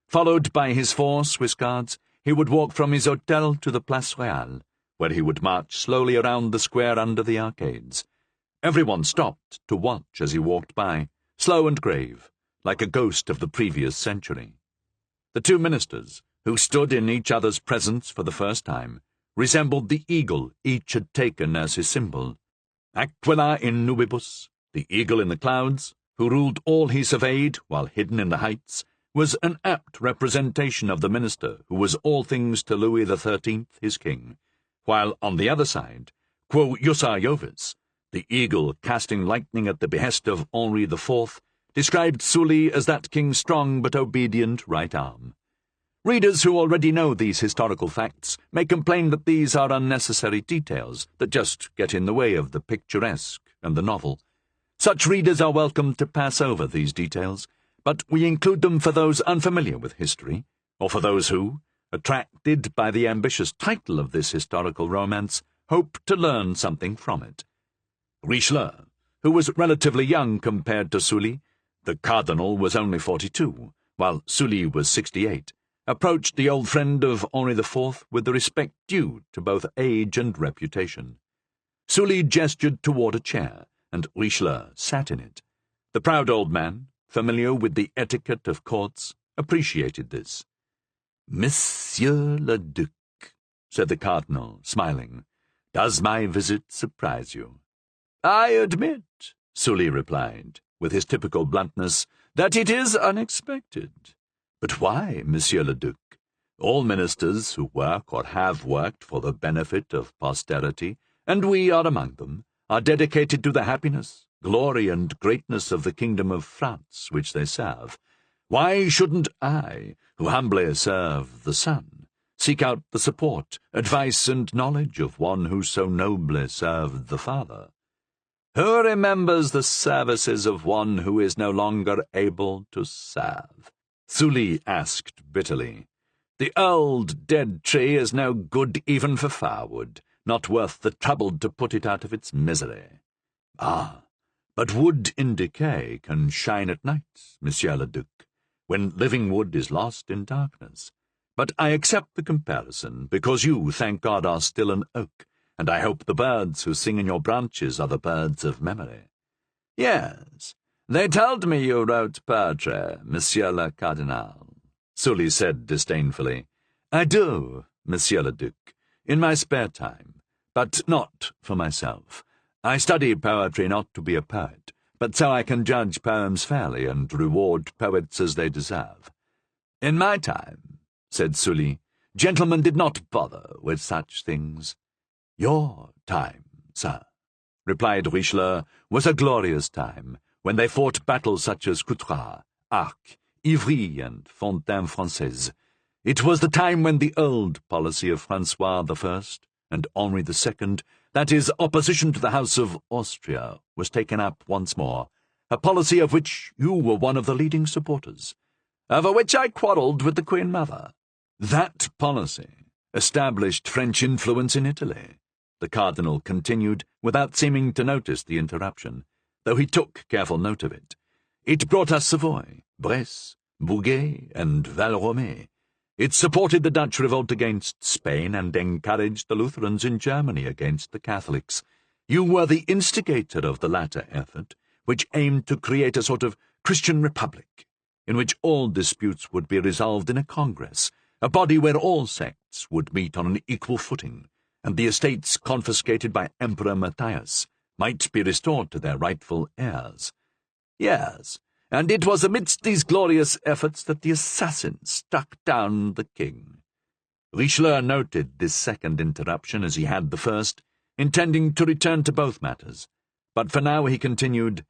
Followed by his 4 Swiss guards, he would walk from his hotel to the Place Royale, where he would march slowly around the square under the arcades. Everyone stopped to watch as he walked by, slow and grave, like a ghost of the previous century. The 2 ministers, who stood in each other's presence for the first time, resembled the eagle each had taken as his symbol. Aquila in nubibus, the eagle in the clouds, who ruled all he surveyed while hidden in the heights, was an apt representation of the minister who was all things to Louis XIII, his king, while on the other side, quo jussa jovis, the eagle casting lightning at the behest of Henri IV, described Sully as that king's strong but obedient right arm. Readers who already know these historical facts may complain that these are unnecessary details that just get in the way of the picturesque and the novel. Such readers are welcome to pass over these details, but we include them for those unfamiliar with history, or for those who, attracted by the ambitious title of this historical romance, hope to learn something from it. Richelieu, who was relatively young compared to Sully, the cardinal was only 42, while Sully was 68, approached the old friend of Henri IV with the respect due to both age and reputation. Sully gestured toward a chair, and Richelieu sat in it. The proud old man, familiar with the etiquette of courts, appreciated this. "Monsieur le Duc," said the cardinal, smiling, "does my visit surprise you?" "I admit," Sully replied, with his typical bluntness, "that it is unexpected. But why, Monsieur le Duc? All ministers who work or have worked for the benefit of posterity, and we are among them, are dedicated to the happiness, glory, and greatness of the kingdom of France which they serve. Why shouldn't I, who humbly serve the Son, seek out the support, advice, and knowledge of one who so nobly served the Father? Who remembers the services of one who is no longer able to serve?" Sully asked bitterly. "The old dead tree is no good even for firewood, not worth the trouble to put it out of its misery." "Ah, but wood in decay can shine at night, Monsieur le Duc, when living wood is lost in darkness. But I accept the comparison, because you, thank God, are still an oak, and I hope the birds who sing in your branches are the birds of memory." "Yes, they told me you wrote poetry, Monsieur le Cardinal," Sully said disdainfully. "I do, Monsieur le Duc, in my spare time, but not for myself. I study poetry not to be a poet, but so I can judge poems fairly and reward poets as they deserve." "In my time," said Sully, "gentlemen did not bother with such things." "Your time, sir," replied Richelieu, "was a glorious time, when they fought battles such as Coutras, Arques, Ivry, and Fontaine-Française. It was the time when the old policy of Francois I and Henri II, that is, opposition to the House of Austria, was taken up once more, a policy of which you were one of the leading supporters, over which I quarrelled with the Queen Mother. That policy established French influence in Italy," the cardinal continued, without seeming to notice the interruption, though he took careful note of it. "It brought us Savoy, Bresse, Bouguer, and Valromey. It supported the Dutch revolt against Spain and encouraged the Lutherans in Germany against the Catholics. You were the instigator of the latter effort, which aimed to create a sort of Christian republic, in which all disputes would be resolved in a congress, a body where all sects would meet on an equal footing, and the estates confiscated by Emperor Matthias might be restored to their rightful heirs. Yes, and it was amidst these glorious efforts that the assassin struck down the king." Richelieu noted this second interruption as he had the first, intending to return to both matters. But for now he continued,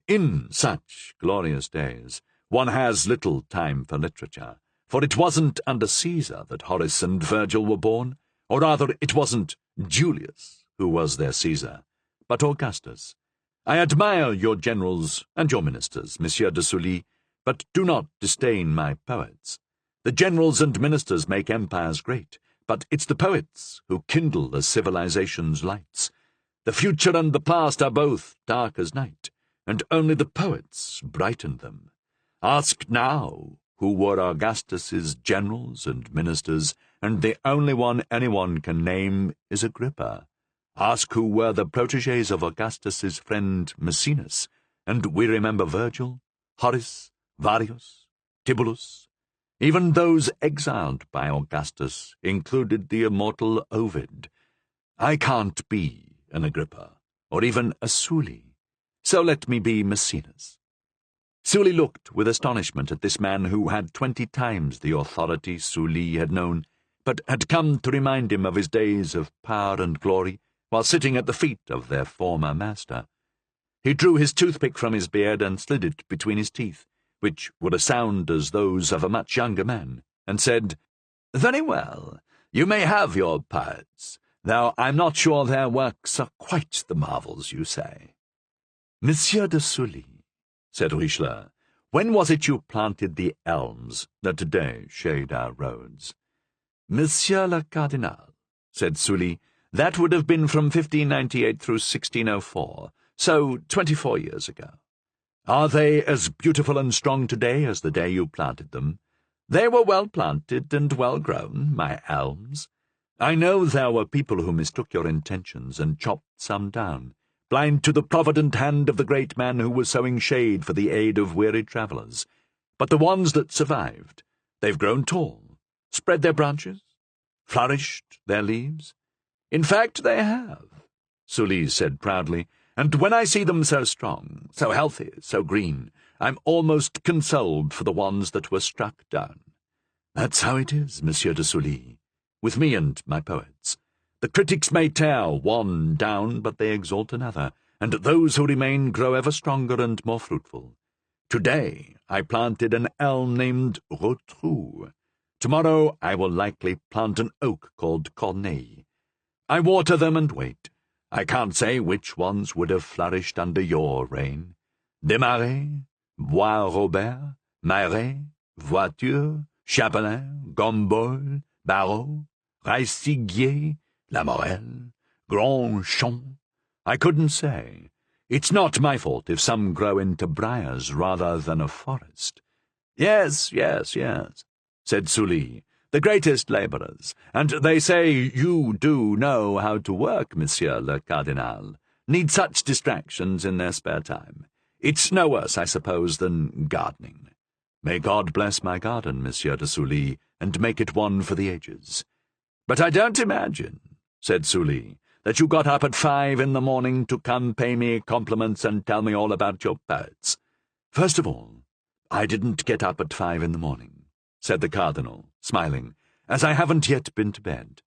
"In such glorious days, one has little time for literature, for it wasn't under Caesar that Horace and Virgil were born, or rather it wasn't Julius who was their Caesar, but Augustus. I admire your generals and your ministers, Monsieur de Sully, but do not disdain my poets. The generals and ministers make empires great, but it's the poets who kindle the civilization's lights. The future and the past are both dark as night, and only the poets brighten them. Ask now who were Augustus's generals and ministers, and the only one anyone can name is Agrippa. Ask who were the protégés of Augustus's friend Maecenas, and we remember Virgil, Horace, Varius, Tibullus. Even those exiled by Augustus included the immortal Ovid. I can't be an Agrippa, or even a Sully, so let me be Maecenas." Sully looked with astonishment at this man who had 20 times the authority Sully had known, but had come to remind him of his days of power and glory while sitting at the feet of their former master. He drew his toothpick from his beard and slid it between his teeth, which were as sound as those of a much younger man, and said, "Very well, you may have your poets, though I'm not sure their works are quite the marvels you say." "Monsieur de Sully," said Richelieu, "when was it you planted the elms that today shade our roads?" "Monsieur le Cardinal," said Sully, "that would have been from 1598 through 1604, so 24 years ago." "Are they as beautiful and strong today as the day you planted them?" "They were well planted and well grown, my elms. I know there were people who mistook your intentions and chopped some down, blind to the provident hand of the great man who was sowing shade for the aid of weary travellers. But the ones that survived, they've grown tall, spread their branches, flourished their leaves. In fact, they have," Sully said proudly, "and when I see them so strong, so healthy, so green, I'm almost consoled for the ones that were struck down. That's how it is, Monsieur de Sully, with me and my poets. The critics may tear one down, but they exalt another, and those who remain grow ever stronger and more fruitful. Today I planted an elm named Rotrou. Tomorrow I will likely plant an oak called Corneille. I water them and wait. I can't say which ones would have flourished under your reign. Desmarais, Bois Robert, Marais, Voiture, Chapelain, Gombol, Barreau, Raiciguier, Lamorelle, Grandchamp. I couldn't say. It's not my fault if some grow into briars rather than a forest." Yes, said Sully, "the greatest labourers, and they say you do know how to work, Monsieur le Cardinal, need such distractions in their spare time. It's no worse, I suppose, than gardening. May God bless my garden, Monsieur de Sully, and make it one for the ages. But I don't imagine," said Sully, "that you got up at 5 in the morning to come pay me compliments and tell me all about your poets." "First of all, I didn't get up at 5 in the morning," said the Cardinal, smiling, "as I haven't yet been to bed.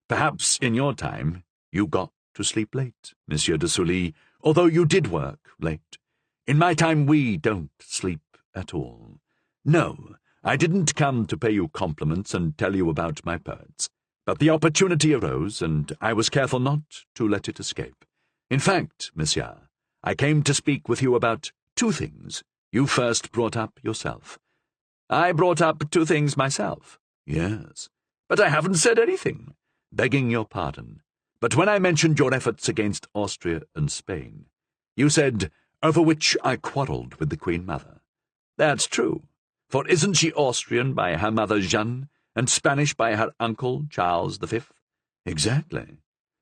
Perhaps in your time you got to sleep late, Monsieur de Sully, although you did work late. In my time we don't sleep at all. No, I didn't come to pay you compliments and tell you about my poets. But the opportunity arose, and I was careful not to let it escape. In fact, monsieur, I came to speak with you about 2 things you first brought up yourself." "I brought up 2 things myself." "Yes, but I haven't said anything." "Begging your pardon, but when I mentioned your efforts against Austria and Spain, you said, 'over which I quarrelled with the Queen Mother.' That's true, for isn't she Austrian by her mother Jeanne, and Spanish by her uncle Charles V? "Exactly.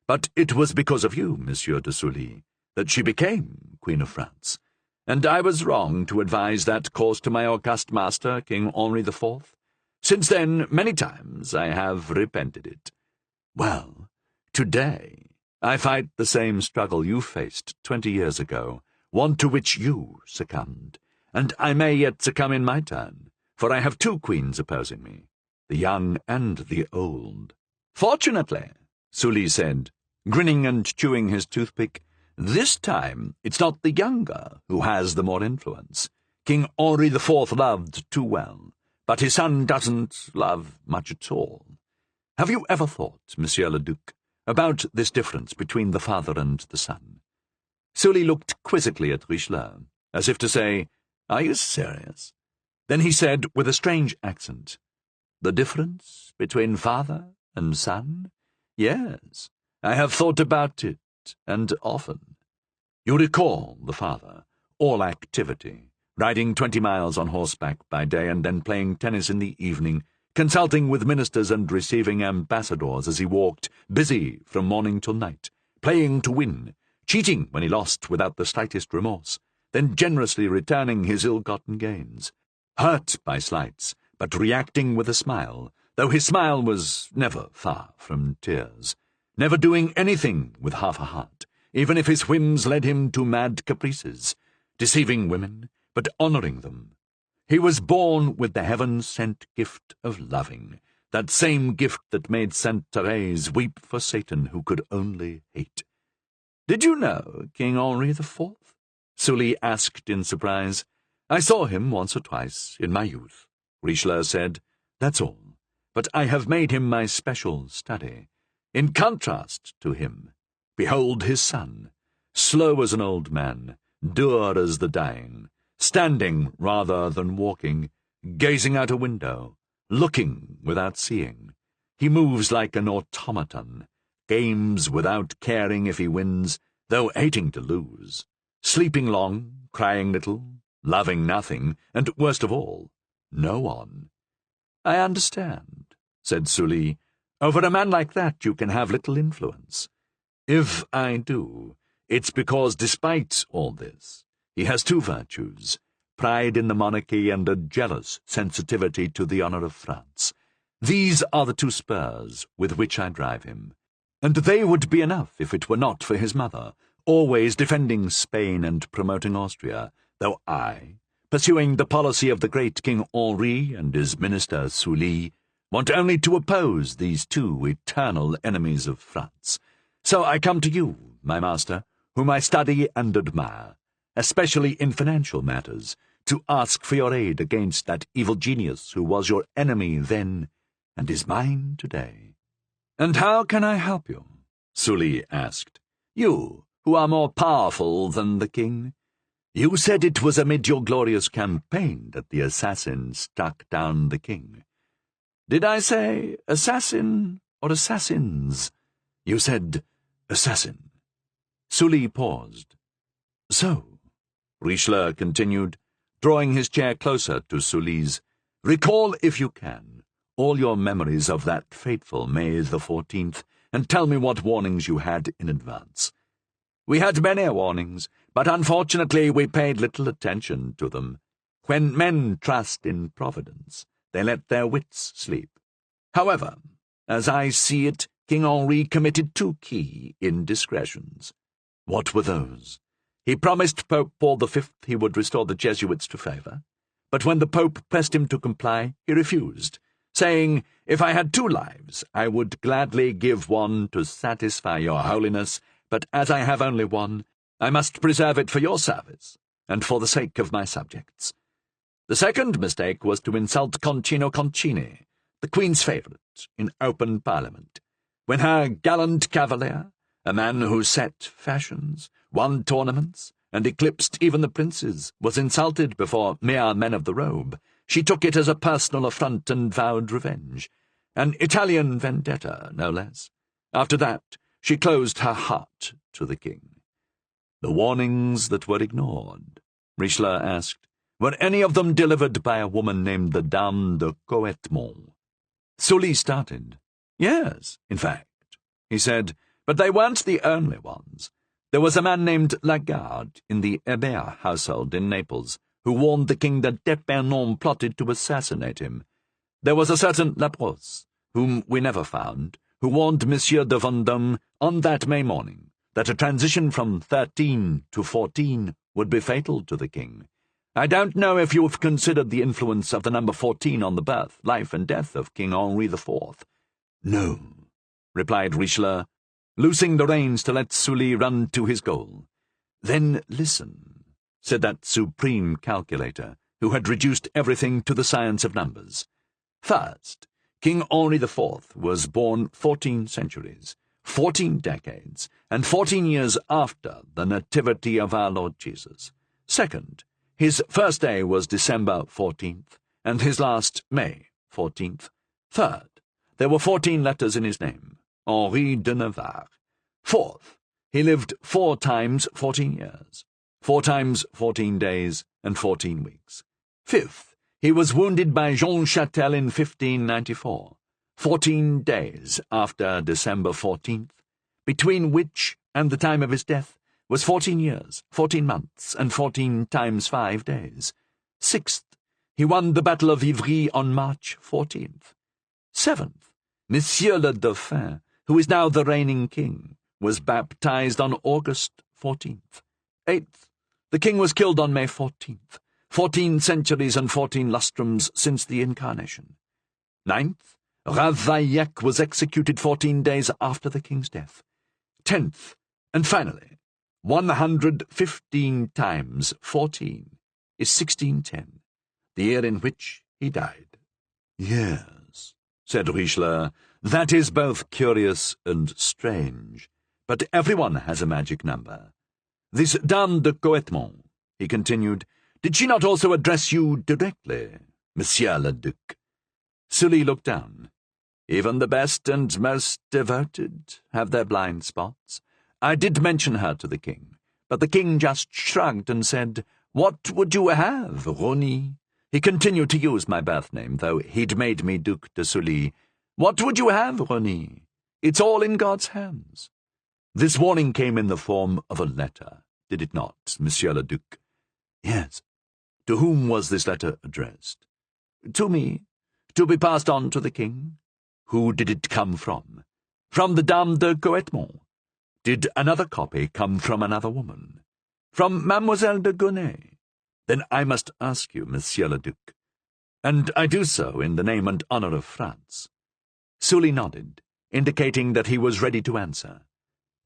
But it was because of you, Monsieur de Sully, that she became Queen of France, and I was wrong to advise that course to my august master, King Henri IV. Since then, many times I have repented it. Well, today I fight the same struggle you faced 20 years ago, one to which you succumbed, and I may yet succumb in my turn, for I have two queens opposing me, the young and the old. Fortunately, Sully said, grinning and chewing his toothpick, this time it's not the younger who has the more influence. King Henri IV loved too well, but his son doesn't love much at all. Have you ever thought, Monsieur le Duc, about this difference between the father and the son? Sully looked quizzically at Richelieu, as if to say, Are you serious? Then he said, with a strange accent, The difference between father and son? Yes, I have thought about it, and often. You recall the father, all activity, riding 20 miles on horseback by day and then playing tennis in the evening, consulting with ministers and receiving ambassadors as he walked, busy from morning till night, playing to win, cheating when he lost without the slightest remorse, then generously returning his ill-gotten gains, hurt by slights, but reacting with a smile, though his smile was never far from tears, never doing anything with half a heart, even if his whims led him to mad caprices, deceiving women, but honouring them. He was born with the heaven-sent gift of loving, that same gift that made Saint Therese weep for Satan who could only hate. Did you know King Henri IV? Sully asked in surprise. I saw him once or twice in my youth, Richelieu said. That's all. But I have made him my special study. In contrast to him, behold his son, slow as an old man, dour as the dying, standing rather than walking, gazing out a window, looking without seeing. He moves like an automaton, games without caring if he wins, though hating to lose, sleeping long, crying little, loving nothing, and, worst of all, no one. I understand, said Sully. Over a man like that you can have little influence. If I do, it's because, despite all this, he has two virtues, pride in the monarchy and a jealous sensitivity to the honour of France. These are the two spurs with which I drive him, and they would be enough if it were not for his mother, always defending Spain and promoting Austria, though I, pursuing the policy of the great King Henri and his minister Sully, want only to oppose these two eternal enemies of France. So I come to you, my master, whom I study and admire, especially in financial matters, to ask for your aid against that evil genius who was your enemy then and is mine today. And how can I help you? Sully asked. You, who are more powerful than the king. You said it was amid your glorious campaign that the assassin struck down the king. Did I say assassin or assassins? You said assassin. Sully paused. So, Richelieu continued, drawing his chair closer to Sully's, recall, if you can, all your memories of that fateful May the 14th, and tell me what warnings you had in advance. We had many warnings, but unfortunately we paid little attention to them. When men trust in Providence, they let their wits sleep. However, as I see it, King Henri committed two key indiscretions. What were those? He promised Pope Paul V he would restore the Jesuits to favour, but when the Pope pressed him to comply, he refused, saying, If I had 2 lives, I would gladly give one to satisfy your holiness, but as I have only one, I must preserve it for your service, and for the sake of my subjects. The second mistake was to insult Concino Concini, the Queen's favourite, in open Parliament, when her gallant cavalier, a man who set fashions, won tournaments, and eclipsed even the princes, was insulted before mere men of the robe. She took it as a personal affront and vowed revenge. An Italian vendetta, no less. After that, she closed her heart to the king. The warnings that were ignored, Richelieu asked, were any of them delivered by a woman named the Dame de Coetmont? Sully started. Yes, in fact, he said, but they weren't the only ones. There was a man named Lagarde in the Hébert household in Naples, who warned the king that d'Epernon plotted to assassinate him. There was a certain Laprosse, whom we never found, who warned Monsieur de Vendôme on that May morning that a transition from 13 to 14 would be fatal to the king. I don't know if you have considered the influence of the number 14 on the birth, life, and death of King Henri IV. No, replied Richelieu, loosing the reins to let Sully run to his goal. Then listen, said that supreme calculator, who had reduced everything to the science of numbers. First, King Henri IV was born 14 centuries, 14 decades, and 14 years after the nativity of our Lord Jesus. Second, his first day was December 14th, and his last May 14th. Third, there were 14 letters in his name, Henri de Navarre. Fourth, he lived 4 times 14 years, 4 times 14 days, and 14 weeks. Fifth, he was wounded by Jean Châtel in 1594, 14 days after December 14th, between which and the time of his death was 14 years, 14 months, and 14 times 5 days. Sixth, he won the Battle of Ivry on March 14th. Seventh, Monsieur le Dauphin, who is now the reigning king, was baptized on August 14th. Eighth, the king was killed on May 14th, 14 centuries and 14 lustrums since the Incarnation. Ninth, Ravaillac was executed 14 days after the king's death. 10th, and finally, 115 times 14 is 1610, the year in which he died. Yes, said Richelieu, that is both curious and strange, but everyone has a magic number. This Dame de Coetmont, he continued, did she not also address you directly, Monsieur le Duc? Sully looked down. Even the best and most devoted have their blind spots. I did mention her to the king, but the king just shrugged and said, What would you have, Rony? He continued to use my birth name, though he'd made me Duc de Sully. What would you have, Rony? It's all in God's hands. This warning came in the form of a letter, did it not, Monsieur le Duc? Yes. To whom was this letter addressed? To me, to be passed on to the king. Who did it come from? From the Dame de Coetmont. Did another copy come from another woman? From Mademoiselle de Gournay? Then I must ask you, Monsieur le Duc, and I do so in the name and honour of France. Sully nodded, indicating that he was ready to answer.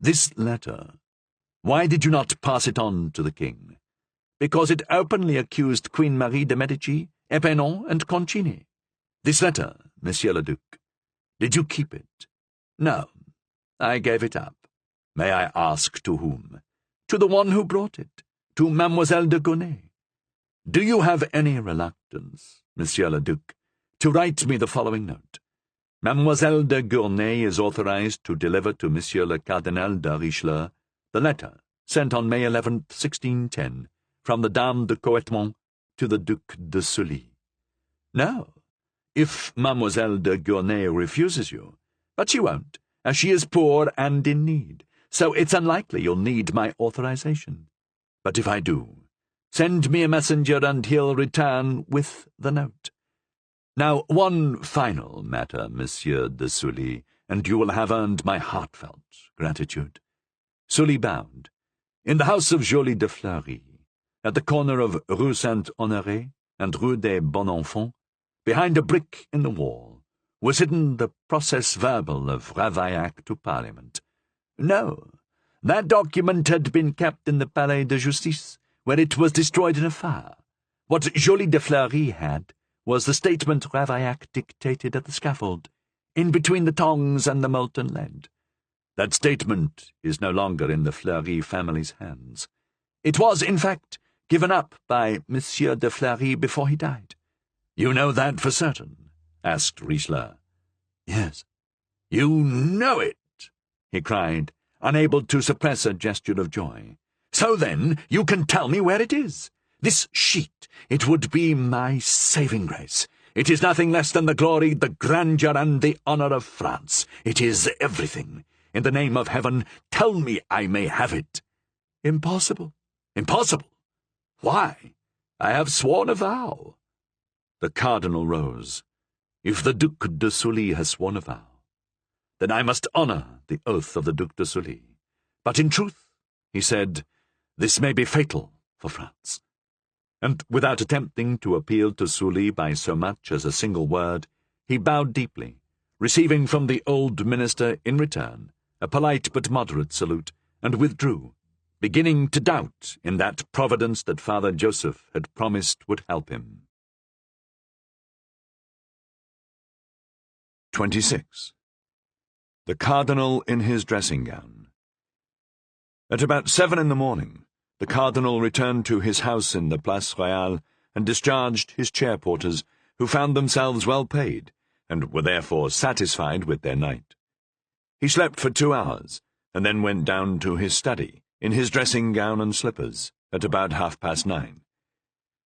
This letter, why did you not pass it on to the king? Because it openly accused Queen Marie de Medici, Épernon, and Concini. This letter, Monsieur le Duc, did you keep it? No, I gave it up. May I ask to whom? To the one who brought it, to Mademoiselle de Gournay. Do you have any reluctance, Monsieur le Duc, to write me the following note? Mademoiselle de Gournay is authorized to deliver to Monsieur le Cardinal de Richelieu the letter sent on May 11th, 1610, from the Dame de Coetmont to the Duc de Sully. No, if Mademoiselle de Gournay refuses you, but she won't, as she is poor and in need, so it's unlikely you'll need my authorization. But if I do, send me a messenger and he'll return with the note. Now, one final matter, Monsieur de Sully, and you will have earned my heartfelt gratitude. Sully bowed. In the house of Joly de Fleury, at the corner of Rue Saint-Honoré and Rue des Bons-Enfants, behind a brick in the wall, was hidden the procès-verbal of Ravaillac to Parliament. No, that document had been kept in the Palais de Justice, where it was destroyed in a fire. What Joly de Fleury had was the statement Ravaillac dictated at the scaffold, in between the tongs and the molten lead. That statement is no longer in the Fleury family's hands. It was, in fact, given up by Monsieur de Fleury before he died. You know that for certain? Asked Richelieu. Yes. You know it, he cried, unable to suppress a gesture of joy. So then, you can tell me where it is. This sheet, it would be my saving grace. It is nothing less than the glory, the grandeur, and the honour of France. It is everything. In the name of heaven, tell me I may have it. Impossible. Impossible. Why? I have sworn a vow. The cardinal rose. If the Duc de Sully has sworn a vow, then I must honour the oath of the Duc de Sully. But in truth, he said, this may be fatal for France. and without attempting to appeal to Sully by so much as a single word, he bowed deeply, receiving from the old minister in return a polite but moderate salute, and withdrew, beginning to doubt in that providence that Father Joseph had promised would help him. 26. The Cardinal in his dressing gown. At about 7 in the morning, the Cardinal returned to his house in the Place Royale and discharged his chair porters, who found themselves well paid, and were therefore satisfied with their night. He slept for 2 hours, and then went down to his study, in his dressing gown and slippers, at about 9:30.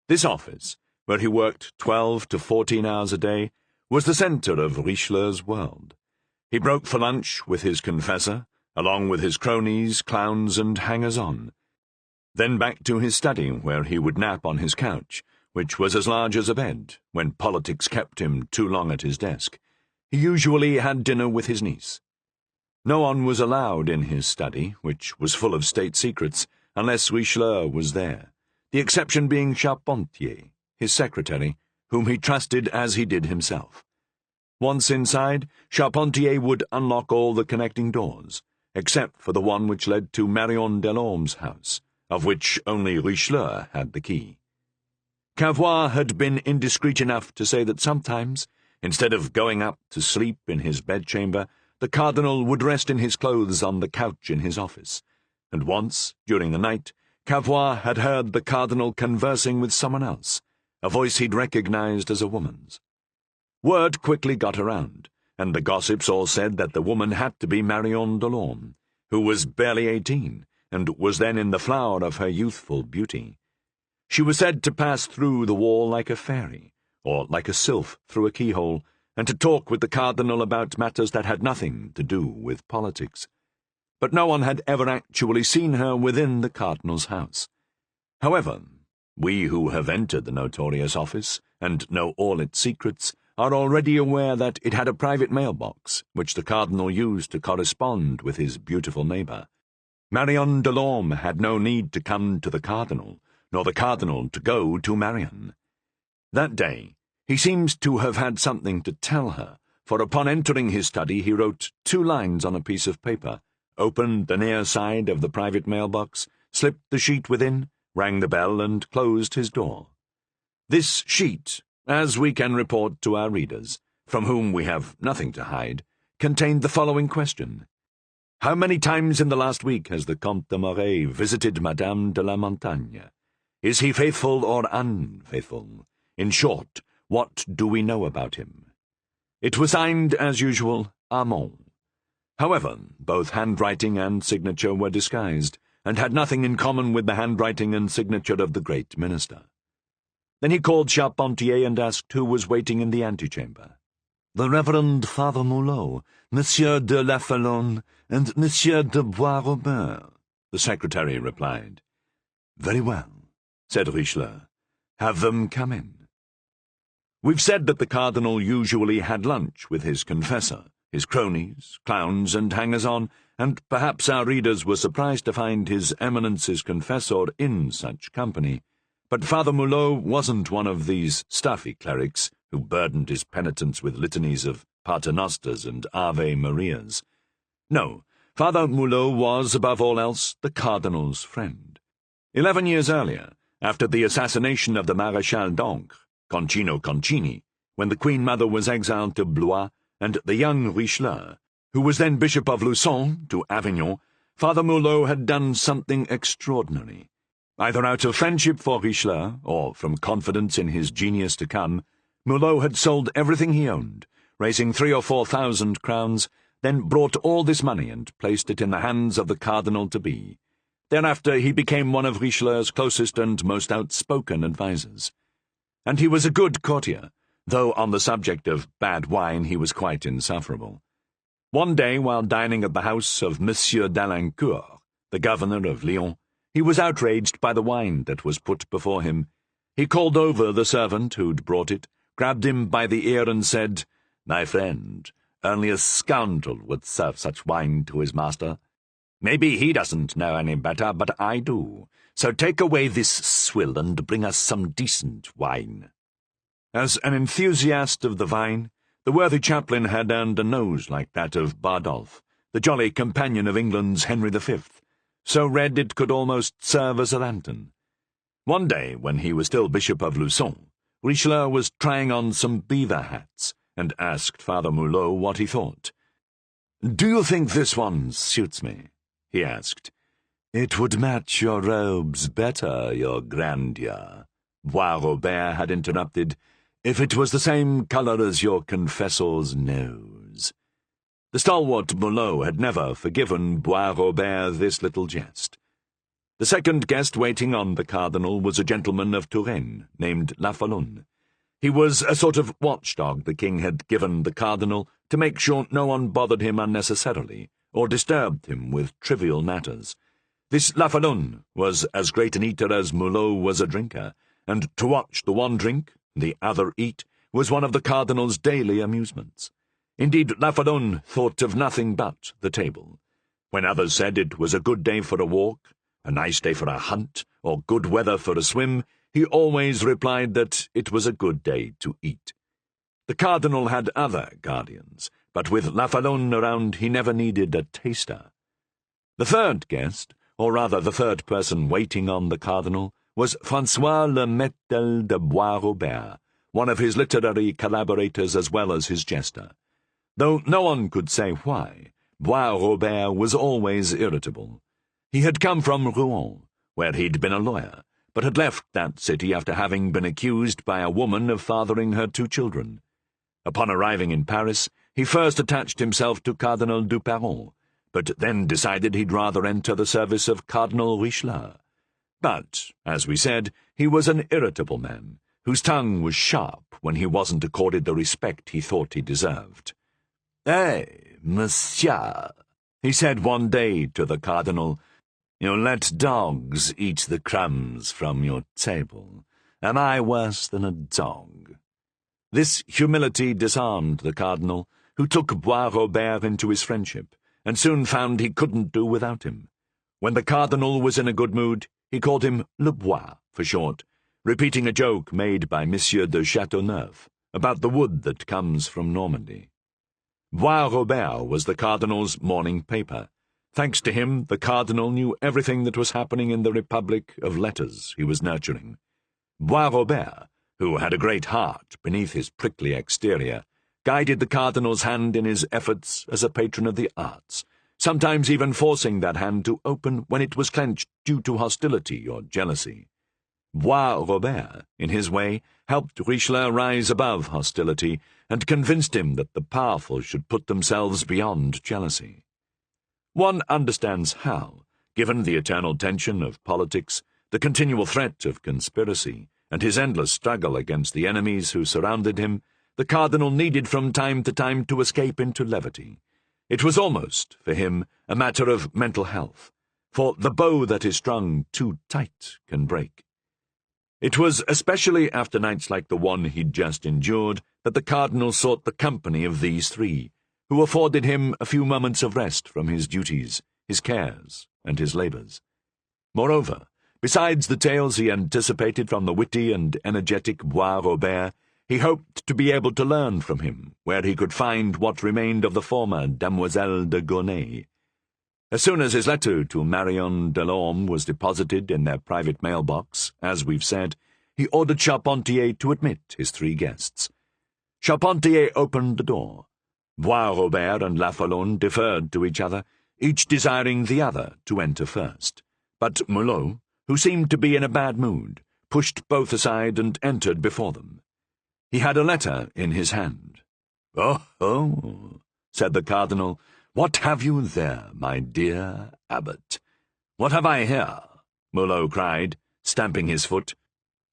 This office, where he worked 12 to 14 hours a day, was the centre of Richelieu's world. He broke for lunch with his confessor, along with his cronies, clowns, and hangers-on. Then back to his study, where he would nap on his couch, which was as large as a bed, when politics kept him too long at his desk. He usually had dinner with his niece. No one was allowed in his study, which was full of state secrets, unless Richelieu was there, the exception being Charpentier, his secretary, whom he trusted as he did himself. Once inside, Charpentier would unlock all the connecting doors, except for the one which led to Marion Delorme's house, of which only Richelieu had the key. Cavois had been indiscreet enough to say that sometimes, instead of going up to sleep in his bedchamber, the Cardinal would rest in his clothes on the couch in his office, and once, during the night, Cavois had heard the Cardinal conversing with someone else, a voice he'd recognized as a woman's. Word quickly got around, and the gossips all said that the woman had to be Marion Delorme, who was barely 18, and was then in the flower of her youthful beauty. She was said to pass through the wall like a fairy, or like a sylph through a keyhole, and to talk with the Cardinal about matters that had nothing to do with politics. But no one had ever actually seen her within the Cardinal's house. However, we who have entered the notorious office, and know all its secrets, are already aware that it had a private mailbox, which the Cardinal used to correspond with his beautiful neighbour. Marion Delorme had no need to come to the Cardinal, nor the Cardinal to go to Marion. That day, he seems to have had something to tell her, for upon entering his study he wrote 2 lines on a piece of paper, opened the near side of the private mailbox, slipped the sheet within, rang the bell, and closed his door. This sheet, as we can report to our readers, from whom we have nothing to hide, contained the following question: How many times in the last week has the Comte de Moray visited Madame de la Montagne? Is he faithful or unfaithful? In short, what do we know about him? It was signed, as usual, Armand. However, both handwriting and signature were disguised, and had nothing in common with the handwriting and signature of the great minister. Then he called Charpentier and asked who was waiting in the antechamber. The Reverend Father Mulot, Monsieur de Lafalon, and Monsieur de Bois-Robert, the secretary replied. Very well, said Richelieu. Have them come in. We've said that the Cardinal usually had lunch with his confessor, his cronies, clowns, and hangers-on, and perhaps our readers were surprised to find His Eminence's confessor in such company. But Father Mulot wasn't one of these stuffy clerics who burdened his penitents with litanies of Paternosters and Ave Marias. No, Father Mulot was, above all else, the Cardinal's friend. 11 years earlier, after the assassination of the Maréchal d'Ancre, Concino Concini, when the Queen Mother was exiled to Blois, and the young Richelieu, who was then Bishop of Luçon, to Avignon, Father Mulot had done something extraordinary. Either out of friendship for Richelieu, or from confidence in his genius to come, Mulot had sold everything he owned, raising 3,000 or 4,000 crowns, then brought all this money and placed it in the hands of the Cardinal-to-be. Thereafter he became one of Richelieu's closest and most outspoken advisers. And he was a good courtier, though on the subject of bad wine he was quite insufferable. One day, while dining at the house of Monsieur d'Alincourt, the governor of Lyons, he was outraged by the wine that was put before him. He called over the servant who'd brought it, grabbed him by the ear and said, "My friend, only a scoundrel would serve such wine to his master." Maybe he doesn't know any better, but I do. So take away this swill and bring us some decent wine." As an enthusiast of the vine, the worthy chaplain had earned a nose like that of Bardolph, the jolly companion of England's Henry V, so red it could almost serve as a lantern. One day, when he was still Bishop of Luçon, Richelieu was trying on some beaver hats, and asked Father Mulot what he thought. "Do you think this one suits me?" he asked. "It would match your robes better, your grandeur," Boisrobert had interrupted, "if it was the same colour as your confessor's nose." The stalwart Mulot had never forgiven Boisrobert this little jest. The second guest waiting on the cardinal was a gentleman of Touraine named La Falloune. He was a sort of watchdog the king had given the cardinal to make sure no one bothered him unnecessarily or disturbed him with trivial matters. This La Falloune was as great an eater as Mulot was a drinker, and to watch the one drink, the other eat, was one of the cardinal's daily amusements. Indeed, La Falloune thought of nothing but the table. When others said it was a good day for a walk, a nice day for a hunt, or good weather for a swim, he always replied that it was a good day to eat. The cardinal had other guardians, but with La Falloune around he never needed a taster. The third guest, or rather the third person waiting on the cardinal, was François Le Mettel de Boisrobert, one of his literary collaborators as well as his jester. Though no one could say why, Boisrobert was always irritable. He had come from Rouen, where he'd been a lawyer, but had left that city after having been accused by a woman of fathering her 2 children. Upon arriving in Paris, he first attached himself to Cardinal Duperron, but then decided he'd rather enter the service of Cardinal Richelieu. But, as we said, he was an irritable man, whose tongue was sharp when he wasn't accorded the respect he thought he deserved. "Eh, monsieur," he said one day to the cardinal, "you let dogs eat the crumbs from your table. Am I worse than a dog?" This humility disarmed the cardinal, who took Boisrobert into his friendship, and soon found he couldn't do without him. When the cardinal was in a good mood, he called him Le Bois, for short, repeating a joke made by Monsieur de Chateauneuf about the wood that comes from Normandy. Boisrobert was the cardinal's morning paper. Thanks to him, the cardinal knew everything that was happening in the republic of letters he was nurturing. Boisrobert, who had a great heart beneath his prickly exterior, guided the cardinal's hand in his efforts as a patron of the arts, sometimes even forcing that hand to open when it was clenched due to hostility or jealousy. Boisrobert, in his way, helped Richelieu rise above hostility and convinced him that the powerful should put themselves beyond jealousy. One understands how, given the eternal tension of politics, the continual threat of conspiracy, and his endless struggle against the enemies who surrounded him, the cardinal needed from time to time to escape into levity. It was almost, for him, a matter of mental health, for the bow that is strung too tight can break. It was especially after nights like the one he'd just endured that the cardinal sought the company of these 3, who afforded him a few moments of rest from his duties, his cares, and his labours. Moreover, besides the tales he anticipated from the witty and energetic Boisrobert, he hoped to be able to learn from him where he could find what remained of the former Demoiselle de Gournay. As soon as his letter to Marion Delorme was deposited in their private mailbox, as we've said, he ordered Charpentier to admit his 3 guests. Charpentier opened the door. Boisrobert and La Falloune deferred to each other, each desiring the other to enter first. But Mulot, who seemed to be in a bad mood, pushed both aside and entered before them. He had a letter in his hand. "Oh," said the cardinal, "what have you there, my dear abbot?" "What have I here?" Mulot cried, stamping his foot.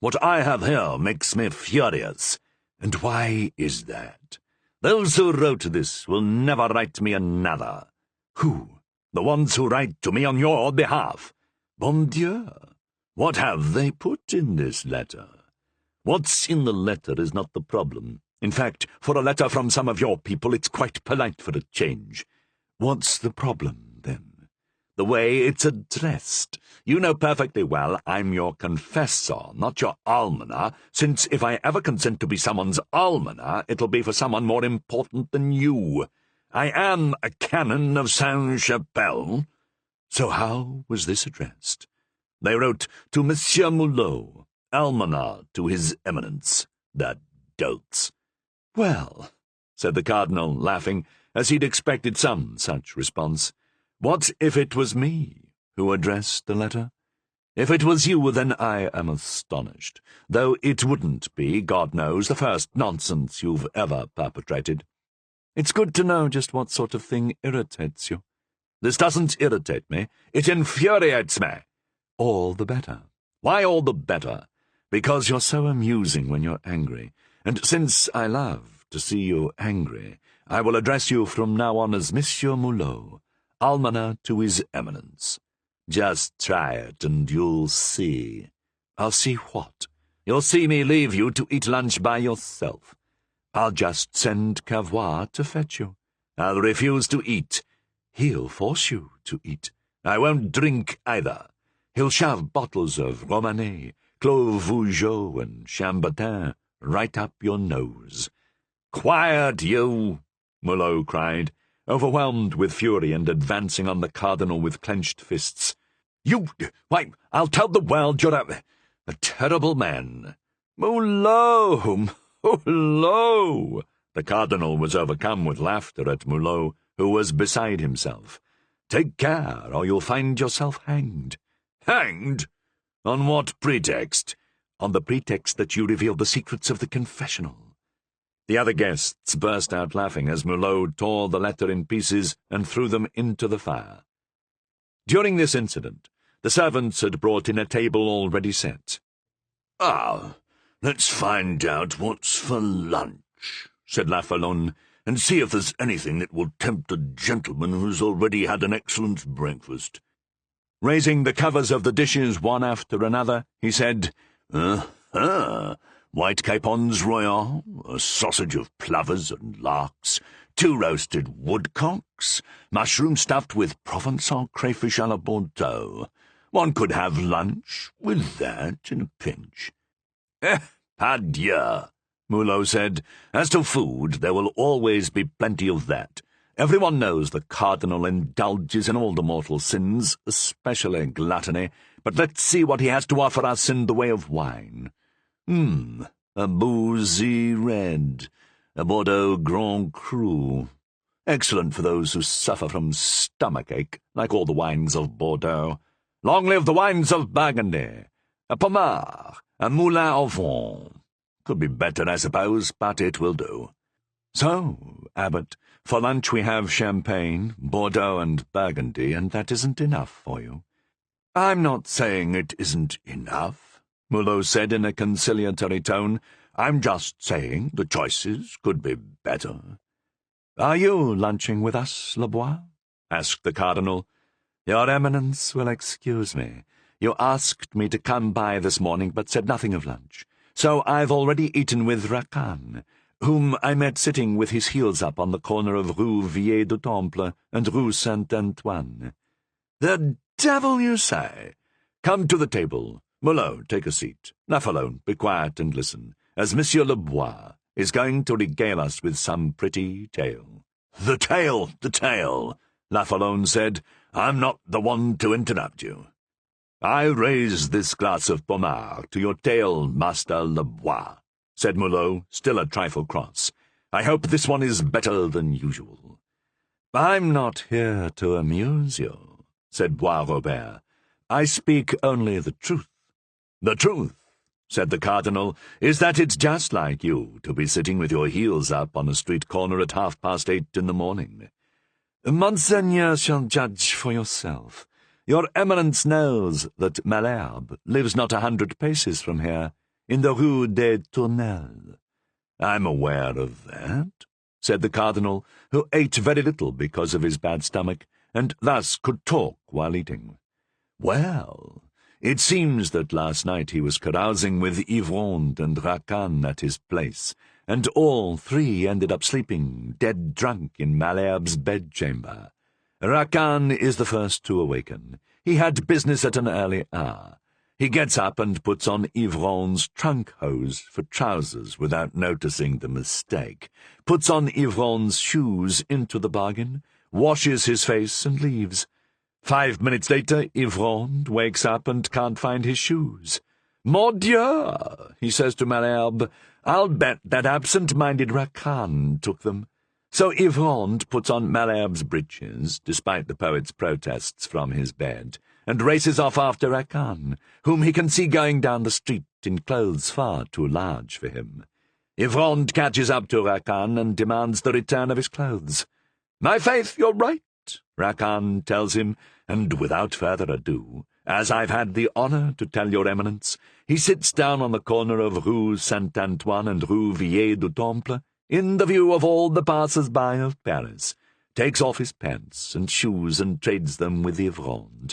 "What I have here makes me furious." "And why is that?" "Those who wrote this will never write me another." "Who?" "The ones who write to me on your behalf." "Bon Dieu! What have they put in this letter?" "What's in the letter is not the problem. In fact, for a letter from some of your people, it's quite polite for a change." "What's the problem, then?" the way it's addressed. You know perfectly well I'm your confessor, not your almoner, since if I ever consent to be someone's almoner, it'll be for someone more important than you. I am a canon of Saint-Chapelle." So how was this addressed? They wrote, "To Monsieur Mulot, almoner to his eminence." The dolts. "Well," said the cardinal, laughing, as he'd expected some such response, "what if it was me who addressed the letter? If it was you, then I am astonished, though it wouldn't be, God knows, the first nonsense you've ever perpetrated. It's good to know just what sort of thing irritates you." "This doesn't irritate me. It infuriates me." "All the better." "Why all the better?" "Because you're so amusing when you're angry, and since I love to see you angry, I will address you from now on as Monsieur Mulot, almoner to his eminence. Just try it, and you'll see." "I'll see what?" "You'll see me leave you to eat lunch by yourself." "I'll just send Cavois to fetch you." "I'll refuse to eat." "He'll force you to eat." "I won't drink either." "He'll shove bottles of Romanée, Clos Vougeot, and Chambertin right up your nose." "Quiet, you!" Mulot cried, overwhelmed with fury and advancing on the cardinal with clenched fists. Why, I'll tell the world you're a terrible man." "Mulot! Mulot!" The cardinal was overcome with laughter at Mulot, who was beside himself. "Take care, or you'll find yourself hanged." "Hanged? On what pretext?" "On the pretext that you revealed the secrets of the confessional." The other guests burst out laughing as Mulot tore the letter in pieces and threw them into the fire. During this incident, the servants had brought in a table already set. "Ah, let's find out what's for lunch," said La Follone, "and see if there's anything that will tempt a gentleman who's already had an excellent breakfast." Raising the covers of the dishes one after another, he said, White capons royal, a sausage of plovers and larks, 2 roasted woodcocks, mushroom stuffed with Provençal crayfish à la Bordeaux. One could have lunch with that in a pinch." "Pardieu," Mulot said. "As to food, there will always be plenty of that. Everyone knows the cardinal indulges in all the mortal sins, especially gluttony, but let's see what he has to offer us in the way of wine. A boozy red, a Bordeaux Grand Cru. Excellent for those who suffer from stomachache, like all the wines of Bordeaux. Long live the wines of Burgundy! A Pommard, a Moulin au Vent. Could be better, I suppose, but it will do." "So, Abbot, for lunch we have champagne, Bordeaux and Burgundy, and that isn't enough for you." "I'm not saying it isn't enough," Mulot said in a conciliatory tone. "I'm just saying the choices could be better." "Are you lunching with us, Lebois?" asked the cardinal. "Your Eminence will excuse me. You asked me to come by this morning, but said nothing of lunch. So I've already eaten with Racan, whom I met sitting with his heels up on the corner of Rue Vieille du Temple and Rue Saint-Antoine." "The devil you say! Come to the table. Mulot, take a seat. La Follone, be quiet and listen, as Monsieur Lebois is going to regale us with some pretty tale." The tale," La Follone said. "I'm not the one to interrupt you." "I raise this glass of Pommard to your tale, Master Lebois," said Mulot, still a trifle cross. "I hope this one is better than usual." "I'm not here to amuse you," said Bois-Robert. "I speak only the truth." "The truth," said the cardinal, "is that it's just like you to be sitting with your heels up on a street corner at 8:30 in the morning." "Monseigneur shall judge for yourself. Your Eminence knows that Malherbe lives not 100 paces from here, in the Rue des Tournelles." "I'm aware of that," said the cardinal, who ate very little because of his bad stomach, and thus could talk while eating. "Well, it seems that last night he was carousing with Yvonne and Racan at his place, and all 3 ended up sleeping dead drunk in Malherbe's bedchamber. Racan is the first to awaken. He had business at an early hour. He gets up and puts on Yvonne's trunk hose for trousers without noticing the mistake, puts on Yvonne's shoes into the bargain, washes his face and leaves. 5 minutes later, Yvonne wakes up and can't find his shoes. "Mon Dieu," he says to Malherbe, "I'll bet that absent-minded Racan took them." So Yvonne puts on Malherbe's breeches, despite the poet's protests from his bed, and races off after Racan, whom he can see going down the street in clothes far too large for him. Yvonne catches up to Racan and demands the return of his clothes. "My faith, you're right," Racan tells him, and without further ado, "As I've had the honour to tell your eminence," he sits down on the corner of Rue Saint-Antoine and Rue Vieille-du-Temple, in the view of all the passers-by of Paris, takes off his pants and shoes and trades them with Yvonne.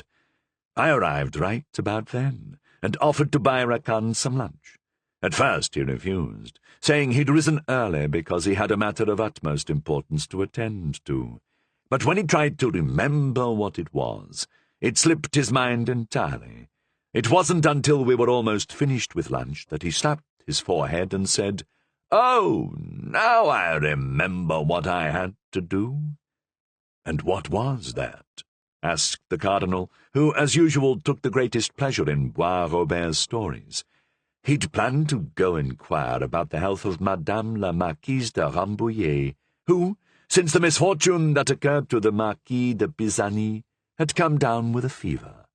I arrived right about then, and offered to buy Racan some lunch. At first he refused, saying he'd risen early because he had a matter of utmost importance to attend to. But when he tried to remember what it was, it slipped his mind entirely. It wasn't until we were almost finished with lunch that he slapped his forehead and said, "Oh, now I remember what I had to do." "And what was that?" asked the cardinal, who, as usual, took the greatest pleasure in Bois-Robert's stories. He'd planned to go inquire about the health of Madame la Marquise de Rambouillet, who, since the misfortune that occurred to the Marquis de Pisani, had come down with a fever.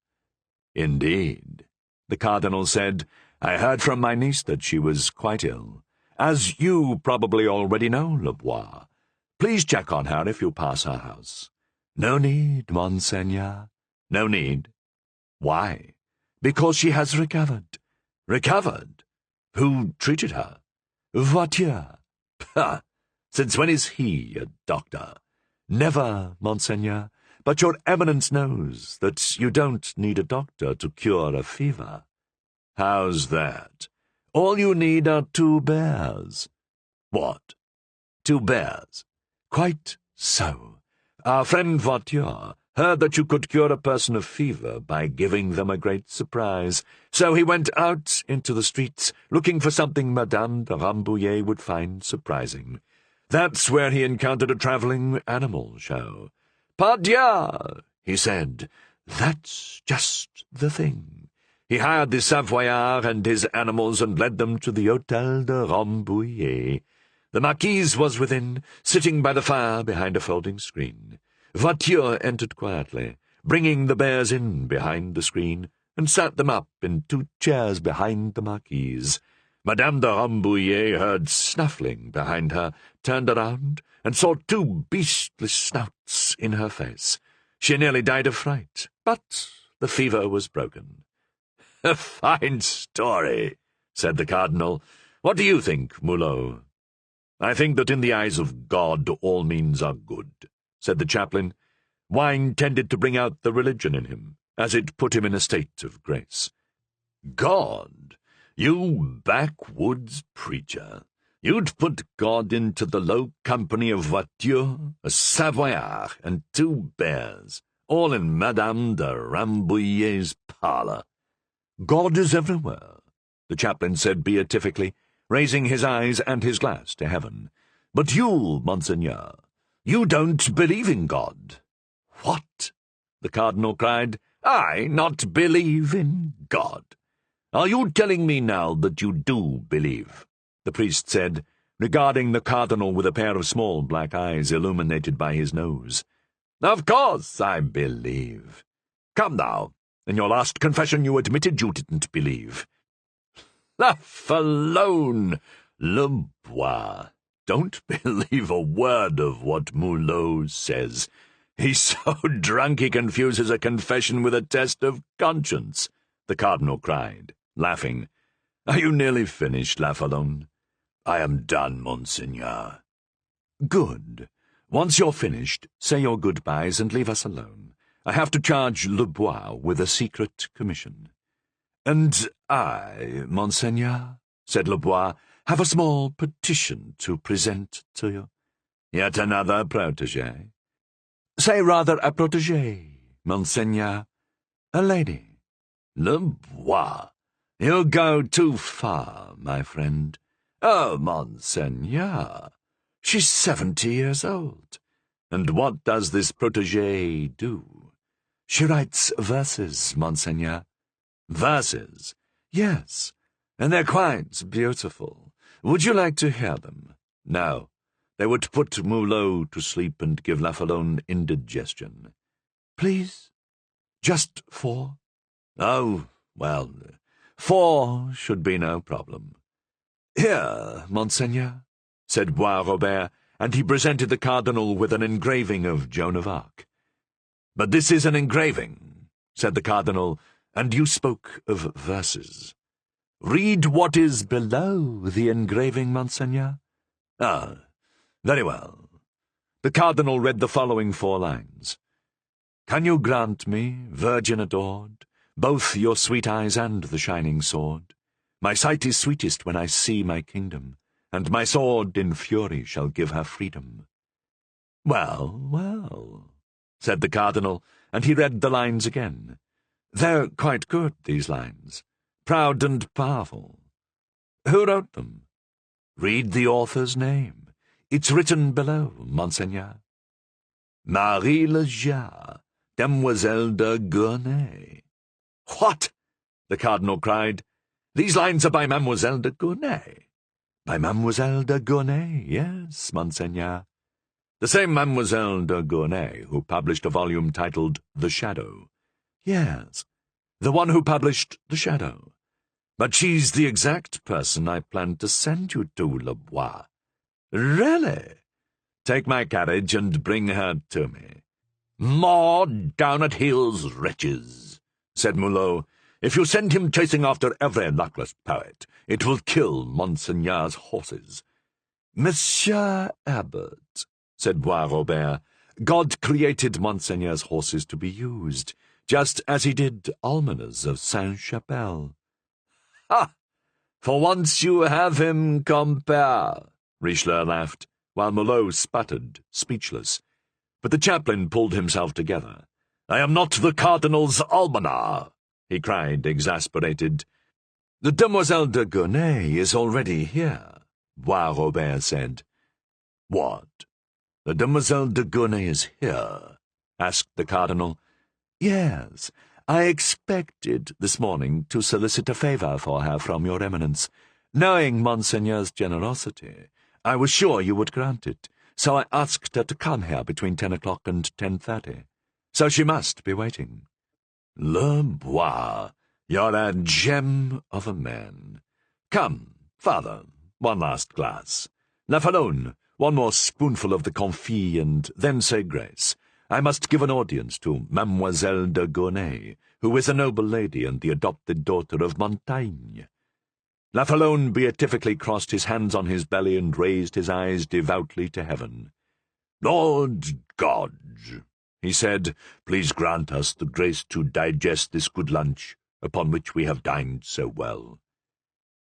"Indeed," the cardinal said. "I heard from my niece that she was quite ill. As you probably already know, Lebois. Please check on her if you pass her house." "No need, Monseigneur. No need." "Why?" "Because she has recovered." "Recovered? Who treated her?" "Voiture." "Pah! Since when is he a doctor?" "Never, Monseigneur. But your eminence knows that you don't need a doctor to cure a fever." "How's that?" "All you need are 2 bears." "What? 2 bears?" "Quite so. Our friend Voiture heard that you could cure a person of fever by giving them a great surprise, so he went out into the streets looking for something Madame de Rambouillet would find surprising. That's where he encountered a travelling animal show. 'Pardieu,' he said, 'that's just the thing.' He hired the Savoyard and his animals and led them to the Hôtel de Rambouillet. The Marquise was within, sitting by the fire behind a folding screen. Voiture entered quietly, bringing the bears in behind the screen, and sat them up in 2 chairs behind the Marquise. Madame de Rambouillet heard snuffling behind her, turned around, and saw 2 beastly snouts in her face. She nearly died of fright, but the fever was broken. "A fine story," said the cardinal. "What do you think, Mulot?" "I think that in the eyes of God all means are good," said the chaplain. Wine tended to bring out the religion in him, as it put him in a state of grace. "God? You backwoods preacher! You'd put God into the low company of Voiture, a Savoyard, and 2 bears, all in Madame de Rambouillet's parlour." "God is everywhere," the chaplain said beatifically, raising his eyes and his glass to heaven. "But you, Monseigneur, you don't believe in God." "What?" the cardinal cried. "I not believe in God? Are you telling me now that you do believe?" the priest said, regarding the cardinal with a pair of small black eyes illuminated by his nose. "Of course I believe. Come now, in your last confession you admitted you didn't believe." "Laugh alone, Lebois. Don't believe a word of what Mulot says. He's so drunk he confuses a confession with a test of conscience," the cardinal cried, laughing. "Are you nearly finished, Laffalone?" "I am done, Monseigneur." "Good. Once you're finished, say your goodbyes and leave us alone. I have to charge Lebois with a secret commission." "And I, Monseigneur," said Lebois, "have a small petition to present to you." "Yet another protégé?" Say rather a protégée, Monseigneur. A lady. Le Bois, You go too far, my friend. Oh, Monseigneur, she's 70 years old. And what does this protégée do? She writes verses, Monseigneur. Verses? Yes, and they're quite beautiful. Would you like to hear them? No, they would put Mulot to sleep and give Lafalone indigestion. Please? Just 4? Oh, well, 4 should be no problem. Here, Monseigneur, said Bois-Robert, and he presented the cardinal with an engraving of Joan of Arc. But this is an engraving, said the cardinal, and you spoke of verses. Read what is below the engraving, Monseigneur. Ah, very well. The cardinal read the following 4 lines. Can you grant me, virgin adored, both your sweet eyes and the shining sword? My sight is sweetest when I see my kingdom, and my sword in fury shall give her freedom. Well, well, said the cardinal, and he read the lines again. They're quite good, these lines. Proud and powerful. Who wrote them? Read the author's name. It's written below, Monseigneur. Marie Legere, Demoiselle de Gournay. What? The cardinal cried. These lines are by Mademoiselle de Gournay. By Mademoiselle de Gournay, yes, Monseigneur. The same Mademoiselle de Gournay who published a volume titled The Shadow. Yes, the one who published The Shadow. But she's the exact person I planned to send you to, Le Bois. Really? Take my carriage and bring her to me. More down-at-heels wretches, said Mulot. If you send him chasing after every luckless poet, it will kill Monseigneur's horses. Monsieur Abbot, said Bois-Robert, God created Monseigneur's horses to be used, just as he did almoners of Sainte-Chapelle. Ha! For once you have him, compere, Richelieu laughed, while Mulot sputtered, speechless. But the chaplain pulled himself together. I am not the cardinal's almoner, he cried, exasperated. The Demoiselle de Gournay is already here, Bois-Robert said. What? The Demoiselle de Gournay is here? Asked the cardinal. Yes, I expected this morning to solicit a favour for her from your eminence. Knowing Monseigneur's generosity, I was sure you would grant it, so I asked her to come here between 10 o'clock and 10:30. So she must be waiting. Le Bois, you're a gem of a man. Come, father, one last glass. Lafalone, one more spoonful of the confit, and then say grace. I must give an audience to Mademoiselle de Gournay, who is a noble lady and the adopted daughter of Montaigne. Lafalone beatifically crossed his hands on his belly and raised his eyes devoutly to heaven. Lord God, he said, please grant us the grace to digest this good lunch, upon which we have dined so well.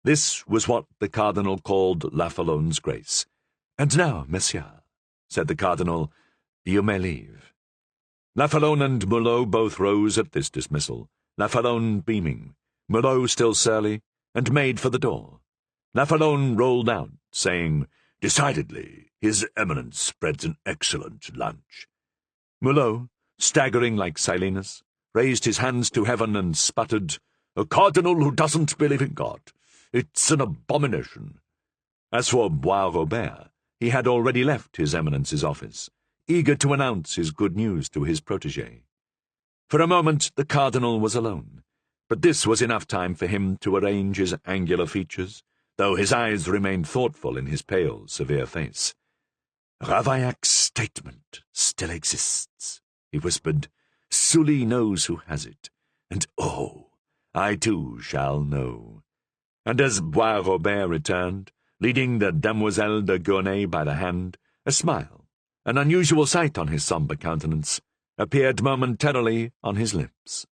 This was what the cardinal called Lafalone's grace. And now, monsieur, said the cardinal, you may leave. Lafalone and Mulot both rose at this dismissal, Lafalone beaming, Mulot still surly, and made for the door. Lafalone rolled out, saying, Decidedly, His Eminence spreads an excellent lunch. Mulot, staggering like Silenus, raised his hands to heaven and sputtered, A cardinal who doesn't believe in God. It's an abomination. As for Bois-Robert, he had already left His Eminence's office, eager to announce his good news to his protégé. For a moment the cardinal was alone, but this was enough time for him to arrange his angular features, though his eyes remained thoughtful in his pale, severe face. Ravaillac's statement still exists, he whispered. Sully knows who has it, and oh, I too shall know. And as Bois-Robert returned, leading the Demoiselle de Gournay by the hand, a smile, an unusual sight on his sombre countenance, appeared momentarily on his lips.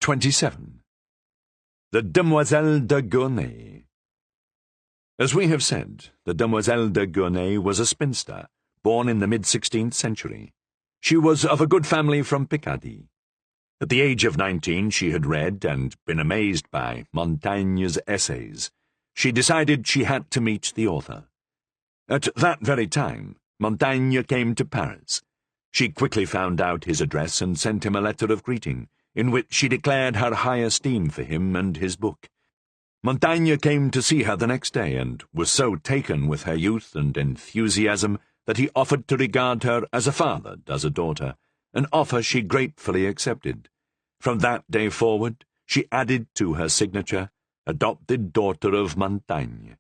27. The Demoiselle de Gournay. As we have said, the Demoiselle de Gournay was a spinster, born in the mid-16th century. She was of a good family from Picardy. At the age of 19, she had read and been amazed by Montaigne's essays. She decided she had to meet the author. At that very time, Montaigne came to Paris. She quickly found out his address and sent him a letter of greeting, in which she declared her high esteem for him and his book. Montaigne came to see her the next day, and was so taken with her youth and enthusiasm that he offered to regard her as a father does a daughter, an offer she gratefully accepted. From that day forward, she added to her signature, adopted daughter of Montaigne.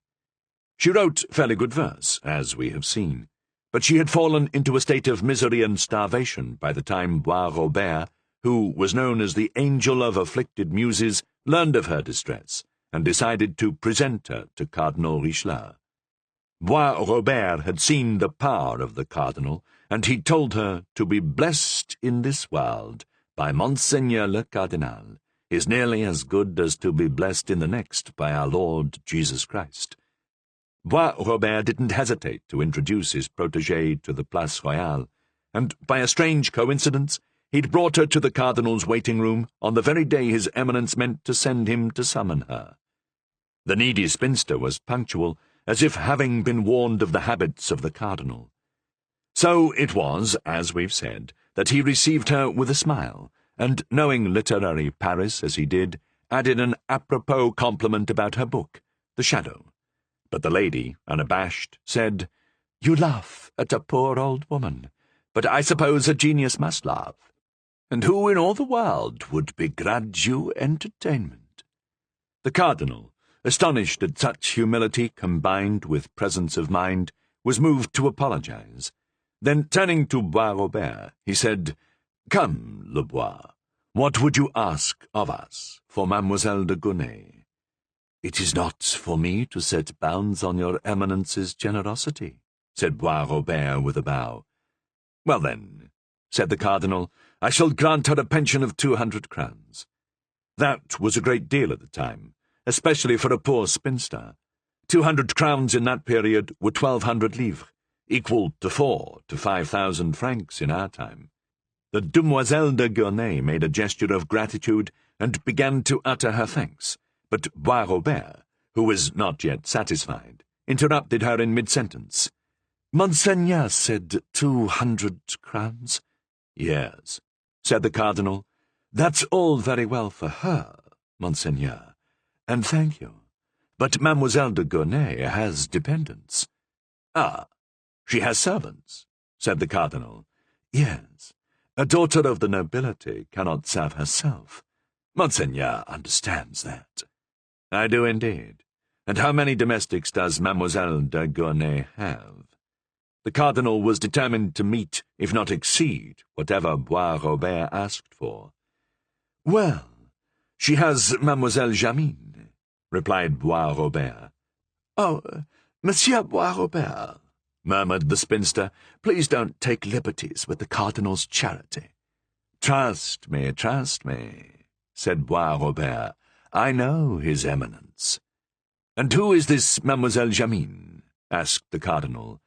She wrote fairly good verse, as we have seen, but she had fallen into a state of misery and starvation by the time Boisrobert, who was known as the angel of afflicted muses, learned of her distress, and decided to present her to Cardinal Richelieu. Boisrobert had seen the power of the cardinal, and he told her to be blessed in this world by Monseigneur le Cardinal is nearly as good as to be blessed in the next by our Lord Jesus Christ. Boisrobert didn't hesitate to introduce his protégée to the Place Royale, and by a strange coincidence, he'd brought her to the cardinal's waiting-room on the very day His Eminence meant to send him to summon her. The needy spinster was punctual, as if having been warned of the habits of the cardinal. So it was, as we've said, that he received her with a smile, and, knowing literary Paris as he did, added an apropos compliment about her book, The Shadow. But the lady, unabashed, said, "You laugh at a poor old woman, but I suppose a genius must laugh. And who in all the world would begrudge you entertainment?" The cardinal, astonished at such humility combined with presence of mind, was moved to apologize. Then, turning to Boisrobert, he said, "Come, Lebois, what would you ask of us for Mademoiselle de Gournay?" "It is not for me to set bounds on your Eminence's generosity," said Boisrobert with a bow. "Well then," said the cardinal, "I shall grant her a pension of 200 crowns. That was a great deal at the time, especially for a poor spinster. 200 crowns in that period were 1,200 livres, equal to 4,000 to 5,000 francs in our time. The Demoiselle de Gournay made a gesture of gratitude and began to utter her thanks, but Boisrobert, who was not yet satisfied, interrupted her in mid-sentence. "Monseigneur said 200 crowns?" "Yes," said the cardinal. "That's all very well for her, Monseigneur, and thank you. But Mademoiselle de Gournay has dependents." "Ah, she has servants," said the cardinal. "Yes. A daughter of the nobility cannot serve herself. Monseigneur understands that." "I do indeed. And how many domestics does Mademoiselle de Gournay have?" The cardinal was determined to meet, if not exceed, whatever Boisrobert asked for. "Well, she has Mademoiselle Jamine," replied Boisrobert. "Oh, Monsieur Boisrobert," murmured the spinster, "please don't take liberties with the cardinal's charity." Trust me," said Boisrobert. "I know His Eminence." "And who is this Mademoiselle Jamine?" asked the cardinal.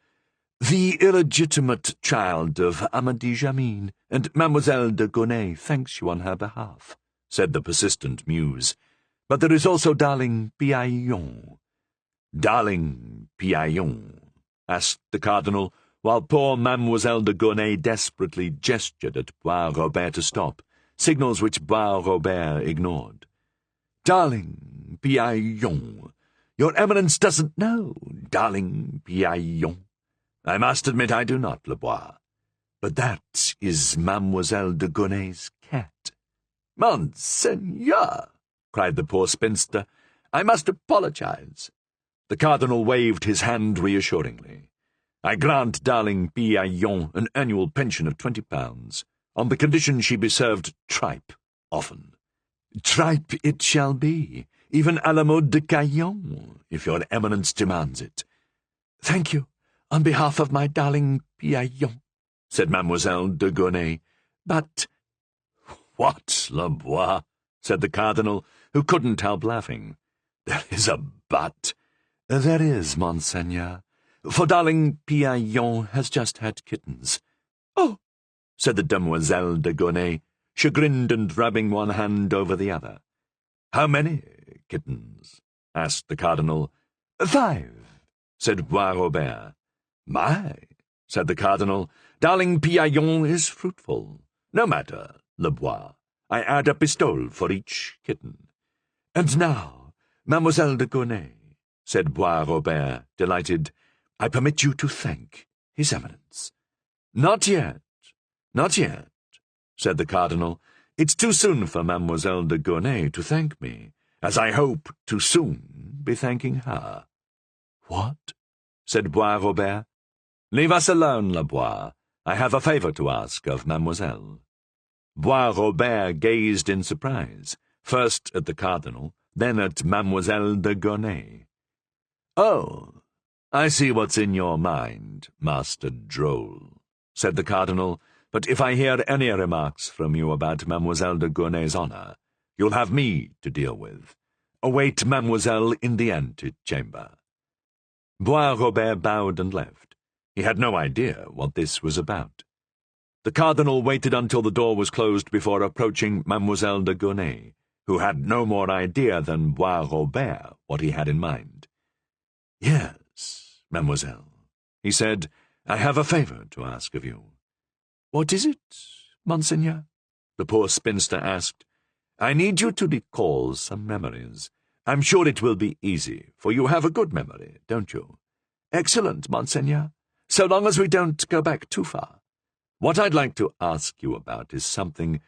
"The illegitimate child of Amédée Jamine, and Mademoiselle de Gournay thanks you on her behalf," said the persistent muse. "But there is also darling Piaillon." "Darling Piaillon?" asked the cardinal, while poor Mademoiselle de Gournay desperately gestured at Boisrobert to stop, signals which Boisrobert ignored. "Darling Piaillon. Your Eminence doesn't know, darling Piaillon." "I must admit I do not, Lebois. But that is Mademoiselle de Gournay's cat." "Monseigneur!" cried the poor spinster. "I must apologize." The cardinal waved his hand reassuringly. "I grant darling Piaillon an annual pension of 20 pounds, on the condition she be served tripe often." "Tripe it shall be, even à la mode de Caillon, if your Eminence demands it." "Thank you, on behalf of my darling Piaillon," said Mademoiselle de Gournay. "But—" "What, Lebois?" said the cardinal, who couldn't help laughing. "There is a but. There is, Monseigneur, for darling Piaillon has just had kittens. Oh, said the Demoiselle de Gournay, chagrined and rubbing one hand over the other. How many kittens? Asked the Cardinal. 5, said Bois-Robert. My, said the Cardinal, darling Piaillon is fruitful. No matter, Lebois. I add a pistole for each kitten. And now, Mademoiselle de Gournay, said Bois-Robert, delighted, I permit you to thank His Eminence. Not yet, said the Cardinal. It's too soon for Mademoiselle de Gournay to thank me, as I hope to soon be thanking her. What? Said Bois-Robert. Leave us alone, Lebois. I have a favour to ask of Mademoiselle. Bois-Robert gazed in surprise, first at the Cardinal, then at Mademoiselle de Gournay. Oh, I see what's in your mind, Master Droll, said the Cardinal, but if I hear any remarks from you about Mademoiselle de Gournay's honour, you'll have me to deal with. Await Mademoiselle in the antechamber. Bois-Robert bowed and left. He had no idea what this was about. The Cardinal waited until the door was closed before approaching Mademoiselle de Gournay, who had no more idea than Bois-Robert what he had in mind. Yes, Mademoiselle, he said, I have a favour to ask of you. What is it, Monseigneur? The poor spinster asked. I need you to recall some memories. I'm sure it will be easy, for you have a good memory, don't you? Excellent, Monseigneur, so long as we don't go back too far. What I'd like to ask you about is something,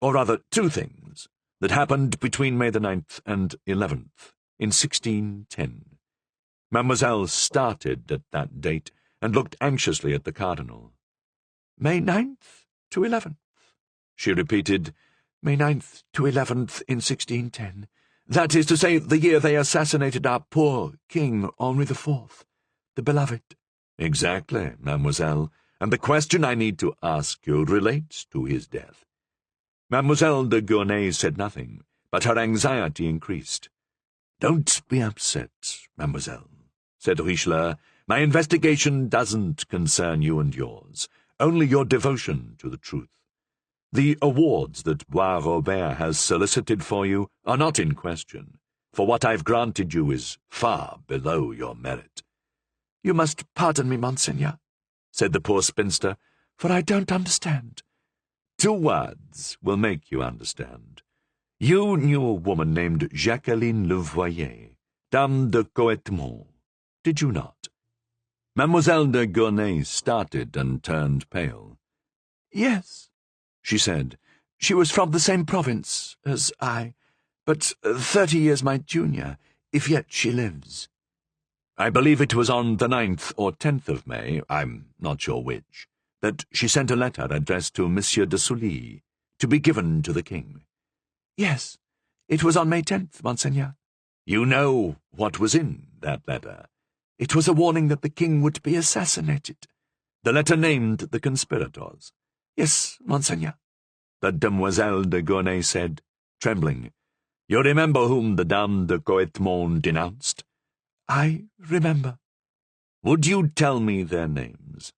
or rather 2 things, that happened between May the 9th and 11th, in 1610. Mademoiselle started at that date and looked anxiously at the Cardinal. May 9th to 11th, she repeated. May 9th to 11th in 1610. That is to say, the year they assassinated our poor King Henri IV, the beloved. Exactly, Mademoiselle, and the question I need to ask you relates to his death. Mademoiselle de Gournay said nothing, but her anxiety increased. Don't be upset, Mademoiselle, said Richelieu. My investigation doesn't concern you and yours, only your devotion to the truth. The awards that Bois-Robert has solicited for you are not in question, for what I've granted you is far below your merit. You must pardon me, Monseigneur, said the poor spinster, for I don't understand. 2 words will make you understand. You knew a woman named Jacqueline Levoyer, Dame de Coetmont, did you not? Mademoiselle de Gournay started and turned pale. Yes, she said. She was from the same province as I, but 30 years my junior, if yet she lives. I believe it was on the 9th or 10th of May, I'm not sure which, that she sent a letter addressed to Monsieur de Sully, to be given to the king. Yes, it was on May 10th, Monseigneur. You know what was in that letter. It was a warning that the king would be assassinated. The letter named the conspirators. Yes, Monseigneur. The Demoiselle de Gournay said, trembling. You remember whom the Dame de Coetmont denounced? I remember. Would you tell me their names?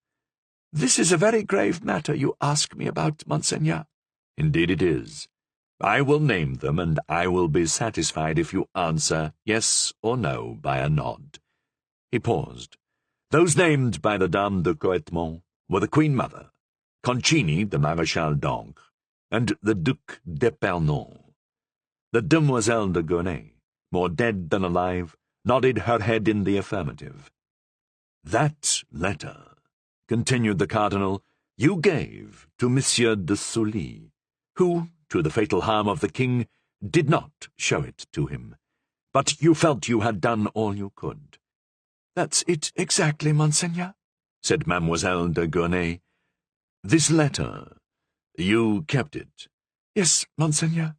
This is a very grave matter you ask me about, Monseigneur. Indeed it is. I will name them, and I will be satisfied if you answer yes or no by a nod. He paused. Those named by the Dame de Coetmont were the Queen-Mother, Concini, the Maréchal d'Ancre, and the Duc d'Epernon. The Demoiselle de Gournay, more dead than alive, nodded her head in the affirmative. That letter, continued the Cardinal, you gave to Monsieur de Sully, who, to the fatal harm of the king, did not show it to him. But you felt you had done all you could. That's it exactly, Monseigneur, said Mademoiselle de Gournay. This letter, you kept it? Yes, Monseigneur,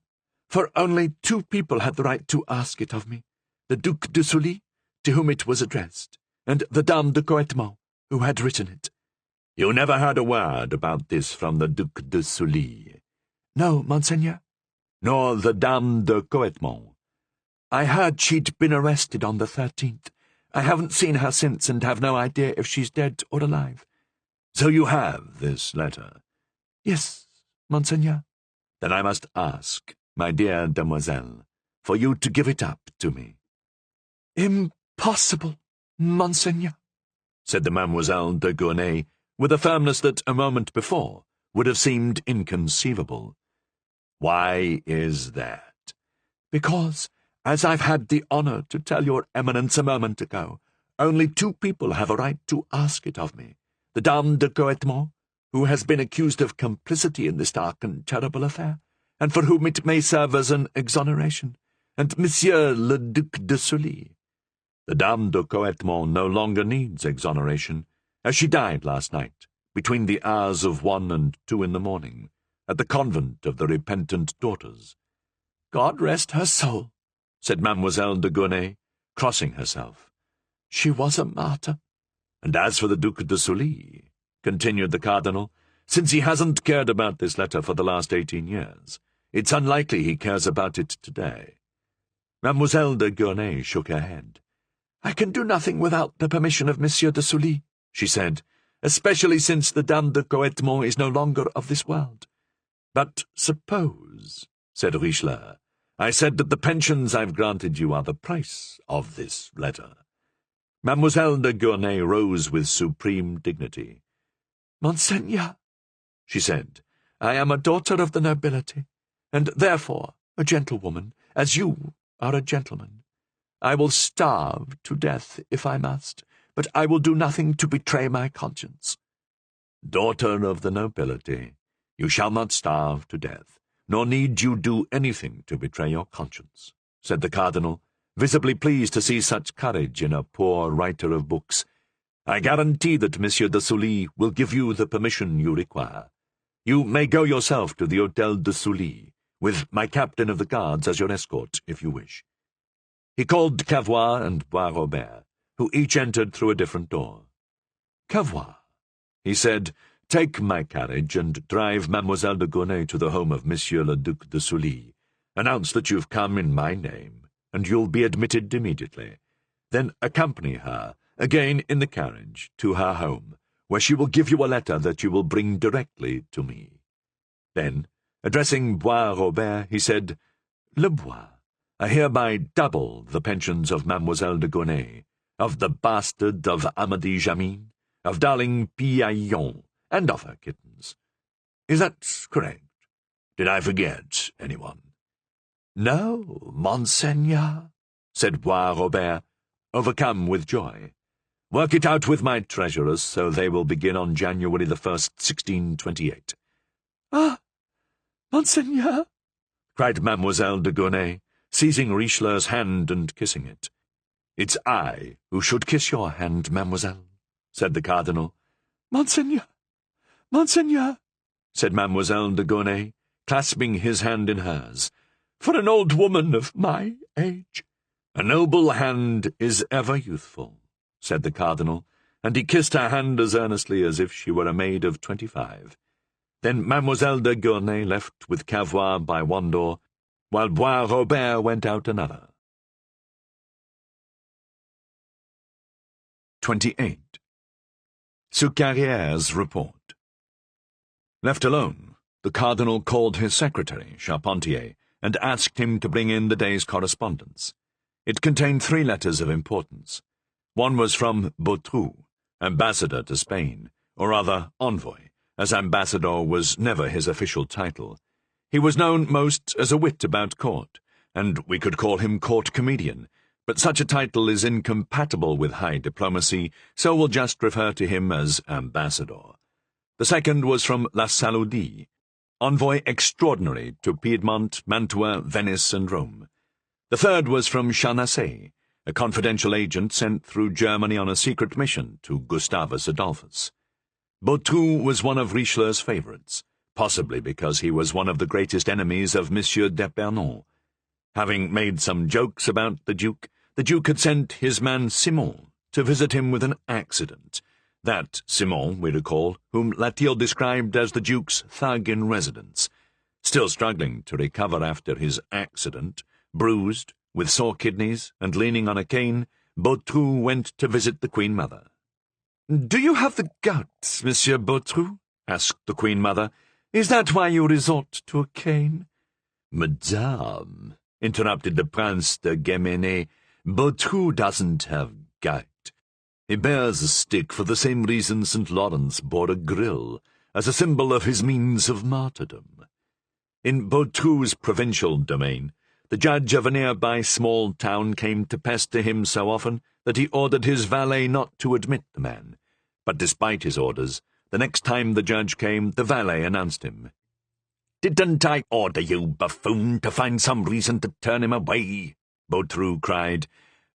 for only 2 people had the right to ask it of me, the Duc de Sully, to whom it was addressed, and the Dame de Coetmont, who had written it. You never heard a word about this from the Duc de Sully? No, Monseigneur. Nor the Dame de Coetmont? I heard she'd been arrested on the 13th, I haven't seen her since and have no idea if she's dead or alive. So you have this letter? Yes, Monseigneur. Then I must ask, my dear demoiselle, for you to give it up to me. Impossible, Monseigneur, said the Mademoiselle de Gournay, with a firmness that a moment before would have seemed inconceivable. Why is that? Because, as I've had the honour to tell your Eminence a moment ago, only 2 people have a right to ask it of me. The Dame de Coetmont, who has been accused of complicity in this dark and terrible affair, and for whom it may serve as an exoneration, and Monsieur le Duc de Sully. The Dame de Coetmont no longer needs exoneration, as she died last night, between the hours of 1 and 2 in the morning, at the convent of the Repentant Daughters. God rest her soul, said Mademoiselle de Gournay, crossing herself. She was a martyr. And as for the Duc de Sully, continued the Cardinal, since he hasn't cared about this letter for the last 18 years, it's unlikely he cares about it today. Mademoiselle de Gournay shook her head. I can do nothing without the permission of Monsieur de Sully, she said, especially since the Dame de Coetmont is no longer of this world. But suppose, said Richelieu, I said that the pensions I've granted you are the price of this letter. Mademoiselle de Gournay rose with supreme dignity. Monseigneur, she said, I am a daughter of the nobility, and therefore a gentlewoman, as you are a gentleman. I will starve to death if I must, but I will do nothing to betray my conscience. Daughter of the nobility, you shall not starve to death, nor need you do anything to betray your conscience, said the Cardinal, visibly pleased to see such courage in a poor writer of books. I guarantee that Monsieur de Sully will give you the permission you require. You may go yourself to the Hôtel de Sully, with my captain of the guards as your escort, if you wish. He called Cavois and Bois-Robert, who each entered through a different door. Cavois, he said, take my carriage and drive Mademoiselle de Gournay to the home of Monsieur le Duc de Sully. Announce that you've come in my name, and you'll be admitted immediately. Then accompany her, again in the carriage, to her home, where she will give you a letter that you will bring directly to me. Then, addressing Bois-Robert, he said, Le Bois, I hereby double the pensions of Mademoiselle de Gournay, of the bastard of Amédée Jamin, of darling Piaillon, and of her kittens. Is that correct? Did I forget anyone? No, Monseigneur, said Bois-Robert, overcome with joy. Work it out with my treasurers, so they will begin on January the 1st, 1628. Ah, Monseigneur, cried Mademoiselle de Gournay, seizing Richelieu's hand and kissing it. It's I who should kiss your hand, mademoiselle, said the Cardinal. Monseigneur, Monseigneur, said Mademoiselle de Gournay, clasping his hand in hers. For an old woman of my age. A noble hand is ever youthful, said the Cardinal, and he kissed her hand as earnestly as if she were a maid of 25. Then Mademoiselle de Gournay left with Cavois by one door, while Bois-Robert went out another. 28. Soucarriere's report. Left alone, the Cardinal called his secretary, Charpentier, and asked him to bring in the day's correspondence. It contained 3 letters of importance. One was from Boutroux, ambassador to Spain, or rather envoy, as ambassador was never his official title. He was known most as a wit about court, and we could call him court comedian, but such a title is incompatible with high diplomacy, so we'll just refer to him as ambassador. The second was from La Saludie, envoy extraordinary to Piedmont, Mantua, Venice, and Rome. The third was from Charnacé, a confidential agent sent through Germany on a secret mission to Gustavus Adolphus. Boutroux was one of Richelieu's favourites, possibly because he was one of the greatest enemies of Monsieur d'Epernon. Having made some jokes about the Duke had sent his man Simon to visit him with an accident. That Simon, we recall, whom Latil described as the Duke's thug in residence. Still struggling to recover after his accident, bruised, with sore kidneys, and leaning on a cane, Bautru went to visit the Queen Mother. "Do you have the gout, Monsieur Bautru?" asked the Queen Mother. "Is that why you resort to a cane?" "Madame," interrupted the Prince de Guéméné, "Bautru doesn't have gout. He bears a stick for the same reason St. Lawrence bore a grill, as a symbol of his means of martyrdom." In Bautru's provincial domain, the judge of a nearby small town came to pester him so often that he ordered his valet not to admit the man. But despite his orders, the next time the judge came, the valet announced him. "Didn't I order you, buffoon, to find some reason to turn him away?" Bautru cried.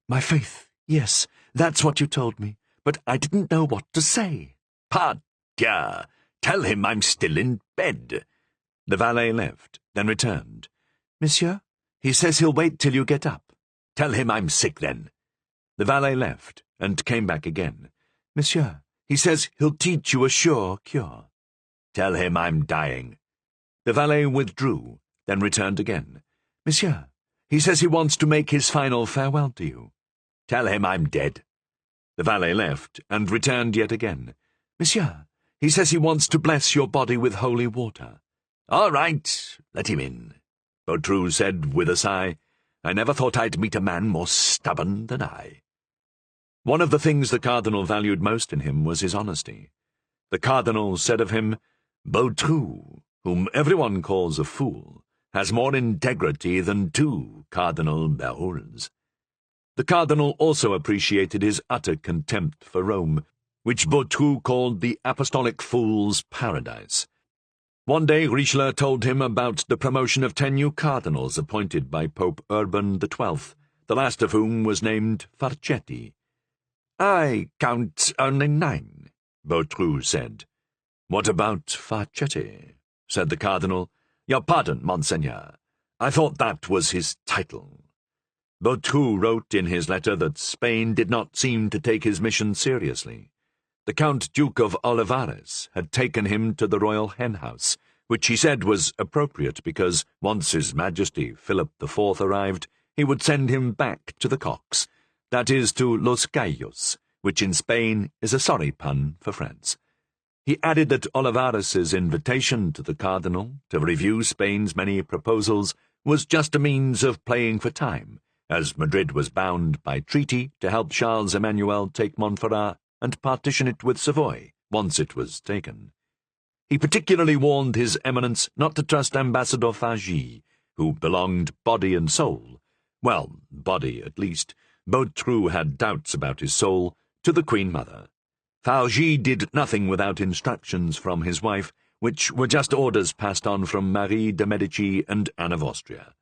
"My faith, yes, that's what you told me, but I didn't know what to say." "Pardieu! Tell him I'm still in bed." The valet left, then returned. "Monsieur, he says he'll wait till you get up." "Tell him I'm sick, then." The valet left, and came back again. "Monsieur, he says he'll teach you a sure cure." "Tell him I'm dying." The valet withdrew, then returned again. "Monsieur, he says he wants to make his final farewell to you." "Tell him I'm dead." The valet left, and returned yet again. "Monsieur, he says he wants to bless your body with holy water." "All right, let him in," Bautru said with a sigh. "I never thought I'd meet a man more stubborn than I." One of the things the cardinal valued most in him was his honesty. The cardinal said of him, "Bautru, whom everyone calls a fool, has more integrity than 2 Cardinal Beruls." The cardinal also appreciated his utter contempt for Rome, which Bautru called the apostolic fool's paradise. One day Richelieu told him about the promotion of 10 new cardinals appointed by Pope Urban XII, the last of whom was named Farchetti. "I count only 9, Bautru said. "What about Farchetti?" said the cardinal. "Your pardon, monseigneur. I thought that was his title." Bautru wrote in his letter that Spain did not seem to take his mission seriously. The Count Duke of Olivares had taken him to the royal hen-house, which he said was appropriate because once His Majesty Philip IV arrived, he would send him back to the cocks, that is, to Los Gallos, which in Spain is a sorry pun for France. He added that Olivares's invitation to the cardinal to review Spain's many proposals was just a means of playing for time, as Madrid was bound by treaty to help Charles Emmanuel take Montferrat and partition it with Savoy once it was taken. He particularly warned His Eminence not to trust Ambassador Fagy, who belonged body and soul, well, body at least, Bautru had doubts about his soul, to the Queen Mother. Fagy did nothing without instructions from his wife, which were just orders passed on from Marie de Medici and Anne of Austria.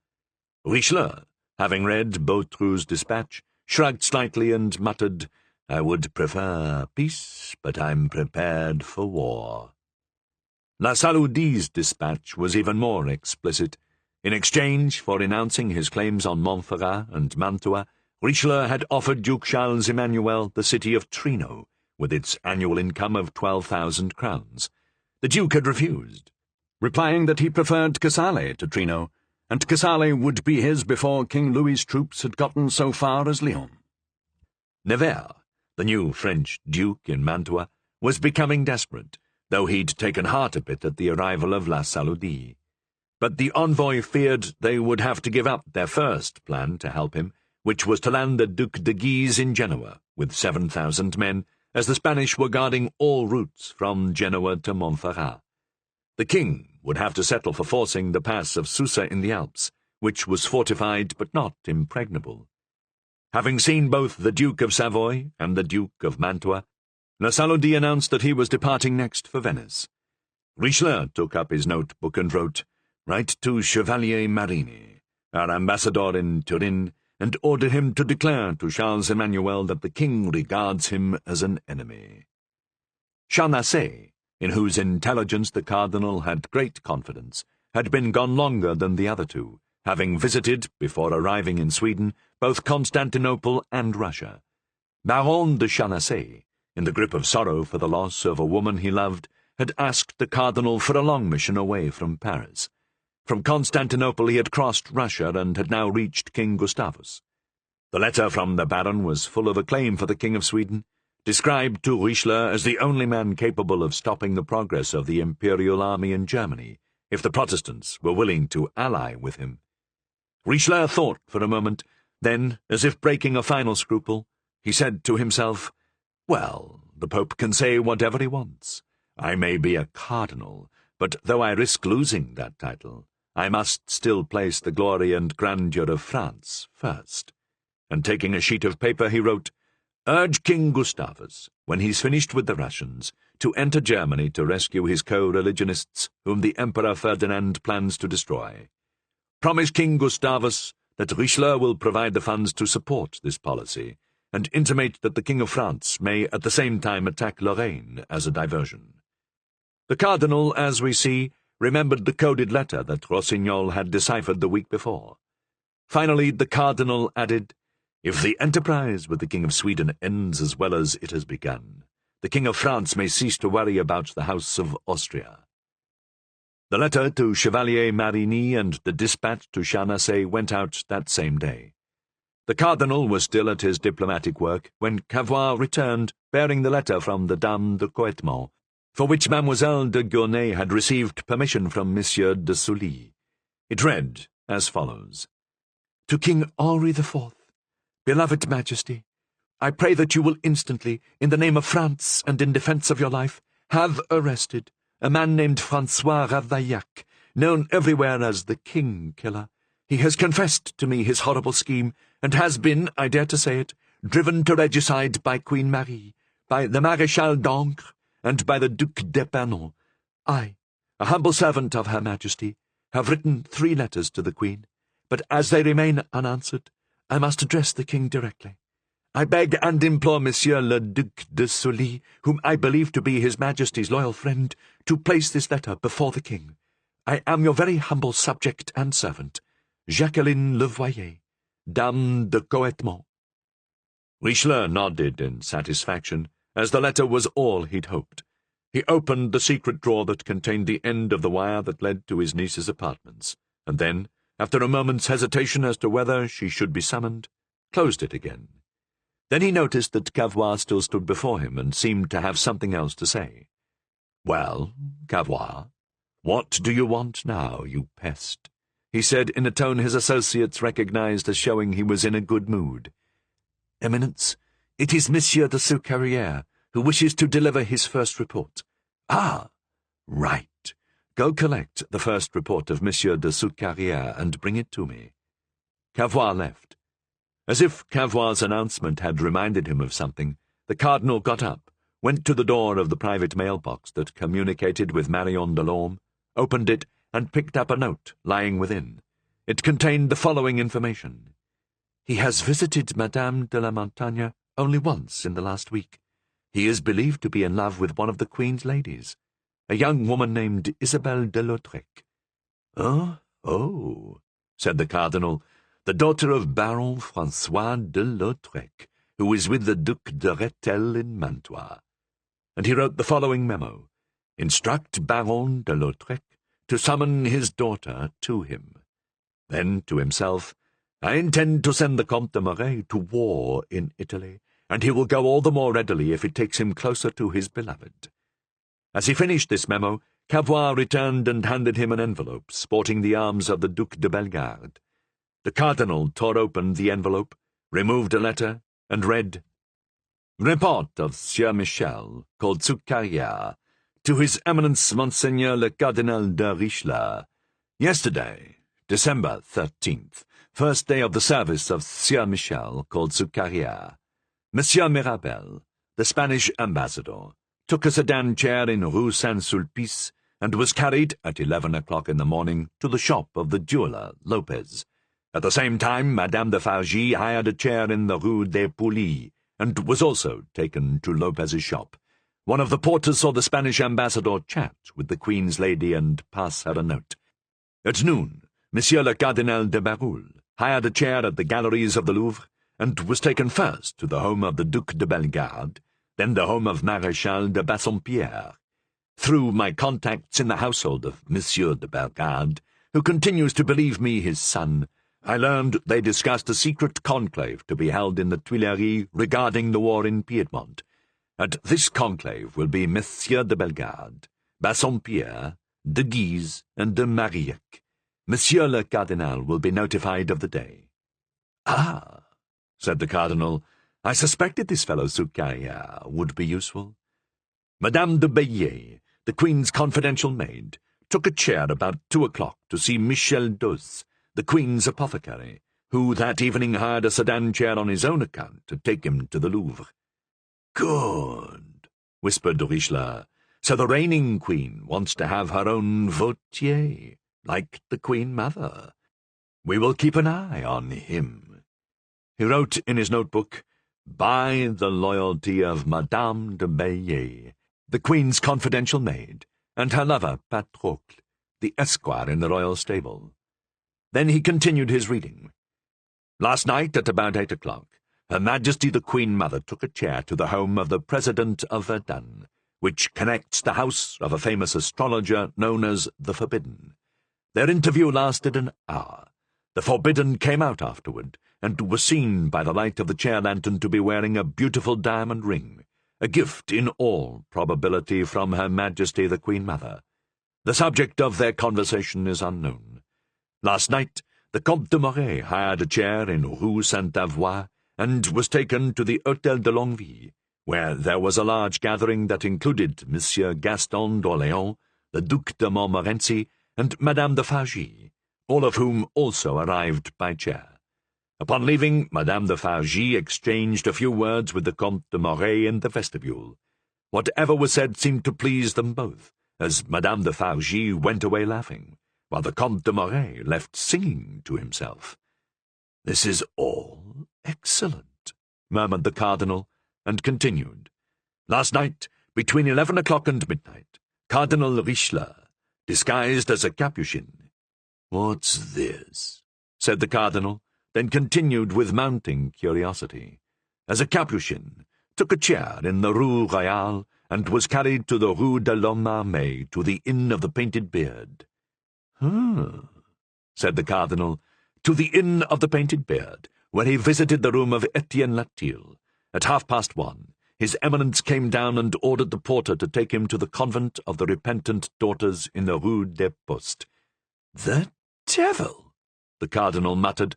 Richelieu, having read Bautru's dispatch, shrugged slightly and muttered, "I would prefer peace, but I'm prepared for war." La Saludi's dispatch was even more explicit. In exchange for renouncing his claims on Montferrat and Mantua, Richelieu had offered Duke Charles Emmanuel the city of Trino, with its annual income of 12,000 crowns. The Duke had refused, replying that he preferred Casale to Trino, and Casale would be his before King Louis's troops had gotten so far as Lyon. Nevers, the new French duke in Mantua, was becoming desperate, though he'd taken heart a bit at the arrival of La Saludie. But the envoy feared they would have to give up their first plan to help him, which was to land the Duc de Guise in Genoa with 7,000 men, as the Spanish were guarding all routes from Genoa to Montferrat. The king would have to settle for forcing the pass of Susa in the Alps, which was fortified but not impregnable. Having seen both the Duke of Savoy and the Duke of Mantua, La Saludie announced that he was departing next for Venice. Richelieu took up his notebook and wrote, "Write to Chevalier Marini, our ambassador in Turin, and order him to declare to Charles Emmanuel that the king regards him as an enemy." Charnacé, in whose intelligence the cardinal had great confidence, had been gone longer than the other 2, having visited, before arriving in Sweden, both Constantinople and Russia. Baron de Charnacé, in the grip of sorrow for the loss of a woman he loved, had asked the cardinal for a long mission away from Paris. From Constantinople he had crossed Russia and had now reached King Gustavus. The letter from the Baron was full of acclaim for the King of Sweden, described to Richelieu as the only man capable of stopping the progress of the imperial army in Germany, if the Protestants were willing to ally with him. Richelieu thought for a moment, then, as if breaking a final scruple, he said to himself, "Well, the Pope can say whatever he wants. I may be a cardinal, but though I risk losing that title, I must still place the glory and grandeur of France first." And taking a sheet of paper, he wrote, "Urge King Gustavus, when he's finished with the Russians, to enter Germany to rescue his co-religionists whom the Emperor Ferdinand plans to destroy. Promise King Gustavus that Richelieu will provide the funds to support this policy, and intimate that the King of France may at the same time attack Lorraine as a diversion." The Cardinal, as we see, remembered the coded letter that Rossignol had deciphered the week before. Finally, the Cardinal added, "If the enterprise with the King of Sweden ends as well as it has begun, the King of France may cease to worry about the House of Austria." The letter to Chevalier Marigny and the dispatch to Charnacé went out that same day. The Cardinal was still at his diplomatic work when Cavois returned, bearing the letter from the Dame de Coetmont, for which Mademoiselle de Gournay had received permission from Monsieur de Sully. It read as follows: "To King Henri IV, Beloved Majesty, I pray that you will instantly, in the name of France and in defence of your life, have arrested a man named Francois Ravaillac, known everywhere as the King Killer. He has confessed to me his horrible scheme, and has been, I dare to say it, driven to regicide by Queen Marie, by the Maréchal d'Ancre, and by the Duc d'Epernon. I, a humble servant of Her Majesty, have written 3 letters to the Queen, but as they remain unanswered, I must address the King directly. I beg and implore Monsieur le Duc de Sully, whom I believe to be His Majesty's loyal friend, to place this letter before the King. I am your very humble subject and servant, Jacqueline Levoyer, Dame de Coetmont." Richelieu nodded in satisfaction, as the letter was all he'd hoped. He opened the secret drawer that contained the end of the wire that led to his niece's apartments, and then, after a moment's hesitation as to whether she should be summoned, closed it again. Then he noticed that Cavois still stood before him and seemed to have something else to say. "Well, Cavois, what do you want now, you pest?" he said in a tone his associates recognized as showing he was in a good mood. "Eminence, it is Monsieur de Soucarrière, who wishes to deliver his first report." "Ah, right. Go collect the first report of Monsieur de Soucarrière and bring it to me." Cavois left. As if Cavois's announcement had reminded him of something, the Cardinal got up, went to the door of the private mailbox that communicated with Marion Delorme, opened it, and picked up a note lying within. It contained the following information: "He has visited Madame de la Montagne only once in the last week. He is believed to be in love with one of the Queen's ladies, a young woman named Isabelle de Lautrec." Oh, said the Cardinal, "the daughter of Baron Francois de Lautrec, who is with the Duc de Rethel in Mantua." And he wrote the following memo: "Instruct Baron de Lautrec to summon his daughter to him." Then, to himself, "I intend to send the Comte de Marais to war in Italy, and he will go all the more readily if it takes him closer to his beloved." As he finished this memo, Cavois returned and handed him an envelope sporting the arms of the Duc de Bellegarde. The Cardinal tore open the envelope, removed a letter, and read, "Report of Sieur Michel, called Soucarrière, to His Eminence Monseigneur le Cardinal de Richelieu. Yesterday, December 13th, first day of the service of Sieur Michel, called Soucarrière. Monsieur Mirabel, the Spanish ambassador, took a sedan chair in Rue Saint-Sulpice and was carried at 11 o'clock in the morning to the shop of the jeweller, Lopez. At the same time, Madame de Fargy hired a chair in the Rue des Poulies and was also taken to Lopez's shop. One of the porters saw the Spanish ambassador chat with the Queen's lady and pass her a note. At noon, Monsieur le Cardinal de Bérulle hired a chair at the galleries of the Louvre and was taken first to the home of the Duc de Bellegarde, then the home of Maréchal de Bassompierre. Through my contacts in the household of Monsieur de Bellegarde, who continues to believe me his son, I learned they discussed a secret conclave to be held in the Tuileries regarding the war in Piedmont. At this conclave will be Monsieur de Bellegarde, Bassompierre, de Guise, and de Marillac. Monsieur le Cardinal will be notified of the day." "Ah," said the Cardinal, "I suspected this fellow Soucarrière would be useful." Madame de Baillet, the Queen's confidential maid, took a chair about 2 o'clock to see Michel Dos, the Queen's apothecary, who that evening hired a sedan chair on his own account to take him to the Louvre. "Good," whispered Richelieu. "So the reigning Queen wants to have her own Vautier, like the Queen Mother. We will keep an eye on him." He wrote in his notebook, "By the loyalty of Madame de Baillet, the Queen's confidential maid, and her lover Patrocle, the esquire in the royal stable." Then he continued his reading. "Last night at about 8 o'clock, Her Majesty the Queen Mother took a chair to the home of the President of Verdun, which connects the house of a famous astrologer known as the Forbidden. Their interview lasted an hour. The Forbidden came out afterward, and was seen by the light of the chair lantern to be wearing a beautiful diamond ring, a gift in all probability from Her Majesty the Queen Mother. The subject of their conversation is unknown. Last night, the Comte de Moret hired a chair in Rue Sainte-Avoye, and was taken to the Hôtel de Longueville, where there was a large gathering that included Monsieur Gaston d'Orléans, the Duc de Montmorency, and Madame de Fargy, all of whom also arrived by chair. Upon leaving, Madame de Fargy exchanged a few words with the Comte de Moret in the vestibule. Whatever was said seemed to please them both, as Madame de Fargy went away laughing, while the Comte de Moret left singing to himself. "This is all excellent," murmured the Cardinal, and continued. "Last night, between 11 o'clock and midnight, Cardinal Richelieu, disguised as a Capuchin—" "What's this?" said the Cardinal, then continued with mounting curiosity. "As a Capuchin, took a chair in the Rue Royale, and was carried to the Rue de l'Homme Armé, to the Inn of the Painted Beard." Said the Cardinal, "to the Inn of the Painted Beard, where he visited the room of Etienne Latil. At 1:30, His Eminence came down and ordered the porter to take him to the convent of the Repentant Daughters in the Rue des Postes." "The devil!" the Cardinal muttered.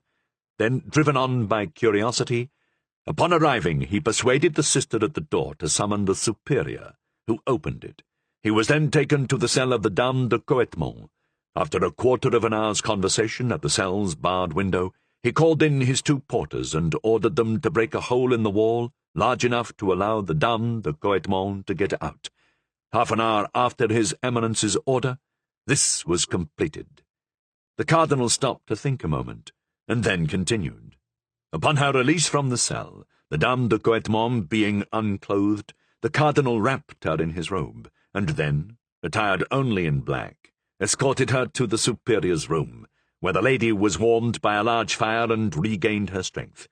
Then, driven on by curiosity, upon arriving he persuaded the sister at the door to summon the superior, who opened it. He was then taken to the cell of the Dame de Coetmont. After a quarter of an hour's conversation at the cell's barred window, he called in his 2 porters and ordered them to break a hole in the wall large enough to allow the Dame de Coetmont to get out. Half an hour after His Eminence's order, this was completed. The Cardinal stopped to think a moment, and then continued. Upon her release from the cell, the Dame de Coetmont being unclothed, the Cardinal wrapped her in his robe, and then, attired only in black, escorted her to the superior's room, where the lady was warmed by a large fire and regained her strength.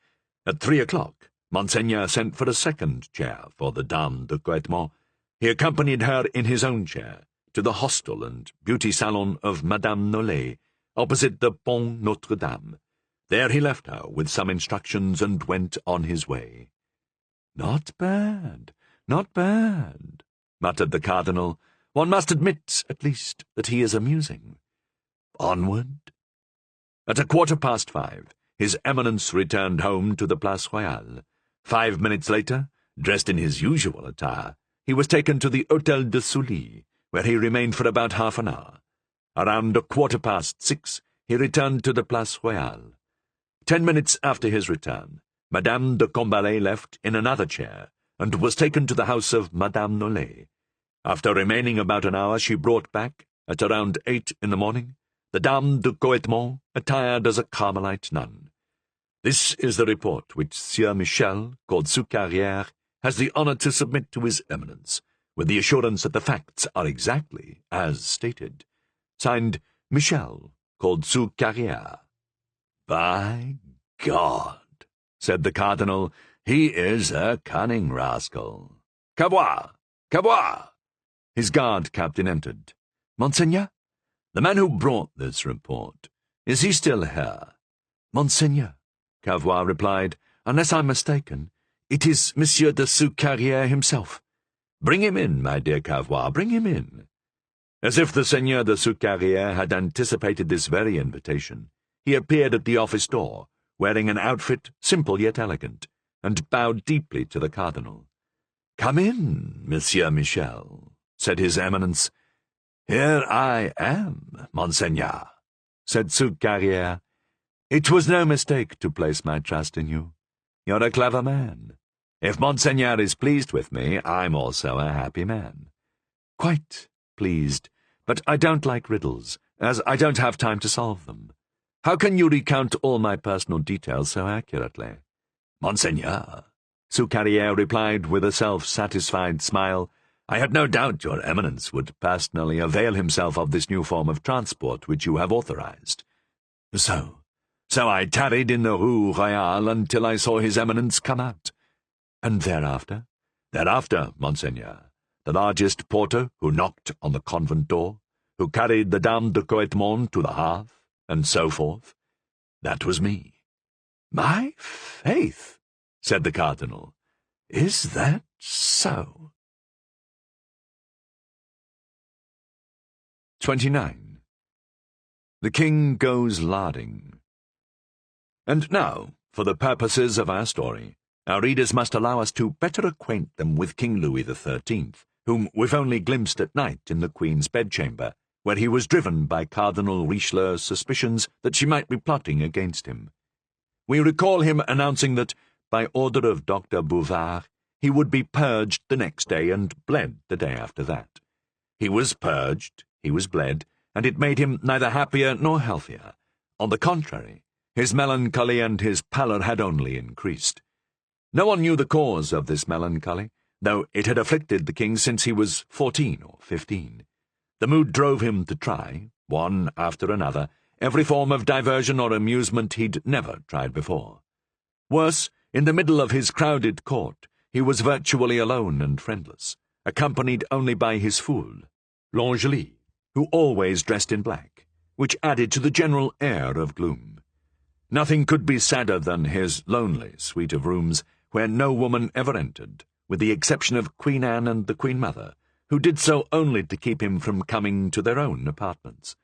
At 3 o'clock, Monseigneur sent for a second chair for the Dame de Coetmont. He accompanied her in his own chair to the hostel and beauty salon of Madame Nollet, opposite the Pont Notre-Dame. There he left her with some instructions and went on his way. "Not bad, not bad," muttered the Cardinal. "One must admit, at least, that he is amusing. Onward." At 5:15, His Eminence returned home to the Place Royale. 5 minutes later, dressed in his usual attire, he was taken to the Hôtel de Sully, where he remained for about half an hour. Around 6:15, he returned to the Place Royale. 10 minutes after his return, Madame de Combalet left in another chair, and was taken to the house of Madame Nollet. After remaining about an hour, she brought back, at around 8 in the morning, the Dame de Coetmont, attired as a Carmelite nun. This is the report which Sieur Michel, called Soucarrière, has the honour to submit to His Eminence, with the assurance that the facts are exactly as stated. Signed, Michel, called Soucarrière. "By God," said the Cardinal, "he is a cunning rascal. Cavois! Cavois!" His guard captain entered. "Monseigneur? The man who brought this report, is he still here?" Monseigneur, Cavois replied, unless I'm mistaken, it is Monsieur de Soucarrière himself. Bring him in, my dear Cavois, bring him in. As if the Seigneur de Soucarrière had anticipated this very invitation, he appeared at the office door, wearing an outfit simple yet elegant, and bowed deeply to the cardinal. "Come in, Monsieur Michel," said his Eminence. "Here I am, Monseigneur," said Soucarrière. "It was no mistake to place my trust in you. You're a clever man. If Monseigneur is pleased with me, I'm also a happy man." "Quite pleased, but I don't like riddles, as I don't have time to solve them. How can you recount all my personal details so accurately?" "Monseigneur," Soucarrière replied with a self-satisfied smile, "I had no doubt your Eminence would personally avail himself of this new form of transport which you have authorized. So I tarried in the Rue Royale until I saw his Eminence come out." "And thereafter?" "Thereafter, Monseigneur, the largest porter who knocked on the convent door, who carried the Dame de Coetmont to the hearth, and so forth. That was me." "My faith," said the cardinal, "is that so?" 29. The king goes larding. And now, for the purposes of our story, our readers must allow us to better acquaint them with King Louis XIII, whom we've only glimpsed at night in the Queen's bedchamber, where he was driven by Cardinal Richelieu's suspicions that she might be plotting against him. We recall him announcing that, by order of Dr. Bouvard, he would be purged the next day and bled the day after that. He was purged, he was bled, and it made him neither happier nor healthier. On the contrary, his melancholy and his pallor had only increased. No one knew the cause of this melancholy, though it had afflicted the king since he was 14 or 15. The mood drove him to try, one after another, every form of diversion or amusement he'd never tried before. Worse, in the middle of his crowded court, he was virtually alone and friendless, accompanied only by his fool, L'Angely, who always dressed in black, which added to the general air of gloom. Nothing could be sadder than his lonely suite of rooms, where no woman ever entered, with the exception of Queen Anne and the Queen Mother, who did so only to keep him from coming to their own apartments.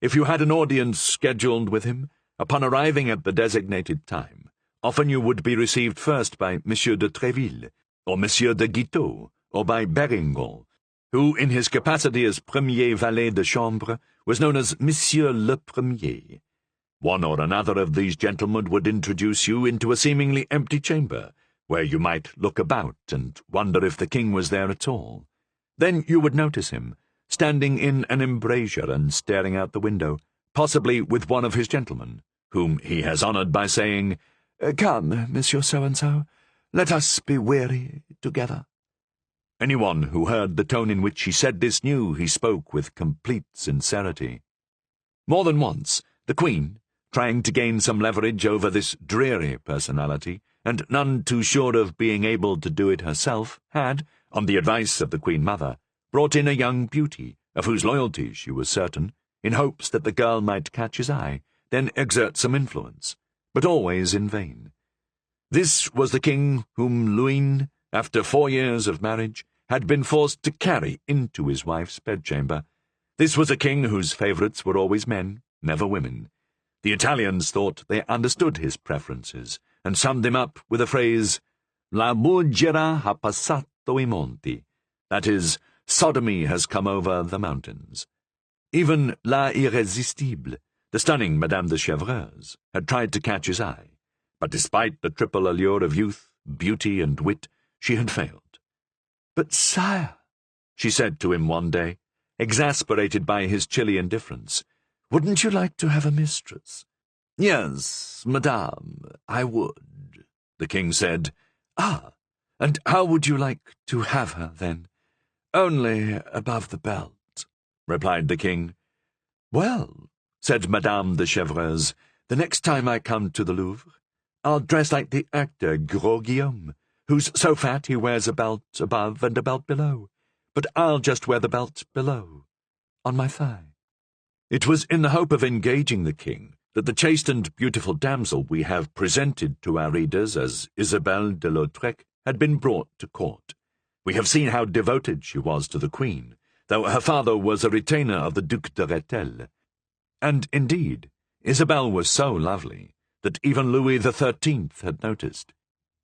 If you had an audience scheduled with him, upon arriving at the designated time, often you would be received first by Monsieur de Tréville, or Monsieur de Guiteau, or by Berengon, who, in his capacity as premier valet de chambre, was known as Monsieur le Premier. One or another of these gentlemen would introduce you into a seemingly empty chamber, where you might look about and wonder if the king was there at all. Then you would notice him, standing in an embrasure and staring out the window, possibly with one of his gentlemen, whom he has honoured by saying, "Come, Monsieur So-and-so, let us be weary together." Anyone who heard the tone in which he said this knew he spoke with complete sincerity. More than once, the Queen, trying to gain some leverage over this dreary personality, and none too sure of being able to do it herself, had, on the advice of the Queen Mother, brought in a young beauty, of whose loyalty she was certain, in hopes that the girl might catch his eye, then exert some influence, but always in vain. This was the king whom Louis, after 4 years of marriage, had been forced to carry into his wife's bedchamber. This was a king whose favourites were always men, never women. The Italians thought they understood his preferences, and summed him up with a phrase, "La buggera ha passato I monti," that is, sodomy has come over the mountains. Even La Irrésistible, the stunning Madame de Chevreuse, had tried to catch his eye, but despite the triple allure of youth, beauty, and wit, she had failed. "But, sire," she said to him one day, exasperated by his chilly indifference, "wouldn't you like to have a mistress?" "Yes, madame, I would," the king said. "Ah, and how would you like to have her, then?" "Only above the belt," replied the king. "Well," said Madame de Chevreuse, "the next time I come to the Louvre, I'll dress like the actor Gros Guillaume, who's so fat he wears a belt above and a belt below, but I'll just wear the belt below, on my thigh." It was in the hope of engaging the king that the chaste and beautiful damsel we have presented to our readers as Isabelle de Lautrec had been brought to court. We have seen how devoted she was to the Queen, though her father was a retainer of the Duc de Rethel. And, indeed, Isabelle was so lovely that even Louis XIII had noticed.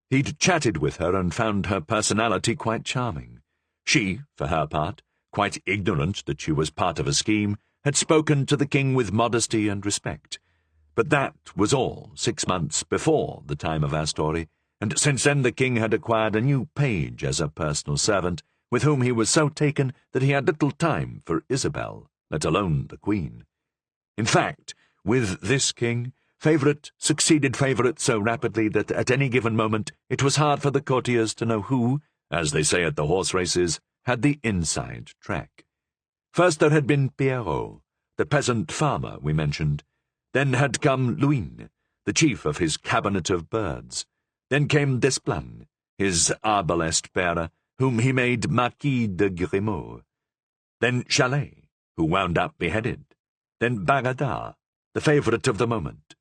He'd chatted with her and found her personality quite charming. She, for her part, quite ignorant that she was part of a scheme, had spoken to the king with modesty and respect. But that was all 6 months before the time of our story, and since then the king had acquired a new page as a personal servant, with whom he was so taken that he had little time for Isabelle, let alone the Queen. In fact, with this king, favourite succeeded favourite so rapidly that at any given moment it was hard for the courtiers to know who, as they say at the horse races, had the inside track. First there had been Pierrot, the peasant farmer we mentioned. Then had come Luynes, the chief of his cabinet of birds. Then came Desplan, his arbalest bearer, whom he made Marquis de Grimaud. Then Chalais, who wound up beheaded. Then Bagada, the favourite of the moment.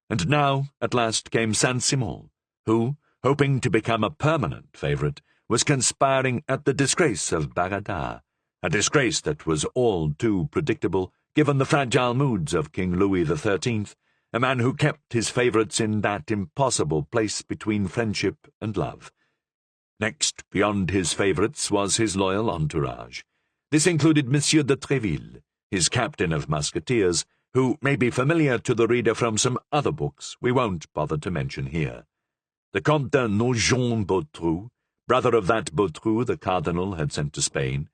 And now, at last, came Saint-Simon, who, hoping to become a permanent favourite, was conspiring at the disgrace of Bagada, a disgrace that was all too predictable, given the fragile moods of King Louis XIII, a man who kept his favourites in that impossible place between friendship and love. Next, beyond his favourites, was his loyal entourage. This included Monsieur de Tréville, his captain of musketeers, who may be familiar to the reader from some other books we won't bother to mention here. The Comte de Nogent-Beautru, brother of that Beautru the cardinal had sent to Spain,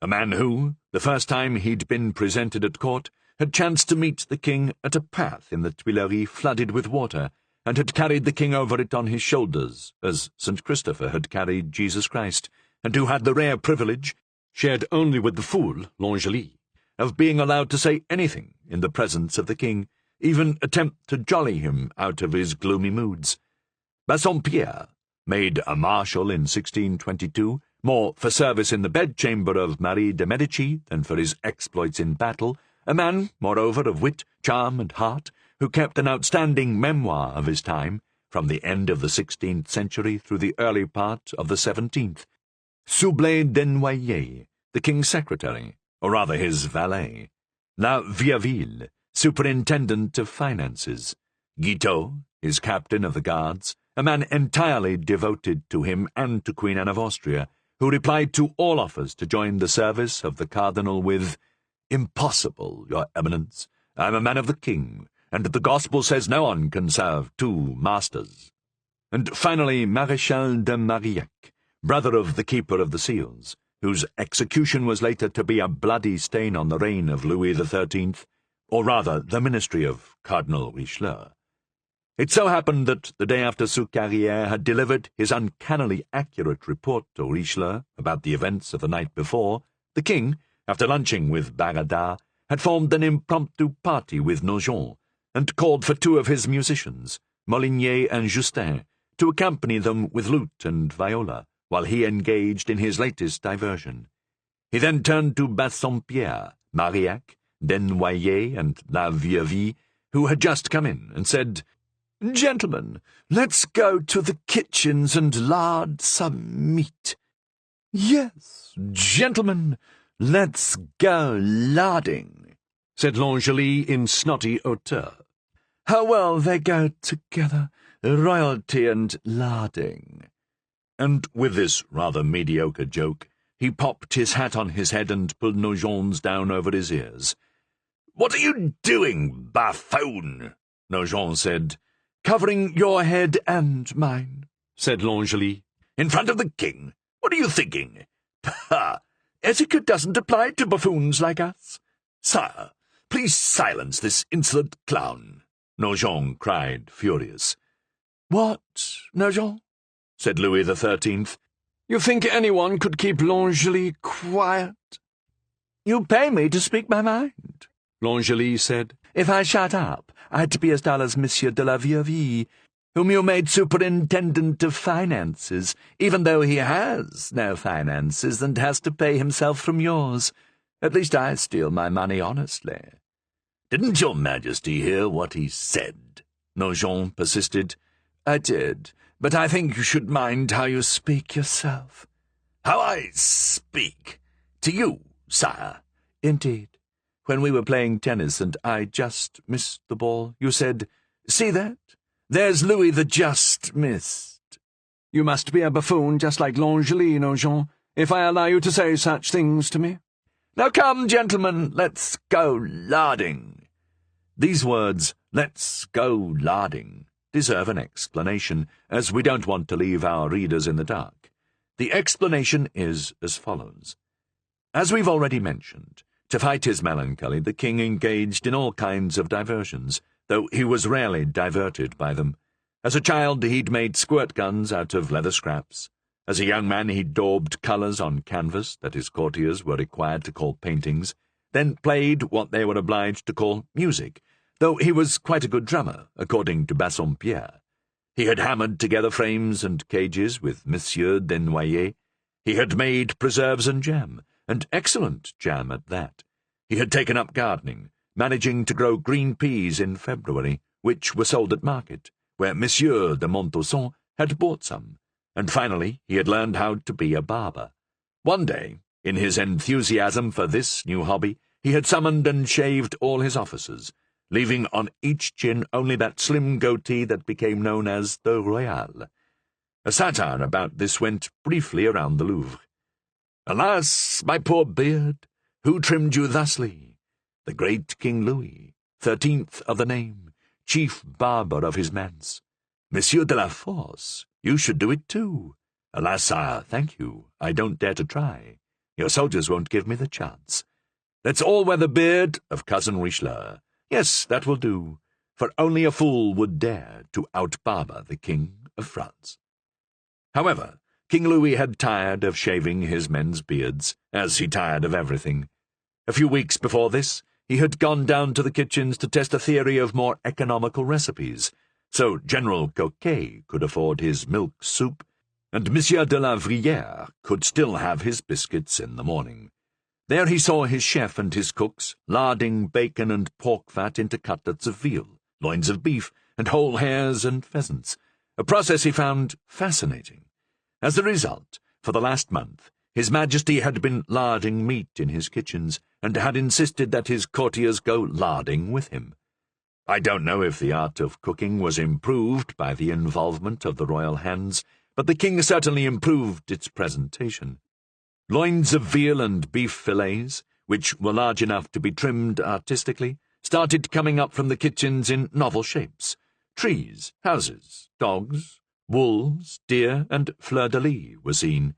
a man who, the first time he'd been presented at court, had chanced to meet the king at a path in the Tuileries flooded with water, and had carried the king over it on his shoulders, as St. Christopher had carried Jesus Christ, and who had the rare privilege, shared only with the fool, L'Angely, of being allowed to say anything in the presence of the king, even attempt to jolly him out of his gloomy moods. Bassompierre, made a marshal in 1622, more for service in the bedchamber of Marie de Medici than for his exploits in battle, a man, moreover, of wit, charm, and heart, who kept an outstanding memoir of his time, from the end of the 16th century through the early part of the 17th. Soublé Desnoyers, the king's secretary, or rather his valet. La Vieuville, superintendent of finances. Guiteau, his captain of the guards, a man entirely devoted to him and to Queen Anne of Austria, who replied to all offers to join the service of the cardinal with, "Impossible, your eminence. I am a man of the king, and the gospel says no one can serve two masters." And finally Maréchal de Marillac, brother of the Keeper of the Seals, whose execution was later to be a bloody stain on the reign of Louis XIII, or rather the ministry of Cardinal Richelieu. It so happened that the day after Soucarrière had delivered his uncannily accurate report to Richelieu about the events of the night before, the king, after lunching with Bagada, had formed an impromptu party with Nogent, and called for two of his musicians, Molinier and Justin, to accompany them with lute and viola, while he engaged in his latest diversion. He then turned to Bassompierre, Marillac, Desnoyers, and La Vieuville, who had just come in, and said, "Gentlemen, let's go to the kitchens and lard some meat." "Yes, gentlemen, let's go larding," said L'Angely in snotty hauteur. "How well they go together, royalty and larding." And with this rather mediocre joke, he popped his hat on his head and pulled Nogent's down over his ears. "What are you doing, buffoon?" Nogent said. "Covering your head and mine," said L'Angely. "In front of the king? What are you thinking? Pah! Etiquette doesn't apply to buffoons like us." "Sire, please silence this insolent clown," Nogent cried, furious. "What, Nogent?" said Louis XIII. "You think anyone could keep L'Angely quiet?" "You pay me to speak my mind," L'Angely said. "If I shut up, I'd be as dull as Monsieur de la Vieuville, whom you made superintendent of finances, even though he has no finances and has to pay himself from yours. At least I steal my money honestly." Didn't your Majesty hear what he said? Nogent persisted. I did, but I think you should mind how you speak yourself. How I speak? To you, sire? Indeed. When we were playing tennis and I just missed the ball, you said, "See that? There's Louis the just missed." You must be a buffoon just like L'Angely, Nogent, if I allow you to say such things to me. Now come, gentlemen, let's go larding. These words, "let's go larding," deserve an explanation, as we don't want to leave our readers in the dark. The explanation is as follows. As we've already mentioned, to fight his melancholy, the king engaged in all kinds of diversions, though he was rarely diverted by them. As a child, he'd made squirt guns out of leather scraps. As a young man, he daubed colours on canvas that his courtiers were required to call paintings, then played what they were obliged to call music, though he was quite a good drummer, according to Bassompierre. He had hammered together frames and cages with Monsieur Desnoyers. He had made preserves and jam, and excellent jam at that. He had taken up gardening, managing to grow green peas in February, which were sold at market, where Monsieur de Montesson had bought some, and finally he had learned how to be a barber. One day, in his enthusiasm for this new hobby, he had summoned and shaved all his officers, leaving on each chin only that slim goatee that became known as the Royale. A satire about this went briefly around the Louvre. "Alas, my poor beard, who trimmed you thusly? The great King Louis, 13th of the name, chief barber of his manse. Monsieur de la Force, you should do it too. Alas, sire, thank you, I don't dare to try. Your soldiers won't give me the chance. Let's all wear the beard of Cousin Richelieu. Yes, that will do, for only a fool would dare to out-barber the King of France." However, King Louis had tired of shaving his men's beards, as he tired of everything. A few weeks before this, he had gone down to the kitchens to test a theory of more economical recipes, so General Coquet could afford his milk soup, and Monsieur de la Vrillère could still have his biscuits in the morning. There he saw his chef and his cooks larding bacon and pork fat into cutlets of veal, loins of beef, and whole hares and pheasants, a process he found fascinating. As a result, for the last month, His Majesty had been larding meat in his kitchens, and had insisted that his courtiers go larding with him. I don't know if the art of cooking was improved by the involvement of the royal hands, but the king certainly improved its presentation. Loins of veal and beef fillets, which were large enough to be trimmed artistically, started coming up from the kitchens in novel shapes. Trees, houses, dogs, wolves, deer, and fleur-de-lis were seen.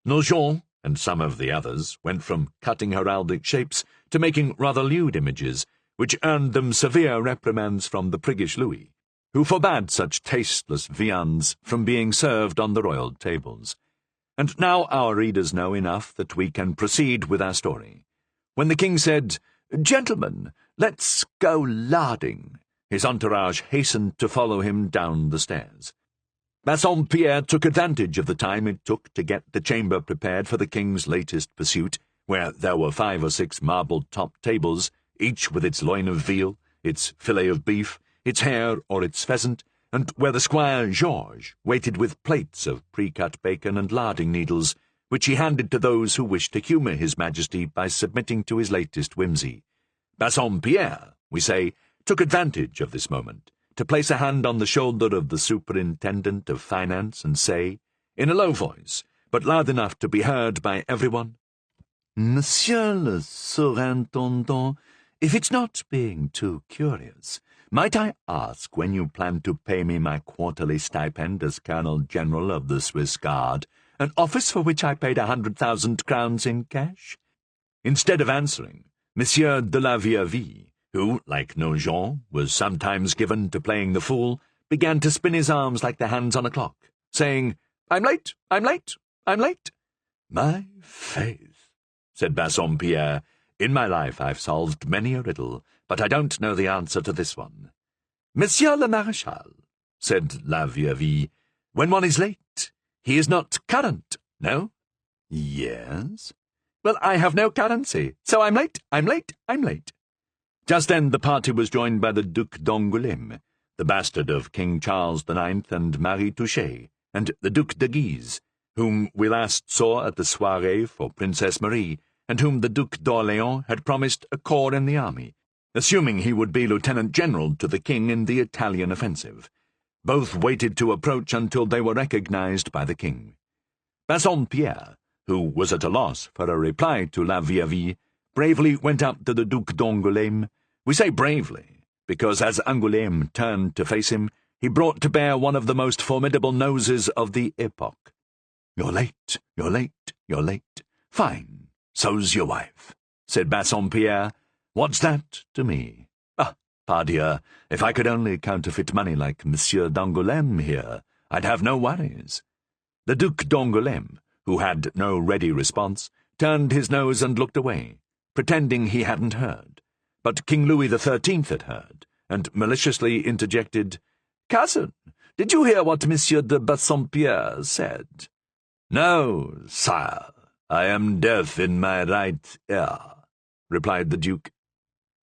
Nogent and some of the others went from cutting heraldic shapes to making rather lewd images, which earned them severe reprimands from the priggish Louis, who forbade such tasteless viands from being served on the royal tables. And now our readers know enough that we can proceed with our story. When the king said, "Gentlemen, let's go larding," his entourage hastened to follow him down the stairs. Bassompierre took advantage of the time it took to get the chamber prepared for the king's latest pursuit, where there were 5 or 6 marble-top tables, each with its loin of veal, its fillet of beef, its hare or its pheasant, and where the squire Georges waited with plates of pre-cut bacon and larding needles, which he handed to those who wished to humour His Majesty by submitting to his latest whimsy. Bassompierre, we say, took advantage of this moment to place a hand on the shoulder of the superintendent of finance and say, in a low voice, but loud enough to be heard by everyone, "Monsieur le surintendant, if it's not being too curious, might I ask when you plan to pay me my quarterly stipend as Colonel-General of the Swiss Guard, an office for which I paid 100,000 crowns in cash?" Instead of answering, Monsieur de la Vieuville, who, like Nogent, was sometimes given to playing the fool, began to spin his arms like the hands on a clock, saying, "I'm late, I'm late, I'm late." "My faith," said Bassompierre, "in my life I've solved many a riddle, but I don't know the answer to this one." "Monsieur le Maréchal," said la Vieuville, "when one is late, he is not current, no?" "Yes." "Well, I have no currency, so I'm late, I'm late, I'm late." Just then the party was joined by the Duc d'Angoulême, the bastard of King Charles IX and Marie Touchet, and the Duc de Guise, whom we last saw at the soirée for Princess Marie, and whom the Duc d'Orléans had promised a corps in the army, assuming he would be lieutenant general to the king in the Italian offensive. Both waited to approach until they were recognized by the king. Bassompierre, who was at a loss for a reply to La Vieuville, bravely went up to the Duc d'Angoulême. We say bravely, because as Angoulême turned to face him, he brought to bear one of the most formidable noses of the epoch. "You're late, you're late, you're late. Fine, so's your wife," said Bassompierre. "What's that to me? Ah, pardieu, if I could only counterfeit money like Monsieur d'Angoulême here, I'd have no worries." The Duc d'Angoulême, who had no ready response, turned his nose and looked away, pretending he hadn't heard. But King Louis XIII had heard, and maliciously interjected, "Cousin, did you hear what Monsieur de Bassompierre said?" "No, sire, I am deaf in my right ear," replied the Duke.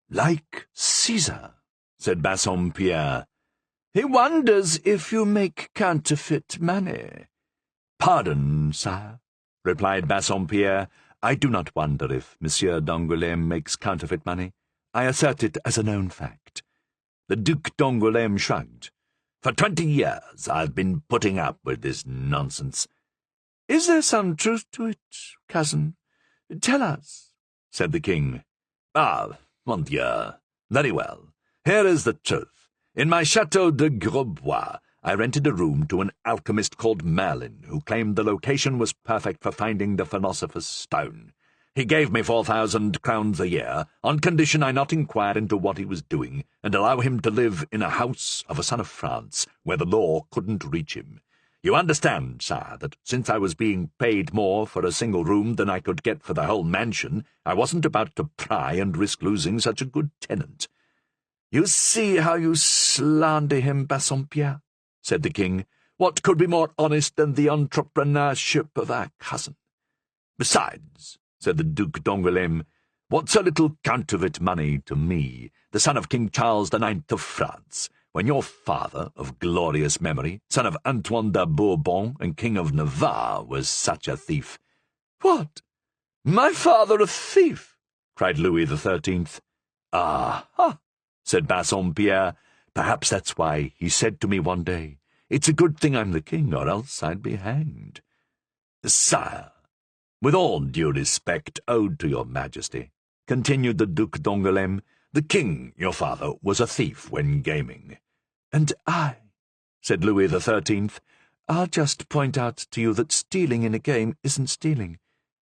"Like Caesar," said Bassompierre. "He wonders if you make counterfeit money." "Pardon, sire," replied Bassompierre. "I do not wonder if Monsieur d'Angoulême makes counterfeit money. I assert it as a known fact." The Duc d'Angoulême shrugged. "For 20 years I've been putting up with this nonsense." "Is there some truth to it, cousin? Tell us," said the king. "Ah, mon Dieu. Very well. Here is the truth. In my Château de Grosbois, I rented a room to an alchemist called Merlin, who claimed the location was perfect for finding the philosopher's stone. He gave me 4,000 crowns a year, on condition I not inquire into what he was doing, and allow him to live in a house of a son of France, where the law couldn't reach him. You understand, sire, that since I was being paid more for a single room than I could get for the whole mansion, I wasn't about to pry and risk losing such a good tenant." "You see how you slander him, Bassompierre," said the king. "What could be more honest than the entrepreneurship of our cousin? Besides," said the Duc d'Angoulême, "what's a little counterfeit money to me, the son of King Charles IX of France, when your father, of glorious memory, son of Antoine de Bourbon and King of Navarre, was such a thief?" "What? My father a thief?" cried Louis XIII. "Ah-ha!" said Bassompierre. "Perhaps that's why he said to me one day, 'It's a good thing I'm the king, or else I'd be hanged.' Sire, with all due respect owed to your majesty," continued the Duc d'Angoulême, "the king, your father, was a thief when gaming." "And I," said Louis XIII, "I'll just point out to you that stealing in a game isn't stealing.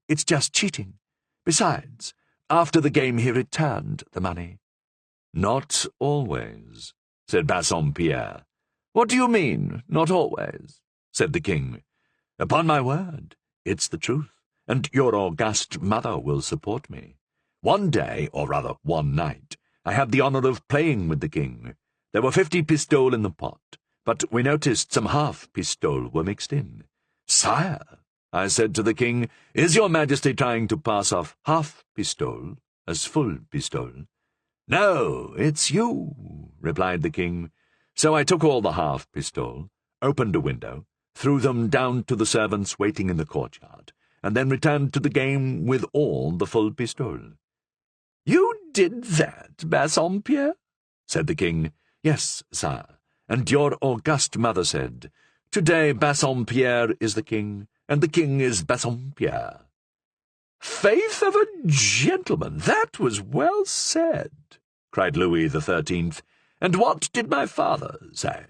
It's just cheating. Besides, after the game he returned the money." "Not always," said Bassompierre. "What do you mean, not always?" said the king. "Upon my word, it's the truth, and your august mother will support me. One day, or rather one night, I had the honour of playing with the king. There were 50 pistoles in the pot, but we noticed some half-pistoles were mixed in. 'Sire,' I said to the king, 'is your majesty trying to pass off half-pistole as full pistole?' 'No, it's you,' replied the king. So I took all the half-pistole, opened a window, threw them down to the servants waiting in the courtyard, and then returned to the game with all the full pistole." "You did that, Bassompierre?" said the king. "Yes, sire, and your august mother said, 'Today Bassompierre is the king, and the king is Bassompierre.'" "Faith of a gentleman, that was well said," cried Louis XIII. "And what did my father say?"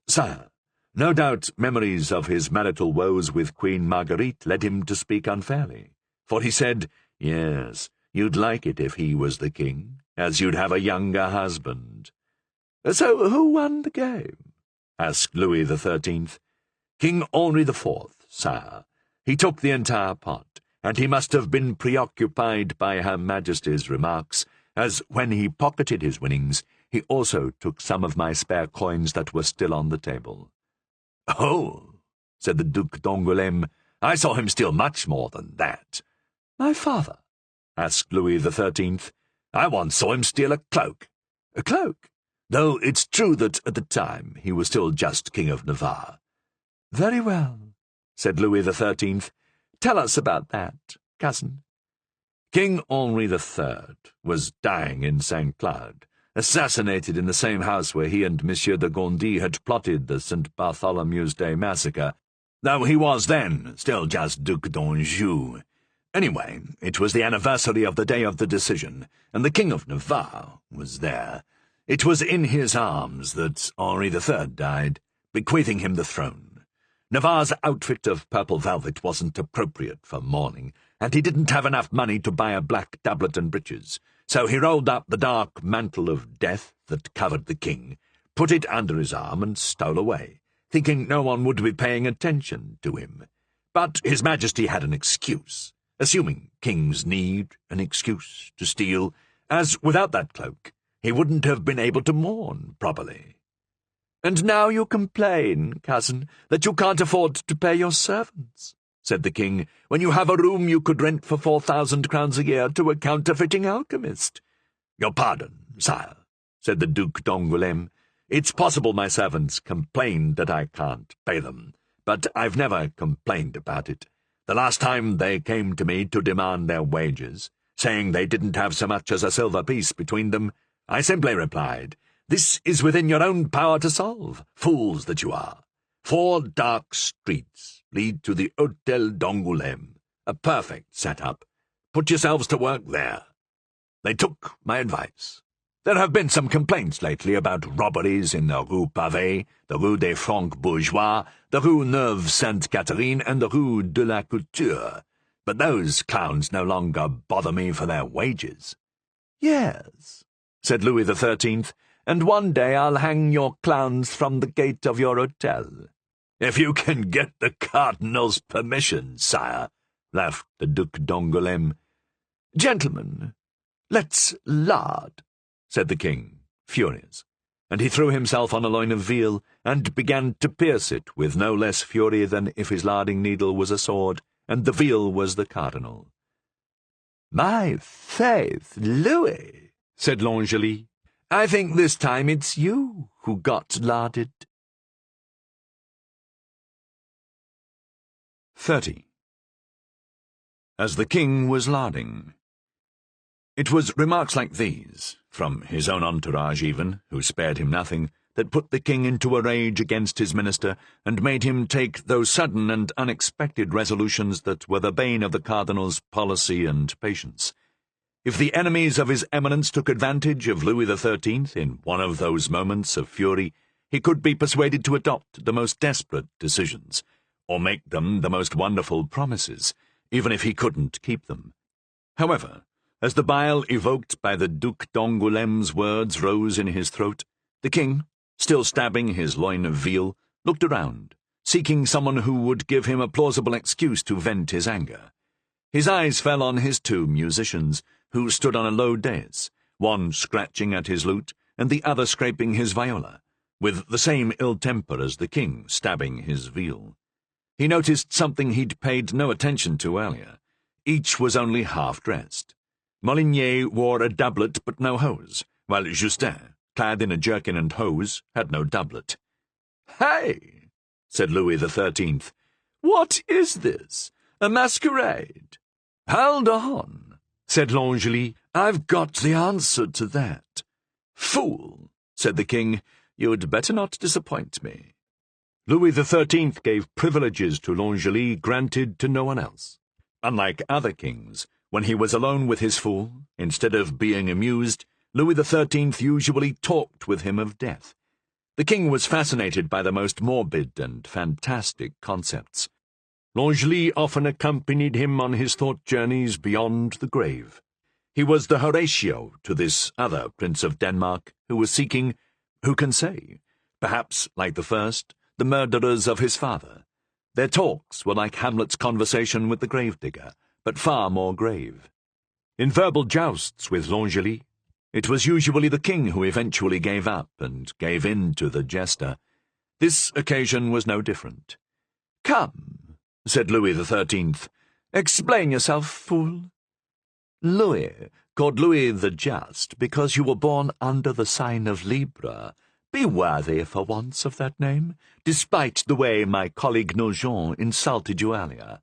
"Sire, no doubt memories of his marital woes with Queen Marguerite led him to speak unfairly, for he said, 'Yes, you'd like it if he was the king, as you'd have a younger husband.'" "So who won the game?" asked Louis XIII. "King Henri IV, sire. He took the entire pot, and he must have been preoccupied by Her Majesty's remarks, as when he pocketed his winnings, he also took some of my spare coins that were still on the table." "Oh," said the Duc d'Angoulême, "I saw him steal much more than that." "My father?" asked Louis XIII. I once saw him steal a cloak. A cloak? Though it's true that at the time he was still just King of Navarre. Very well, said Louis XIII. Tell us about that, cousin. King Henri III was dying in St. Cloud, assassinated in the same house where he and Monsieur de Gondi had plotted the St. Bartholomew's Day massacre, though he was then still just Duc d'Anjou. Anyway, it was the anniversary of the day of the decision, and the King of Navarre was there. It was in his arms that Henri III died, bequeathing him the throne. Navarre's outfit of purple velvet wasn't appropriate for mourning, and he didn't have enough money to buy a black doublet and breeches, so he rolled up the dark mantle of death that covered the king, put it under his arm, and stole away, thinking no one would be paying attention to him. But His Majesty had an excuse, assuming kings need an excuse to steal, as without that cloak he wouldn't have been able to mourn properly. And now you complain, cousin, that you can't afford to pay your servants, said the king, when you have a room you could rent for 4,000 crowns a year to a counterfeiting alchemist. Your pardon, sire, said the Duc d'Angoulême. It's possible my servants complained that I can't pay them, but I've never complained about it. The last time they came to me to demand their wages, saying they didn't have so much as a silver piece between them, I simply replied, "This is within your own power to solve, fools that you are. 4 dark streets lead to the Hôtel d'Angoulême, a perfect set-up. Put yourselves to work there." They took my advice. There have been some complaints lately about robberies in the Rue Pavée, the Rue des Francs Bourgeois, the Rue Neuve Sainte-Catherine, and the Rue de la Couture. But those clowns no longer bother me for their wages. Yes, said Louis XIII, and one day I'll hang your clowns from the gate of your hotel. If you can get the cardinal's permission, sire, laughed the Duc d'Angoulême. Gentlemen, let's lard, said the king, furious, and he threw himself on a loin of veal and began to pierce it with no less fury than if his larding needle was a sword and the veal was the cardinal. "My faith, Louis," said L'Angely, "I think this time it's you who got larded." 30. As the king was larding. It was remarks like these, from his own entourage even, who spared him nothing, that put the king into a rage against his minister, and made him take those sudden and unexpected resolutions that were the bane of the cardinal's policy and patience. If the enemies of his eminence took advantage of Louis XIII in one of those moments of fury, he could be persuaded to adopt the most desperate decisions, or make them the most wonderful promises, even if he couldn't keep them. However, as the bile evoked by the Duc d'Angoulême's words rose in his throat, the king, still stabbing his loin of veal, looked around, seeking someone who would give him a plausible excuse to vent his anger. His eyes fell on his 2 musicians, who stood on a low dais, one scratching at his lute and the other scraping his viola, with the same ill temper as the king stabbing his veal. He noticed something he'd paid no attention to earlier. Each was only half-dressed. Molinier wore a doublet but no hose, while Justin, clad in a jerkin and hose, had no doublet. "Hey," said Louis XIII, "what is this? A masquerade?" "Hold on," said L'Angely, "I've got the answer to that." "Fool," said the king, "you'd better not disappoint me." Louis XIII gave privileges to L'Angely granted to no one else. Unlike other kings, when he was alone with his fool, instead of being amused, Louis XIII usually talked with him of death. The king was fascinated by the most morbid and fantastic concepts. L'Angely often accompanied him on his thought journeys beyond the grave. He was the Horatio to this other Prince of Denmark, who was seeking, who can say, perhaps, like the first, the murderers of his father. Their talks were like Hamlet's conversation with the gravedigger, but far more grave. In verbal jousts with L'Angely, it was usually the king who eventually gave up and gave in to the jester. This occasion was no different. "Come," said Louis XIII, "explain yourself, fool." "Louis, called Louis the Just, because you were born under the sign of Libra. Be worthy for once of that name, despite the way my colleague Nogent insulted you earlier.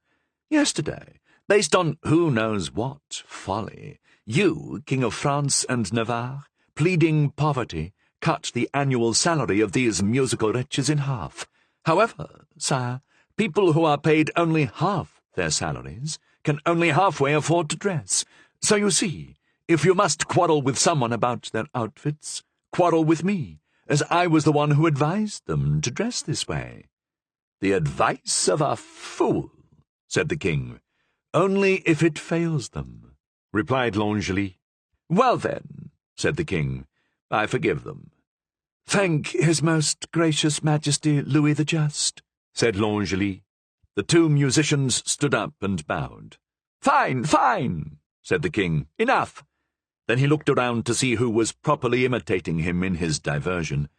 Yesterday, based on who knows what folly, you, King of France and Navarre, pleading poverty, cut the annual salary of these musical wretches in half. However, sire, people who are paid only half their salaries can only halfway afford to dress. So you see, if you must quarrel with someone about their outfits, quarrel with me, as I was the one who advised them to dress this way. The advice of a fool, said the king. Only if it fails them, replied L'Angely. Well then, said the king, I forgive them. Thank his most gracious Majesty Louis the Just, said L'Angely. The two musicians stood up and bowed. Fine, fine, said the king. Enough. Then he looked around to see who was properly imitating him in his diversion.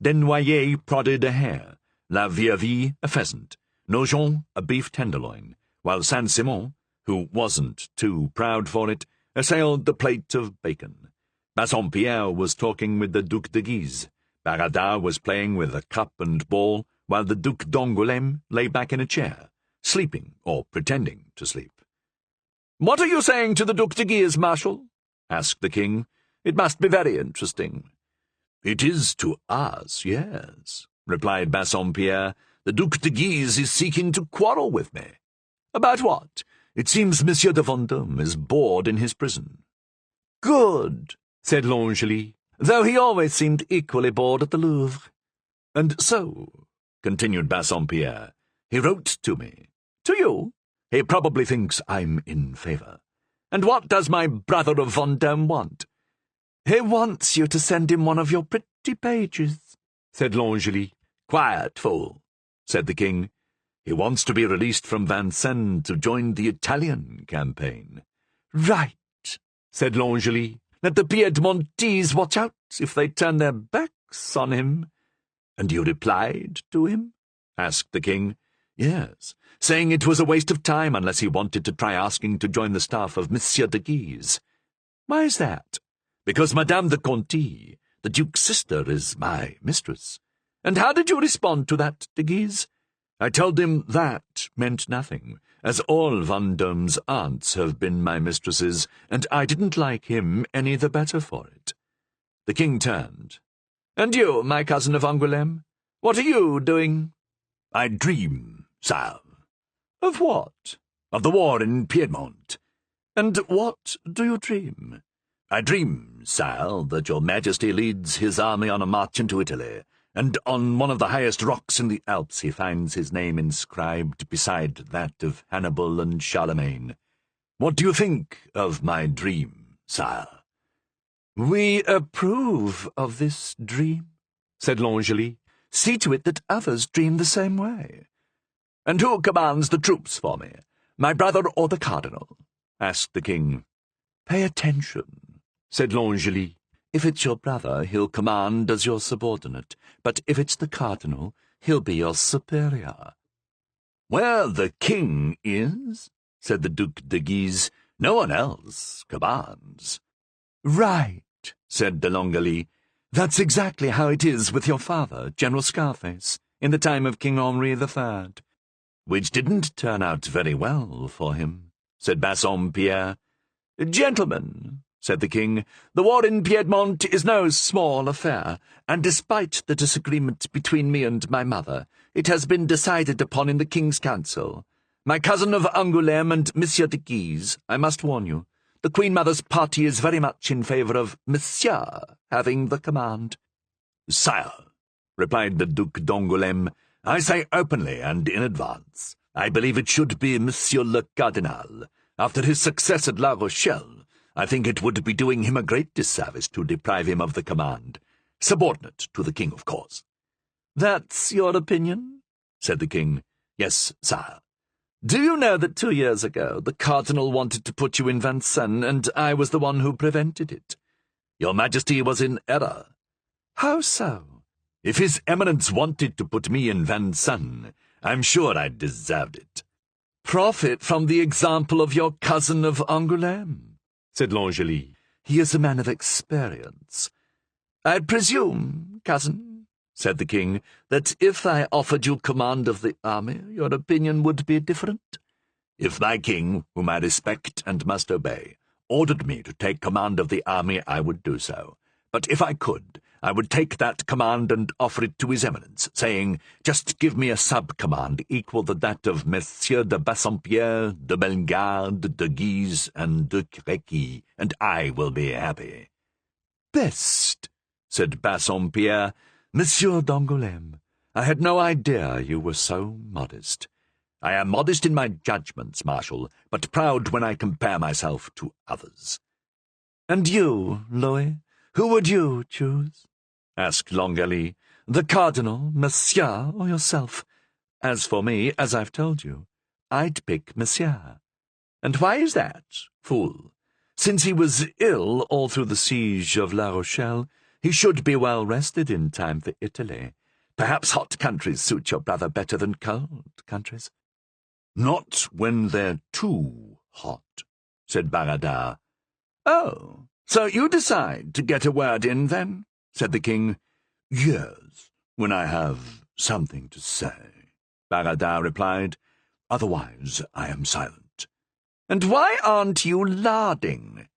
Desnoyers prodded a hare, La Vieuville a pheasant, Nogent a beef tenderloin, while Saint-Simon, who wasn't too proud for it, assailed the plate of bacon. Bassompierre was talking with the Duc de Guise. Baradas was playing with a cup and ball, while the Duc d'Angoulême lay back in a chair, sleeping or pretending to sleep. "What are you saying to the Duc de Guise, Marshal?" asked the king. "It must be very interesting." "It is to us, yes," replied Bassompierre. "The Duc de Guise is seeking to quarrel with me." "About what?" "It seems Monsieur de Vendôme is bored in his prison." "Good," said L'Angely, though he always seemed equally bored at the Louvre. "And so," continued Bassompierre, "he wrote to me." "To you?" "He probably thinks I'm in favour." "And what does my brother of Vendôme want?" "He wants you to send him one of your pretty pages," said L'Angely. "Quiet, fool," said the king. "He wants to be released from Vincennes to join the Italian campaign." "Right," said L'Angely. "Let the Piedmontese watch out if they turn their backs on him." "And you replied to him?" asked the king. "Yes, saying it was a waste of time unless he wanted to try asking to join the staff of Monsieur de Guise." "Why is that?" "Because Madame de Conti, the Duke's sister, is my mistress." "And how did you respond to that, de Guise?" "I told him that meant nothing, as all Vendôme's aunts have been my mistresses, and I didn't like him any the better for it." The king turned. "And you, my cousin of Angoulême, what are you doing?" "I dream, sire." "Of what?" "Of the war in Piedmont." "And what do you dream?" "I dream, sire, that your Majesty leads his army on a march into Italy, and on one of the highest rocks in the Alps he finds his name inscribed beside that of Hannibal and Charlemagne. What do you think of my dream, sire?" "We approve of this dream," said L'Angely. "See to it that others dream the same way." "And who commands the troops for me, my brother or the cardinal?" asked the king. "Pay attention," said L'Angely. "If it's your brother, he'll command as your subordinate, but if it's the cardinal, he'll be your superior." "Where the king is," said the Duc de Guise, "no one else commands." "Right," said de L'Angely. "That's exactly how it is with your father, General Scarface, in the time of King Henri III. "Which didn't turn out very well for him," said Bassompierre. "Gentlemen," said the king, "the war in Piedmont is no small affair, and despite the disagreement between me and my mother, it has been decided upon in the king's council. My cousin of Angoulême and Monsieur de Guise, I must warn you, the Queen-Mother's party is very much in favour of Monsieur having the command." "Sire," replied the Duc d'Angoulême, "I say openly and in advance, I believe it should be Monsieur le Cardinal. After his success at La Rochelle, I think it would be doing him a great disservice to deprive him of the command. Subordinate to the king, of course." "That's your opinion?" said the king. "Yes, sire." "Do you know that 2 years ago the cardinal wanted to put you in Vincennes, and I was the one who prevented it?" "Your Majesty was in error." "How so?" "If His Eminence wanted to put me in Vincennes, I'm sure I deserved it." "Profit from the example of your cousin of Angoulême," said L'Angely. "He is a man of experience. I presume, cousin," said the king, "that if I offered you command of the army, your opinion would be different?" "If my king, whom I respect and must obey, ordered me to take command of the army, I would do so. But if I could, I would take that command and offer it to His Eminence, saying, 'Just give me a sub-command equal to that of Messieurs de Bassompierre, de Bellegarde, de Guise, and de Créqui, and I will be happy.'" "Best," said Bassompierre. "Monsieur d'Angoulême, I had no idea you were so modest." "I am modest in my judgments, Marshal, but proud when I compare myself to others." "And you, Louis, who would you choose?" asked L'Angely. "The Cardinal, Monsieur, or yourself? As for me, as I've told you, I'd pick Monsieur." "And why is that, fool?" "Since he was ill all through the siege of La Rochelle, he should be well rested in time for Italy. Perhaps hot countries suit your brother better than cold countries." "Not when they're too hot," said Baradar. "Oh, so you decide to get a word in, then?" said the king. "Yes, when I have something to say," Baradar replied. "Otherwise I am silent." "And why aren't you larding?"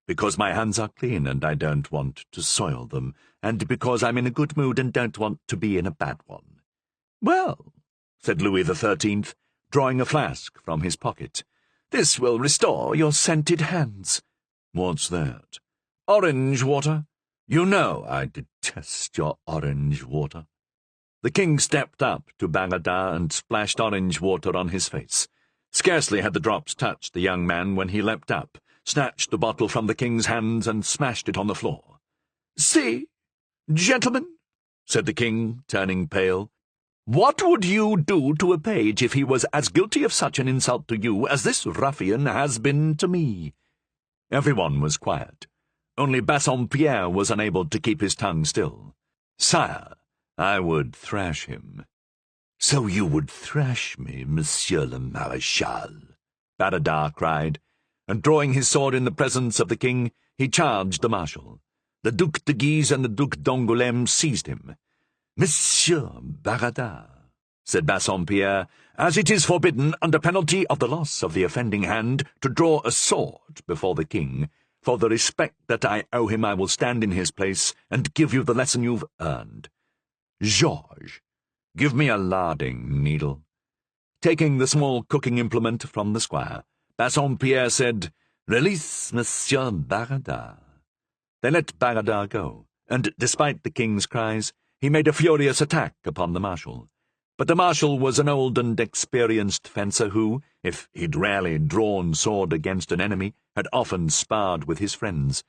"Because my hands are clean and I don't want to soil them, and because I'm in a good mood and don't want to be in a bad one." "Well," said Louis XIII, drawing a flask from his pocket, "this will restore your scented hands." "What's that?" "Orange water. You know I detest your orange water." The king stepped up to Baradar and splashed orange water on his face. Scarcely had the drops touched the young man when he leapt up, snatched the bottle from the king's hands, and smashed it on the floor. "See, gentlemen," said the king, turning pale, "what would you do to a page if he was as guilty of such an insult to you as this ruffian has been to me?" Everyone was quiet. Only Bassompierre was unable to keep his tongue still. "Sire, I would thrash him." "So you would thrash me, Monsieur le Maréchal?" Baradar cried, and drawing his sword in the presence of the king, he charged the marshal. The Duc de Guise and the Duc d'Angoulême seized him. "Monsieur Baradar," said Bassompierre, "as it is forbidden, under penalty of the loss of the offending hand, to draw a sword before the king, for the respect that I owe him I will stand in his place and give you the lesson you've earned. Georges, give me a larding needle." Taking the small cooking implement from the squire, Bassompierre said, "Release Monsieur Baradar." They let Baradar go, and, despite the king's cries, he made a furious attack upon the marshal. But the marshal was an old and experienced fencer who, if he'd rarely drawn sword against an enemy, had often sparred with his friends.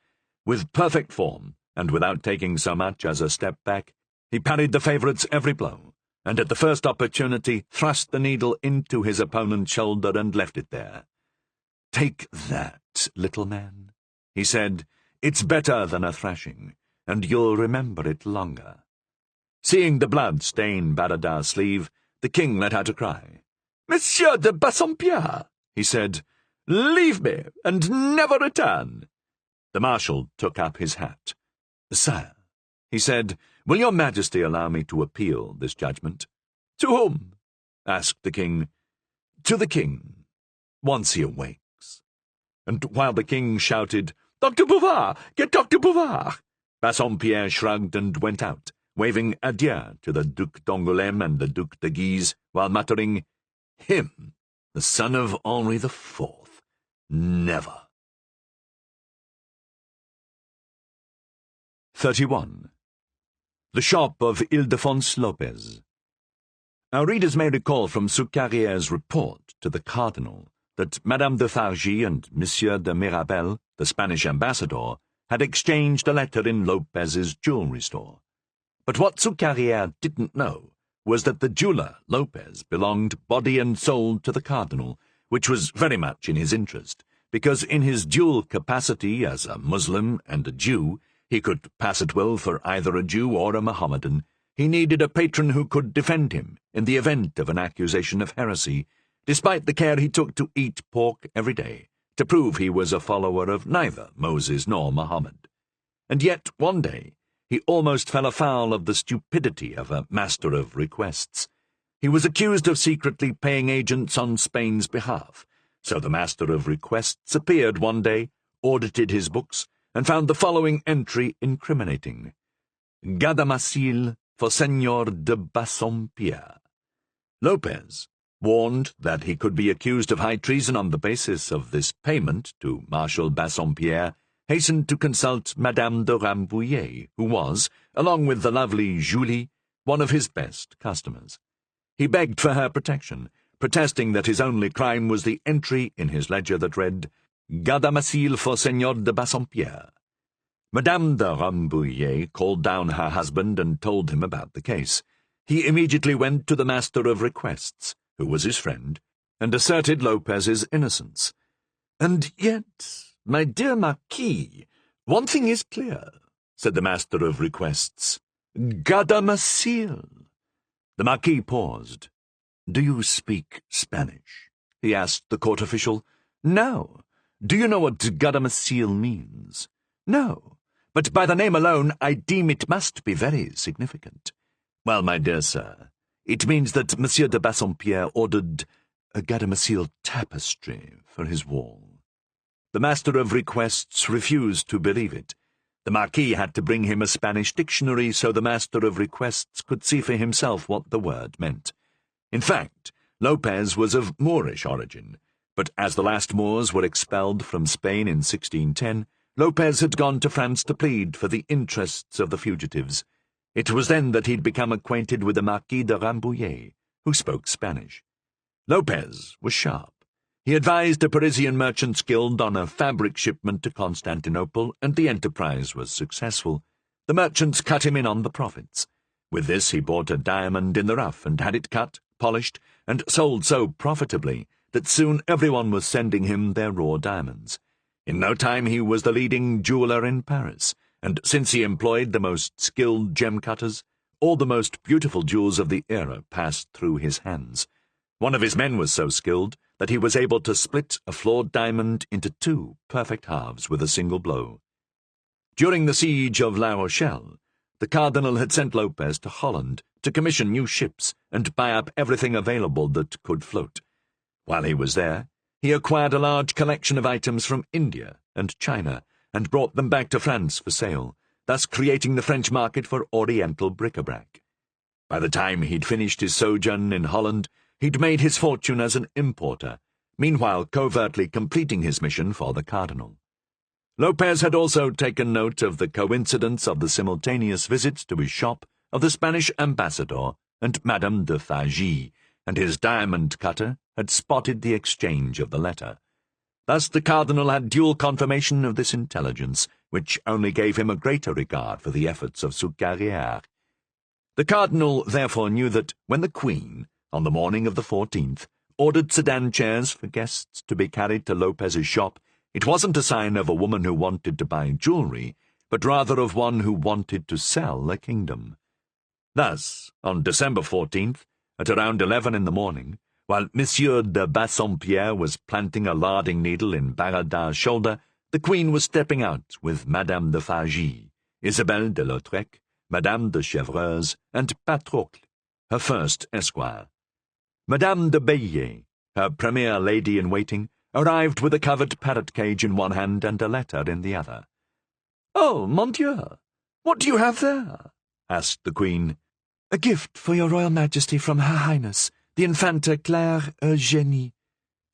With perfect form, and without taking so much as a step back, he parried the favourite's every blow, and at the first opportunity thrust the needle into his opponent's shoulder and left it there. "Take that, little man," he said. "It's better than a thrashing, and you'll remember it longer." Seeing the blood stain Baradar's sleeve, the king let out a cry. "Monsieur de Bassompierre," he said, "leave me, and never return." The marshal took up his hat. "Sire," he said, "will your majesty allow me to appeal this judgment?" "To whom?" asked the king. "To the king, once he awakes." And while the king shouted, "Dr. Bouvard! Get Dr. Bouvard!" Bassompierre shrugged and went out, waving adieu to the Duc d'Angoulême and the Duc de Guise, while muttering, "Him, the son of Henri IV, never." 31. The shop of Ildefonse Lopez. Our readers may recall from Soucarier's report to the cardinal that Madame de Fargy and Monsieur de Mirabel, the Spanish ambassador, had exchanged a letter in Lopez's jewelry store. But what Soucarier didn't know was that the jeweller, Lopez, belonged body and soul to the cardinal, which was very much in his interest, because in his dual capacity as a Muslim and a Jew, he could pass at will for either a Jew or a Mohammedan. He needed a patron who could defend him in the event of an accusation of heresy, despite the care he took to eat pork every day, to prove he was a follower of neither Moses nor Muhammad. And yet, one day, he almost fell afoul of the stupidity of a master of requests. He was accused of secretly paying agents on Spain's behalf, so the master of requests appeared one day, audited his books, and found the following entry incriminating: Gadamasil for Señor de Bassompierre. Lopez, warned that he could be accused of high treason on the basis of this payment to Marshal Bassompierre, hastened to consult Madame de Rambouillet, who was, along with the lovely Julie, one of his best customers. He begged for her protection, protesting that his only crime was the entry in his ledger that read, Gadamasil for Señor de Bassompierre. Madame de Rambouillet called down her husband and told him about the case. He immediately went to the master of requests, who was his friend, and asserted Lopez's innocence. "And yet, my dear Marquis, one thing is clear," said the master of requests. "Gadamasil." The Marquis paused. "Do you speak Spanish?" he asked the court official. "No. Do you know what Gadamasil means?" "No. But by the name alone I deem it must be very significant." "Well, my dear sir, it means that Monsieur de Bassompierre ordered a Gadamasil tapestry for his wall." The master of requests refused to believe it. The Marquis had to bring him a Spanish dictionary so the master of requests could see for himself what the word meant. In fact, Lopez was of Moorish origin, but as the last Moors were expelled from Spain in 1610, Lopez had gone to France to plead for the interests of the fugitives. It was then that he'd become acquainted with the Marquis de Rambouillet, who spoke Spanish. Lopez was sharp. He advised a Parisian merchants' guild on a fabric shipment to Constantinople, and the enterprise was successful. The merchants cut him in on the profits. With this he bought a diamond in the rough and had it cut, polished, and sold so profitably that soon everyone was sending him their raw diamonds. In no time he was the leading jeweller in Paris, and since he employed the most skilled gem-cutters, all the most beautiful jewels of the era passed through his hands. One of his men was so skilled that he was able to split a flawed diamond into two perfect halves with a single blow. During the siege of La Rochelle, the Cardinal had sent Lopez to Holland to commission new ships and buy up everything available that could float. While he was there, he acquired a large collection of items from India and China and brought them back to France for sale, thus creating the French market for Oriental bric-a-brac. By the time he'd finished his sojourn in Holland, he'd made his fortune as an importer, meanwhile covertly completing his mission for the Cardinal. Lopez had also taken note of the coincidence of the simultaneous visits to his shop of the Spanish ambassador and Madame de Fagy, and his diamond cutter had spotted the exchange of the letter. Thus the Cardinal had dual confirmation of this intelligence, which only gave him a greater regard for the efforts of Sucarière. The Cardinal therefore knew that when the Queen, on the morning of the 14th, ordered sedan chairs for guests to be carried to Lopez's shop, it wasn't a sign of a woman who wanted to buy jewellery, but rather of one who wanted to sell a kingdom. Thus, on December 14th, at around 11 in the morning, while Monsieur de Bassompierre was planting a larding needle in Baradin's shoulder, the Queen was stepping out with Madame de Fagy, Isabelle de Lautrec, Madame de Chevreuse, and Patrocle, her first esquire. Madame de Baillet, her premier lady-in-waiting, arrived with a covered parrot cage in one hand and a letter in the other. "Oh, mon Dieu, what do you have there?" asked the Queen. "A gift for your Royal Majesty from Her Highness, the Infanta Claire Eugénie."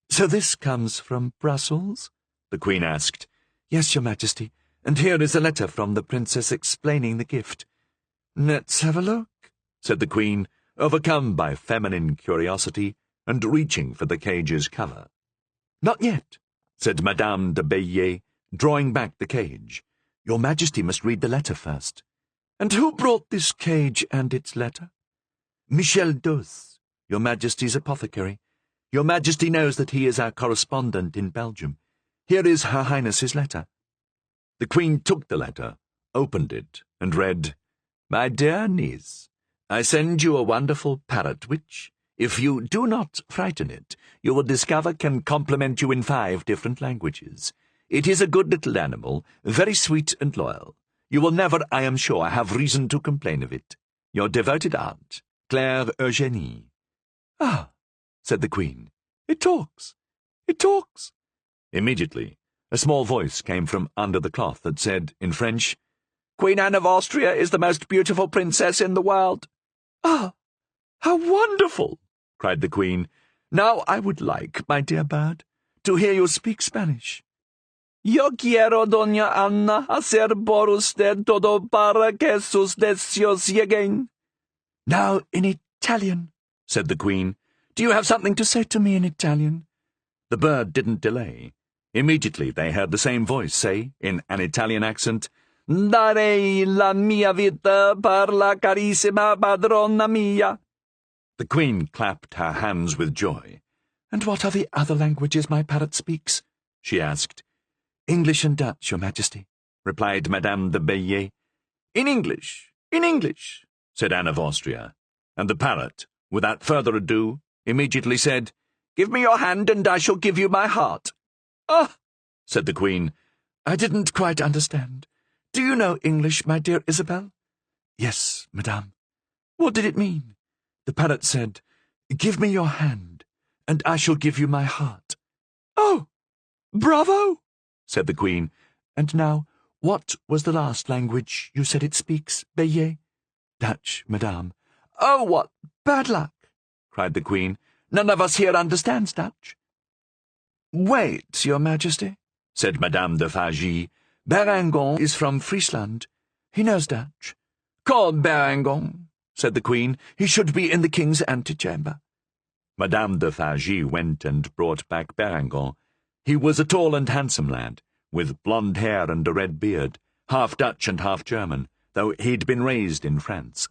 "So this comes from Brussels?" the Queen asked. "Yes, Your Majesty, and here is a letter from the Princess explaining the gift." "Let's have a look," said the Queen, overcome by feminine curiosity, and reaching for the cage's cover. "Not yet," said Madame de Baillet, drawing back the cage. "Your Majesty must read the letter first." "And who brought this cage and its letter?" "Michel Dos, Your Majesty's apothecary. Your Majesty knows that he is our correspondent in Belgium. Here is Her Highness's letter." The Queen took the letter, opened it, and read, "My dear niece, I send you a wonderful parrot which, If you do not frighten it, you will discover can compliment you in 5 different languages. It is a good little animal, very sweet and loyal. You will never, I am sure, have reason to complain of it. Your devoted aunt, Claire Eugénie. Ah, said the Queen. It talks. It talks. Immediately, a small voice came from under the cloth that said, in French, Queen Anne of Austria is the most beautiful princess in the world. Ah, how wonderful! Cried the Queen. Now I would like, my dear bird, to hear you speak Spanish. Yo quiero, doña Anna, hacer por usted todo para que sus deseos lleguen. Now in Italian, said the Queen. Do you have something to say to me in Italian? The bird didn't delay. Immediately they heard the same voice say, in an Italian accent, Darei la mia vita per la carissima padrona mia. The Queen clapped her hands with joy. And what are the other languages my parrot speaks? She asked. English and Dutch, Your Majesty, replied Madame de Beillet. In English, said Anne of Austria, and the parrot, without further ado, immediately said, Give me your hand and I shall give you my heart. Ah, said the Queen, I didn't quite understand. Do you know English, my dear Isabel? Yes, Madame. What did it mean? The parrot said, Give me your hand, and I shall give you my heart. Oh, bravo, said the Queen. And now, what was the last language you said it speaks, Beillet? Dutch, Madame. Oh, what bad luck, cried the Queen. None of us here understands Dutch. Wait, Your Majesty, said Madame de Fargy. Berengon is from Friesland. He knows Dutch. Call Berengon, said the Queen. He should be in the King's antechamber. Madame de Fargy went and brought back Berengon. He was a tall and handsome lad, with blonde hair and a red beard, half Dutch and half German, though he'd been raised in France.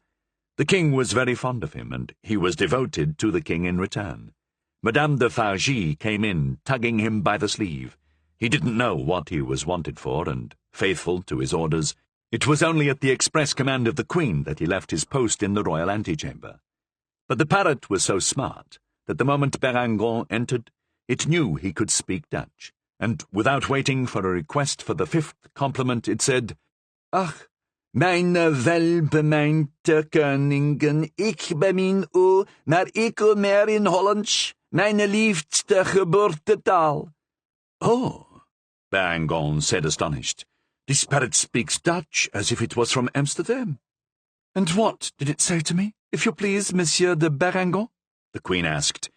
The King was very fond of him, and he was devoted to the King in return. Madame de Fargy came in, tugging him by the sleeve. He didn't know what he was wanted for, and, faithful to his orders, it was only at the express command of the Queen that he left his post in the royal antechamber. But the parrot was so smart that the moment Berengon entered, it knew he could speak Dutch, and without waiting for a request for the 5th compliment, it said, Ach, meine welbemeinte Königin, ich bemin u, maar ik meer in Hollands, meine liefste Geboortetaal. Oh, Berengon said, astonished. This parrot speaks Dutch as if it was from Amsterdam. And what did it say to me, if you please, Monsieur de Berengon? The Queen asked.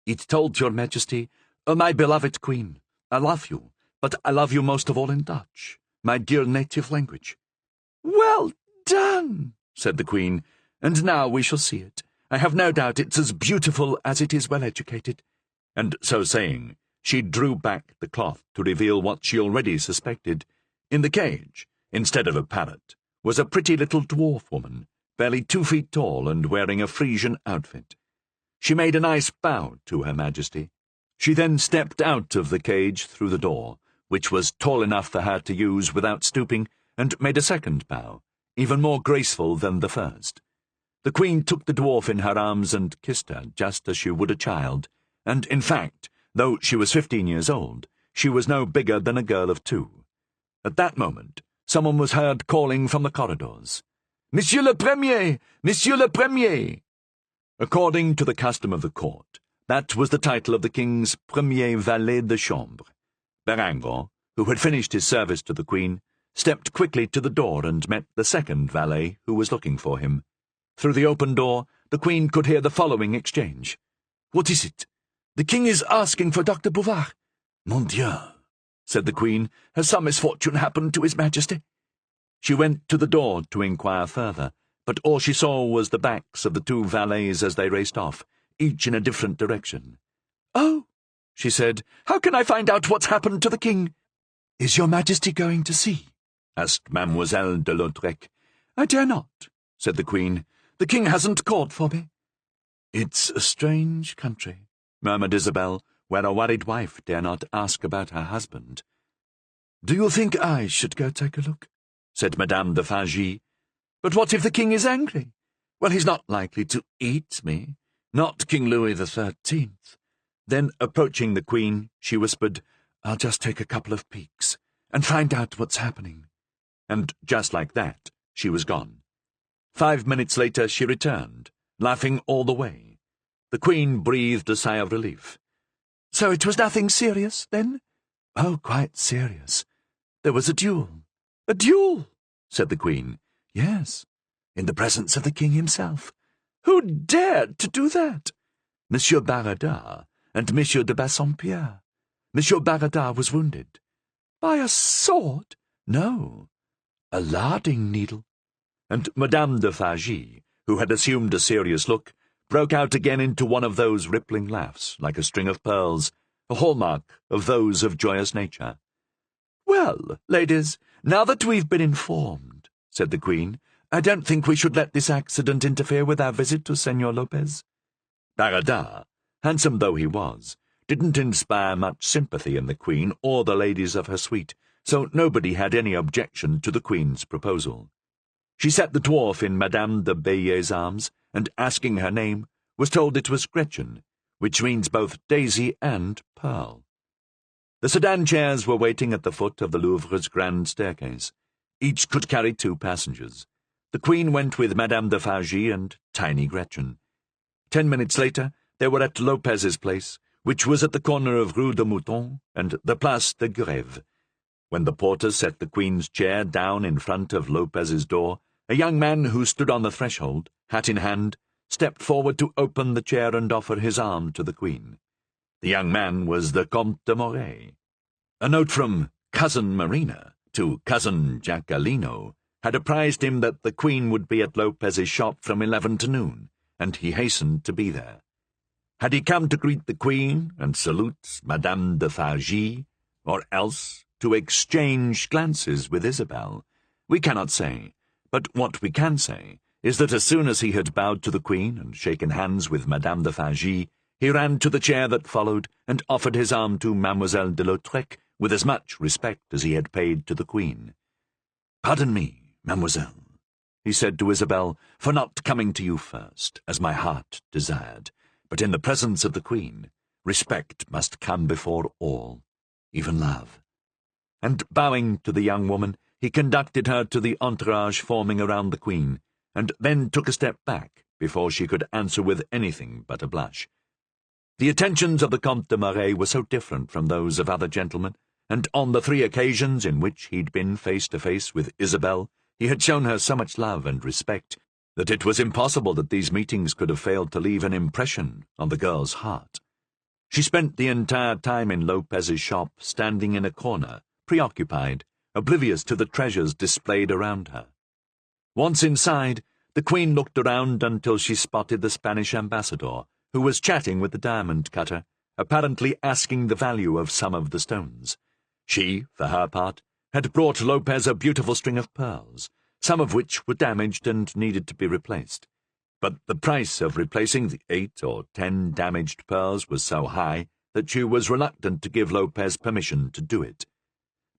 It told Your Majesty, my beloved Queen, I love you, but I love you most of all in Dutch, my dear native language. Well done, said the Queen, and now we shall see it. I have no doubt it's as beautiful as it is well educated. And so saying, she drew back the cloth to reveal what she already suspected. In the cage, instead of a parrot, was a pretty little dwarf woman, barely 2 feet tall and wearing a Frisian outfit. She made a nice bow to Her Majesty. She then stepped out of the cage through the door, which was tall enough for her to use without stooping, and made a second bow, even more graceful than the first. The Queen took the dwarf in her arms and kissed her just as she would a child, and, in fact, though she was 15 years old, she was no bigger than a girl of 2. At that moment, someone was heard calling from the corridors, Monsieur le Premier! Monsieur le Premier! According to the custom of the court, that was the title of the King's premier valet de chambre. Berengon, who had finished his service to the Queen, stepped quickly to the door and met the second valet who was looking for him. Through the open door, the Queen could hear the following exchange. What is it? The King is asking for Dr. Bouvard. Mon Dieu, said the Queen, has some misfortune happened to His Majesty? She went to the door to inquire further, but all she saw was the backs of the 2 valets as they raced off, each in a different direction. Oh, she said, how can I find out what's happened to the King? Is Your Majesty going to see? Asked Mademoiselle de Lautrec. I dare not, said the Queen. The King hasn't called for me. It's a strange country, murmured Isabel, where a worried wife dare not ask about her husband. Do you think I should go take a look? Said Madame de Fargy. But what if the King is angry? Well, he's not likely to eat me. not King Louis XIII. Then, approaching the Queen, she whispered, "I'll just take a couple of peeks and find out what's happening." And just like that, she was gone. 5 minutes later she returned, laughing all the way. The Queen breathed a sigh of relief. "So it was nothing serious, then?" "Oh, quite serious. There was a duel." "A duel?" said the Queen. "Yes, in the presence of the King himself." "Who dared to do that?" "Monsieur Baradar and Monsieur de Bassompierre. Monsieur Baradar was wounded." "By a sword?" "No, a larding needle." And Madame de Fargy, who had assumed a serious look, broke out again into one of those rippling laughs, like a string of pearls, a hallmark of those of joyous nature. "Well, ladies, now that we've been informed," said the Queen, "I don't think we should let this accident interfere with our visit to Senor Lopez." Baradar, handsome though he was, didn't inspire much sympathy in the Queen or the ladies of her suite, so nobody had any objection to the Queen's proposal. She set the dwarf in Madame de Bayet's arms, and, asking her name, was told it was Gretchen, which means both Daisy and Pearl. The sedan chairs were waiting at the foot of the Louvre's grand staircase. Each could carry 2 passengers. The Queen went with Madame de Fargy and tiny Gretchen. 10 minutes later, they were at Lopez's place, which was at the corner of Rue de Mouton and the Place de Grève. When the porter set the Queen's chair down in front of Lopez's door, a young man who stood on the threshold, hat in hand, stepped forward to open the chair and offer his arm to the Queen. The young man was the Comte de Moret. A note from Cousin Marina to Cousin Giacalino had apprised him that the Queen would be at Lopez's shop from 11 to noon, and he hastened to be there. Had he come to greet the Queen and salute Madame de Fargy, or else to exchange glances with Isabel? We cannot say, but what we can say is that as soon as he had bowed to the Queen and shaken hands with Madame de Fargy, he ran to the chair that followed and offered his arm to Mademoiselle de Lautrec with as much respect as he had paid to the Queen. "Pardon me, Mademoiselle," he said to Isabel, "for not coming to you first, as my heart desired, but in the presence of the Queen, respect must come before all, even love." And bowing to the young woman, he conducted her to the entourage forming around the Queen, and then took a step back before she could answer with anything but a blush. The attentions of the Comte de Moret were so different from those of other gentlemen, and on the 3 occasions in which he'd been face to face with Isabel, he had shown her so much love and respect that it was impossible that these meetings could have failed to leave an impression on the girl's heart. She spent the entire time in Lopez's shop standing in a corner, preoccupied, oblivious to the treasures displayed around her. Once inside, the Queen looked around until she spotted the Spanish ambassador, who was chatting with the diamond cutter, apparently asking the value of some of the stones. She, for her part, had brought Lopez a beautiful string of pearls, some of which were damaged and needed to be replaced. But the price of replacing the 8 or 10 damaged pearls was so high that she was reluctant to give Lopez permission to do it.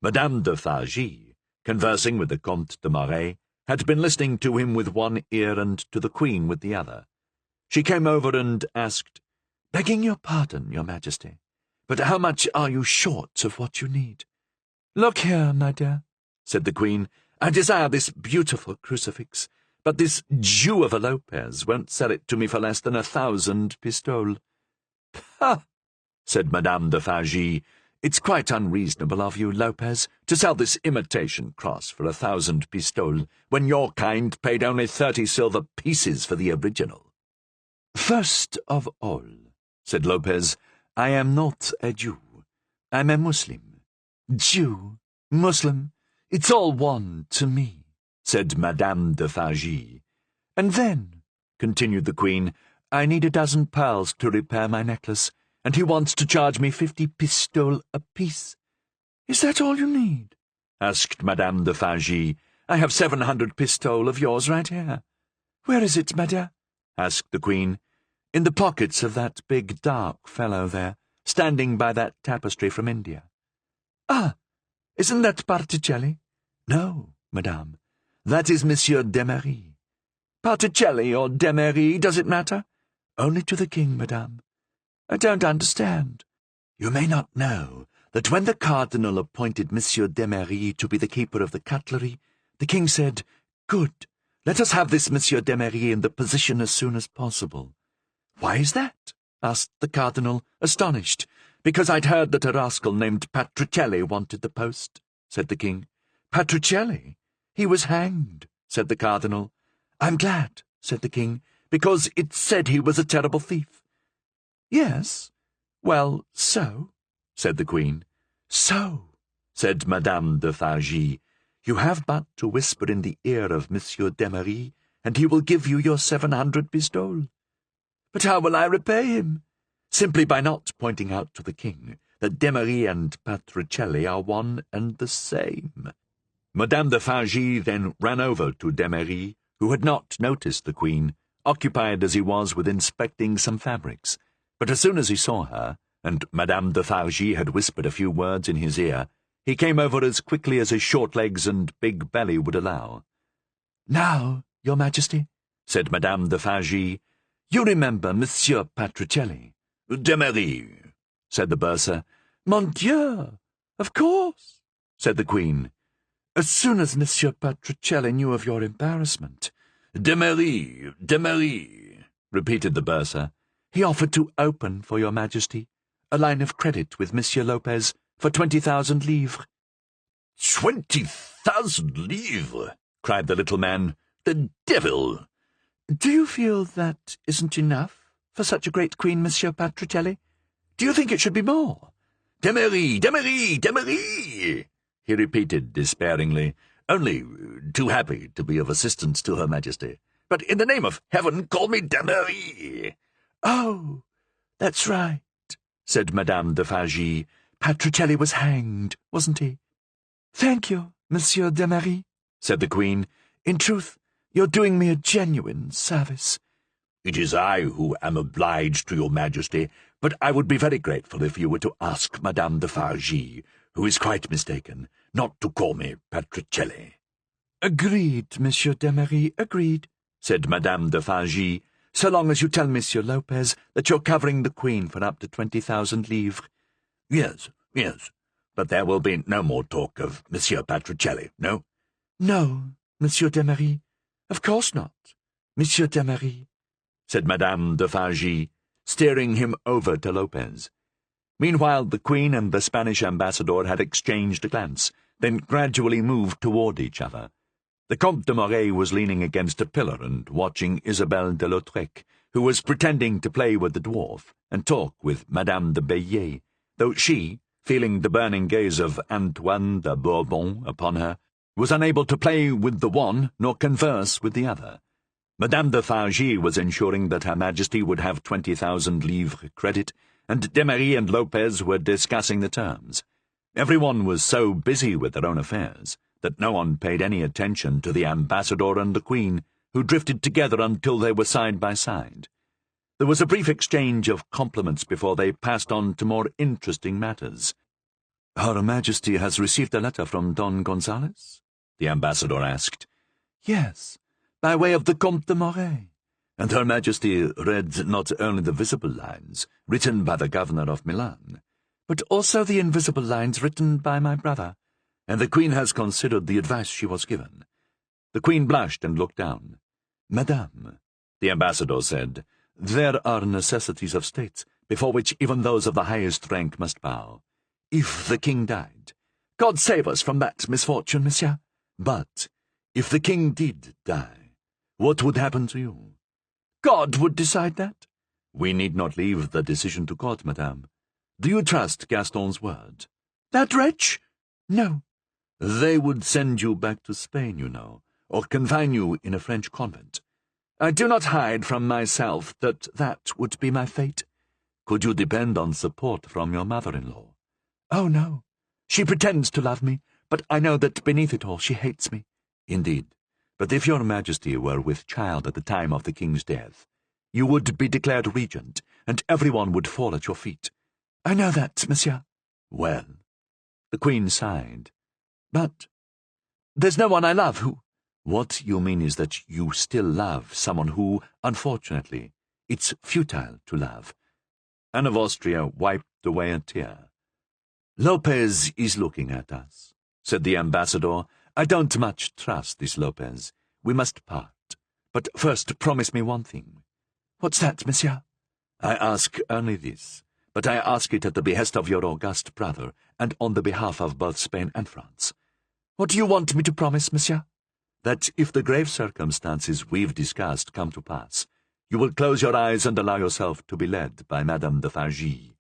Madame de Fargy, conversing with the Comte de Moret, had been listening to him with one ear and to the Queen with the other. She came over and asked, "Begging your pardon, Your Majesty, but how much are you short of what you need?" "Look here, my dear," said the Queen, "I desire this beautiful crucifix, but this Jew of a Lopez won't sell it to me for less than 1,000 pistoles." "Ha!" said Madame de Fargy, "it's quite unreasonable of you, Lopez, to sell this imitation cross for 1,000 pistoles, when your kind paid only 30 silver pieces for the original." "First of all," said Lopez, "I am not a Jew. I'm a Muslim." "Jew, Muslim, it's all one to me," said Madame de Fargy. "And then," continued the Queen, "I need 12 pearls to repair my necklace, and he wants to charge me 50 pistoles apiece." "Is that all you need?" asked Madame de Fargy. "I have 700 pistoles of yours right here." "Where is it, madame?" asked the Queen. "In the pockets of that big dark fellow there, standing by that tapestry from India." "Ah, isn't that Particelli?" "No, madame, that is Monsieur Demery." "Particelli or Demery, does it matter? Only to the king, madame. I don't understand. You may not know that when the cardinal appointed Monsieur d'Emery to be the keeper of the cutlery, the king said, 'Good, let us have this Monsieur d'Emery in the position as soon as possible.' 'Why is that?' asked the cardinal, astonished. 'Because I'd heard that a rascal named Patricelli wanted the post,' said the king. 'Patricelli? He was hanged,' said the cardinal. 'I'm glad,' said the king, 'because it said he was a terrible thief.' 'Yes? Well, so?' said the queen. 'So,' said Madame de Fargy, 'you have but to whisper in the ear of Monsieur d'Emery, and he will give you your 700 pistoles. But how will I repay him? Simply by not pointing out to the king that d'Emery and Patricelli are one and the same.' Madame de Fargy then ran over to d'Emery, who had not noticed the queen, occupied as he was with inspecting some fabrics. But as soon as he saw her, and Madame de Fargy had whispered a few words in his ear, he came over as quickly as his short legs and big belly would allow. 'Now, your Majesty,' said Madame de Fargy, 'you remember Monsieur Patricelli.' 'D'Emery,' said the bursar. 'Mon Dieu! Of course,' said the queen. 'As soon as Monsieur Patricelli knew of your embarrassment.' 'D'Emery, d'Emery,' repeated the bursar. 'He offered to open for your Majesty a line of credit with Monsieur Lopez for 20,000 livres. 20,000 livres! cried the little man. 'The devil!' 'Do you feel that isn't enough for such a great queen, Monsieur Patricelli? Do you think it should be more?' 'D'Emery, d'Emery, d'Emery!' he repeated despairingly. 'Only too happy to be of assistance to Her Majesty. But in the name of heaven, call me d'Emery!' 'Oh, that's right,' said Madame de Fargy. 'Patricelli was hanged, wasn't he?' 'Thank you, Monsieur d'Emery,' said the queen. 'In truth, you're doing me a genuine service.' 'It is I who am obliged to your Majesty, but I would be very grateful if you were to ask Madame de Fargy, who is quite mistaken, not to call me Patricelli.' 'Agreed, Monsieur d'Emery, agreed,' said Madame de Fargy, 'so long as you tell Monsieur Lopez that you're covering the queen for up to 20,000 livres.' 'Yes, yes, but there will be no more talk of Monsieur Patricelli, no?' 'No, Monsieur d'Emery, of course not, Monsieur d'Emery,' said Madame de Fargy, steering him over to Lopez. Meanwhile the queen and the Spanish ambassador had exchanged a glance, then gradually moved toward each other. The Comte de Moray was leaning against a pillar and watching Isabelle de Lautrec, who was pretending to play with the dwarf and talk with Madame de Beillet, though she, feeling the burning gaze of Antoine de Bourbon upon her, was unable to play with the one nor converse with the other. Madame de Fargy was ensuring that Her Majesty would have 20,000 livres credit, and d'Emery and Lopez were discussing the terms. Everyone was so busy with their own affairs that no one paid any attention to the ambassador and the queen, who drifted together until they were side by side. There was a brief exchange of compliments before they passed on to more interesting matters. "Her Majesty has received a letter from Don Gonzales?" the ambassador asked. "Yes, by way of the Comte de Moray. And Her Majesty read not only the visible lines written by the governor of Milan, but also the invisible lines written by my brother, and the Queen has considered the advice she was given." The Queen blushed and looked down. "Madame," the ambassador said, "there are necessities of state before which even those of the highest rank must bow. If the king died— God save us from that misfortune, monsieur! But if the king did die, what would happen to you? God would decide that. We need not leave the decision to God, madame. Do you trust Gaston's word? That wretch? No. They would send you back to Spain, you know, or confine you in a French convent. I do not hide from myself that that would be my fate. Could you depend on support from your mother-in-law? Oh, no. She pretends to love me, but I know that beneath it all she hates me. Indeed. But if your Majesty were with child at the time of the king's death, you would be declared regent, and everyone would fall at your feet. I know that, monsieur. Well, the Queen sighed. But there's no one I love who— What you mean is that you still love someone who, unfortunately, It's futile to love. Anne of Austria wiped away a tear. Lopez is looking at us, said the ambassador. I don't much trust this Lopez. We must part. But first promise me one thing. What's that, monsieur? I ask only this, but I ask it at the behest of your august brother, and on the behalf of both Spain and France. What do you want me to promise, monsieur? That if the grave circumstances we've discussed come to pass, you will close your eyes and allow yourself to be led by Madame de Fargy.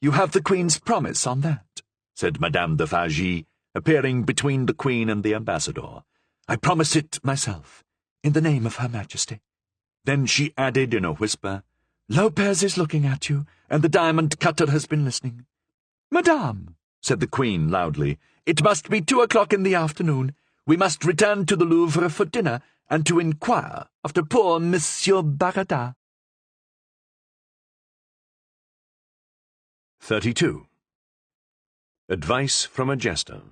You have the Queen's promise on that, said Madame de Fargy, appearing between the Queen and the ambassador. I promise it myself, in the name of Her Majesty. Then she added in a whisper, Lopez is looking at you, and the diamond cutter has been listening. Madame, said the Queen loudly, it must be 2:00 in the afternoon. We must return to the Louvre for dinner, and to inquire after poor Monsieur Baradat. 32. Advice from a Jester.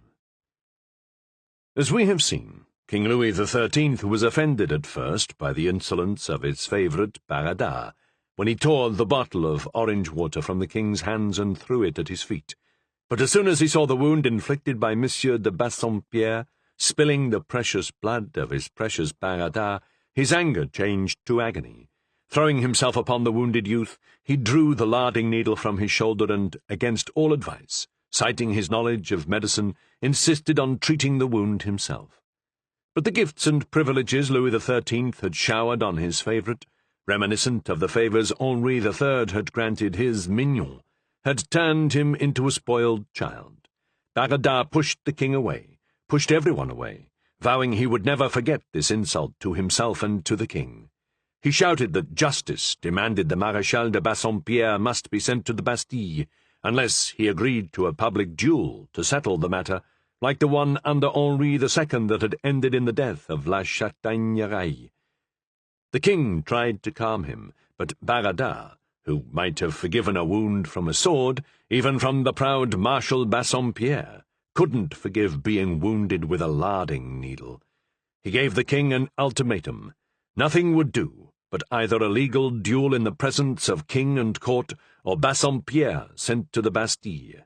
As we have seen, King Louis XIII was offended at first by the insolence of his favourite Baradat, when he tore the bottle of orange water from the king's hands and threw it at his feet. But as soon as he saw the wound inflicted by Monsieur de Bassompierre, spilling the precious blood of his precious Baradat, his anger changed to agony. Throwing himself upon the wounded youth, he drew the larding needle from his shoulder and, against all advice, citing his knowledge of medicine, insisted on treating the wound himself. But the gifts and privileges Louis XIII had showered on his favourite, reminiscent of the favours Henri III had granted his mignon, had turned him into a spoiled child. Baradat pushed the king away, pushed everyone away, vowing he would never forget this insult to himself and to the king. He shouted that justice demanded the Maréchal de Bassompierre must be sent to the Bastille, unless he agreed to a public duel to settle the matter, like the one under Henri II that had ended in the death of La Chataigneraie. The king tried to calm him, but Baradat, who might have forgiven a wound from a sword, even from the proud Marshal Bassompierre, couldn't forgive being wounded with a larding needle. He gave the king an ultimatum. Nothing would do but either a legal duel in the presence of king and court, or Bassompierre sent to the Bastille.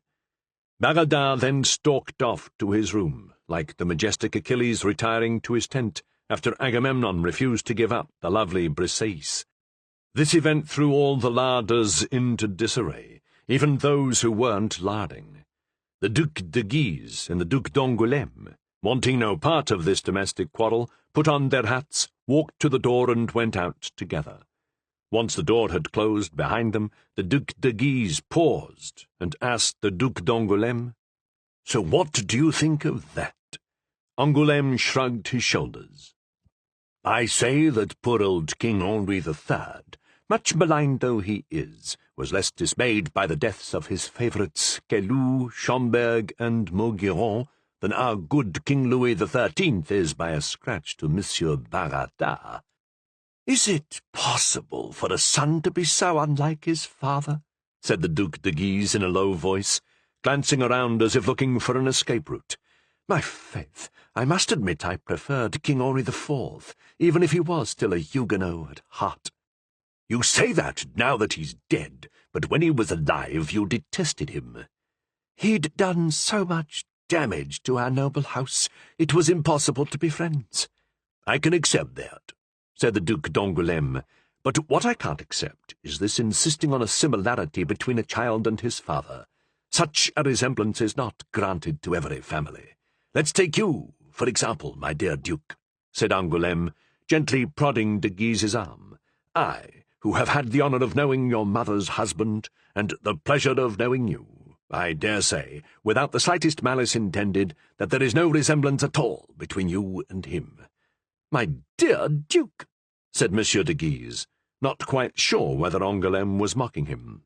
Baradat then stalked off to his room, like the majestic Achilles retiring to his tent after Agamemnon refused to give up the lovely Briseis. This event threw all the larders into disarray, even those who weren't larding. The Duc de Guise and the Duc d'Angoulême, wanting no part of this domestic quarrel, put on their hats, walked to the door, and went out together. Once the door had closed behind them, the Duc de Guise paused and asked the Duc d'Angoulême, "So what do you think of that?" Angoulême shrugged his shoulders. "I say that poor old King Henri III, much maligned though he is, was less dismayed by the deaths of his favourites Cailloux, Schomberg, and Maugiron than our good King Louis XIII is by a scratch to Monsieur Baradat. Is it possible for a son to be so unlike his father?" said the Duc de Guise in a low voice, glancing around as if looking for an escape route. "My faith, I must admit I preferred King Henri IV, even if he was still a Huguenot at heart." "You say that now that he's dead, but when he was alive you detested him." "He'd done so much damage to our noble house, it was impossible to be friends." "I can accept that," said the Duc d'Angoulême, "but what I can't accept is this insisting on a similarity between a child and his father. Such a resemblance is not granted to every family. Let's take you, for example, my dear Duke," said Angoulême, gently prodding de Guise's arm. "I, who have had the honour of knowing your mother's husband, and the pleasure of knowing you, I dare say, without the slightest malice intended, that there is no resemblance at all between you and him." "My dear Duke," said Monsieur de Guise, not quite sure whether Angoulême was mocking him.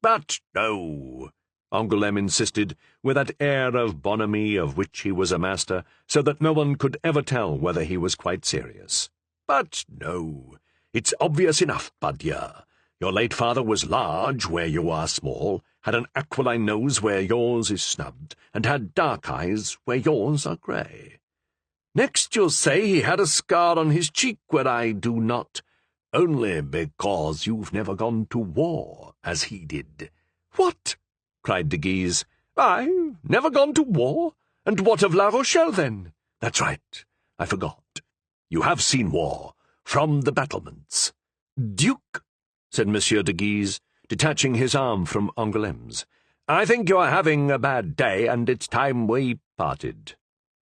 "But no," Angoulême insisted, with that air of bonhomie of which he was a master, so that no one could ever tell whether he was quite serious. "But no, it's obvious enough, pardieu. Your late father was large where you are small, had an aquiline nose where yours is snubbed, and had dark eyes where yours are grey. Next you'll say he had a scar on his cheek where I do not. Only because you've never gone to war, as he did. What? Cried de Guise. I? Never gone to war? And what of La Rochelle, then? That's right. I forgot. You have seen war, from the battlements. Duke, said Monsieur de Guise, detaching his arm from Angoulême's, I think you are having a bad day, and it's time we parted.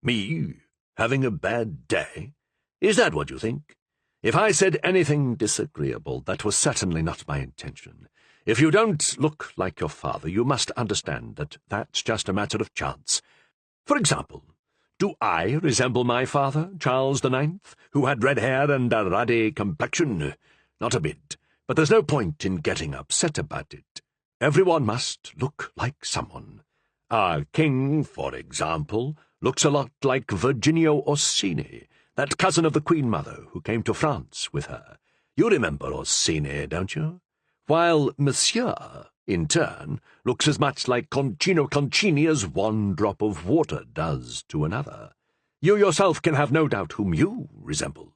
Me? Having a bad day? Is that what you think? If I said anything disagreeable, that was certainly not my intention. If you don't look like your father, you must understand that that's just a matter of chance. For example, do I resemble my father, Charles IX, who had red hair and a ruddy complexion? Not a bit, but there's no point in getting upset about it. Everyone must look like someone. Our king, for example, looks a lot like Virginio Orsini, that cousin of the Queen Mother who came to France with her. You remember Orsini, don't you? While Monsieur, in turn, looks as much like Concino Concini as one drop of water does to another. You yourself can have no doubt whom you resemble.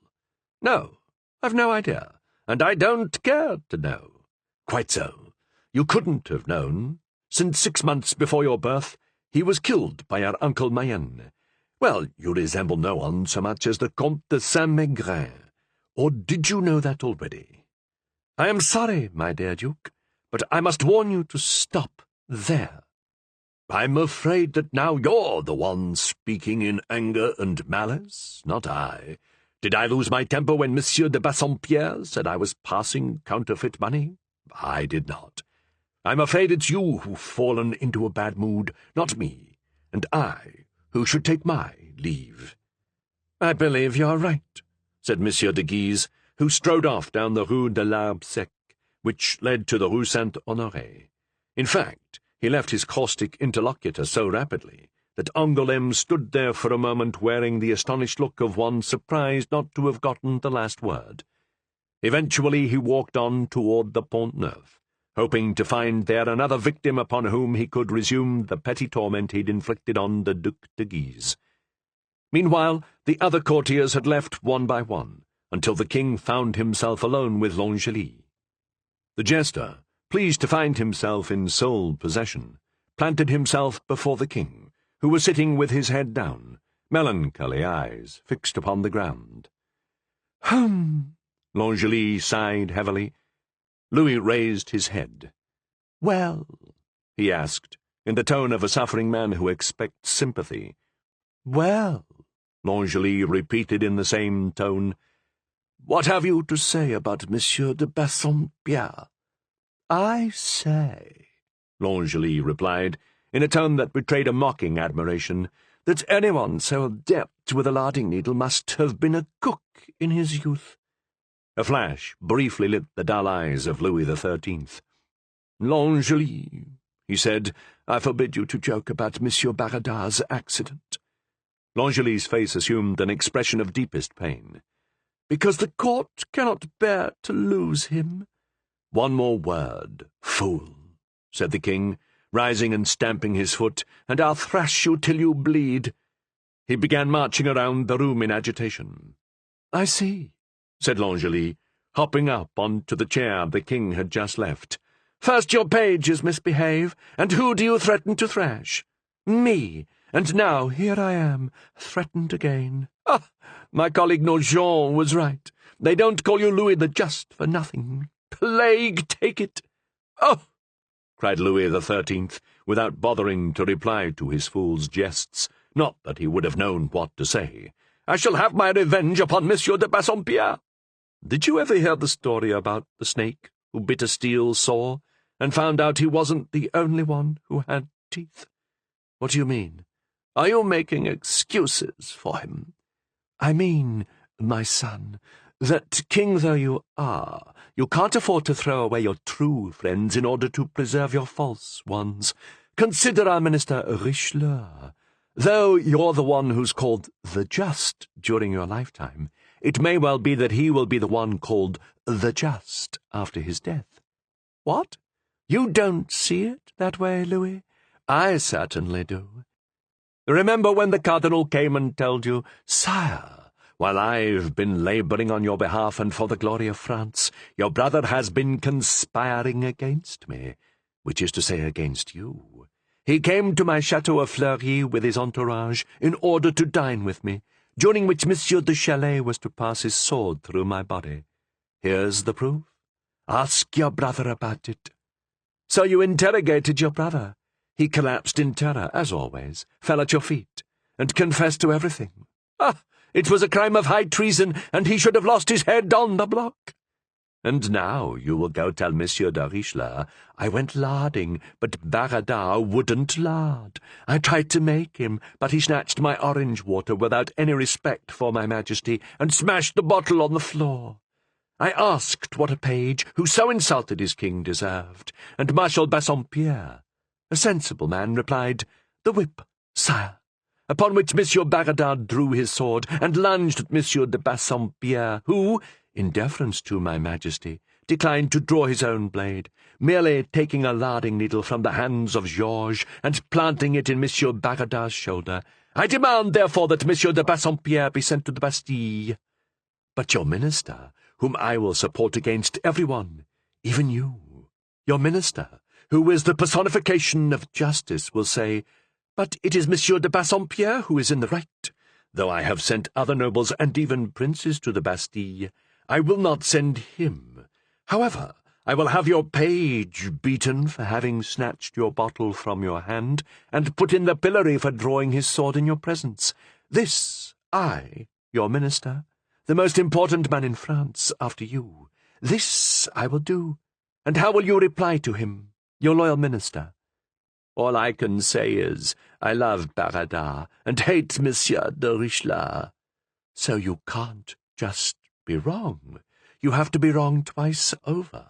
No, I've no idea, and I don't care to know. Quite so. You couldn't have known, since 6 months before your birth he was killed by our Uncle Mayenne. Well, you resemble no one so much as the Comte de Saint-Megrin. Or did you know that already? I am sorry, my dear Duke, but I must warn you to stop there. I'm afraid that now you're the one speaking in anger and malice, not I. Did I lose my temper when Monsieur de Bassompierre said I was passing counterfeit money? I did not. I'm afraid it's you who've fallen into a bad mood, not me, and I who should take my leave. I believe you're right, said Monsieur de Guise, who strode off down the Rue de l'Arbre Sec, which led to the Rue Saint-Honoré. In fact, he left his caustic interlocutor so rapidly that Angoulême stood there for a moment wearing the astonished look of one surprised not to have gotten the last word. Eventually he walked on toward the Pont Neuf, hoping to find there another victim upon whom he could resume the petty torment he'd inflicted on the Duc de Guise. Meanwhile, the other courtiers had left one by one, until the king found himself alone with L'Angely. The jester, pleased to find himself in sole possession, planted himself before the king, who was sitting with his head down, melancholy eyes fixed upon the ground. "Hum!" L'Angely sighed heavily. Louis raised his head. "Well?" he asked, in the tone of a suffering man who expects sympathy. "Well?" L'Angely repeated in the same tone. "What have you to say about Monsieur de Bassompierre?" "I say," L'Angely replied, in a tone that betrayed a mocking admiration, "that anyone so adept with a larding needle must have been a cook in his youth." A flash briefly lit the dull eyes of Louis XIII. "L'Angely," he said, "I forbid you to joke about Monsieur Baradard's accident." L'Angely's face assumed an expression of deepest pain. "Because the court cannot bear to lose him." "One more word, fool," said the king, rising and stamping his foot, "and I'll thrash you till you bleed." He began marching around the room in agitation. "I see," said L'Angely, hopping up onto the chair the king had just left. "First your pages misbehave, and who do you threaten to thrash? Me, and now here I am, threatened again. Ah, my colleague Nogent was right. They don't call you Louis the Just for nothing. Plague take it!" "Oh!" cried Louis XIII, without bothering to reply to his fool's jests, not that he would have known what to say. "I shall have my revenge upon Monsieur de Bassompierre." Did you ever hear the story about the snake who bit a steel saw and found out he wasn't the only one who had teeth? What do you mean? Are you making excuses for him? I mean, my son, that, king though you are, you can't afford to throw away your true friends in order to preserve your false ones. Consider our minister Richelieu. Though you're the one who's called the Just during your lifetime, it may well be that he will be the one called the Just after his death. What? You don't see it that way, Louis? I certainly do. Remember when the cardinal came and told you, 'Sire, While I've been labouring on your behalf and for the glory of France, your brother has been conspiring against me, which is to say against you. He came to my chateau of Fleury with his entourage in order to dine with me, during which Monsieur de Chalais was to pass his sword through my body. Here's the proof. Ask your brother about it. So you interrogated your brother. He collapsed in terror, as always, fell at your feet, and confessed to everything. Ah! It was a crime of high treason, and he should have lost his head on the block. And now you will go tell Monsieur de Richelieu I went larding, but Baradas wouldn't lard. I tried to make him, but he snatched my orange water without any respect for my majesty, and smashed the bottle on the floor. I asked what a page who so insulted his king deserved, and Marshal Bassompierre, a sensible man, replied, "The whip, sire." Upon which Monsieur Baradas drew his sword and lunged at Monsieur de Bassompierre, who, in deference to my majesty, declined to draw his own blade, merely taking a larding needle from the hands of Georges and planting it in Monsieur Baradas's shoulder. I demand, therefore, that Monsieur de Bassompierre be sent to the Bastille. But your minister, whom I will support against everyone, even you, your minister, who is the personification of justice, will say, "But it is Monsieur de Bassompierre who is in the right. Though I have sent other nobles and even princes to the Bastille, I will not send him. However, I will have your page beaten for having snatched your bottle from your hand, and put in the pillory for drawing his sword in your presence. This, I, your minister, the most important man in France after you, this I will do. And how will you reply to him, your loyal minister? All I can say is, I love Baradas and hate Monsieur de Richelieu. So you can't just be wrong. You have to be wrong twice over.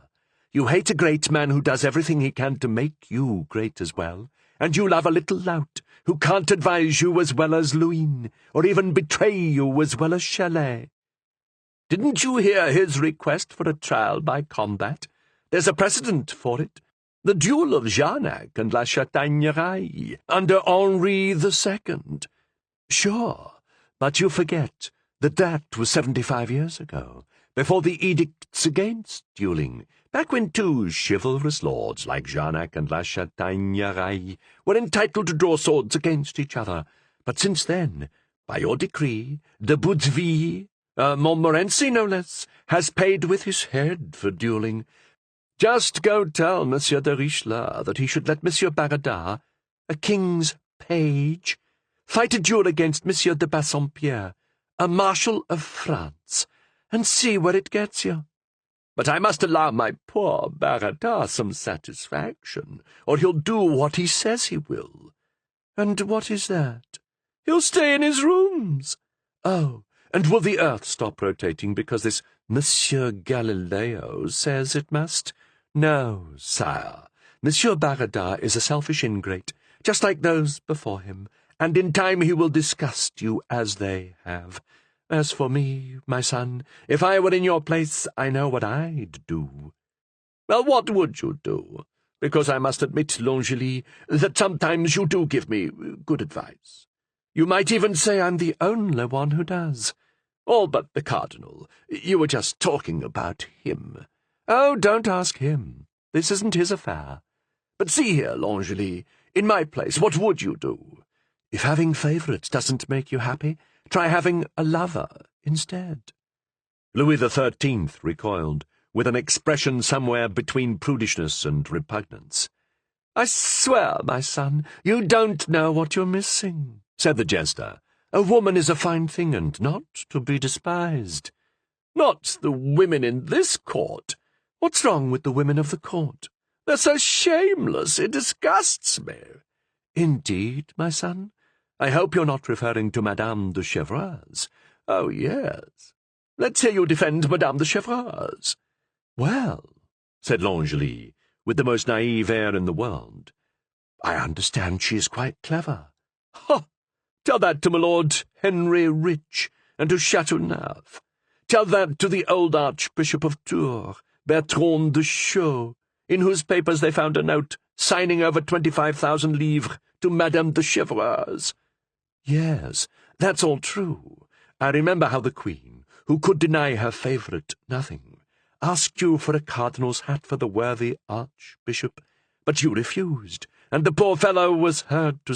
You hate a great man who does everything he can to make you great as well, and you love a little lout who can't advise you as well as Luynes, or even betray you as well as Chalais. Didn't you hear his request for a trial by combat? There's a precedent for it. The duel of Ziomek and La Chataigneraie under Henri II. Sure, but you forget that was 75 years ago, before the edicts against duelling, back when two chivalrous lords like Ziomek and La Chataigneraie were entitled to draw swords against each other. But since then, by your decree, de Bouteville, Montmorency no less, has paid with his head for duelling. Just go tell Monsieur de Richelieu that he should let Monsieur Baradas, a king's page, fight a duel against Monsieur de Bassompierre, a marshal of France, and see where it gets you. But I must allow my poor Baradas some satisfaction, or he'll do what he says he will. And what is that? He'll stay in his rooms. Oh, and will the earth stop rotating because this Monsieur Galileo says it must? No, sire. Monsieur Baradas is a selfish ingrate, just like those before him, and in time he will disgust you as they have. As for me, my son, if I were in your place, I know what I'd do. Well, what would you do? Because I must admit, L'Angely, that sometimes you do give me good advice. You might even say I'm the only one who does. All but the Cardinal. You were just talking about him. Oh, don't ask him. This isn't his affair. But see here, L'Angely, in my place, what would you do? If having favourites doesn't make you happy, try having a lover instead. Louis XIII recoiled, with an expression somewhere between prudishness and repugnance. I swear, my son, you don't know what you're missing, said the jester. A woman is a fine thing and not to be despised. Not the women in this court. What's wrong with the women of the court? They're so shameless, it disgusts me. Indeed, my son? I hope you're not referring to Madame de Chevreuse. Oh, yes. Let's hear you defend Madame de Chevreuse. Well, said L'Angely, with the most naive air in the world, I understand she is quite clever. Ha! Tell that to my Lord Henry Rich and to Chateauneuf. Tell that to the old Archbishop of Tours, Bertrand de Chaux, in whose papers they found a note signing over 25,000 livres to Madame de Chevreuse. Yes, that's all true. I remember how the Queen, who could deny her favourite nothing, asked you for a cardinal's hat for the worthy Archbishop, but you refused, and the poor fellow was heard to